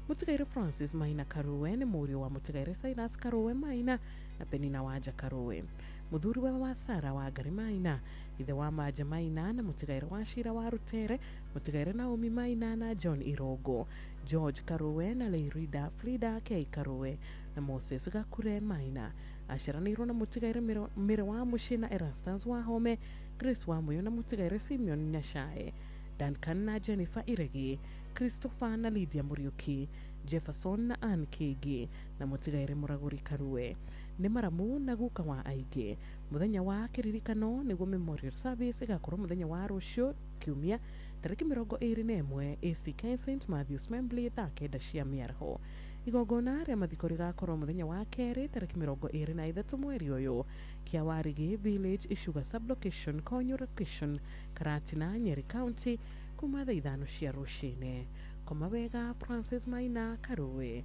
Mũtigaire Francis Maina Karuwe nĩ mũriũ wa mũtigaire Silas Karuwe Maina na Penina Wanja Karuwe. Mũthuriwe wa Sara wa Ngari Maina, ithe wa Manja Maina na mũtigaire wa Shira wa Rutere, mũtigaire Naomi Maina na John Irũngũ, George Karuwe na Leirida Frida K Karuwe na Moses Gakure Maina. Aciranĩirwo na mũtigaire Mĩre wa Mũciĩ na Erastus wa Home, Grace wa Mũyũ na mũtigaire Simeon Nyachae, Duncan na Jennifer Iregi, Christopher na Lydia Muriuki, Jefferson na Ann Kĩngĩ na mũtigaire Mũragũri Karuwe. Nĩ maramu na guka wa Aige. Mũthenya wa kĩririkano nĩguo memorial service ĩgakorwo mũthenya wa rũciũ kiumia tarĩki 21 ACK St Matthews Membly thaa 9 cia mĩaraho. Igongona rĩa mathiko rĩgakorwo mũthenya wa kerĩ tarĩki 23 mweri ũyũ Kĩawarigi Village Ishuga Sublocation Konyo Location Karatina Nyeri County kuma thaa 5 cia rũcinĩ. Koma wega Francis Maina Karuwe,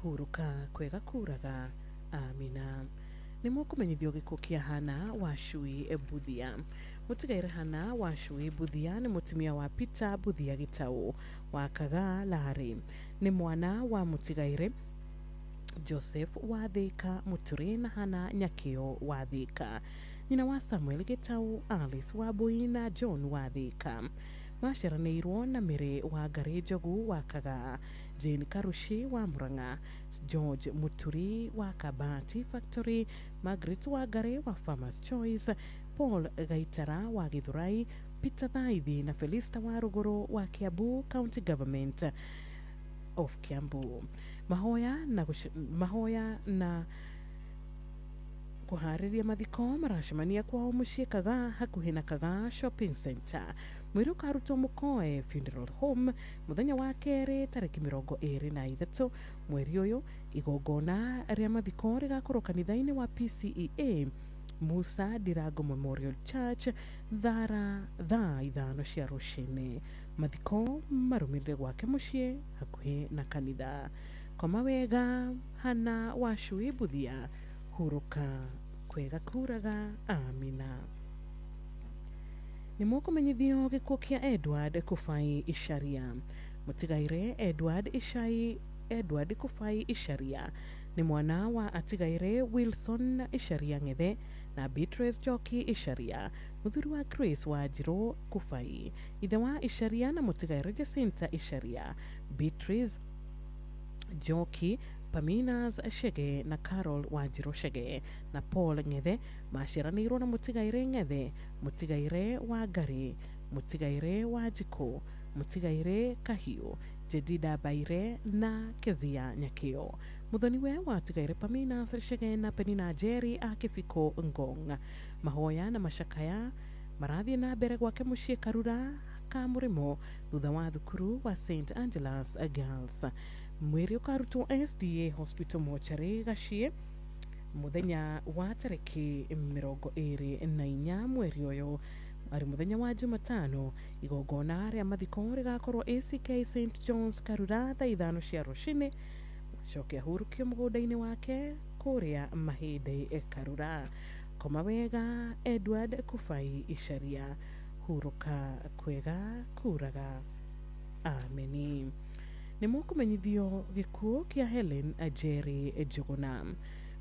hurũka kwega kuraga. Amina. Nĩ mũkũmenyithio gĩkuũ kĩa Hana Wacui Buthia. Mũtigaire Hana Wacui Buthia nĩ mũtumia wa Peter Buthia Gĩtaũ wa Kaga Larĩ. Nĩ mwana wa mũtigaire Joseph wa Thika Mũturi na Hana Nyakĩo wa Thika. Nyina wa Samuel Gĩtaũ, Alice wa Bui na John wa Thika. Maciaranĩirwo na Mĩrĩ wa Ngari Njogu wa Kaga. Jane Karushi wa Murang'a, George Muturi wa Kabati Factory, Margaret Wagare wa Farmers Choice, Paul Gaitara wa Githurai, Peter Thaithi na Felista wa Ruguru wa Kiambu County Government of Kiambu. Mahoya na kuhariria mathiko maracemania kwao muciĩ Kaga hakuhĩ na Kaga Shopping Center. Mwĩrĩ ũkarutwo Mũkoe Funeral Home mũthenya wa kerĩ tarĩki 23 mweri ũyũ. Igongona rĩa mathiko rĩgakorwo kanitha-inĩ wa PCEA Musa Ndirango Memorial Church thaa 5 cia rũcinĩ. Mathiko marũmĩrĩre gwake muciĩ hakuhĩ na kanitha. Koma wega Hana Wacui Buthia, huruka kwega kuraga. Amina. Nĩ mũkũmenyithio gĩkuũ kĩa Edward Kũbai Isharia. Mũtigaire Edward Kũbai Isharia nĩ mwana wa atigaire Wilson Isharia Ng'ethe na Beatrice Joki Isharia, mũthuri wa Grace Wanjirũ Kũbai. Ithe wa Isharia na mũtigaire Jacinta Isharia, Beatrice Joki, Paminas Shege na Carol Wanjirũ Shege na Paul Ng'ethe maciaranĩirwo na mũtigaire Ng'ethe, mũtigaire wa Ngari, mũtigaire wa Njikũ, mũtigaire Kahiũ, Jedida Baire na Kezia Nyakĩo. Muthoni we watigaire Paminas Shege na Penina Jerry Akifiko Ngong. Mahoya na macakaya marathiĩ na mbere gwake muciĩ Karura ka Mũrĩmo thutha wa thukuru wa St Angela's Girls. Mwĩrĩ ũkarutwo SDA Hospital Mortuary Gaciĩ muthenya wa tarĩki 24 mweri ũyũ arĩ muthenya wa Jumatano. Igongona rĩa mathiko rĩgakorwo ACK St John's Karura thaa 5 cia rũcinĩ. Coke ahurũkio mũgũnda-inĩ wake kũrĩa Mahĩndĩ Karura. Koma wega Edward Kũbai Isharia, huruka kwega kuraga. Ameni. Nĩ mũkũmenyithio gĩkuũ kĩa Helen Jerry Njuguna.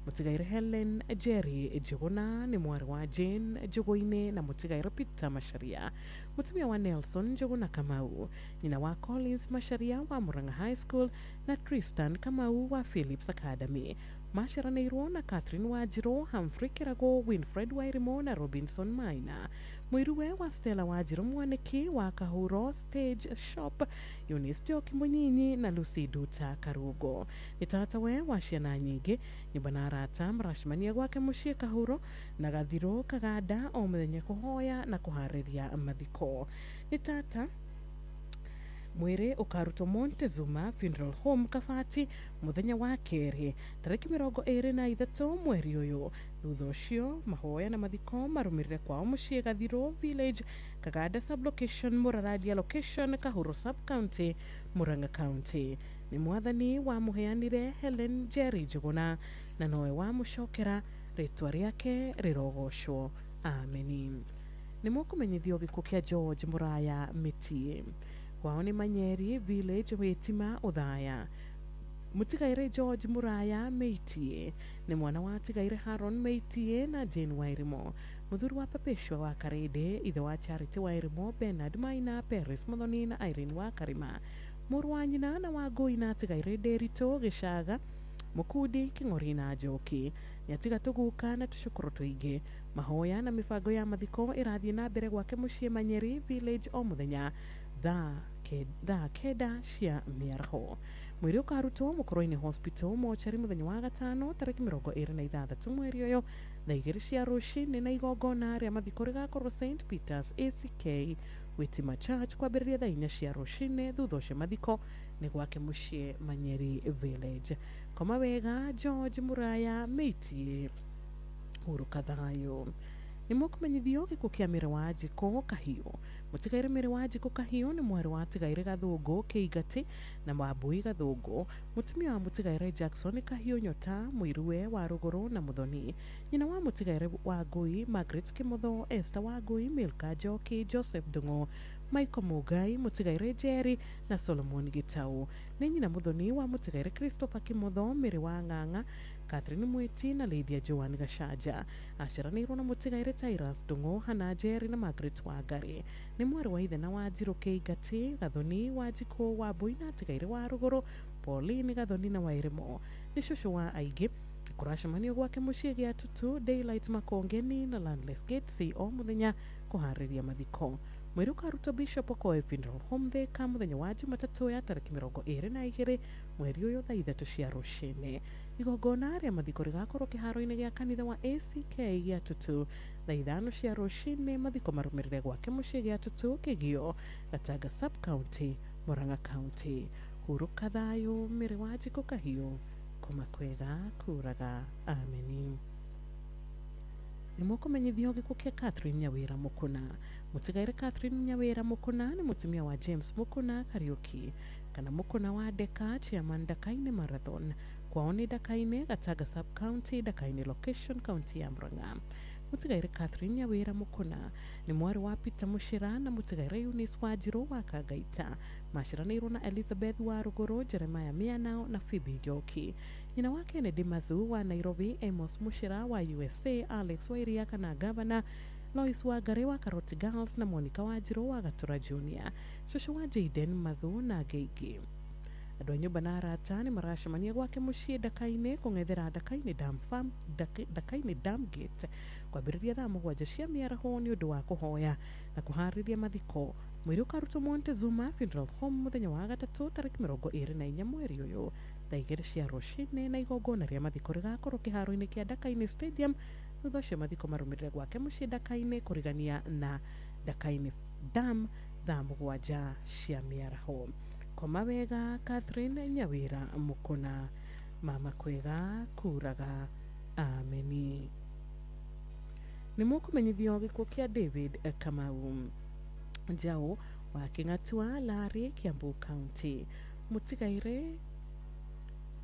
Mũtigaire Helen Jerry Njuguna nĩ mwarĩ wa Jane Njũgũ-inĩ na mũtigaire Peter Macharia, mũtumia wa Nelson Njuguna Kamau, nyina wa Collins Macharia wa Murang'a High School na Tristan Kamau wa Phillips Academy. Maciaranĩirwo na Catherine Wanjirũ, Humphrey Kĩrago, Winfred Wairimu na Robinson Maina. Mũiruwe wa Stella Wanjirũ Mwaniki wa Kahuro Stage Shop, Eunice Joki Mũnyinyi na Lucy Duta Karugo. Nĩ tatawe wa ciana nyingĩ, nyũmba na arata maracemania gwake muciĩ Kahuro na Gathirũ Kaganda o mũthenya kũhoya na kũharĩria mathiko. Nĩ tata mwĩrĩ ũkarutwo Montezuma Funeral Home Kabati muthenya wa kerĩ tarĩki 23 mweri ũyũ. Thutha ũcio mahoya na mathiko marũmĩrĩre kwao muciĩ Gathirũ Village, Kaganda Sublocation, Muraradia Location, Kahuro Sub-County, Murang'a County. Nĩ mwathani wa mũheanire Helen Jerry Njuguna na nowe wa mũcokera, rĩtwa rĩake rĩrogocwo. Ameni. Nĩ mũkũmenyithio gĩkuũ kĩa George Muraya Mĩtiĩ. Kwao nĩ Manyeri Village, Wĩtima Ũthaya. Mũtigaire George Muraya Mĩtiĩ nĩ mwana wa tigaire Haron Mĩtiĩ na Jane Wairimu, mũthuri wa Perpetua wa Karĩndĩ, ithe wa Charity Wairimu, Bernard Maina, Paris Muthoni na Irene wa Karima, mũrũ wa nyina na Wangũi na tigaire Ndĩritũ Gĩcaga, Mũkundi Kĩng'ori na Njoki. Nĩatiga tũguka na tũcukũrũ tũingĩ. Mahoya na mĩbango ya mathiko ĩrathiĩ na mbere gwake muciĩ Manyeri Village o mũthenya thaa 9 cia mĩaraho. Mwĩrĩ ũkarutwo Mũkũrũ-inĩ Hospital Mortuary mũthenya wa gatano tarĩki 26 mweri ũyũ thaa 2 cia rũcinĩ, na igongona rĩa mathiko rĩgakorwo St Peter's ACK Wĩtima Church kwambĩrĩria thaa 4 cia rũcinĩ. Thutha ũcio mathiko nĩ gwake muciĩ Manyeri Village. Koma wega George Muraya Mĩtiĩ, huruka thayũ. Nĩ mũkũmenyithio gĩkuũ kĩa Mĩrĩ wa Njikũ Kahiũ. Mũtigaire Mĩrĩ wa Njikũ Kahiũ nĩ mwarĩ wa tigaire Gathũngũ Kĩingati na Wambui Gathũngũ, mũtumia wa mũtigaire Jackson Kahiũ Nyota, mũiruwe wa Rũgũrũ na Mũthoni, nyina wa mũtigaire Wangũi Margaret Kĩmũtho, Esther Wangũi, Milka Njoki, Joseph Ndung'u, Michael Mũgai, mũtigaire Jerry na Solomon Gitau. Nĩ nyina Mũthoni wa mũtigaire Christopher Kĩmũtho, Mĩrĩ wa Ng'ang'a, Catherine Mwĩti na Lydia Joan Gacanja. Aciaranĩirwo na mũtigaire Tyrus Ndung'u, Hannah Jerry na Margaret Wangari. Nĩ nĩ mwarĩ wa ithe na Wanjirũ Kĩingati, Gathoni, Wanjikũ, Wambui na Tigaire wa Rũgũrũ, Pauline Gathoni na Wairĩmo nĩ cũcũ wa aingĩ. Kũracemanio gwake mũciĩ gĩa Tutu, Daylight Makongeni na Landless Gate o mũthenya kũharĩria mathiko. Mwĩrĩ ũkarutwo Bishop Okoe Funeral Home Thika mũthenya wa Jumatatũ ya tarĩki 22 mweri ũyũ thaa 3 cia rũcinĩ. Igongona rĩa mathiko rĩgakorwo kĩharo-inĩ gĩa kanitha wa ACK gĩa Tutu thaa 5 cia rũcinĩ. Mathiko marũmĩrĩre gwake mũciĩ gĩa Tutu, Kĩgio, Gatanga Sub County, Murang'a County. Hurũka thayũ Mĩrĩ Wanjikũ Kahiũ, kũma kwega kuraga. Ameni. Nĩ mũkũmenyithio gĩkuũ kĩa Catherine Nyawĩra Mũkũna. Mũtigaire Catherine Nyawĩra Mũkũna nĩ mũtumia wa James Mũkũna Kariuki, kana Mũkũna wa Deka, Chairman Dakaine Marathon. Kwao nĩ Dakaine, Gatanga Sub County, Dakaine Location, County ya Murang'a. Mũtigaire Catherine Nyawĩra Mũkũna nĩ mwarĩ wa Peter Mũcĩra na mũtigaire Eunice Wanjirũ wa Kangaita. Maciaranĩirwo na Elizabeth wa Rũgũrũ, Jeremiah Mianao na Phoebe Njoki. Nyina wa Kennedy Mathu wa Nairobi, Amos Mũcĩra wa USA, Alex Wairia kana Governor, Lois Wangari wa Karoti Girls na Monica Wanjirũ wa Gatura Junior. Cũcũ wa Jaden Mathu na Geigi. Andũ a nyũmba na arata nĩ maracemania gwake mũciĩ Dakaine kũng'ethera Dakaine Dam Farm, Dakaine Dam Gate kwambĩrĩria thaa 7 cia mĩaraho nĩ ũndũ wa kũhoya na kũharĩria mathiko. Mwĩrĩ ũkarutwo Montezuma Funeral Home mũthenya wa Gatatũ tarĩki 24 mweri ũyũ thaa 2 cia rũcinĩ, na igongona rĩa mathiko rĩgakorwo kĩharo-inĩ kĩa Dakaine Stadium. Thutha ũcio mathiko marũmĩrĩre gwake mũciĩ Dakaine kũrigania na Dakaine Dam thaa 7 cia mĩaraho. Koma wega Catherine Nyawĩra Mũkũna, mama kwega kuraga. Ameni. Nĩ mũkũmenyithio gĩkuũ kĩa David Kamau Njau wa Kĩng'atua, Lari, Kiambu County. Mũtigaire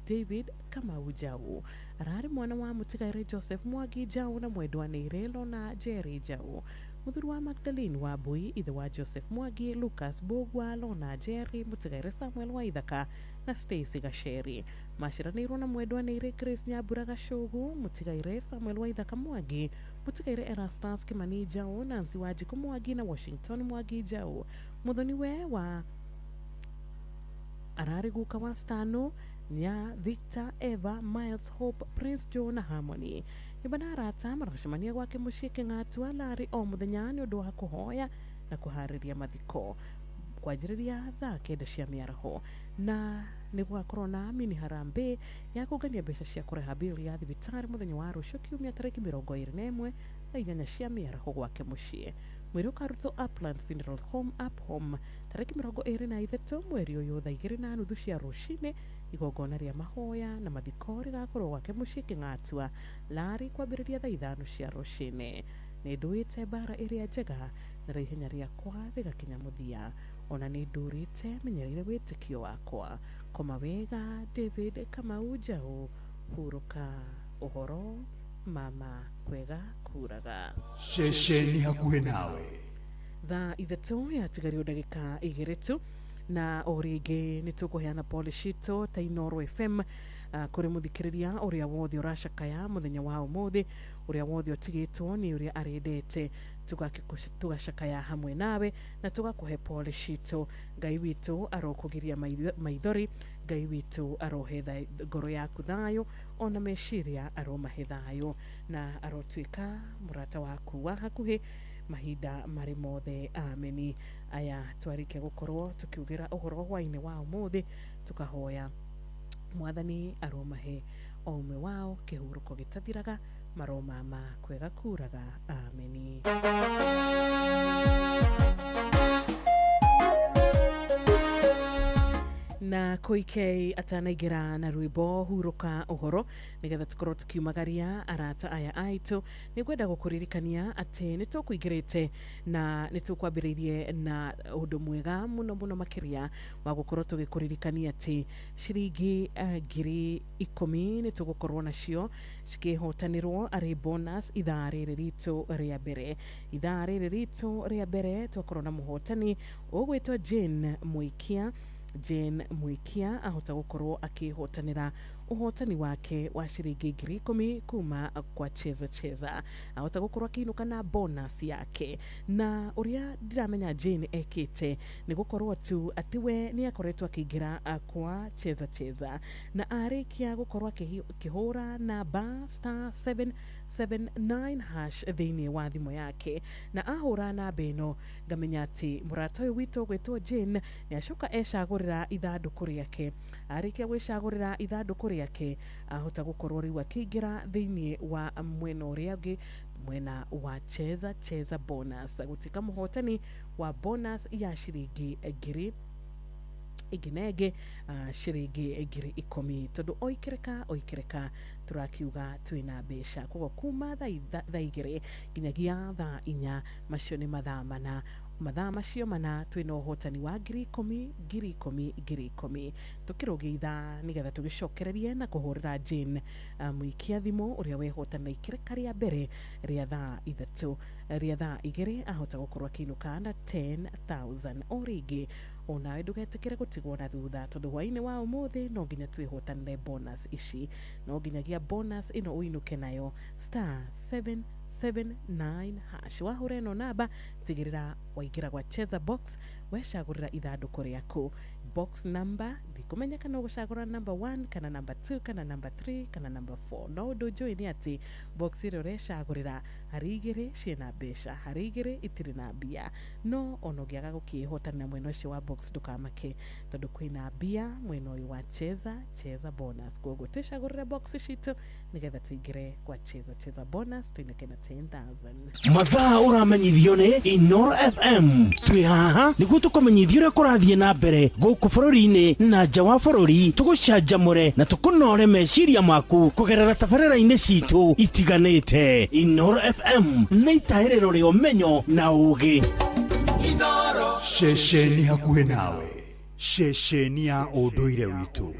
David Kamau Njau ararĩ mwana wa mũtigaire Joseph Mwangi Njau na mwendwanĩire Lona Jerry Njau. Mũthuri wa Magdalene wa Mbui, ithe wa Joseph Mwangi, Lucas Bogwa, Lona Jerry, mũtigaire Samuel Waithaka na Stacy Gasheri. Maciaranĩirwo na mwendwanĩire Grace Nyambura Gacugu, mũtigaire Samuel Waithaka Mwangi, mũtigaire Erastus Kimani Njau, Nancy Wanjikũ Mwangi na Washington Mwangi Njau. Mũthoni we wa ararĩ guka wa Stano Nya, Victor, Eva, Miles, Hope, Prince Joe na Harmony. Nyũmba na arata maracemania gwake mũciĩ Kĩng'atua, Lari o mũthenya nĩ ũndũ wa kũhoya na kũharĩria mathiko kwanjĩrĩria thaa 9 cia mĩaraho, na nĩ gũgakorwo na mini harambee ya kũngania mbeca cia kũrĩha bili ya thibitarĩ mũthenya wa rũciũ kiumia tarĩki 21 thaa 4 cia mĩaraho gwake mũciĩ. Mwĩrĩ ũkarutwo Uplands Funeral Home Up Home tarĩki 23 mweri ũyũ thaa 2:30 cia rũcinĩ. Igongona rĩa mahoya na mathiko rĩgakorwo gwake mũciĩ Kĩng'atua, Lari kwambĩrĩria thaa 5 cia rũcinĩ. Nĩ ndũĩte mbara ĩrĩa njega na ihenya rĩakwa rĩgakinya mũthia, ona nĩ ndũrĩte menyereire wĩtĩkio wakwa. Koma wega David Kamau Njau, hurũka ũhoro, mama kwega kuraga. Ceceni hakuhĩ nawe. Thaa 3 yatigario ndagĩka 2 tu, na o rĩngĩ nĩ tũkũheana pole citũ ta Inooro FM kũrĩ mũthikĩrĩria ũrĩa wothe ũracakaya mũthenya wa ũmũthĩ, ũrĩa wothe ũtigĩtwo nĩ ũrĩa arendete tũgacakaya hamwe nawe na tũgakũhe pole citũ. Ngai witũ arokũgiria maithori, Ngai witũ arohe ngoro yaku thayũ, ona meciria aromahe thayũ, na arotuĩka mũrata waku wa hakuhĩ mahinda marĩ mothe. Ameni. Aya twarĩkia gũkorwo tũkiugĩra ũhoro hwainĩ wa ũmũthĩ, tũkahoya Mwathani aromahe o ũmwe wao kĩhurũko gĩtathiraga, maromama kwega kuraga. Ameni. Na Koikei atanaingĩra na rwĩmbo hurũka ũhoro nĩgetha tũkorwo tukiumagaria arata aya aitũ. Nĩ ngwenda gũkũririkania atĩ nĩ tũkũingĩrĩte na nĩ tũkwambĩrĩirie na ũndũ mwega mũno mũno makĩria wa gũkorwo tũgĩkũririkania atĩ ciringi 10,000 nĩ tũgũkorwo nacio cikĩhotanĩrwo arĩ bonus ithaa rĩrĩ ritũ rĩa mbere. Ithaa rĩrĩ ritũ rĩa mbere twakorwo na mũhotani ũgwĩtwo Jane Mũikia Jane Mwikia ahota gukorwo akihotanira uhotani wake wa shiringi 10,000 kuma kwa cheza ahota gukorwo akinuka na bonus yake na uria ndiramenya Jane ekite ni gukorwo tu atiwe ni akoretwo akigira kwa cheza na arikia gukorwo akihura namba *779 hash thini wa thimo yake na ahura na beno ngamenya ati murata uyu wito gwetwo Jane ni acoka ecagurira ithanduku riake arikia gwicagurira ithanduku riake ahota gukorwo riu akigira thini wa mwena uria ungi mwena wa cheza bonus gutika muhotani wa bonus ya shiringi 1,000 iginege shiringi 10,000 tondu oikireka turakiuga twina besha koguo kuma thaa 2 nginyagia thaa 4 macio ni mathaa macio mana twina uhotani wa 10,000 tukirogeitha nigetha tugicokererie na kuhurira Jane Mwikia thimu uria wehotana ikireka ria mbere ria thaa 3 ria thaa 2 ahota gukorwa kinuka na 10,000 origi ona ndugetikire gutigwo na thutha tondu hwaini wa umuthi no nginya twihotanire bonus ici no nginyagia bonus ino uinuke nayo *779 hash wahure no namba tigirira waigira gwa cheza box wecagurira ithanduku riaku box number ndikumenya kana gucagura number 1 kana number 2 kana number 3 kana number 4 no ndujoe ni ati box iro recagurira harigire ciena besha harigire itiri na bia no onogiaga gukihotana mweno ucio wa box ndukamake tondu kwina bia mweno uyu wa cheza bonus koguo twicagurira box citu nigetha tuingire kwa cheza bonus twineke na 10,000 mathaa uramenyithio ni Inoro FM twi haha niguo tukomenyithio uria kurathie na mbere guku bururi-ini na nja wa bururi tugucanjamure na tukunore meciria maku kugerera tabarĩra-inĩ citu itiganĩte. Inoro FM nĩ itaĩrĩro rĩa ũmenyo na ũũgĩ. Inoro ceceni hakuhĩ nawe, ceceni ya ũndũire witũ.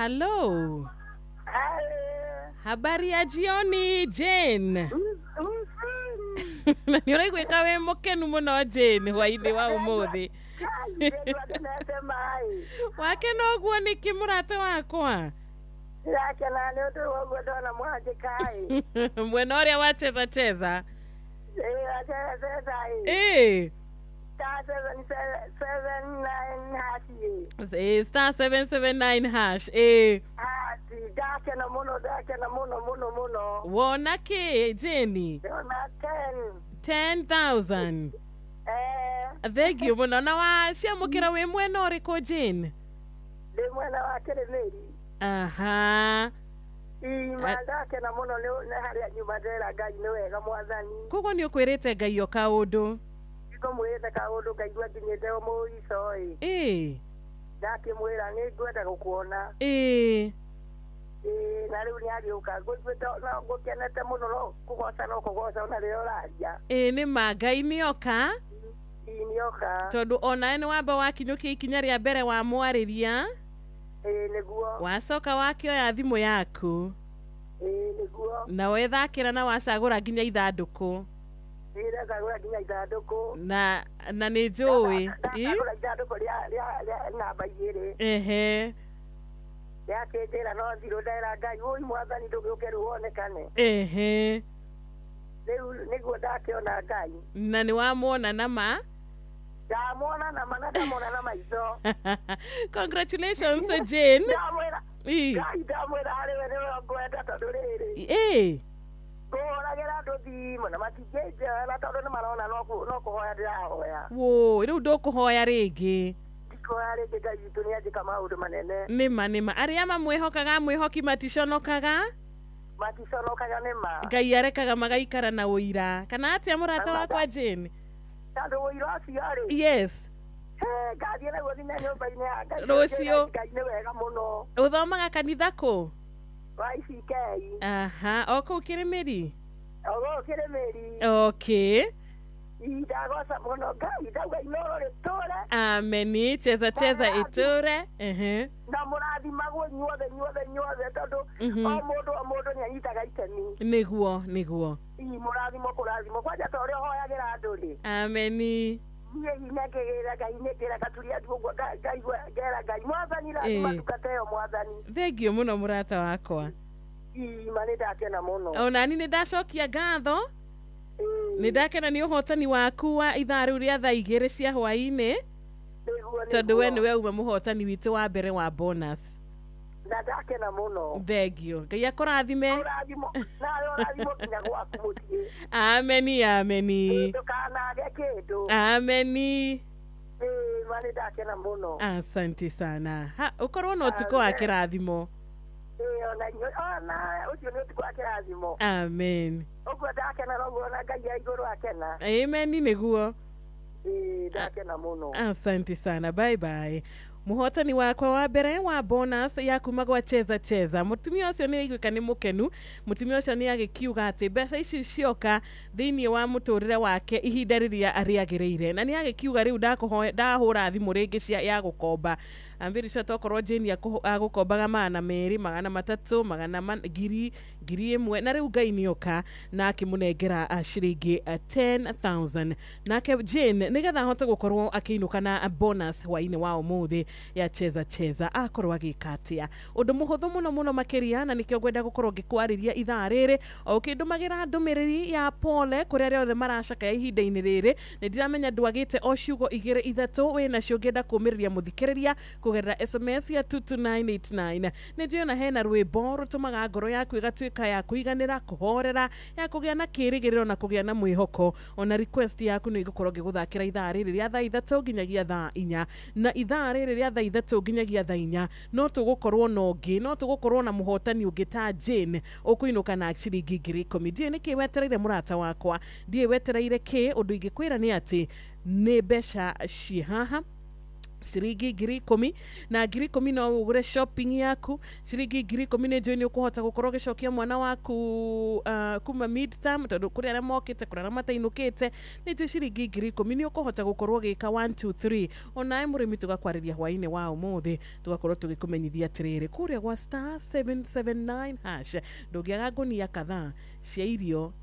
Hello. Habari ya jioni, Jane. Na ni uraigua kawe mokenu muno Jane hwaini wa umuthi. Wakena oguo ni kimurate wakwa. Yakena ni undu woguo ndona mwanjikai. Mwena uria wa cheza. Cheza. Star 779 hash. Dakena muno. Wona ke, Jenny? Wona 10,000. Thank you muno. Na wa ciamukira wi mwena uriko, Jane? Ndi mwena wa Kirimiri. Aha. Ndakena muno ni haria nyuma ndera Ngai ni wega mwathani. Koguo ni ukwirite Ngai o kaundu? Mwirite kaundu ngaigua nginyite muico ndakimwira ni ngwenda gukuona na riu ni ariuka ngwite no ngukenete muno no kugoca ona rio raria ni ma Ngai ni oka tondu ona ni wamba wakinyukia ikinya ria mbere wa mwariria niguo wacoka wakioya thimu yaku niguo na wethakira na wacagura nginya ithanduku na ni njui namba igiri yakinjira no thiru ndera Ngai ui mwathani ndugiuke wonekane riu niguo ndakiona Ngai na ni wamwona nama ndamwona nama na ndamwona na maitho. Congratulations Jane. Ndamwira ariwe niwe ngwenda tondu riri nguragira andu thimu na matingĩnjoya na tondu nimarona no kuhoya ndirahoya. Riu ndukuhoya ringi? Ndikuhoya ringi, Ngai witũ nĩanjĩka maũndũ manene. Nĩma aria mamwĩhokaga mwĩhoki maticonokaga nĩma Ngai arekaga magaikara na ũira kana atia mũrata wakwa Jane? Tondu ũira ũcio rĩ yes ngathiĩ naguo nginya nyũmba-inĩ ya Ngai rũciũ. Ngai nĩ wega mũno. Ũthomaga kanitha kũ? YCK. Aha, o kũu Kĩrĩmĩri? Kĩrĩmĩri. Okay. Ndagoca mũno Ngai ndauga inoro rĩtũre. Ameni, cheza itũre. Na mũrathimagwo inyuothe tondu o mũndũ nĩanyitaga itemi. Nĩguo. Mũrathimo kũrathimo kwanja ta ũrĩa ũhoyagĩra andũ rĩ. Ameni. Niĩ hinya ngĩgĩra Ngai nĩngĩra gaturia andũ ũguo ngera Ngai mwathani rathima tukateo mwathani. Thengio mũno mũrata wakwa. Ma nĩ ndakena mũno. Onani nĩ ndacokia ngatho. Nĩ ndakena nĩ ũhotani waku wa ithaa rĩu rĩa thaa 2 cia hwaĩ-inĩ. Tondũ we nĩwe uma mũhotani witũ wa mbere wa bonus. Na ndakena mũno. Thengio. Ngai akũrathime. Ũrathimo nginya gwaku mũciĩ. Ameni. Ndũkanage kĩndũ. Ameni. Ma nĩ ndakena mũno. Asante sana. Ũkorwo na ũtukũ wa kĩrathimo. Ona ucio nĩ ũtukũ wa kĩrathimo. Amen. Ũguo ndakena noguo na Ngai ya igũrũ akena. Amen nĩguo. Ndakena mũno. Asante sana. Bye. Muhotani wakwa wa mbere wa bonus ya kuma gwa cheza mutumia ucio ni aiguika ni mukenu. Mutumia ucio ni agikiuga ati mbeca ici cioka thiini wa muturire wake ihinda riria ariagiriire na ni agikiuga riu ndahura thimu ringi cia ya gukomba ambiri cia tokorwo Jane agukombaga magana meri magana matatu magana ngiri ĩmwe na riu Ngai nioka na akimunengera ciringi 10,000 nake Jane nigetha ahote gukorwo akiinuka na bonus hwaini wa umuthi ya cheza akorwo agikatia undu muhuthu muno makiria na nikio gwenda gukorwo gikwariria ithaa riri o kindumagira ndumiriri ya pole kuria riothe maracaka ihinda-ini riri ni ndiramenya ndwagite o ciugo 2-3 wina cio ngenda kumiriria muthikiriria kugerera SMS ya 22989 ni ndiona hena rwimbo rutumaga ngoro yaku igatuika ya kuiganira kuhorera ya kugia na kirigiriro na kugia na mwihoko ona request yaku ni igukorwo giguthakira ithaa riri ria thaa 3 nginyagia thaa 4 na ithaa riri ria thaa 3 nginyagia thaa 4 no tugukorwo no tugukorwo na muhotani ungi ta Jane ukuinuka na ciringi 10,000 Jane kiwetereire murata wakwa ndie wetereire ki undu ingikwira ni ati ni mbeca ci haha ciringi 10,000 na 10,000 no ugure shopping yaku ciringi 10,000 ne join ukuhota gukorwo gicokia mwana waku kuma midterm tondu kuri ara mokite kuri ara matainukite ne jo ciringi 10,000 ne ukuhota gukorwo gika 1 2 3 ona murimi tugakwariria hwaine wa umuthi tugakorwo tugikumenyithia tiriri kuria gwa star 779 hash ndugiaga ngunia kadhaa cia irio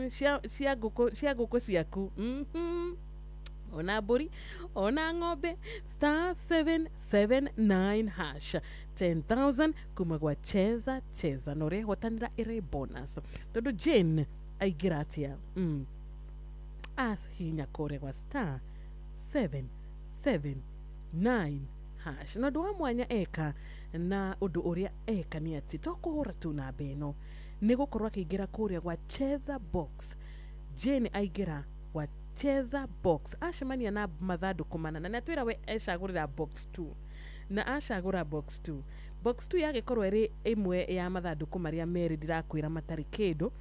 cia nguku ciaku ona mburi ona ng'ombe star 779 hash 10,000 kuma gwa cheza no rehotanira ire bonus tondu Jane aigira atia hinya kore gwa star 779 hash na ndu wa mwanya eka na undu uria eka ni ati to kuhura tu na beno ni gukorwa akigira kuria gwa cheza box Jane aigira wa cheza box ashimania na mathanduku manana na twira we ecagurira box 2 na acagura box 2 yagikorwo iri imwe ya mathanduku maria meri ndirakwira matari kindu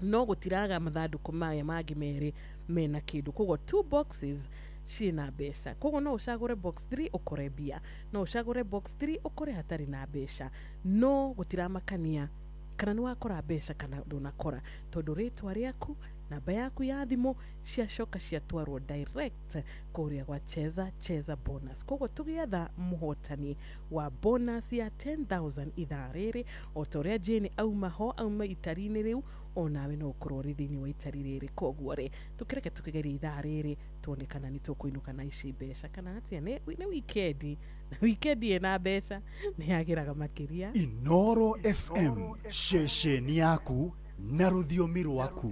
no gutiraga mathanduku maya mangi meri mena kindu koguo 2 boxes cina mbeca koguo no ucagure box 3 ukore bia no ucagure box 3 ukore hatari na mbeca no gutiramakania kana ni wakora mbeca kana ndunakora tondu ritwa riaku namba yaku ya thimu ciacoka ciatwarwo direct kuria gwa cheza bonus koguo tugietha muhotani wa bonus ya 10,000 ithaa riri o toria Jane auma itari-ini riu onawe no ukorwo ri thiini wa itari riri koguo ri tukireke tukigeria ithaa riri tuone kana ni tukuinuka na ici mbeca kana atia ni weekend na weekend ina mbeca ni yagiraga makiria Inoro FM shesheni yaku na rũthiomi rwaku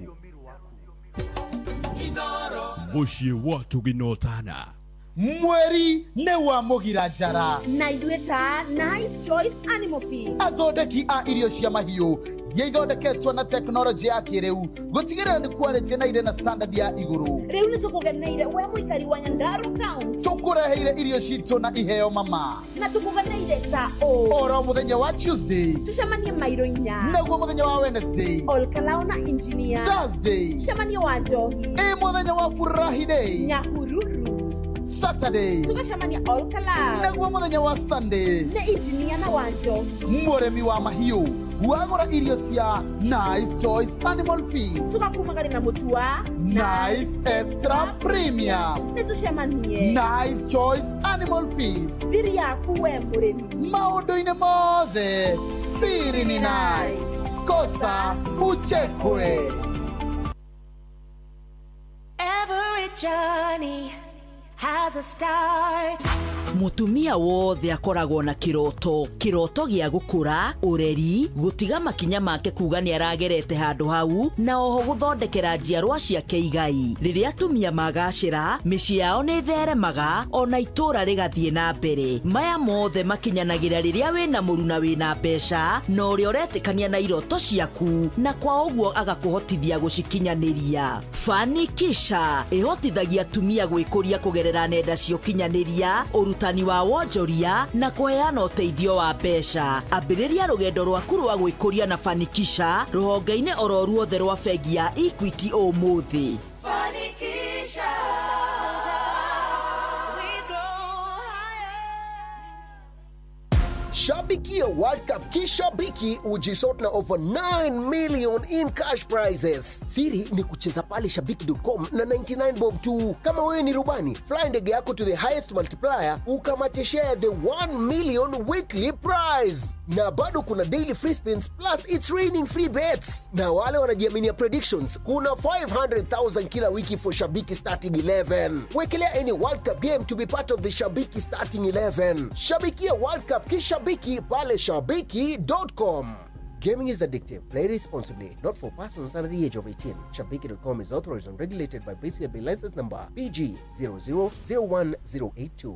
muciĩ wa tũginotana mweri nĩ wa mũgira njara na ithuĩ ta Nice Choice Animal Feed athondeki a irio cia mahiũ iria ithondeketwo na tekinoronjĩ ya kĩrĩu gũtigĩrĩra nĩ quality na irĩ na standard ya igũrũ. Rĩu nĩ tũkũgeneire we mũikari wa Nyandarua County tũkũreheire irio citũ na iheo mama na tũkũgeneire ta oro mũthenya wa Tuesday tucemanie Mairo 4 naguo mũthenya wa Wednesday Olkalao na Engineer Thursday tucemanie wa Njohi mũthenya wa Furahi Day Nyahururu Saturday tugacemania Olkalao naguo mũthenya wa Sunday na Engineer na wa Njohi mũrĩmi wa mahiũ wagũra irio cia Nice Choice Animal Feed tugakumagari na mũtu wa Nice Extra Premium nĩ tucemanie Nice Choice Animal Feed thiri yaku we mũrĩmi maũndũ-inĩ mothe siri ni Nice kosa uchekwe. Every journey has a start. Mutumia wothe akoragwo na kiroto gia gukura ureri gutiga makinya make kuga ni aragerete handu hau na oho guthondekera njiarwa ciake igai riria atumia magacira micii yao ni theremaga ona itura rigathie na mbere maya mothe makinyanagira riria wina muru na wina mbeca na uria uretikania na iroto ciaku na kwa uguo agakuhotithia gucikinyaniria. Fanikisha ihotithagia atumia gwikuria kugerera nenda cia ukinyaniria urutani wa wonjoria na kuheana uteithio wa mbeca. Ambĩrĩria rũgendo rwaku rwa gwĩkũria na Fanikisha rũhonge-inĩ oro ruothe rwa bengi ya Equity ũmũthĩ. Fanikisha. Shabikia World Cup kishabiki ujisort na over 9 million in cash prizes. Siri ni kucheza pale shabiki.com na 99 bob tu. Kama wewe ni rubani, fly ndege yako to the highest multiplier ukamate share the 1 million weekly prize. Na bado kuna daily free spins plus it's raining free bets. Na wale wanajiaminia predictions, kuna 500,000 kila wiki for Shabiki starting 11. Wekelea any World Cup game to be part of the Shabiki starting 11. Shabikia World Cup kishabiki pale shabiki.com. Gaming is addictive. Play responsibly. Not for persons under the age of 18. Shabiki.com is authorized and regulated by BCLB license number PG 00010082.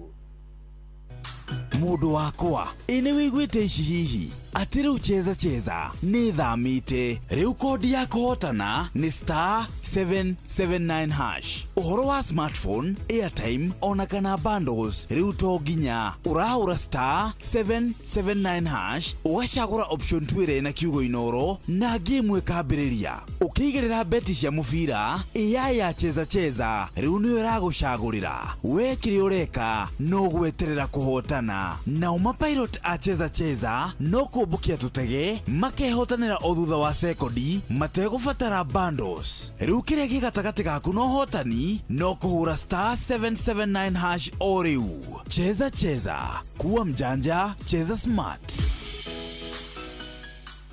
Mundu wakwa ini wiguite ici hihi ati riu cheza ni thamite riu kodi ya kuhotana ni star 779 hash. Uhoro wa smartphone, airtime ona kana bundles riu to ginya urahura star 779 hash ugacagura option 2 na kiugo inoro na game ikambiriria ukiigirira beti cia mubira ya cheza riu ni iragucagurira we kiri ureka no gweterera kuhotana na umapilot a cheza no kubukia tutege makehotanira o thutha wa sekondi mategubatara bundles riu kiria gigatagati gaku no hotani no kuhura star 779 hash o riu. Cheza kuwa mjanja, cheza smart.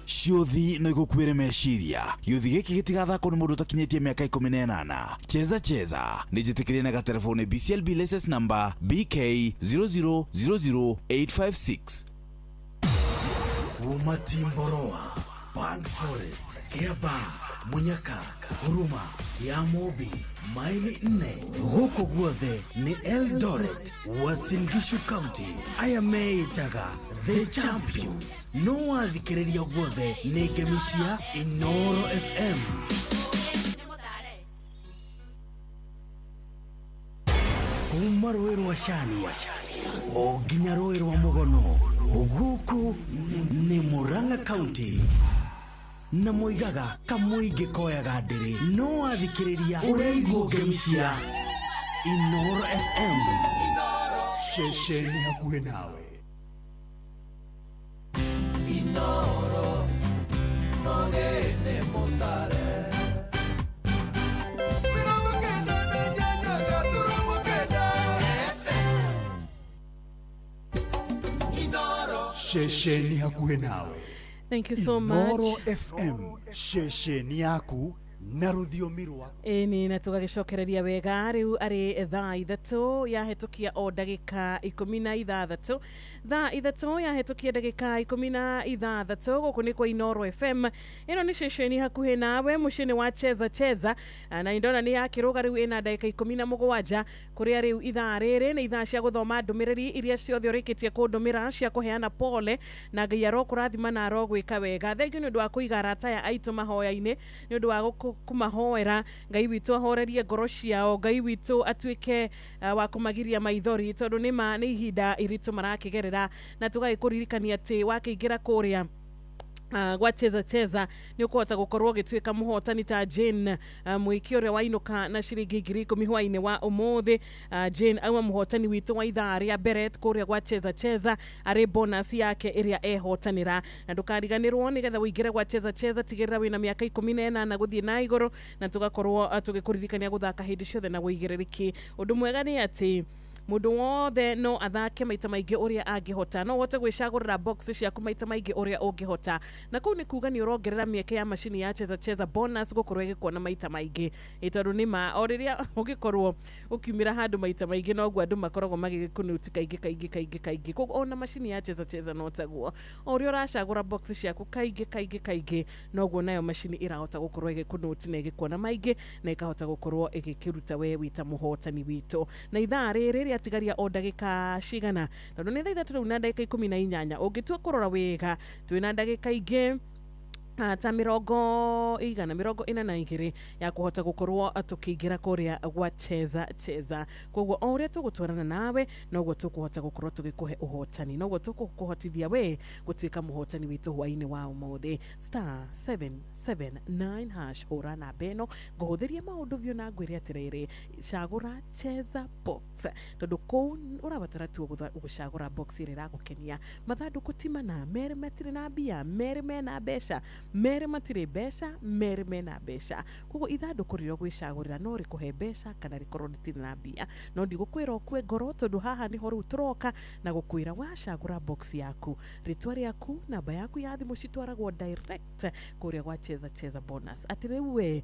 Ciuthi no igukwire meciria giuthi giki gitigathako ni mundu utakinyitie miaka 18. Cheza ni jitikirie na telefone BCLB license number BK 0000856. Umatimboroa, Band Forest, Kiaba, Munyaka, Huruma, Yamobi, Maili 4 huko guothe ni Eldoret, Uasin Gishu County. Aya meitaga The Champions. No wathikiriria guothe ni gemisia Inoro FM. Kuma rũĩ rwa Shani o nginya rũĩ rwa Mugono guku ni Murang'a County. Na moigaga kamuingi koyaga ndiri no wathikiriria ureigwo gemisia Inoro FM. Shesheni hakuhe nawe. Inoro nogene motare. Shesheni hakuhe nawe. Thank you so much. Inoro FM, shesheni yaku na rũthiomi rwaku. Ĩni na tũgagĩcokereria wega rĩu arĩ thaa ithatũ yahĩtũkia o ndagĩka 16. Thaa ithatũ yahĩtũkia ndagĩka 16 gũkũ nĩ kwa Inoro FM. Ĩno nĩ ceceni hakuhĩ nawe mũciĩ wa cheza na indona nĩ yakĩrũga rĩu ĩna ndagĩka 17 kũrĩa rĩu ithaa rĩrĩ nĩ ithaa cia gũthoma ndũmĩrĩri iria ciothe ũrĩkĩtie kũndũmĩra cia kũheana pole na Ngai arokũrathima na arogwĩka wega. Thengiũ nĩ ũndũ wa kũiga arata aya aitũ mahoya-inĩ, nĩ ũndũ wa kumahoera Ngai witũ ahorerie ngoro ciao, Ngai witũ atuĩke wa kũmagiria maithori tondũ nĩ ihinda iritũ marakĩgerera, na tũgagĩkũririkania atĩ wakĩingĩra kũrĩa gwa cheza ni ukuhota gukorwo gituika muhotani ta Jane mwiki uria wainuka na ciringi 10,000 hwaini wa umuthi. Jane auma muhotani witu wa ithaa ria Beret kuria gwa cheza ari bonus yake iria ehotanira, na ndukariganirwo nigetha uingire gwa cheza tigirira wina miaka 18 na guthie na iguru, na tugakorwo tugikuririkania guthaka hindi ciothe na guigiririki. Undu mwega ni ati mundu wothe no athake maita maingi uria angihota, no wote gwicagurira box ciaku maita maingi uria ungihota, na kuu ni kuga ni urongerera mieke ya machini ya cheza bonus gukorwo igikuona maita maingi itondu ni ma o riria ugikorwo ukiumira handu maita maingi no gwa andu makoragwo magigikunuti kaingi koguo ona machini ya cheza no taguo o ria uracagura box ciaku kaingi no gwo nayo machini irahota gukorwo igikunuti na igikuona maingi na ikahota gukorwo igikiruta we wita muhotani witu. Na ithaa riri atigaria o ndagika cigana tondu ni thaa ithatũ rĩu na ndagika 18 ungitua kurora wega twina ndagika ingi ta mirongo ina na igiri ya kuhota gukorwo tukiingira kuria gwa cheza. Koguo o uria tugutwarana nawe noguo tukuhota gukorwo tugikuhe uhotani, noguo tukuhotithia we gutuika muhotani witu hwaini wa umuthi. Star 779 hash ora na beno guhuthiria maundu vyo na ngwire atiriri cagura cheza box tondu kuu urabatara tu gucagura box irira gukenia mathanduku timana mere matire na bia mere mena besha mere matire besha mere mena besha. Koguo ithanduku riro gwicagurira no rikuhe besha kana rikorwo ritire na bia, no ndigukwira okwe ngoro tondu haha niho riu turoka na gukwira wacagura box yaku ritwa riaku namba yaku ya thimu citwaragwo direct kuria gwa cheza bonus. Ati riu we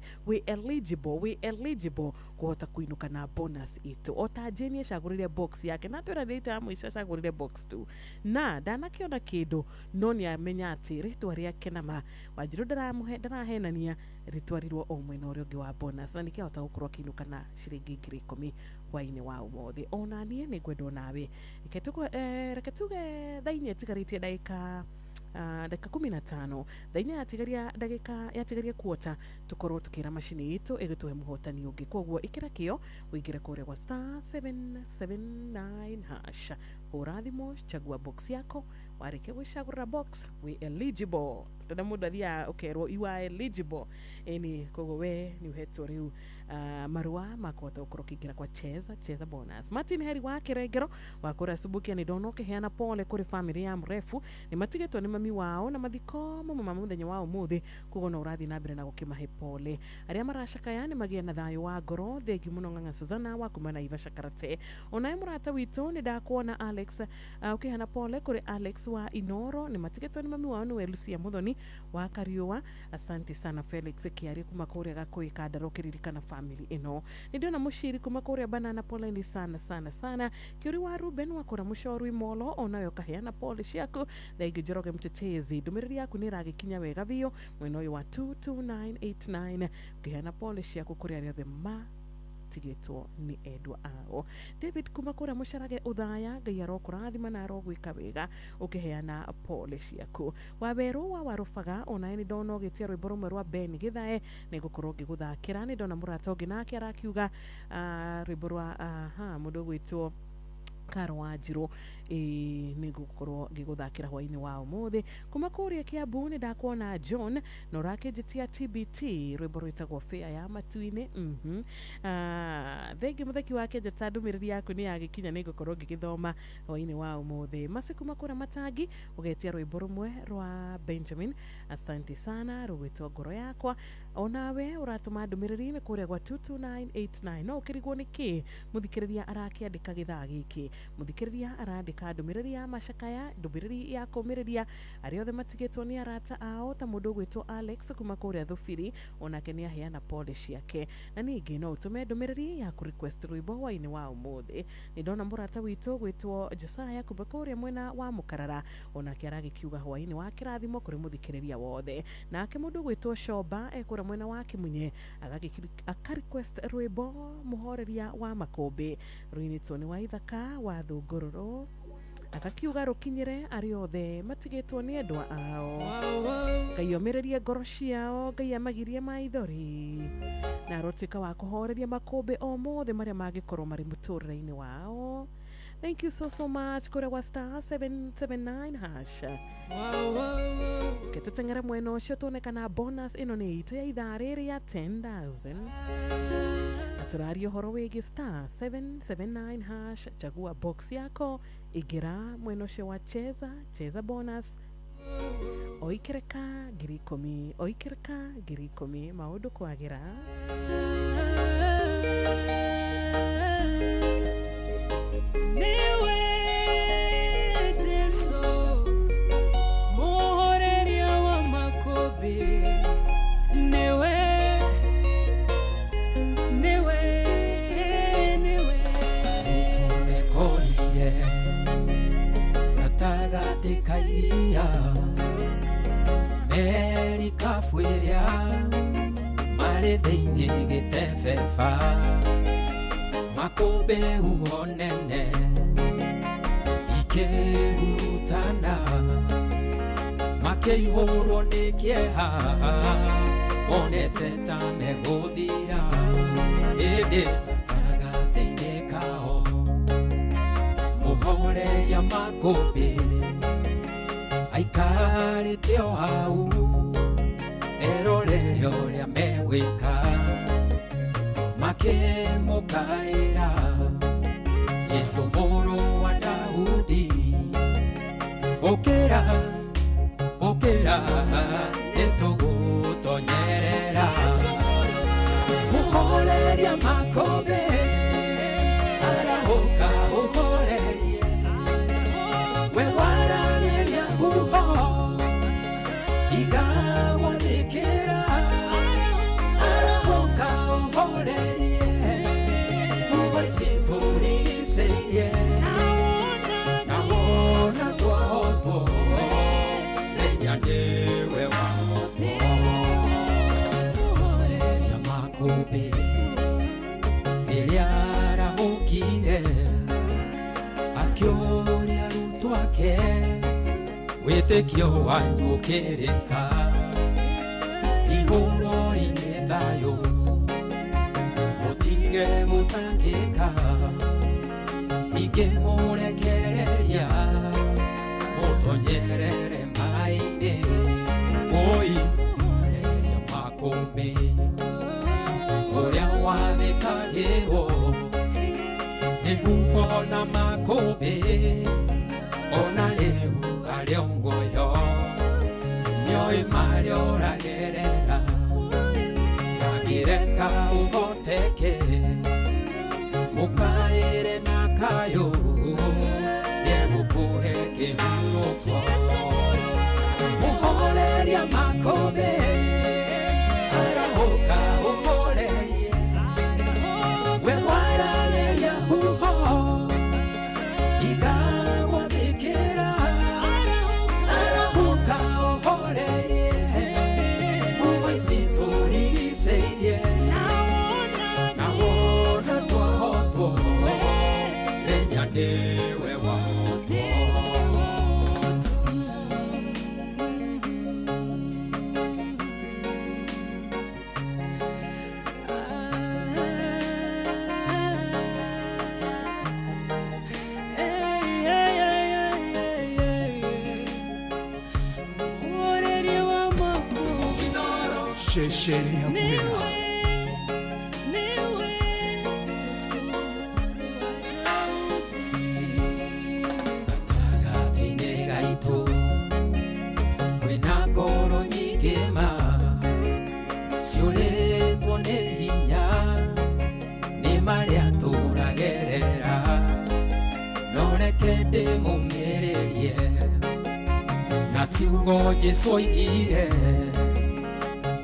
eligible kuhota kuinuka na bonus itu. Ota Jeni acagurire box yake na twira data mwisho acagurire box tu na ndanakiona kindu no ni amenya ati ritwa riake nama Wanjiru ndarahenania ritwarirwo o mwena uria ungi wa bonus na nikihota gukorwo kinuka na ciringi 10,000 hwaini wa umuthi. Ona nie ni ngwendwo nawe reke tuge thaini atigarĩtie ndagĩka 15 thaini yatigaria kuota tukorwo tukira mashini itu igituhe muhotani ungi. Koguo ikira kio wingire kuria kwa *779 hash hura thimu chagua box yako wareke gwicagurira box we eligible tondu mundu athia ukerwo you are eligible eni. Koguo we ni uhetwo riu marua makwota ukorwo kingira kwa cheza bonus. Martin Heri wa Kirengero wakora subukia ni dono kiheana pole kuri family ya mrefu ni matigetwo ni mami wao na mathiko mama muthenya wao muthi. Koguo no urathi na mbere na gukimahe pole aria marashakaya ni magia na thayo wa ngoro. Thengi muno ng'ang'a Suzana wa kumana Ivasha Karate. Onae murata witu ni ndakuona Alex ukihana pole kuri Alex wa Inoro ni matigetwo ni mami wao ni Lucia Muthoni wa Kariua. Asante sana Felix Kiari kuma kuria gakoi kadaro kiririkana family ino. Ndio na mushiri kuma kuria Banana pole ni sana Kiuri wa Ruben wa kura mushoru molo onayo kaheana pole ciaku. Thengi Njoroge Mtetezi ndumiriri yaku ni ragikinya wega biyo mwena uyu wa 22989 ukiheana pole ciaku kuria riothe tigetwo ni endwa ao. David kuma kura musharage uthaya Ngai arokurathima na arogwika wega ukiheana pole ciaku. Waberu wa Warufaga ona ni dono gitia rwimbo rumwe rwa Ben Githae ni gukorwo ngiguthakira ni ndona murata ungi nake arakiuga rwimbo rwa mundu gwitwo Karo Wanjiru ni gukorwo ngiguthakira hwaini wa umuthi. Kuma kuria Kiambu ni ndakuona John no rake jitia TBT rwimbo rwitagwo Fair ya Matuini. Thengi mutheki wake jatadumiriri yaku ni yagikinya ni gukorwo ngigithoma hwaini wa umuthi. Masiku makura Matangi ugetia rwimbo rumwe rwa Benjamin. Asante sana rwitwo ngoro yakwa. Onawe uratuma ndumiriri ni kuria gwa 22989 no ukirigwo niki muthikiriria arakiandika githaa giki. Muthikiriria arandika ndumiriri ya mashakaya ndumiriri ya kumiriria ariothe matigetwo ni arata ao ta mundu gwitwo Alex kuma kuria Thufiri onake ni aheana pole ciake. Na ningi no utume ndumiriri ya ku request rwimbo hwaini wa umuthi. Ni ndona murata witu gwitwo Josiah kuma kuria mwena wa Mukarara onake aragikiuga hwaini wa kirathimo kuri muthikiriria wothe. Nake mundu gwitwo Shoba ekura mwena wa Kimunye aka request rwimbo muhoreria wa Makombe ruinitwo ni wa Ithaka wa Thungururu akakiuga rukinyire ariothe matigetwo ni endwa ao. Ngai omererie ngoro ciao, Ngai amagirie maithori na rotika wa kuhoreria Makombe o mothe maria magikorwo mari muturire-ini wao. Thank you so much kura wa *779 hash. Ketutengera mweno ucio tuonekana bonus ino ni itu ya ithaa riri ya 10,000. Aturario horo wigi *779 hash chagua box yako igira mweno ucio wa cheza bonus. Oikereka 10,000 maundu kwagira. Meri kafuiria mari thiini gitebeba Makombe uonene ikirutana makeihurwo ni kieha onete ta meguthira indi tagati-ini kao muhoreria Makombe aikarite o hau erorere uria megwika makimukaira Jesu muru wa Daudi okera etugutonyerera muhoreria Makombe arahoka uhorerie we warareria uho igagwathikira arahoka uhorerie uwacimvurigicĩirie nawona twohotwo menya ndiwe wahotwo makũmbĩ rĩrĩa arahũkire akĩũria arutwo ake wĩtĩkio wanyu ũkĩrĩka igũrũ-inĩ thayũ mũtige gũtangĩka ingĩmũrekereria mũtonyerere maĩ-inĩ oi mũreria makũmbĩ ũrĩa wathĩkagĩrwo nĩguo na makũmbĩ ona rĩu arĩ o muoyo nĩoĩ marĩa ũragerera ngagĩreka ũhoteke mũkaĩre na kayũ nĩegũkũhe kĩhurũko mũhoreria makũmbĩ arahũka ũhorerie we warageria huho igagwathĩkĩra arahũka ũhorerie uici tũrigicĩirie na wona twahotwo menya nĩwe wahotwo Shesheni Hamwena. Gatagatĩ-inĩ gaitũ kwĩna ngoro nyingĩ ma ciũrĩtwo nĩ hinya nĩ marĩa tũragerera no reke ndĩmũmĩrĩrie na ciugo Jesũ oigire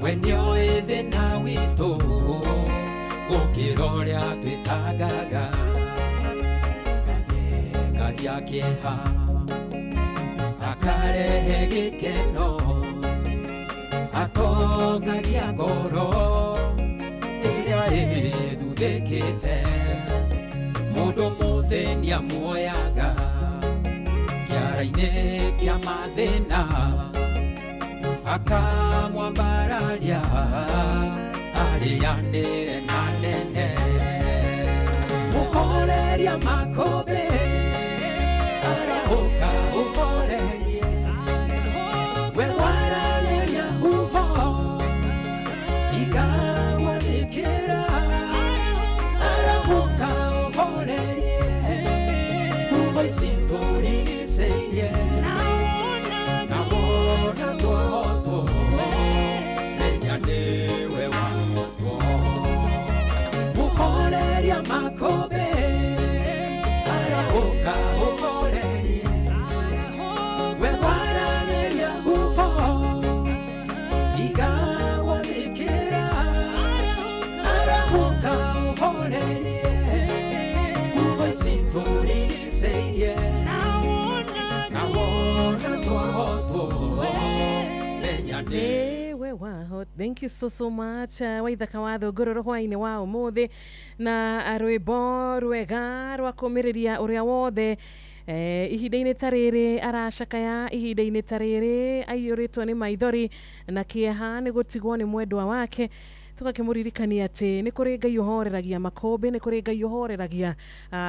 we nĩoĩ thĩna witũ gũkĩra ũrĩa twĩtangaga athĩngagia kĩeha akarehe gĩkeno atongagia ngoro ĩrĩa ĩthuthĩkĩte mũndũ mũthĩnia muoyaga kĩara-inĩ kĩa mathĩna akamwambararia arĩanĩre na nene mũhoreria makũmbĩ arahũka ũhorerie we warageria huho igagwathĩkĩra arahũka ũhorerie uici tũrigicĩirie na wona twahotwo menya nĩwe wahotwo mũhoreria makũmbĩ arahũka ũhorerie we warageria huho igagwathĩkĩra arahũka ũhorerie uici tũrigicĩirie na wona twahotwo menya nĩwe wahotwo. Thank you so much. Waithaka wa thũngũrũ hwainĩ wa ũmũthĩ na rwĩmbo rwega rwa kũmĩrĩria ũrĩa wothe ihinda-inĩ ta rĩrĩ aracakaya, ihinda-inĩ ta rĩrĩ aiyũrĩtwo nĩ maithori na kĩeha nĩ gũtigwo nĩ mwendwa wake, tũgakĩmũririkania atĩ nĩ kũrĩ Ngai ũhoreragia makũmbĩ, nĩ kũrĩ Ngai ũhoreragia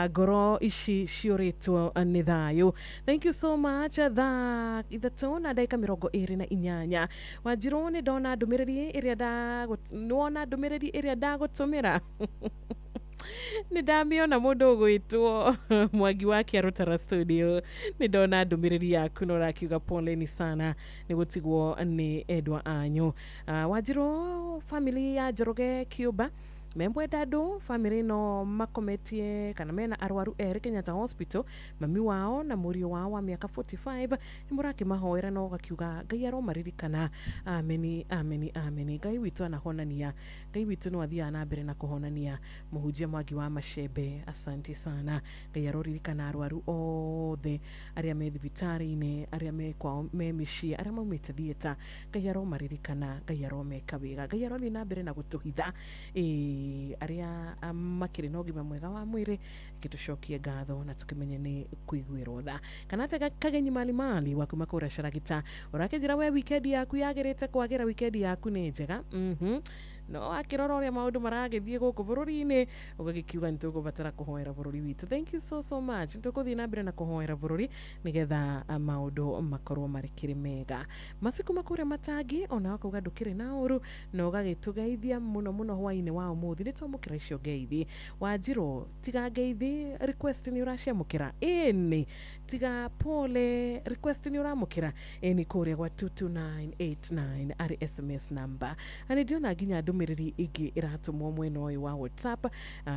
ngoro ici ciũrĩtwo nĩ thayũ. Thank you so much. Thaa ithatũ na ndagĩka 28 Wanjirũ nĩ ndona ndũmĩrĩri ĩrĩa ndagũtũmĩra nĩ ndamĩona mũndũ ũgwĩtwo Mwangi wa Kĩarũtara studio. Nĩ ndona ndũmĩrĩri yaku na ũrakiuga poleni sana nĩ gũtigwo nĩ endwa anyu. Wanjirũ family ya Njoroge Kiũmba memwenda andu family no makometie kana mena arwaru eri Kenyatta Hospital, mami wao na murio wao wa miaka 45 imuraki mahoera no gakiuga Ngai aromaririkana. Ameni ameni ameni. Ngai witu anahonania, Ngai witu no athia na mbere na kuhonania. Muhunjia Mwangi wa Mashebe, asante sana. Ngai aroririkana arwaru othe aria me thibitari-ini, aria me kwao me micii, aria maumite thieta. Ngai aromaririkana, Ngai aromeka wega, Ngai arothi na mbere na gutuhitha aria makiri no gima mwega wa mwiri, gitucokie ngatho na tukimenye ni kuiguirwo tha. Kana te kagenyi mali wa kuma kura Sharagita, urakenjira we weekend yaku yagirite kwagira weekend yaku ni njega. No akirora uria maundu maragithie guku bururi-ini ugagikiuga nitugubatara kuhoera bururi witu. Thank you so much. Nitukuthii na mbere na kuhoera bururi nigetha maundu makorwo marikiri mega. Masiku makure matangi ona wakuga ndukiri na uru no gagitugeithia muno hwaini wa umuthi nitomukira icio ngeithi. Wanjiro tiga ngeithi request ni uraciamukira ini tiga pole request ni uramukira ini kuria gwa 22989 ari SMS number. Ani ndiona nginya ndumiriri ingi iratumwo mwena uyu wa WhatsApp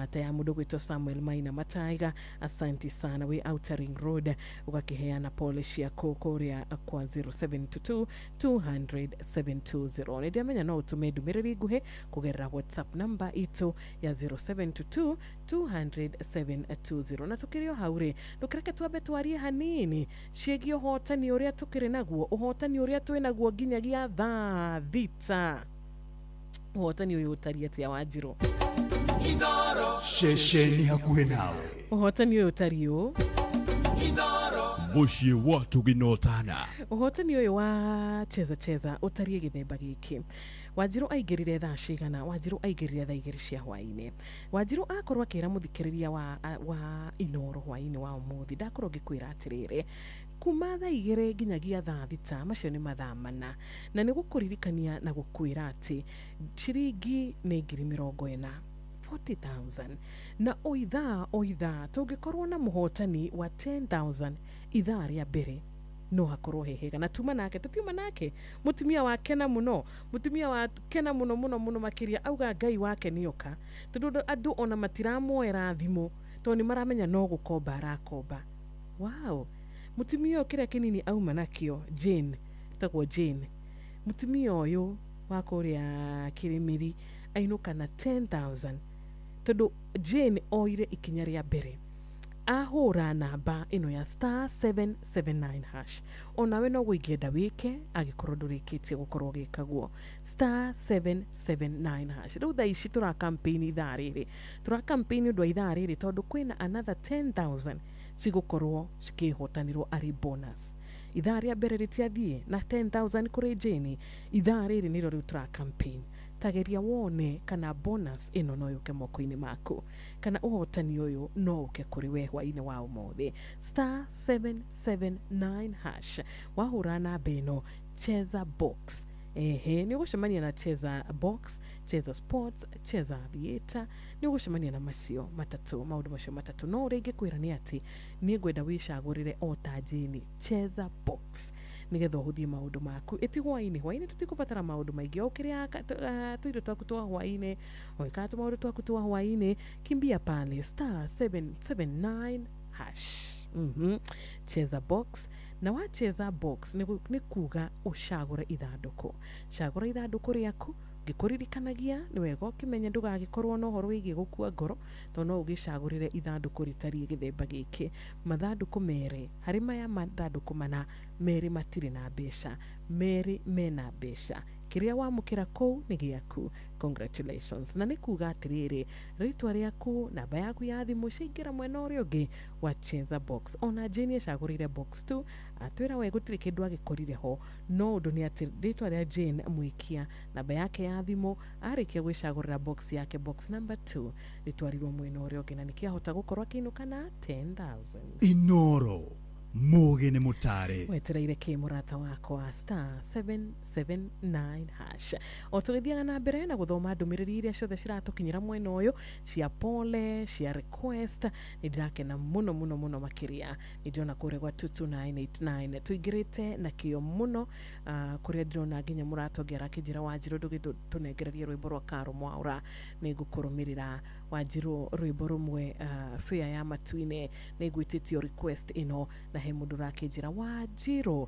ta ya mundu gwitwo Samuel Maina Mataiga, asante sana we Outer Ring Road ugakiheana pole ciako kuria kwa 0722 200 ndiamenya no utume ndumiriri nguhi kugerera WhatsApp number itu ya 0722 200 na tukirio haure ndukireke twambe twarie hanini ciegio hotani uria tukiri naguo, uhotani uria twinaguo nginyagia thaa thita. Uhotani uyu utaria tia Wanjiro Inoro shesheni hakuhe nawe. Uhotani uyu utario Inoro muciĩ wa tuginotana. Uhotani uyu wa cheza utarie githemba giki. Wanjiro aigirire thaa cigana, Wanjiro aigirire thaa 2 cia hwaini. Wanjiro akorwo akira muthikiriria wa Inoro hwaini wa umuthi ndakorwo ngikwira atiriri kuma thaa 2 nginyagia thaa thita macio ni mathaa mana, na ni gukuririkania na gukwira ati ciringi ni 40,000 40,000 na oitha tungikorwo na muhotani wa 10,000 ithaa ria mbere no hakorwo hehega na tuma nake mutumia wake na muno makiria auga Ngai wake nioka tondu andu ona matiramuoera thimu to ni maramenya no gukomba arakomba. Wow, mutumia kiria kinini auma nakio Jane, tagwo Jane, mutumia uyu wa kuria Kirimiri ainuka na 10,000 tondu Jane oire ikinya ria mbere ahura namba ino ya *779#. Onawe no gwingenda wike agikorwo ndurikitie gukorwo gikaguo *779#. Riu thaa ici tura campaign ithaa riri undu wa ithaa riri tondu kwina another 10,000 cigukorwo cikihotanirwo ari bonus. Ithaa ria mbere ritiathie na 10,000 kuri Jane, ithaa riri niro riu tura campaign. Tageria wone kana bonus ino no yuke moko-ini maku, kana uhotani uyu no uke kuri we hwaini wa umuthi *779#. wahura na beno cheza box. Ni ugucemania na cheza box, cheza sports, cheza theater, ni ugucemania na macio matatu, maundu macio matatu. No ringi kwira ni ati ni ngwenda wicagurire otajini cheza box nigetha uhuthie maundu maku hwaini tutikubatara maundu maingi ukiria tuindo twaku twa hwaini oikatu maundu twaku twa hwaini kimbia pale *779#. Cheza box. Na wacheza box ni kuga ushagura ithanduku. Shagura ithanduku riaku gikuririkanagia ni wega ukimenya ndugagikorwo no horo wigi gukua ngoro to no ugicagurire ithanduku ritari githemba giki. Mathanduku mere hari maya mathanduku mana mere matiri na mbeca, mere mena mbeca. Kiria wamukira kou ni giaku. Congratulations. Na ni kuga atiriri ritwa riaku namba yaku ya thimu cingira mwena uria ungi wa cheza box. Ona Jane acagurire box 2 atwira we gutiri kindu agikorire ho, no undu ni ati ritwa ria Jane mwikia namba yake ya thimu arikia gwicagurira box yake box number 2 ritwarirwo mwena uria ungi na nikiahota gukorwo akinuka na 10,000. Inoro Muge ni mutare wetereire ki murata wakwa star 779 hash otugithiaga na mbere na guthoma ndumiriri iria ciothe ciratukinyira mwena uyu cia pole cia request ni ndirakena muno makiria ni ndiona kure gwa 22989 tuingirite na kio muno kuria ndirona nginya murata ngera kinjira Wanjiru tunengererie rwimbo rwa Karo Mwaura ni gukurumirira Wanjiru rwimbo rumwe fair ya matuine ni gwititio request ino na he mundu rakinjira Wanjiru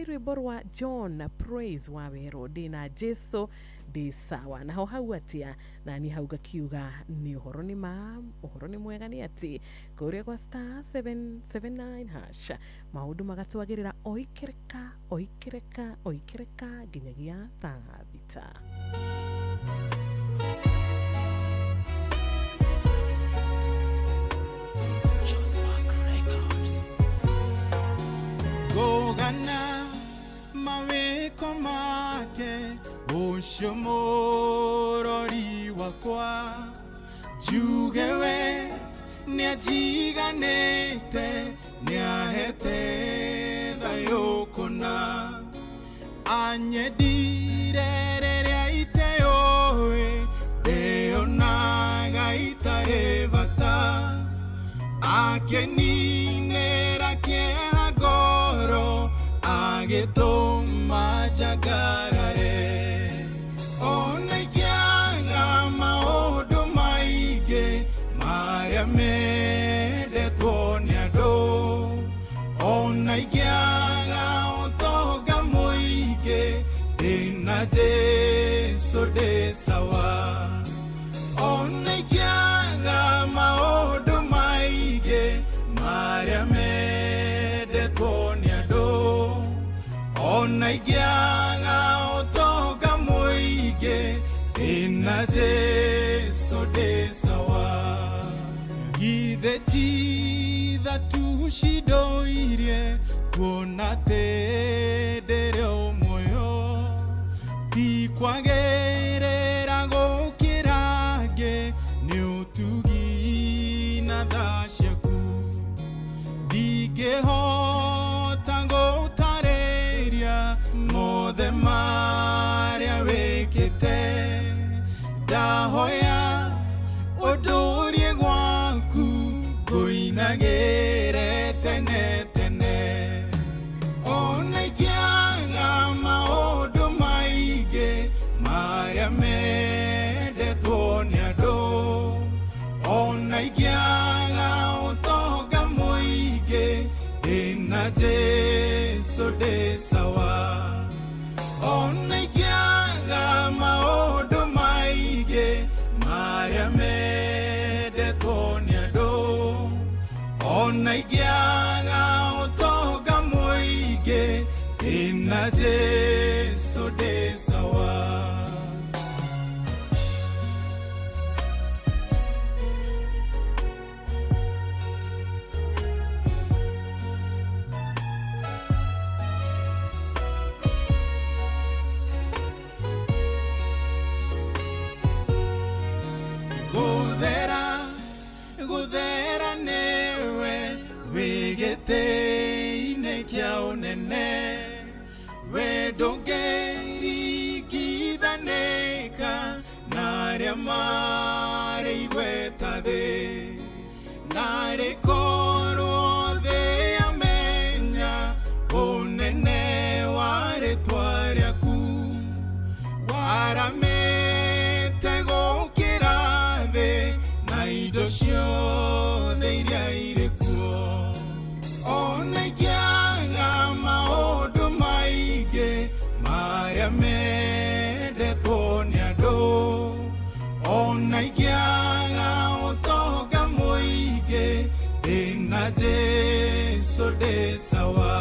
rwimbo rwa John Praise wa wero dina Jesu di sawa na hau atia na ni hau gakiuga ni uhoro ni mwega ni ati kuria kwa star 779 hash maundu magatwagirira oikereka ginyagia thita Gogana maweko make ushomorori wakwa jugewe niajiganete niahete thayokona anyedirere iteyowe deonaga itarevata akeninera kiagoro agetoma jagarare onegiaga maodo maige maria mede toniado onegiaga otoga moige dina Jesu de sawa onegiaga maodo maige maria mede toniado onaigiaga otoga moige ina Jesu de sawa githeti thatu shidoirie kuonate dere omoyo ti kwagerera gukirage ni utugi na thashaku digehota gutareria mothe maria wekete ndahoya udurie gwaku kuinagire tene tene onaigiaga maundu maige maria mendetwo ni andu onaigiaga utoga muige ina Jesu de sawa onaigiaga maundu maige maria mendetwo ni andu onaigiaga utoga muige ina Jesu de sawa Guthera newe wigete ine kia unene we dongeri githaneka naria mare igweta de nare koro de amenya unene ware twariaku waramete gukirade indo ciothe iria irĩ kuo onaigiaga maũndũ maingĩ maria mendetwo nĩ andũ onaigiaga ũtonga mũingĩ ĩna Jesu ndĩ sawa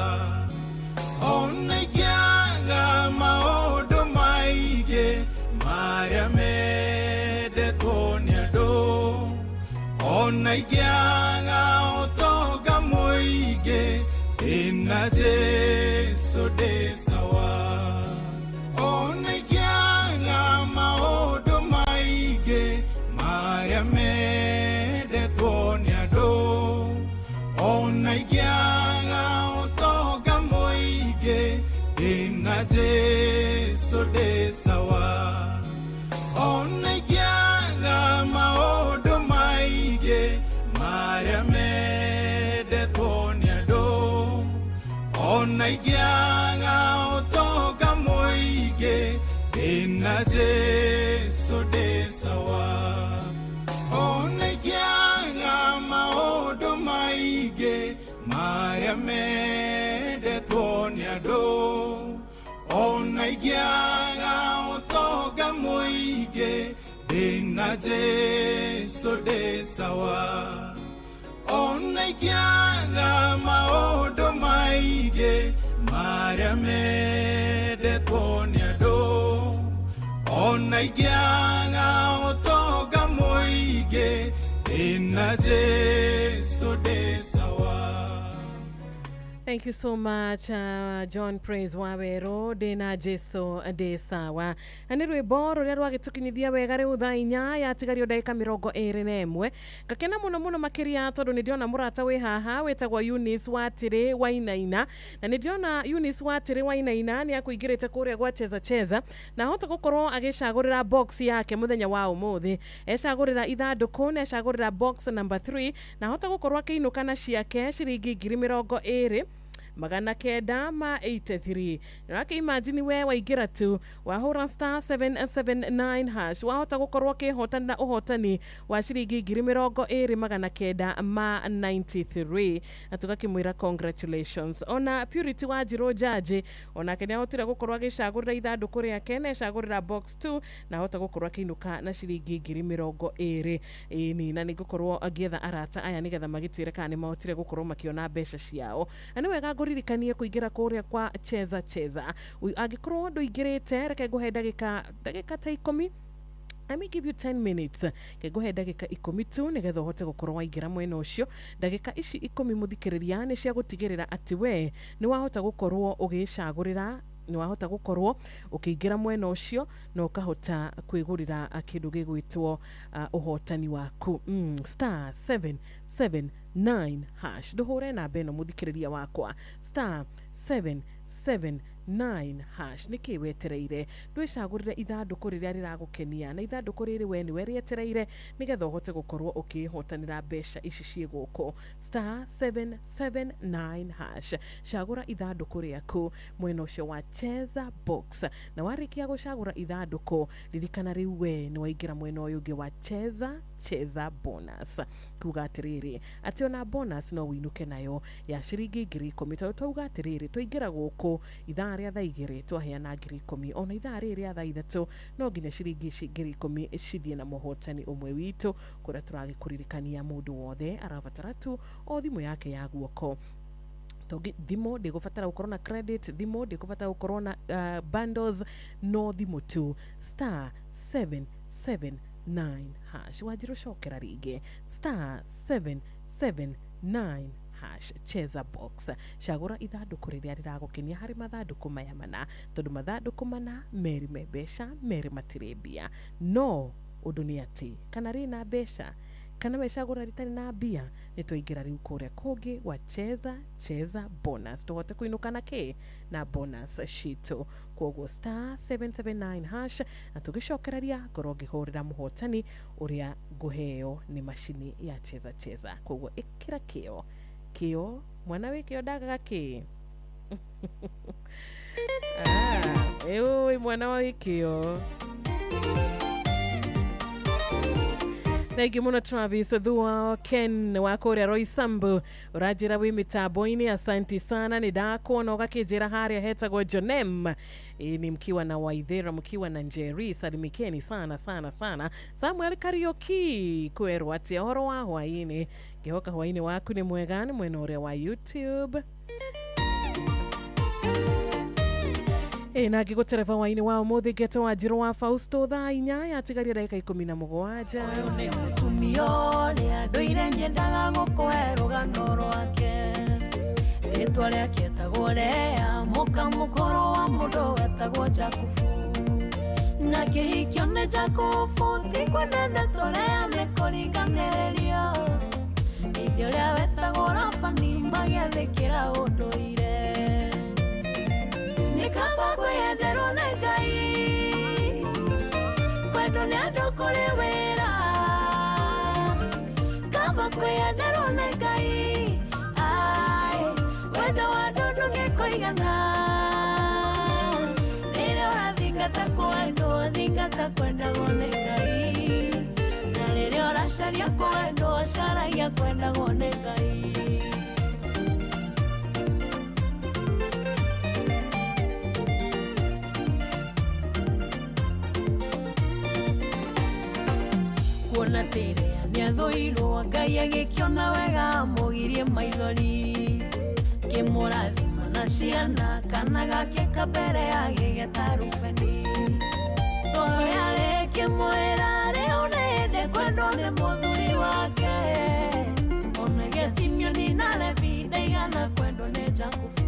onaigiaga maũndũ maingĩ maria mendetwo nĩ andũ onaigiaga utoga muige ina Jesu de sawa onaigiaga maundu maige maria mendetwo ni andu onaigiaga sawa ona kianga maodo maige maria mede tonia do ona kianga otoka moige ina Jesu de sawa ona kianga maodo maige maria mede tonia do ona kianga otoka moige ina Jesu de sawa ona kianga maodo maige maria mede tonia do ona kianga otoka moige ina Jesu de sawa. Thank you so much, John Praise Wawero, Dena Jesu de Sawa. Anirwe boro rero agitukinithia wega riu thaa inya ya tigario ndaika 21 gakena muno makiria tondu ni ndiona murata we haha wetagwa Eunice Watire Wainaina na ni ndiona Eunice Watire Wainaina ni akuingirite kuria gwa cheza na hota gukorwo agicagurira box yake muthenya wa umuthi ecagurira ithanduku na ecagurira box number 3 na hota gukorwo akiinuka na ciake ciringi 20 magana kenda ma 83 nake imagine we waingira tu wahura star 779 hash wahota gukorwo kihotana uhotani wa ciringi 20 magana kenda ma 93 na tugakimwira congratulations ona Purity wa Jiro Jaji ona kenya hotira gukorwo agicagurira ithanduku riake na ecagurira box 2 na hota gukorwo akinuka na ciringi 20 ni na nigukorwo agietha arata aya nigetha magitwire kana mahotire gukorwo makiona mbeca ciao ani wega ririkanie kuingira kuria kwa cheza agikorwo nduingirite reke nguhe ndagika ta 10. Let me give you 10 minutes. Kegohe ndagika 10 tu nigetha hote gukorwo waingira mwena ucio. Ndagika ici 10 muthikiriria ni cia gutigirira ati we ni wahota gukorwo ugicagurira ni wahota gukorwo ukiingira mwena ucio na ukahota kwigurira kindu gigwitwo uhotani waku star 779 hash nduhure na beno muthikiriria wakwa star 779 hash niki wetereire ndwicagurire ithanduku riria riragukenia na ithanduku riri we ni werietereire nigetha uhote gukorwo ukihotanira mbeca ici cie guko star 779 hash cagura ithanduku riaku mwena ucio wa cheza box na warikia gucagura ithanduku ririkana riu we ni waingira mwena uyu ungi wa cheza bonus kuga atiriri ati ona bonus no winuke nayo ya ciringi 10,000 twauga atiriri twaingira guku ithaa ria thaa 2 twaheana 10,000 ona ithaa ria thaa 3 no nginya ciringi 10,000 cithie na muhotani umwe witu kuria turagikurikania mundu wothe arabatara tu o thimu yake ya guoko thimo ndigubatara gukorwo na credit thimo ndigubatara gukorwo na bundles no thimo tu star 779 hash wajiro cokera ringi star 779 hash cheza box cagura ithanduku riria riragukenia hari mathanduku maya mana tondu mathanduku mana meri mebesha meri matirebia no undu ni ati kana rina besha kana mecagura ritari na bia ni twaingira riu kuria kungi wa cheza bonus tuhote kuinuka na ki na bonus shito koguo star 779 hash na tugicokeraria ngoro ngihurira muhotani uria nguheo ni mashini ya cheza koguo ikira kio mwana wiki ndagaga ki ewe mwana wikio. Thank you muno Travis Thua Ken wa kuria Roysambu urajira wi mitambo-ini asanti sana ni ndakuona ugakijira haria hetagwo Jonem ni mkiwa na Waithera mkiwa na Njeri salimikeni sana Samuel Karaoke kwerwa ati horo wa hwaini gehoka hwaini waku ni mwegani mwena uria wa YouTube na gigutereva waini wa muthi geto wa Jiro wa Fausto thaa 4 yatigaria dakika 17 uyu ni mutumio ni anduire nyendaga gukwerwo rugano rwake ritwa riake etagwo Lea mukamukoro wa mundu wetagwo Jakubu na kihikio ni Jakubu tikwenene tureane kuringanĩrĩrio ithe uria wetagwo Labani magethĩkĩra ũndũire nikamba kwenderwo na Ngai kwendo nĩ andũ kũrĩ wĩra kaba kwĩyendera nĩ Ngai ai wendo wa andũ ndũngĩkũigana rĩrĩa ũrathingata kwendwo thingata kwendagwo nĩ Ngai na rĩrĩa ũracaria kwendwo caragia kwendagwo nĩ Ngai. Kuona tĩrĩa nĩathũirwo Ngai agĩkĩona wega amũgirie maithori kĩmũrathima na ciana kana gake kabere agĩgeta Rubeni toro yarĩ kĩmwĩra rĩu nĩ hĩndĩ kwendwo nĩ mũthuri wake onage Simeoni na Levi ndaigana kwendwo nĩ Jakubu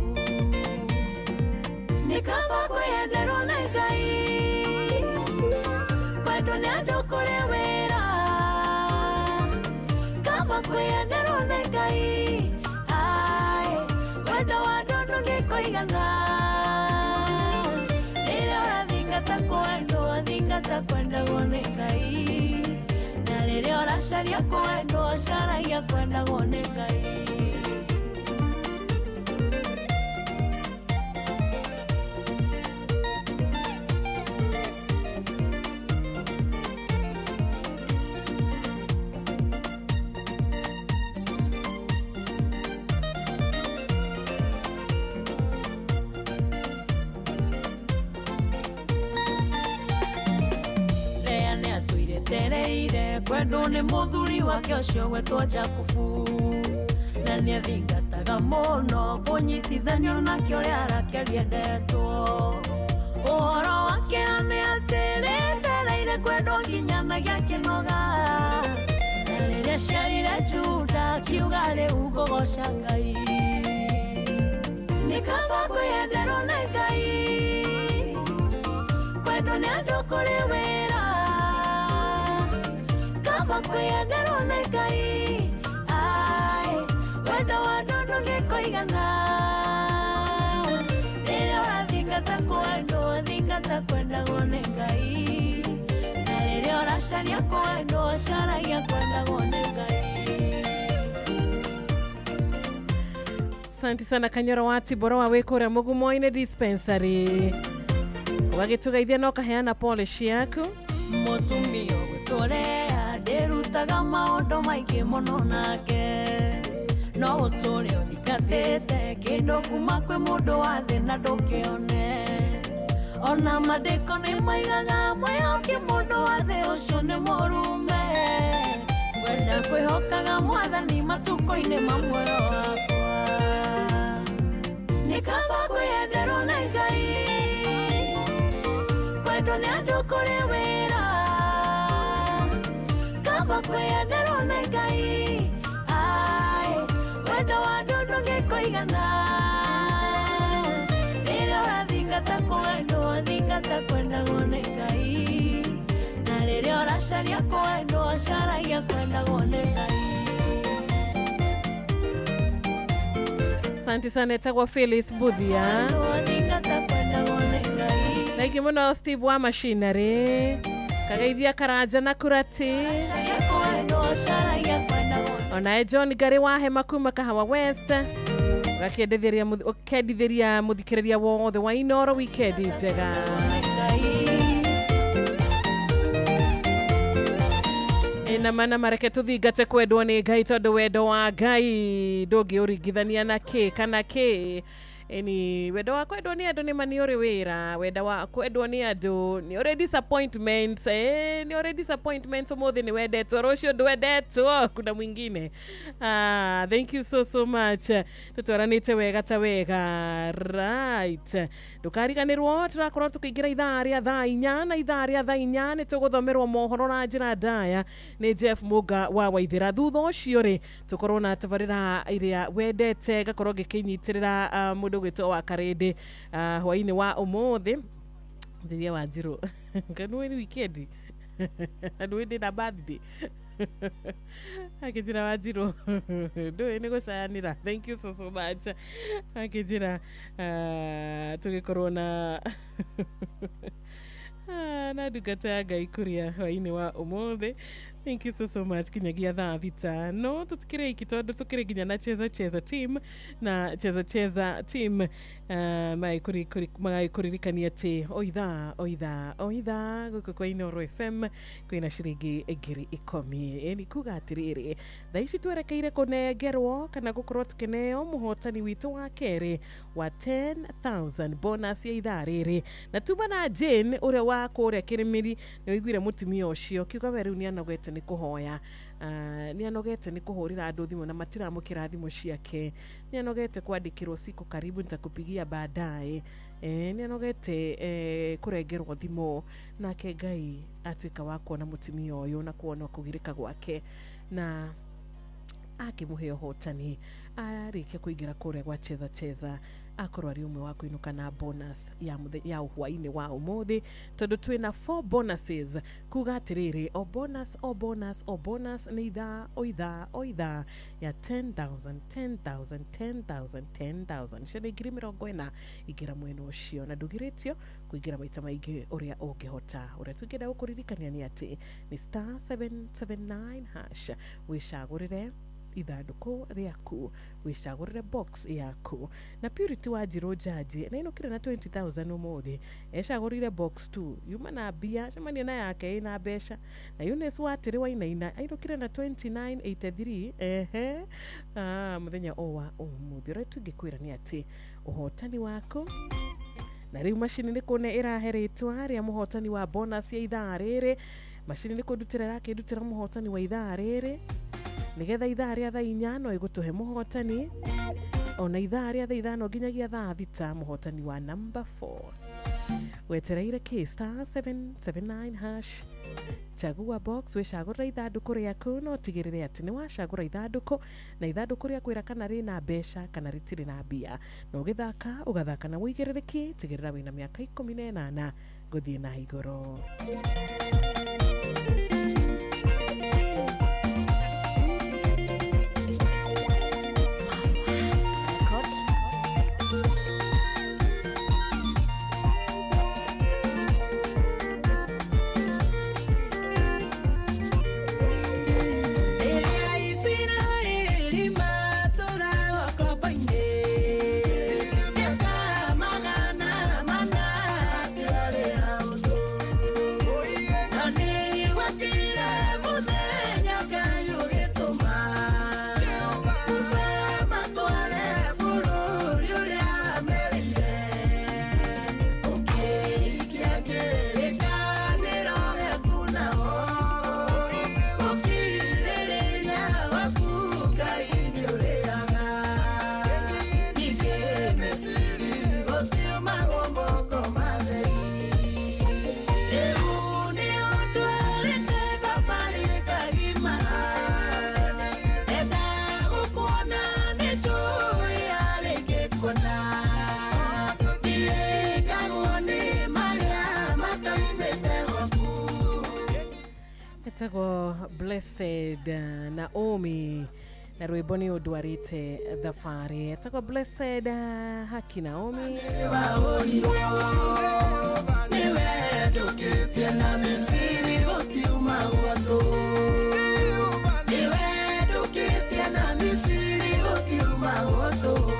nĩ kaba kwĩyenderwo nĩ Ngai kwendwo nĩ andũ kũrĩ wĩra kaba kwĩyenderwo nĩ Ngai ai wendo wa andũ ndũngĩkũigana rĩrĩa ũrathingata kwendwo thingata kwendagwo nĩ Ngai na rĩrĩa ũracaria kwendwo caragia kwendagwo nĩ Ngai. Kwendwo nĩ mũthuri wake ũcio wetwo Jakubu na nĩathingataga mũno kũnyitithanio nake ũrĩa arakeria ndetwo ũhoro wake nĩ atĩ rĩetereire kwendwo nginyanagia kĩnoga na rĩrĩa ciarire Juda kiuga rĩu ngũgoca Ngai nĩ kaba kwĩyenderwo nĩ Ngai kwendwo nĩ andũ kũrĩ wĩra kwĩyenderwo nĩ Ngai ai wendo wa andũ ndũngĩkũigana rĩrĩa ũrathingata kwendwo thingata kwendagwo nĩ Ngai na rĩrĩa ũracaria kwendwo caragia kwendagwo nĩ Ngai. Asante sana Kanyoro wa Tiboro wa wĩkũrĩa Mũgumo-inĩ dispensary wagĩtũgeithia no kaheana pole ciaku mũtumia ũgũtũrea ndĩrutaga maũndũ maingĩ mũno nake no ũtũre ũthigatĩte kĩndũ kuma kwĩ mũndũ wa thĩ na ndũkĩone ona mandĩko nĩ maigaga mwĩhoki mũndũ wa thĩ ũcio nĩ mũrume wenda kwĩhokaga Mwathani matukũ-inĩ ma muoyo wakwa nĩ kaba kwĩyenderwo nĩ Ngai kwendwo nĩ andũ kũrĩ wĩra kaba kwĩyenderwo nĩ Ngai ai wendo wa andũ ndũngĩkũigana rĩrĩa ũrathingata kwendwo thingata kwendagwo nĩ Ngai na rĩrĩa ũracaria kwendwo caragia kwendagwo nĩ Ngai. Asante sana etagwo Phyllis Buthia na ingĩ mũno Steve wa Machinery kageithia Karanja na Kurati onae John Gary wa Hema kuma Kahawa West gakendithĩria mũthikĩrĩria wothe wa Inoro weekend njega. Na mana mareke tuthingate kwendwo nĩ Ngai tondũ wendo wa Ngai ndũngĩũringithania na kĩ kana kĩ Eni wendo wa kwendwo nĩ andũ nĩ mani ũrĩ wĩra wenda wa kwendwo nĩ andũ nĩ ũrĩ disappointments nĩ ũrĩ disappointments ũmũthĩ nĩ wendetwo rũciũ ndwendetwo kuna mwingine. Thank you so much tutwaranĩte wega ta wega right ndũkariganĩrwo tũrakorwo tũkĩingĩra ithaa rĩa thaa inya na ithaa rĩa thaa inya nĩ tũgũthomerwo mohoro na njĩra ndaya nĩ Jeff Muga wa Waithĩra thutha ũcio rĩ tũkorwo na tabarĩra iria wendete gakorwo gĩkĩnyitĩrĩra mũndũ gwĩtwo wa Karĩndĩ hwainĩ wa ũmũthĩ Ndiria wa Njirũ kanũ ni weekend andũ ndĩ na birthday akijira wa Njirũ ndũĩ nĩ gũcayanĩra. Thank you so much akijira tũgĩkorwo na na ndungata ya Ngai kuria hwaini wa umuthi. Thank you so much kinyagia thaa thita. No tutikire iki tondu tukire ginya na cheza team na cheza team mai kuririkania ati oitha guko kwa Inoro FM kwina ciringi ngiri 10. Ni kuga atiriri thaici twerekeire kunengerwo kana gukorwo tukineo muhotani witu wa keri wa 10,000 bonus ya ithaa riri na tuba na Jane uria wa kuria kirimiri ni wiguire mutimia ucio kiuga weru ni anogete ni kuhoya ni anogete ni kuhurira andu thimu na matiramukira thimu ciake ni anogete kwandikirwo siku karibu nitakupigia baadaye ni anogete kurengerwo thimu nake Ngai atuika wa kuona mutimia uyu na kuona kugirika gwake na akimuhe hotani arike kuingira kuria gwa cheza akorwo ari umwe wa kuinuka na bonus ya uhwaini wa umuthi tondu twina 4 bonuses kuga atiriri o bonus ni ithaa ya 10,000 shene ngiri 40 igira mwena ucio na ndugiritio kuingira maita maingi uria ungihota uria twingenda gukuririkania ni ati ni *779# wicagurire ithanduku riaku wicagurire box yaku na Purity wa Njiro Jaji na inokire na 20,000 umuthi ecagurire box 2 yuma na bia cemania na yake ina besha na Eunice wa Tiri wa Inaina inokire na 2983 muthenya owa umuthi rai tungikwira ni ati uhotani wako na riu machine ni kune iraheritwa ria muhotani wa bonus ya ithaa riri machine ni kudutira yake dutira muhotani wa ithaa riri nigetha ithaa ria thaa 4 no igutuhe muhotani ona ithaa ria thaa 5 nginyagia thaa 6 muhotani wa number 4 wetereire ki *779# chagua box wicagurira ithanduku riaku no tigirire ati ni wacagura ithanduku na ithanduku riaku ira kana ri na besha kana ritiri na bia no ugathaka na wigiririki tigirira wina miaka 18 guthie na iguru. Blessed Naomi na rwimbo ni udwarite thabarĩ etagwo Blessed Haki Naomi niwe ndukitie na misiri gutiuma gwatu niwe ndukitie na misiri gutiuma gwatu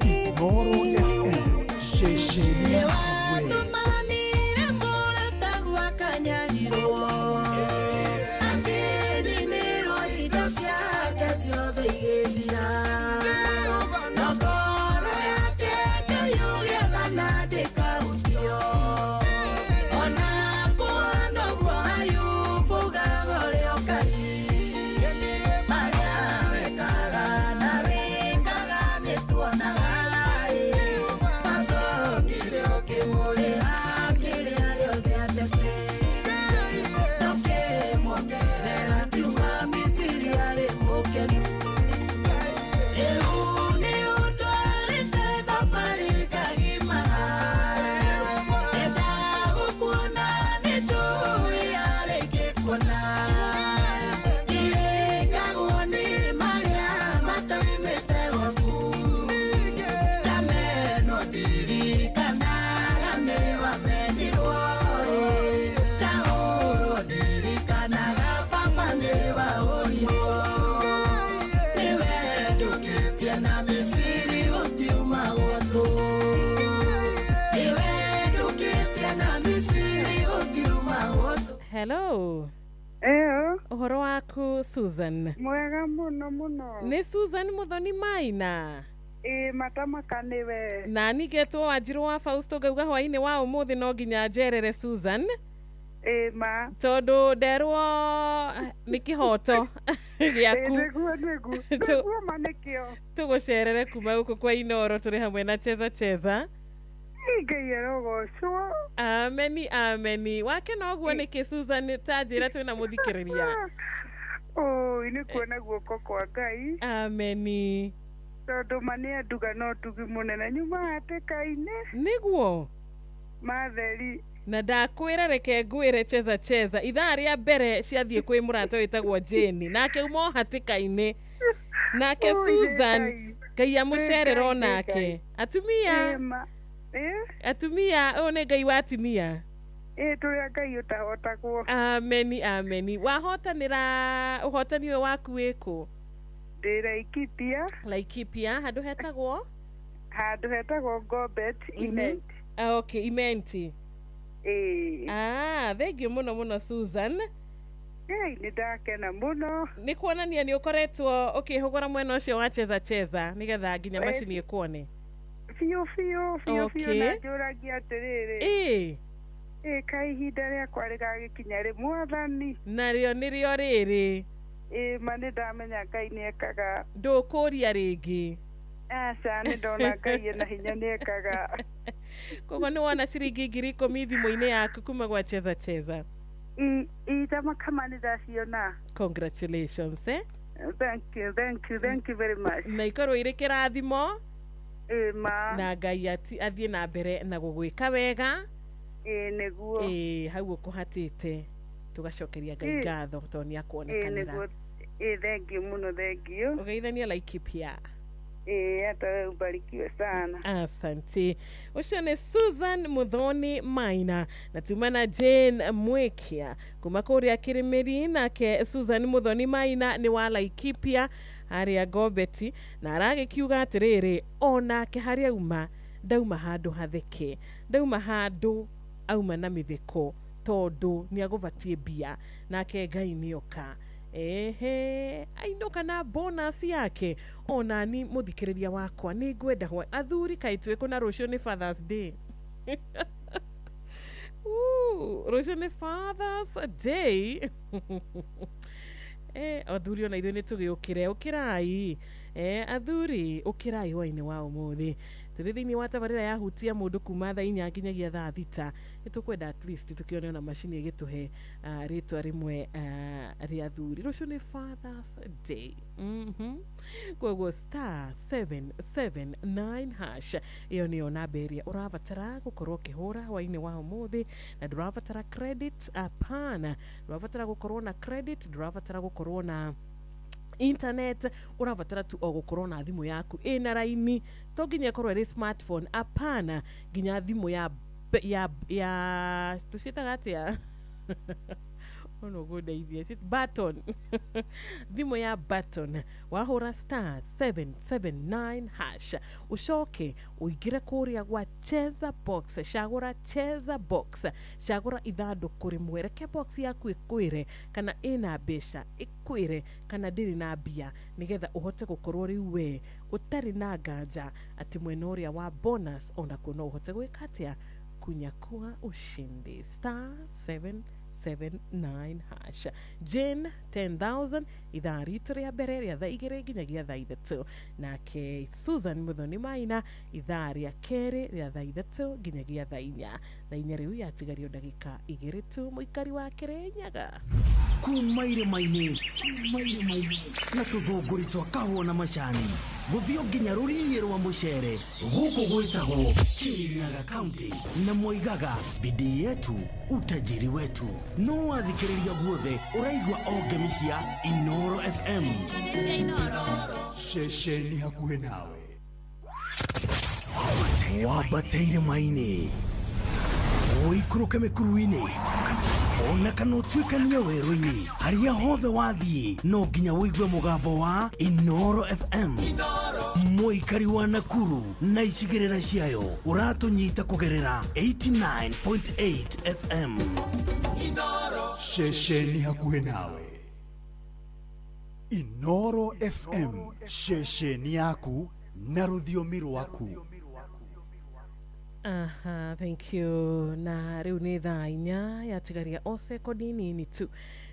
Inoro FM shesheni Ciothe igithira no ngoro Hello. Uhoro waku Susan? Mwega muno. Ni Susan Muthoni Maina? Matamaka niwe. Na nigetwo Wanjiru wa Fausto ngauga hwaini wa umuthi no nginya njerere Susan. Ma. Tondu nderwo ni kihoto giaku. Niguo manikio. Tugucerere kuma guku kwa Inoro turi hamwe na Cheza. Ngai arogocwo. Ameni. Wake no guo niki Susan tanjira twina muthikiriria. Ini kuona guoko kwa Ngai. Ameni. Tondu mani anduga no tugi munene nyuma atekaine. Niguo. Matheri. Na ndakwira reke ngwire Cheza ithaa ria mbere ciathie kwi murata witagwo Jane nake umo hatikaine nake Susan Ngai amucerera onake atumia atumia one Ngai wa atumia turia Ngai utahotagwo. Ameni wahotanira uhotani waku wiku ndi Laikipia handu hetagwo Gobet Imenti. Okay, Imenti. Thengiũ mũno Susan. Nĩ ndakena mũno. Nĩ kuonania nĩ ũkoretwo ũkĩhũgũra mwena ũcio wa Cheza nĩgetha nginya macini ĩkuone. Biũ na njũragia atĩrĩrĩ. Ka ihinda rĩakwa rĩgagĩkinya rĩ Mwathani. Narĩo nĩrĩo rĩrĩ. Ma nĩ ndamenya Ngai nĩekaga. Ndũkũria rĩngĩ. Aca nĩ ndona Ngai ena hinya nĩekaga. Koguo nĩ wona ciringi 10,000 thimũ-inĩ yaku kuma gwa Cheza. Itama kama nĩ ndaciona. Congratulations, Thank you very much. Na ikorwo irĩ kĩrathimo. Ma. Na Ngai athiĩ na mbere na gũgwĩka wega. Nĩguo. Hau ũkũhatĩte. Tugacokeria Ngai ngatho tondũ nĩ akuonekanĩra. Thank you muno, thank you. Ũgeithania Laikipia. Hata ubarikiwe sana. Asante. Ucio ni Susan Muthoni Maina na tumana Jane Mwekia kuma kuria Kirimiri nake Susan Muthoni Maina ni wa Laikipia haria Gobeti na aragikiuga atiriri onake haria dauma handu hatheke dauma handu auma na mitheko tondu ni aguvatie bia nake Ngai nioka ainũka na bonus yake onani muthikiriria wakwa ni ngwenda athuri kaitwe kuna rũciũ ni Father's Day. Rũciũ ni Father's Day. Athuri ona ithuĩ nĩ tũgĩũkĩre ũkĩrai athuri ũkĩrai hwainĩ wa ũmũthĩ tũrĩ thĩinĩ wa tabarĩra ya hutia mũndũ kuma thaa 4 nginyagia thaa 6 nĩtũkwenda at least tũkĩone ona macini ĩgĩtũhe rĩtwa rĩmwe rĩa athuri. Rũciũ nĩ Father's Day. Koguo *779# ĩyo nĩyo namba ĩrĩa ũrabatara gũkorwo ũkĩhũra hwainĩ wa ũmũthĩ na ndũrabatara credit apana ndũrabatara gũkorwo na credit ndũrabatara gũkorwo na internet urabatara tu o gukorwo na thimu yaku ina raini to nginya korwo ri smartphone apana nginya thimu ya tucitaga atia ono gudeithia sit button thimu ya button wahura *779# ucoke uingire kuria gwa Cheza box Cheza box cagura ithanduku rimwe reke box yaku ikwire kana ina mbeca ikwire kana ndiri na mbia nigetha uhote gukorwo riu we utari na nganja ati mwena uria wa bonus ona kuno uhote gwikatia kunyakua ushindi *779#. Jane 10,000 ithaa ritu ria mbere ria thaa 2 nginyagia thaa 3 nake Susan Muthoni Maina ithaa ria keri ria thaa 3 nginyagia thaa 4 thaa 4 riu yatigario ndagika 2 tu muikari wa Kirinyaga kuma irima-inĩ na tũthũngũri twa kahũa na macani gũthio nginya rũriĩ rwa mũcere gũkũ gwĩtagwo Kirinyaga County na moigaga bidii yetu utajiri wetu no wathikĩrĩria guothe ũraigua o ngemi cia Inoro FM ceceni hakuhĩ nawe wabateire maini ũikũrũke mĩkuru-inĩ ona kana ũtuĩkanie werũ-inĩ harĩa hothe wathiĩ no nginya wĩigue mũgambo wa Inoro FM Muikari wa Nakuru na icigerera ciayo uratunyita kugerera 89.8 FM. Shesheni hakuhe nawe. Inoro FM, shesheni yaku na rũthiomi rwaku. Aha, thank you. Na riu ni thaa inya yatigaria o sekondi nini tu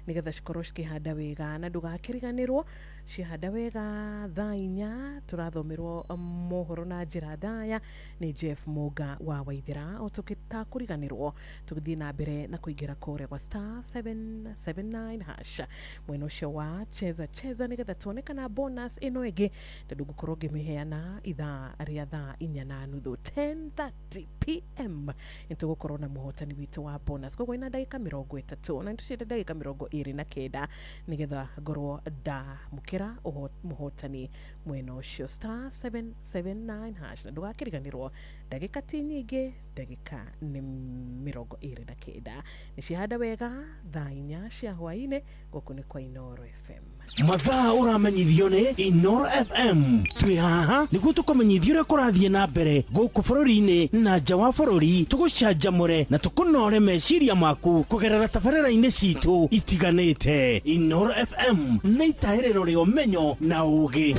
nigetha cikorwo cikihanda wega na ndugakiriganirwo cihanda wega thaa inya turathomerwo mohoro na njira ndaya ni Jeff Muga wa Waithira o tukuriganirwo tugithii na mbere na kuingira kure kwa *779# mwena ucio wa cheza nigetha tuonekana bonus ino igi tondu gukorwo ngimiheana ithaa ria thaa inya na nuthu 10:30 PM nitugukorwo na muhotani witu wa bonus koguo ina ndagika 30 na nitucinde ndagika 29 nigetha ngorwo ndamukira muhotani mwena ucio *779# na ndugakiriganirwo ndagika ti nyingi ndagika ni 29 nicihanda wega thaa inya cia hwaine guku ni kwa Inoro FM. Mathaa uramenyithio ni Inoro FM. Twi haha niguo tukumenyithio uria kurathie na mbere guku bururi-ini na nja wa bururi, tugucanjamure na tukunore meciria maku kugerera tabarĩra-inĩ citu itiganĩte. Inoro FM nĩ itaĩrĩro rĩa ũmenyo na ũũgĩ.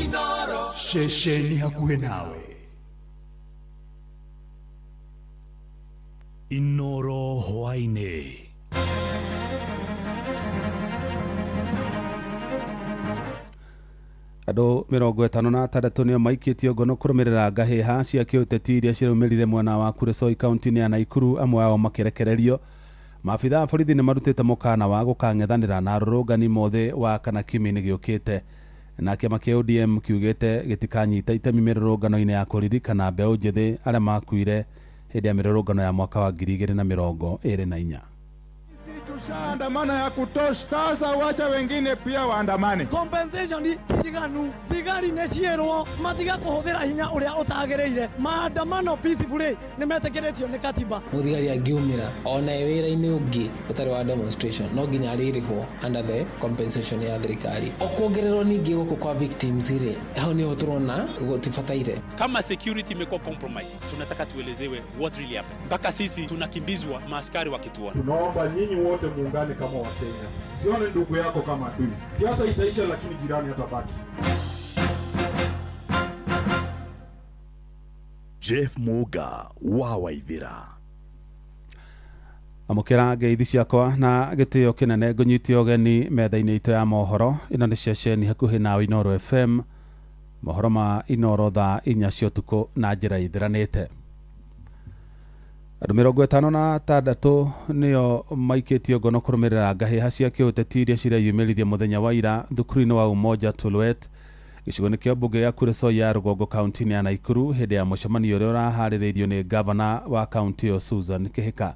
Inoro, shesheni hakuhe nawe. Inoro hwainĩ. Andũ 56 nĩo maikĩtio ngono kũrũmĩrĩra ngahĩha cia kĩũteti iria ciraumirire mwena wa Kuresoi kaunti-inĩ ya Naikuru, amwe ao makĩrekererio. Maabitha a borithi nĩ marutĩte mũkana wa gũkang'ethanĩra na arũrũngani mothe wa kana kiumia-inĩ gĩũkĩte. Na kĩama kĩa ODM kiugĩte gĩtikanyita itemi mĩrũrũngano-inĩ ya kũririkana mbeũ njĩthĩ arĩa makuire hĩndĩ ya mĩrũrũngano ya mwaka wa 2024. Tushaandamana ya kutosha, sasa wacha wengine pia waandamane. Compensation tiganu thigari nĩ ciĩrwo matiga kũhũthĩra hinya ũrĩa ũtagĩrĩire. Maandamano peacefully nĩ metĩkĩrĩtio nĩ katiba. Mũthigari angiumĩra ona wĩra-inĩ ũngĩ ũtarĩ wa demonstration no nginya arĩrĩhwo under the compensation ya thirikari. Okuongererwo ningĩ gũkũ kwa victims rĩ, hau nĩho tũrona gũtibataire. Kama security imekuwa compromise, tunataka tuelezewe what really happened. Mpaka sisi tunakimbizwa maaskari wakituona. Tunaomba nyinyi wote muungane kama Wakenya. Sione ndugu yako kama adui. Siasa itaisha lakini jirani atabaki. Jeff Muga wa Waithira. Amukira ngeithi ciakwa na gĩtĩo kĩnene ngũnyitie ũgeni metha-inĩ itũ ya mohoro. Ĩno nĩ ceceni hakuhĩ na Inoro FM, mohoro ma Inoro thaa 4 cia ũtukũ na njĩra ithiranĩte. Andũ 56 nĩo maikĩtio ngono kũrũmĩrĩra ngahĩha cia kĩũteti iria cireyumĩririe mũthenya wa ira thukuru-inĩ wa Umoja Tulwet, gĩcigo-inĩ kĩa mbunge ya Kuresoi ya rũgongo kaunti-inĩ ya Naikuru hĩndĩ ya mũcemanio ũrĩa ũraharĩrĩirio nĩ gavana wa kaunti ĩyo Susan Kĩhĩka.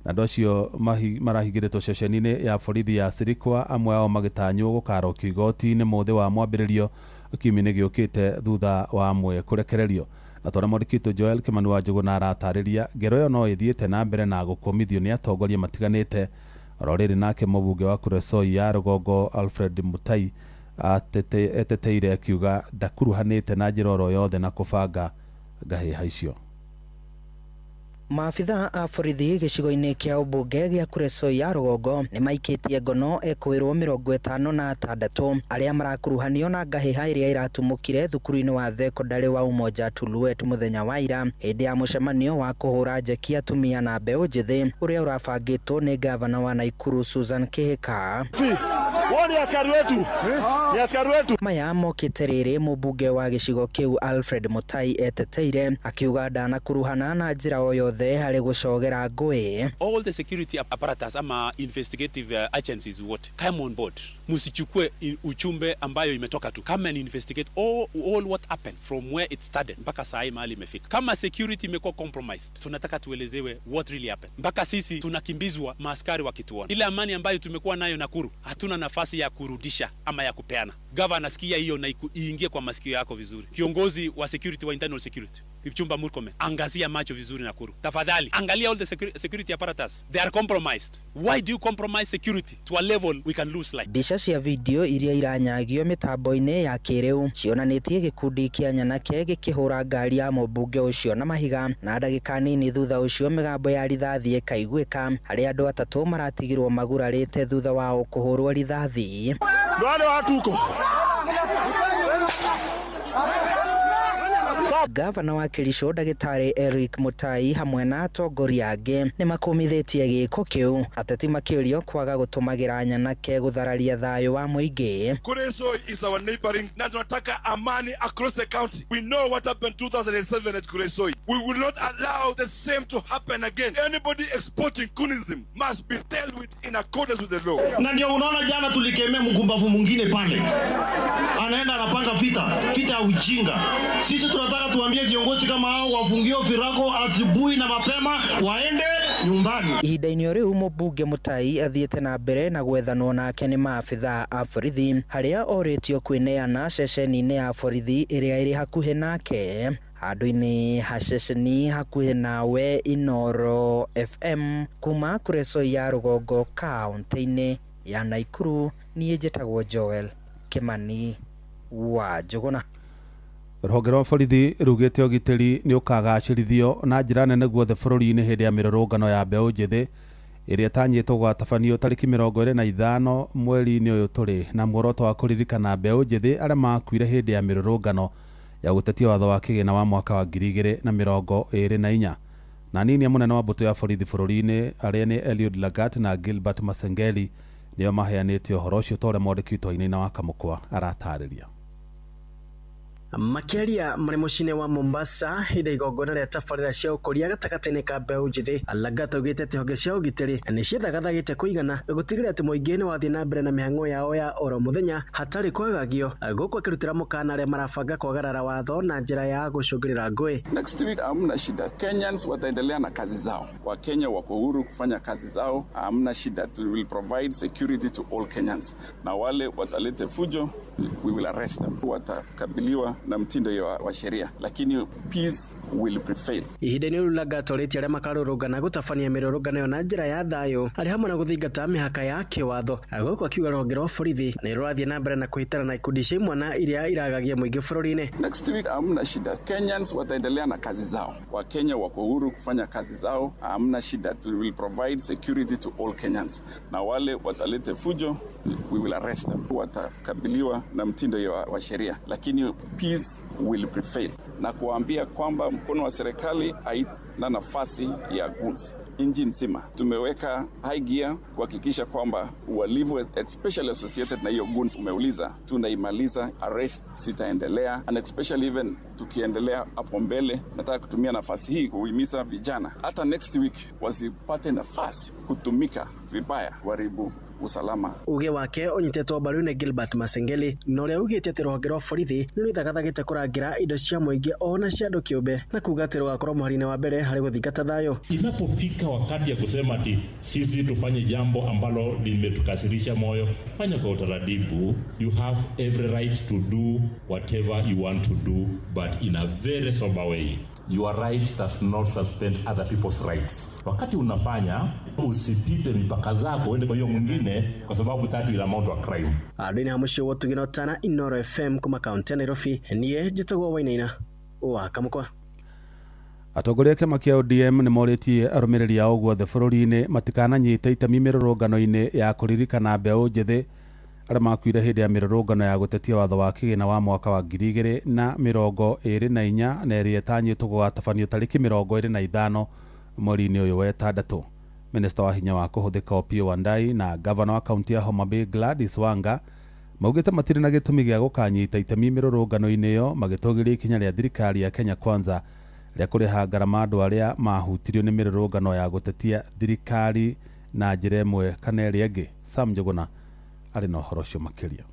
Na andũ acio marahingĩrĩtwo ceceni-inĩ ya borithi ya Sirikwa, amwe ao magĩtanywo gũkarokio igoti-inĩ mũthĩ wa mwambĩrĩrio kiumia-inĩ gĩũkĩte thutha wa amwe kũrekererio. Na twana mwandĩkĩtwo Joel Kimani wa Njũgũ na aratarĩria ngero ĩyo no ĩthiĩte na mbere na gũkomithio nĩ atongoria matiganĩte. Oro rĩrĩ nake mũbunge wa Kuresoi ya rũgongo Alfred Mutai eteteire akiuga ndakuruhanĩte na njĩra oro yothe na kũbanga ngahĩha icio. Maabitha a borithi gĩcigo-inĩ kĩa ũmbunge gĩa Kuresoi ya rũgongo nĩ maikĩtie ngono ekwĩrwo 56 arĩa marakuruhanio na ngahĩha ĩrĩa iratumũkire thukuru-inĩ wa thekondarĩ wa Umoja Tulwet mũthenya wa ira hĩndĩ ya mũcemanio wa kũhũra njeki atumia na mbeũ njĩthĩ ũrĩa ũrabangĩtwo nĩ gavana wa Naikuru Susan Kĩhĩka. Ni askari wetu. Ni askari wetu. Maya mokĩte rĩrĩ mũmbunge wa gĩcigo kĩu Alfred Mutai eteteire akiuga ndanakuruhana na njĩra o yothe harĩ gũcogera ngũĩ. All the security apparatus ama investigative agencies wote come on board. Musichukue uchumbe ambayo imetoka tu. Come and investigate all what happened from where it started mpaka saa hii mahali imefika. Kama security imekuwa compromised, tunataka tuelezewe what really happened. Mpaka sisi tunakimbizwa maaskari wakituona. Ile amani ambayo tumekuwa nayo Nakuru, hatuna nafasi ya kurudisha ama ya kupeana. Governor, sikia hiyo na iingie kwa masikio yako vizuri. Kiongozi wa security wa internal security, Kipchumba Murkomen, angazia macho vizuri Nakuru. Tafadhali, angalia all the security apparatus. They are compromised. Why do you compromise security to a level we can lose life? Mbica cia video iria iranyagio mitambo-ini ya kiriu cionanitie gikundi kia nyanake gikihura ngari ya mũmbunge ucio na mahiga, na ndagĩka nini thutha ucio migambo ya rithathi ikaiguĩka, harĩa andũ atatũ maratigirwo magurarĩte thutha wao kũhũrwo rithathi. Wale watu huko. Gavana wa Kericho Ndagĩtarĩ Eric Mutai hamwe na atongoria angĩ nĩ makumithĩtie gĩko kĩu, ateti makĩũrio kwaga gũtũmagĩra nyanake gũthararia thayũ wa mũingĩ. Kuresoi is our neighboring, na tunataka amani across the county. We know what happened 2007 at Kuresoi. We will not allow the same to happen again. Anybody exporting Kunism must be dealt with in accordance with the law. Na ndio unaona jana tulikemea mkumbavu mwingine pale, anaenda anapanga vita ya ujinga. Sisi tunataka tuambie viongozi kama hao wafungio virago asubuhi na mapema waende nyumbani. Ihinda-inĩ rĩu mũmbunge Mutai athiĩte na mbere na gwethanwo nake nĩ maabithaa a borithi, harĩa orĩtio kwĩneana ceceni-inĩ ya borithi ĩrĩa ĩrĩ hakuhĩ nake. Handũ-inĩ ha ceceni hakuhĩ nawe Inoro FM kuma Kuresoi ya rũgongo kaunti-inĩ ya Naikuru, niĩ njĩtagwo Joel Kimani wa Njũgũna. Rũhonge rwa borithi rugĩte ũgitĩri nĩ ũkagacĩrithio na njĩra nene guothe bũrũri-inĩ hĩndĩ ya mĩrũrũngano ya mbeũ njĩthĩ ĩrĩa ĩtanyĩtwo gwatabanio tarĩki 25 mweri-inĩ ũyũ tũrĩ na muoroto wa kũririkana mbeũ njĩthĩ arĩa makuire hĩndĩ ya mĩrũrũngano ya gũtetia watho wa kĩgĩna wa mwaka wa 2024. Na nini mũnene wa mbũtũ ya borithi bũrũri-inĩ arĩa nĩ Eliud Lagat na Gilbert Masengeli nĩo maheanĩte ũhoro ũcio ta ũrĩa mwandĩki witũ-inĩ wa Kamũkwa aratarĩria. Makiaria marĩ mũciĩ-inĩ wa Mombasa hĩndĩ igongona rĩa tabarĩra cia ũkũria gatagatĩ-inĩ ka mbeũ njĩthĩ, Lagat augĩte atĩ honge cia ũgitĩri nĩ ciethagathagĩte kũigana gũtigĩrĩra atĩ mũingĩ nĩ wathiĩ na mbere na mĩhang'o yao ya oro mũthenya hatarĩ kwagagio, gũkũ akĩrutĩra mũkana arĩa marabanga kwagarara watho na njĩra ya gũcũngĩrĩra ngũĩ. Next week hamna shida. Kenyans wataendelea na kazi zao. Wakenya wako huru kufanya kazi zao, hamna shida. We will provide security to all Kenyans. Na wale watalete fujo, we will arrest them. Watakabiliwa na mtindo wa sheria, lakini peace will prevail. Ihinda-inĩ rĩu Lagat orĩtie arĩa makarũrũngana gũtabania mĩrũrũngano ĩyo na njĩra ya thayũ arĩ hamwe na gũthingata mĩhaka ya kĩwatho, gũkũ akiuga rũhonge rwa borithi nĩ rũrathiĩ na mbere na kũhĩtana na ikundi cia imwana iria iragagia mũingĩ bũrũri-inĩ. Next week hamna shida. Kenyans wataendelea na kazi zao. Wakenya wako huru kufanya kazi zao, hamna shida. We will provide security to all Kenyans. Na wale watalete fujo, we will arrest them. Watakabiliwa na mtindo wa sheria, lakini peace will prevail. Na kuambia kwamba mkono wa serikali haina nafasi ya goons. Nchi nzima tumeweka high gear kuhakikisha kwamba uhalifu especially associated na hiyo goons umeuliza tunaimaliza, arrest sitaendelea, and especially even tukiendelea hapo mbele, nataka kutumia nafasi hii kuhimiza vijana hata next week wasipate nafasi kutumika vibaya kuharibu usalama. Uge wake unyitetwo mbaru nĩ Gilbert Masengeli, na ũrĩa ugĩte atĩ rũhonge rwa borithi nĩ rũithagathagĩte kũrangĩra indo cia mũingĩ ona cia andũ kĩũmbe, na kuuga atĩ rũgakorwo mũhari-inĩ wa mbere harĩ gũthingata thayũ. Inapofika wakati ya kusema ati sisi tufanye jambo ambalo limetukasirisha moyo, fanya kwa utaratibu. You have every right to do whatever you want to do, but in a very sober way. Your right does not suspend other people's rights. Wakati unafanya usipite mipaka zako uende kwa hiyo mwingine, kwa sababu that will amount to a crime. Andũ-inĩ ha mũciĩ wa tũgina ũtana Inoro FM kuma kaunti ya Nairobi, niĩ njĩtagwo Wainaina wa Kamũkwa. Atongoria kĩama kĩa ODM nĩ morĩtie arũmĩrĩri ao guothe bũrũri-inĩ matikananyite itemi mĩrũrũngano-inĩ ya kũririkana mbeũ njĩthĩ arĩa makuire hĩndĩ ya mĩrũrũngano ya gũtetia watho wa kĩgĩna wa mwaka wa 2024 na ĩrĩa ĩtanyĩtwo gũgatabanio tarĩki 25 mweri-inĩ ũyũ wa ĩtandatũ. Minista wa hinya wa kũhũthĩka Opiyo Wandayi na gavana wa kaunti ya Homa Bay Gladys Wanga maugĩte matirĩ na gĩtũmi gĩa gũkanyita itemi mĩrũrũngano-inĩ ĩyo, magĩtũgĩria ikinya rĩa thirikari ya Kenya Kwanza rĩa kũrĩha ngarama andũ arĩa mahutirio nĩ mĩrũrũngano ya gũtetia thirikari na njĩra ĩmwe kana ĩrĩa ĩngĩ. Sam Njũgũna arĩ na ũhoro ũcio makĩria.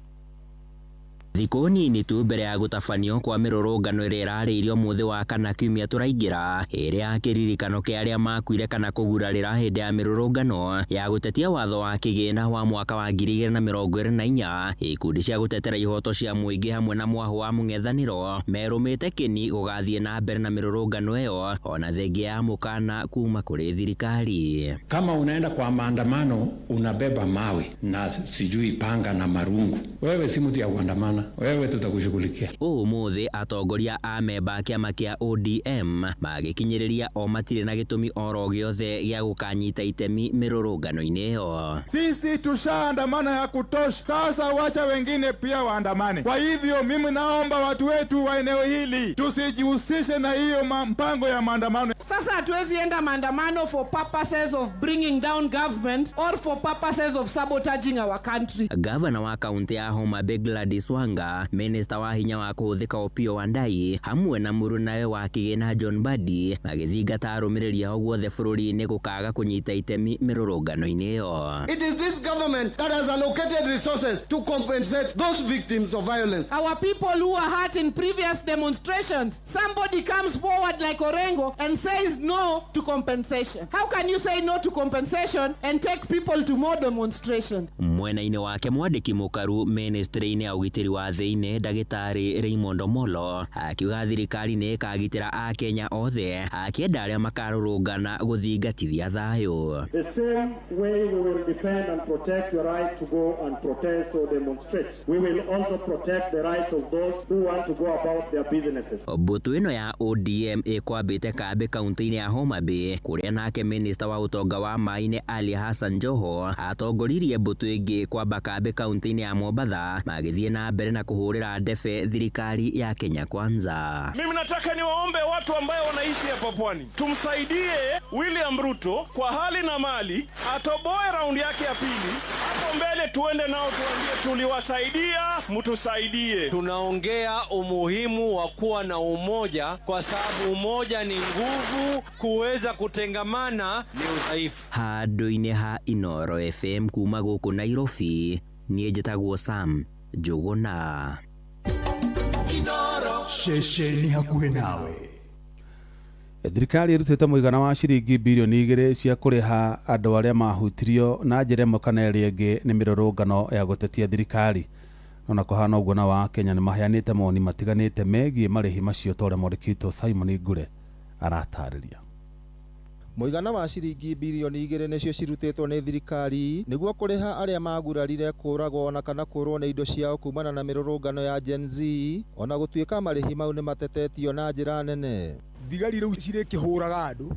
Thikũ nini tu mbere ya gũtabanio kwa mĩrũrũngano ĩrĩa ĩrarĩirio mũthĩ wa kana kiumia tũraingĩra, ĩrĩa ya kĩririkano kĩa arĩa makuire kana kũgurarĩra hĩndĩ ya mĩrũrũngano ya gũtetia watho wa kĩgĩna wa mwaka wa 2024, ikundi cia gũtetera ihoto cia mũingĩ hamwe na mwahũ wa mũng'ethanĩro merũmĩte kĩni gũgathiĩ na mbere na mĩrũrũngano ĩyo ona thengia ya mũkana kuma kũrĩ thirikari. Kama unaenda kwa maandamano unabeba mawe na sijui panga na marungu, wewe si mtu ya kuandamana, wewe tutakushughulikia. Ũmũthĩ atongoria a memba kĩama kĩa ODM magĩkinyĩrĩria o matirĩ na gĩtũmi oro gĩothe gĩa gũkanyita itemi mĩrũrũngano-inĩ ĩyo. Sisi tushaandamana ya kutosha, sasa wacha wengine pia waandamane. Kwa hivyo mimi naomba watu wetu wa eneo hili tusijihusishe na hiyo mpango ya maandamano. Sasa hatuwezi enda maandamano for purposes of bringing down government or for purposes of sabotaging our country. Gavana wa kaunti ya Homa Bay Gladys Wanga, minista wa hinya wa kuhuthika Opiyo Wandayi hamwe na mũrũnawe wa kĩgĩna John Mbadi magĩthingata arũmĩrĩri ao guothe bũrũri-inĩ gũkaga kũnyita itemi mĩrũrũngano-inĩ ĩyo. It is this government that has allocated resources to compensate those victims of violence. Our people who were hurt in previous demonstrations, somebody comes forward like Orengo and says no to compensation. How can you say no to compensation and take people to more demonstrations? Mwena-inĩ wake mwandĩki mũkaru ministry-inĩ ya ũgitĩri wa thĩinĩ Ndagĩtarĩ Raymond Omolo akiuga thirikari nĩ ĩkagitĩra a Kenya othe akĩenda arĩa makarũrũngana gũthingatithia thayũ. The same way we will defend and protect your right to go and protest or demonstrate, we will also protect the rights of those who want to go about their businesses. Mbũtũ ĩno ya ODM ĩkwambĩte kambĩ kaunti-inĩ ya Homa Bay kũrĩa nake minista wa ũtonga wa maĩ-inĩ Ali Hassan Joho atongoririe mbũtũ ĩngĩ kwamba kambĩ kaunti-inĩ ya Mombatha magĩthiĩ na mbere na kuhurira ndefe thirikari ya Kenya Kwanza. Mimi nataka niwaombe watu ambao wanaishi hapa pwani, tumsaidie William Ruto kwa hali na mali, atoboe raundi yake ya pili, hapo mbele tuende nao tuambie tuliwasaidia, mtusaidie. Tunaongea umuhimu wa kuwa na umoja kwa sababu umoja ni nguvu, kuweza kutengamana ni udhaifu. Handũ-inĩ ha Inoro FM kuma gũkũ Nairobi, niĩ njĩtagwo Sam Njũgũna. Shesheni hakuhĩ nawe. Thirikari ĩrutĩte mũigana wa ciringi bilioni 2 cia kũrĩha andũ arĩa mahutirio na njĩra ĩmwe kana ĩrĩa ĩngĩ nĩ mĩrũrũngano ya gũtetia thirikari. Ona kũhana ũguo na wa Kenya nĩ maheanĩte mawoni matiganĩte megiĩ marĩhi macio ta ũrĩa mwandĩkĩtwo Simon Ngure aratarĩria. Mũigana wa ciringi bilioni 2 nĩcio cirutĩtwo nĩ thirikari nĩguo kũrĩha arĩa magurarire kũragwo na kana kũrwo nĩ indo ciao kumana na mĩrũrũngano ya Gen Z, ona gũtuĩka marĩhi mau nĩ matetetio na njĩra nene. Thigari rĩu cirĩkĩhũraga andũ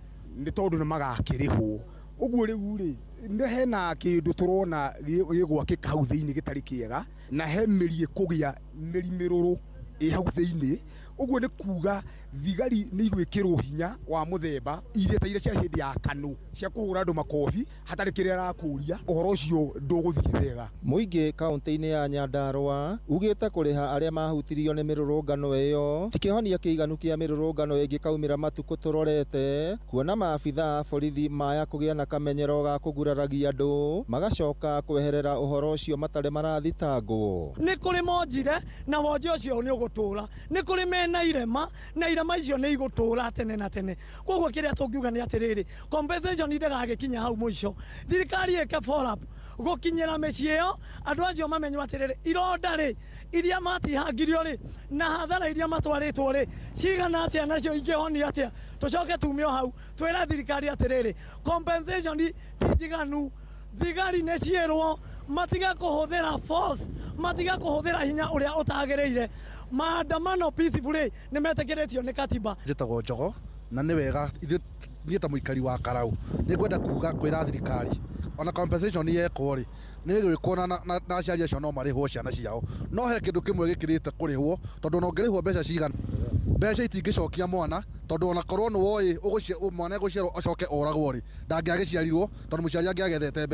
nĩ tondũ nĩ magakĩrĩhwo. Ũguo rĩu rĩ nĩ hena kĩndũ tũrona gĩgwakĩka hau thĩinĩ gĩtarĩ kĩega na he mĩri kũgĩa mĩrũrũ ĩ hau thĩinĩ. Ũguo nĩ kuga thigari nĩ igwĩkĩrwo hinya wa mũthemba iria ta iria cia hĩndĩ ya KANU cia kũhũra andũ makobi hatarĩ kĩrĩa arakũria. Ũhoro ũcio ndũgũthiĩ wega. Mũingĩ kaunti-inĩ ya Nyandarua ugĩte kũrĩha arĩa mahutirio nĩ mĩrũrũngano ĩyo tikĩhonia kĩiganu kĩa mĩrũrũngano ĩngĩ kaumĩra matukũ tũrorete, kuona maabitha a borithi maya kũgĩa na kamenyero ga kũguraragia andũ magacoka kweherera ũhoro ũcio matarĩ marathitangwo. Nĩ kũrĩ monjire na wonje ũcio nĩ ũgũtũra, nĩ kũrĩ mena irema na irema icio nĩ igũtũra tene na tene. Koguo kĩrĩa tũngiuga nĩ atĩrĩrĩ, compensation ndĩgagĩkinya hau mũico, thirikari ĩke follow up gũkinyĩra mĩciĩ ĩyo, andũ acio mamenywo atĩrĩrĩ ironda rĩ iria matihangirio rĩ na hathara iria matwarĩtwo rĩ cigana atĩa nacio ingĩhonia atĩa, tũcoke tumio hau twĩra thirikari atĩrĩrĩ compensation ti njiganu. Thigari nĩ ciĩrwo matiga kũhũthĩra force, matiga kũhũthĩra hinya ũrĩa ũtagĩrĩire. Maandamano peacefully nĩ metĩkĩrĩtio nĩ katiba. Njĩtagwo Njogo na nĩ wega niĩ ta mũikari wa Karau nĩ ngwenda kuga kwĩra thirikari ona compensation yekwo rĩ nĩ gwĩkwo na aciari acio no marĩhwo ciana ciao, no he kĩndũ kĩmwe gĩkĩrĩte kũrĩhwo tondũ no ngĩrĩhwo mbeca cigana mbeca itingĩcokia mwana tondũ ona korwo nĩ woĩ mwana egũciarwo acoke oragwo rĩ ndangĩagĩciarirwo tondũ mũciari angĩagethete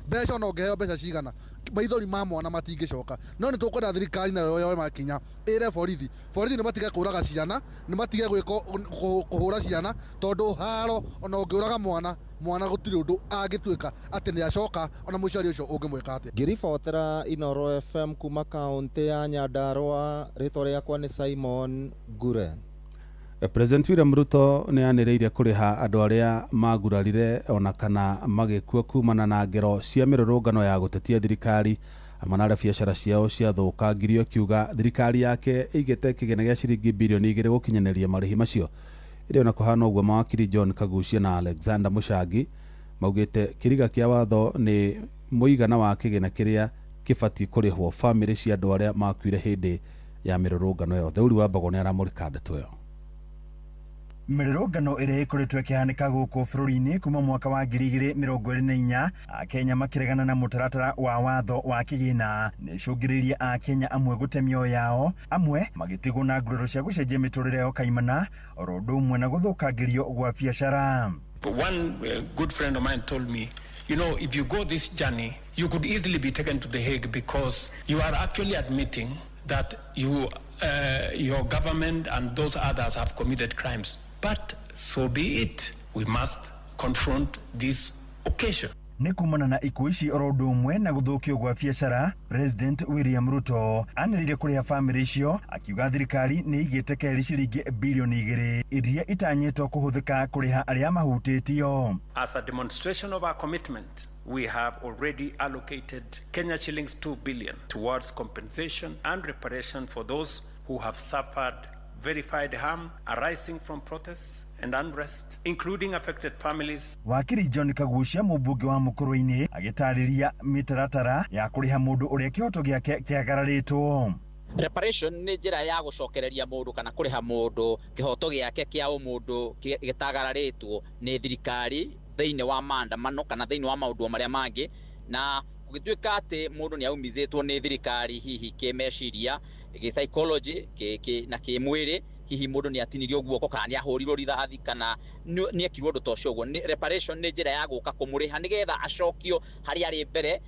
mbeca ona ũngĩheo mbeca cigana maithori ma mwana matingĩcoka. No nĩ tũkwenda thirikari nayo yoe makinya ĩre borithi nĩ matige kũraga ciana, nĩ matige kũhũra ciana tondũ haro ona ũngĩũraga mwana mwana gutiri undu agituika ati ni acoka ona muciari ucio ungimwika ati. Ngiribotera Inoro FM kuma kaunti ya Nyandarua, ritwa riakwa ni Simon Gure. President William Ruto ni anireirie kuriha andu aria magurarire ona kana magikua kumana na ngero cia mirurungano ya gutetia thirikari amanara biacara ciao ciathukangirio kiuga thirikari yake igete kigene gia ciringi bilioni 2 gukinyaneria marihi macio. Ire ona kuhana uguo mawakiri John Kagucia na Alexander Mushangi maugite kiriga kia watho ni muigana wa kigena kiria kibati kurihwo family cia andu aria makuire hindi ya mirurungano yo. Theuri wa Mbogo ni aramurika ndeto yo. Mirurungano ire ikoretwo ikihanika guku bururi-ini kuma mwaka wa 2024 Akenya makiregana na mutaratara wa watho wa kigina nicungiririe Akenya amwe gute mioyo yao, amwe magitigwo na nguraro cia gucenjia miturire yao kaimana oro undu umwe na guthukangirio gwa biacara. One good friend of mine told me, you know, if you go this journey, you could easily be taken to the Hague because you are actually admitting that your government and those others have committed crimes. But so be it. We must confront this occasion. Ni kumana na ikuũ ici oro ũndũ ũmwe na gũthũkio gwa biacara, President William Ruto anĩrĩire kũrĩha family icio akiuga thirikari nĩ igĩte keri ciringi bilioni 2 iria itanyĩtwo kũhũthĩka kũrĩha arĩa mahutĩtio. As a demonstration of our commitment, we have already allocated Kenya shillings 2 billion towards compensation and reparation for those who have suffered verified harm arising from protests and unrest, including affected families. Wakiri John Kagucia mũmbunge wa Mũkũrũ-inĩ agĩtarĩria mitaratara ya kũrĩha mũndũ ũrĩa kĩhoto gĩake kĩagararĩtwo. Reparation ni njira ya gucokereria mundu kana kuriha mundu kihoto giake kia umundu gitagararitwo ni thirikari thiini wa maandamano kana thiini wa maundu maria mangi, na gugituika ati mundu ni aumizitwo ni thirikari hihi kimeciria ki psychology na kimwiri, hihi mundu ni atinirio guoko kana ni ahurirwo rithathi kana ni ekirwo ndu tocio guo. Reparation ni njira ya guka kumuriha nigetha acokio hari ari mbere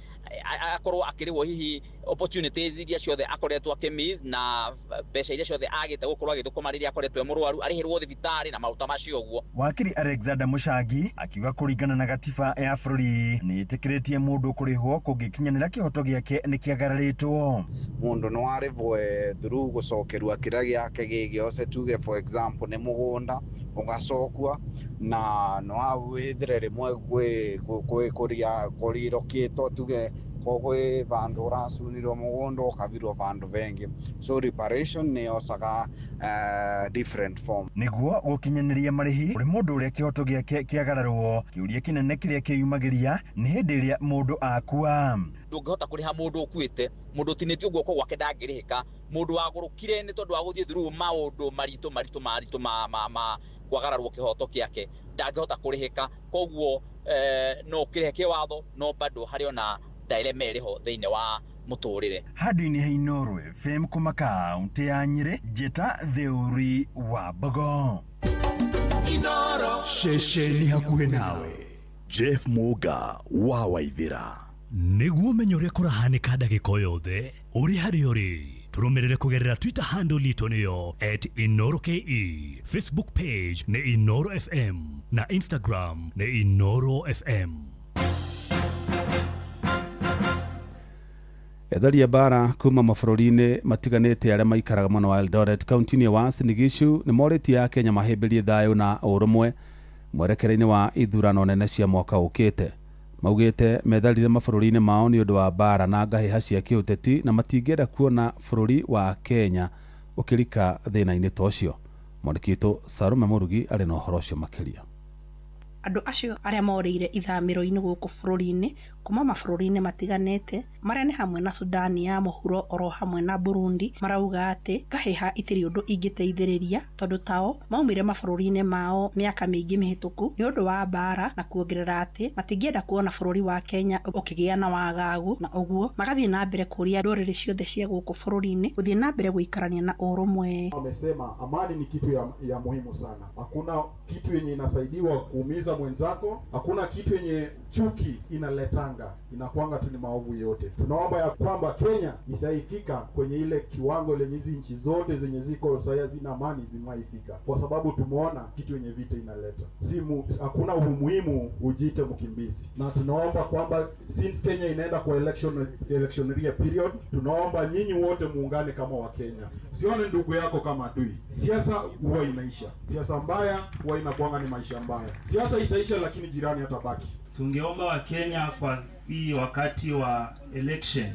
akorwo akirwo hihi opportunities iria ciothe akoretwo akimiss na mbeca iria ciothe agite gukorwo agithukuma riria akoretwo murwaru arihirwo thibitari na maruta macio guo. Wakiri Alexander Mushangi akiuga kuringana na gatiba ya bururi ni itikiritie mundu kurihwo kungikinyanira kihoto giake ni kiagararitwo. Mundu no arivwe through gucokerwa kira giake gigiose, tuge for example ni mugunda ugacokwa na no awithire rimwe gwe kurirokitwo tuge kogwe vandu urasunirwo mugunda ukavirwo vandu vengi, so reparation ni osaga different form niguo gukinyaniria marihi kuri mundu uria kihoto giake kiagararwo. Kiuria kinene kiria kiyumagiria ni hindi iria mundu akua. Ndungihota kuriha mundu ukuite, mundu tinitio guoko gwake ndangirihika, mundu wagurukire ni tondu wa guthie through maundu maritu ma kwagararwo kihoto kiake ndangihota kurihika, koguo no kirihe kiwatho no bado hari ona dilemma iriho thiini wa muturire. Handũ-inĩ ha Inoro FM kuma kaunti ya Nyeri, Njeta Theuri wa Mbogo. Inoro ceceni hakuhĩ nawe. Jeff Muga wa Waithĩra. Nĩguo ũmenye ũrĩa kũrahanĩka ndagĩka o yothe ũrĩ harĩa ũrĩ, tũrũmĩrĩre kũgerera Twitter handle itũ nĩyo @InoroKE, Facebook page nĩ Inoro FM na Instagram nĩ Inoro FM. Etharia bara kuma mabũrũri-inĩ matiganĩte arĩa maikaraga mwena wa Eldoret kaunti-inĩ wa Uasin Gishu nĩ morĩtie Akenya mahĩmbĩrie thayũ na ũrũmwe mwerekera-inĩ wa ithurano nene cia mwaka ũkĩte. Maugĩte metharire mabũrũri-inĩ mao nĩ ũndũ wa bara na ngahĩha cia kĩũteti na matingĩenda kuona bũrũri wa Kenya ũkĩrika thĩna-inĩ ta ũcio. Mwandĩki witũ Salome Murugi arĩ na ũhoro ũcio makĩria. Andũ acio arĩa morĩire ithamĩro-inĩ gũkũ bũrũri-inĩ kuma mabũrũri-inĩ matiganĩte marĩa nĩ hamwe na Sudani ya mũhuro oro hamwe na Burundi marauga atĩ ngahĩha itirĩ ũndũ ingĩteithĩrĩria tondũ tao maumire mabũrũri-inĩ mao mĩaka mĩingĩ mĩhĩtũku nĩ ũndũ wa bara, na kuongerera atĩ matingĩenda kuona bũrũri wa Kenya ũkĩgĩa na wagagu, na ũguo magathiĩ na mbere kũria ndũrĩrĩ ciothe cia gũkũ bũrũri-inĩ gũthiĩ na mbere gũikarania na ũrũmwe. Wamesema amani ni kitu ya muhimu sana. Hakuna kitu yenye inasaidiwa kuumiza mwenzako, hakuna kitu yenye chuki inaleta anga inakuanga tu ni maovu yote. Tunaomba ya kwamba Kenya isaifika kwenye ile kiwango lenye hizi nchi zote zenye ziko sasa zina amani zimaifika, kwa sababu tumeona kitu yenye vita inaleta. Hakuna umuhimu ujite mkimbizi, na tunaomba kwamba since Kenya inaenda kwa electionary period, tunaomba nyinyi wote muungane kama wa Kenya. Sione ndugu yako kama adui. Siasa huwa inaisha. Siasa mbaya huwa inakuanga ni maisha mbaya. Siasa itaisha, lakini jirani atabaki. Tungeomba wa Kenya kwa hii wakati wa election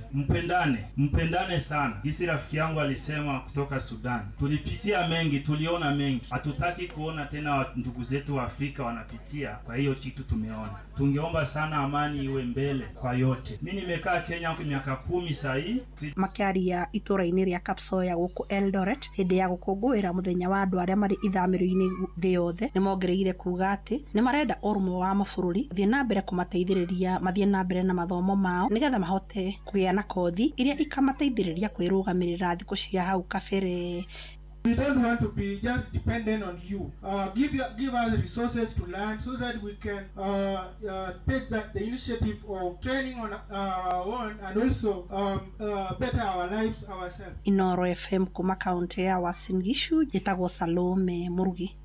mpendane sana. Hisi rafiki yangu alisema kutoka Sudan, tulipitia mengi, tuliona mengi, hatutaki kuona tena ndugu zetu wa Afrika wanapitia. Kwa hiyo kitu tumeona, tungeomba sana amani iwe mbele kwa yote. Mimi nimekaa Kenya kwa miaka 10 sahii. Makiaria itura-ini ria Kapsoya guku Eldoret hindi ya gukungũĩra muthenya wa andu aria mari ithamiro-ini thi yothe ni mongereire kuga ati ni marenda urumwe wa mabũrũri thie na mbere kumateithĩrĩria mathie na mbere na mathomo mao nigetha mahote kugĩa na kothi iria ikamateithĩrĩria kwĩrũgamĩrĩra thikũ cia hau kabere. We don't want to be just dependent on you. Give us resources to learn so that we can take the initiative of training on our own and also better our lives ourselves. Inoro FM kuma kaunti ya Uasin Gishu, njĩtagwo Salome Murugi.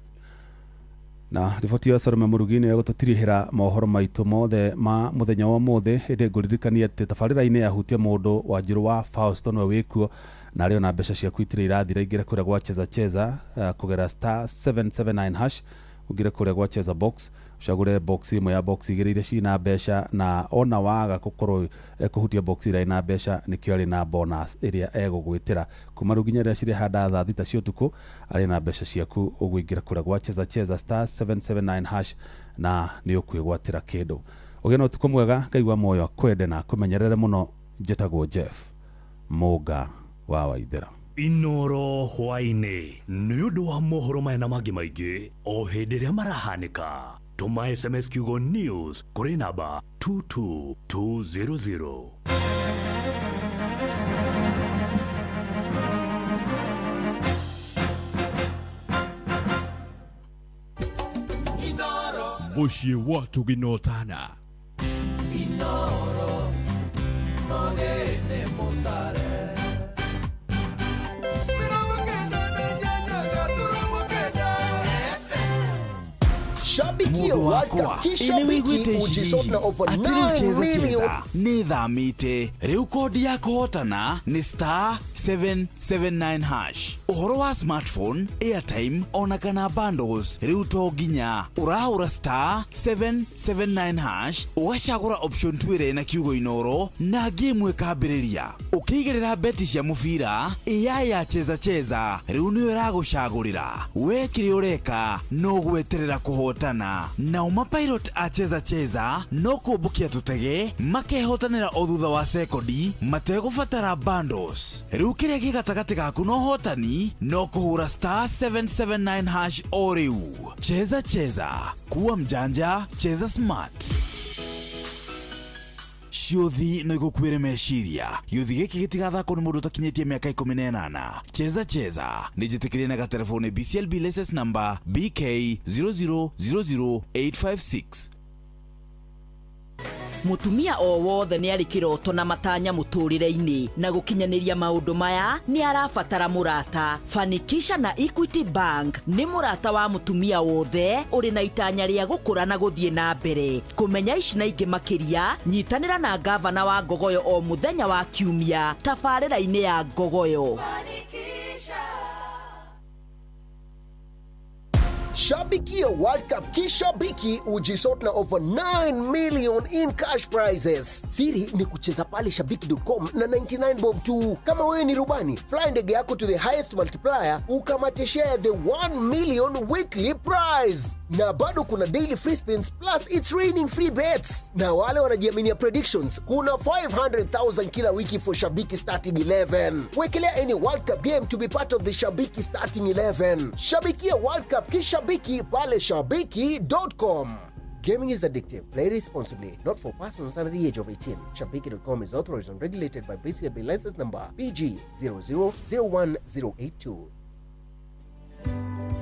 Na riboti ya Salome Murugi nĩ gũtũtirihĩra mohoro maitũ mothe ma mũthenya wa mothe. Hĩndĩ ngũririkania atĩ tabarĩra-inĩ yahutia mũndũ wa Njĩrũ wa Fausto nĩwe wĩkuo, na arĩ ona mbeca ciaku itirĩ irathira ingĩre kũrĩa gwa cheza kũgera star 779 hash ungire kũrĩa gwa cheza box ucagure box imwe ya box igĩrĩ iria ciina mbeca, na ona waga gũkorwo kũhutia box ĩrĩa ina mbeca nĩkĩo arĩ na bonus ĩrĩa egũgwĩtĩra kuma rĩu nginya rĩrĩa cirĩhanda thaa thita cia ũtukũ. Arĩ na mbeca ciaku ũgũingĩra kũrĩa gwa cheza star 779 hash na nĩ ũkwĩgwatĩra kĩndũ. Ũgĩe na ũtukũ mwega, Ngai wa muoyo kwende na kũmenyerere mũno. Njĩtagwo Jeff Mũga wa Waithĩra. Inoro hwainĩ nĩ ũndũ wa mohoro maya na mangĩ maingĩ o hĩndĩ ĩrĩa marahanĩka. Tũma SMS kiugo news kũrĩ namba 22200. Mũciĩ wa tũginotana Inoro Mogene Motare Shabiki World Cup kishabiki ujisotna over 9 million ni thamite riu kodi ya kuhotana ni star 779 hash. Uhoro wa smartphone, airtime ona kana bundles riu to ginya urahura star 779 hash ugacagura option 2 na kiugo Inoro na game ikambiriria ukigerera beti cia mubira ya cheza riu ni iragucagurira we kiri ureka no gweterera kuhotana na umapilot a cheza no kubukia tutege makehotanira o thutha wa sekondi mategubatara bundles. Riu kiria gigatagati gaku no hotani no kuhura star 779 hash o riu. Cheza kuwa mjanja, cheza smart. Ciothi no igukwire meciria gĩuthi gĩkĩ gĩtigathakwo nĩ mũndũ ũtakinyĩtie mĩaka 18. Cheza nĩ njĩtĩkĩrie na gatelefone BCLB license number BK 0000856. Mutumia o wothe nĩ arĩ kĩroto na matanya mũtũrĩre-inĩ, na gũkinyanĩria maũndũ maya nĩ arabatara mũrata. Fanikisha na Equity Bank nĩ mũrata wa mutumia wothe ũrĩ na itanya rĩa gũkũra na gũthiĩ na mbere. Kũmenya ici na ingĩ makĩria, nyitanĩra na gavana wa Ngogoyo o mũthenya wa Kiumia tabarĩra-inĩ ya Ngogoyo. Shabiki World Cup kishabiki ujisotna over 9 million in cash prizes. Siri ni kucheza pale shabiki.com na 99 bob tu. Kama wewe ni rubani, fly ndege yako to the highest multiplier ukamate share the 1 million weekly prize. Na bado kuna daily free spins plus it's raining free bets. Na wale wanajiaminia predictions, kuna 500,000 kila wiki for Shabiki starting 11. Wekelea any World Cup game to be part of the Shabiki starting 11. Shabiki World Cup kishabiki pale shabiki.com. Gaming is addictive. Play responsibly. Not for persons under the age of 18. Shabiki.com is authorized and regulated by BCLB license number PG 0001082.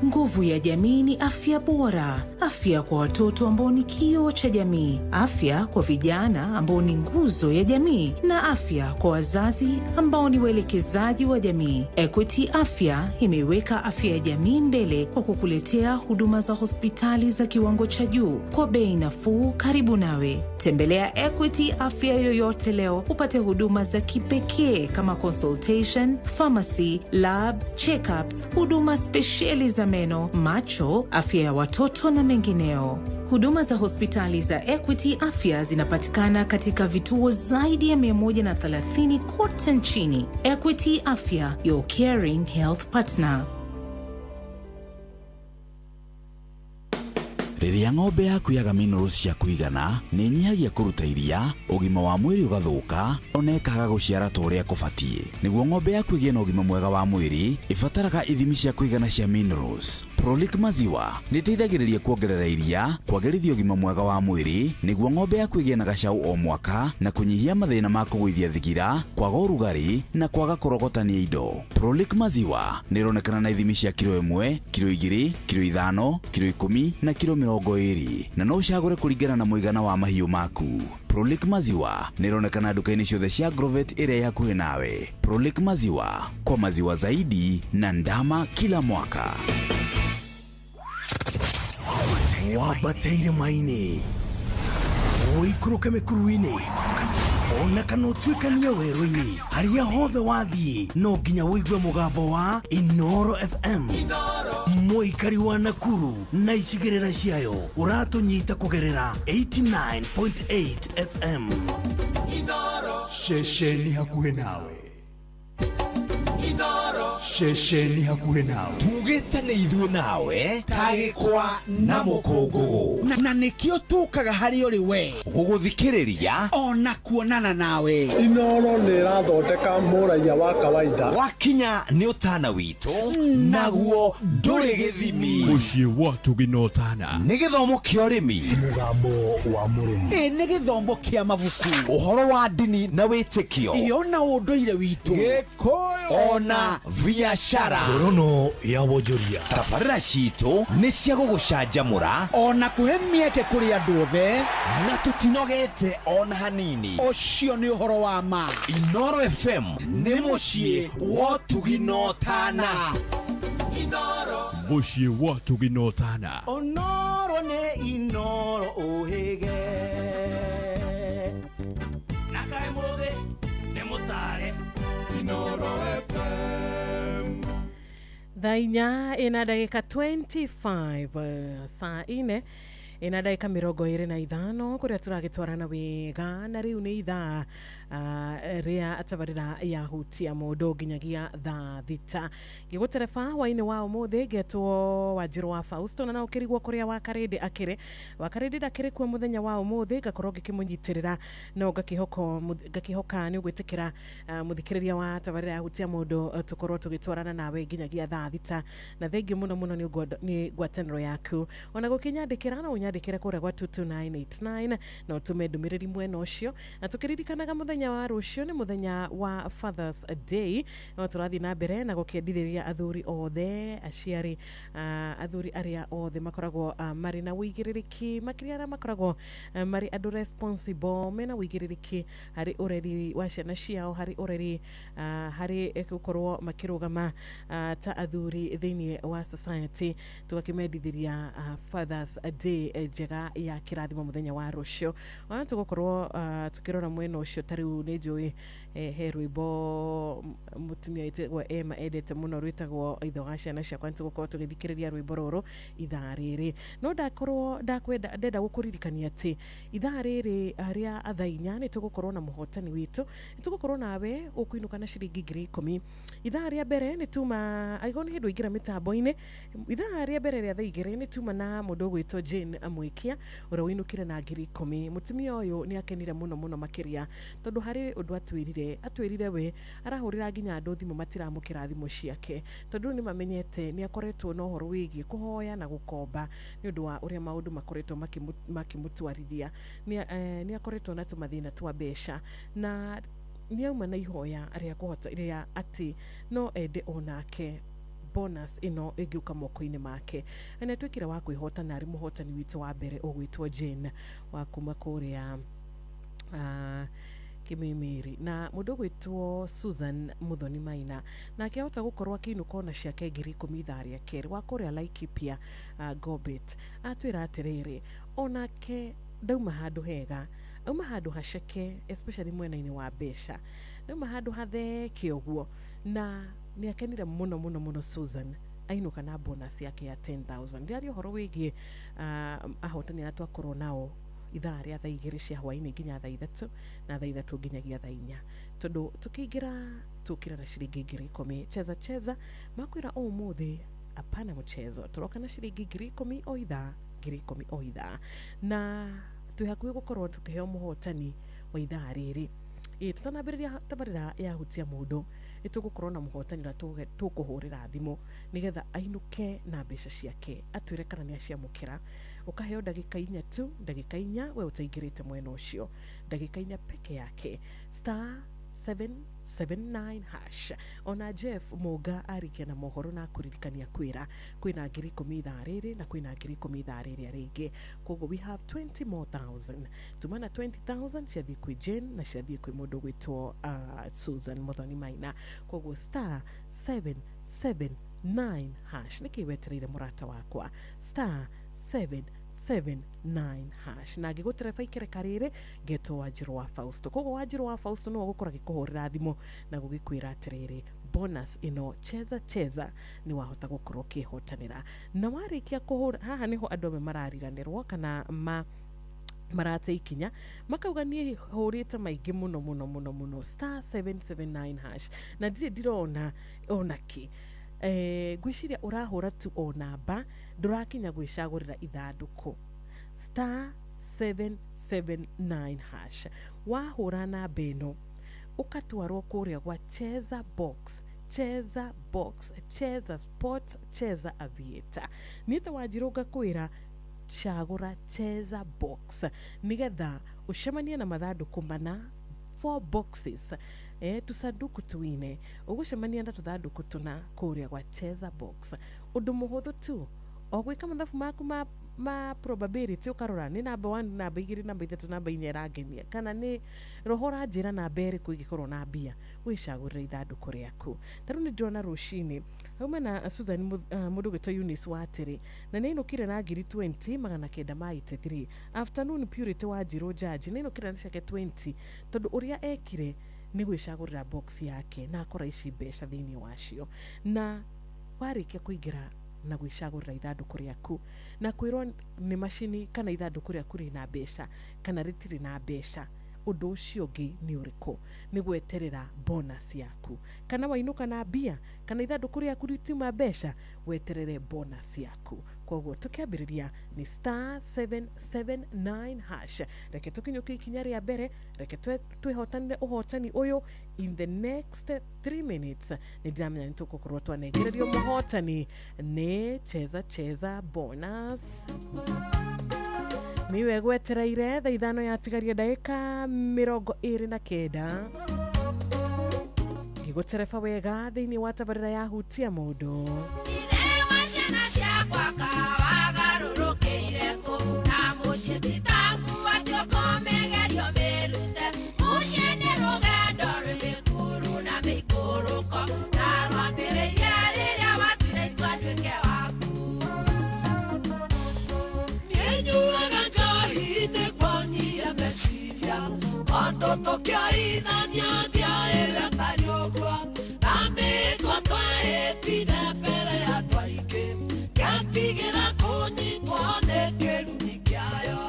Nguvu ya jamii ni afya bora. Afya kwa watoto ambao ni kioo cha jamii. Afya kwa vijana ambao ni nguzo ya jamii. Na afya kwa wazazi ambao ni waelekezaji wa jamii. Equity Afya imeweka afya ya jamii mbele kwa kukuletea huduma za hospitali za kiwango cha juu kwa bei nafuu karibu nawe. Tembelea Equity Afya yoyote leo upate huduma za kipekee kama consultation, pharmacy, lab, check-ups, huduma spesheli za meno, macho, afya ya watoto na mengineo. Huduma za hospitali za Equity Afya zinapatikana katika vituo zaidi ya 130 kote nchini. Equity Afya, your caring health partner. Rĩrĩa ng'ombe yaku yaga minerals cia kuigana nĩ nyihagia kũruta iria, ũgima wa mwĩrĩ ũgathũka, ona ĩkaga gũciara ta ũrĩa kũbatiĩ. Nĩguo ng'ombe yaku ĩgĩe na ũgima mwega wa mwĩrĩ, ĩbataraga ithimi cia kuigana cia minerals. Prolic maziwa nĩ ĩteithagĩrĩria kuongerera iria, kwagĩrithia ũgima mwega wa mwĩrĩ, nĩguo ng'ombe yaku ĩgĩe na gacaũ o mwaka na kũnyihia mathĩna ma kũgũithia thigira, kwaga ũrugarĩ na kwaga kũrogotania indo. Prolic maziwa nĩ ĩronekana na ithimi cia kilo 1, kilo 2, kilo 5, kilo 10 na kilo 20, na no ũcagũre kũringana na mũigana wa mahiũ maku. Prolic maziwa nĩ ĩronekana duka-inĩ ciothe cia Grovet ĩrĩa hakuhĩ nawe. Prolic maziwa, kwa maziwa zaidi na ndama kila mwaka. Wabateire maini oikũrũke mĩkuru-inĩ ona kana ũtuĩkanie werũ-inĩ harĩa hothe wathiĩ no nginya wĩigue mũgambo wa Inoro FM. Mũikari wa Nakuru na icigĩrĩra ciayo ũratũnyita kũgerera 89.8 FM. Shesheni hakuhĩ nawe. Shesheni hakuhĩ nawe. Tugĩte nĩ ithuĩ nawe tagĩkwa na mũkũngũgũ na nĩkĩo tũkaga harĩ ũrĩ we gũgũthikĩrĩria ona kuonana nawe. Inoro nĩ ĩrathondeka mũraiya wa kawaida. Wakinya nĩ ũtana witũ naguo ndũrĩ gĩthimi. Mũciĩ wa Tũginotana nĩ gĩthomo kĩa ũrĩmi, mũgambo wa mũrĩmi, nĩ gĩthomo kĩa mabuku, ũhoro wa ndini na wĩtĩkio, ona ũndũire witũ, Gĩkũyũ ona biashara, ngorono ya wonjoria. Tabarĩra citũ nĩ cia gũgũcanjamũra ona kũhe mĩeke kũrĩ andũ othe na tũtinogete ona hanini. Ũcio nĩ ũhoro wa ma. Inoro FM nĩ mũciĩ wa Tũginotana. Mũciĩ wa Tũginotana. Onoro nĩ Inoro ũhĩge na kaĩ mũthĩ nĩ mũtare Inoro FM. Thainya ina dakika 25 saa ine ina dakika 25 kuria turagitwarana wega na riu ni ithaa ria atabarira ya hutia modo ginyagia tha thita gigutereba waine wa umuthi getwo Wanjiru wa Fausto na ukirigwo kuria wakarindi dakire kwa muthenya wa umuthi gakorwo gikimunyitirira no gakihoka ni gwitikira muthikiriria wa atabarira ya hutia modo tukorwo tugitwarana nawe ginyagia tha thita na thengi muno ni gwataniro yaku ona gukinyandikira na unyandikire kuria gwa 22989 na utume ndumiriri mwena ucio na tukiririkanaga muthenya wa rucio ni muthenya wa Father's Day no turathi na mbere na gukiendithĩria athuri othe aciari athuri aria othe makoragwo mari na wĩigĩrĩrĩki makĩria aria makoragwo mari andu responsible mena wĩigĩrĩrĩki hari ureri wa ciana ciao hari ureri hari gukorwo makirugama ta athuri thĩinĩ wa society tugakimendithĩria Father's Day njega ya kirathimo muthenya wa rucio ona tugukorwo tukirora mwena ucio tariu ni njui he rwimbo mutumia itagwo Emma edete muno rwitagwo ithoga ciana ciakwa nitugukorwo tugithikiriria rwimbo ruru ithaa riri no ndenda gukuririkania ati ithaa riri aria athainya nitugukorwo na muhotani witu nitugukorwo nawe ukuinuka na ciringi 10,000 ithaa ria mbere nituma aigoni hindu igira mitambo-ini ithaa ria mbere ria thaigire nituma na mundu gwitwo Jane Amwikia ura winukire na 10,000 mutumia uyu ni akenire muno makiria tondu hari undu atwirire we arahurira nginya andu thimu matiramukira thimu ciake tondu ni mamenyete ni akoretwo no horo wigi kuhoya na gukomba ni undu wa uria maundu makoretwo makimutwarithia ni akoretwo na tumathina twa besha na ni auma na ihoya aria kuhota iria ati no ende onake bonus ino igiuka moko-ini make na twikira wa kwihotana ari muhotani witu wa mbere ugwitwo Jane wa kuma kuria Kimimiri na mundu gwitwo Susan Muthoni Maina na akihota gukorwa akinuka ona ciake 10,000 tharia keri wa kuria Laikipia Gobet atwira atiriri onake dauma handu hega uma handu haceke especially mwena-ini wa besha dauma handu hatheke uguo na ni akenire muno Susan ainuka na bonus yake ya 10,000 ndiari horo wigie ahotani na twakorwo nao ithaa ria thaa 2 cia hwaini nginya thaa 3 na thaa 3 nginyagia thaa 4 tondu tukiingira tukira na ciringi 10,000 cheza makwira o muthi apana mchezo turoka na ciringi 10,000 o ithaa 10,000 o ithaa na tuhakuye gukorwo tukiheo muhotani wa ithaa riri tutanambiriria tabarira ya hutia mundu itugukorwo na muhotani na tukuhurira thimo nigetha ainuke na mbeca ciake atwire kana ni aciamukira ukaheo ndagika 4 tu ndagika 4 we utaingirite mwena ucio ndagika 4 peke yake *779# ona Jeff Muga arikia na mohoro na kuririkania kwira kwina 10,000 thaa riri na kwina 10,000 thaa riri aringi kogo we have 20 more thousand tumana 20,000 ciathi kwi Jane na ciathi kwi mundu gwitwo Susan Muthoni Maina kogo *779# nikiwetereire murata wakwa *779# na gigutereba ikere karire geto Wanjiru wa Fausto kogo Wanjiru wa Fausto no gukora gikuhurira thimo na gugikwira atiriri bonus ino cheza ni wahota gukorwo kihotanira na warikia kuhura haha niho andome marariganirwo kana marate ikinya makauga ni hurite maingi muno *779# na ndirona onaki gwiciria urahura tu o namba ndurakinya gwicagurira ithanduku *779# wahura namba ino ukatwarwo kuria gwa Cheza Box, Cheza Sports, Cheza Aviator nita wajiroga kwira chagura Cheza Box nigetha ucemanie na mathanduku mana 4 boxes tusanduku twine ugucemania na tuthanduku tuna kuria gwa Cheza Box undu muhuthu tu ogwika mathabu maku ma probability ukarora ni namba 1 namba 2 namba 3 namba 4 ragenia kana ni rohora njira namba eri kuigikorwo na mbia wicagurira ithanduku riaku taru ni ndona rushini hauma na Susan mundu gwitwo Eunice Watiri na ni inukire na 20,983 afternoon Purity Wanjiru Jaji ni inukire na ciake 20 tondu uria ekire ni gwicagurira box yake na akora ici mbeca thiini wacio na warikia kuingira na gwicagurira ithanduku riaku na kwirwo ni machini kana ithanduku riaku rina mbeca kana ritiri na mbeca undu ucio ungi ni uriku ni gweterera bonus yaku kana wainuka na mbia kana ithanduku riaku ritima mbeca weterere bonus yaku koguo tukiambiriria ni *779# reke tukinyuke ikinya ria mbere reke twihotanire uhotani uyu in the next 3 minutes ni ndiramenya ni tukukorwo twanegererio muhotani ni Cheza bonus niwe gwetereire thaa 5 yatigaria ndagika 29 gigutereba wega thiini wa tabarira ya hutia mundu Ando kia idhania dia ere tariogwa Name twa etine pere ya twaike Kantigira kuni twane keruni kiayo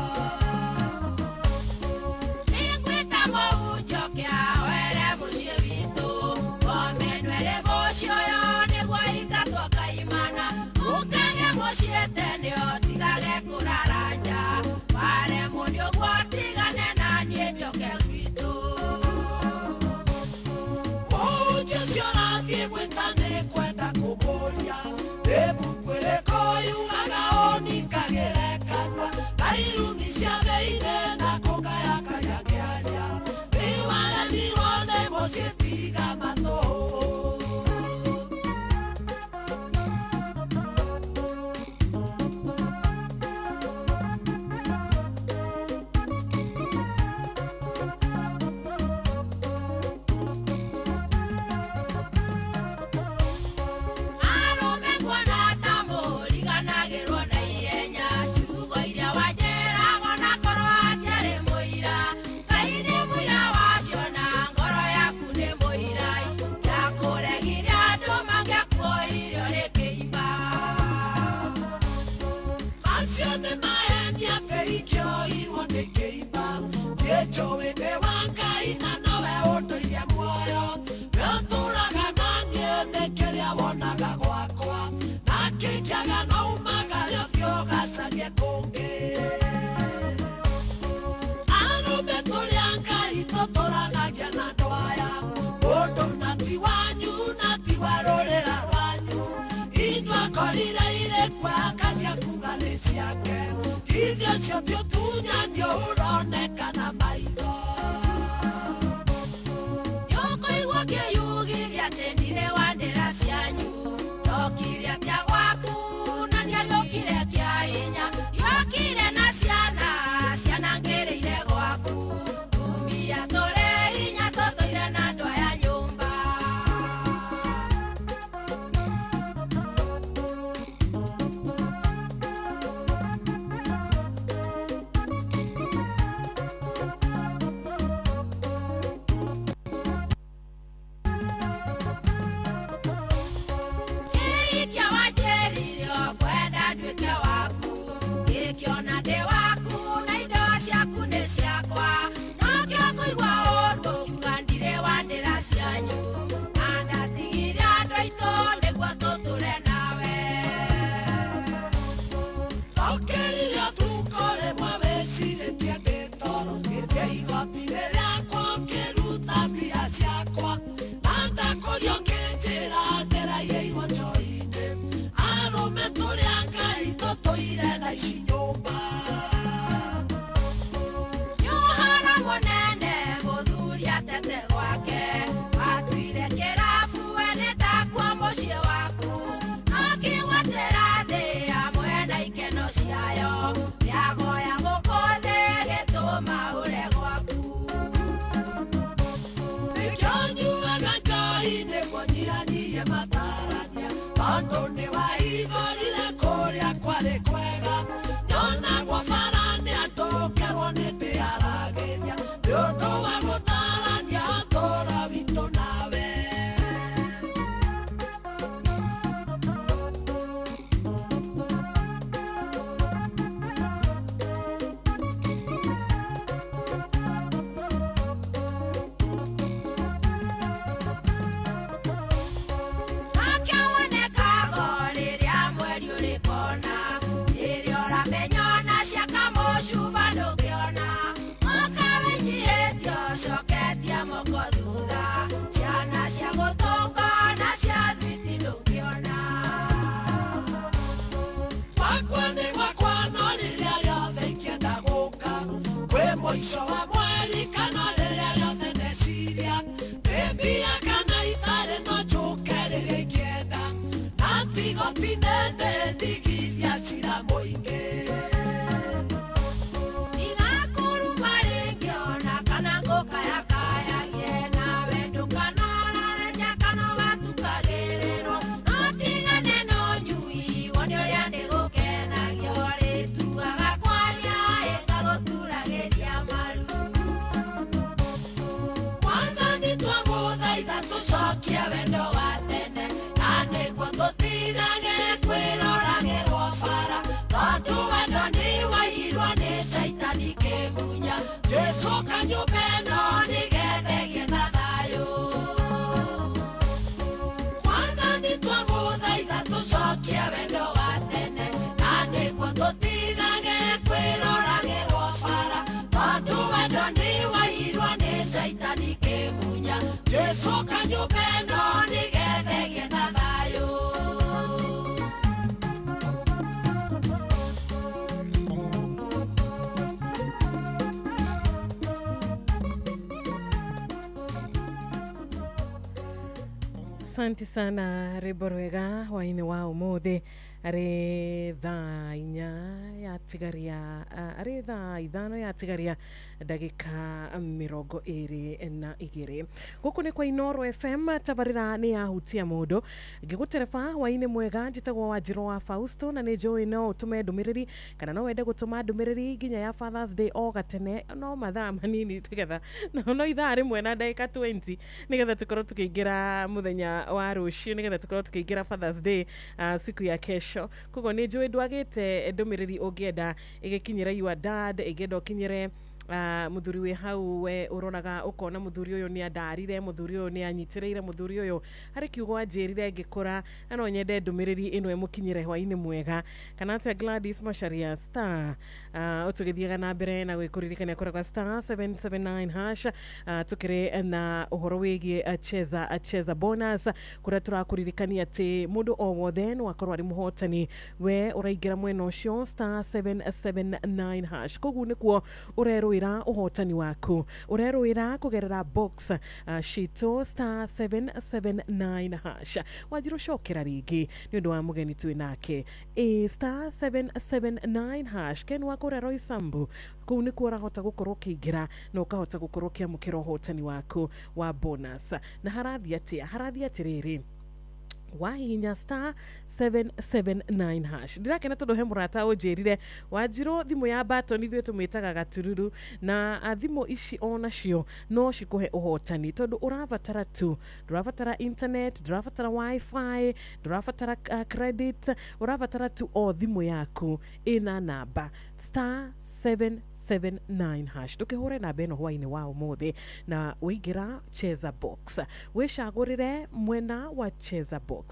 Ningwita maujo kia were mushe vitu Wamenwere mosho yo negwa ikatwa kaimana Ukage moshe tenio tigage kuraranja Ware munio kwa tigane na niechoke Nĩũramenya kĩhikio irwo nĩ kĩimba Gĩnjũĩ nĩ wa Ngai na nowe ũndũire muoyo Nĩũtũraga na niĩ nĩ kĩrĩa wonaga gwakwa Na kĩngĩaga no umagare ũthiĩ ũgacarie kũngĩ Arũme tũrĩa Ngai tũtũranagia na andũ aya Mũndũ na ti wanyu na ti wa rũrĩra rwanyu Indwakorire irĩkwa akajia kuga nĩ ciake Ithuĩ cio ti ũtunyanio ũronekana maitho Nĩũkũigua kĩyugi gĩatĩndire wandĩra cianyu Ndokire atĩa gwaku na nĩagĩũkire kĩa hinya Ndiokire na ciana, ciana ngĩrĩire gwaku Tumia tũrĩ hinya tũthũire na andũ aya nyũmba Kĩhikio wanjĩrire kwenda nduĩke waku Gĩkĩona ndĩ waku na indo ciaku nĩ ciakwa No ngĩkũigua ũũru ũkiuga ndirĩ wandĩra cianyu Na ndatigire andũ aitũ nĩguo tũtũre nawe Ndokĩrire ũtukũ rĩmwe wĩcirĩtie ndĩ toro Gĩthiĩ igoti-inĩ rĩakwa ngĩruta mbia ciakwa Na ndakũrio ngĩnjĩra ndĩraiyĩirwo njoi-inĩ Arũme tũrĩa Ngai tũtũire na ici nyũmba Nĩ ũhoro mũnene mũthuri atete gwake Watuire kĩrabu we nĩtakuo mũciĩ waku No kĩgwatĩra thĩ hamwe na ikeno ciayo Mĩagoya mũkũthĩ gĩtũma ũre gwaku Nĩkĩo nyuaga njoi nĩguo nyihanyihie matarania Tondũ nĩwaigorire kũrĩa kwarĩ kwega Nyonagwo bara nĩ andũ ngerwo nĩ ndĩaragĩria Nĩ ũndũ wa gũtarania ũtũũro witũ nawe Nakĩonekaga rĩrĩa mweri ũrĩ kona Rĩrĩa ũramenya ona ciaka mũcuba ndũngĩona Ũkawĩnyihĩtio ũcoketie moko thutha Ciana cia gũtũnga na cia thwiti ndũngĩona Gwakwa nĩ gwakwa no rĩrĩa rĩothe ingĩenda gũka Kwĩ mũico wa mweri kana rĩrĩa rĩothe ndeciria Nĩ mbia kana itarĩ no njũke rĩrĩa ingĩenda Na tigoti-inĩ ndĩndigithia cira mũingĩ Igakuruma rĩngĩ ona kana ngũkayakayagie Nawe ndũkanorore nja kana ũgatukagĩrĩrwo No tigane na ũnyui wone ũrĩa ndĩgũkenagio Rĩtuaga kwaria ĩkagũturagĩria maru Mwathani twagũthaitha tũcokie wendo wa tene Na nĩguo tũtigage kwĩroragĩrwo bara Tondũ wendo nĩ waiyirwo nĩ caitani kĩmunya Jesũ kanyũmba ĩno nĩgetha ĩgĩe na thayũ Mwathani twagũthaitha tũcokie wendo wa tene Na nĩguo tũtigage kwĩroragĩrwo bara Tondũ wendo nĩ waiyirwo nĩ caitani kĩmunya Jesũ kanyũmba ĩno nĩgetha ĩgĩe na thayũ Asante sana rwĩmbo rwega hwainĩ wa ũmũthĩ arĩ thaa inya yatigaria arĩ thaa ithano yatigaria ndagĩka 22 gũkũ nĩ kwa Inooro FM tabarĩra nĩ yahutia mũndũ ngĩgũtereba hwainĩ mwega njĩtagwo Wanjirũ wa Fausto na nĩ njũĩ no ũtũme ndũmĩrĩri kana no wende gũtũma ndũmĩrĩri nginya ya Father's Day o gatene no mathaa manini tũgetha no ithaa rĩmwe na ndagĩka 20 nĩgetha tũkorwo tũkĩingĩra mũthenya wa rũciũ nĩgetha tũkorwo tũkĩingĩra Father's Day siku ya kesho special kogo nĩ njũĩ ndwagĩte ndũmĩrĩri ũngĩenda ĩgĩkinyĩra your dad ĩngĩenda ũkinyĩre muthuri we hau we uronaga ukona muthuri uyu ni andarire muthuri uyu ni anyitĩrĩire muthuri uyu hari kiugo anjĩrire ngĩkora na no nyende ndũmĩrĩri ĩno ĩmũkinyĩre hwainĩ mwega kana atĩa Gladys Macharia star ũtũgĩthiaga na mbere na gwĩkũririkania kũrega star 779 hash tukĩrĩ na ũhoro wĩgiĩ cheza bonus kũrĩa tũrakũririkania atĩ mũndũ o wothe no akorwo arĩ mũhotani we ũraingĩra mwena ũcio star 779 hash koguo nĩkuo ũrerũĩra ũhotani waku ũrerũĩra kũgerera box shito star 779 hash wanjirũ cokera rĩngĩ nĩ ũndũ wa mũgeni twĩ nake star 779 hash ken wako Roy Sambu kũu nĩkuo ũrahota gũkorwo ũkĩingĩra na ũkahota gũkorwo ũkĩamũkĩra ũhotani waku wa bonus na harathiĩ atĩrĩrĩ wahihinya star 779 hash ndirakena tondũ he mũrata ũnjĩrire wanjirũ thimũ ya batoni ithuĩ tũmĩtaga gatururu na thimũ ici onacio no cikũhe ũhotani tondũ ũrabatara tu ndũrabatara internet ndũrabatara wifi ndũrabatara credit ũrabatara tu o thimũ yaku ĩna namba star 779 hash tukĩhũre namba ĩno hwainĩ wa ũmũthĩ na ũingĩra cheza box wĩcagũrĩre mwena wa cheza box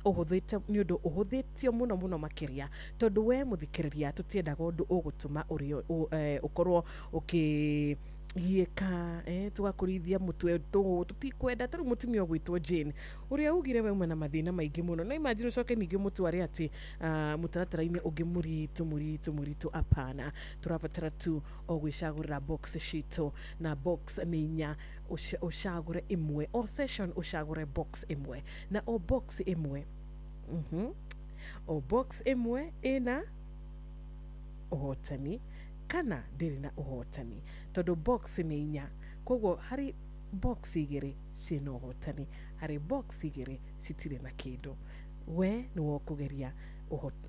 ũhũthĩte nĩ ũndũ ũhũthĩtio mũno makĩria tondũ we mũthikĩrĩria tũtiendaga ũndũ ũgũtũma ũkorwo gieka tugakũrithia mũtwe tutikwenda tarĩ mũtumia gwitwo Jane ũrĩa ugire we na mathĩna maingĩ mũno na imagine ucoke ningĩ mũtware atĩ mũtaratara-inĩ ũngĩ mũritũ apana tũrabatara tu o gwĩcagũrĩra box shito na box nĩ inya ũcagũre imwe o session ũcagũre box imwe na o box imwe o box imwe ĩna ũhotani kana ndĩrĩ na ũhotani tondũ box nĩ inya koguo hari box igĩrĩ ciĩna ũhotani hari box igĩrĩ citirĩ na kĩndũ we nĩ wokũgeria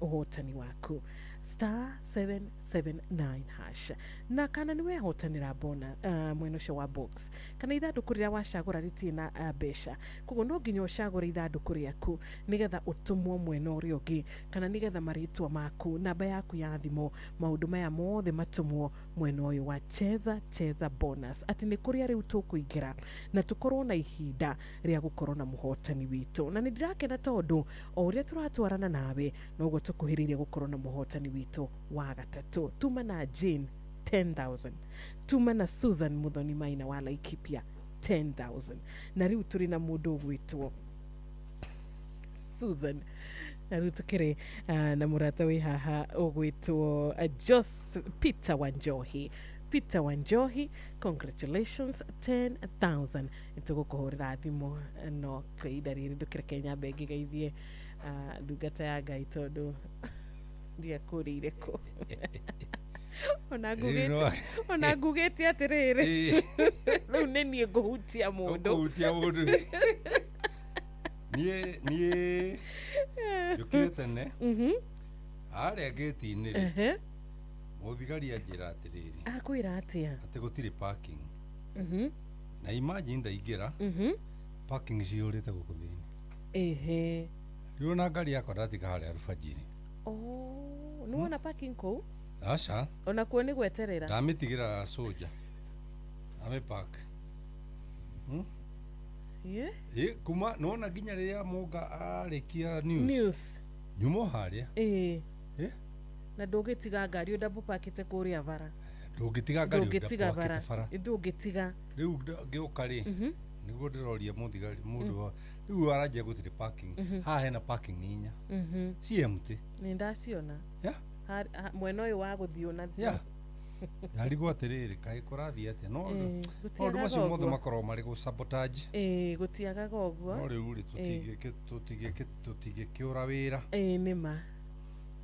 ũhotani waku star 779 hash na kana nĩ wehotanĩra bona mwena ũcio wa box kana ithandũkũ rĩrĩa wacagũra rĩtirĩ na mbeca koguo no nginya ũcagũre ithandũkũ rĩaku nĩgetha ũtũmwo mwena ũrĩa ũngĩ kana nĩgetha marĩtwa maku namba yaku ya thimũ maũndũ maya mothe matũmwo mwena ũyũ wa cheza bonus atĩ nĩ kũrĩa rĩu tũkũingĩra na tũkorwo na ihinda rĩa gũkorwo na mũhotani witũ na nĩ ndirakena tondũ o ũrĩa tũratwarana nawe noguo tũkuhĩrĩirie gũkorwo na mũhotani witũ wa gatatũ tuma na Jane 10,000 tuma na Susan Muthoni Maina wa Laikipia 10,000 na rĩu tũrĩ na mũndũ ũgwĩtwo Susan na rĩu tũkĩrĩ na mũrata wĩ haha ũgwĩtwo Peter Wanjohi congratulations 10,000 nĩtũgũkũhũrĩra thimũ no kaida rĩrĩ ndũkĩreke nyamba ĩngĩgeithie ndungata ya Ngai tondũ ndiakũrĩire kũ ona ngugĩte atĩrĩrĩ rĩu nĩ niĩ ngũhutia mũndũ niĩ njũkire tene harĩa gĩti-inĩ rĩ mũthigari anjĩra atĩrĩrĩ akwĩra atĩa atĩ gũtirĩ parking na imagine ndaingĩra parking ciũrĩte gũkũ thĩinĩ rĩu na ngari yakwa ndatiga harĩa alfajiri nĩ wona parking kũu aca ona kuo nĩ gweterera ndamĩtigĩra soja amĩpark kuma nona nginya rĩrĩa Monga arĩkia news nyumo harĩa na ndũgĩtiga ngari double parkite kũrĩa bara ndũgĩtiga ngari ndũgĩtiga bara ndũgĩtiga rĩu ngĩũka rĩ nĩguo ndĩroria mũthigari mũndũ rĩu aranjia gũtirĩ parking haha hena parking inya ci empty nĩ ndaciona mwena ũyũ wa gũthiĩ na narigwo atĩrĩrĩ kaĩ kũrathiĩ atĩa no ũndũ macio mothe makorwo marĩ gũsabotage gũtiagaga ũguo no rĩu rĩ tũtingĩkĩũra wĩra nĩma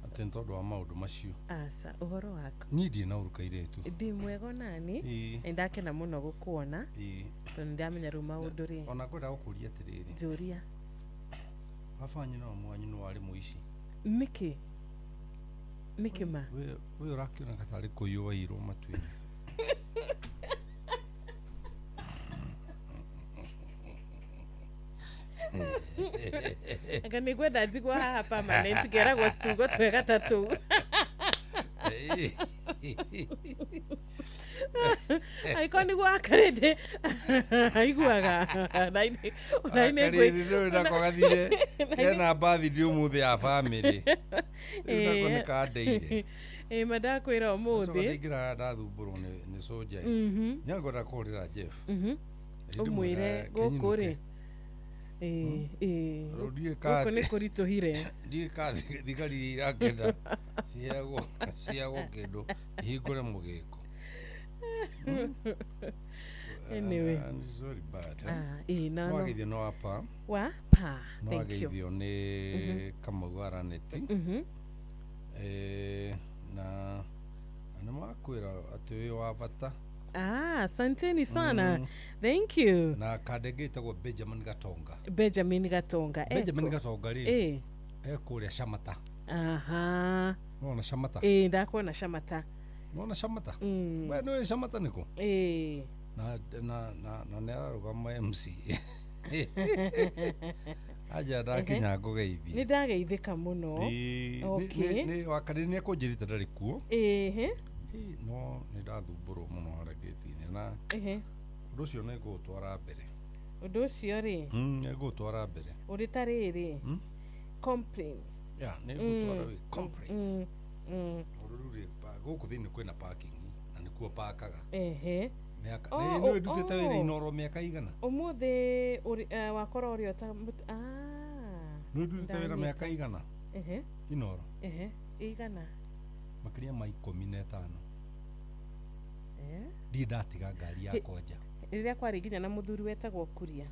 atĩ nĩ tondũ wa maũndũ macio aca ũhoro waku niĩ ndirĩ na ũruka iretu ndĩ mwega nani nĩ ndakena mũno gũkuona tondũ nĩ ndamenya rĩu maũndũ rĩ ona ngwenda gũkũria atĩrĩrĩ njũria baba nyina wa mwanyu nĩ warĩ mũici nĩkĩ ma we ũrakĩona gatarĩ kũiywo wairwo matu-inĩ anga nä gwenda njigua haha permanent ngeragwo tugo twega tatu aiko nä gwa akarä ndä aiguaga nainä nako gathire ena mbathi ndi å må thä ya bamä nako nä kandeire mandakwä ra å må thä ingä ra ndathumborwo nä soja nyangwenda kå hå rä ra Jeff å mwä re gå kå rä gå nä kå ritå hire ndiä ka thigari irakenda ciagwo kä ndå ihingå re må gä ko anyway sorry bad no agithio no apa no agithio ni Kamau Araneti na makwira ati uyu wa bata asanteni sana thank you na kadegeta go Benjamin Gatonga ri ekuria Shamata no Shamata ndakwona Shamata no Shamata we no Shamata niko na neraruga MC aja ndakinya ngugeithie ni ndageithika muno okay ni wakari ni kunjirite ndari kuo no ni ndathumburwo muno harageti-ini na undu ucio ni ngutwara mbere undu ucio ri ni ngutwara mbere uri ta riri complain ni ngutwara complain ururi guku thini kwina parking na nikuo pakaga miaka no ndutete wira Inoro miaka igana umuthi wakora uri ota no ndutete wira miaka igana Inoro igana makiria ma 15 ndi ndatiga ngari yakwa nja riria kwari nginya na muthuri wetagwo Kuria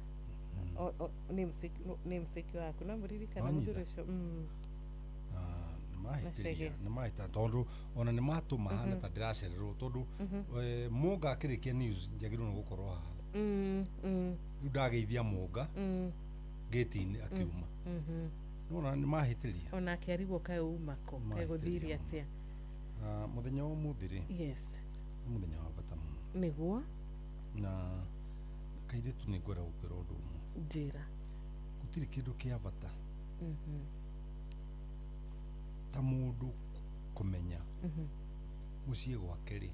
namesake waku na muririkana muthuri ucio nä mahita tondu ona nä matå mahana ta ndä racererwo tondu munga akä rä kia news njagä rwo nä gå korwo haha rä u ndageithia munga ngäti-inä akiuma nona nä mahä tä ria ona akä arigwo kaä uma ko egå thiria atä må thenya wa må thä rä nä må thenya wa bata må nä guo na kairä tu nä ngwenda gå kwä ra å ndå å mwe njä ra gå tirä kä ndå kä a bata ta mundu kumenya muciĩ gwake ri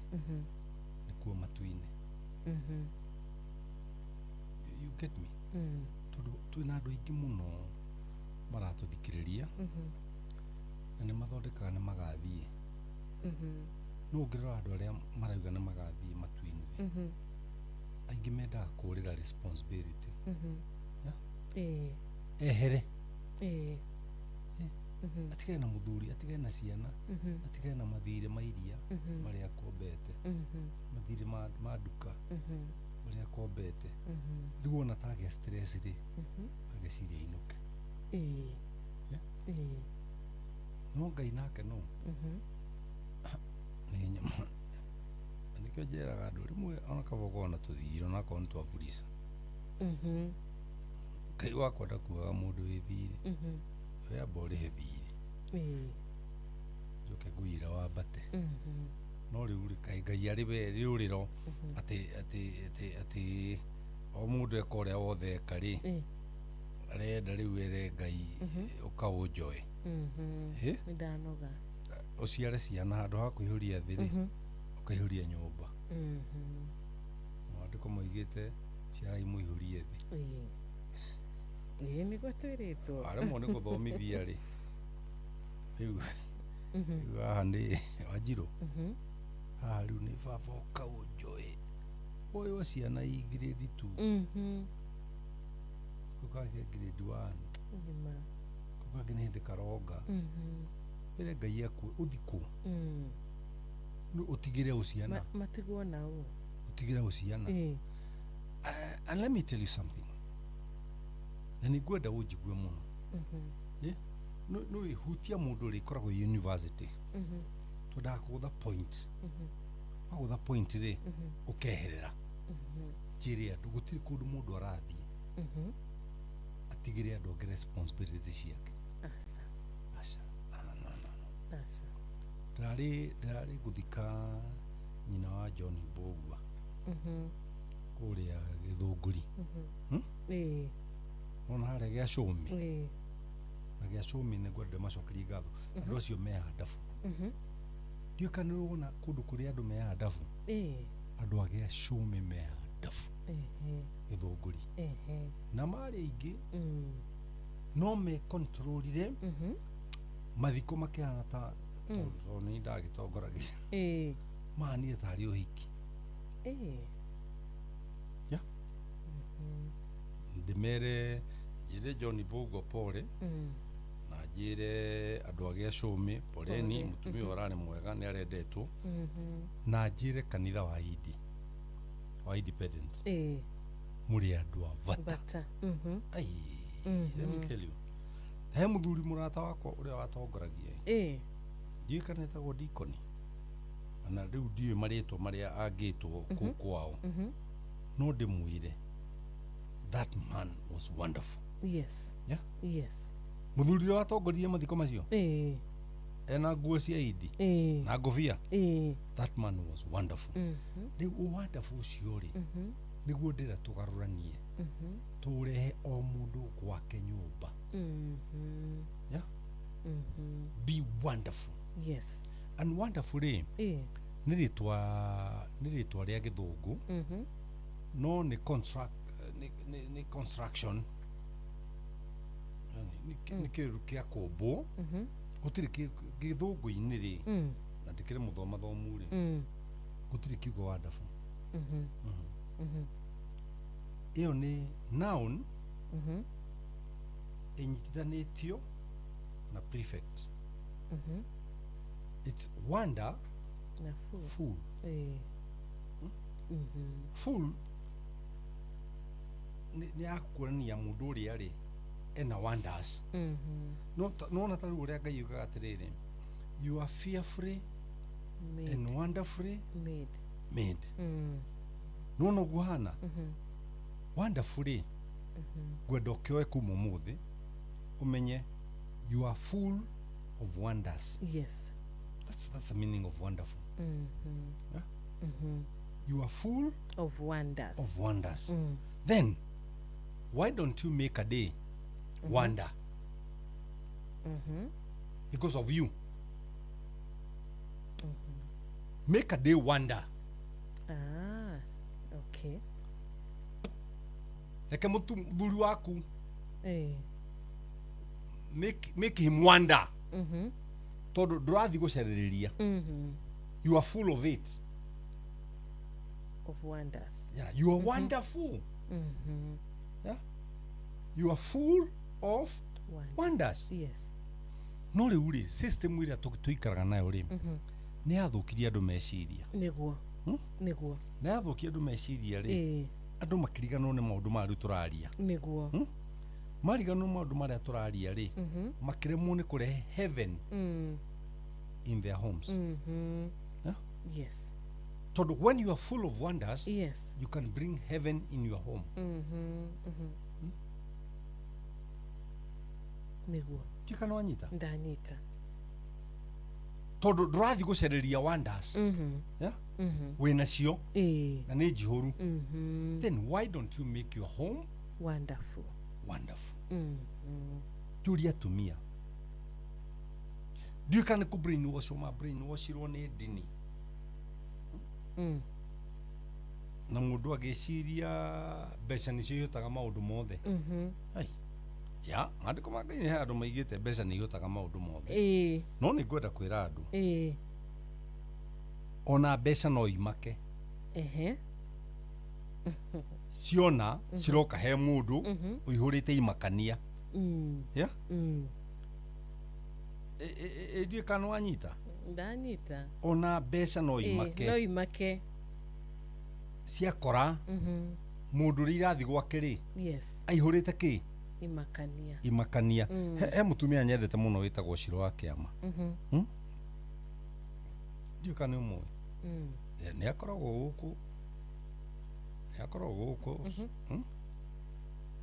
nikuo matu-inĩ you get me tondu twina andu aingi muno maratuthikiriria na nĩ mathondekaga nĩ magathie no ngĩrora andu aria marauga nĩ magathie matu-inĩ aingi mendaga kũrĩra responsibility ehere atigane na muthuri atigane na ciana atigane na mathire ma iria maria akombete mathire ma nduka maria akombete riu ona tagĩa stress ri agĩciria inuke no Ngai nake no nĩ nyama nikĩo njeraga andũ rĩmwe ona kabogona tũthire ona korwo nĩ twaburica Ngai wakwa ndakuaga mũndũ wĩ thirĩ ya bori hethi njoke ngũira wa mbate no rĩu rĩ Ngai arĩ we rĩũrĩro atĩ o mũndũ eka ũrĩa wothe eka rĩ arenda rĩu ere Ngai ũkaũnjoe ndanoga ũciare ciana handũ ha kũihũria thĩ rĩ ũkaihũria nyũmba maandĩko moigĩte ciarai mũihũrie thĩ nĩguo twĩrĩtwo aremwo nĩ gũthomithia rĩ rĩu haha nĩ Wanjirũ haha rĩu nĩ baba ũkaũnjoe ũyũ wa ciana i grade 2 ũkagĩa grade 1 ũkagĩa nĩ hĩndĩ karonga ĩrĩa Ngai akue ũthikũ ũtigĩre ũciana matigwo na ũ ũtigĩre ũciana and let me tell you something na nĩ ngwenda ũnjigue mũno no ihutia mũndũ ũrĩa ikoragwo university twendaga kũgũtha point wagũtha point rĩ ũkeherera njĩre andũ gũtirĩ kũndũ mũndũ arathiĩ atigĩre andũ angĩ responsibility ciake ndĩrarĩ gũthika nyina wa John Mbũgua kũrĩa Gĩthũngũri ona harĩa Gĩacũmi na gĩa cũmi nĩguo andũ macokerie ngatho andũ acio mehaga ndabu ndiũ kana nĩũrona kũndũ kũrĩa andũ mehaga ndabu andũ a gĩa cũmi mehaga ndabu gĩthũngũri na marĩ aingĩ no mekontrolire mathiko makĩhana ta nĩ ndagĩtongoragia mahanire tarĩ ũhiki ndĩmere njĩre John Bogo pole na njĩre andũ a gĩa cũmi poleni mũtumia ũrarĩ mwega nĩ arendetwo na njĩre kanitha wa independent mũrĩ andũ a bata let me tell you he mũthuri mũrata wakwa ũrĩa watongoragia ndiũĩ kana etagwo Deacon na rĩu ndiũĩ marĩtwa marĩa angĩtwo kũu kwao no ndĩmwĩre that man was wonderful. Yes. Mũthuri ũrĩa watongoririe mathiko macio ena nguo cia idi na ngũbia that man was wonderful. Rĩu wonderful ũcio rĩ nĩguo ndĩra tũgarũranie tũrehe o mũndũ gwake nyũmba be wonderful. Yes. And wonderful rĩ nĩ rĩtwa rĩa gĩthũngũ no nĩ construction nĩ kĩrũ kĩa kũmbwo gũtirĩ gĩthũngũ-inĩ rĩ na ndĩkĩrĩ mũthomathomu rĩ gũtirĩ kiugo wonderful ĩyo nĩ noun ĩnyitithanĩtio na prefect it's wonder na fool fool nĩ akuonania mũndũ ũrĩa rĩ ena wonders no ta rĩu ũrĩa Ngai yugaga atĩrĩrĩ you are fearfully and wonderfully made no guhana wonderfully gwenda ũkĩoe kuma ũmũthĩ umenye you are full of wonders. Yes, that's the meaning of wonderful. You are full of wonders. Then why don't you make a day wonder because of you? Make a day wonder. Okay. Like mũthuri waku make him wonder tondũ ndũrathiĩ gũcererĩria you are full of it, of wonders. Yeah, you are wonderful. Yeah, you are full of wonders. Yes. No rĩu rĩ system ĩrĩa tũikaraga nayo rĩ nĩ yathũkirie andũ meciria nĩguo nĩ yathũkirie andũ meciria rĩ andũ makiriganwo nĩ maũndũ marĩa tũraria nĩguo mariganwo nĩ maũndũ marĩa tũraria rĩ makĩremwo nĩ kũrehe heaven in their homes. Yes. So when you are full of wonders, yes, you can bring heaven in your home. Nĩguo tikana wanyita ndanyita tondũ ndũrathiĩ gũcereria wonders wĩna cio na nĩ njihũru. Then why don't you make your home wonderful? Turia atumia ndiũĩ kana kũ brainwash brainwashirwo nĩ ndini na mũndũ agĩciria mbeca nĩcio ihotaga maũndũ mothe. Ya maandĩko ma Ngai nĩ he andũ maigĩte mbeca nĩ ihotaga maũndũ mothe. No nĩ ngwenda kwĩra andũ ona mbeca no imake. Ciona ciroka he mũndũ ũihũrĩte imakania. Ndiũĩ kana wanyita ndanyita ona mbeca no imake ciakora mũndũ ũrĩa irathiĩ gwake rĩ aihũrĩte kĩ imakania. He mũtumia nyendete mũno wĩtagwo Shiro wa Kĩama. Ndiũĩ kana nĩ ũmũĩ nĩ akoragwo gũkũ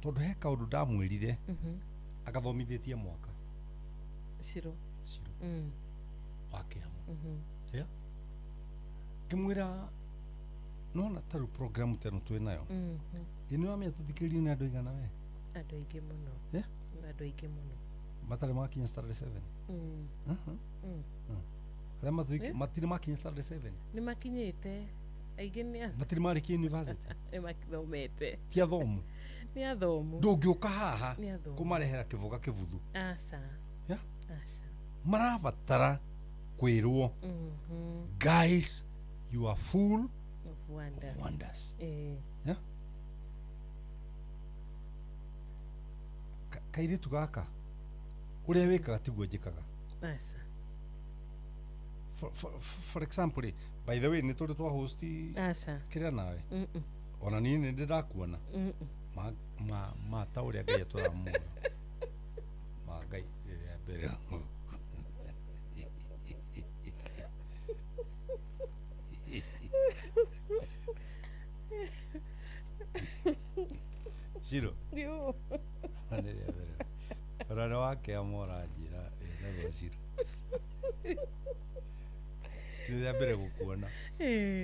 tondũ he kaũndũ ndamwĩrire agathomithĩtie mwaka Shiro wa Kĩama. Ngĩmwĩra nona taru program teno twĩ nayo nĩ wamenya tũthikĩrĩrie nĩ andũ aigana we? Andũ aingĩ mũno. Andũ aingĩ mũno. matare makinya standard 7 Rema matire makinya standard 7 Nĩ makinyĩte. Aingĩ nĩ matire marĩkia university. Nĩ mathomete. Ti athomu. Nĩ athomu. Ndũngĩũka haha Nĩ athomu. kũmarehera kĩvoga kĩvuthu. Aca. Ya? Aca. Maravatara kwĩrwo. Guys, you are full of wonders. Wonders. Yeah. Kairitu gaka uria wikaga tiguo njikaga. Aca. For example, by the way, ni tuli twa host Aca. Kiria nawe. Ona ni ndi ndakuona. Ma ta uria ngai aturamu. Ma ngai ya mbere. Shiro. Yo. Anele ya mbere. Rara wake amora njira ego Shiro. Ni ya mbere gukuona.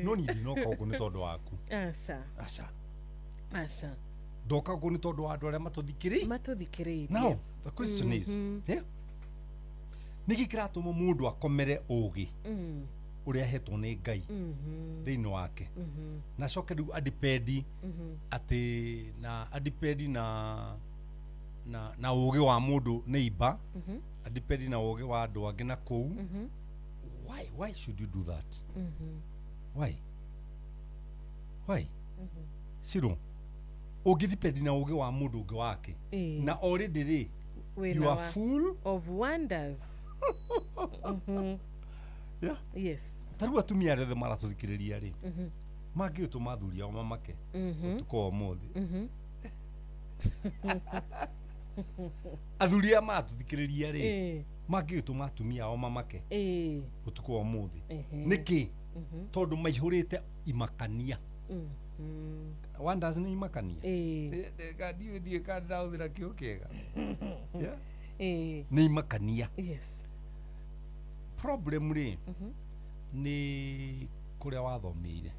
No ni ndinoka uko ni tondu waku. Aca. Ndoka uko ni tondu wa andu aria matuthikiririe. Now, the question is, niki kiratuma mundu akomere ugi uria hetwo ni ngai thiini wake na coke riu adipendi ati na adipendi na ugi wa mundu neighbor adipendi na ugi wa andu angi na kou. Why should you do that? Why Siro ugi dipendi na ugi wa mundu ungi wake na already you are full of wonders. Yeah. Yes. Taru atumia arĩa maratuthikiriria ri. Mangi utuma athuri ao mamake. Utuko omothi. Athuri a matuthikiriria ri. Mangi utuma atumia ao mamake. Utuko omothi. Niki? Tondu maihurite imakania. Wonders ni imakania. Gadi die kada uthira kiokega. Yeah. Ni imakania. Yes. Problem ri ni kuria wathomire.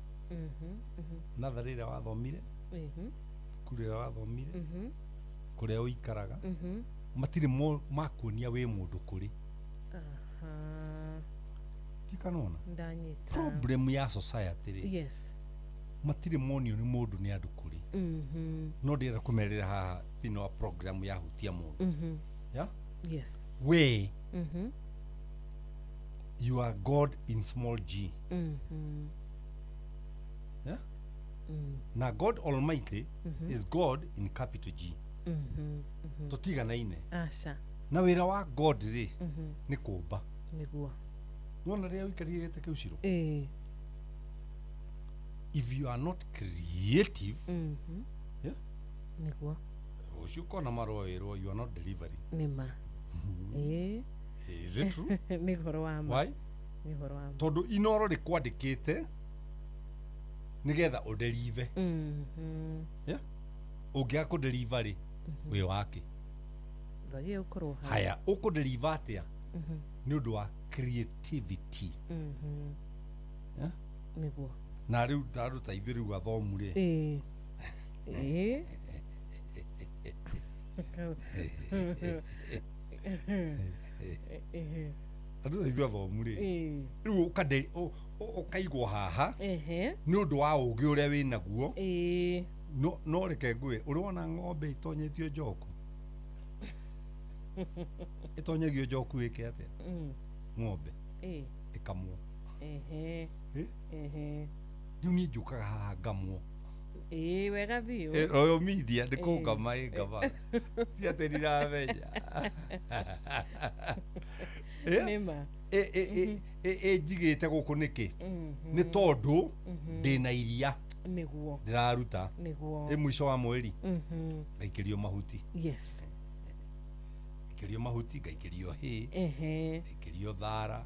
Natharire wathomire. Kuria wathomire. Kuria uikaraga. Matire makuonia we mundu kuri. Tikanona. Ndanyita. Problem ya society ri. Yes. Matire monio ni mundu ni andu kuri. No ndira kumerera haha thini wa program ya hutia mundu. Yeah? Yes. We you are God in small g. Yeah? Na God Almighty is God in capital G. Totiga na ine. Aca. Na wira wa God ri ni kumba. Niguo. Nona ria wikarigite kiu Shiro. If you are not creative, yeah? Niguo. Ucio kona maroerwo you are not delivering. Nima. Is it true? Ni horo wa ma. Why? Ni horo wa ma. Tondu inoro ri kwandikite nigetha udelive. Yeah? Ungia ku deliver ri we wake. Ndage ukorwo ha. Haya, uku deliver atia? Ni undu wa creativity. Yeah? Niguo. Na riu ndaruta ithiru gathomu ri. Adu igwa thomu ri. Riu ukade ukaigwo haha. Ni undu wa ugi uria wi naguo. No reke ngwe uriona ng'ombe itonyetio njoku. Itonyegio njoku wike atia? Ng'ombe. Ikamwo. Riu ni njukaga haha ngamwo. Wega biu. Royal Media ndikungama ngama. Ti ati ndiramenya. Nima. Njigite guku niki? Ni tondu ndina iria. Niguo. Ndiraruta. Niguo. Mwisho wa mweri. Ngaikirio mahuti. Yes. Ngaikirio mahuti, ngaikirio hay. Ngaikirio thara.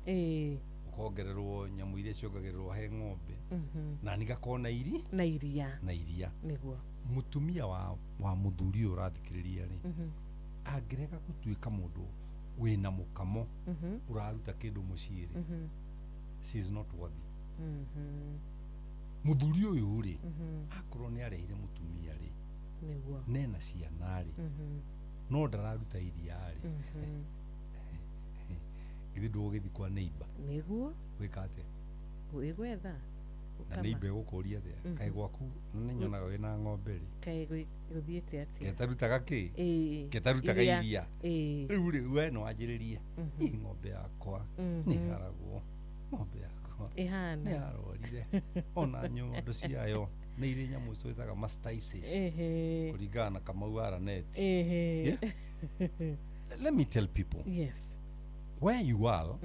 Ukongererwo nyamu iria ciongagirwo he ng'ombe. Na nigakona iri na iria niguo mutumia wa muthuri urathikiriria ri angireka gutuika mundu wina mukamo uraruta kindu muciiri she is not worthy. Muthuri uyu ri akorwo ni arehire mutumia ri niguo nena ciana ri no ndararuta iria ri githĩ ndũgĩthi kwa neighbor nĩguo gwĩka atĩa gwĩgwetha na neighbor gũkũria atĩa kaĩ gwaku nĩ nyonaga wĩna ng'ombe rĩ kaĩ gũthiĩte atĩa getarutaga kĩ getarutaga iria rĩu we no wanjĩrĩrie ng'ombe yakwa nĩ haragwo ng'ombe yakwa ihana nĩ arorire ona nyondo ciayo nĩ irĩ nyamũ twĩtaga mastitis kũringana na Kamau Aranet. Let me tell people, yes, where you are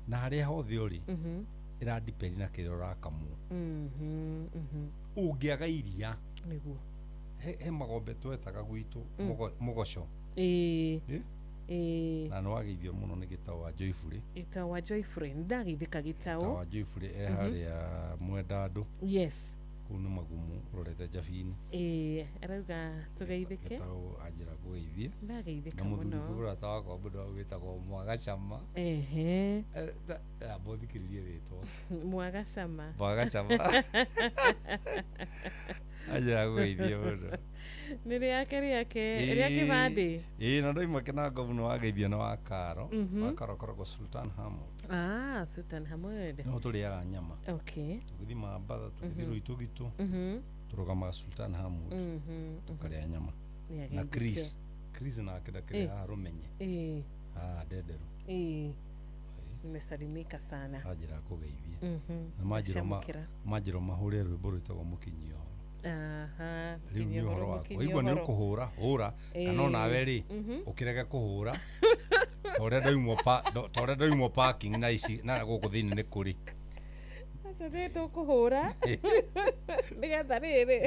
na harĩa hothe ũrĩ ĩra depend na kĩrĩa ũrakamwo. Ũngĩaga iria nĩguo he magombe twetaga gwitũ mũgoco na no ageithio mũno nĩ gĩtaũ wa Joyfrey. Gĩtaũ wa Joyfrey ndageithĩka gĩtaũ. Gĩtaũ wa Joyfrey harĩa Mwenda Andũ. Yes. Kũu nĩ magumu ũrorete Njabini. Arauga tũgeithĩke. Gĩtaũ anjĩra kũgeithie. Ndageithĩka mũno. Na mũthuri mũrata wakwa mũndũ wĩtagwo Mwagacama. Abo thikĩrĩrie rĩtwa. Mwagacama. Mwagacama. Anjĩra kũgeithie mũno. Nĩ rĩa kĩbandĩ. Na ndoima Kinango mũno wageithio na Wakaro. Wakaro koragwo Sultan Hamud. Sultan Hamud. No tũrĩaga nyama. Okay. Tũgĩthi Mambatha, tũgĩthi Ruitũgitũ. Tũrũgamaga Sultan Hamud. Tũkarĩa nyama. Na Chris nake ndakĩrĩa Rũmenye. Ndenderũ. Nimesalimika sana. Anjĩra kũgeithie. Na manjĩra mahũre rwĩmbo rwĩtagwo Mũkinyio. Rĩu nĩ ũhoro wakwa igua nĩ ũkũhũra hũra kana onawe rĩ ũkĩrega kũhũra torĩa ndaumwo parking na ici na gũkũ thĩinĩ nĩ kũrĩ aca tũkũhũra nĩgetha rĩrĩ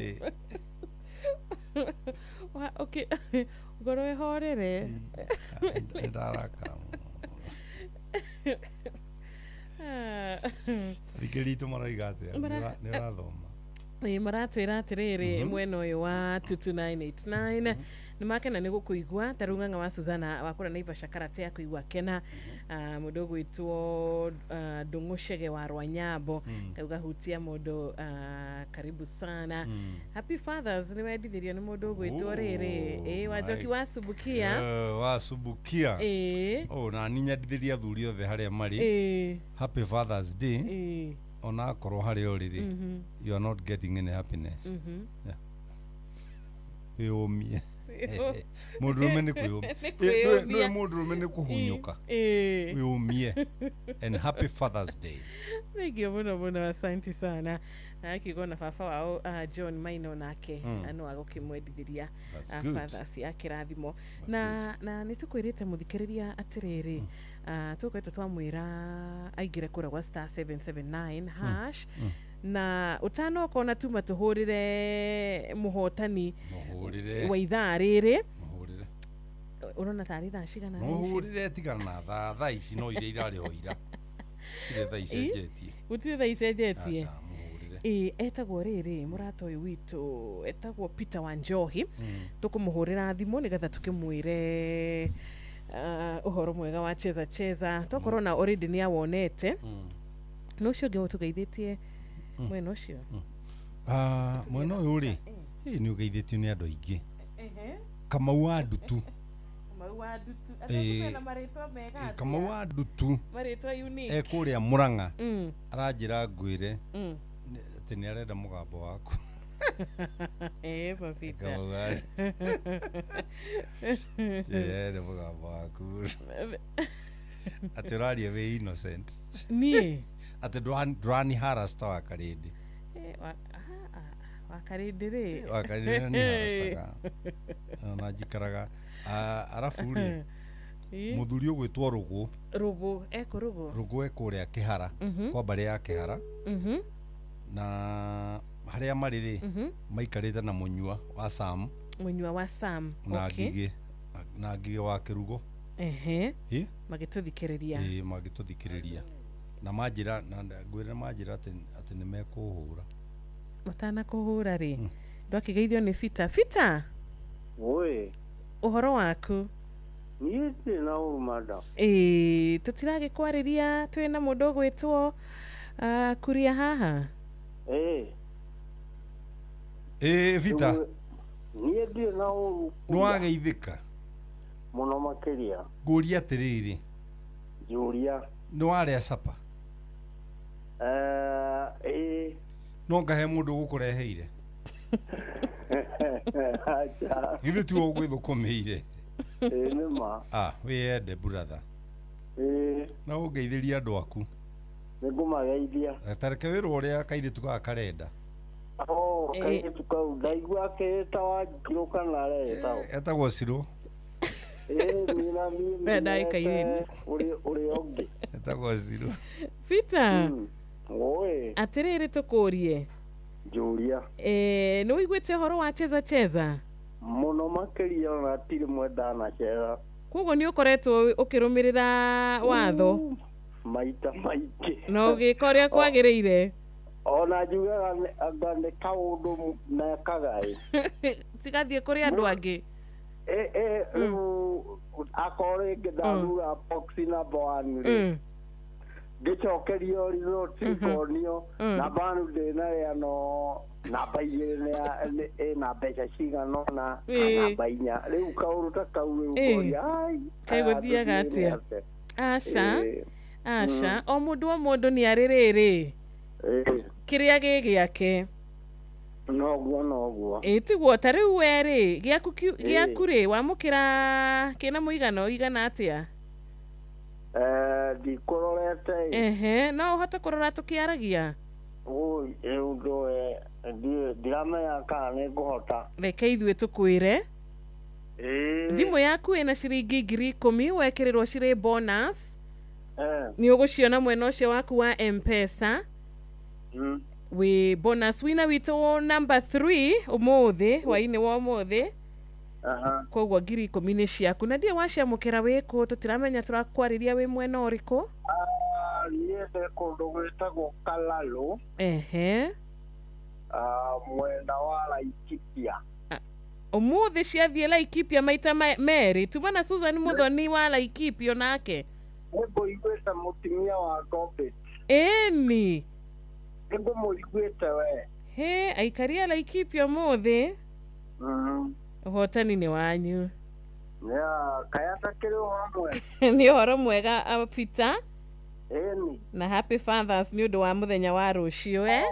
ngoro ĩhorere nĩndarakara thikĩri itũ maroiga atĩa nĩ ũrathoma maratwĩra atĩrĩrĩ mwena ũyũ wa 22989 nĩ makena nĩ gũkũigua tarĩu ng'ang'a wa Suzana wakũra Naivasha karate ya kũigua kena mũndũ gwĩtwo Ndung'u Chege wa Rwanyambo kauga hutia mũndũ karibu sana happy fathers nĩ wendithĩrio nĩ mũndũ gwĩtwo rĩrĩ Wanjoki wa Subukia na ninyendithĩria athuri othe harĩa marĩ happy fathers day ona akorwo harĩa ũrĩ you are not getting any happiness wĩũmie mũndũrũme nĩ kwĩũmia mũndũrũme nĩ kũhunyũka wĩũmie and happy Father's Day. Thank you mũno asante sana akigwo na baba wao John Maino nake no agũkĩmwendithĩria fathers ya kĩrathimo na nĩ tũkwĩrĩte mũthikĩrĩria atĩrĩrĩ tũkwĩtwo twamwĩra aingĩre kũrĩa gwa *779# na utanoka na tuma tuhurire muhotani wa ithaa rĩrĩ urona tari thaa cigana muhurire tigana thaa ici no ire irarĩ o ira ire thaa icenjetie gutire thaa icenjetie etagwo rĩrĩ mũrata ũyũ witũ etagwo Peter Wanjohi tukumuhurira thimo nigetha tukimwire uhoro mwega wa cheza tokorwo na already ni awonete no cio ngiye tugeithĩtie mwena ũcio mwena ũyũ rĩ nĩ ũgeithĩtio nĩ andũ aingĩ Kamau wa Ndutu Kamau wa Ndutu ekũrĩa Mũrang'a aranjĩra ngwĩre atĩ nĩ arenda mũgambo waku papita nĩ mũgambo waku atĩ ũraria wĩ innocent niĩ atĩ ndũrani harasta wa Karĩndĩ wa Karĩndĩ rĩ nĩ haracaga na njikaraga arabu rĩ mũthuri ũgwĩtwo Rũgũ ekũrĩa Kĩhara kwa mbarĩ ya Kĩhara na harĩa marĩ rĩ maikarĩte na Mũnyua wa Sam na Ngigĩ wa Kĩrugo magĩtũthikĩrĩria na manjĩra na ngwĩre manjĩra atĩ nĩ mekũhũra matana kũhũra rĩ ndwakĩgeithio nĩ Fita ũhoro waku niĩ ndĩ na ũmada tũtiragĩkwarĩria twĩna mũndũ ũgwĩtwo Kuria haha Fita niĩ ndĩ na nĩwageithĩka muno makiria nguria atiriri Julia no aria sapa no ngahe mundu gukureheire acha ithu tu ugwithukumiire nima wiyende brother na ungeithiria andu aku nigumageithia tareke wiru uria kairitu gaka karenda kairitu kau ndaigua keta wa Njirũ kana etagwo Ciro Medai kairitu uri ongi etagwo Ciro Peter oe atiriri tukurie Julia ni wiguite horo wa cheza muno makiria na tiri mwenda na cheza koguo ni ukoretwo ukirumirira watho maita maingĩ no gikoria kwagiriire ona njugaga anga nĩ kaũndũ nekagai tigathie kuri andu angi akore ngĩthamura box number 1 ngĩcokerio result ikonio na banu ndĩna no namba igĩrĩ na mbeca cigana na namba 4 rĩu kaũndũ ta kau rĩu koria kaigũthiaga atĩa aca o mundu ni aririri kiria gigiake noguo tiguo ta riu weri giaku ri wamukira kina muigano igana atia ndikurorete no uhote kurora tukiaragia ndo ndiramenya kana nĩ ngũhota reke ithuĩ tukwire thimu yaku ina ciringi 10,000 wekirirwo ciri bonus ni uguciona mwena ucio waku wa M-Pesa we bonus wina witu number 3 umuthi waini wa umuthi koguo 10,000 ni ciaku na ndie waciamukira wiku tutiramenya turakwariria wi mwena uriku niende kundu gwitagwo Kalalu mwena wa Laikipia umuthi ciathie Laikipia maita meri tumana Susan Muthoni wa Laikipia nake ngũiguĩte mũtumia wa Gombet ĩni ngũmũiguĩte we aikaria Laikipia mũthĩ ũhotani nĩ wanyu kaya takĩrĩ hamwe nĩ ũhoro mwega Peter ĩni na happy fathers nĩ ũndũ wa mũthenya wa rũciũ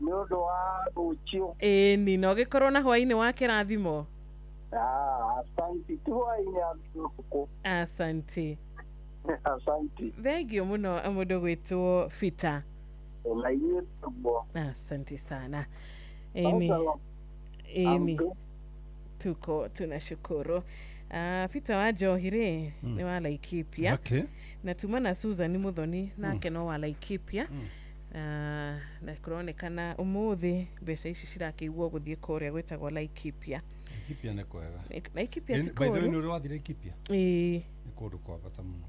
nĩ ũndũ wa rũciũ ĩni no gĩkorwo na hwainĩ wa kĩrathimo asante tu hwainĩ ũtukũ asante asante thengio muno mundu gwitwo Fita na inyuĩ tumo asante sana tuko tunashukuru Fita wa Njohire ni wa Laikipia na tumana Susan Muthoni nake no wa Laikipia na kuronekana umuthi mbeca ici cirakĩiguo gũthiĩ kũrĩa gwĩtagwo Laikipia nĩ kwega Laikipia ti by the way nĩ wathi Laikipia nĩ kũndũ kwa bata mũno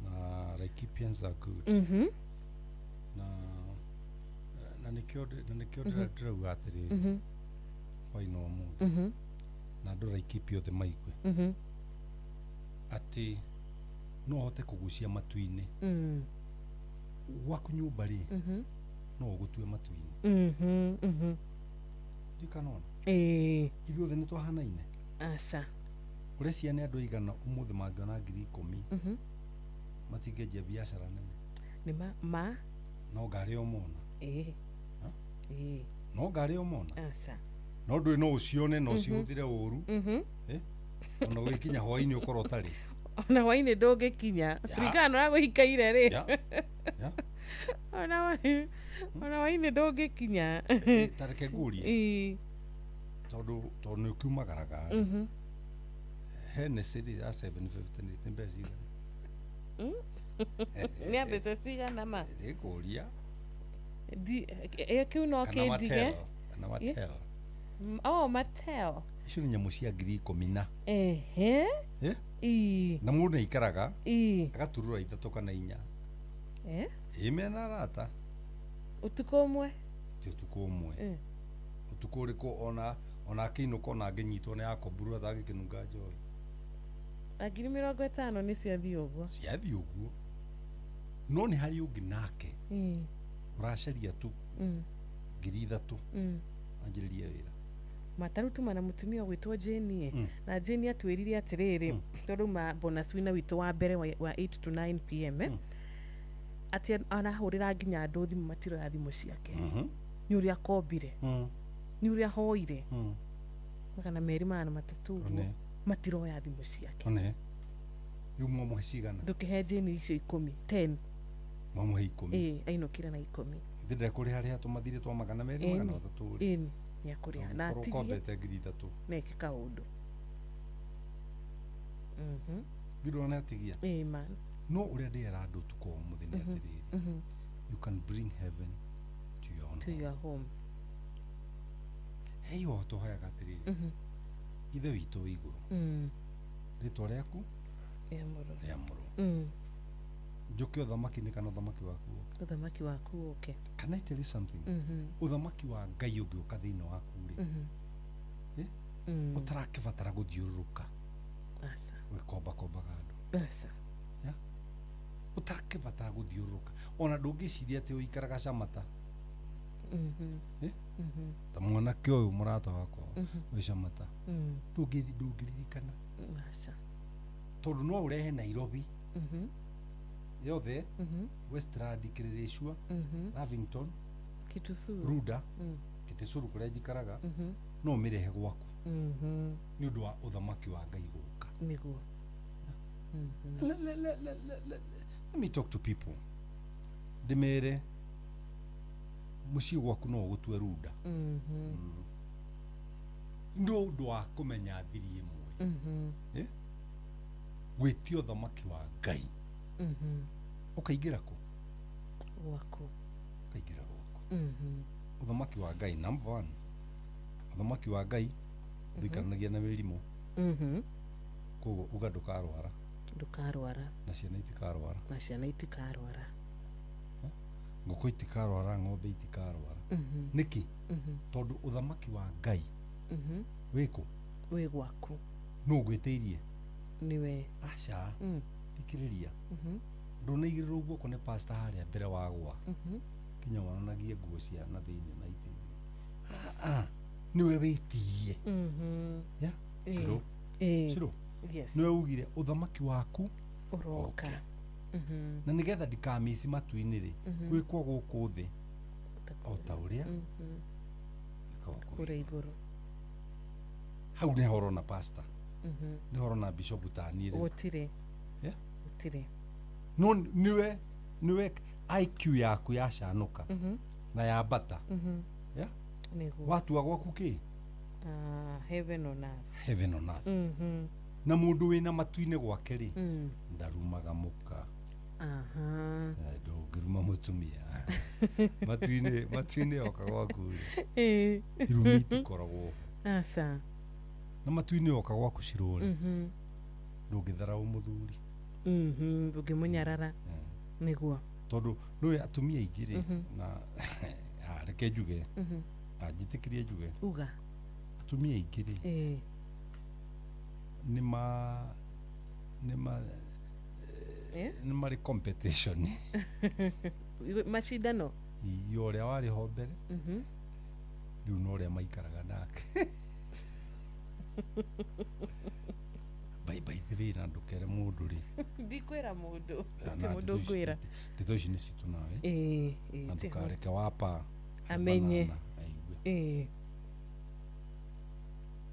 na Laikipians are good na nikio ndĩrauga atĩrĩrĩ hwainĩ wa mũthĩ na andũ Laikipia othe maigue atĩ no hote kũgucia matu-inĩ gwaku nyũmba rĩ no ũgũtue matu-inĩ ndikanona ithuothe nĩ twahanaine aca ũrĩa ciana andũ aigana ũmũthĩ mangĩona 10,000 matingĩanjia biacara nene nĩ no ngari o mona no ngari o mona aca no ndũĩ no ũcione no cihũthĩre ũru ona gũgĩkinya hwainĩ ũkorwo ũtarĩ ona hwainĩ ndũngĩkinya kũringana na gũhikaire rĩ ona hwainĩ ndũngĩkinya tareke ngũrie tondũ nĩ ũkiumagaraga Hennessy ya 750 nĩ mbeca igana nĩ mbeca cigana ma nĩngũria kĩu no kĩndige na Mattel Mattel icio nĩ nyamũ cia 10,000 na na mũndũ nĩaikaraga agaturura 3 kana 4 mena arata ũtukũ ũmwe ti ũtukũ ũmwe ũtukũ ũrĩkũ ona akĩinũka ona angĩnyitwo nĩ akoburu athagĩkĩnunga njohi 50,000 nĩ ciathiĩ ũguo no nĩ harĩ ũngĩ nake ũracaria tu 3,000 anjĩrĩria wĩra matarutuma na mutumia gwitwo Jane na Jane atwirire atiriri tondu ma bonus wina witu wa mbere wa 8 to 9 pm ati anahurira nginya andu thimu matiro ya thimu ciake ni uria kombire ni uria hoire kana meri mana matatu matiro ya thimu ciake one yumo muhicigana ndukihe Jane icio 10 mamuhe 10 ainukire na 10 ndire kuri haria tumathire twa magana meri magana matatu ya kuria na atigie ngiri 3 neki kaundu biro na atigia man no uria ndira andu tuko muthenya atiriri you can bring heaven to your home hey oto haya atiriri ithe witu iguru ritwa riaku ya muru njuke uthamaki ni kana uthamaki waku okay can I tell you something uthamaki wa Ngai ungiuka thiini waku ri utarakibatara guthiururuka asa wikomba gandu asa utarakibatara guthiururuka ona ndungiciria ati uikaraga camata ta mwanake uyu murata wakwa wi camata ndungiririkana asa tondu no urehe Nairobi yothe Westland Kiririshua Lavington Kitusuru Ruda Kitusuru kuria njikaraga no mirehe gwaku ni undu wa uthamaki wa Ngai guka niguo let me talk to people ndimere muci gwaku no gutwe Ruda ndo undu wa kumenya thiri imwe gwitio uthamaki wa Ngai ukaigira ku wako ukaigira gwaku uthamaki wa Ngai number 1 uthamaki wa Ngai ndikanagia na mirimu kogo ugadukarwara na ciana itikarwara nguku itikarwara ng'ombe itikarwara niki tondu uthamaki wa Ngai wiko wi gwaku no gwitiirie niwe aca thikiriria ndunaigirirwo guoko ni pastor haria mbere wagwa kinya wonanagie nguo cia na thiini na iti niwe witie ya shiro yes niwe ugire uthamaki waku uroka na nigetha ndikamisi matu-ini ri gwikwo guku thi o ta uria kure iguru hau ni horo na pastor ni horo na bishop tanire utire no niwe IQ yaku yacanuka na ya bata ya watu gwaku ki heaven on earth na mundu wina matu-ini gwake ri ndarumaga muka ndungiruma mutumia matu-ini oka gwaku irumiti koragwo asa na matu-ini oka gwaku ciruri ndungithara umuthuri ndungimunyarara niguo tondu no atumia ingiri na reke njuge njitikirie njuge uga atumia ingiri nima mari competition mashindano iyo uria wari ho mbere riu no uria maikaraga nake bye thivira ndukere mundu ri ndikwira mundu ti mundu ngwira ndito ici ni citu nawe ndukareke wapa amenye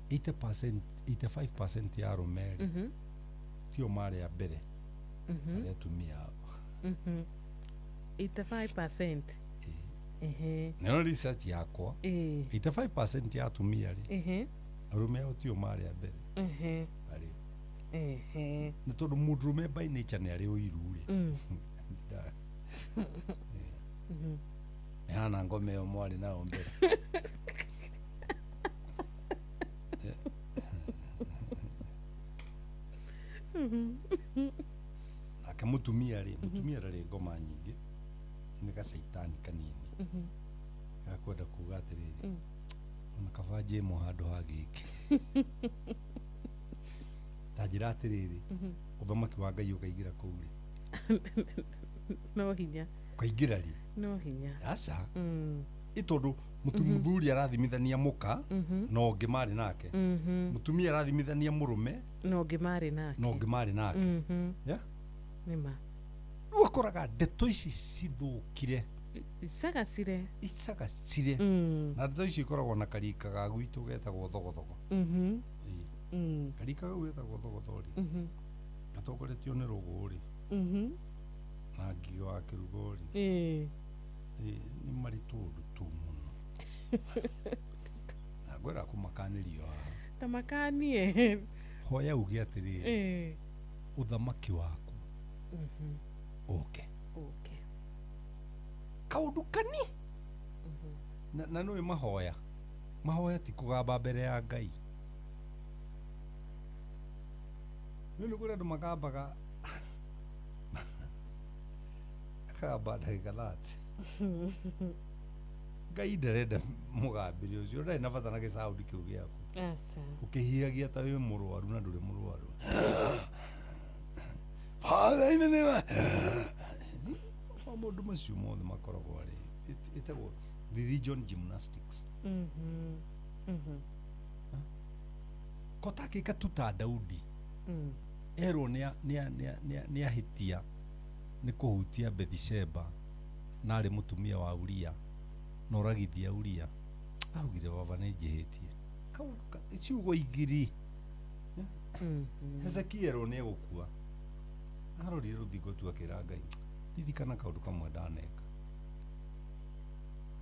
85% ya arumeri tio mari ya mbere aria atumia 85% neno research yakwa 85% ya atumia ri arume ao tio mari ya mbere ari ni tondu mundurume by nature ni ari uiru ri hana ngome yo mwari nao mbere ake mutumia ri rari ngoma nyingi ni ka saitani kanini gakwenda kuga atiriri ona kabaje mo handu hagiki tajira atiriri uthamaki wa Ngai ukaigira kuu ri no hinya ukaigira ri no hinya aca itondu muthuri arathimithania muka no ngi mari nake mutumia arathimithania murume no ngi mari nake ya nima ukoraga ndeto ici cithukire icagacire na ndeto ici ikoragwo na karika ga gwitu getagwo thogothogo karika gau getagwo thogotho ri atokoretio ni ruguri na ngi wa kirugori ni mari tundu tu muno na gwera kumakanirio tamakanie hoya ugi atiriri uthamaki waku okay kaundu kani na no mahoya ti kugamba mbere ya Ngai nini kuri andu magambaga akamba ndagika 30 Ngai ndarenda mugambiri ucio ndari na bata na gicaudi kiu giaku ukihiagia ta wi murwaru na nduri murwaru father in the name mundu macio mothe makoragwo ari itagwo religion gymnastics kotaki katuta Daudi ero ni ahitia ni kuhutia Bethsheba na ari mutumia wa Uria na uragithia Uria augire baba ni jihitie kauka ciugo igiri Hezekia ero ni gukua arorire ruthingo tu akira Ngai ririkana kaundu kamwe ndaneka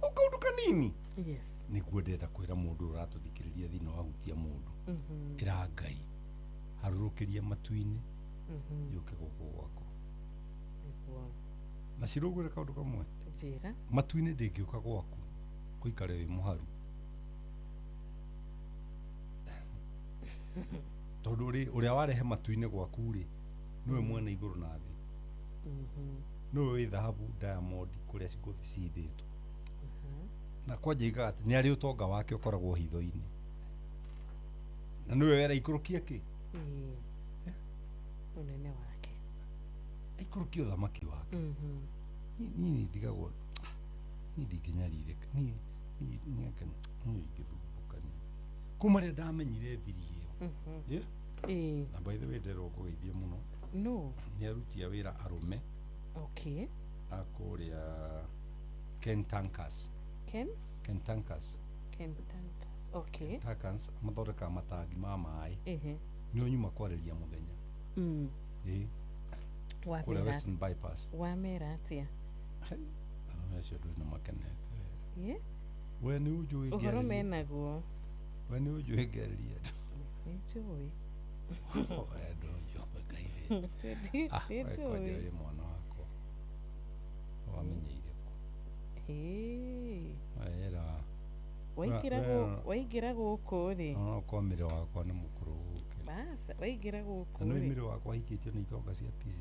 o kaundu kanini niguo ndenda kwira mundu uratuthikiriria thina wa gutia mundu ira Ngai harurukirie matu-ini yuke guku gwako na cirugwire kaundu kamwe njira matu-ini ndingiuka gwaku kuikare wi muharu tondu uria warehe matu-ini gwaku ri niwe mwene iguru na thi niwe wi thahabu diamond kuria ciguthi cithitwo na kwanja igaga ati ni ari utonga wake ukoragwo hitho-ini na niwe wera ikurukia ki unene wake ikurukia uthamaki wake ni ndigagwo ni ndinginyarire ni ngithubukani kuma ria ndamenyire thiri iyo na by the way ndero kugeithia muno no ni arutia wira arume akuria Ken Tankas okay Tankas mathondeka matangi ma mai ni unyuma kwariria muthenya kuria Western Bypass wamera atia acio ndu na makenete we ni ujui uhoro menaguo we ni ujui geria njui endo yo njui mwana wako wamenyeire ku era waigira guku ri no komire wakwa ni mukuru guke basa waigira guku ri no mire wakwa hikitio ni itonga cia PC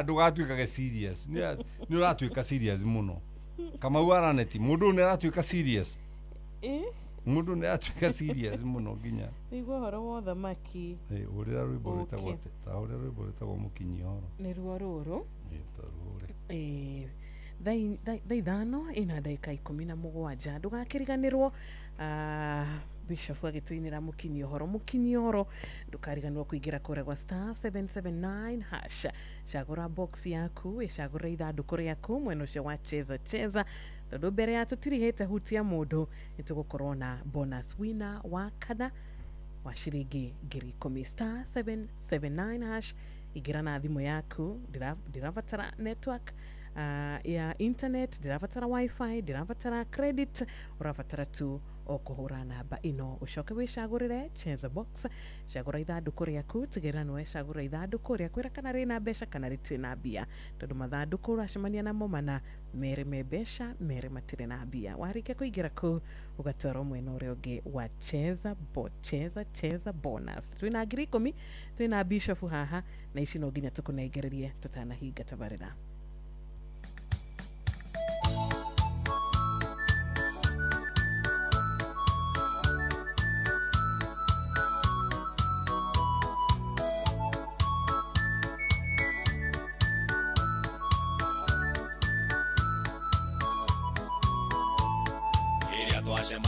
ndugatuikage serious ni uratuika serious muno kama uaraneti mundu ni aratuika serious mundu ni aratuika serious muno nginya niguo horo wa thamaki urira rwimbo rwitagwo ta urira rwimbo rwitagwo mukinyi horo ni ruo ruru tarure thaa ithano ina ndagika 17 ndugakiriganirwo Bishop agituinira mukinyi horo ndukariganirwo kuingira kure kwa star 779 hash cagura box yaku icagura ithanduku riaku mwena ucio wa cheza tondu mbere ya tutirihite hutia mundu nitugukorwo na bonus winner wa kana wa ciringi 10,000 star 779 hash igira na thimu yaku ndirabatara network ya internet ndirabatara wifi ndirabatara credit urabatara tu okuhura namba ino ucoke wicagurire cheza box cagura ithanduku riaku tigira nwe cagura ithanduku riaku ira kana rina mbeca kana ritire na mbia tondu mathanduku uracemania namo mana mere me mbeca mere matire na mbia warike kuingira ku ugatwara mwena uria ungi wa cheza bonus twina 10,000 twina Bishop haha na ici no nginya tukunegererie tutanahinga tabarira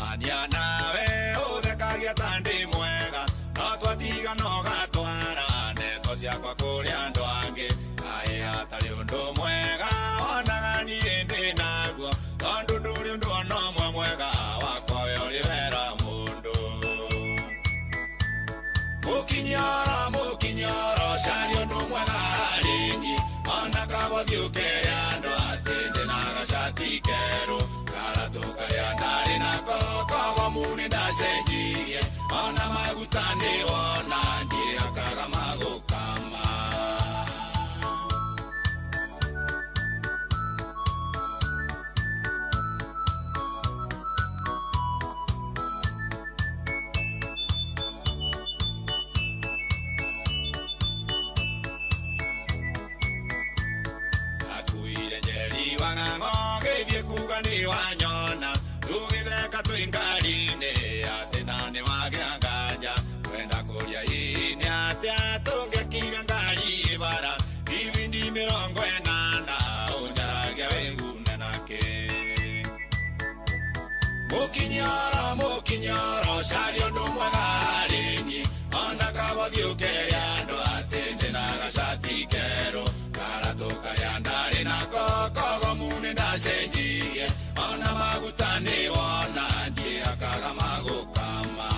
mania nawe uthekagia tandi mwega no twatiga no gatwara ndeto ciakwa kuri andu angi kaĩ hatarĩ ũndũ mwega onaga niĩ ndĩ naguo tondũ ndũrĩ ũndũ ona ũmwe mwega wakwa we ũrĩ wera mũndũ mũkinyoro cari ũndũ mwega harĩ niĩ ona kaba thiũkĩre andũ atĩ ndĩ na gacati kerũ karatũ karĩa ndarĩ nako kogomu nĩ ndacenjirie ona maguta nĩ wona ndiakaga magũkama akuire njeri wang'ang'o gĩthiĩ kuga nĩ wanyona tũgĩtheka twĩ ngari-inĩ atĩ na nĩ wagĩa nganja kwenda kũria hihi nĩ atĩa tũngĩkire ngari bara ibindi 80 ũnjaragia wĩgune nakĩ mũkinyoro cari ũndũ mwega harĩ niĩ ona kaba thiũkĩre andũ atĩ ndĩ na gacati kerũ karatũ karĩa ndarĩ nako kogomu nĩ ndacenjirie ona maguta nĩ wona ndiakaga magũkama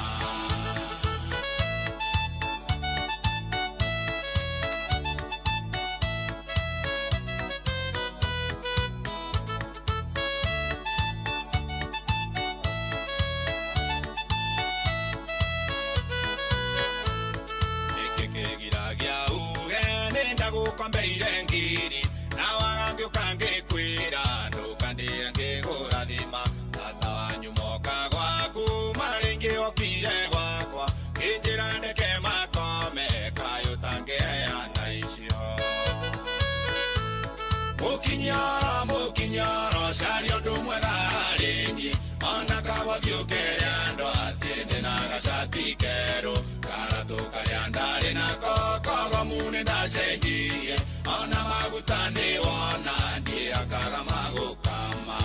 gĩkĩgiragia uge nĩ ndagũkombeire ngiri na wagangĩũka ngĩkwĩra ndũkandĩa ngĩgũrathima tata wanyu moka gwaku marĩngĩ okire gwakwa kĩnjĩra ndeke makome kayũ tangĩheana icio mũkinyoro cari ũndũ mwega harĩ niĩ ona kaba thiũkĩre andũ atĩ ndĩ na gacati kerũ karatũ karĩa ndarĩ nako kogomu nĩ ndacenjirie ona maguta nĩ wona ndiakaga magũkama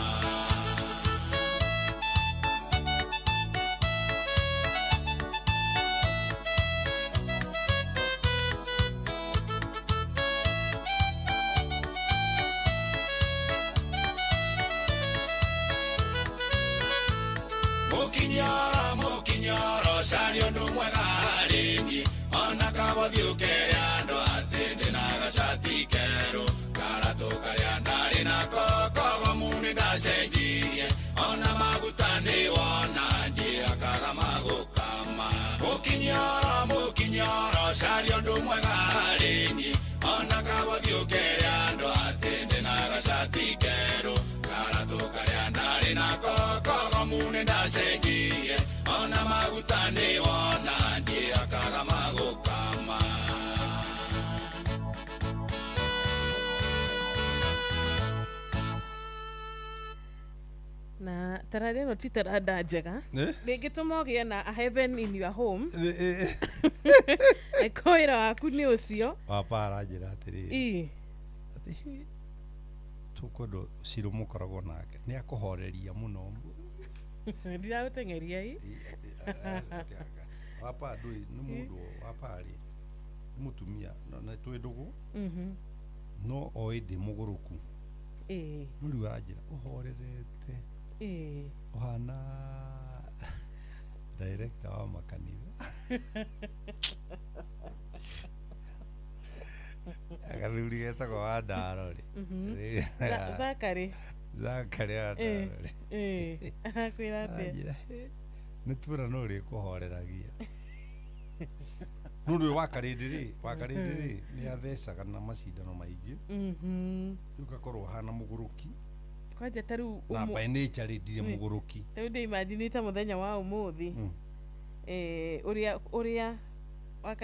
mũkinyoro cari ũndũ mwega harĩ niĩ ona kaba thiũkĩre andũ atĩ ndĩ na gacati kerũ karatũ karĩa ndarĩ nako kogomu nĩ ndacenjirie ona maguta nĩ wona ndiakaga magũkama mũkinyoro cari ũndũ mwega harĩ niĩ ona kaba thiũkĩre andũ atĩ ndĩ na gacati kerũ karatũ karĩa ndarĩ nako kogomu nĩ ndacenjirie ona maguta nĩ wona ndiakaga magũkama na tararä no ti taranda njega rĩngĩ tũma ũgĩe na a heaven in your home ekoĩra waku nĩ ũcio wapara njĩra atĩrĩrĩ tũkwenda Ciro mũkoragwo nake nĩ akũhoreria mũno ndiragũteng'eria wapa ndũĩ nĩ mũndũ waparĩ mũtumia na twĩ ndũgũ no oĩ ndĩ mũgũrũku no rĩu aranjĩra ũhorerete ũhana director wa makanitha agathuri getagwo wa Ndarori Zakari akwĩra atĩa nĩ tuona no rĩ kũhoreragia no rĩ wakarĩndĩ nĩ athecaga na macindano maingĩ rĩu gakorwo hana mũgũrũki kwanja tarĩu na by nature ndire mũgũrũki tarĩu ndĩ imagine mũthenya wa ũmũthĩ ũrĩa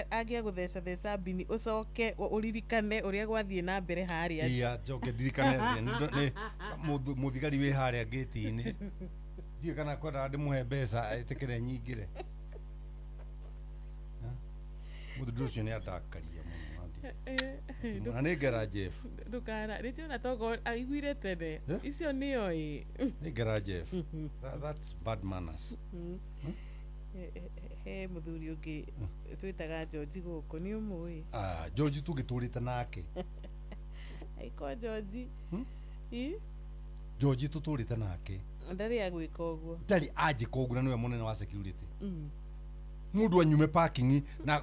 agia gũtheca theca bini ũcoke ũririkane ũrĩa gwathiĩ na mbere harĩa iya njoke ndirikane nĩ mũthigari wĩ harĩa gate-inĩ ndiĩ kana kwenda ndĩmũhe mbeca etĩkĩre nyingĩre mũndũ ũcio nĩ andakaria mũno Anegera Jeff. Ndukana rĩtio na togo aiguire tene icio nĩo Negera Jeff. That's bad manners. He muthuri ũngĩ twĩtaga George gũkũ nĩ ũmũĩ. George tũgĩtũrĩte nake. Aiko George. George tũtũrĩte nake. Ndarĩ agwĩka ũguo. Ndarĩ anjĩka ũguo na nĩwe mũnene wa security. Mundu anyume parking na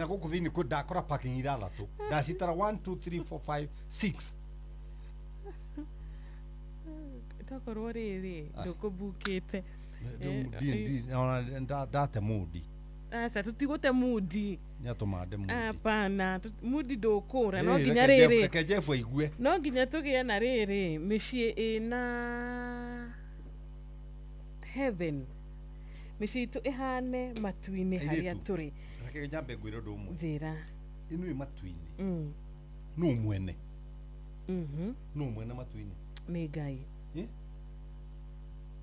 gũkũ thĩinĩ kwĩ ndakora parking ithathatũ. Ndacitara 1 2 3 4 5 6. Tokorwo rĩrĩ ndũkũbukĩte. Ndate mudi. Asa tutigũte mudi. Nĩatũmande mudi. Hapana, mudi ndũkũra no nginya rĩrĩ. Reke Jeff aigue. No nginya tũgĩe na rĩrĩ mĩciĩ ĩna heaven. Mĩciĩ itũ ĩhane matu-inĩ harĩa tũrĩ. Reke nyambe ngwĩre ũndũ ũmwe. Njĩra. Ĩno ĩ matu-inĩ. Nũ mwene. Nũ mwene matu-inĩ. Nĩ Ngai.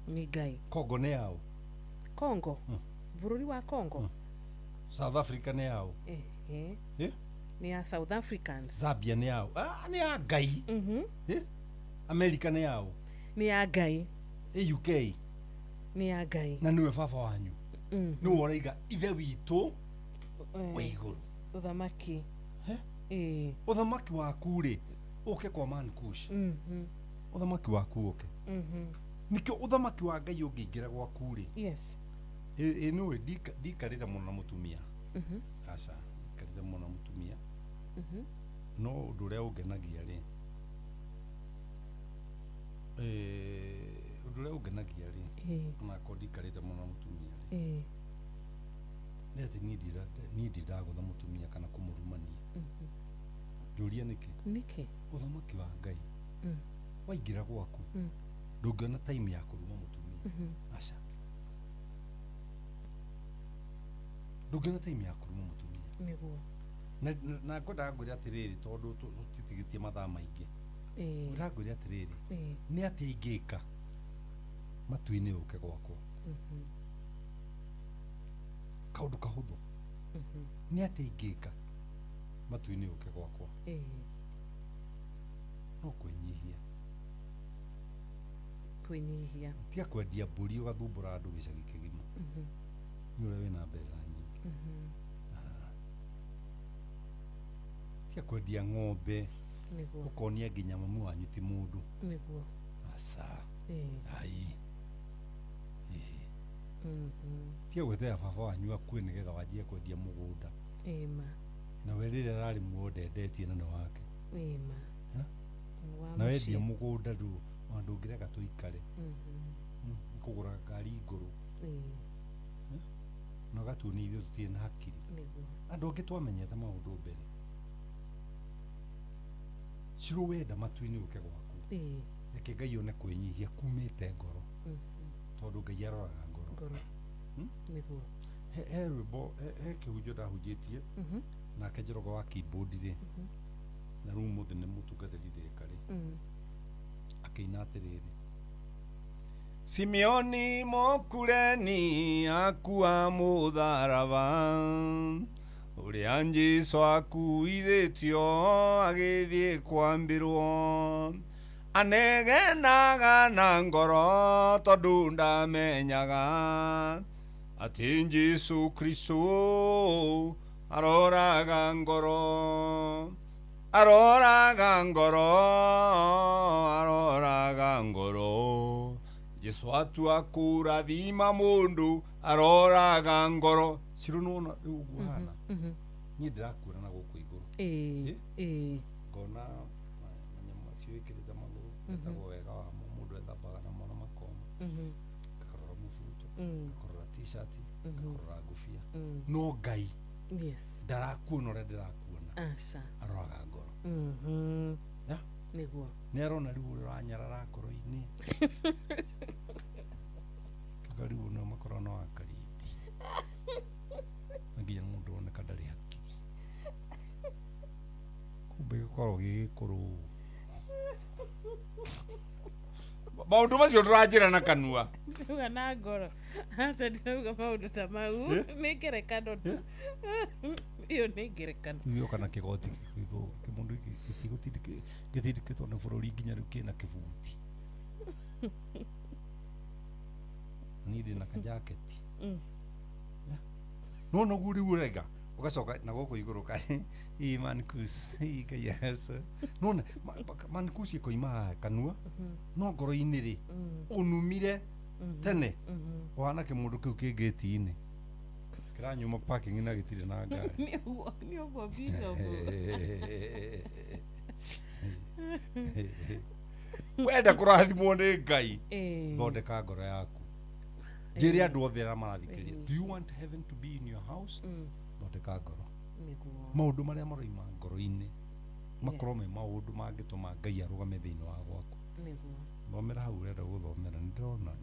Ni Ngai. Congo nĩ yao. Congo. Bũrũri wa Congo. South Africa nĩ yao. Ni ya South Africans. Zambia nĩ yao. Ni ya Ngai. America nĩ yao. Ni ya Ngai. UK. Ni ya Ngai. Na niwe baba wanyu. Nĩwe ũraiga ithe witũ wĩ igũrũ. Ũthamaki. Ũthamaki waku rĩ ũke kwa Man Kush. Ũthamaki waku ũke. Nikio ũthamaki wa Ngai ũngĩingĩra gwaku rĩ. Yes. Nĩwe ndikarĩte mũno na mũtumia. Aca ndikarĩte mũno na mũtumia. No ũndũ ũrĩa ũngenagia rĩ. Ũndũ ũrĩa ũngenagia rĩ. Onako ndikarĩte mũno na mũtumia rĩ. Nĩ atĩ niĩ ndiragũtha mũtumia kana kũmũrumania. Njũria nĩkĩ? Ũthamaki wa Ngai waingĩra gwaku ndũngĩona time ya kũruma mũtumia. Aca ndũngĩona time ya kũruma mũtumia. Nĩguo. Na ngwendaga ngwĩre atĩrĩrĩ tondũ tũtitigĩtie mathaa maingĩ. Ngwendaga ngwĩre atĩrĩrĩ nĩ atĩa ingĩka matu-inĩ ũke gwakwa. Kaũndũ kahũthũ. Nĩ atĩa ingĩka matu-inĩ ũke gwakwa. No kwĩnyihia. Kwĩnyihia. Tiga kwendia mbũri ũgathumbũra andũ gĩcagi kĩgima. Nĩ ũrĩa wĩna mbeca nyingĩ. Tiga kwendia ng'ombe. Ũkonia nginya mamu wanyu ti mũndũ. Nĩguo. Aca. Ai. Tiga gweterera baba wanyu akue nĩgetha wanjie kwendia mũgũnda. Na we rĩrĩa ararĩ muoyo ndendetie na nĩ wake. Na wendia mũgũnda rĩu andũ ngĩreka tũikare. Kũgũra ngari ngũrũ. Na ũgatuonia ithuĩ tũtirĩ na hakiri. Andũ angĩ twamenyete maũndũ mbere. Cirũ wenda matu-inĩ ũke gwaku. Reke Ngai one kwĩnyihia kumĩte ngoro. Tondũ Ngai aroraga ngoro. Nĩguo. He rwĩmbo he kĩhunjio ndahunjĩtie nake Njoroge wa keyboard rĩ. Na rĩu mũthĩ nĩ mũtungatĩri thĩka rĩ. Akĩina atĩrĩrĩ. Simeoni Mokureni akua mũtharaba ũrĩa Jesũ akuithĩtio agĩthiĩ kwambĩrwo anegenaga na ngoro tondũ ndamenyaga atĩ Jesũ Kristo aroraga ngoro. Aroraga ngoro. Jesũ atua kũrathima mũndũ aroraga ngoro. Cirũ nĩwona rĩu ũguo hana. Niĩ ndĩrakuona na gũkũ igũrũ. Ngona manyamũ acio ĩkĩrĩte magũrũ. Etagwo wega wamo mũndũ ethambaga namo na makoma. Ngakarora mũbuto. Ngakarora t-shirt. Ngakarora ngũbia. No Ngai ndarakuona ũrĩa ndĩrakuona. Aroraga ngoro. Nĩguo. Nĩ arona rĩu ũrĩa ũranyarara ngoro-inĩ. Kiuga rĩu no makorwo no akarindi. Nginya mũndũ oneka ndarĩ hakiri. Kumbe gĩkorwo gĩgĩkũrũ. Maũndũ macio ndũranjĩra na kanua. Ndĩruga na ngoro. Aca ndĩrauga maũndũ ta mau. Nĩ ngerekano tu. Iyo nĩ ngerekano. Iyo kana kigoti kimundu githirikitwo nĩ bũrũri nginya rĩu kĩna kĩbuti. Nĩ na kajaketi. No guri urega. Ugacoka na gũkũ igũrũ ka Mankus yes. No Mankus ikoima kanua. No ngoro-inĩ rĩ unumire tene. Wana kĩmundu kĩu kĩ gate-inĩ. Kiranyuma parking na gĩtirĩ na ngari. Nĩ ũguo Bishop. Wenda kũrathimwo nĩ Ngai. Thondeka ngoro yaku. Njĩre andũ othe arĩa marathikĩrĩria. Do you want heaven to be in your house? Thondeka ngoro. Maũndũ marĩa maroima ngoro-inĩ makorwo me maũndũ mangĩtũma Ngai arũgame thĩinĩ wa gwaku. Thomera hau urenda gũthomera nĩndĩrona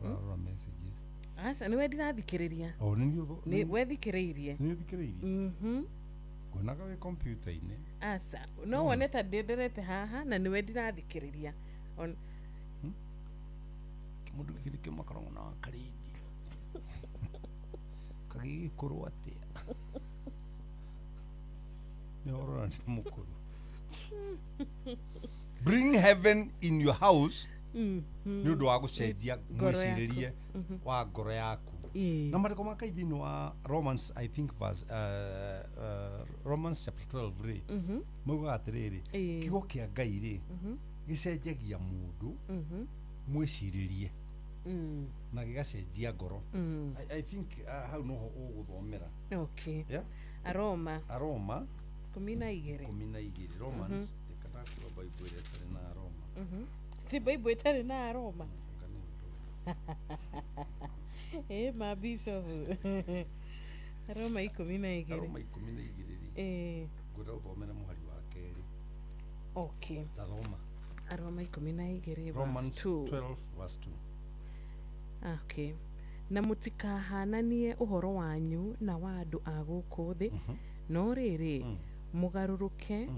ũrarora messages. Asa nĩ wendi rathikĩrĩria. Nĩ wethikĩrĩirie. Nĩ wethikĩrĩirie. Kuonaga wĩ computer-inĩ. Asa no wone ta ndenderete haha na nĩ wendi rathikĩrĩria. Mũndũ gĩkĩ kĩmakoragwo na karindi. Kagĩgĩkorwo atĩa. Nĩ ũrona nĩ mũkũrũ. Bring heaven in your house. Nĩ ũndũ wa gũcenjia mwĩcirĩrie wa ngoro yaku. Na marĩko ma Ngai thĩinĩ wa Romans I think verse Romans chapter 12 rĩ maugaga atĩrĩrĩ kiugo kĩa Ngai rĩ gĩcenjagia mũndũ mwĩcirĩrie na gĩgacenjia ngoro. I think hau noho ũgũthomera. Okay. Aroma 12 Romans ĩkathakiwa Bible ĩtarĩ na Aroma. Ti Bible ĩtarĩ na Aroma. Ma Bishop. Aroma 12. Aroma 12. Ngwenda ũthomere mũhari wa kerĩ. Okay. Tathoma. Aroma 12 Romans 12 verse 2. Okay. Na mũtikahananie ũhoro wanyu na wa andũ a gũkũ thĩ, no rĩrĩ mũgarũrũke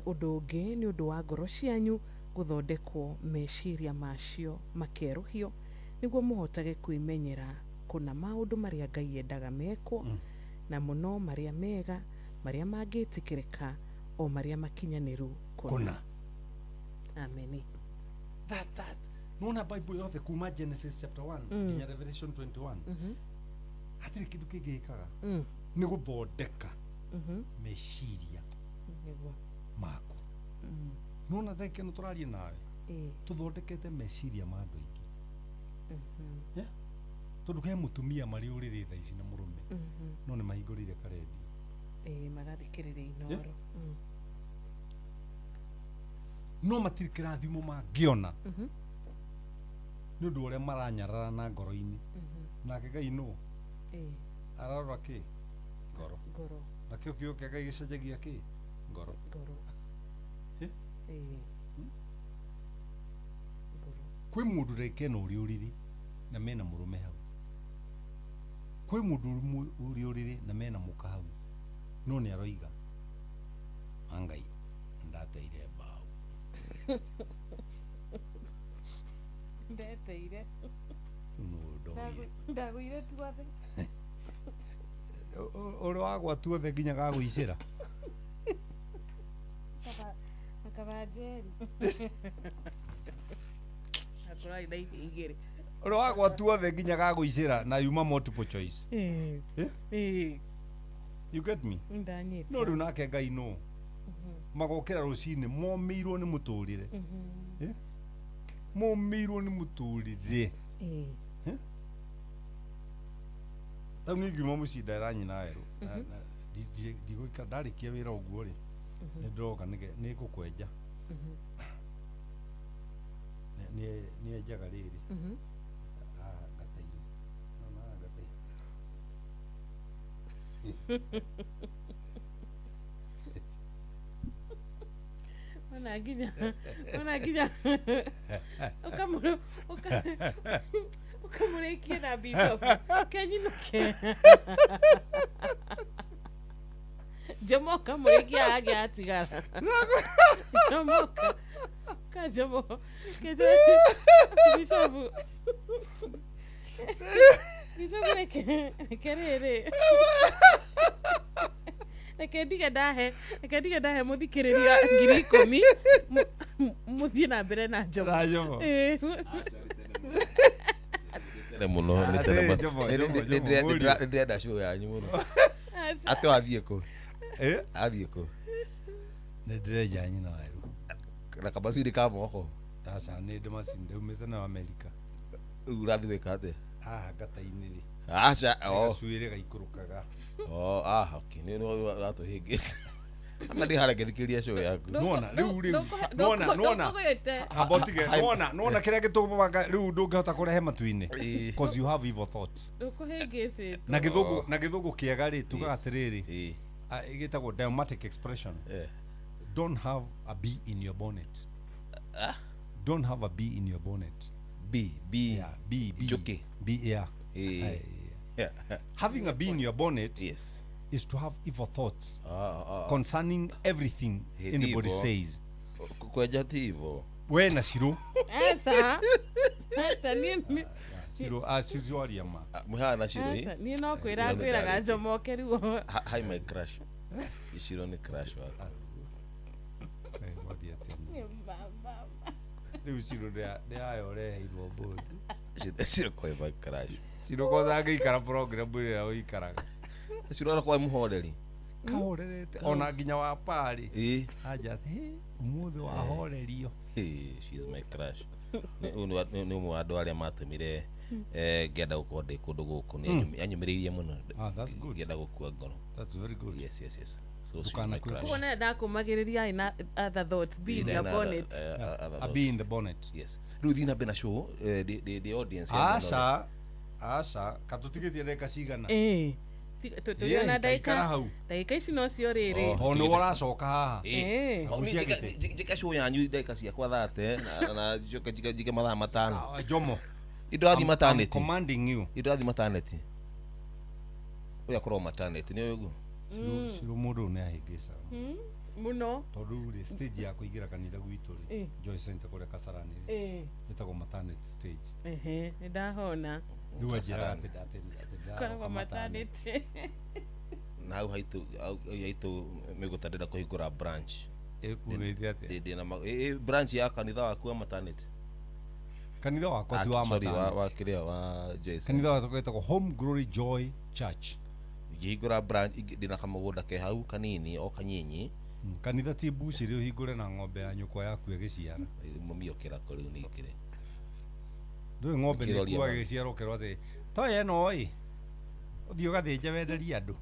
ũndũ ũngĩ nĩ ũndũ wa ngoro cianyu gũthondekwo meciria macio makerũhio nĩguo mũhotage kwĩmenyera kũna maũndũ marĩa Ngai endaga mekwo na mũno marĩa mega marĩa mangĩtĩkĩrĩka o marĩa makinyanĩru kũna. Amen. That's Nona Bible yothe kuma Genesis chapter 1 nginya Revelation 21. Hatirĩ kĩndũ kĩngĩkaga nĩ gũthondeka meciria maku. Nona theke no tũrarie nawe tũthondekete meciria ma andũ aingĩ. Tondũ he mũtumia marĩ ũrĩrĩ thaa ici na mũrũme no nĩ mahingũrĩire karendi magathikĩrĩria Inoro. No matirĩ kĩrathimo mangĩona nĩ ũndũ ũrĩa maranyarara na ngoro-inĩ. Nake Ngai no ararora kĩ? Ngoro. Na kĩo kĩo kĩa Ngai gĩcenjagia kĩ? Ngoro. Kwĩ mũndũ rekena ũrĩ ũrĩrĩ na mena mũrũme hau. Kwĩ mũndũ ũrĩ ũrĩrĩ na mena mũka hau. No nĩ aroiga Ngai ndateire mbaũ. Ndeteire. Ndagũire tuothe. Ũrĩ wagwa tuothe nginya gagũicĩra. Akaba jeri. Akora ina igĩrĩ. Ũrĩ wagwa tuothe nginya gagũicĩra na yuma multiple choice. You get me? Ndanyita. No rĩu nake Ngai no. Magokĩra rũcinĩ momĩirwo nĩ mũtũrĩre. Momĩirwo nĩ mũtũrĩre. Tau nĩ ngiuma mũciĩ ndaĩra nyina werũ. Ndigũikara ndarĩkia wĩra ũguo rĩ. Nĩ ndĩroka nĩ ngũkwenja. Nĩ enjaga rĩrĩ. Ngata-inĩ. Nona ngata-inĩ. Ona nginya ukamũrĩkie na Bishop kenyinũke. Jomoka mũrĩkia agĩ atigara. Jomoka Kajomo Bishop Nijamweke kerere. Reke ndige ndahe muthikiriria 10,000 muthie na mbere na njomo. Tene muno ndenda show yanyu muno. Ate wathiĩ kũ? Athiĩ kũ? Nĩndĩrenja nyina waru. Na kabacini ka moko. Sasa nĩ ndĩmacini ndaumĩte na Amerika. Rĩu ũrathiĩ gwĩka atĩa? Haha ngata-inĩ rĩ. Aca, gacuĩrĩ gaikũrũkaga. Okay, nĩ ũratũhĩngĩte. Ama ndĩ harĩa ngĩthikĩrĩria show yaku. Nona habotige nona kĩrĩa gĩtũmaga rĩu ndũngĩhota kũrehe matu-inĩ because you have evil thoughts. Ndũkũhĩngĩcĩtwo. Na gĩthũngũ kĩega rĩ tugaga atĩrĩrĩ gĩtagwo idiomatic expression. Don't have a bee in your bonnet. Don't have a bee in your bonnet. Bee. Jockey. Bee, yeah. Having a bee in your bonnet is to have evil thoughts concerning everything anybody says. Kweja tivo. We na Shiro. Esa ni Shiro aliama. Muhana Shiro. Ni no kwĩraga njomoke rĩu. Hi my crush. Shiro ni crush wako. Rĩu Shiro ndĩayo reheirwo mbũndi. Shiro kwa my crush. Shiro kotha ngĩikara program ĩrĩa ũikaraga. Shiro ara kwa muhoreri. Kahorerete ona nginya wa pari. Aja umuthi wa horerio. She is my crush. Nĩ ũmwe wa andũ arĩa matũmire ngenda gũkorwo ndĩ kũndũ gũkũ nĩ anyumĩrĩirie mũno. That's good. Ngenda gũkua ngoro. That's very good. Yes. So she's my crush. Kuona ndakumagĩrĩria ina other thoughts be in your bonnet. A bee in the bonnet. Yes. Rĩu thiĩ na mbere na show the audience. Aca katũtigĩtie ndagĩka cigana. Tũriona ndagĩka ici no cio rĩrĩ. Nĩ ũracoka haha. Njĩka show yanyu ndagĩka ciakwa 30 na njĩke mathaa matano. Jomo. Idorathi maternity. I'm commanding you. Idorathi maternity. Oya korwo maternity nĩ ũguo. Shiro mũndũ nĩ ahĩngĩca. Muno. Tondũ rĩ stage ya kũingĩra kanitha gwitũ rĩ. Joy Center kũrĩa Kasarani rĩ. Ĩtagwo maternity stage. Nĩ ndahona. Rĩu anjĩraga atĩ koragwo maternity. Na hau haitũ mĩgũta ndĩrenda kũhingũra branch. Ugĩithia atĩa? Branch ya kanitha waku wa maternity. Kanitha wakwa ti wa maternity. Wa kĩrĩa wa Joy Center. Kanitha wakwa ĩtagwo Home Glory Joy Church. Ngĩhingũra branch ndĩna kamũgũnda ke hau kanini o kanyinyi. Kanitha ti mbuci rĩ ũhingũre na ng'ombe ya nyũkwa yaku ĩgĩciara. Mami okĩra kũrĩ nĩkĩrĩ. Ndũĩ ng'ombe nĩ kuaga ĩgĩciara ũkerwo atĩ toya ĩno ĩ ũthiĩ ũgathĩnja wenderie andũ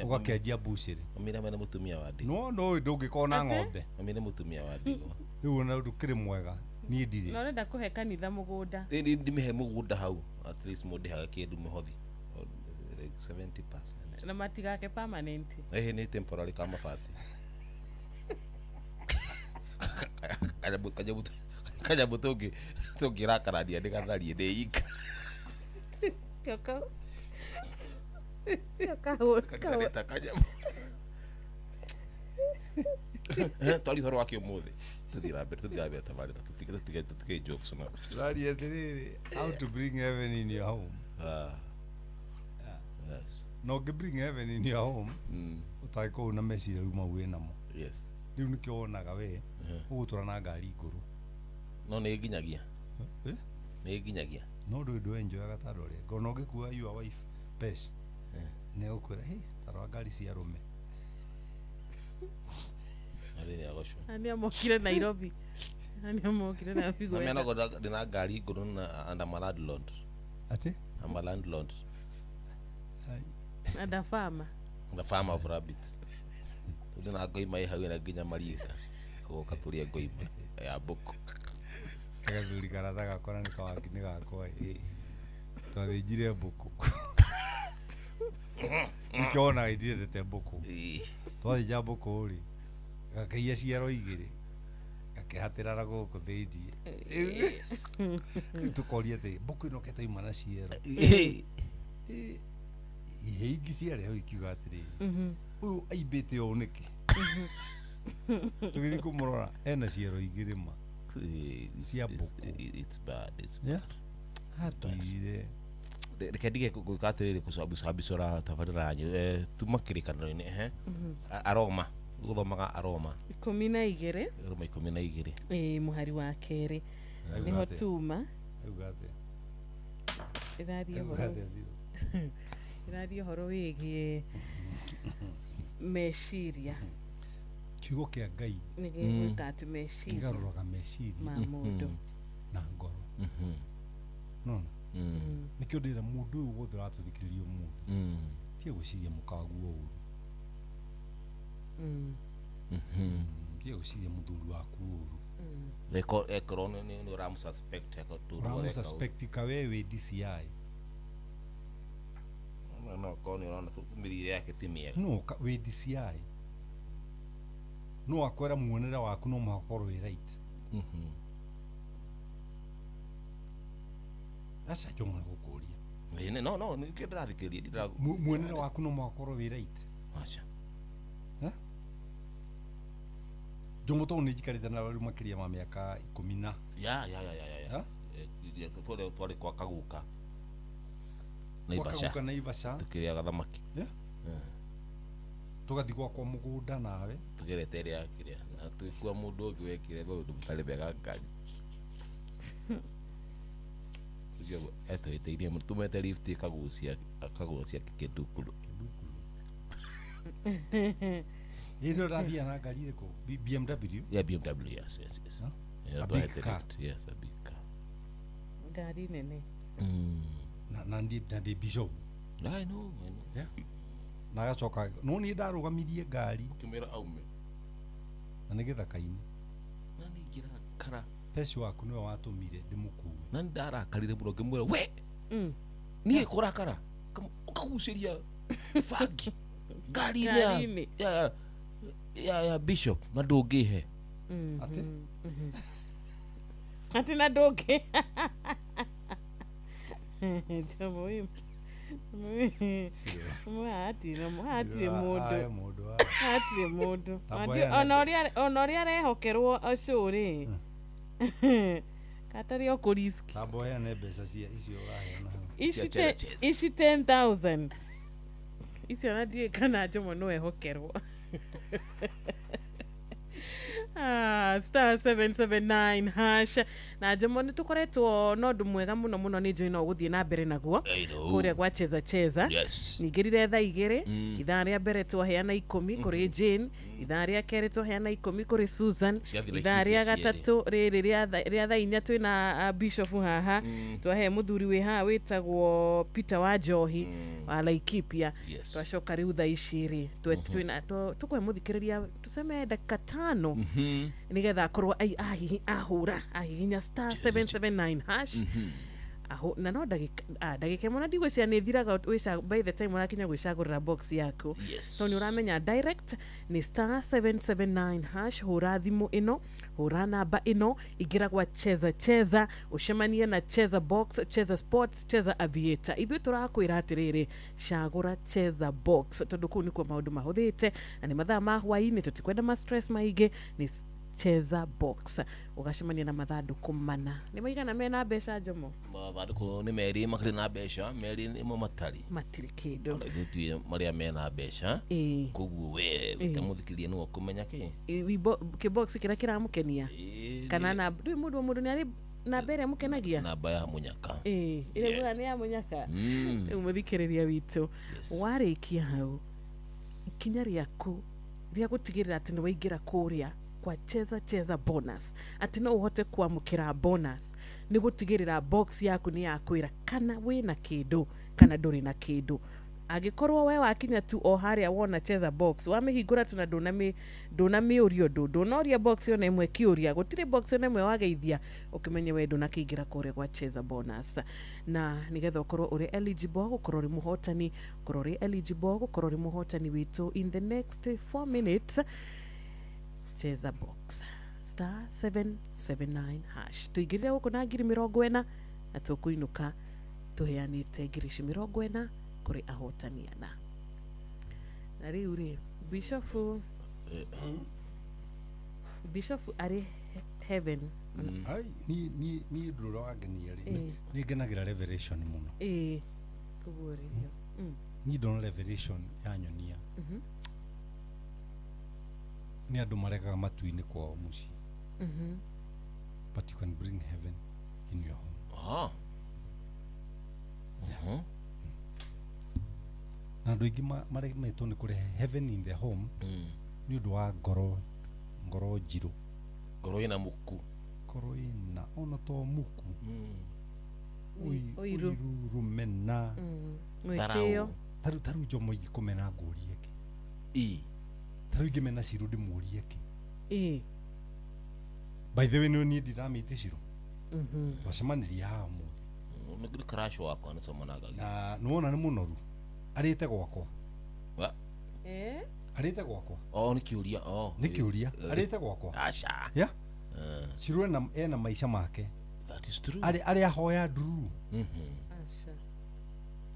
ũgakenjia mbuci rĩ. Mami nĩ mũtumia wa ndigwa. No ndũĩ ndũngĩkorwo na ng'ombe. Mami nĩ mũtumia wa ndigwa. Rĩu ona ndũkĩrĩ mwega niĩ ndirĩ. No nenda kũhe kanitha mũgũnda. Ndĩmĩhe mũgũnda hau at least mũndĩhaga kĩndũ mũhothi 70%. Na matigake permanent. Nĩ temporary kama mabati. Kanyamu tũngĩrakarania ndĩgatharie ndĩ ika. Kanyaneta kanyamu. Twari ũhoro wake ũmũthĩ. Tuthiĩ na mbere tabarĩ na tũtige jokes na. Tũraria atĩrĩrĩ how to bring heaven in your home. Yes. No bring heaven in your home. Ũtagĩkorwo na meciria rĩu mau wĩnamo. Yes. Rĩu nĩkĩo wonaga we ũgũtũra na ngari ngũrũ. No nĩ nginyagia. Nĩ nginyagia. No ndũ enjoyaga ta rore. Ngona ũngĩkua your wife Pesh. Nĩ ũkwĩra tarwa ngari cia arũme. Athĩni agocwo. Ani amokire Nairobi. Ani amokire na pigo. Mimi nago ndina ngari ngũrũ na under my landlord. Ati? I'm a landlord. And a farmer. The farmer of rabbits. Ndina ngoima hau na nginya marika. Goka tũria ngoima ya mbũkũ. Gathuri karatha gakora nĩ kawaki nĩ gakwa twathĩnjire mbũkũ. Nĩkĩona idirete mbũkũ. Twathĩnja mbũkũ rĩ gakĩia ciaro igĩrĩ gakĩhatĩra na gũkũ thĩinji. Tũkoria atĩ mbũkũ ĩno ketaima na ciero. Ihe ingĩ ciarĩ hau ikiuga atĩrĩrĩ ũyũ aimbĩte ũũ nĩkĩ. Tũgĩthiĩ kũmũrora ena ciero igĩrĩ ma cia mbũkũ. It's bad. Atũire reke ndige gwikatiriri kucabicora tabarĩra yanyu tumakĩrĩkanĩro-inĩ aroma gũthomaga aroma 12 aroma 12 mũhari wa kerĩ niho tuma ĩraria ũhoro wĩgiĩ meciria kiugo kĩa Ngai nĩgĩgwĩka atĩ meciria kĩgarũraga meciria ma mũndũ na ngoro no nĩkĩo ndĩra mũndũ ũyũ wothe ũratũthikĩrĩria ũmũthĩ tiga gwĩciria mũkaguo ũru tiga gwĩciria mũthuri waku ũru ekorwo nĩ ũramũsuspect kawe wĩ DCI no korwo nĩ ũrona mĩrire yake ti mĩega no wĩ DCI no akwĩra muonere waku no mũhakorwo wĩ right aca njo mwana gũkũria no nĩkĩo ndĩrathikĩrĩria muonere waku no mũhakorwo wĩ right aca njomo tondũ nĩ njikarĩte na rĩu makĩria ma mĩaka 10 twarĩ kwa Kaguka Naivasha tukĩrĩaga thamaki tũgathiĩ gwakwa mũgũnda nawe tũgerete ĩrĩa kĩrĩa na twĩkua mũndũ ũngĩ wekire maũndũ matarĩ mega Ngai ũcio etwĩtĩirie tũmete lift akagucia kĩndukuru ĩno rathia na ngari ĩrĩkũ BMW BMW yes a big car yes a big car ngari nene na ndi Bishop I know na agacoka no nĩ ndarũgamirie ngari kimera aume na nĩ gĩthaka-inĩ na nĩngira kara peci waku nĩwe watũmire ndĩmũkue na ndarakarire mũno ngĩmwĩra we niĩ kũrakara ũkagucĩria bangi ngari-inĩ ya Bishop na ndũngĩhe ati na ndũngĩ Jamoim hatire mũndũ ona ũrĩa arehokerwo ũcio rĩ katari okuriski tambo heane mbeca icio ũraheana ici 10,000 icio na ndiĩ kana Jomo no ehokerwo star 779 hash na Jomo nĩ tũkoretwo na ũndũ mwega mũno nĩ njũĩ no gũthiĩ na mbere naguo kũrĩa gwa cheza ningĩ rire thaa 2 ithaa rĩa mbere twaheana 10 kũrĩ Jane ithaa rĩa kerĩ twaheana 10 kũrĩ Susan ithaa rĩa gatatũ rĩrĩ rĩa thaa 4 twĩna Bishop haha twahe mũthuri wĩ haha wĩtagwo Peter wa Njohi wa Laikipia twacoka rĩu thaa ici rĩ twĩna tũkwe mũthikĩrĩria tuseme dakika 5 nigetha akorwo ahura ahihinya star 779 hash aho na no ndagĩka mwana ndigwĩcia nĩ thiraga by the time ũrakinya gwĩcagũrĩra box yako to nĩ ũramenya direct nĩ star 779 hash hũra thimũ ĩno hũra namba ĩno ingĩra gwa cheza ũcemanie na cheza box cheza sports cheza aviator ithuĩ tũrakwĩra atĩrĩrĩ cagũra cheza box tondũ kũu nĩkuo maũndũ mahũthĩte na nĩ mathaa ma hwaĩ-inĩ tũtikwenda ma stress maingĩ nĩ cheza box ugacemania na mathandũkũ mana nĩ maigana mena mbeca Jomo mathandũkũ nĩ merĩ makĩrĩ na mbeca merĩ nĩmo matirĩ kĩndũ ithuĩ marĩa mena mbeca koguo we wĩte mũthikĩrĩria nĩwe kũmenya kĩbox kĩrĩa kĩramũkenia kana na mũndũ nĩ arĩ namba ĩrĩa mũkenagia namba ya mũnyaka ĩrĩa nĩ ya mũnyaka rĩu mũthikĩrĩria witũ warĩkia hau ikinya rĩaku rĩa gũtigĩrĩra atĩ nĩ waingĩra kũrĩa kwa cheza bonus ati no uhote kuamukira bonus ni gutigirira box yaku ni yakwira kana wina kindu kana nduri na kindu agikorwo we wakinya tu o haria wona cheza box wamihingura tuna ndona miurio ndonoria box yo nemwe kiuria gutire box yo nemwe wageithia ukimenye we ndona kiingira kure kwa cheza bonus na nigetha ukorwo uri eligible gukorwo ri muhotani ukorwo ri eligible gukorwo ri muhotani witu in the next 4 minutes cheza box star 779 hash tuigirire guku na ngiri 40 na tukuinuka tuheanite ngiri 40 kuri ahotaniana na riu ri Bishop ari heaven ai ni nduro wangenia ri ni ngenagira revelation muno Kuguũrĩrio. Niĩ ndona revelation ya nyonia nĩ andũ marekaga matu-inĩ kwao mũciĩ. But you can bring heaven in your home. Na andũ aingĩ maremetwo nĩ kũrehe heaven in the home nĩ ũndũ wa ngoro njirũ, ngoro ĩna muku, ngoro ĩna ona to muku, ũiru, rũmena, mwĩtĩo. Tarĩu Jomo ingĩkũmena ngũrie kĩ? Tarĩu ingĩmena Shirũ ndĩmũrie kĩ? By the way niĩ ndiramĩte Shirũ, twacemanĩria haha ũmũthĩ. Nĩ crash wakwa nĩ somanaga. Na nĩwona nĩ mũnoru, arĩte gwakwa. Arĩte gwakwa. Nĩ kĩũria. Nĩ kĩũria, arĩte gwakwa. Aca. Shirũ ena maica make. That is true. Arĩ ahoya nduru. Aca.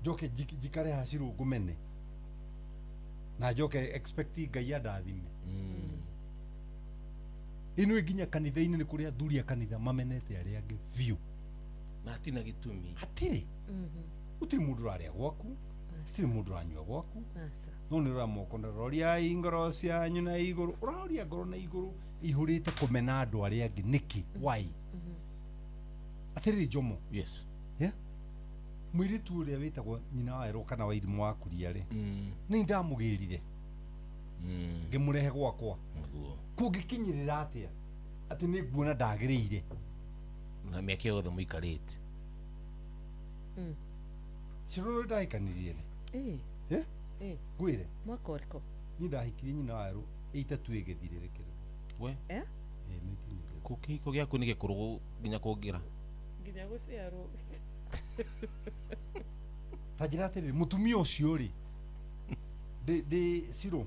Njoke njikare haha Shirũ ngũmene. Na njoke expect Ngai andathime. Ino nginya kanitha-inĩ nĩ kũrĩa athuri a kanitha mamenete arĩa angĩ biũ. Na hatina gĩtũmi. Hatirĩ. Gũtirĩ mũndũ ũrarĩa gwaku, gũtirĩ mũndũ ũranyua gwaku. No nĩ ũrora moko ndororiai ngoro cianyu na igũrũ. Ũraroria ngoro na igũrũ ihũrĩte kũmena andũ arĩa angĩ nĩkĩ? Why? Atĩrĩ Jomo. Yes. Mũirĩtu ũrĩa wĩtagwo nyina wa Erũ kana wa Irimũ wa Kuria-rĩ, nĩ ndamũgĩrire ngĩmũrehe gwakwa. Kũngĩkinyĩrĩra atĩa atĩ nĩ nguona ndagĩrĩire na mĩaka yothe mũikarĩte? Shirũ ndahikanirie ngwĩre mwaka ũrĩkũ? Niĩ ndahikirie nyina wa Erũ 82 ĩgĩthirĩrĩkĩra. We? Kĩhiko gĩaku nĩ gĩkũrũ nginya kũngĩra? Nginya gũciarwo. Ta njĩra atĩrĩrĩ, mũtumia ũcio-rĩ Shirũ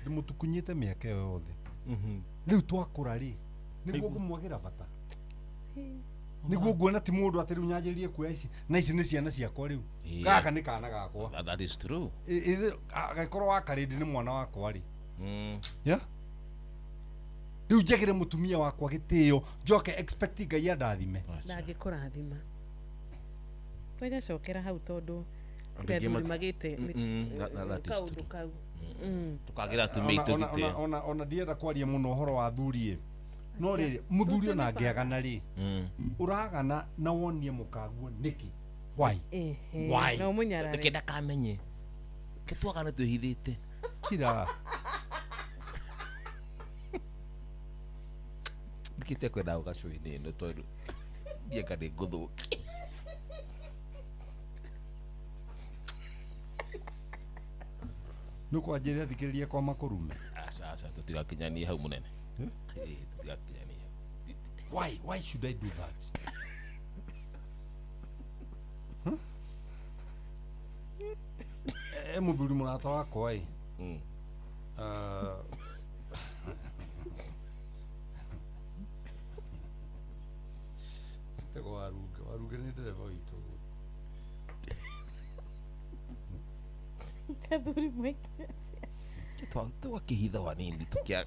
ndĩmũtukunyĩte mĩaka ĩyo yothe. Rĩu twakũra-rĩ nĩguo ngũmwagĩra bata, nĩguo nguona ti mũndũ atĩ rĩu nyanjĩrĩrie kuoya ici na ici nĩ ciana ciakwa rĩu. Gaka nĩ kana gakwa. That is true. Agĩkorwo wa Karĩndĩ nĩ mwana wakwa-rĩ, rĩu njagĩre mũtumia wakwa gĩtĩo njoke expect Ngai andathime. Na angĩkũrathima kwenda cokera hau tondũ athuri magĩte kaũndũ kau. Tukagira atumia aitũ gĩtĩo. Ona ndienda kwaria mũno ũhoro wa athuri-ĩ, no rĩrĩ mũthuri ona angĩagana-rĩ, ũragana na wonie mũkaguo nĩkĩ? Why? Na ũmũnyarare. Reke ndakamenye ketwagana twĩhithĩte kira ndikĩte kwenda ũgacuinĩ ĩno tondũ ndieka nĩ ngũthũki. Nũkwanjĩrĩra thikĩrĩria kwa makũrume. Aca tũtigakinyanie hau mũnene. Tũtigakinyanie hau. Why should I do that? Mũthuri mũrata wakwa-ĩ, tego Waruge nĩ ndereba witũ. Kathuri mwĩkĩre tũgakĩhitha wanini tũkĩa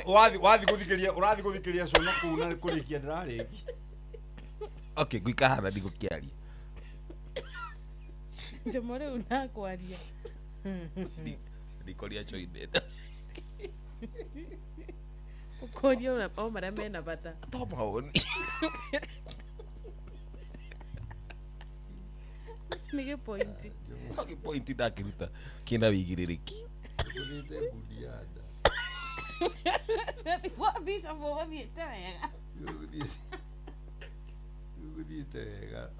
ũrathi gũthikĩria cũna kũu na kũrĩkia ndĩrarĩki. Okay, ngũikara hana ndigũkĩaria. Jomo rĩu nakwaria. Ndikoria choinde. Ukoria o marĩa mena bata. Tomaoni. Nige pointi. Okay, pointi ndakĩruta kĩna wĩigĩrĩrĩki. Ũgũthiĩte Bundianda. Bishop ũgũthiĩte wega. Ũgũthiĩte wega.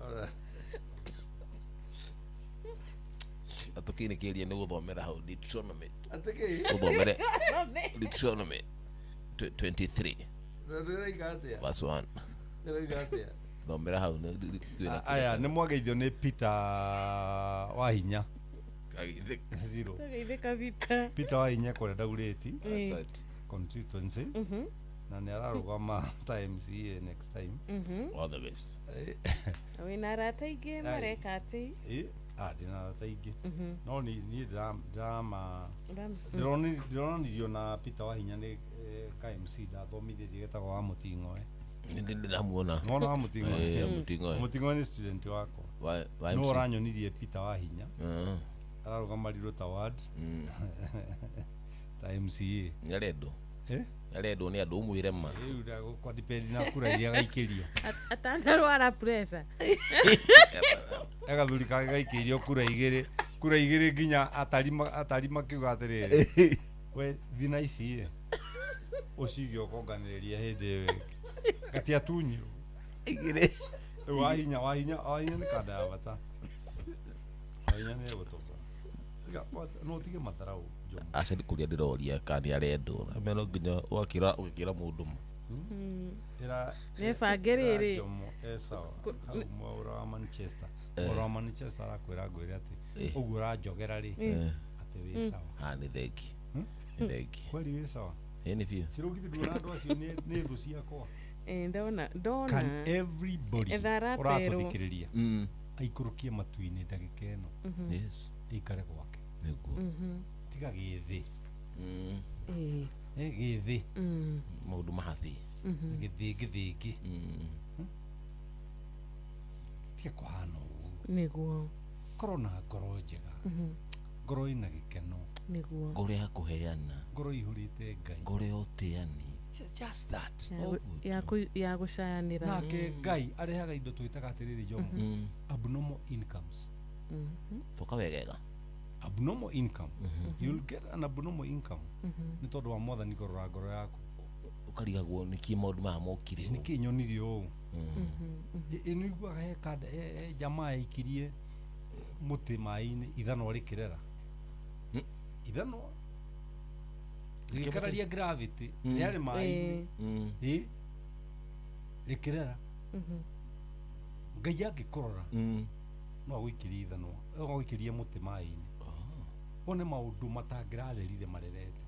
Atũkĩnĩkĩria nĩ gũthomera hau Deuteronomy. Atĩkĩ? Gũthomere Deuteronomy 23. Ndĩraiga atĩa? Verse 1. Ndĩraiga atĩa? Thomera hau aya nĩ mwageithio nĩ Peter Wahinya. Zero. Peter Wahinya kũrĩa Daureti constituency na nĩ ararũgama Times next time. All the best. Wĩna arata aingĩ mareka atĩ? ndina arata ingĩ no niĩ ndĩronanirio na Peter Wahinya nĩ KMC ndathomithĩtie getagwo wa Mũting'oe ndĩramuona mwana wa Mũting'oe nĩ student wako no ũranyonirie Peter Wahinya ararũgamarirwo ta ward ta MCA yarendwo nĩ andũ ũmwĩre ma rĩu ndagũkwa depend na kura iria gaikĩrio atandarwara pressure agathuri kage gaikĩrio kura igĩrĩ nginya atari makiuga atĩrĩrĩ we thina ici ũcigio konganĩrĩria hĩndĩ ĩyo gati atunyi igĩrĩ Wahinya nĩ kanda ya bata Wahinya nĩ gũtoka no tige matarau aceni kuria ndiroria kandi arendwo na meno nginya wakira mũndũ nĩ bangĩrĩrĩ sawa mwaura wa Manchester arakwĩra atĩ ũguo ũranjogera rĩ atĩ wĩ sawa nĩ thengi kweli wĩ sawa nĩ biũ cirugithi ndona andũ acio nĩ thũ ciakwa ndona can everybody ũratũthikĩrĩria aikũrũkie matu-inĩ ndagĩka ĩno ikare gwake tiga gĩthĩ gĩthĩ maũndũ mahathi gĩthĩngĩ tiga kũhana ũguo nĩguo korwo na ngoro njega ngoro ĩna gĩkeno nĩguo ngoro ya kũheana ngoro ihũrĩte Ngai ngoro ya ũtĩani just that ya gũcayanĩra nake Ngai arehaga indo twĩtaga atĩrĩrĩ Jomo abnormal incomes tũkawegega abnormal income you'll get an abnormal income nĩ tondũ wa Mwathani kũrora ngoro yaku ũkarigagwo nĩkĩ maũndũ maya mokire nĩkĩ nyonirio ũũ nĩiguaga he jamaa ikirie mũtĩ maĩ-inĩ ithanwa rĩkĩrera ithanwa rĩkararia gravity rĩarĩ maĩ-inĩ rĩkĩrera Ngai angĩkũrora no agũikĩrie ithanwa agũikĩrie mũtĩ maĩ-inĩ one maũndũ matangĩrarerire marerete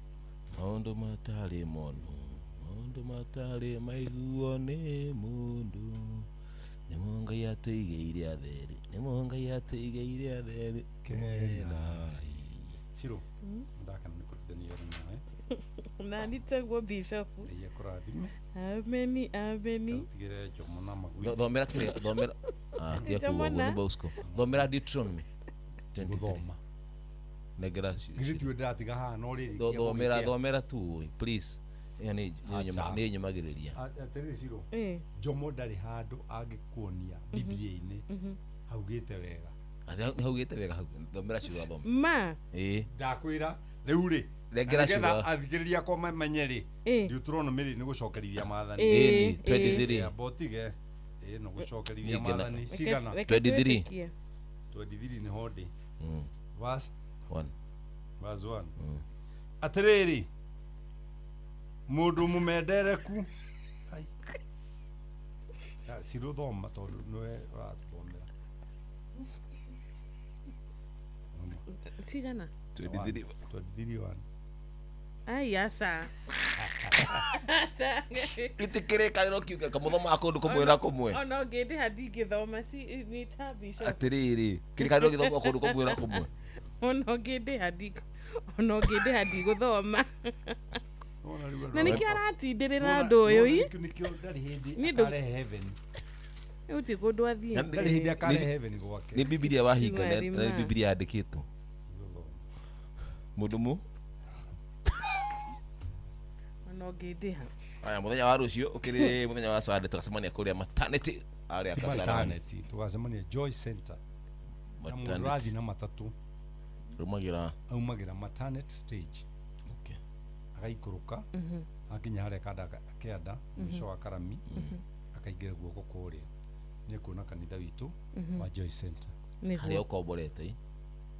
maũndũ matarĩ mono maũndũ matarĩ maiguo nĩ mũndũ nĩmo Ngai atũigĩire atherĩ nĩmo Ngai atũigĩire atherĩ kenai Ciro ndakana nĩkũrutithania nawe na nĩtegwo bishop Ngai akũrathime ameni tigĩre Jomo na magui thomera kĩrĩa thomera tia kuona Bosco thomera Deuteronomy gũthoma negera githitwe ndatiga haha no rĩrĩ thomera tu please yani nĩ nyumagĩrĩria atĩrĩ Ciro Jomo ndarĩ handũ angĩkuonia Biblia-inĩ haugĩte wega haugĩte wega thomera ciuga thoma ma ndakwĩra rĩu rĩ ngetha athikĩrĩria akwa mamenye rĩ Deuteronomy nĩ gũcokerithia maathani 23 abotige no gũcokerithia maathani cigana 23 nĩ hodi verse 1 atĩrĩrĩ mũndũ mũmendereku Ciro thoma tondũ nĩwe ũratũthomera cigana 23 ai asa itikĩrĩkanĩro kiuge kamũthoma kũndũ kũmwe na kũmwe ona ngĩndĩ handingĩthoma nĩ ta bishop atĩrĩrĩ kĩrĩkanĩro gĩthoma kũndũ kũmwe na kũmwe ona ngĩndĩ gũthoma na nĩkĩo aratindĩrĩra andũ ũyũ nĩkĩo ndarĩ hĩndĩ akarehe heaven rĩu ti kũndũ athiĩ ndarĩ hĩndĩ akarehe heaven gwake nĩ Biblia wahinga na Biblia yandĩkĩtwo mũndũ mu ona ngĩndĩha aya mũthenya wa rũciũ ũkĩrĩ mũthenya wa Sunday tũgacemania kũrĩa maternity arĩa Kasarani tũgacemania Joy Center na mũrathi na matatũ aumagĩra maternity stage agaikũrũka akinya harĩa kĩanda mũico wa Karami akaingĩra guoko kũrĩa nĩ kuona kanitha witũ wa Joy Center harĩa ũkomborete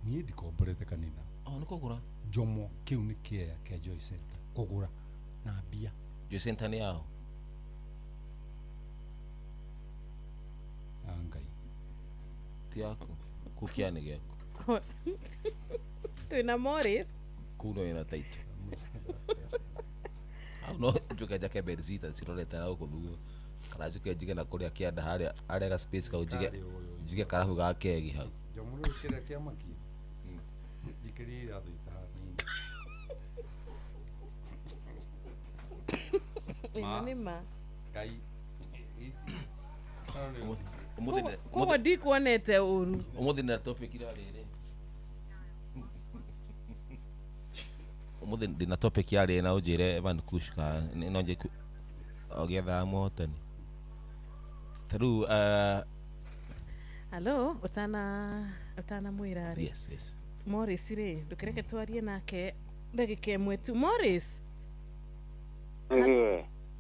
niĩ ndikomborete kanitha nĩ kũgũra Jomo kĩu nĩ kĩea kĩa Joy Center kũgũra na mbia Joy Center nĩ yao Ngai ti yaku kukia nĩ gĩaku twĩna Morris kuno ina taito no njuke njake benzita cirorete na gũkũ thutha kana njuke njige na kũrĩa kĩanda harĩa ga space kau njige karahu ga kegi hau kira kia maki jikiri aduita ni Manima kai Kwa ndikuonete uru umuthi na topic ira riri umuthi ndina topic ya riri na ujire Evan Kushka no nje ogetha motani through Hello, utana mwirari. Yes. Morris ri, ndukireke twarie nake ndagike imwe tu. Morris.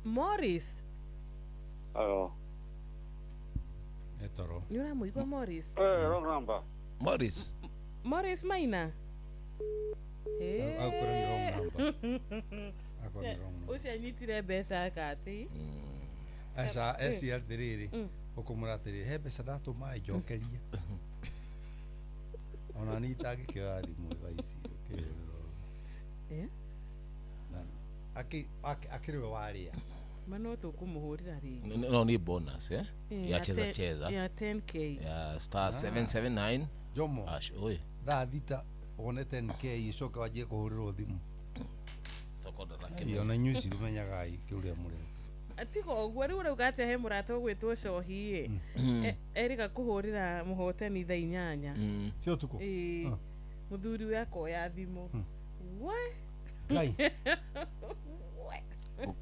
Morris. Hello. Etoro. Ni uramuigua Morris? Wrong number. Morris Maina. Akora ni wrong number. Ucia nyitire mbeca kati. Asa SR diriri. Okumuratiriri he mbeca ndatuma njokeria. Ona ni tagikioya thimu thaici akiriwe waria mano tukumuhurira ringi no ni bonus ya cheza ya 10k ya star 779 jomo oye thita one 10k icoka wajie kuhurirwo thimu tokoda lakini ona nyuci rumenyaga ikiuria mure atiko ogwo riu ugate he murata gwitwo cohi erika kuhurira muhotani thaa 8 cio tuko muthuri we akoya thimu we kai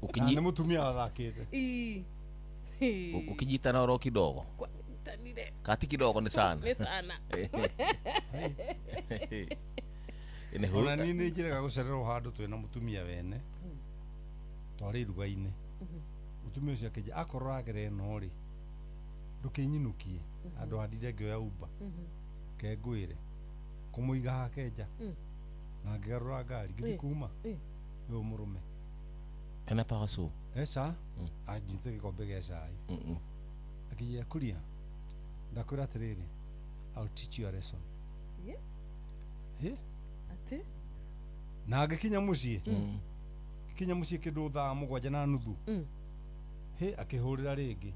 ukinyi mutumia wathakite ukijitana oro kidogo tanire kati kidogo ni sana ona nini njiraga gucererwo handu twina mutumia wene twari ruga-ini mutumia ucio akija akoragire no ri ndukinyinukie andu andire ngioya uba kengwire kumuiga hakenja na ngigarura ngari ngiri kuma yo murume ena paraso esa ajinte gikombe gia cai akija kuria ndakwira atiriri I'll teach you a lesson ati na agikinya mucii kinya mucii kindu thaa 7:30 akihurira ringi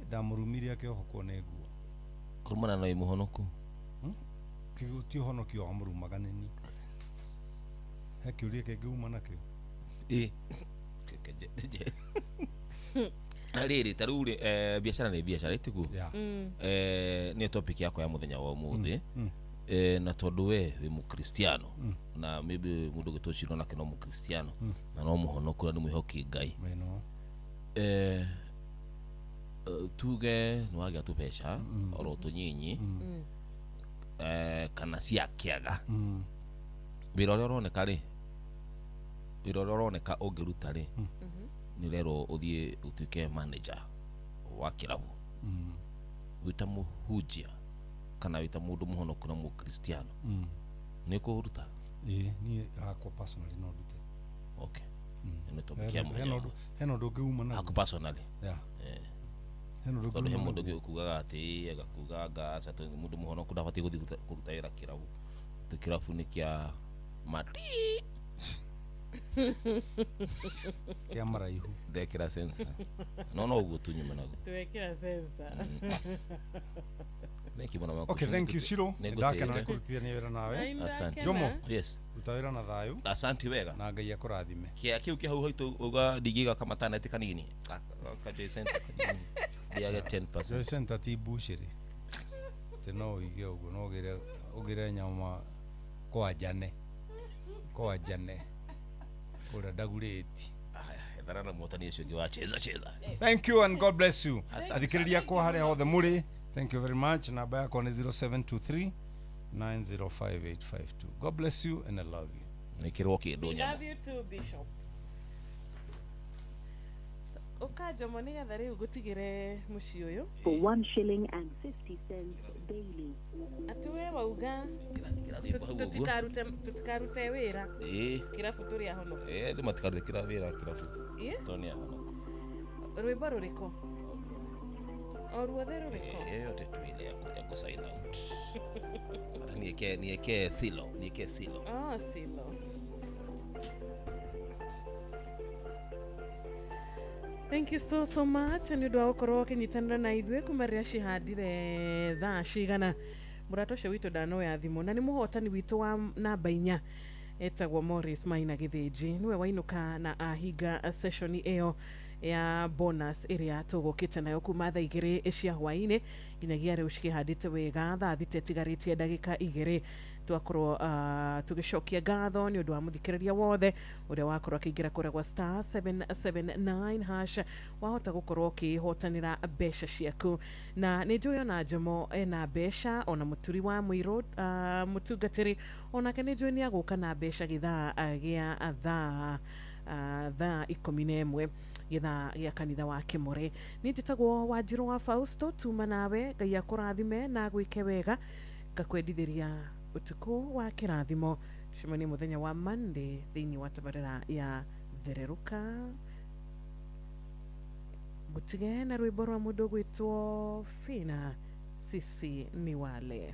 ndamurumire akiohokwo ni nguo kurumana na imuhonoku ti honokio amurumaga nini hekiuria kengiuma nakio riri taruri biashara ni biashara itiku ni topic yako ya muthenya wa umuthi na tondu we mukristiano na maybe mundu gitoshiro na kino mukristiano na no muhonoku na ni mwihoki Ngai tuge no agia tupesha oro tunyinyi kana cia kiaga birore roneka ri birore roneka ungiruta ri ni rero uthie utuike manager wa kirabu wita muhujia kana wita mundu muhonoku na mukristiano ni kuruta ni akwa personally no dute okay ni topic ya mwenyewe heno ndugiuma na aku personally heno ndugiuma hemo ndugi kugaga ati agakuga gaca to mundu muhonoku ndabati guthi kuruta ira kirabu tukirabu ni kia mati kia maraihu ndekira sensa no uguo tunyume nago twekira sensa okay thank you Shiro ndakana kurutia ni wira nawe asante Jomo yes utawira na thayu asante wega na Ngai akurathime kia kiu kia hau haitu uga digiga kama tana ti kanini ka Jacinta kanini dia 10% Jacinta ti bushiri teno ige ugo no ugire nyama kwa jane kura dagureti etharana motani ucio ngi wa cheza thank you and God bless you athikiriria kwa hare hothe muri thank you very much namba yako ni 0723 905 God bless you and I love you nikirwo kindu nyama love you too Bishop ukajomo ni getha riu gutigire muci uyu for 1 shilling and 50 cents daily ati we wauga tutikarute wira kirabu turi ahono ndi matikarute wira kirabu toni ahono rwimbo ruriko oruothe ruriko yote tu ile ya ku sign out hata nieke silo silo Thank you so much. Ni ndo okoro kinyitanira na ithwe kumaria cihadire thaa cigana. Muratoshe wito dano ya thimo na ni muhotani wito wa namba 4 etagwo Morris Maina Githiji niwe wainuka na ahiga session iyo ya bonus area tugukite nayo kuma thaa 2 cia hwaine nginyagia riu cikihadite wega thaa thitetigarite ndagika 2 twakorwo tugicokia ngatho ni undu wa muthikiriria wothe uria wakorwo akigira kuragwa star 779 hash wahota gukorwo kihotanira besha ciaku na ni njuyo na Jomo ena besha ona muturi wa Muiro mutungatiri ona kene njuyo ni aguka na besha githaa gia thaa 11 githaa gia kanitha wa Kimure ni njitagwo Wanjiru wa Fausto tuma nawe Ngai akurathime na gwike wega gakwendithiria utuku wa kirathimo shimani muthenya wa Monday thini wa tabarira ya thereruka gutige na rwimbo rwa mundu gwitwo Fina sisi ni wale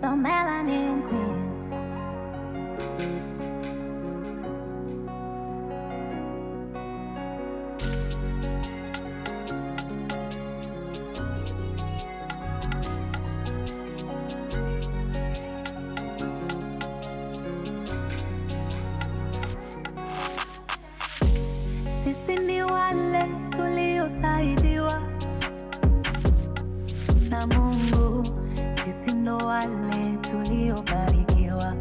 The Melanin Queen. Sisi ni wale tuliosaidiwa na Mungu, sisi ndo wale tuliobarikiwa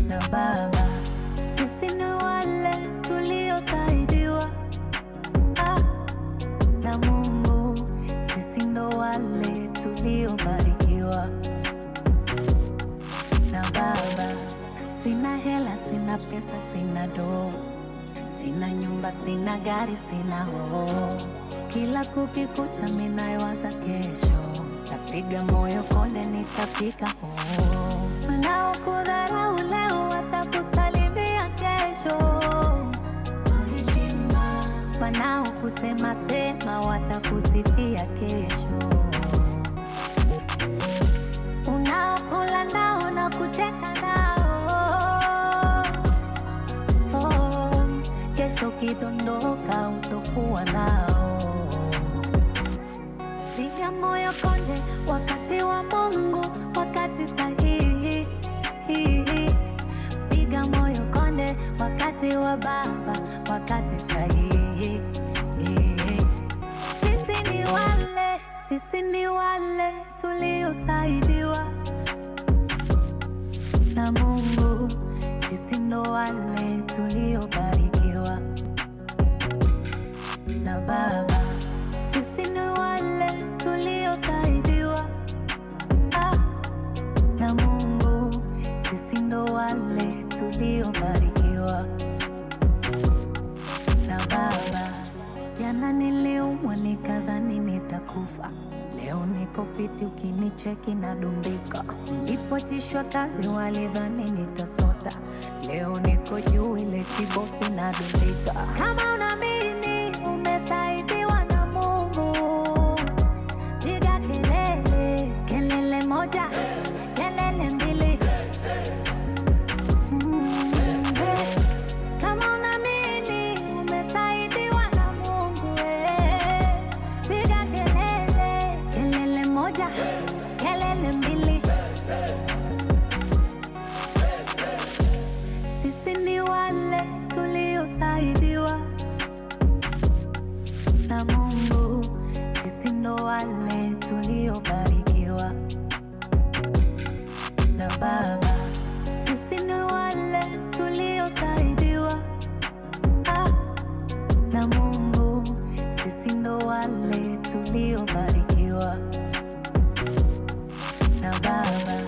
na Baba, sisi ni wale tuliosaidiwa na Mungu, sisi ndo wale tuliobarikiwa na Baba. Sina hela, sina pesa, sina doo, sina nyumba, sina gari, sina hoo. Kila kukikucha minayowaza kesho, napiga moyo konde nitafika hoo. Wanaokudharau leo watakusalimia kesho, wanaokusema sema watakusifia kesho. Unaokula nao na kucheka nao, kesho kidondoka utokuwa nao. Piga moyo konde wakati wa Mungu, wakati sahihi. Piga moyo konde wakati wa Baba, wakati sahihi. Sisi ni wale tuliosaidiwa na Mungu, sisi ndo wale tuliobarikiwa na Baba, sisi ni wale tuliosaidiwa na Mungu, sisi ndo wale tuliobarikiwa na Baba. Jana niliumwa nikadhani nitakufa, leo niko fiti ukinicheki na dumbika. Nilipotishwa kazi walidhani nitasota, leo niko juu ile kibosi na dumbika. Kama unaamini umesaidiwa na Mungu, piga kelele, kelele moja, kelele mbili. Kama unaamini umesaidiwa na Mungu, piga kelele, kelele moja, kelele mbili. Sisi ni wale tuliosaidiwa na Mungu, sisi ndo wale tuliobarikiwa na Baba, sisi ni wale tuliosaidiwa na Mungu, sisi ndo wale tuliobarikiwa na Baba.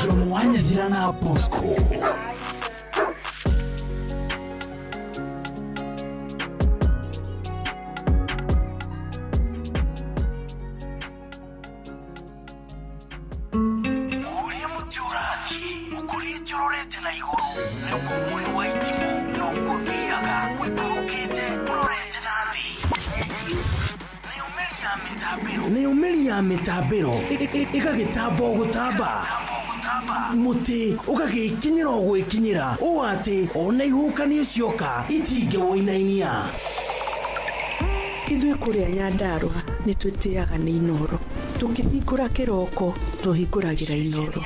Jomo Wanyathira na Bosco. Uria muti urathi ukurite urorete na iguru niguo muri wa itimu nuguo thiaga wikurukite urorete na thi. nĩ umĩri ya mĩtambĩro ĩgagĩtamba o gũtamba mũtĩ ũgagĩkinyĩra o gwĩkinyĩra ũũ atĩ ona ihukanio cioka itingĩwoinainia. Ithuĩ kũrĩa Nyandarua nĩ twĩtĩaga nĩ Inoro. Tũkĩhingũra kĩroko tũhingũragĩra Inoro.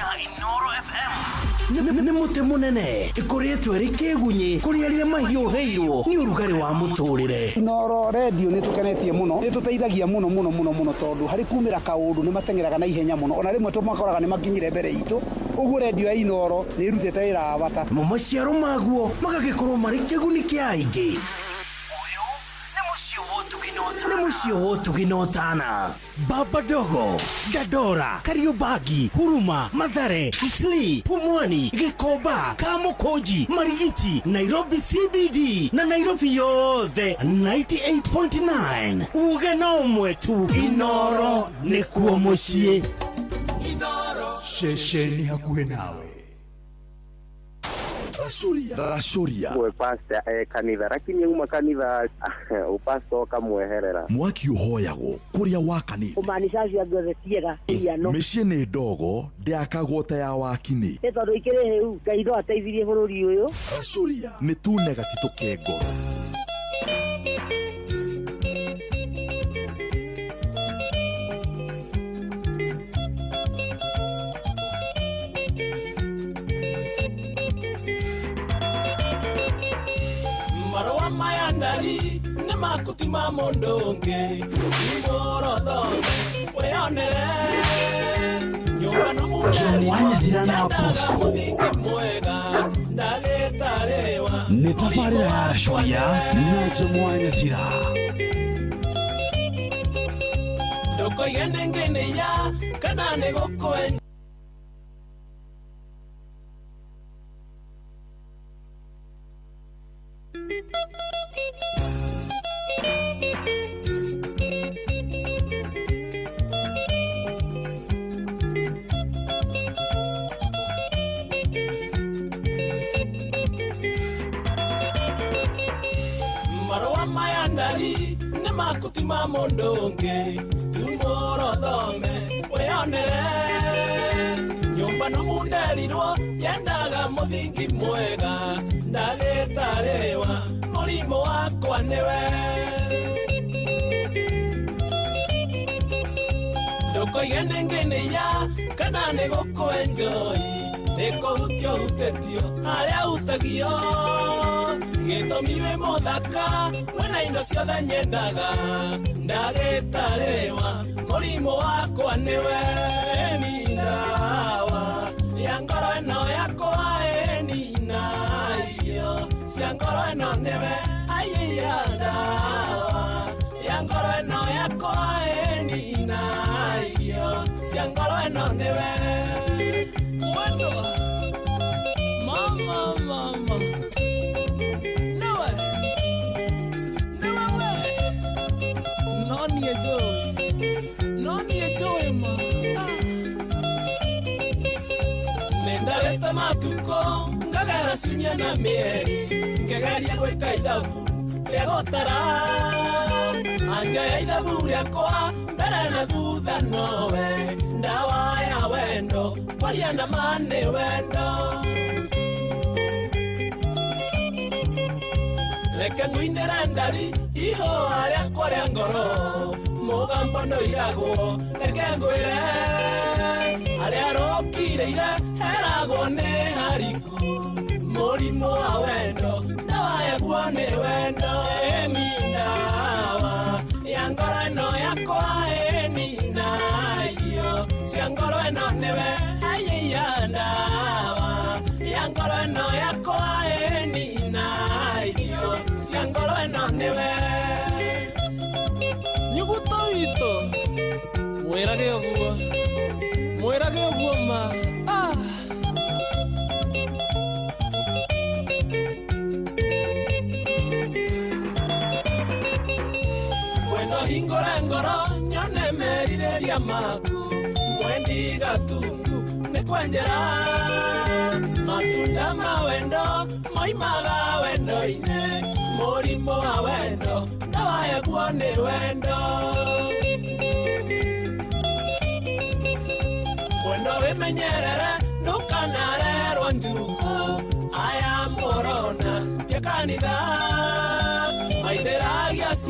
Nĩ mũtĩ mũnene ĩkoretwo ĩrĩ kĩgunyi kũrĩ arĩa mahiũhĩirwo nĩ ũrugarĩ wa mũtũrĩre. Inoro radio nĩ tũkenetie mũno, nĩ tũteithagia mũno tondũ harĩ kumĩra kaũndũ nĩ matengeraga na ihenya mũno, ona rĩmwe tũmakoraga nĩ makinyire mbere itũ. Ũguo radio ya Inoro nĩ ĩrutĩte wĩra wa bata. Maciaro maguo magagĩkorwo marĩ kĩguni kĩa aingĩ. Nĩ mũciĩ wotũginotana. Baba Dogo, Dadora, Kariobangi, Huruma, Mathare, Isli, Pumwani, Gikomba, Kamukonji, Marigiti, Nairobi CBD na Nairobi yothe 98.9. Uge na umwe tu. Inoro nĩkuo mũciĩ. Inoro shesheni hakuhĩ nawe. Rashuria mwe pastor kanitha lakini uma kanitha upastor kamweherera mwaki uhoyagwo kuria wakani umanishaji agwethetiega iano mĩciĩ nĩ ndogo ndĩakagwo ta ya wakini ĩtondũ ikĩrĩ hĩu Ngai no ateithirie bũrũri ũyũ. Rashuria nĩtunega titũke ngoro. Mayandari ne makutima mondonge Morothonge weyonere nyumba no Mwanyathira na Bosco ndagetarewa nĩ tabarĩra ya Rashuria na Mwanyathira ndoko yenengene ya kana ne gokwe kutima mondonge tumorothome weyonere nyumba no munderirwo yendaga muthingi mwega ndagetarewa murimo wakwa niwe ndoko yenengene ya kana nĩ gũkwenjoi nĩkũhutio hutetio harĩa hutagio gĩtũmi wĩ mũthaka wĩna indo ciothe nyendaga ndagĩtarĩwa mũrimũ wakwa nĩwe ni ndawa ya ngoro ĩno yakwa ĩnina irio cia ngoro ĩno nĩwe aiya ndawa ya ngoro ĩno yakwa ĩnina irio cia ngoro ĩno nĩwe mwendo mama Noni etoe ma Nendareta matuko ngagara sunya na meri ngegaria gweka ithabu rĩa gũtara anja ya ithabu rĩakwa mbere na thutha nowe ndawa ya wendo kwaria na mane wendo reke ngũinĩre ndari ihoa rĩakwa rĩa ngoro mugambo ndoiragwo reke ngwĩre arĩa rokireire heragwo nĩ hariku mũrimũ wa wendo ndawa yaguo nĩ wendo ĩni ndawa ya ngoro ĩno yakwa ĩni na irio cia ngoro ĩno nĩwe aiya ndawa ya ngoro ĩno yakwa ĩni na irio cia ngoro ĩno nĩwe nyuguto ito mwĩrage ũguo ma mwendo hingũre ngoro nyone merirĩria maku mwendi gatungu nĩ kwenjera matunda ma wendo moimaga wendo-inĩ mũrimũ wa wendo ndawa yaguo nĩ wendo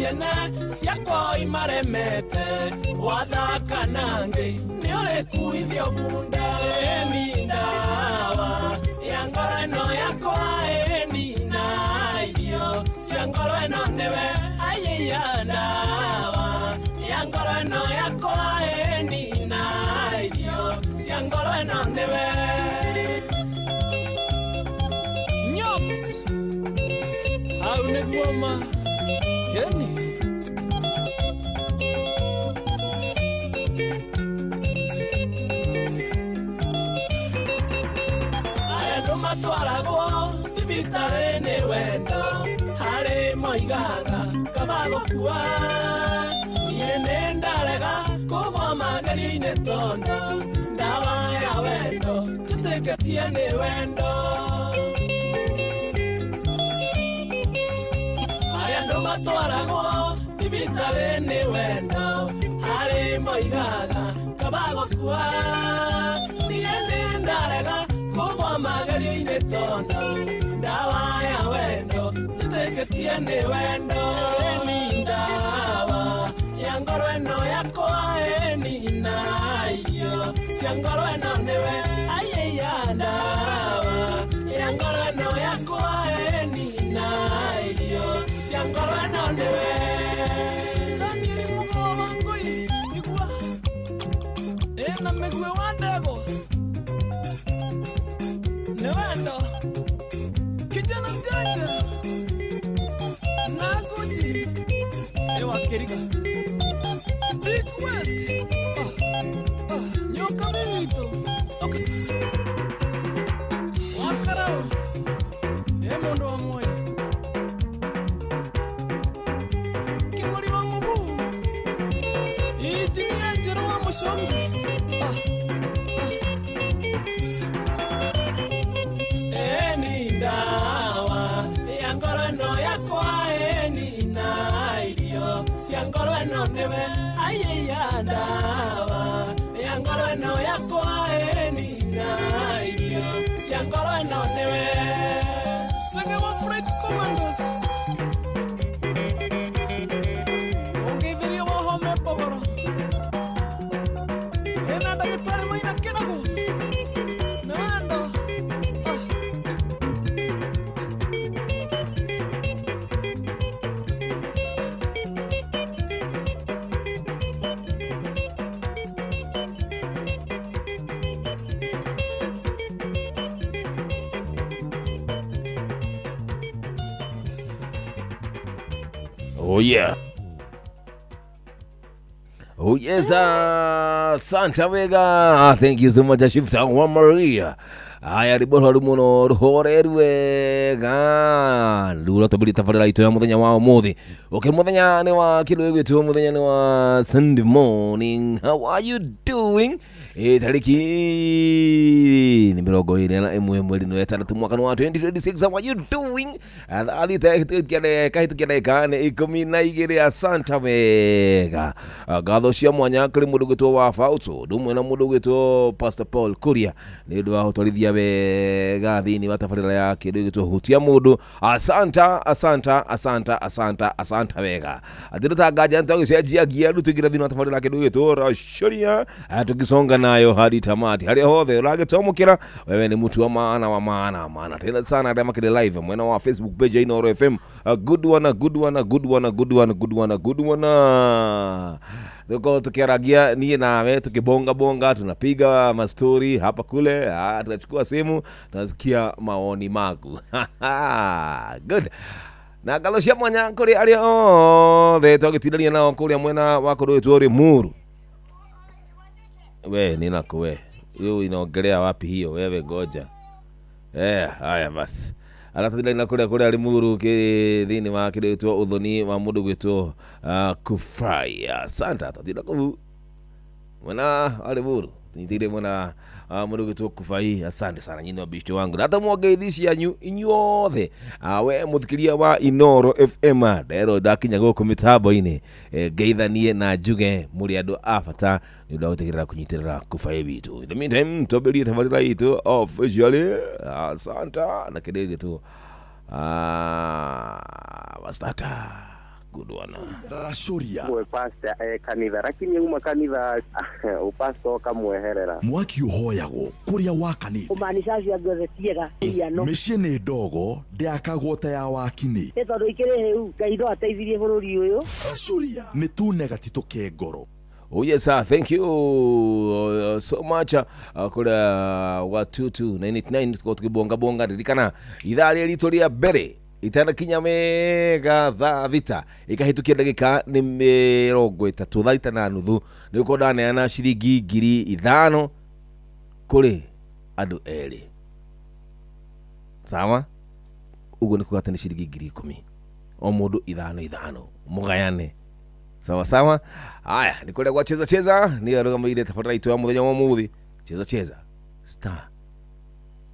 ciene ciakwa imaremete wathaka nangi ni uri kuithio bunda ni ndawa ya ngoro ino yakwa ni na irio cia ngoro ino niwe aiya ndawa ya ngoro ino yakwa ni na irio cia ngoro ino niwe nyoks hau niguo ma yani matwaragwo thibitarĩ nĩ wendo harĩ moigaga kabagũkua niĩ nĩ ndarega kũgwa magerio-inĩ tondũ ndawa ya wendo tũtĩkĩtie nĩ wendo harĩa andũ matwaragwo thibitarĩ nĩ wendo harĩ moigaga kabagũkua niĩ nĩ ndarega kugwa magerio-inĩ tondũ ndawa ya wendo tũtĩkĩtie nĩ wendo ni ndawa ya ngoro ĩno yakwa ni na irio cia ngoro ĩno nĩwe aiya ndawa ya ngoro ĩno yakwa ni na irio cia ngoro ĩno nĩwe Daniel Mugoba ngui igua ena mĩgue wa ndego Nevando kijana mjanja Nakuji ewa keriga Big West nyoka mimito okay wakarao emondo wa moyo kimori wa mugu itini ya jero wa mushomi ndawa ya ngoro ĩno yakwa ni na irio cia ngoro ĩno nĩwe aiya ndawa ya ngoro ĩno yakwa ni na irio cia ngoro ĩno nĩwe Sege wa Fred Commandos Ungithirio wa home pogoro ena ndagĩtarĩ Maina Kĩragu Nando Oh yeah. Oh yes, Santa Vega. Thank you so much, Shifta wa Maria. Aya riboro muno ruhorerwega. Lura tobiri tafarira ito ya muthenya wa umuthi. Okay, muthenya ni wa kilo gwitu muthenya ni wa Sunday morning. How are you doing? Tariki ni mirongo ine na imwe mweri ni wetana mwaka wa 2026. How are you doing? Alita kahitukireka ni 12 ya Santa Vega. Gatho cia mwanya kuri mundu gwitwo wa Fauto dumwe na mundu gwitwo Pastor Paul Kuria ni ndu wa utwarithia wega thini wa tafarira ya kindu gwitwo hutia mundu. Asanta wega atirita gaja ntagicenjia gia rutugira thini wa tafarira kindu gwitwo Rashoria tukisonga nayo hadi tamati hali hothe uragitomukira wewe ni mtu wa maana tena sana ndema kile live mwena wa Facebook page Inoro FM. Good one. Tuko tukiaragia niye nawe tukibonga tunapiga mastori hapa kule tunachukua simu tunasikia maoni magu good na galoshia mwanya kuri aria the tugitindania nao kuri mwena wako rwetu uri muru we nina kuwe hiyo inaongelea wapi hiyo wewe goja haya basi aratadila ina kuri ali muru thini wa kiretwo uthoni wa mundu gwitwo kufrai santa tatila ku mwana ali muru nitire mwana mundu gwitwo kufai asante sana nyinyi wa bishto wangu hata muongeithici yanyu inyuothe we muthikiria wa Inoro FM ndero ndakinya guku mitambo-ini ngeithanie na njuge muri andu afata ni ndu gutigirira kunyitirira kufai bitu. In the meantime toberie tabarira itu officially santa na kidege tu bastata good one. Rashoria. Mwe pastor kanitha lakini uma kanitha upasto kamweherera. Mwaki uhoyagwo kuria wakanite. Kumaanisha cia ngwethetiega iano. Mĩciĩ nĩ ndogo ndĩakagwo ta ya wakini. Tondũ ikĩrĩ hĩu Ngai no ateithirie bũrũri ũyũ. Rashoria nĩ tunega tituke ngoro. Oh yes sir, thank you so much kura watutu 989 tuko tukibonga ririkana ithaa rĩritũ rĩa mbere itanakinya mega thaa thita ikahitukia ndagika ni 30 thaa thita na nuthu nĩ uko ndaneana ciringi 5,000 kuri andu eri sawa uguo nĩ kugata ni ciringi 10,000 o mundu 5,000 mugayane sawa sawa. Haya ni kule kwa cheza ni arugamire tafadhali itoa muthenya wa muthi cheza star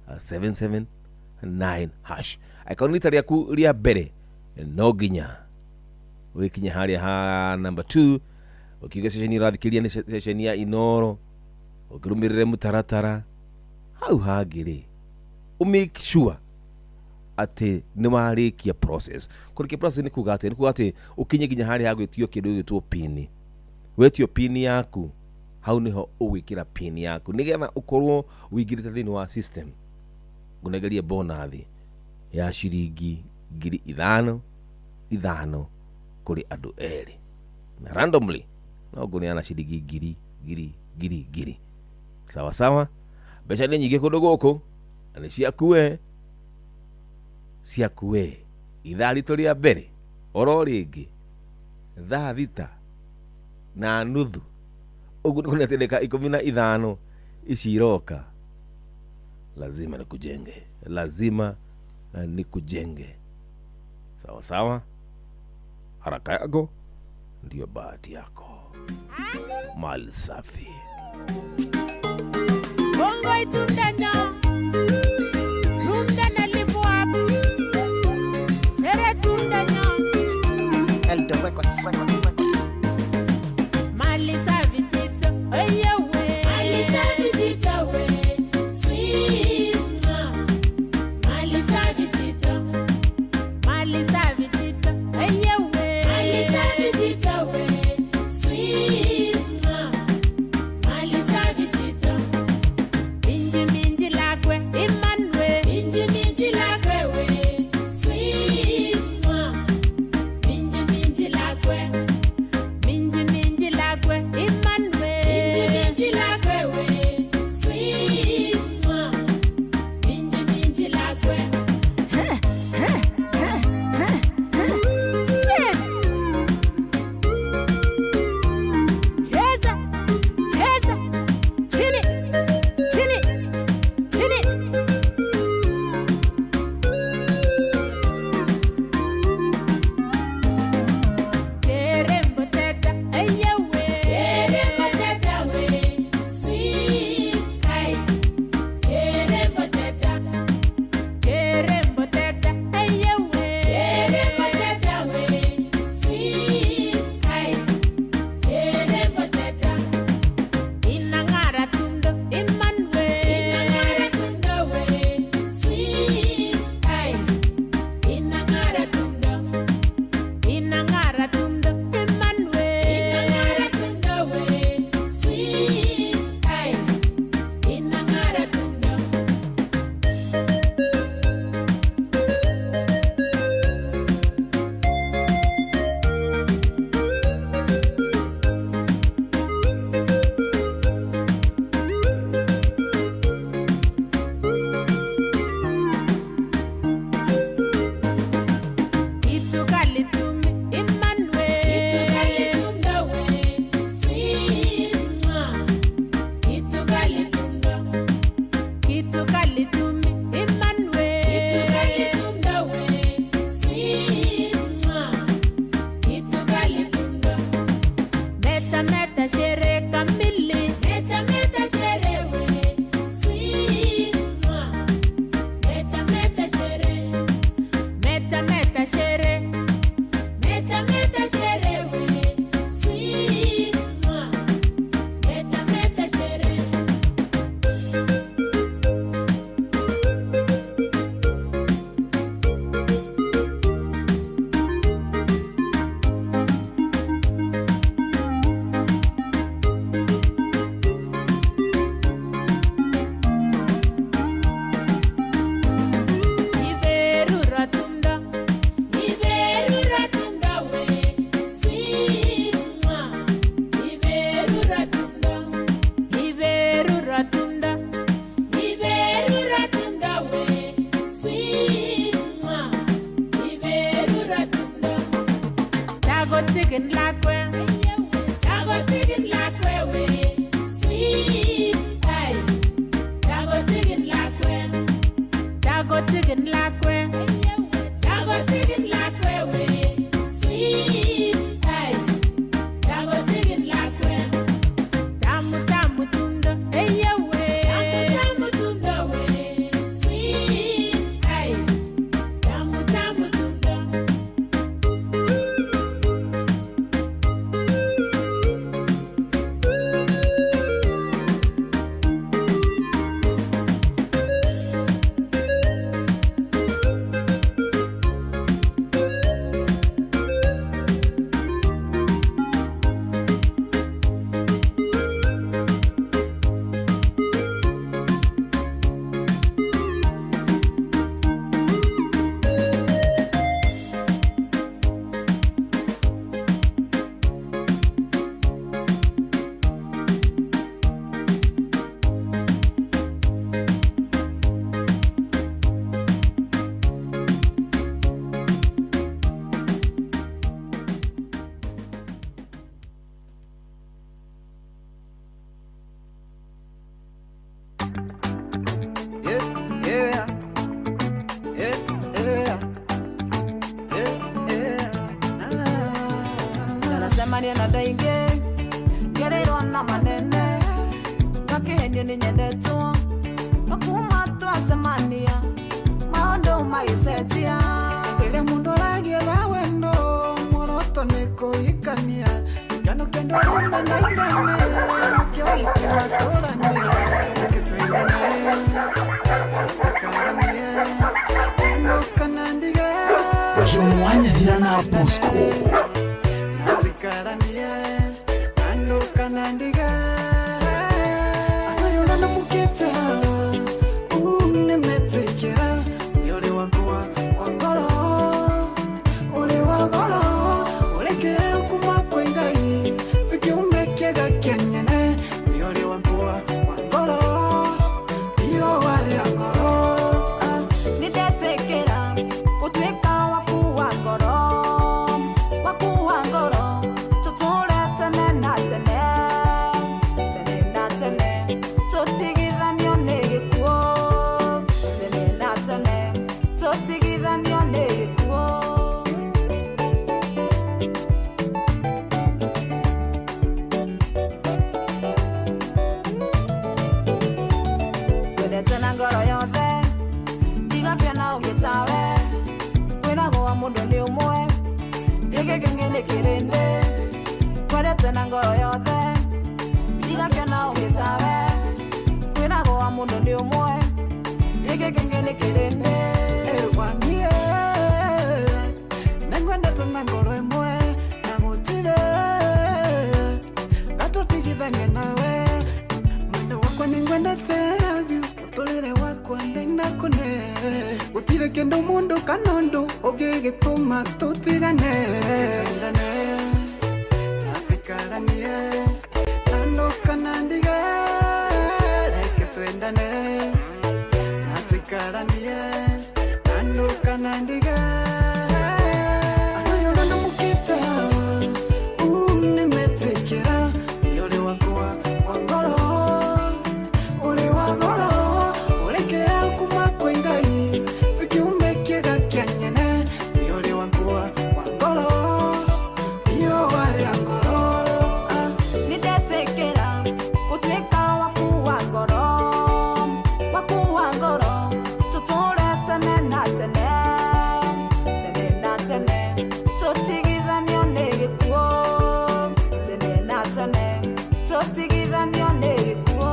779 hash akaunita ryaku ria mbere no ginya wikinya haria ha number 2 ukiga session irathikiria ni session ya Inoro ukirumirire mutaratara hau hagiri make sure ati ni marikia process kurikia process ni kugate ukinye ginya hari hagwitio kindu gitwo pin wetio pin yaku hau niho uwikira pin yaku nigetha ukorwo wigirite thini wa system gunegeria bonathi ya ciringi 5,000 kuri andu eri na randomly no guneana ciringi 1,000 sawa sawa. Mbeca ni nyingi kundu guku ani ciakue ithaa rĩtũ rĩa mbere oro rĩngĩ thaa thita na nuthu ũguo nĩ kunatendeka 15 ici iroka lazima nikujenge sawa sawa. Haraka yako ndio bahati yako. Mali safi bongo itundanya ngacemania na ndaingĩ ngereirwo na manene ngakĩhenio nĩ nyendetwo makuma twacemania maũndũ magĩcenjia rĩrĩa mũndũ aragĩetha wendo muoroto nĩ kũhikania ngano kendo rĩmwe na inene nĩkĩo ikumatũrania reke tũigane tũkaranie endo kana ndige Jomwanya na Bosco tũkaranie endo kana ndige ayona na mukete nimetekera yore wangu wangoro ule wangoro uleke kuma kwengai ukiumbekega kenyene yore wangu wangoro iyo wale angoro nidetekera utweka waku wangoro tutule tene na tene na tene tutigithanio nĩ gĩkuũ tene na tene tutigithanio nĩ gĩkuũ kwendete na ngoro yothe ndigapia na ũngĩtawe kwĩragwo wa mũndũ nĩ ũmwe gĩkĩ kĩngĩ nĩ kĩrĩndĩ kwendete na ngoro yothe ndigapia na ũngĩtawe kwĩragwo wa mũndũ nĩ ũmwe gĩkĩ kĩngĩ nĩ kĩrĩndĩ wanie nĩngwendete na ngoro ĩmwe na gũtirĩ gatũtigithania nawe mwendo wakwa nĩngwendete ũtũrĩre wakwa ndĩnakũne gũtirĩ kĩndũ mũndũ kana ũndũ ũngĩgĩtũma tũtigane natĩkaranie nando kana ndige reke twendane natĩkaranie nando kana ndige ayona na mukite nimetekera yore wakwa wangoro ule wangoro uleke kuma kwengai ukiumbekega kenyene yore wakwa wangoro iyo wale angoro nidetekera utweka waku wangoro tutule tene na tene na tene tutigithanio nĩ gĩkuũ tene na tene tutigithanio nĩ gĩkuũ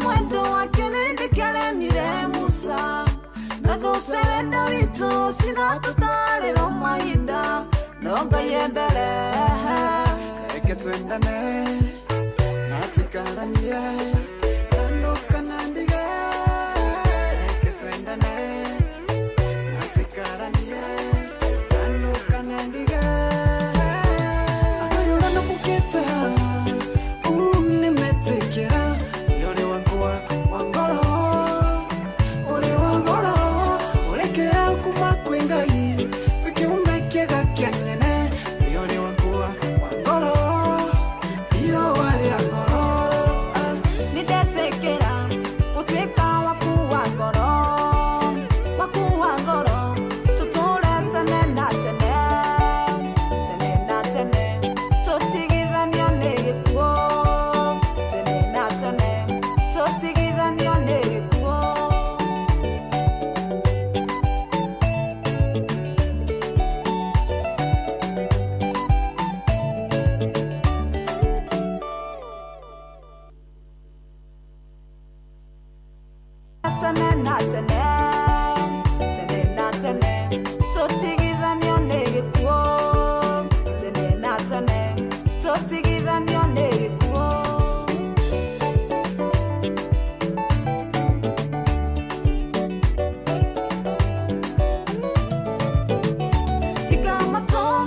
mwendo wake nĩndĩkĩaremire Musa na thũcerenda witũ cinatũtarĩrwo mahinda no Ngai mbere reke twendane natĩkaranie nando kana ndige reke twendane natĩkaranie nando kana ndige ayona na mukete nimetekera yore wangu wangoro ule wangoro uleke kuma kwengai ukiumbekega kenyene yore wangu wangoro iyo wale angoro nidetekera utweka waku wangoro tutule tene na tene na tene tutigithanio nĩ gĩkuũ tene na tene tutigithanio nĩ gĩkuũ tene na tene na tene tutigithanio nĩ gĩkuũ tene na tene tutigithanio nĩ gĩkuũ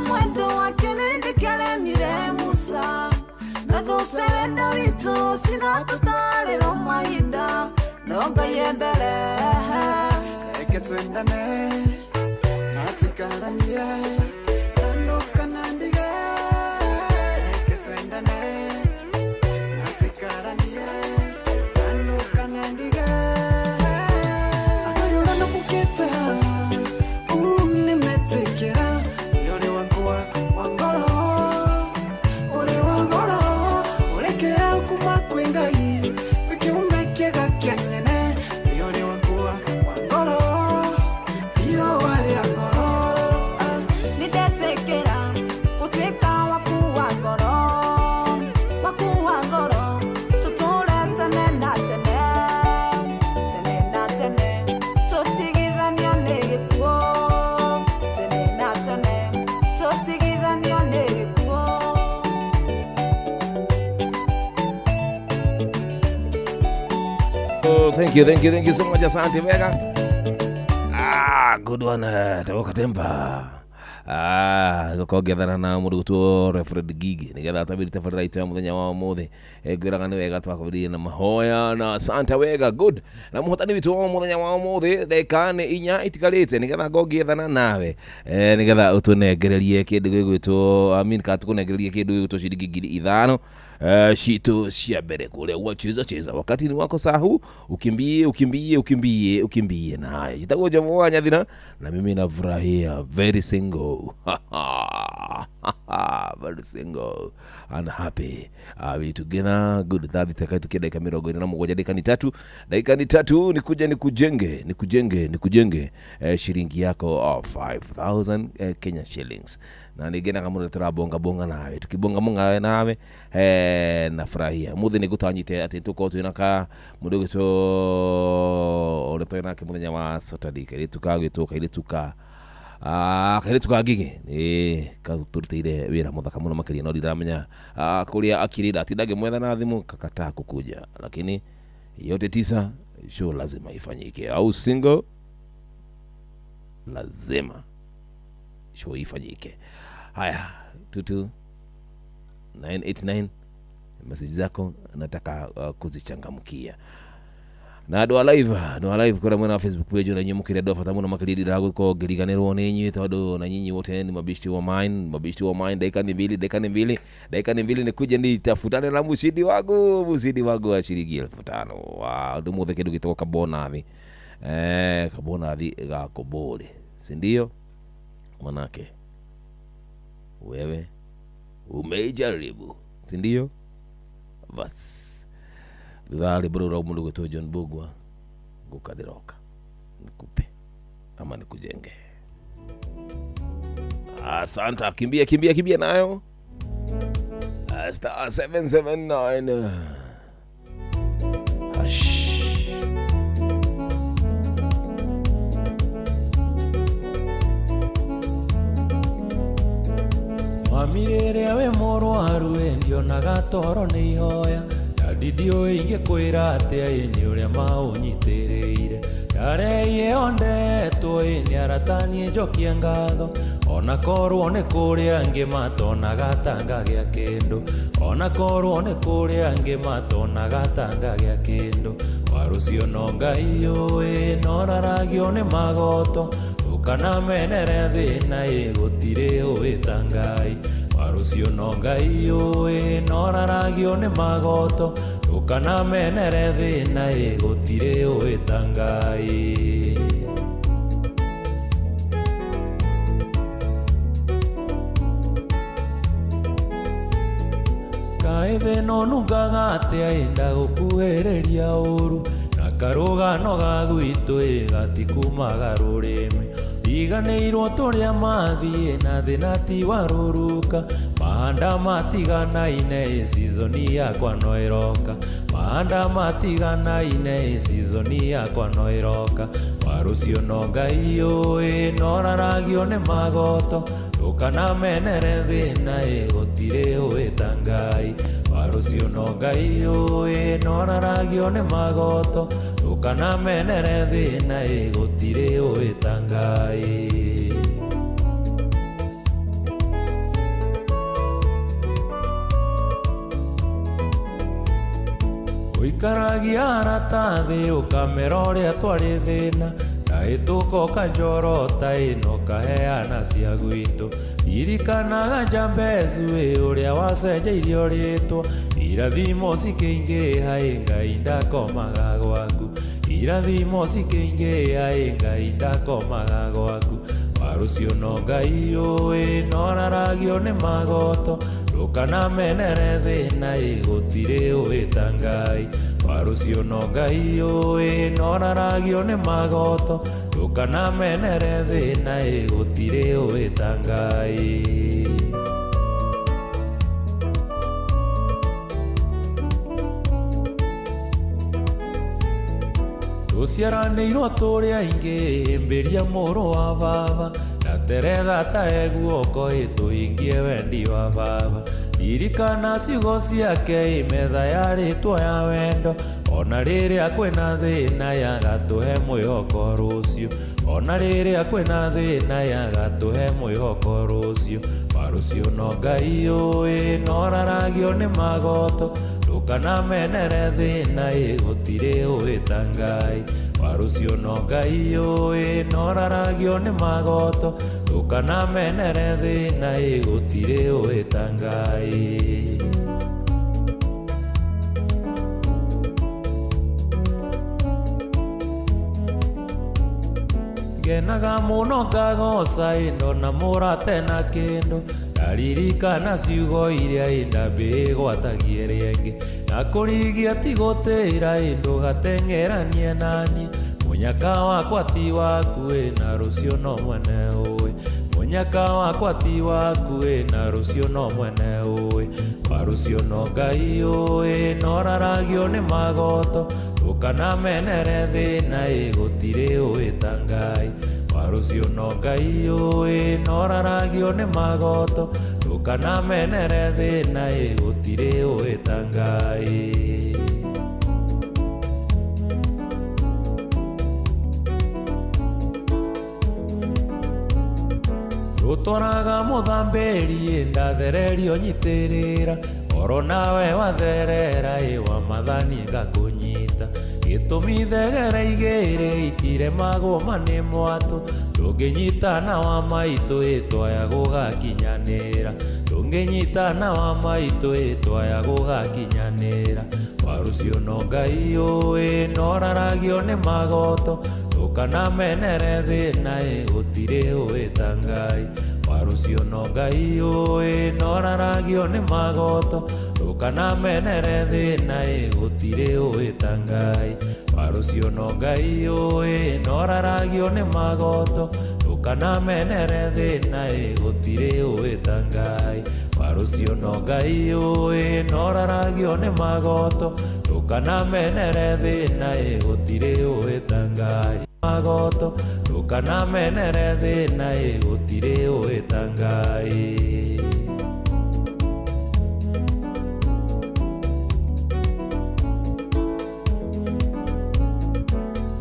mwendo wake nĩndĩkĩaremire Musa na thũcerenda witũ cinatũtarĩrwo mahinda no Ngai mbere reke twendane natĩkaranie nando kana ndige reke twendane natĩkaranie nando kana Thank you so much. Asante Vega. Good one. Tawoka tempa. Gukogethana na mundu gutwo Refred Gigi nigetha tabirite ferraito ya muthenya wa muthe gwiraga ni wega twakubirie na mahoya na Santa Wega. Good na muhotani witu wa muthenya wa muthe ndeka ni inya itigarite nigetha ngogethana nawe nigetha utunegererie kindu gigwitwo katukunegererie kindu gigwitwo ciringi 5,000 shito cia mbere kule wacheza wakati ni wako sahu ukimbie na itakuja mwanya thina na mimi nafurahia very single very single and happy are we together. Good that itakaye dakika 47 dakika ni tatu nikujenge shilingi yako 5,000 Kenya shillings na nigena kama turabonga nawe tukibonga nawe nafurahia muthi nigutanyite ati tuko twinaka mundu gito ore twina ke muthenya wa Saturday kiri tukagituka ile tuka kiri tukagige katurutire wira muthaka muno makiria no ndiramenya kuria akirida atindage mwetha na thimu kakata kukuja lakini yote tisa show lazima ifanyike au single lazima show ifanyike. Haya 22989 message zako nataka kuzichangamkia na do live kwa mwana Facebook page na nyumukire do fata muno makiridi dago ko giriganirwo ni nyi todo na nyinyi wote ni mabishti wa mine dakika ni mbili nikuje nitafutane na musidi wangu wa shilingi 5,000 wa ndumuthe kindu gitoka bonathi kabonathi gakobole si ndio manake wewe umejaribu si ndio basi dhali bro mundu gwetu John Bugwa gukadiroka nikupe ama nikujenge. Asante kimbia nayo star 779 Mamirere we morwaru ndio nagatoro ni ihoya ndidio ingikwira ati ni uria maunyitireire yareie onde toi ni aratani njokia ngatho ona korwo ni kuria ngi matona gatanga gya kindu ona korwo ni kuria ngi matona gatanga gya kindu warucio no ngai oi noraragio ni magoto ukana menere thina igutire uitangai warucio no ngai oi noraragio ni magoto ukana menere thina igutire uitangai. Kaithe no nungaga atia enda gukuhereria uru na karugano gagwitu igatikumagara rurimi iganĩirwo tũrĩa mathiĩ na thĩna ti waruruka mahanda matiganaine seasoni yakwa no ĩroka mahanda matiganaine seasoni yakwa no ĩroka warucio no ngai ũĩ noraragio nĩ magoto ndũkana menere thĩna gũtirĩ ũĩta ngai warucio no ngai ũĩ noraragio nĩ magoto ndũkana menere thĩna gũtirĩ ũĩta ngai. Uikaragia aratathi ukamera ũrĩa twarĩ thĩna kahĩtũko kanjorota ĩno kaheana cia gwitũ irikanaga Jambezu ũrĩa wacenjeirio rĩtwa irathimo cikĩingĩha Ngai ndakomaga gwaku irathimo cikĩingĩha Ngai ndakomaga gwaku warucio no Ngai ũĩ noraragio nĩ magoto ndũkana menere thĩna gũtirĩ ũĩta Ngai warucio no Ngai ũĩ noraragio nĩ magoto ndũkana menere thĩna gũtirĩ ũĩta Ngai. Tũciaranĩirwo tũrĩ aingĩ mbĩria mũrũ wa baba na teretha ta eguoko tũhingie wendi wa baba ririkana ciugo ciake imetha yarĩtwo ya wendo ona rĩrĩa kwĩna thĩna yagatũhe mwĩhoko rũciũ ona rĩrĩa kwĩna thĩna yagatũhe mwĩhoko rũciũ warũciũ no Ngai ũĩ noraragio nĩ magoto ndũkanamenere thĩna gũtirĩ ũĩ ta Ngai warũciũ no Ngai ũĩ noraragio nĩ magoto ndũkanamenere thĩna gũtirĩ ũĩ ta Ngai. Ngenaga mũno ngagoca ĩndo na mũrate na kĩndũ ndaririkana ciugo iria ndambĩgwatagie rĩngĩ na kũrigia ti gũtĩra ĩndũ gateng'eranie naniĩ mũnyaka wakwa ti waku na rũciũ no mwene ũĩ mũnyaka wakwa ti waku na rũciũ no mwene ũĩ warũciũ no Ngai ũĩ noraragio nĩ magoto ndũkanamenere thĩna gũtirĩ ũĩ ta Ngai warũciũ no Ngai ũĩ noraragio nĩ magoto ndũkanamenere thĩna gũtirĩ ũĩ ta Ngai. Rũtwaraga mũthambĩri ndathererio nyitĩrĩra oro nawe watherera wa mathani ngakũnyita gĩtũmi thegera igĩrĩ itiremagwo manĩ mwatũ ndũngĩnyitana wa maitũ twaya gũgakinyanĩra ndũngĩnyitana wa maitũ twaya gũgakinyanĩra warũciũ no Ngai ũĩ noraragio nĩ magoto ndũkanamenere thĩna gũtirĩ ũĩ ta Ngai warũciũ no Ngai ũĩ noraragio nĩ magoto ndũkanamenere thĩna gũtirĩ ũĩ ta Ngai warũciũ no Ngai ũĩ noraragio nĩ magoto ndũkanamenere thĩna gũtirĩ ũĩ ta Ngai warũciũ no Ngai ũĩ noraragio nĩ magoto ndũkanamenere thĩna gũtirĩ ũĩ ta Ngai magoto ndũkanamenere thĩna gũtirĩ ũĩ ta Ngai.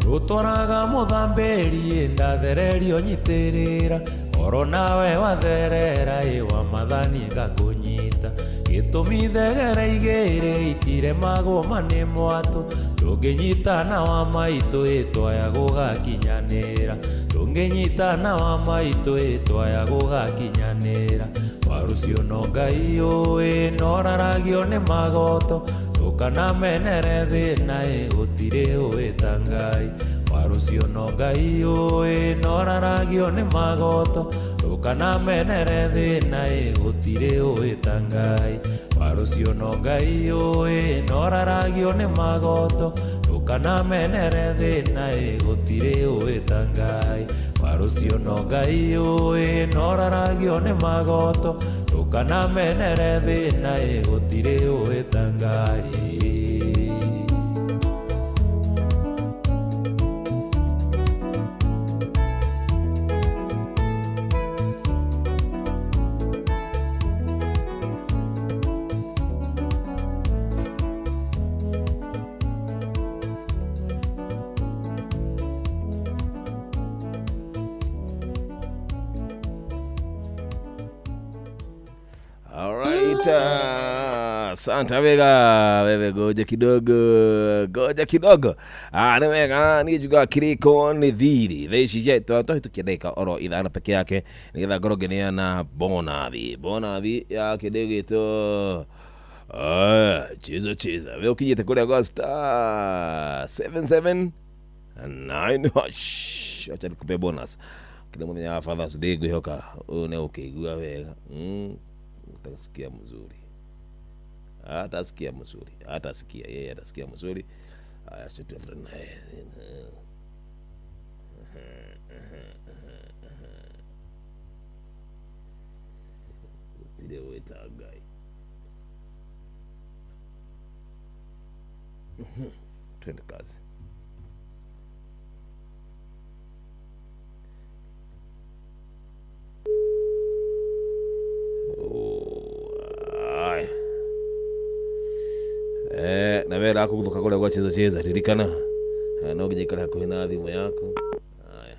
Rũtwaraga mũthambĩri ndathererio nyitĩrĩra oro nawe watherera wa mathani ngakũnyita gĩtũmi thegera igĩrĩ itiremagwo manĩ mwatũ ndũngĩnyitana wa maitũ twaya gũgakinyanĩra ndũngĩnyitana wa maitũ twaya gũgakinyanĩra warũciũ no Ngai ũĩ noraragio nĩ magoto ndũkanamenere thĩna gũtirĩ ũĩ ta Ngai warũciũ no Ngai ũĩ noraragio nĩ magoto ndũkanamenere thĩna gũtirĩ ũĩ ta Ngai warũciũ no Ngai ũĩ noraragio nĩ magoto ndũkanamenere thĩna gũtirĩ ũĩ ta Ngai warũciũ no Ngai ũĩ noraragio nĩ magoto ndũkanamenere thĩna gũtirĩ ũĩ ta Ngai. Santa Vega, wewe goja kidogo. Ni wega ni juga kiriko ni thiri. Theci yetu tukiendeka oro ithana peke yake nigetha ngorogenia na bonathi ya kidegito. Cheza. Wewe ukijete kule Agosta 779 hash. Acha nikupe bonus. Kile mwenye ya Father's Day gwihoka une ukigua wega. Utasikia mzuri. Atasikia yeye atasikia mzuri. Aya shatu friend naye. Tide weta guy. Twende kazi. wera kuguthuka kuria gwa cheza ririkana no nginya ikara hakuhi na thimu yaku. Haya.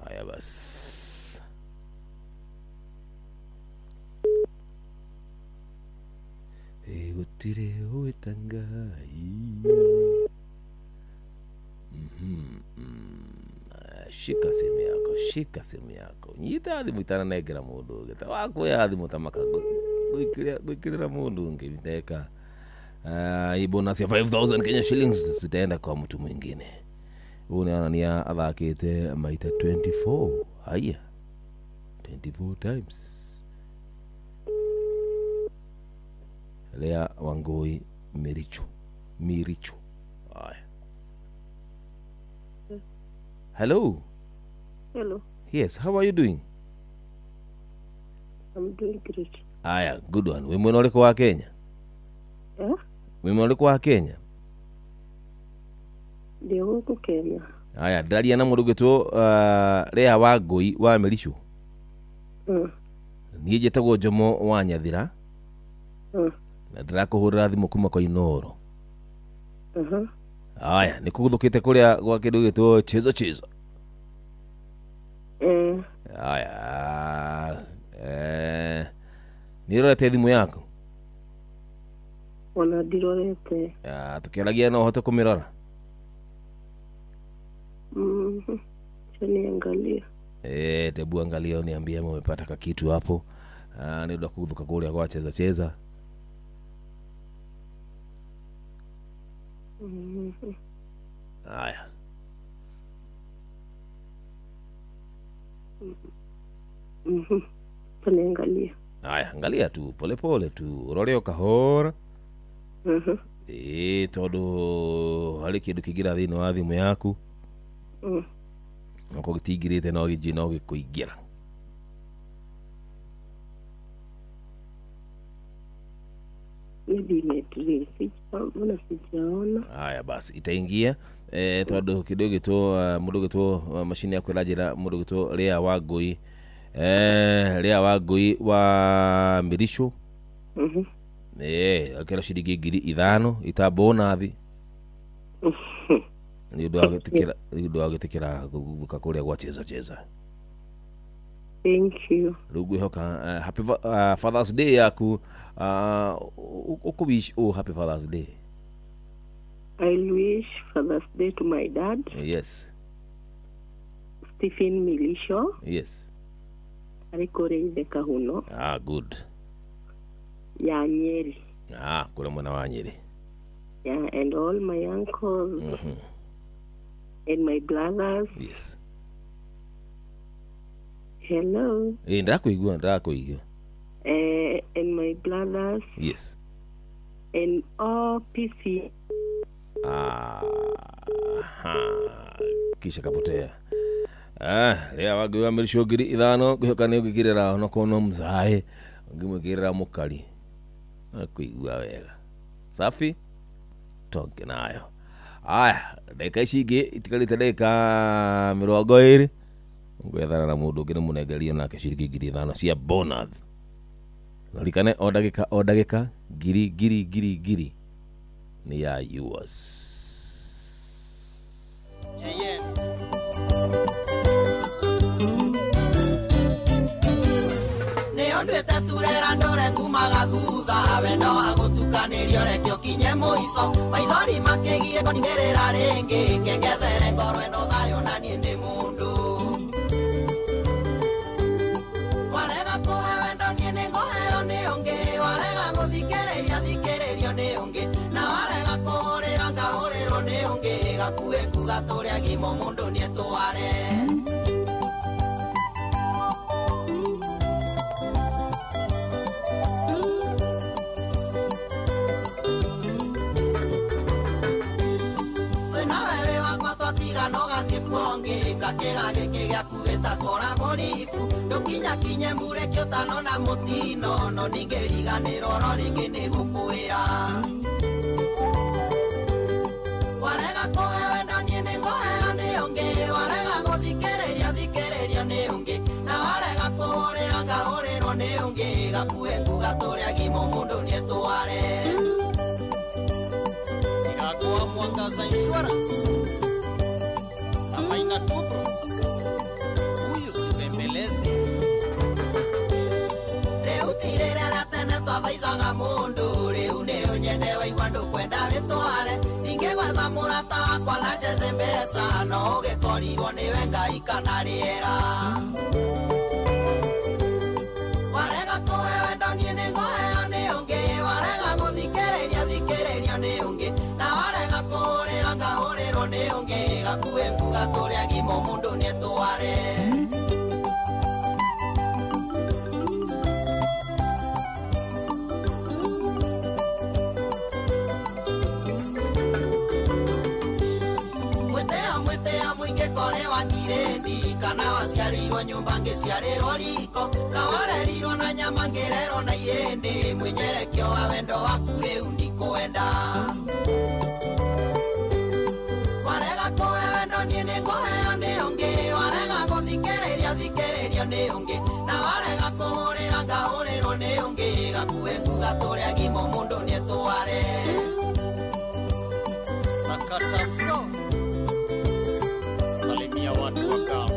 Haya basi. Gutire uitangai. Shika simu yako nyita thimu itananengera mundu ungita wakuya thimu tamaka gwikirira mundu ungi biteka hii bonus ya 5000 Kenya shillings zitaenda kwa mtu mwingine. Unaona athakite maita 24. Haya 24 times. Lea Wangui Mirichu. Haya. Hello. Hello. Yes, how are you doing? I'm doing great. Aya, good one. Wewe mwana uliko wa Kenya? Eh? Wewe mwana uliko wa Kenya? Ndio huko Kenya. Aya, ndaria na mundu gitwo Lea Wangui wa Mirichu. Niĩ njĩtagwo Jomo wa Nyathira. Na ndirakuhurira thimu kuma kwa Inoro. Aya, nikuguthukite kuria gwa kindu gitwo cheza. Aya. Nirorete thimu yako? Ona ndirorete. Tukiaragia no uhote kumirora? Niangalia. Tebu angalia uniambie umepata kakitu hapo. Ndio kuguthuka kuria gwa cheza. Aya. Paniangalia. Aya, angalia tu pole tu. Urore ukahora. Tondu hari kindu kigira thini wa thimu yaku. Nako gitigirite no giji no gikuingira. Haya basi itaingia tondu kindu gitwo mundu gitwo machine yaku irajira mundu gitwo Lea Wangui Lea Wangui wa Mirichu. Akira shiringi 5,000 itabona thi. Ndio agitikira guguka kuria gwa cheza. Thank you. Rugu hoka happy Father's Day yaku ukubish happy Father's Day. I wish Father's Day to my dad. Yes. Stephen Milisho. Yes. Arikore ide kahuno. Good. Ya Nyeri. Kule mwana wa Nyeri. Yeah, and all my uncles. And my brothers. Yes. Hello. Ndakuigua. And my brothers. Yes. And all PC. Kisha kapotea. Lea Wangui wa Mirichu 5,000 gihoka ni ugikirira no kono mzae ngimwikirira mukari. Akuigua wega. Safi. Tonke nayo. Aya, dakika ici ingi itikarite dakika 20. Ngwethana na mundu ngine munengerio nake ciringi 5,000 cia bonus. Narikane o dagika giri ni ya yours. Ndwete turera ndore kumaga thutha wendo wa gutukanirio rekio kinye muico maithori makigire kongerera ringi kengethere ngoro eno thayo na nie ndi mundu warega kuhe wendo nie ni nguheo ni ungi warega guthikiririo ni ungi na warega kuhurira ngahurirwo ni ungi gakue kuga turia gimo mundu nie tware kinye mure kiotano na mutino no ningeriganiro ro ringi ni gukwira warega kuhe wendo nie ni nguheo ni ungi thikiririo ni ungi na warega kuhurira ngahurirwo ni ungi gakue nguga turia gimo mundu ni tware igakwa Mwangaza Insurance Amaina Tubros huyu sibembelezi riu tirira na tene twathaithaga mundu riu ni unyende waigua ndukwenda witware ingegwetha murata wakwa na njethe mbeca no ugikorirwo niwe Ngai kana riera warega kuhe wendo nie ni nguheo ni ungi warega guthikiririo ni ungi na warega kuhurira ngahurirwo ni ungi gakue nguga turia gimo mundu ni tware mwingi kore wa kirendi kana waciarirwo nyumba ngiciarirwo riko kawarerirwo na nyama ngirerwo na iyendi mwinyerekio wa wendo waku riu ndikwenda warega kuhe wendo nie ni nguheo ni ungi warega guthikiririo ni ungi na warega kuhurira ngahurirwo ni ungi gakue nguga turia gimo mundu ni tware sakata mso salimia watu wa Gulf.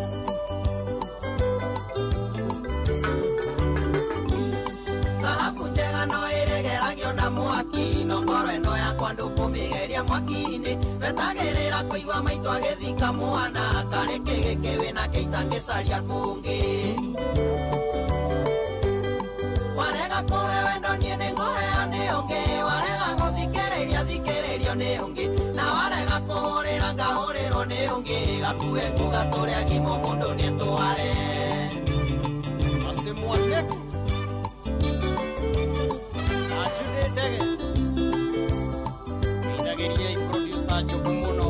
Dhahabu njega no iregeragio na mwaki no ngoro ĩno yakwa ndũkũmĩgeria mwaki-inĩ wetagĩrĩra kũigua maitũ agĩthika mwana karĩ kĩgĩkĩ wĩnake itangĩcaria kũngĩ warega kuhe wendo nie nĩ ngũheo nĩ ũngĩ warega gũthikĩrĩrio nĩ ũngĩ na warega kũhũrĩra ngahũrĩrwo nĩ ũngĩ gakue nguga tũrĩa gimo mũndũ nĩ tware asemwaneku ajune ndege indageria iproducer Njogu mũno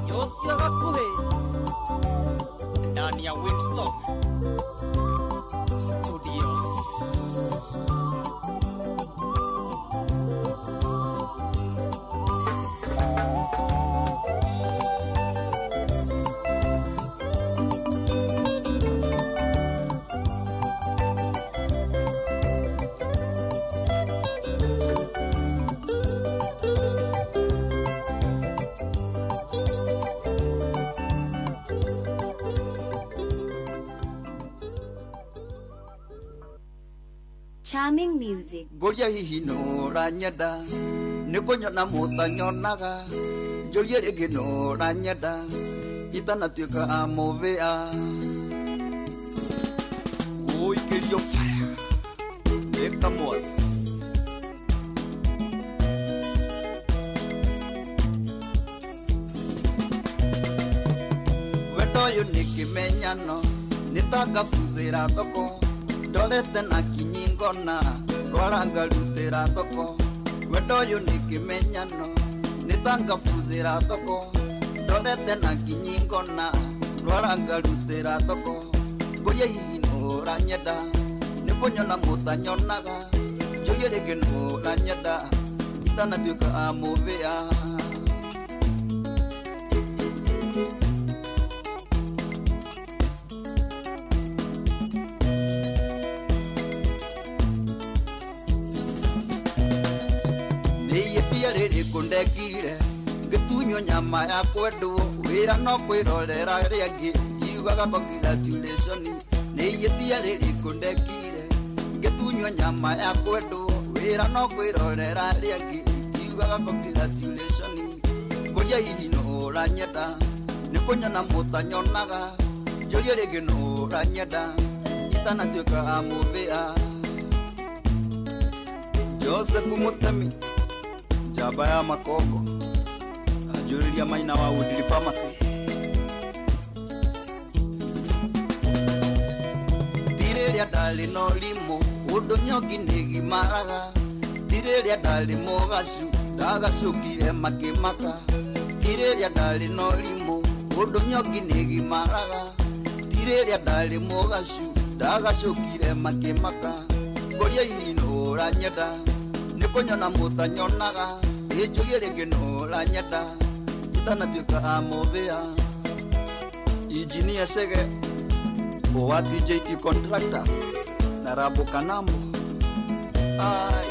yosio gakuhe ndani ya Winstop Studios. Charming music. Goria hihi no ranyenda nikunyona mutanyonaga njorie rĩngĩ no ranyenda itanatuĩka mũvĩa ũikĩrio fire ĩka mwasi wendo ũyũ nĩ kĩmenyano nĩtangabuthĩra thoko ndorete na kinyingona rwarangarutĩra thoko wendo ũyũ nĩ kĩmenyano nĩtangabuthĩra thoko ndorete na kinyingona rwarangarutĩra thoko ngũria hihi nũranyenda nĩkũnyona mũtanyonaga njũrie rĩngĩ nũranyenda itanatuĩka mũvĩa rĩrĩ kũndekire ngĩtunywo nyama ya kwendwo wĩra no kwĩrorera rĩangĩ ngiugaga congratulation nĩ ihĩtia rĩrĩ kũndekire ngĩtunywo nyama ya kwendwo wĩra no kwĩrorera rĩangĩ ngiugaga congratulation ngũria hihi nũranyenda nĩkũnyona mũtanyonaga njũrie rĩngĩ nũranyenda itanatuĩka mũvĩa Joseph Mutemi Jaba ya Makoko ajuriria Maina wa Woodley Pharmacy Tireria ndali no limo undu nyogi nigimaraga Tireria ndali mogacu ndagacukire makimaka Tireria ndali no limo undu nyogi nigimaraga Tireria ndali mogacu ndagacukire makimaka Ngoria hihi nũranyenda nikonyona mutanyonaga ijulie ringi no la nyenda itanatuika amobea engineer Sege wa TJT Contractors na Rabu Kanambo ai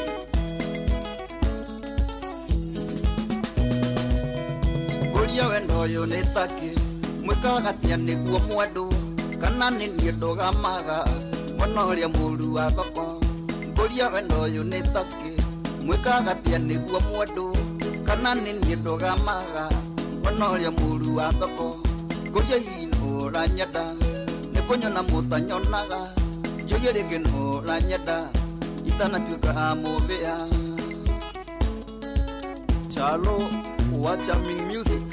kuria wendo yo nitaki mwikagatia niguo mwandu kana ni ndoga maga wonoria muru wa thoko kuria wendo yo nitaki mwikagatia niguo mwandu kana ni ndoga maga wonoria muru wa thoko kuria ino la nyenda nikonyona mutanyonaga julie ringi no la nyenda itanatuika amobea Chalo wa Charming Music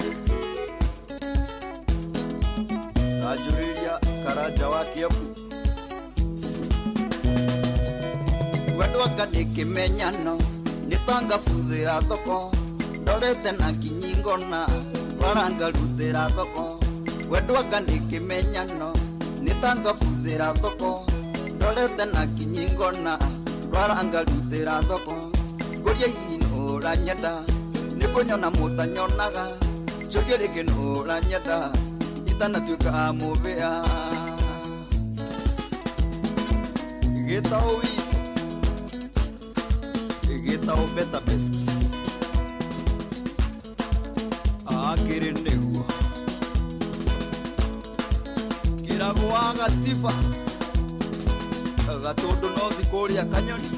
Ajuriria Karaja wa Kiambu Wadwaka nikimenyano nipanga futhira thoko ndorete na kinyingona waranga ruthira thoko Wadwaka nikimenyano nipanga futhira thoko ndorete na kinyingona waranga ruthira thoko kuria ino la nyenda nikonyona mutanyonaga julie ringi no la nyenda itanatuika amobea gitao better best akiri niguo kiragwa gatiba gatundu no thikuria kanyoni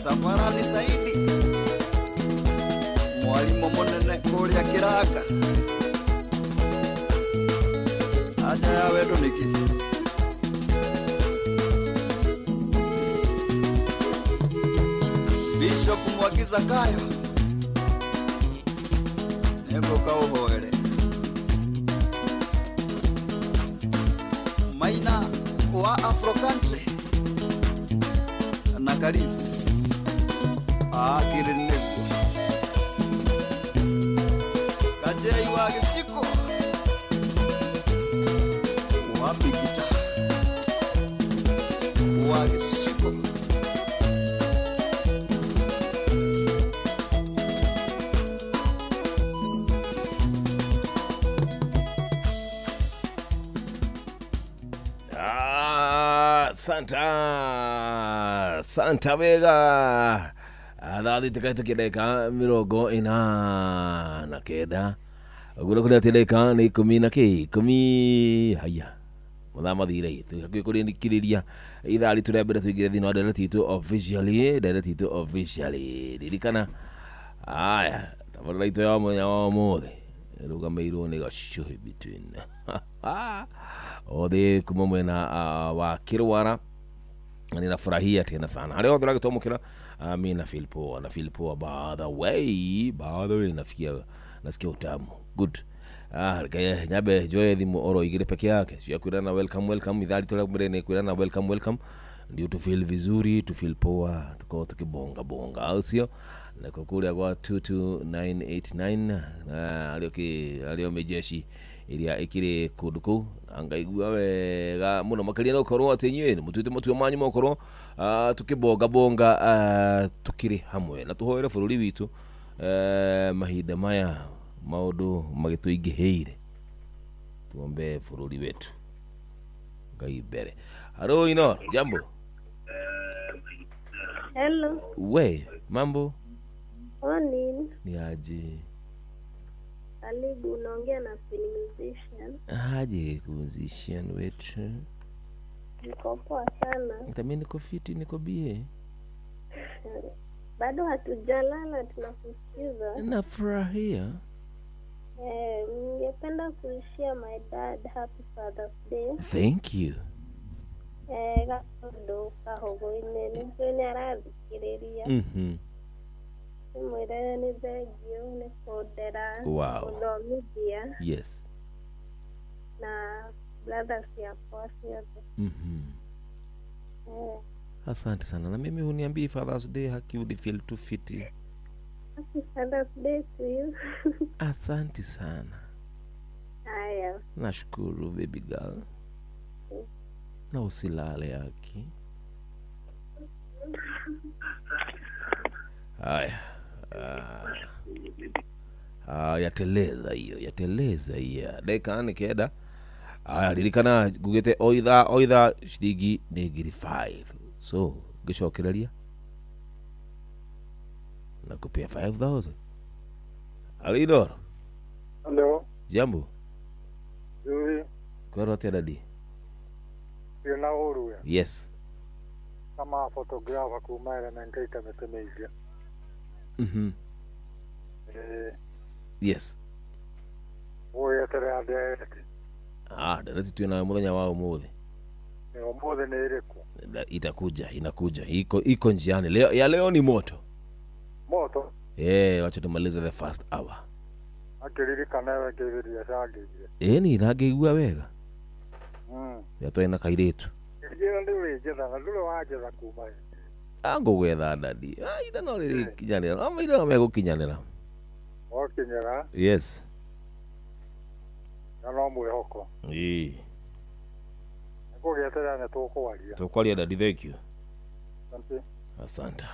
Safarani Saidi mwalimu munene kuria kiraka acha ya wedo niki Bishop Mwagiza Kayo neko kauhoere Maina wa Afro Country na Karis Akirineko Kajei wa Gishiko Wapikita wa Gishiko Santa Vega Adali tikaito kideka mirogo ina na keda Gula kule teleka ni kumina ke kumi haya Madama dire tukakuri nikiriria idali turabera tugira thino direct to officially dirikana aya tabarlaito ya mothe rugameirwo ni gashuhi between Ode kumomena wa Kirwara ninafurahia tena sana. Leo tunataka kutomokela mimi na feel poa by the way nasikia utamu. Good. Kaya nyabe joy thimu oro igire peke yake. Sio kuirana welcome idhali tola mrene kuirana welcome ndio to feel vizuri, to feel poa, tuko tukibonga au sio? Na kukulia kwa 22989 alio mejeshi iria ikire kuduku angaigua wega muno makaria no korwo atenywe mutute mutwe manyu mokorwo tukibonga tukiri hamwe na tuhoere bururi witu mahinda maya maundu magituingiheire tuombe bururi wetu ngai mbere. Halo ino jambo. Hello. We mambo Morning. ni aje? Karibu, unaongea na musician. Aje musician wetu. Niko poa sana. Mimi niko fiti, niko bie. Bado hatujalala, tunakusikiza. Nafurahia. Ningependa kuishia my dad happy Father's Day. Thank you. Gato kahogo inene ni arathikiriria. Mwirere ni thengio ni kundera. Wow. Uthomithia. Yes. Na brothers yakwa ciothe. Asante sana. Na mimi uniambie Father's Day haki udi feel too fit. Happy Father's Day to you. Asante sana. Haya. Nashukuru baby girl. Na usilale haki. yateleza hiyo dakika ni kenda. Ririkana gugete oitha ciringi nĩ ngiri 5. So ngicokereria na kupia 5000. Alidor. Hello. Jambo. Yuri. Kwero tedadi. Yuna uru ya. Yes. Kama photographer kumara na nkaita metemeja. Yes. Oya tere ade. Darati tuena muthenya wa umuthi. Umuthi ni iriku. Inakuja. Iko njiani. Leo ni moto. Moto? Wacha tumalize the first hour. Akiririkana wewe ngeviria cangĩire. Ni nangĩigua wega. Twĩna kairĩtu. Njĩra ndĩwĩnjethaga ndũrĩ wanjetha kuma. Ngũgwetha ndadi. Ida no rĩkinyanĩra. Maida no megũkinyanĩra. Okinyĩra? Yes. Na no mwĩhoko. Ngũgĩeterera nĩ tũkwaria. Tũkwaria ndadi, thank you. Asante.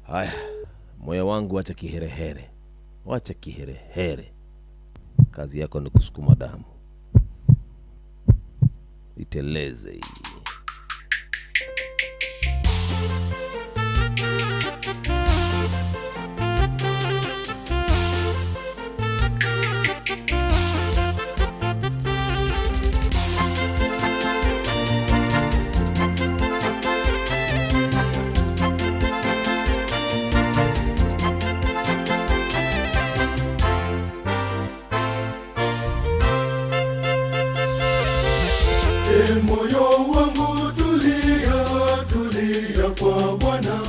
Haya, moyo wangu wacha kiherehere. Kazi yako ni kusukuma damu. Iteleze hii. Moyo wangu tulia kwa Bwana,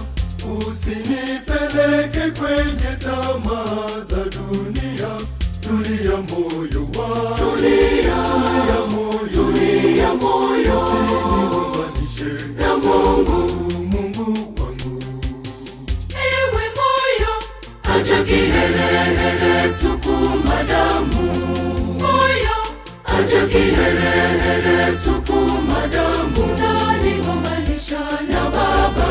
usinipeleke kwenye tamaa za dunia. Tulia moyo wangu, tulia moyo, usiniunganishe na Mungu wangu. Ewe moyo, acha kiherehere, sukuma damu. Moyo, acha kiherehere, sukuma damu. Unaniunganisha na baba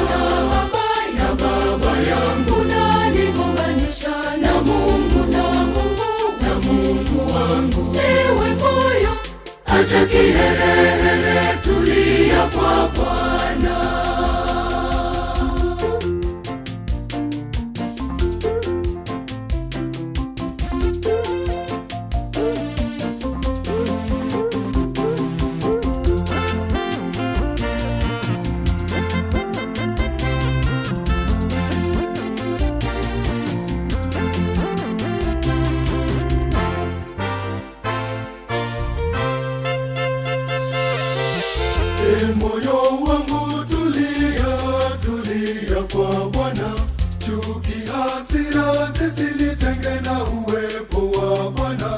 yangu, unaniunganisha na Mungu wangu. Ewe moyo, acha kiherehere, tulia kwa Bwana. Moyo wangu tulia kwa Bwana, chuki hasira zisinitenge na uwepo wa Bwana.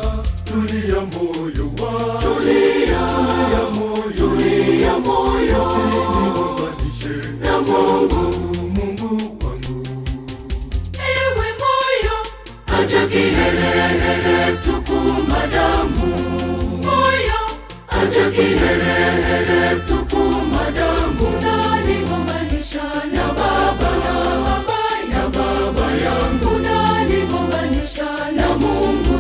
Tulia moyo wangu, tulia moyo, usiniunganishe na Mungu wangu. Ewe moyo, acha kiherehere, sukuma damu. Moyo, acha kiherehere, sukuma damu. Unaniunganisha na baba yangu, unaniunganisha na Mungu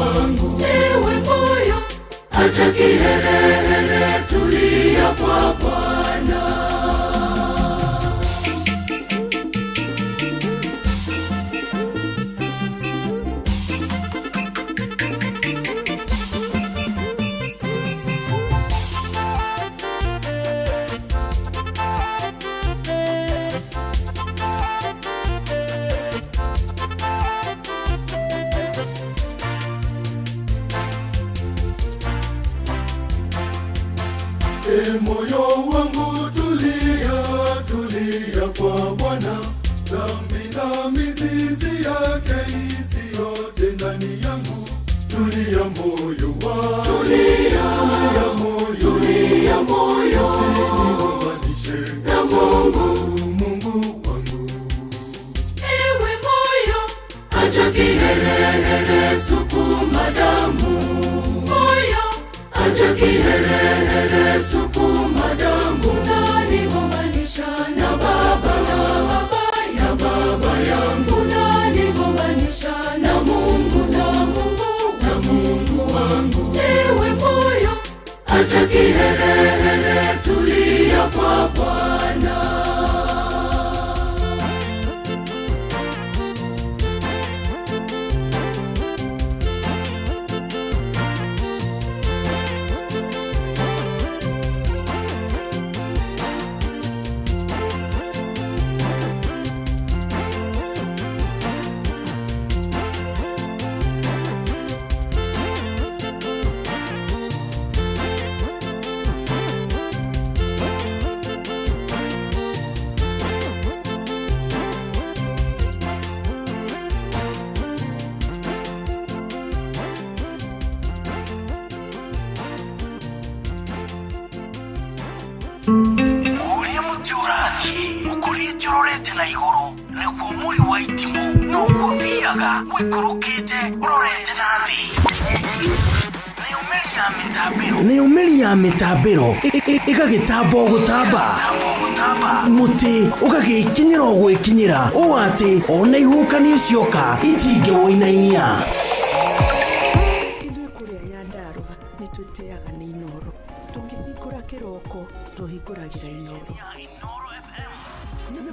wangu. Ewe moyo, acha kiherehere, tulia kwa Bwana. Moyo wangu tulia kwa Bwana, dhambi na mizizi yake isiyote ndani yangu. Tulia moyo wangu, tulia moyo, usiniunganishe na Mungu wangu. Ewe moyo, acha kiherehere, sukuma damu. Moyo, acha kiherehere, sukuma damu. Uria muti urathie ukurite urorete na iguru niguo muri wa itimu nuguthiaga wikurukite urorete na thi. Nĩ umeri ya mitambiro ĩgagĩtamba gũtamba muti ũgagĩkinyĩra gwikinyĩra ũũ atĩ ona ihukanio cioka itingĩwoinainia. Ithuĩ kũrĩa Nyandarũa nĩ twĩtĩaga nĩ Inoro, tũngĩhingũra kĩroko tũhingũragĩra Inoro.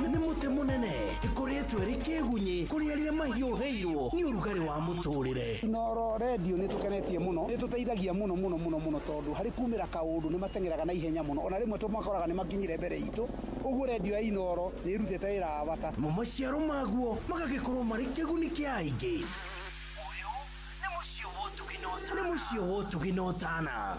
Nĩ mũtĩ mũnene ĩkoretwo ĩrĩ kĩgunyi kũrĩ arĩa mahiũhĩirwo nĩ ũrugarĩ wa mũtũrĩre. Inoro radio nĩ tũkenetie mũno, nĩ tũteithagia mũno tondũ harĩ kumĩra kaũndũ nĩ matengeraga na ihenya mũno, ona rĩmwe tũmakoraga nĩ makinyire mbere itũ. Ũguo radio ya Inoro nĩ ĩrutĩte wĩra wa bata. Maciaro maguo magagĩkorwo marĩ kĩguni kĩa aingĩ. Ũyũ nĩ mũciĩ wa ũtugi na ũtana.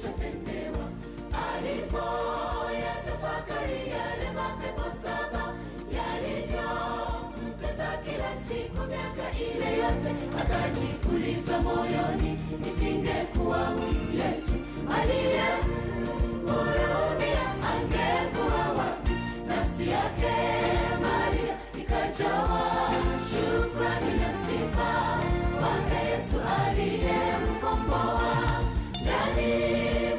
alichotendewa, alipoyatafakari yale mapepo 7 yalivyomtesa kila siku miaka ile yote, akajiuliza moyoni, isingekuwa huyu Yesu aliyemhurumia, angekuwa wapi? Nafsi yake Maria ikajawa shukrani na sifa kwake Yesu aliyemkomboa. Ndani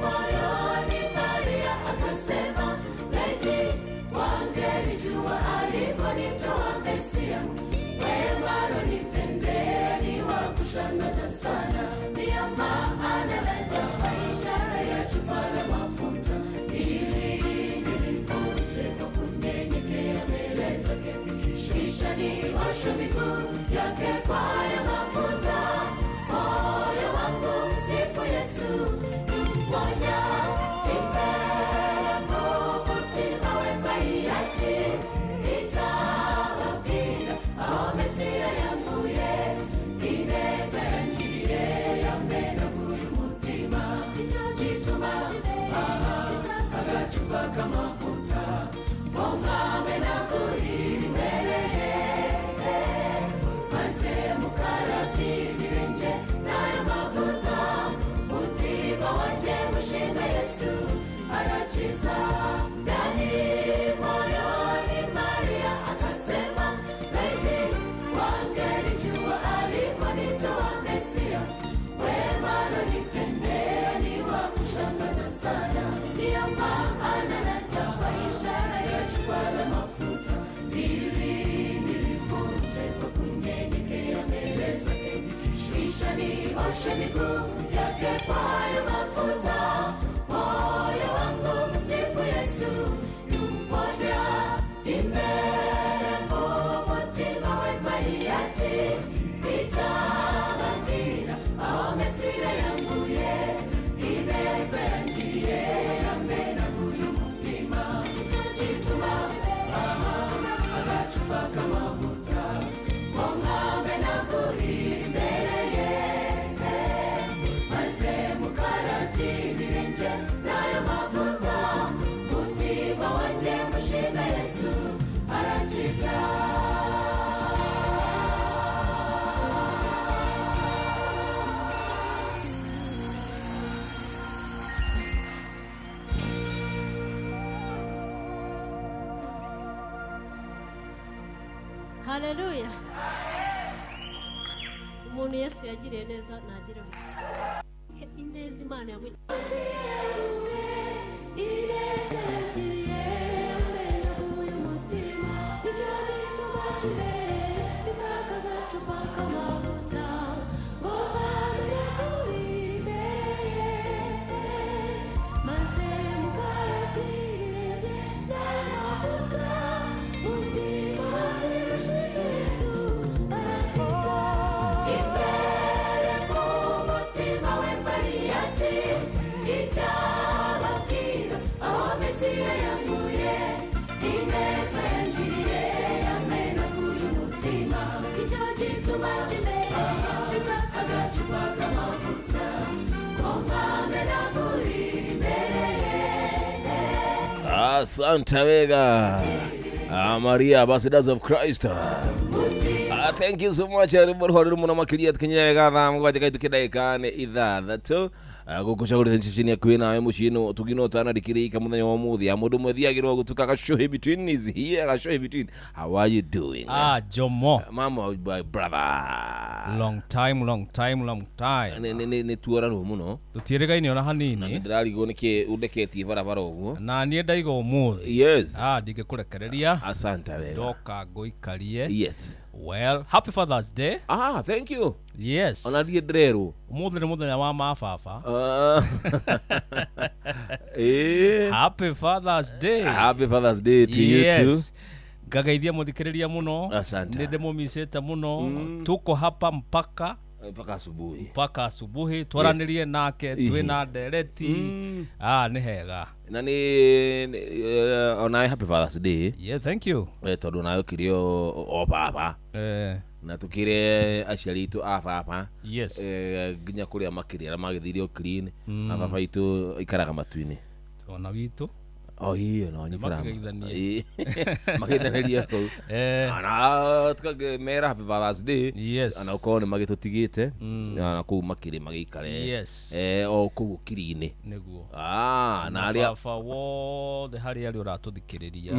moyoni Maria akasema, laiti wangelijua alikonitoa Mesia, wema alonitendea ni wa kushangaza sana. Ndiyo maana najapa ishara ya chupa la mafuta, ili nilivunje kwa kunyenyekea mbele zake, kisha nioshe miguu yake kwa haya mafuta. Moyo wangu msifu Yesu, mponya impembo mutima w'embariyati, icyababwira aho Mesiya yamuye, ineza yangiriye yamenaguye umutima, nicyo gituma agacupa k'amavuta ngo nkamenagurire imbere ye, maze mukarabye ibirenge n'ayo mavuta. Mutima wanjye mushime Yesu arakiza. Ndani moyoni Maria akasema, laiti wangelijua alikonitoa Mesia, wema alonitendea ni wa kushangaza sana. Ndiyo maana najapa ishara ya chupa la mafuta, ili nilivunje kwa kunyenyekea mbele zake, kisha nioshe miguu yake kwa hayo mafuta. Moyo wangu msifu Yesu, yumponya imbembo mutima w'embariyati, icyababwira aho Mesiya yamuye, ineza yangiriye yamenaguye umutima, nicyo gituma agacupa k'amavuta ngo nkamenagurire imbere ye, maze mukarabye ibirenge n'ayo mavuta. Mutima wanjye mushime Yesu arakiza. Haleluya. Umuntu Yesu yagiriye neza nagire ineza Imana yamwe. Ineza yangiriye yamenaguye umutima, nicyo gituma bitaka agacupa k'amavuta ngo nkamenagurire imbere ye, maze mukarabye ibirenge n'ayo mavuta. Mutima wanjye mushime Yesu arakiza. Imbere mu mutima w'embariyati, icyababwira aho Mesiya yamuye, ineza yangiriye yamenaguye umutima, nicyo gituma agacupa k'amavuta ngo nkamenagurire imbere ye. Asante wega. Maria, Ambassadors of Christ. Thank you so much. Muna makilia tukinyaya gatha mwaje kaitu kidaikane ithathatũ gukucagurira nchini ya kwina we mucino tugino tana dikirika muthenya wa muthi amundu mwethiagirwo gutuka gashohi between is here gashohi between. How are you doing? Jomo mama my brother, long time ni tuorano muno tutieregaine ona hanini ndirarigo niki undeketie barabara uguo na nie ndaigo umuthi. Yes, ndingikurekereria. Asante wega ndoka ngoikarie. Yes, well, happy Father's Day. Thank you. Yes, ona die drero umuthi ni muthenya wa mababa. Happy Father's Day. Happy Father's Day to you too. Ngagaithia muthikiriria muno. Asante. Ninde mumisete muno. Tuko hapa mpaka asubuhi twaranirie nake twina ndereti. Ni hega na ni ona happy Father's Day. Yeah, thank you. Tondu nayo kirio o baba na tukire aciari itu a baba yes nginya kuria makiria magithirio clean na baba itu ikaraga matuini ona witu hiyo no nyikara magithaneria ko ana tukage mera happy Father's Day yes ana uko ni magitutigite na ku makiri magikare yes o ku kirini niguo na aria the hari ari uratuthikiriria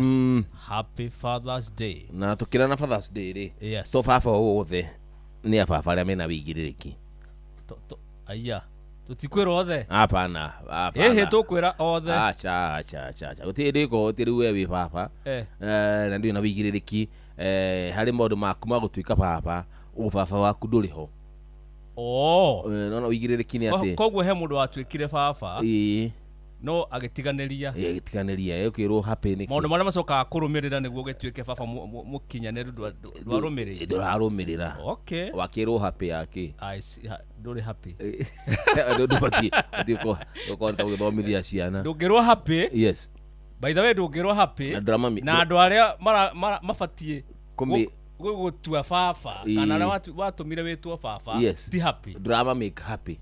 happy Father's Day na tukira na Father's Day ri yes to baba othe ni baba aria mena wigiriki to aya tutikwira othe hapana tukwira othe acha utiriko utiriwe wi baba na ndio na wigiriki hari maundu maku magutwika baba baba waku nduriho no wigiriki ni ati koguo he mundu watwikire baba no agitiganeria ukirwo happy ni maundu maria macoka kurumirira niguo gitwike baba mukinyaneru ndwarumirira okay wakirwo happy yake nduri happy ndubati ndiko ukonta githomithia ciana ndungirwo happy yes by the way ndungirwo happy na andu aria mafatie gutua baba kana aria watumire witwo baba ti happy drama make happy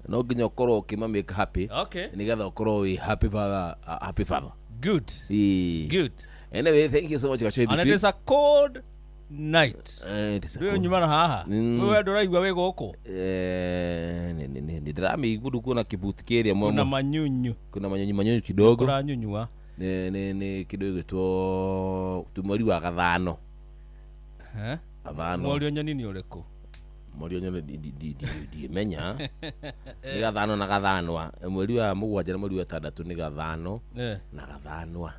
no nginya ukorwo ukima make happy nigetha ukorwo wi happy father good anyway thank you so much and it is a cold night ndio nyumana haha wewe ndo raigwa we goko ni drama igudu kuna kibuti kiria mama kuna manyunyu kidogo kuna nyunyua ni kidogo tumweri wa gathano mweri nyoni ni ureku mweri nyoni di menya ni gathano na gathanwa mweri wa mugwanja na mweri wa 6 ni gathano na gathanwa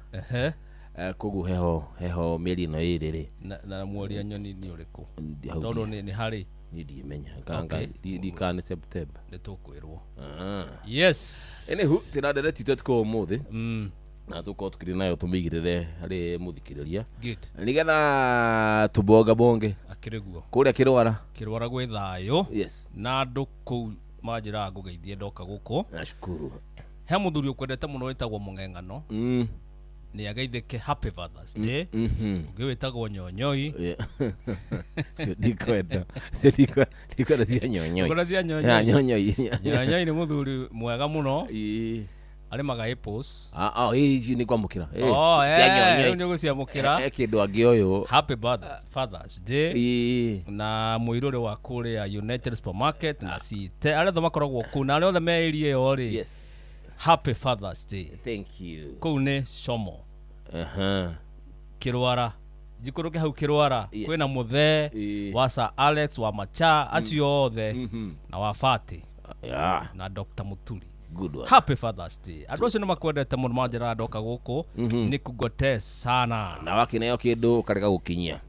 kogu heho mieri no iri na mweri nyoni ni uriku tondu ni hari ni di menya kanga di kan September ni tukwirwo yes anywho tinadere titotko umuthi na tuko tukiri nayo tumigirire hari muthikiriria nigetha tuboga bonge akiriguo kuria kirwara gwe thayo yes na andu ku majira ngugeithie ndoka guko nashukuru he muthuri ukwendete muno witagwo Mung'eng'ano ni ageithike happy Father's Day ngiwitagwo Nyonyoi diko cia Nyonyoi kuna cia Nyonyoi ni muthuri mwega muno ari maga epos hizi ni kwamukira cia Nyonyoi ndio guciamukira kindu angi uyu happy Father's Day na muirore wa kuria United Supermarket na Cite ari thoma koragwo kuna ari othe meirie yo ri yes happy Father's Day thank you kune Shomo Kirwara jikuruke hau Kirwara kwina muthe wa Sir Alex wa Macha acio othe na wafati na Dr. Muturi good one happy Father's Day andu acio nimakwendete muno manjira ndoka guku ni kugote sana na wakineo kindu karega gukinyia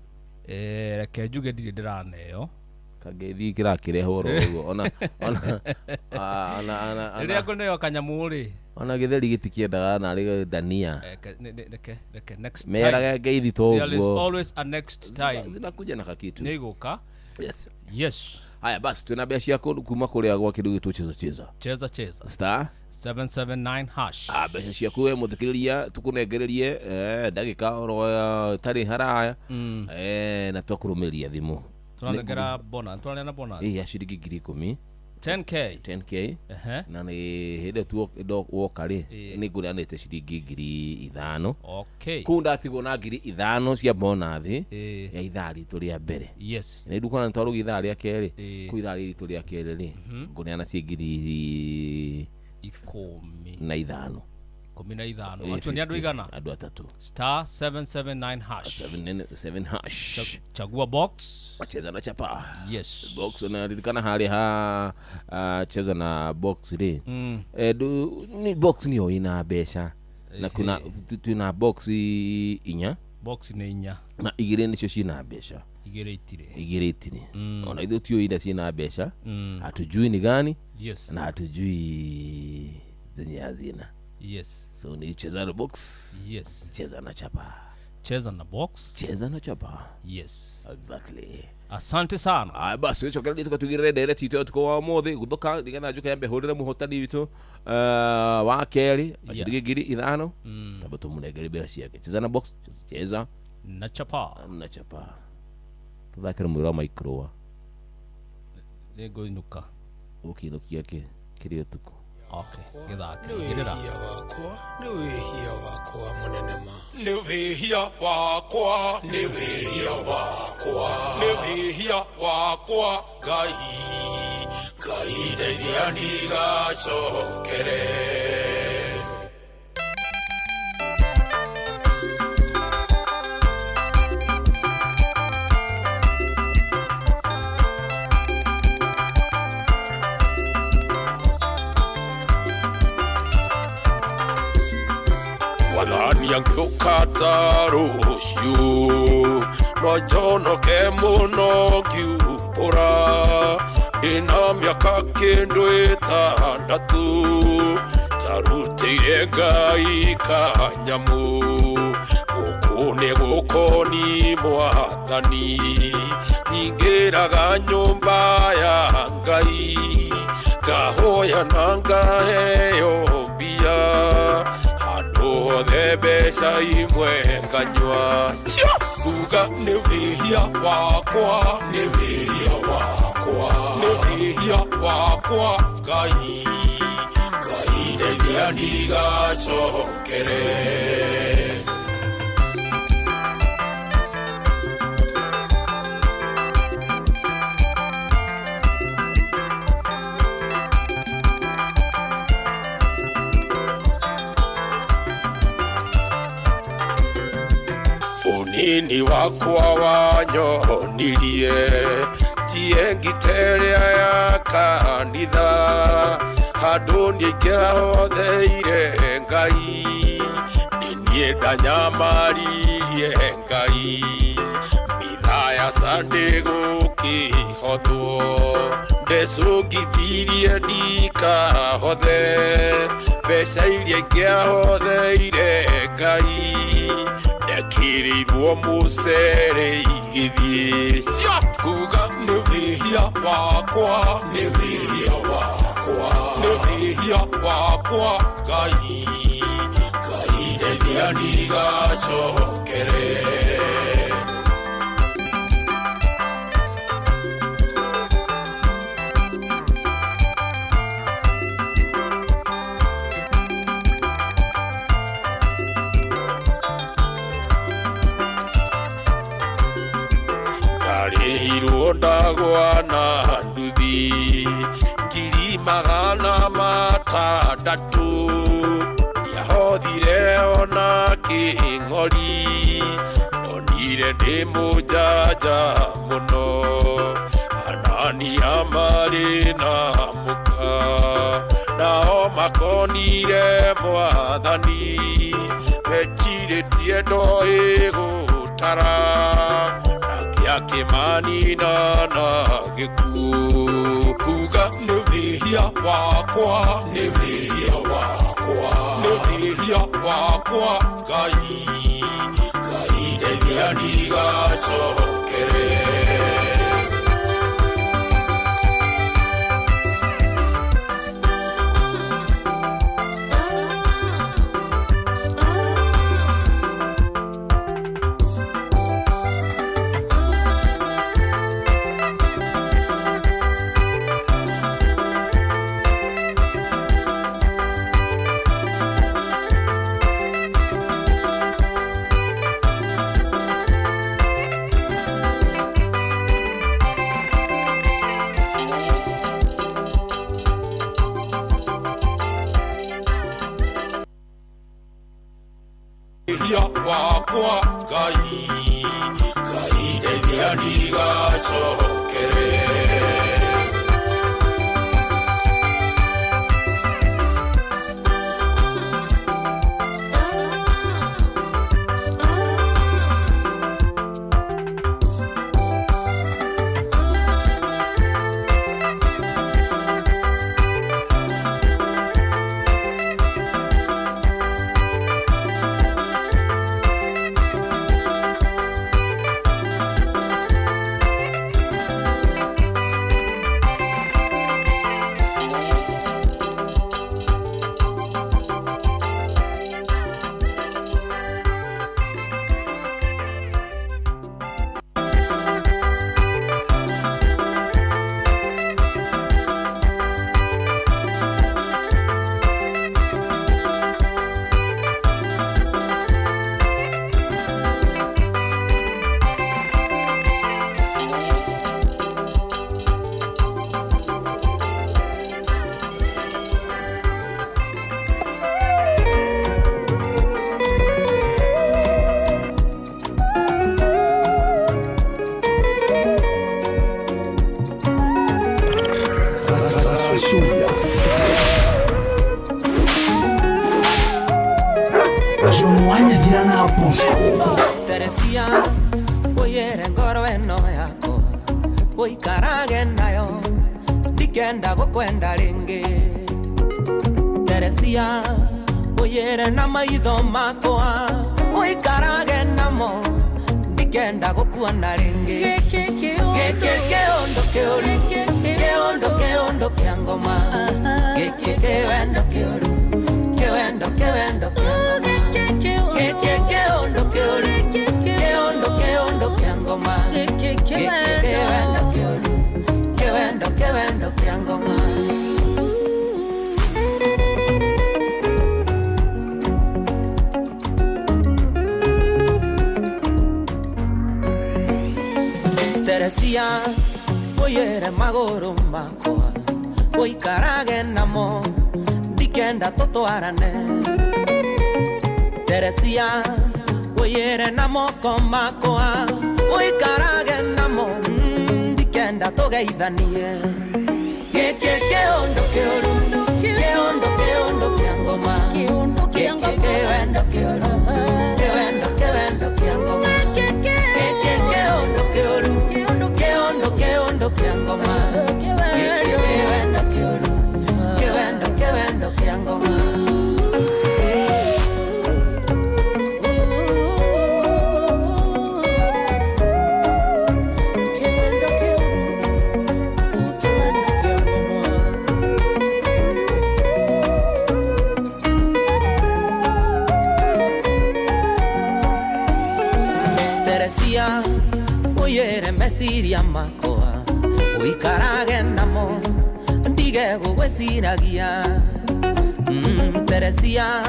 reke njuge ndiri ndiraneyo kagethi kirakirehwo rogo ona ria kuneyo kanyamuri ona githeri gitikiendaga na ri dania reke next time mera geithi togo there is always a next time zinakuja na kakitu niguka yes haya basi tuna bia ciako kuma kuria gwa kindu gitu cheza star 779 hash bia ciako we muthikiriria tukunengererie ndagika oro tari haraya na tukurumiria thimu tunanengera bona tunalena bona ya shiringi 10,000 10k na ni hede tu woka ri ni nguranite shiringi 5,000 okay kunda atigo na 5,000 cia bonus ya ithari tu ria mbere yes ni ndukona ntaru ithari ya keri ku ithari tu ria keri ri nguneana cia 10,000 na 5 15 watu ni andu igana andu atatu star 779 hash 7 hash chagua box cheza na chapa yes box na ridikana hali cheza na box ri ni box niyo ina besha na kuna tuna box inya box ni inya na igire nicio cina besha igire itire ona ithu tio ida cina besha hatujui ni gani yes na hatujui zenye hazina yes so ni cheza na box yes cheza na chapa cheza na box cheza na chapa yes exactly asante sana basi ico kali tukatugirire direct ito tuko wa mothe guthoka nigetha njuka yambe hurire muhotani witu wa keri ashirigiri ithano tabatu munegere bia ciake cheza na box cheza na chapa tuthakire mwira micro nĩngũinũka ũkĩinũkia kĩrĩ ũtukũ gĩthake nĩ wĩhia wakwa mũnene ma nĩ wĩhia wakwa nĩ wĩhia wakwa nĩ wĩhia wakwa Ngai ndeithia ndigacokere Wathania ngĩũkata rũciũ no njonoke mũno ngiumbũra ndĩna mĩaka kĩndũ ĩtandatũ tarutĩire Ngai kanyamũ gũkũ nĩ gũkoni Mwathani nyingĩraga nyũmba ya Ngai ngahoya na ngaheo mbia Othe mbeca imwe nganyua kuga nĩ wĩhia wakwa nĩ wĩhia wakwa nĩ wĩhia wakwa Ngai ndeithia ndigacokere Nini wakwa wanyonirie tie ngiterĩa ya kanitha handũ nĩingĩahotheire Ngai niĩ ndanyamaririe Ngai mitha ya Sunday gũkĩhothwo ndecũngithirie ndikahothe mbeca iria ingĩahotheire Ngai ndekĩrĩirwo mũcere igĩthiĩ kuga nĩ wĩhia wakwa nĩ wĩhia wakwa nĩ wĩhia wakwa Ngai ndeithia ndigacokere ndagwa na nduthi ngiri magana matandatũ ndiahothire ona kĩng'ori ndonire ndĩ mũjanja mũno anania marĩ na mũka nao makonire Mwathani mechirĩtie ndoĩ gũtara Kĩmanina na gĩkuũ kuga nĩ wĩhia wakwa nĩ wĩhia wakwa nĩ wĩhia wakwa Ngai ndeithia ndigacokere wakwa Ngai ndeithia ndigacokere Bosco. Teresia, oyere ngoro eno yako, oikarage nayo, dikenda gukwenda ringi. Teresia, oyere na maitho makwa, oikarage namo, dikenda gukuona ringi. Keondo kia ngoma, kewendo keoru, kewendo kewendo keondo kia ngoma, kewendo kewendo kia ngoma. Teresia, oyere magoro makwa, oikarage namo, dikenda totwarane. Teresia, oyere namo komakwa, oikarage namo, dikenda togeithanie. Keondo keoru, keondo kiangoma, kewendo keoru, kewendo kiangoma. Keondo keoru, keondo kiangoma, kewendo kiangoma. Teresia, oyere mesiria makoa, oikarage namo, ndige gugweciragia. Teresia,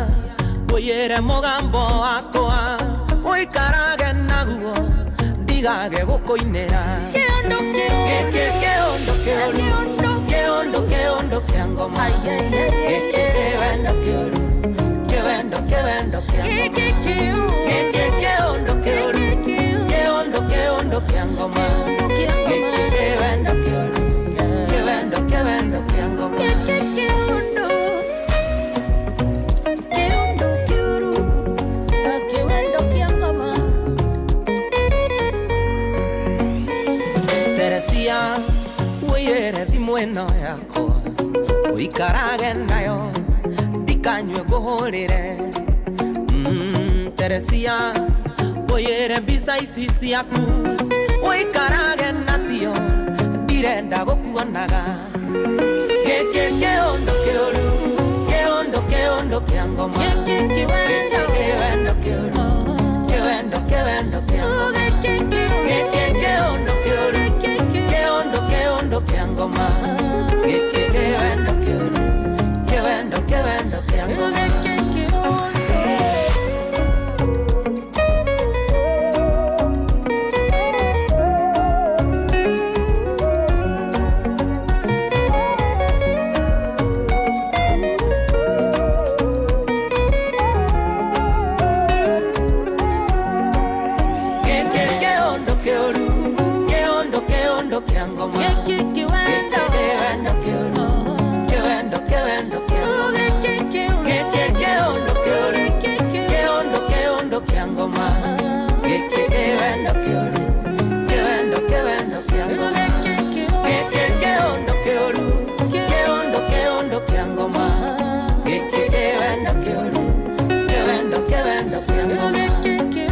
oyere mogambo wakoa, oikarage naguo, ndigage gukoinera. Keondo kiangoma, kewendo keoru, kewendo kiangoma. Keondo kiangoma, kewendo kiangoma. Teresia, oyere thimweno yako, oikarage nayo, dikanywe guhurire. Teresia, oyere bisa ici ciaku, oikarage nacio, ndirenda gukuonaga. Keondo keoru, keondo kiangoma, kewendo keoru, kewendo kiangoma.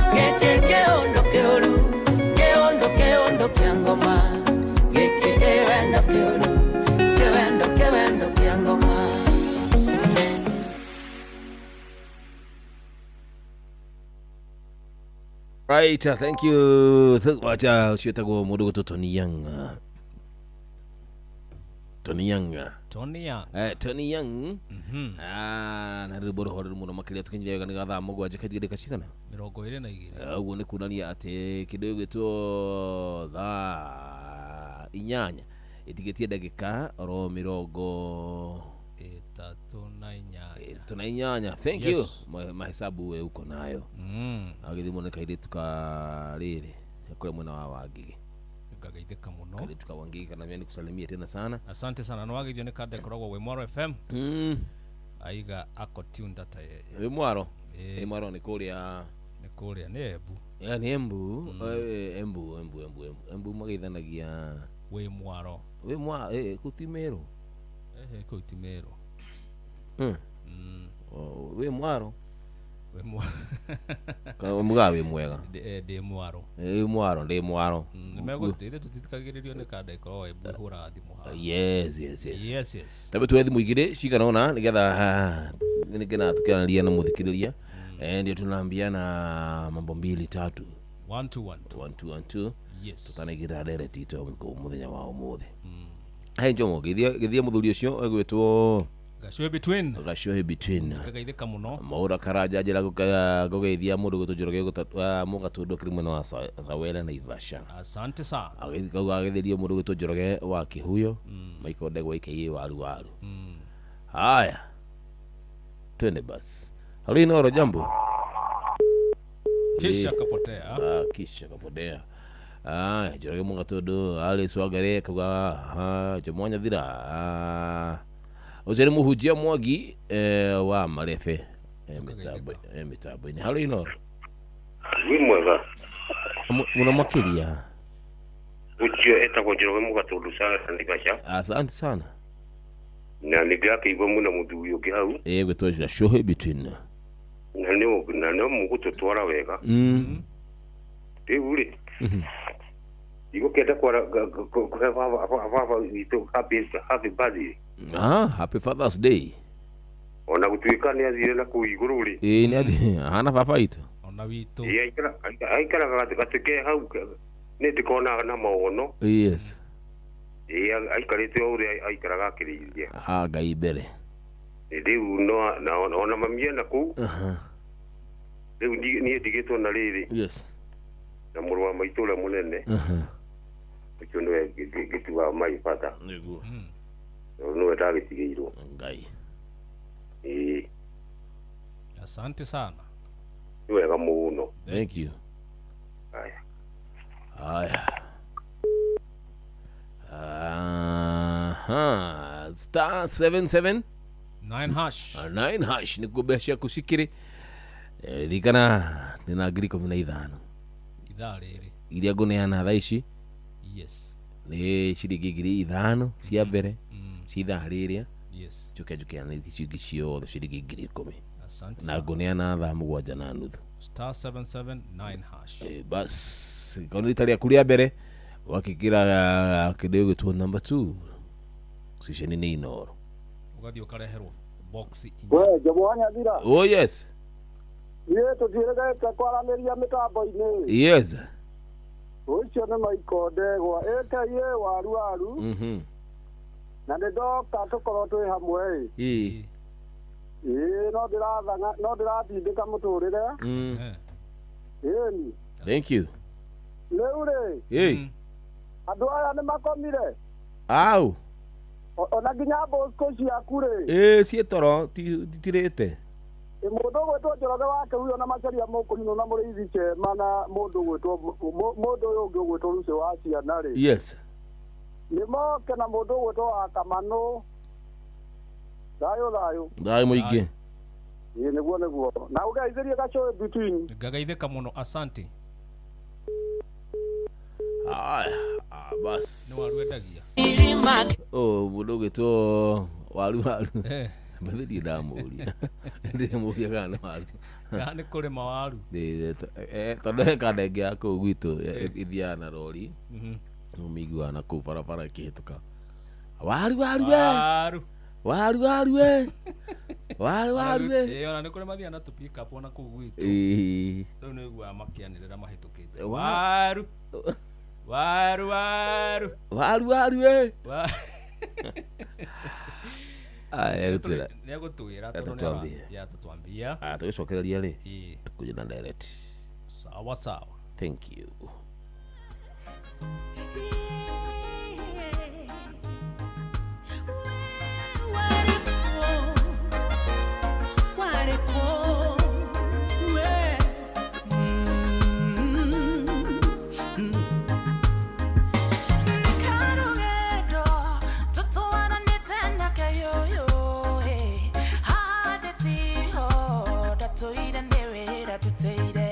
Keondo keoru, keondo kiangoma, kewendo keoru, kewendo kiangoma. Right, thank you. Wacha ucietagwo mundu gutu Tony Young. Tony Young. Tony Young. Na riboro horu muno makiria tukinjega ni gatha mugwanje katigire kacigana 22 uguo ni kunania ati kidogo gitwo tha inyanya itigetie ndagika oro mirongo tunainyanya. Thank you. Mahesabu we uko nayo. Agithimo ne kaire tukarire kule mwana wa Wangigi ngagaithika muno kaire tukawangigi kana mimi nikusalimia tena sana. Asante sana. No wagithio ne kade koragwo we Mwaro FM. Aiga ako tune data yeye. We Mwaro. Mwaro ni kuria Nikuria ni Embu. Ya ni Embu. Embu magithanagia we mwaro. We mwa kutimero. Kutimero. We mwaro. We mwaro. Kana mugawe mwega. De mwaro. Mwaro, de mwaro. Nimegutire tutitikagirerio ne kada ko Embu hura thimu ha. Yes. Tabe tu thimu igire cigana ona nigetha nigena tukanaria na muthikiriria. Ndio tunaambiana mambo 2 3. 1 2. Yes. Tutanagira direct ito muthenya wa umuthi. Hai njomo githia muthuri ucio egwitwo Gashoe between. Kagaithika muno. Maura Karaja njira gugeithia mundu gutunjoroge mugatundu kirimwe wa Sawela na Ivasha. Asante sana. Agithirio mundu gutunjoroge wa Kihuyo. Maiko ndegwa ikie waru. Haya. Twende basi. Hali Inoro jambo. Kisha kapotea. Joroge mugatundu ali swagare kuga jomonya thira. Ozere muhujia Mwangi wa Marefe mitambo ni hali Inoro. Ni mwega. Muna makiria. Ucio etagwo Joroge mugatundu sana ndibasha. Asante sana. Na nigaka ibo muna muthuri ungi hau. Gwitwa Shohe between. Na no mugututwara wega. Uri. Igo kenda kwa baba ito happy birthday. Happy Father's Day. Ona gutuika ni athire na ku iguru ri. Ni athi hana baba ito. Ona wito. Aikara gatike hau. Ni tikona na maono. Yes. Aikarite uri aikara gakiriria. Ngai mbere. Riu no ona mamia na ku. Riu ni digitwo na riri. Yes. Na muru wa maitula munene. Ucio no gituwa mai pata. Niguo. No ndagitigeirwo. Ngai. Asante sana. Ni wega muno. Thank you. Haya. Star 77 9 hash ni kubesha kushikiri likana nina agriko mina idhano idhariri iria guneana thaici. Yes. Ni ciringi ngiri ithano cia mbere citharĩria. Yes. Juke ni ciringi ciothe ciringi ngiri 10. Asante. Na guneana thaa 7:30. Star 779 hash. Bas koni taria kuria mbere wakikira kidego tu number 2 sisheni ni Inoro ugathi ukareherwo box we Jomwanya thira. Oh yes. Ye tuthirega kwaranĩria mitambo-inĩ. Yes. Ucio nĩ Maiko Ndegwa ye waru. Na ndoka tukorwo twi hamwe. No ndiratindĩka mũtũrĩre. Thank you. Rĩu andũ aya nĩ makomire. Au. Ona nginya Bosco ciaku rĩ. Cietoro titirĩte. Mũndũ gwĩtwo Njoroge wake huyo na macaria mũkũnino na mũrĩithi Chema na mũndũ ũyũ ũngĩ gwĩtwo Lucio wa ciana rĩ. Yes. Nĩ moke na mũndũ gwĩtwo wa Kamanũ. Thayũ mũingĩ. Nĩguo. Na ũgeithĩrie Gashoe between. Ngagaithĩka mũno asante. Bas. Ni waru endagia. Mũndũ gwĩtwo waru. Bathiri ndamuria. Ndimuria kana waru. Nĩ kũrĩma waru. Tondũ kandenge ya kũu gwitũ ithiaga na rori. Ũmĩiguaga na kũu barabara ĩkĩhĩtũka. Waru we. Ona nĩ kũrĩ mathiaga na tũ-pick up ona kũu gwitũ. Rĩu nĩiguaga makĩanĩrĩra mahĩtũkĩte. Waru we. Nĩagũtwĩra tondũ nĩatũtwambia. Tũgĩcokereria rĩ tukuje na direct. Sawa. Thank you. Toire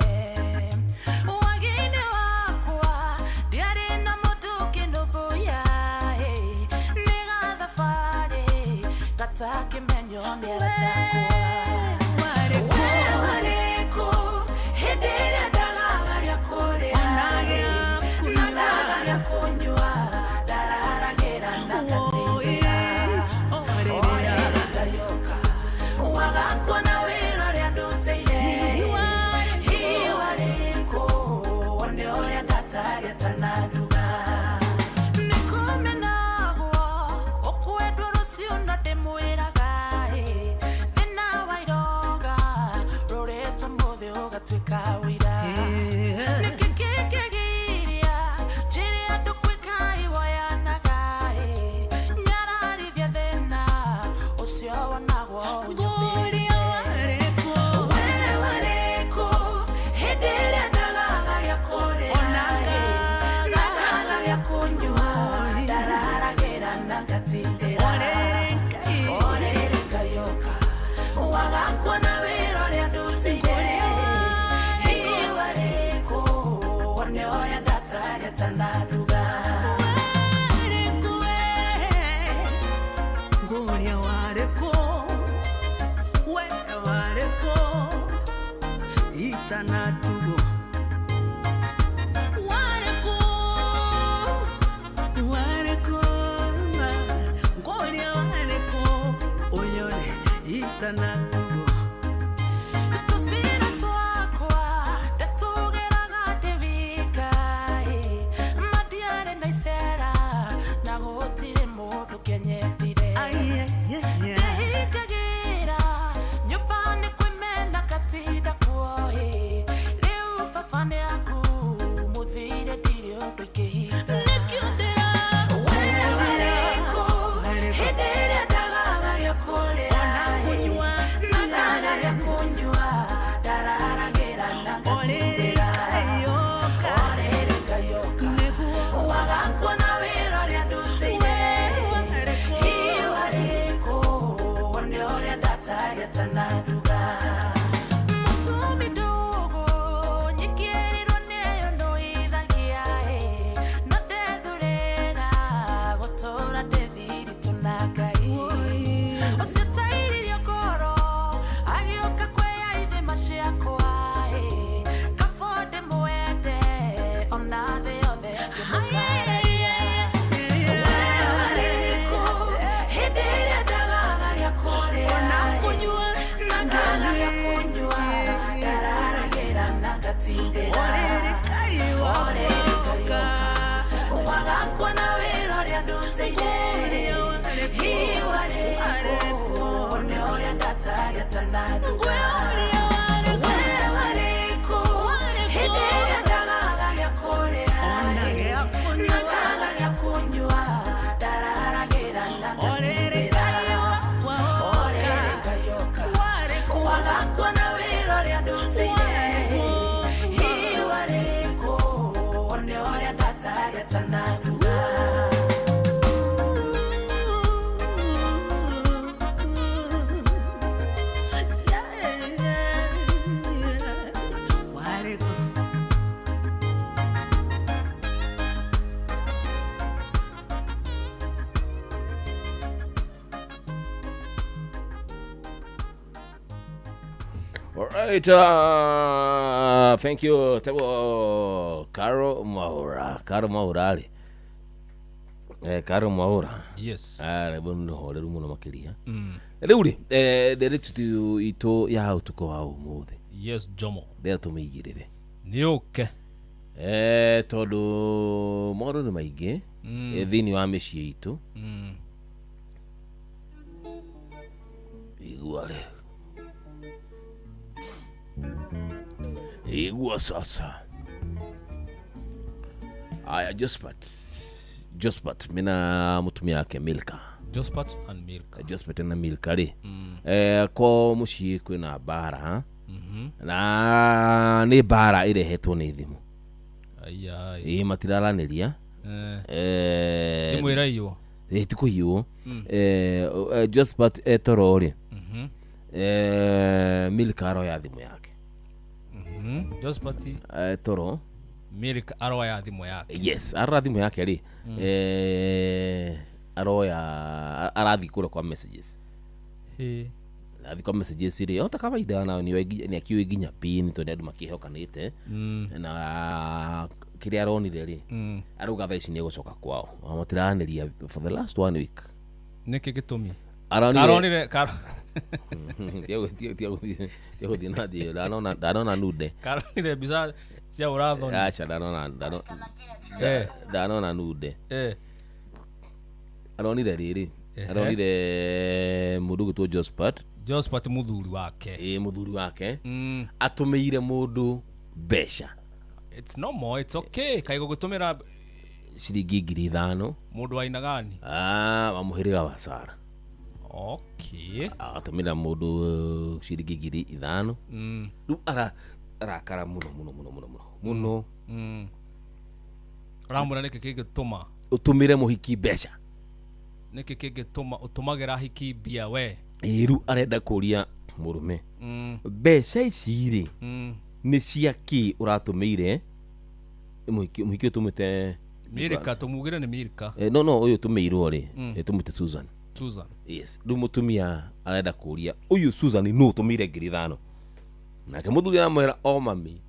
Alright, thank you. Tego Caro Maura. Caro Maura. Caro Maura. Yes. Bono hore muno makiria. Reuri, direct to ito ya utuko wa umuthi. Yes, Jomo. Ndia tumigirire. Ni okay. Todo moro ni maige. Thini wa micii itu. Iguale. Igua sasa. Aya Jospat mina mutumia yake Milka. Jospat and Milka. Jospat na Milka ri. Ko mucii kwina bara. Na ni bara irehetwo ni thimu. Ai. Matiraraniria. Thimu iraiywo. Tikuiywo. Jospat etoro ri. Milka aro ya thimu yake. Jospati toro Milka aro ya thimu yake. Yes, aro thimu yake ri. Aro ya arathi kure kwa messages. Arathi kwa messages ri ota kawaida na ni akiwe ginya pin to ndu makihokanite na kiri aronire ri aruga thaici ni gucoka kwao amatiraniria for the last 1 week. Niki gitumi aronire karo Tiago dinadi danona nude. Karonire bisa cia urathoni. Acha danona nude. Aronire riri. Aronire mudugu to Jospat muthuri wake. Muthuri wake. Atumeire mundu besha. It's no more, it's okay. Kaigo gutumira shiringi 5,000. Mundu wa aina gani? Wamuhiriga wa Sara. Okay. Atumira mundu shiringi 5,000. Ru arakara muno. Ramura niki kigituma utumire muhiki besha. Niki kigituma utumagira hiki bia we. Ru arenda kuria murume. Besha ici ri. Ni ciaki uratumire muhiki utumite Milka tumugire ni Milka. No uyu tumeirwo ri tumute Susan. Yes. Ndu mutumia arenda kuria uyu Susan no tumire 5,000. Nake muthuri amwera o mami.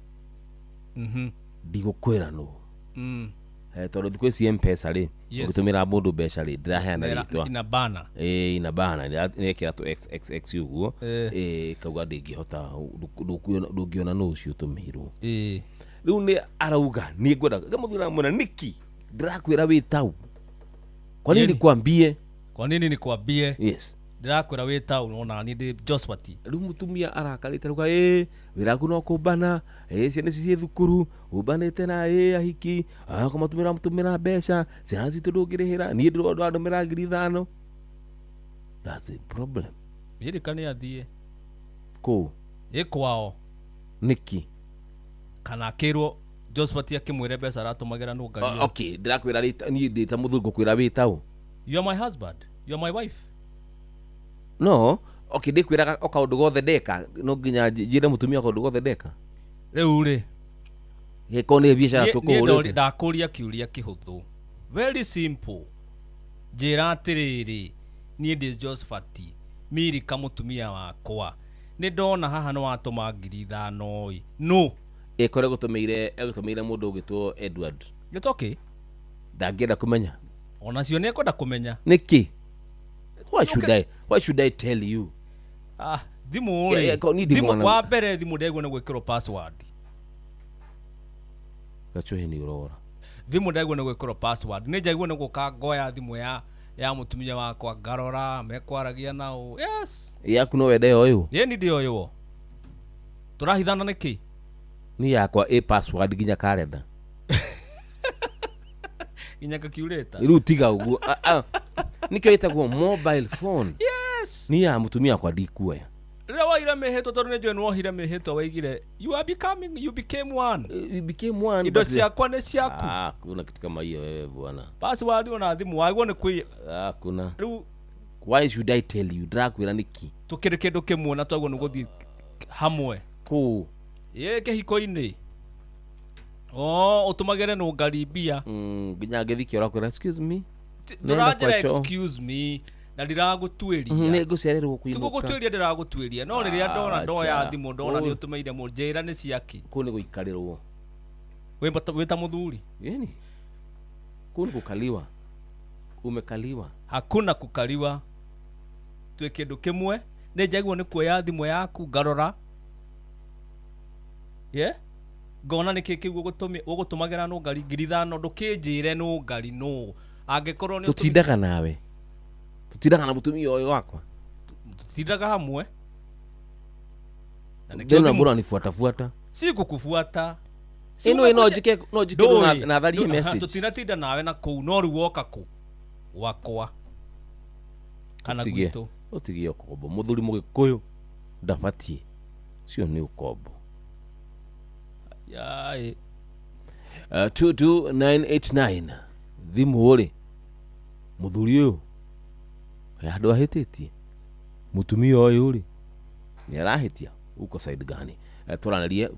Ndigukwira no. Toro thikũ ici M-Pesa ri gutumira mundu mbeca ri ndiraheana ritwa ina bana ina bana nekira to xxx uguo kauga ndingihota ndungiona no ucio tumirwo riu ni arauga ni ngwenda gamuthura mwana niki ndirakwira wi tau kwa nini nikwambie yes ndirakwira wi tau nona ni ndi Jospati riu mutumia arakarite ruga wiraku no kumbana ciana cicie thukuru umbanite na ahiki mutumira mbeca ciana citu ndungirihira ni ndumira 5,000. That's a problem. Milka ni athie ku ikwao niki kana akirwo Jospati akimwire mbeca aratumagira no ngari. Okay, ndirakwira ni ndita muthungu kwira wi tau. You are my husband, you are my wife. No, okay, ndikwiraga okaundu gothe ndeka no nginya njire mutumia kaundu gothe ndeka riu ri gekone biashara tukuhurite ndakuria kiuria kihuthu very simple njira atiriri ni ndi Jospati Milka mutumia wakwa ni ndona haha no atuma 5,000 no ekore gutumire mundu ugitwo Edward. It's okay, ndangenda kumenya ona cio ne kwenda kumenya niki. Why should I tell you? Thimu ri thimu kwa mbere thimu ndegwo ne gwikiro password gachohe ni urora thimu ndegwo ne gwikiro password ni njagwo ne guka ngoya thimu ya mutumia wakwa ngarora mekwaragia nao. Yes yaku no wende oyu ye ni ndio yo turahithana niki ni yakwa password ginya calendar inya calculator riu tiga uguo nikyo itagwo mobile phone. Yes ni ya mutumia kwa ndikuoya rewa wohire mehito tondu nĩ njũĩ wohire mehito waigire you became one. You became one. Indo ciakwa nĩ ciaku. Kuna kitu kama hiyo wewe bwana. Password ona thimũ wagwo nĩ kwĩ. Kuna. Why should I tell you? Drakwĩra nĩki? Tukĩrĩ kĩndũ kĩmwe na twagwo nĩ gũthiĩ hamwe. Kũ? Kĩhiko-inĩ. Ũtũmagĩre nũ ngari mbia. Nginya ngĩthikia ũrakwĩra excuse me. Ndũranjĩra excuse me. Na ndiragũtuĩria. Nĩ ngũcererwo kũinũka. Tigũgũtuĩria ndĩragũtuĩria. No rĩrĩa ndona ndoya thimũ ndona nĩ ũtũmĩire njĩra nĩ ciaki. Kũ nĩ gũikarĩrwo. Wĩ ta mũthuri. Yeni. Kũ nĩ gũkaliwa. Umekaliwa. Hakuna kukaliwa. Tuĩ kĩndũ kĩmwe. Nĩ njagwo nĩ kuoya thimũ yaku ngarora. Ngona nĩ kĩu ũgũtũmagĩra nũ ngari ngiri 5 ndũkĩnjĩre nũ ngari no. Angĩkorwo nĩ tũtindaga nawe. Tũtindaga na mũtumia ũyũ wakwa. Tũtindaga hamwe. Ndona mbona nifuata. Si kukufuata. No njike na tharie message. Tũtinatinda nawe na kũu no rĩu woka kũ wakwa. Kana gwitũ. Ũtigie ũkombo. Mũthuri Mũgĩkũyũ ndabatie. Cio nĩ ũkombo. 22989 thimũ rĩ mũthuri ũyũ andũ ahĩtĩtie mũtumia ũyũ rĩ nĩ arahĩtia uko side gani tũranĩrie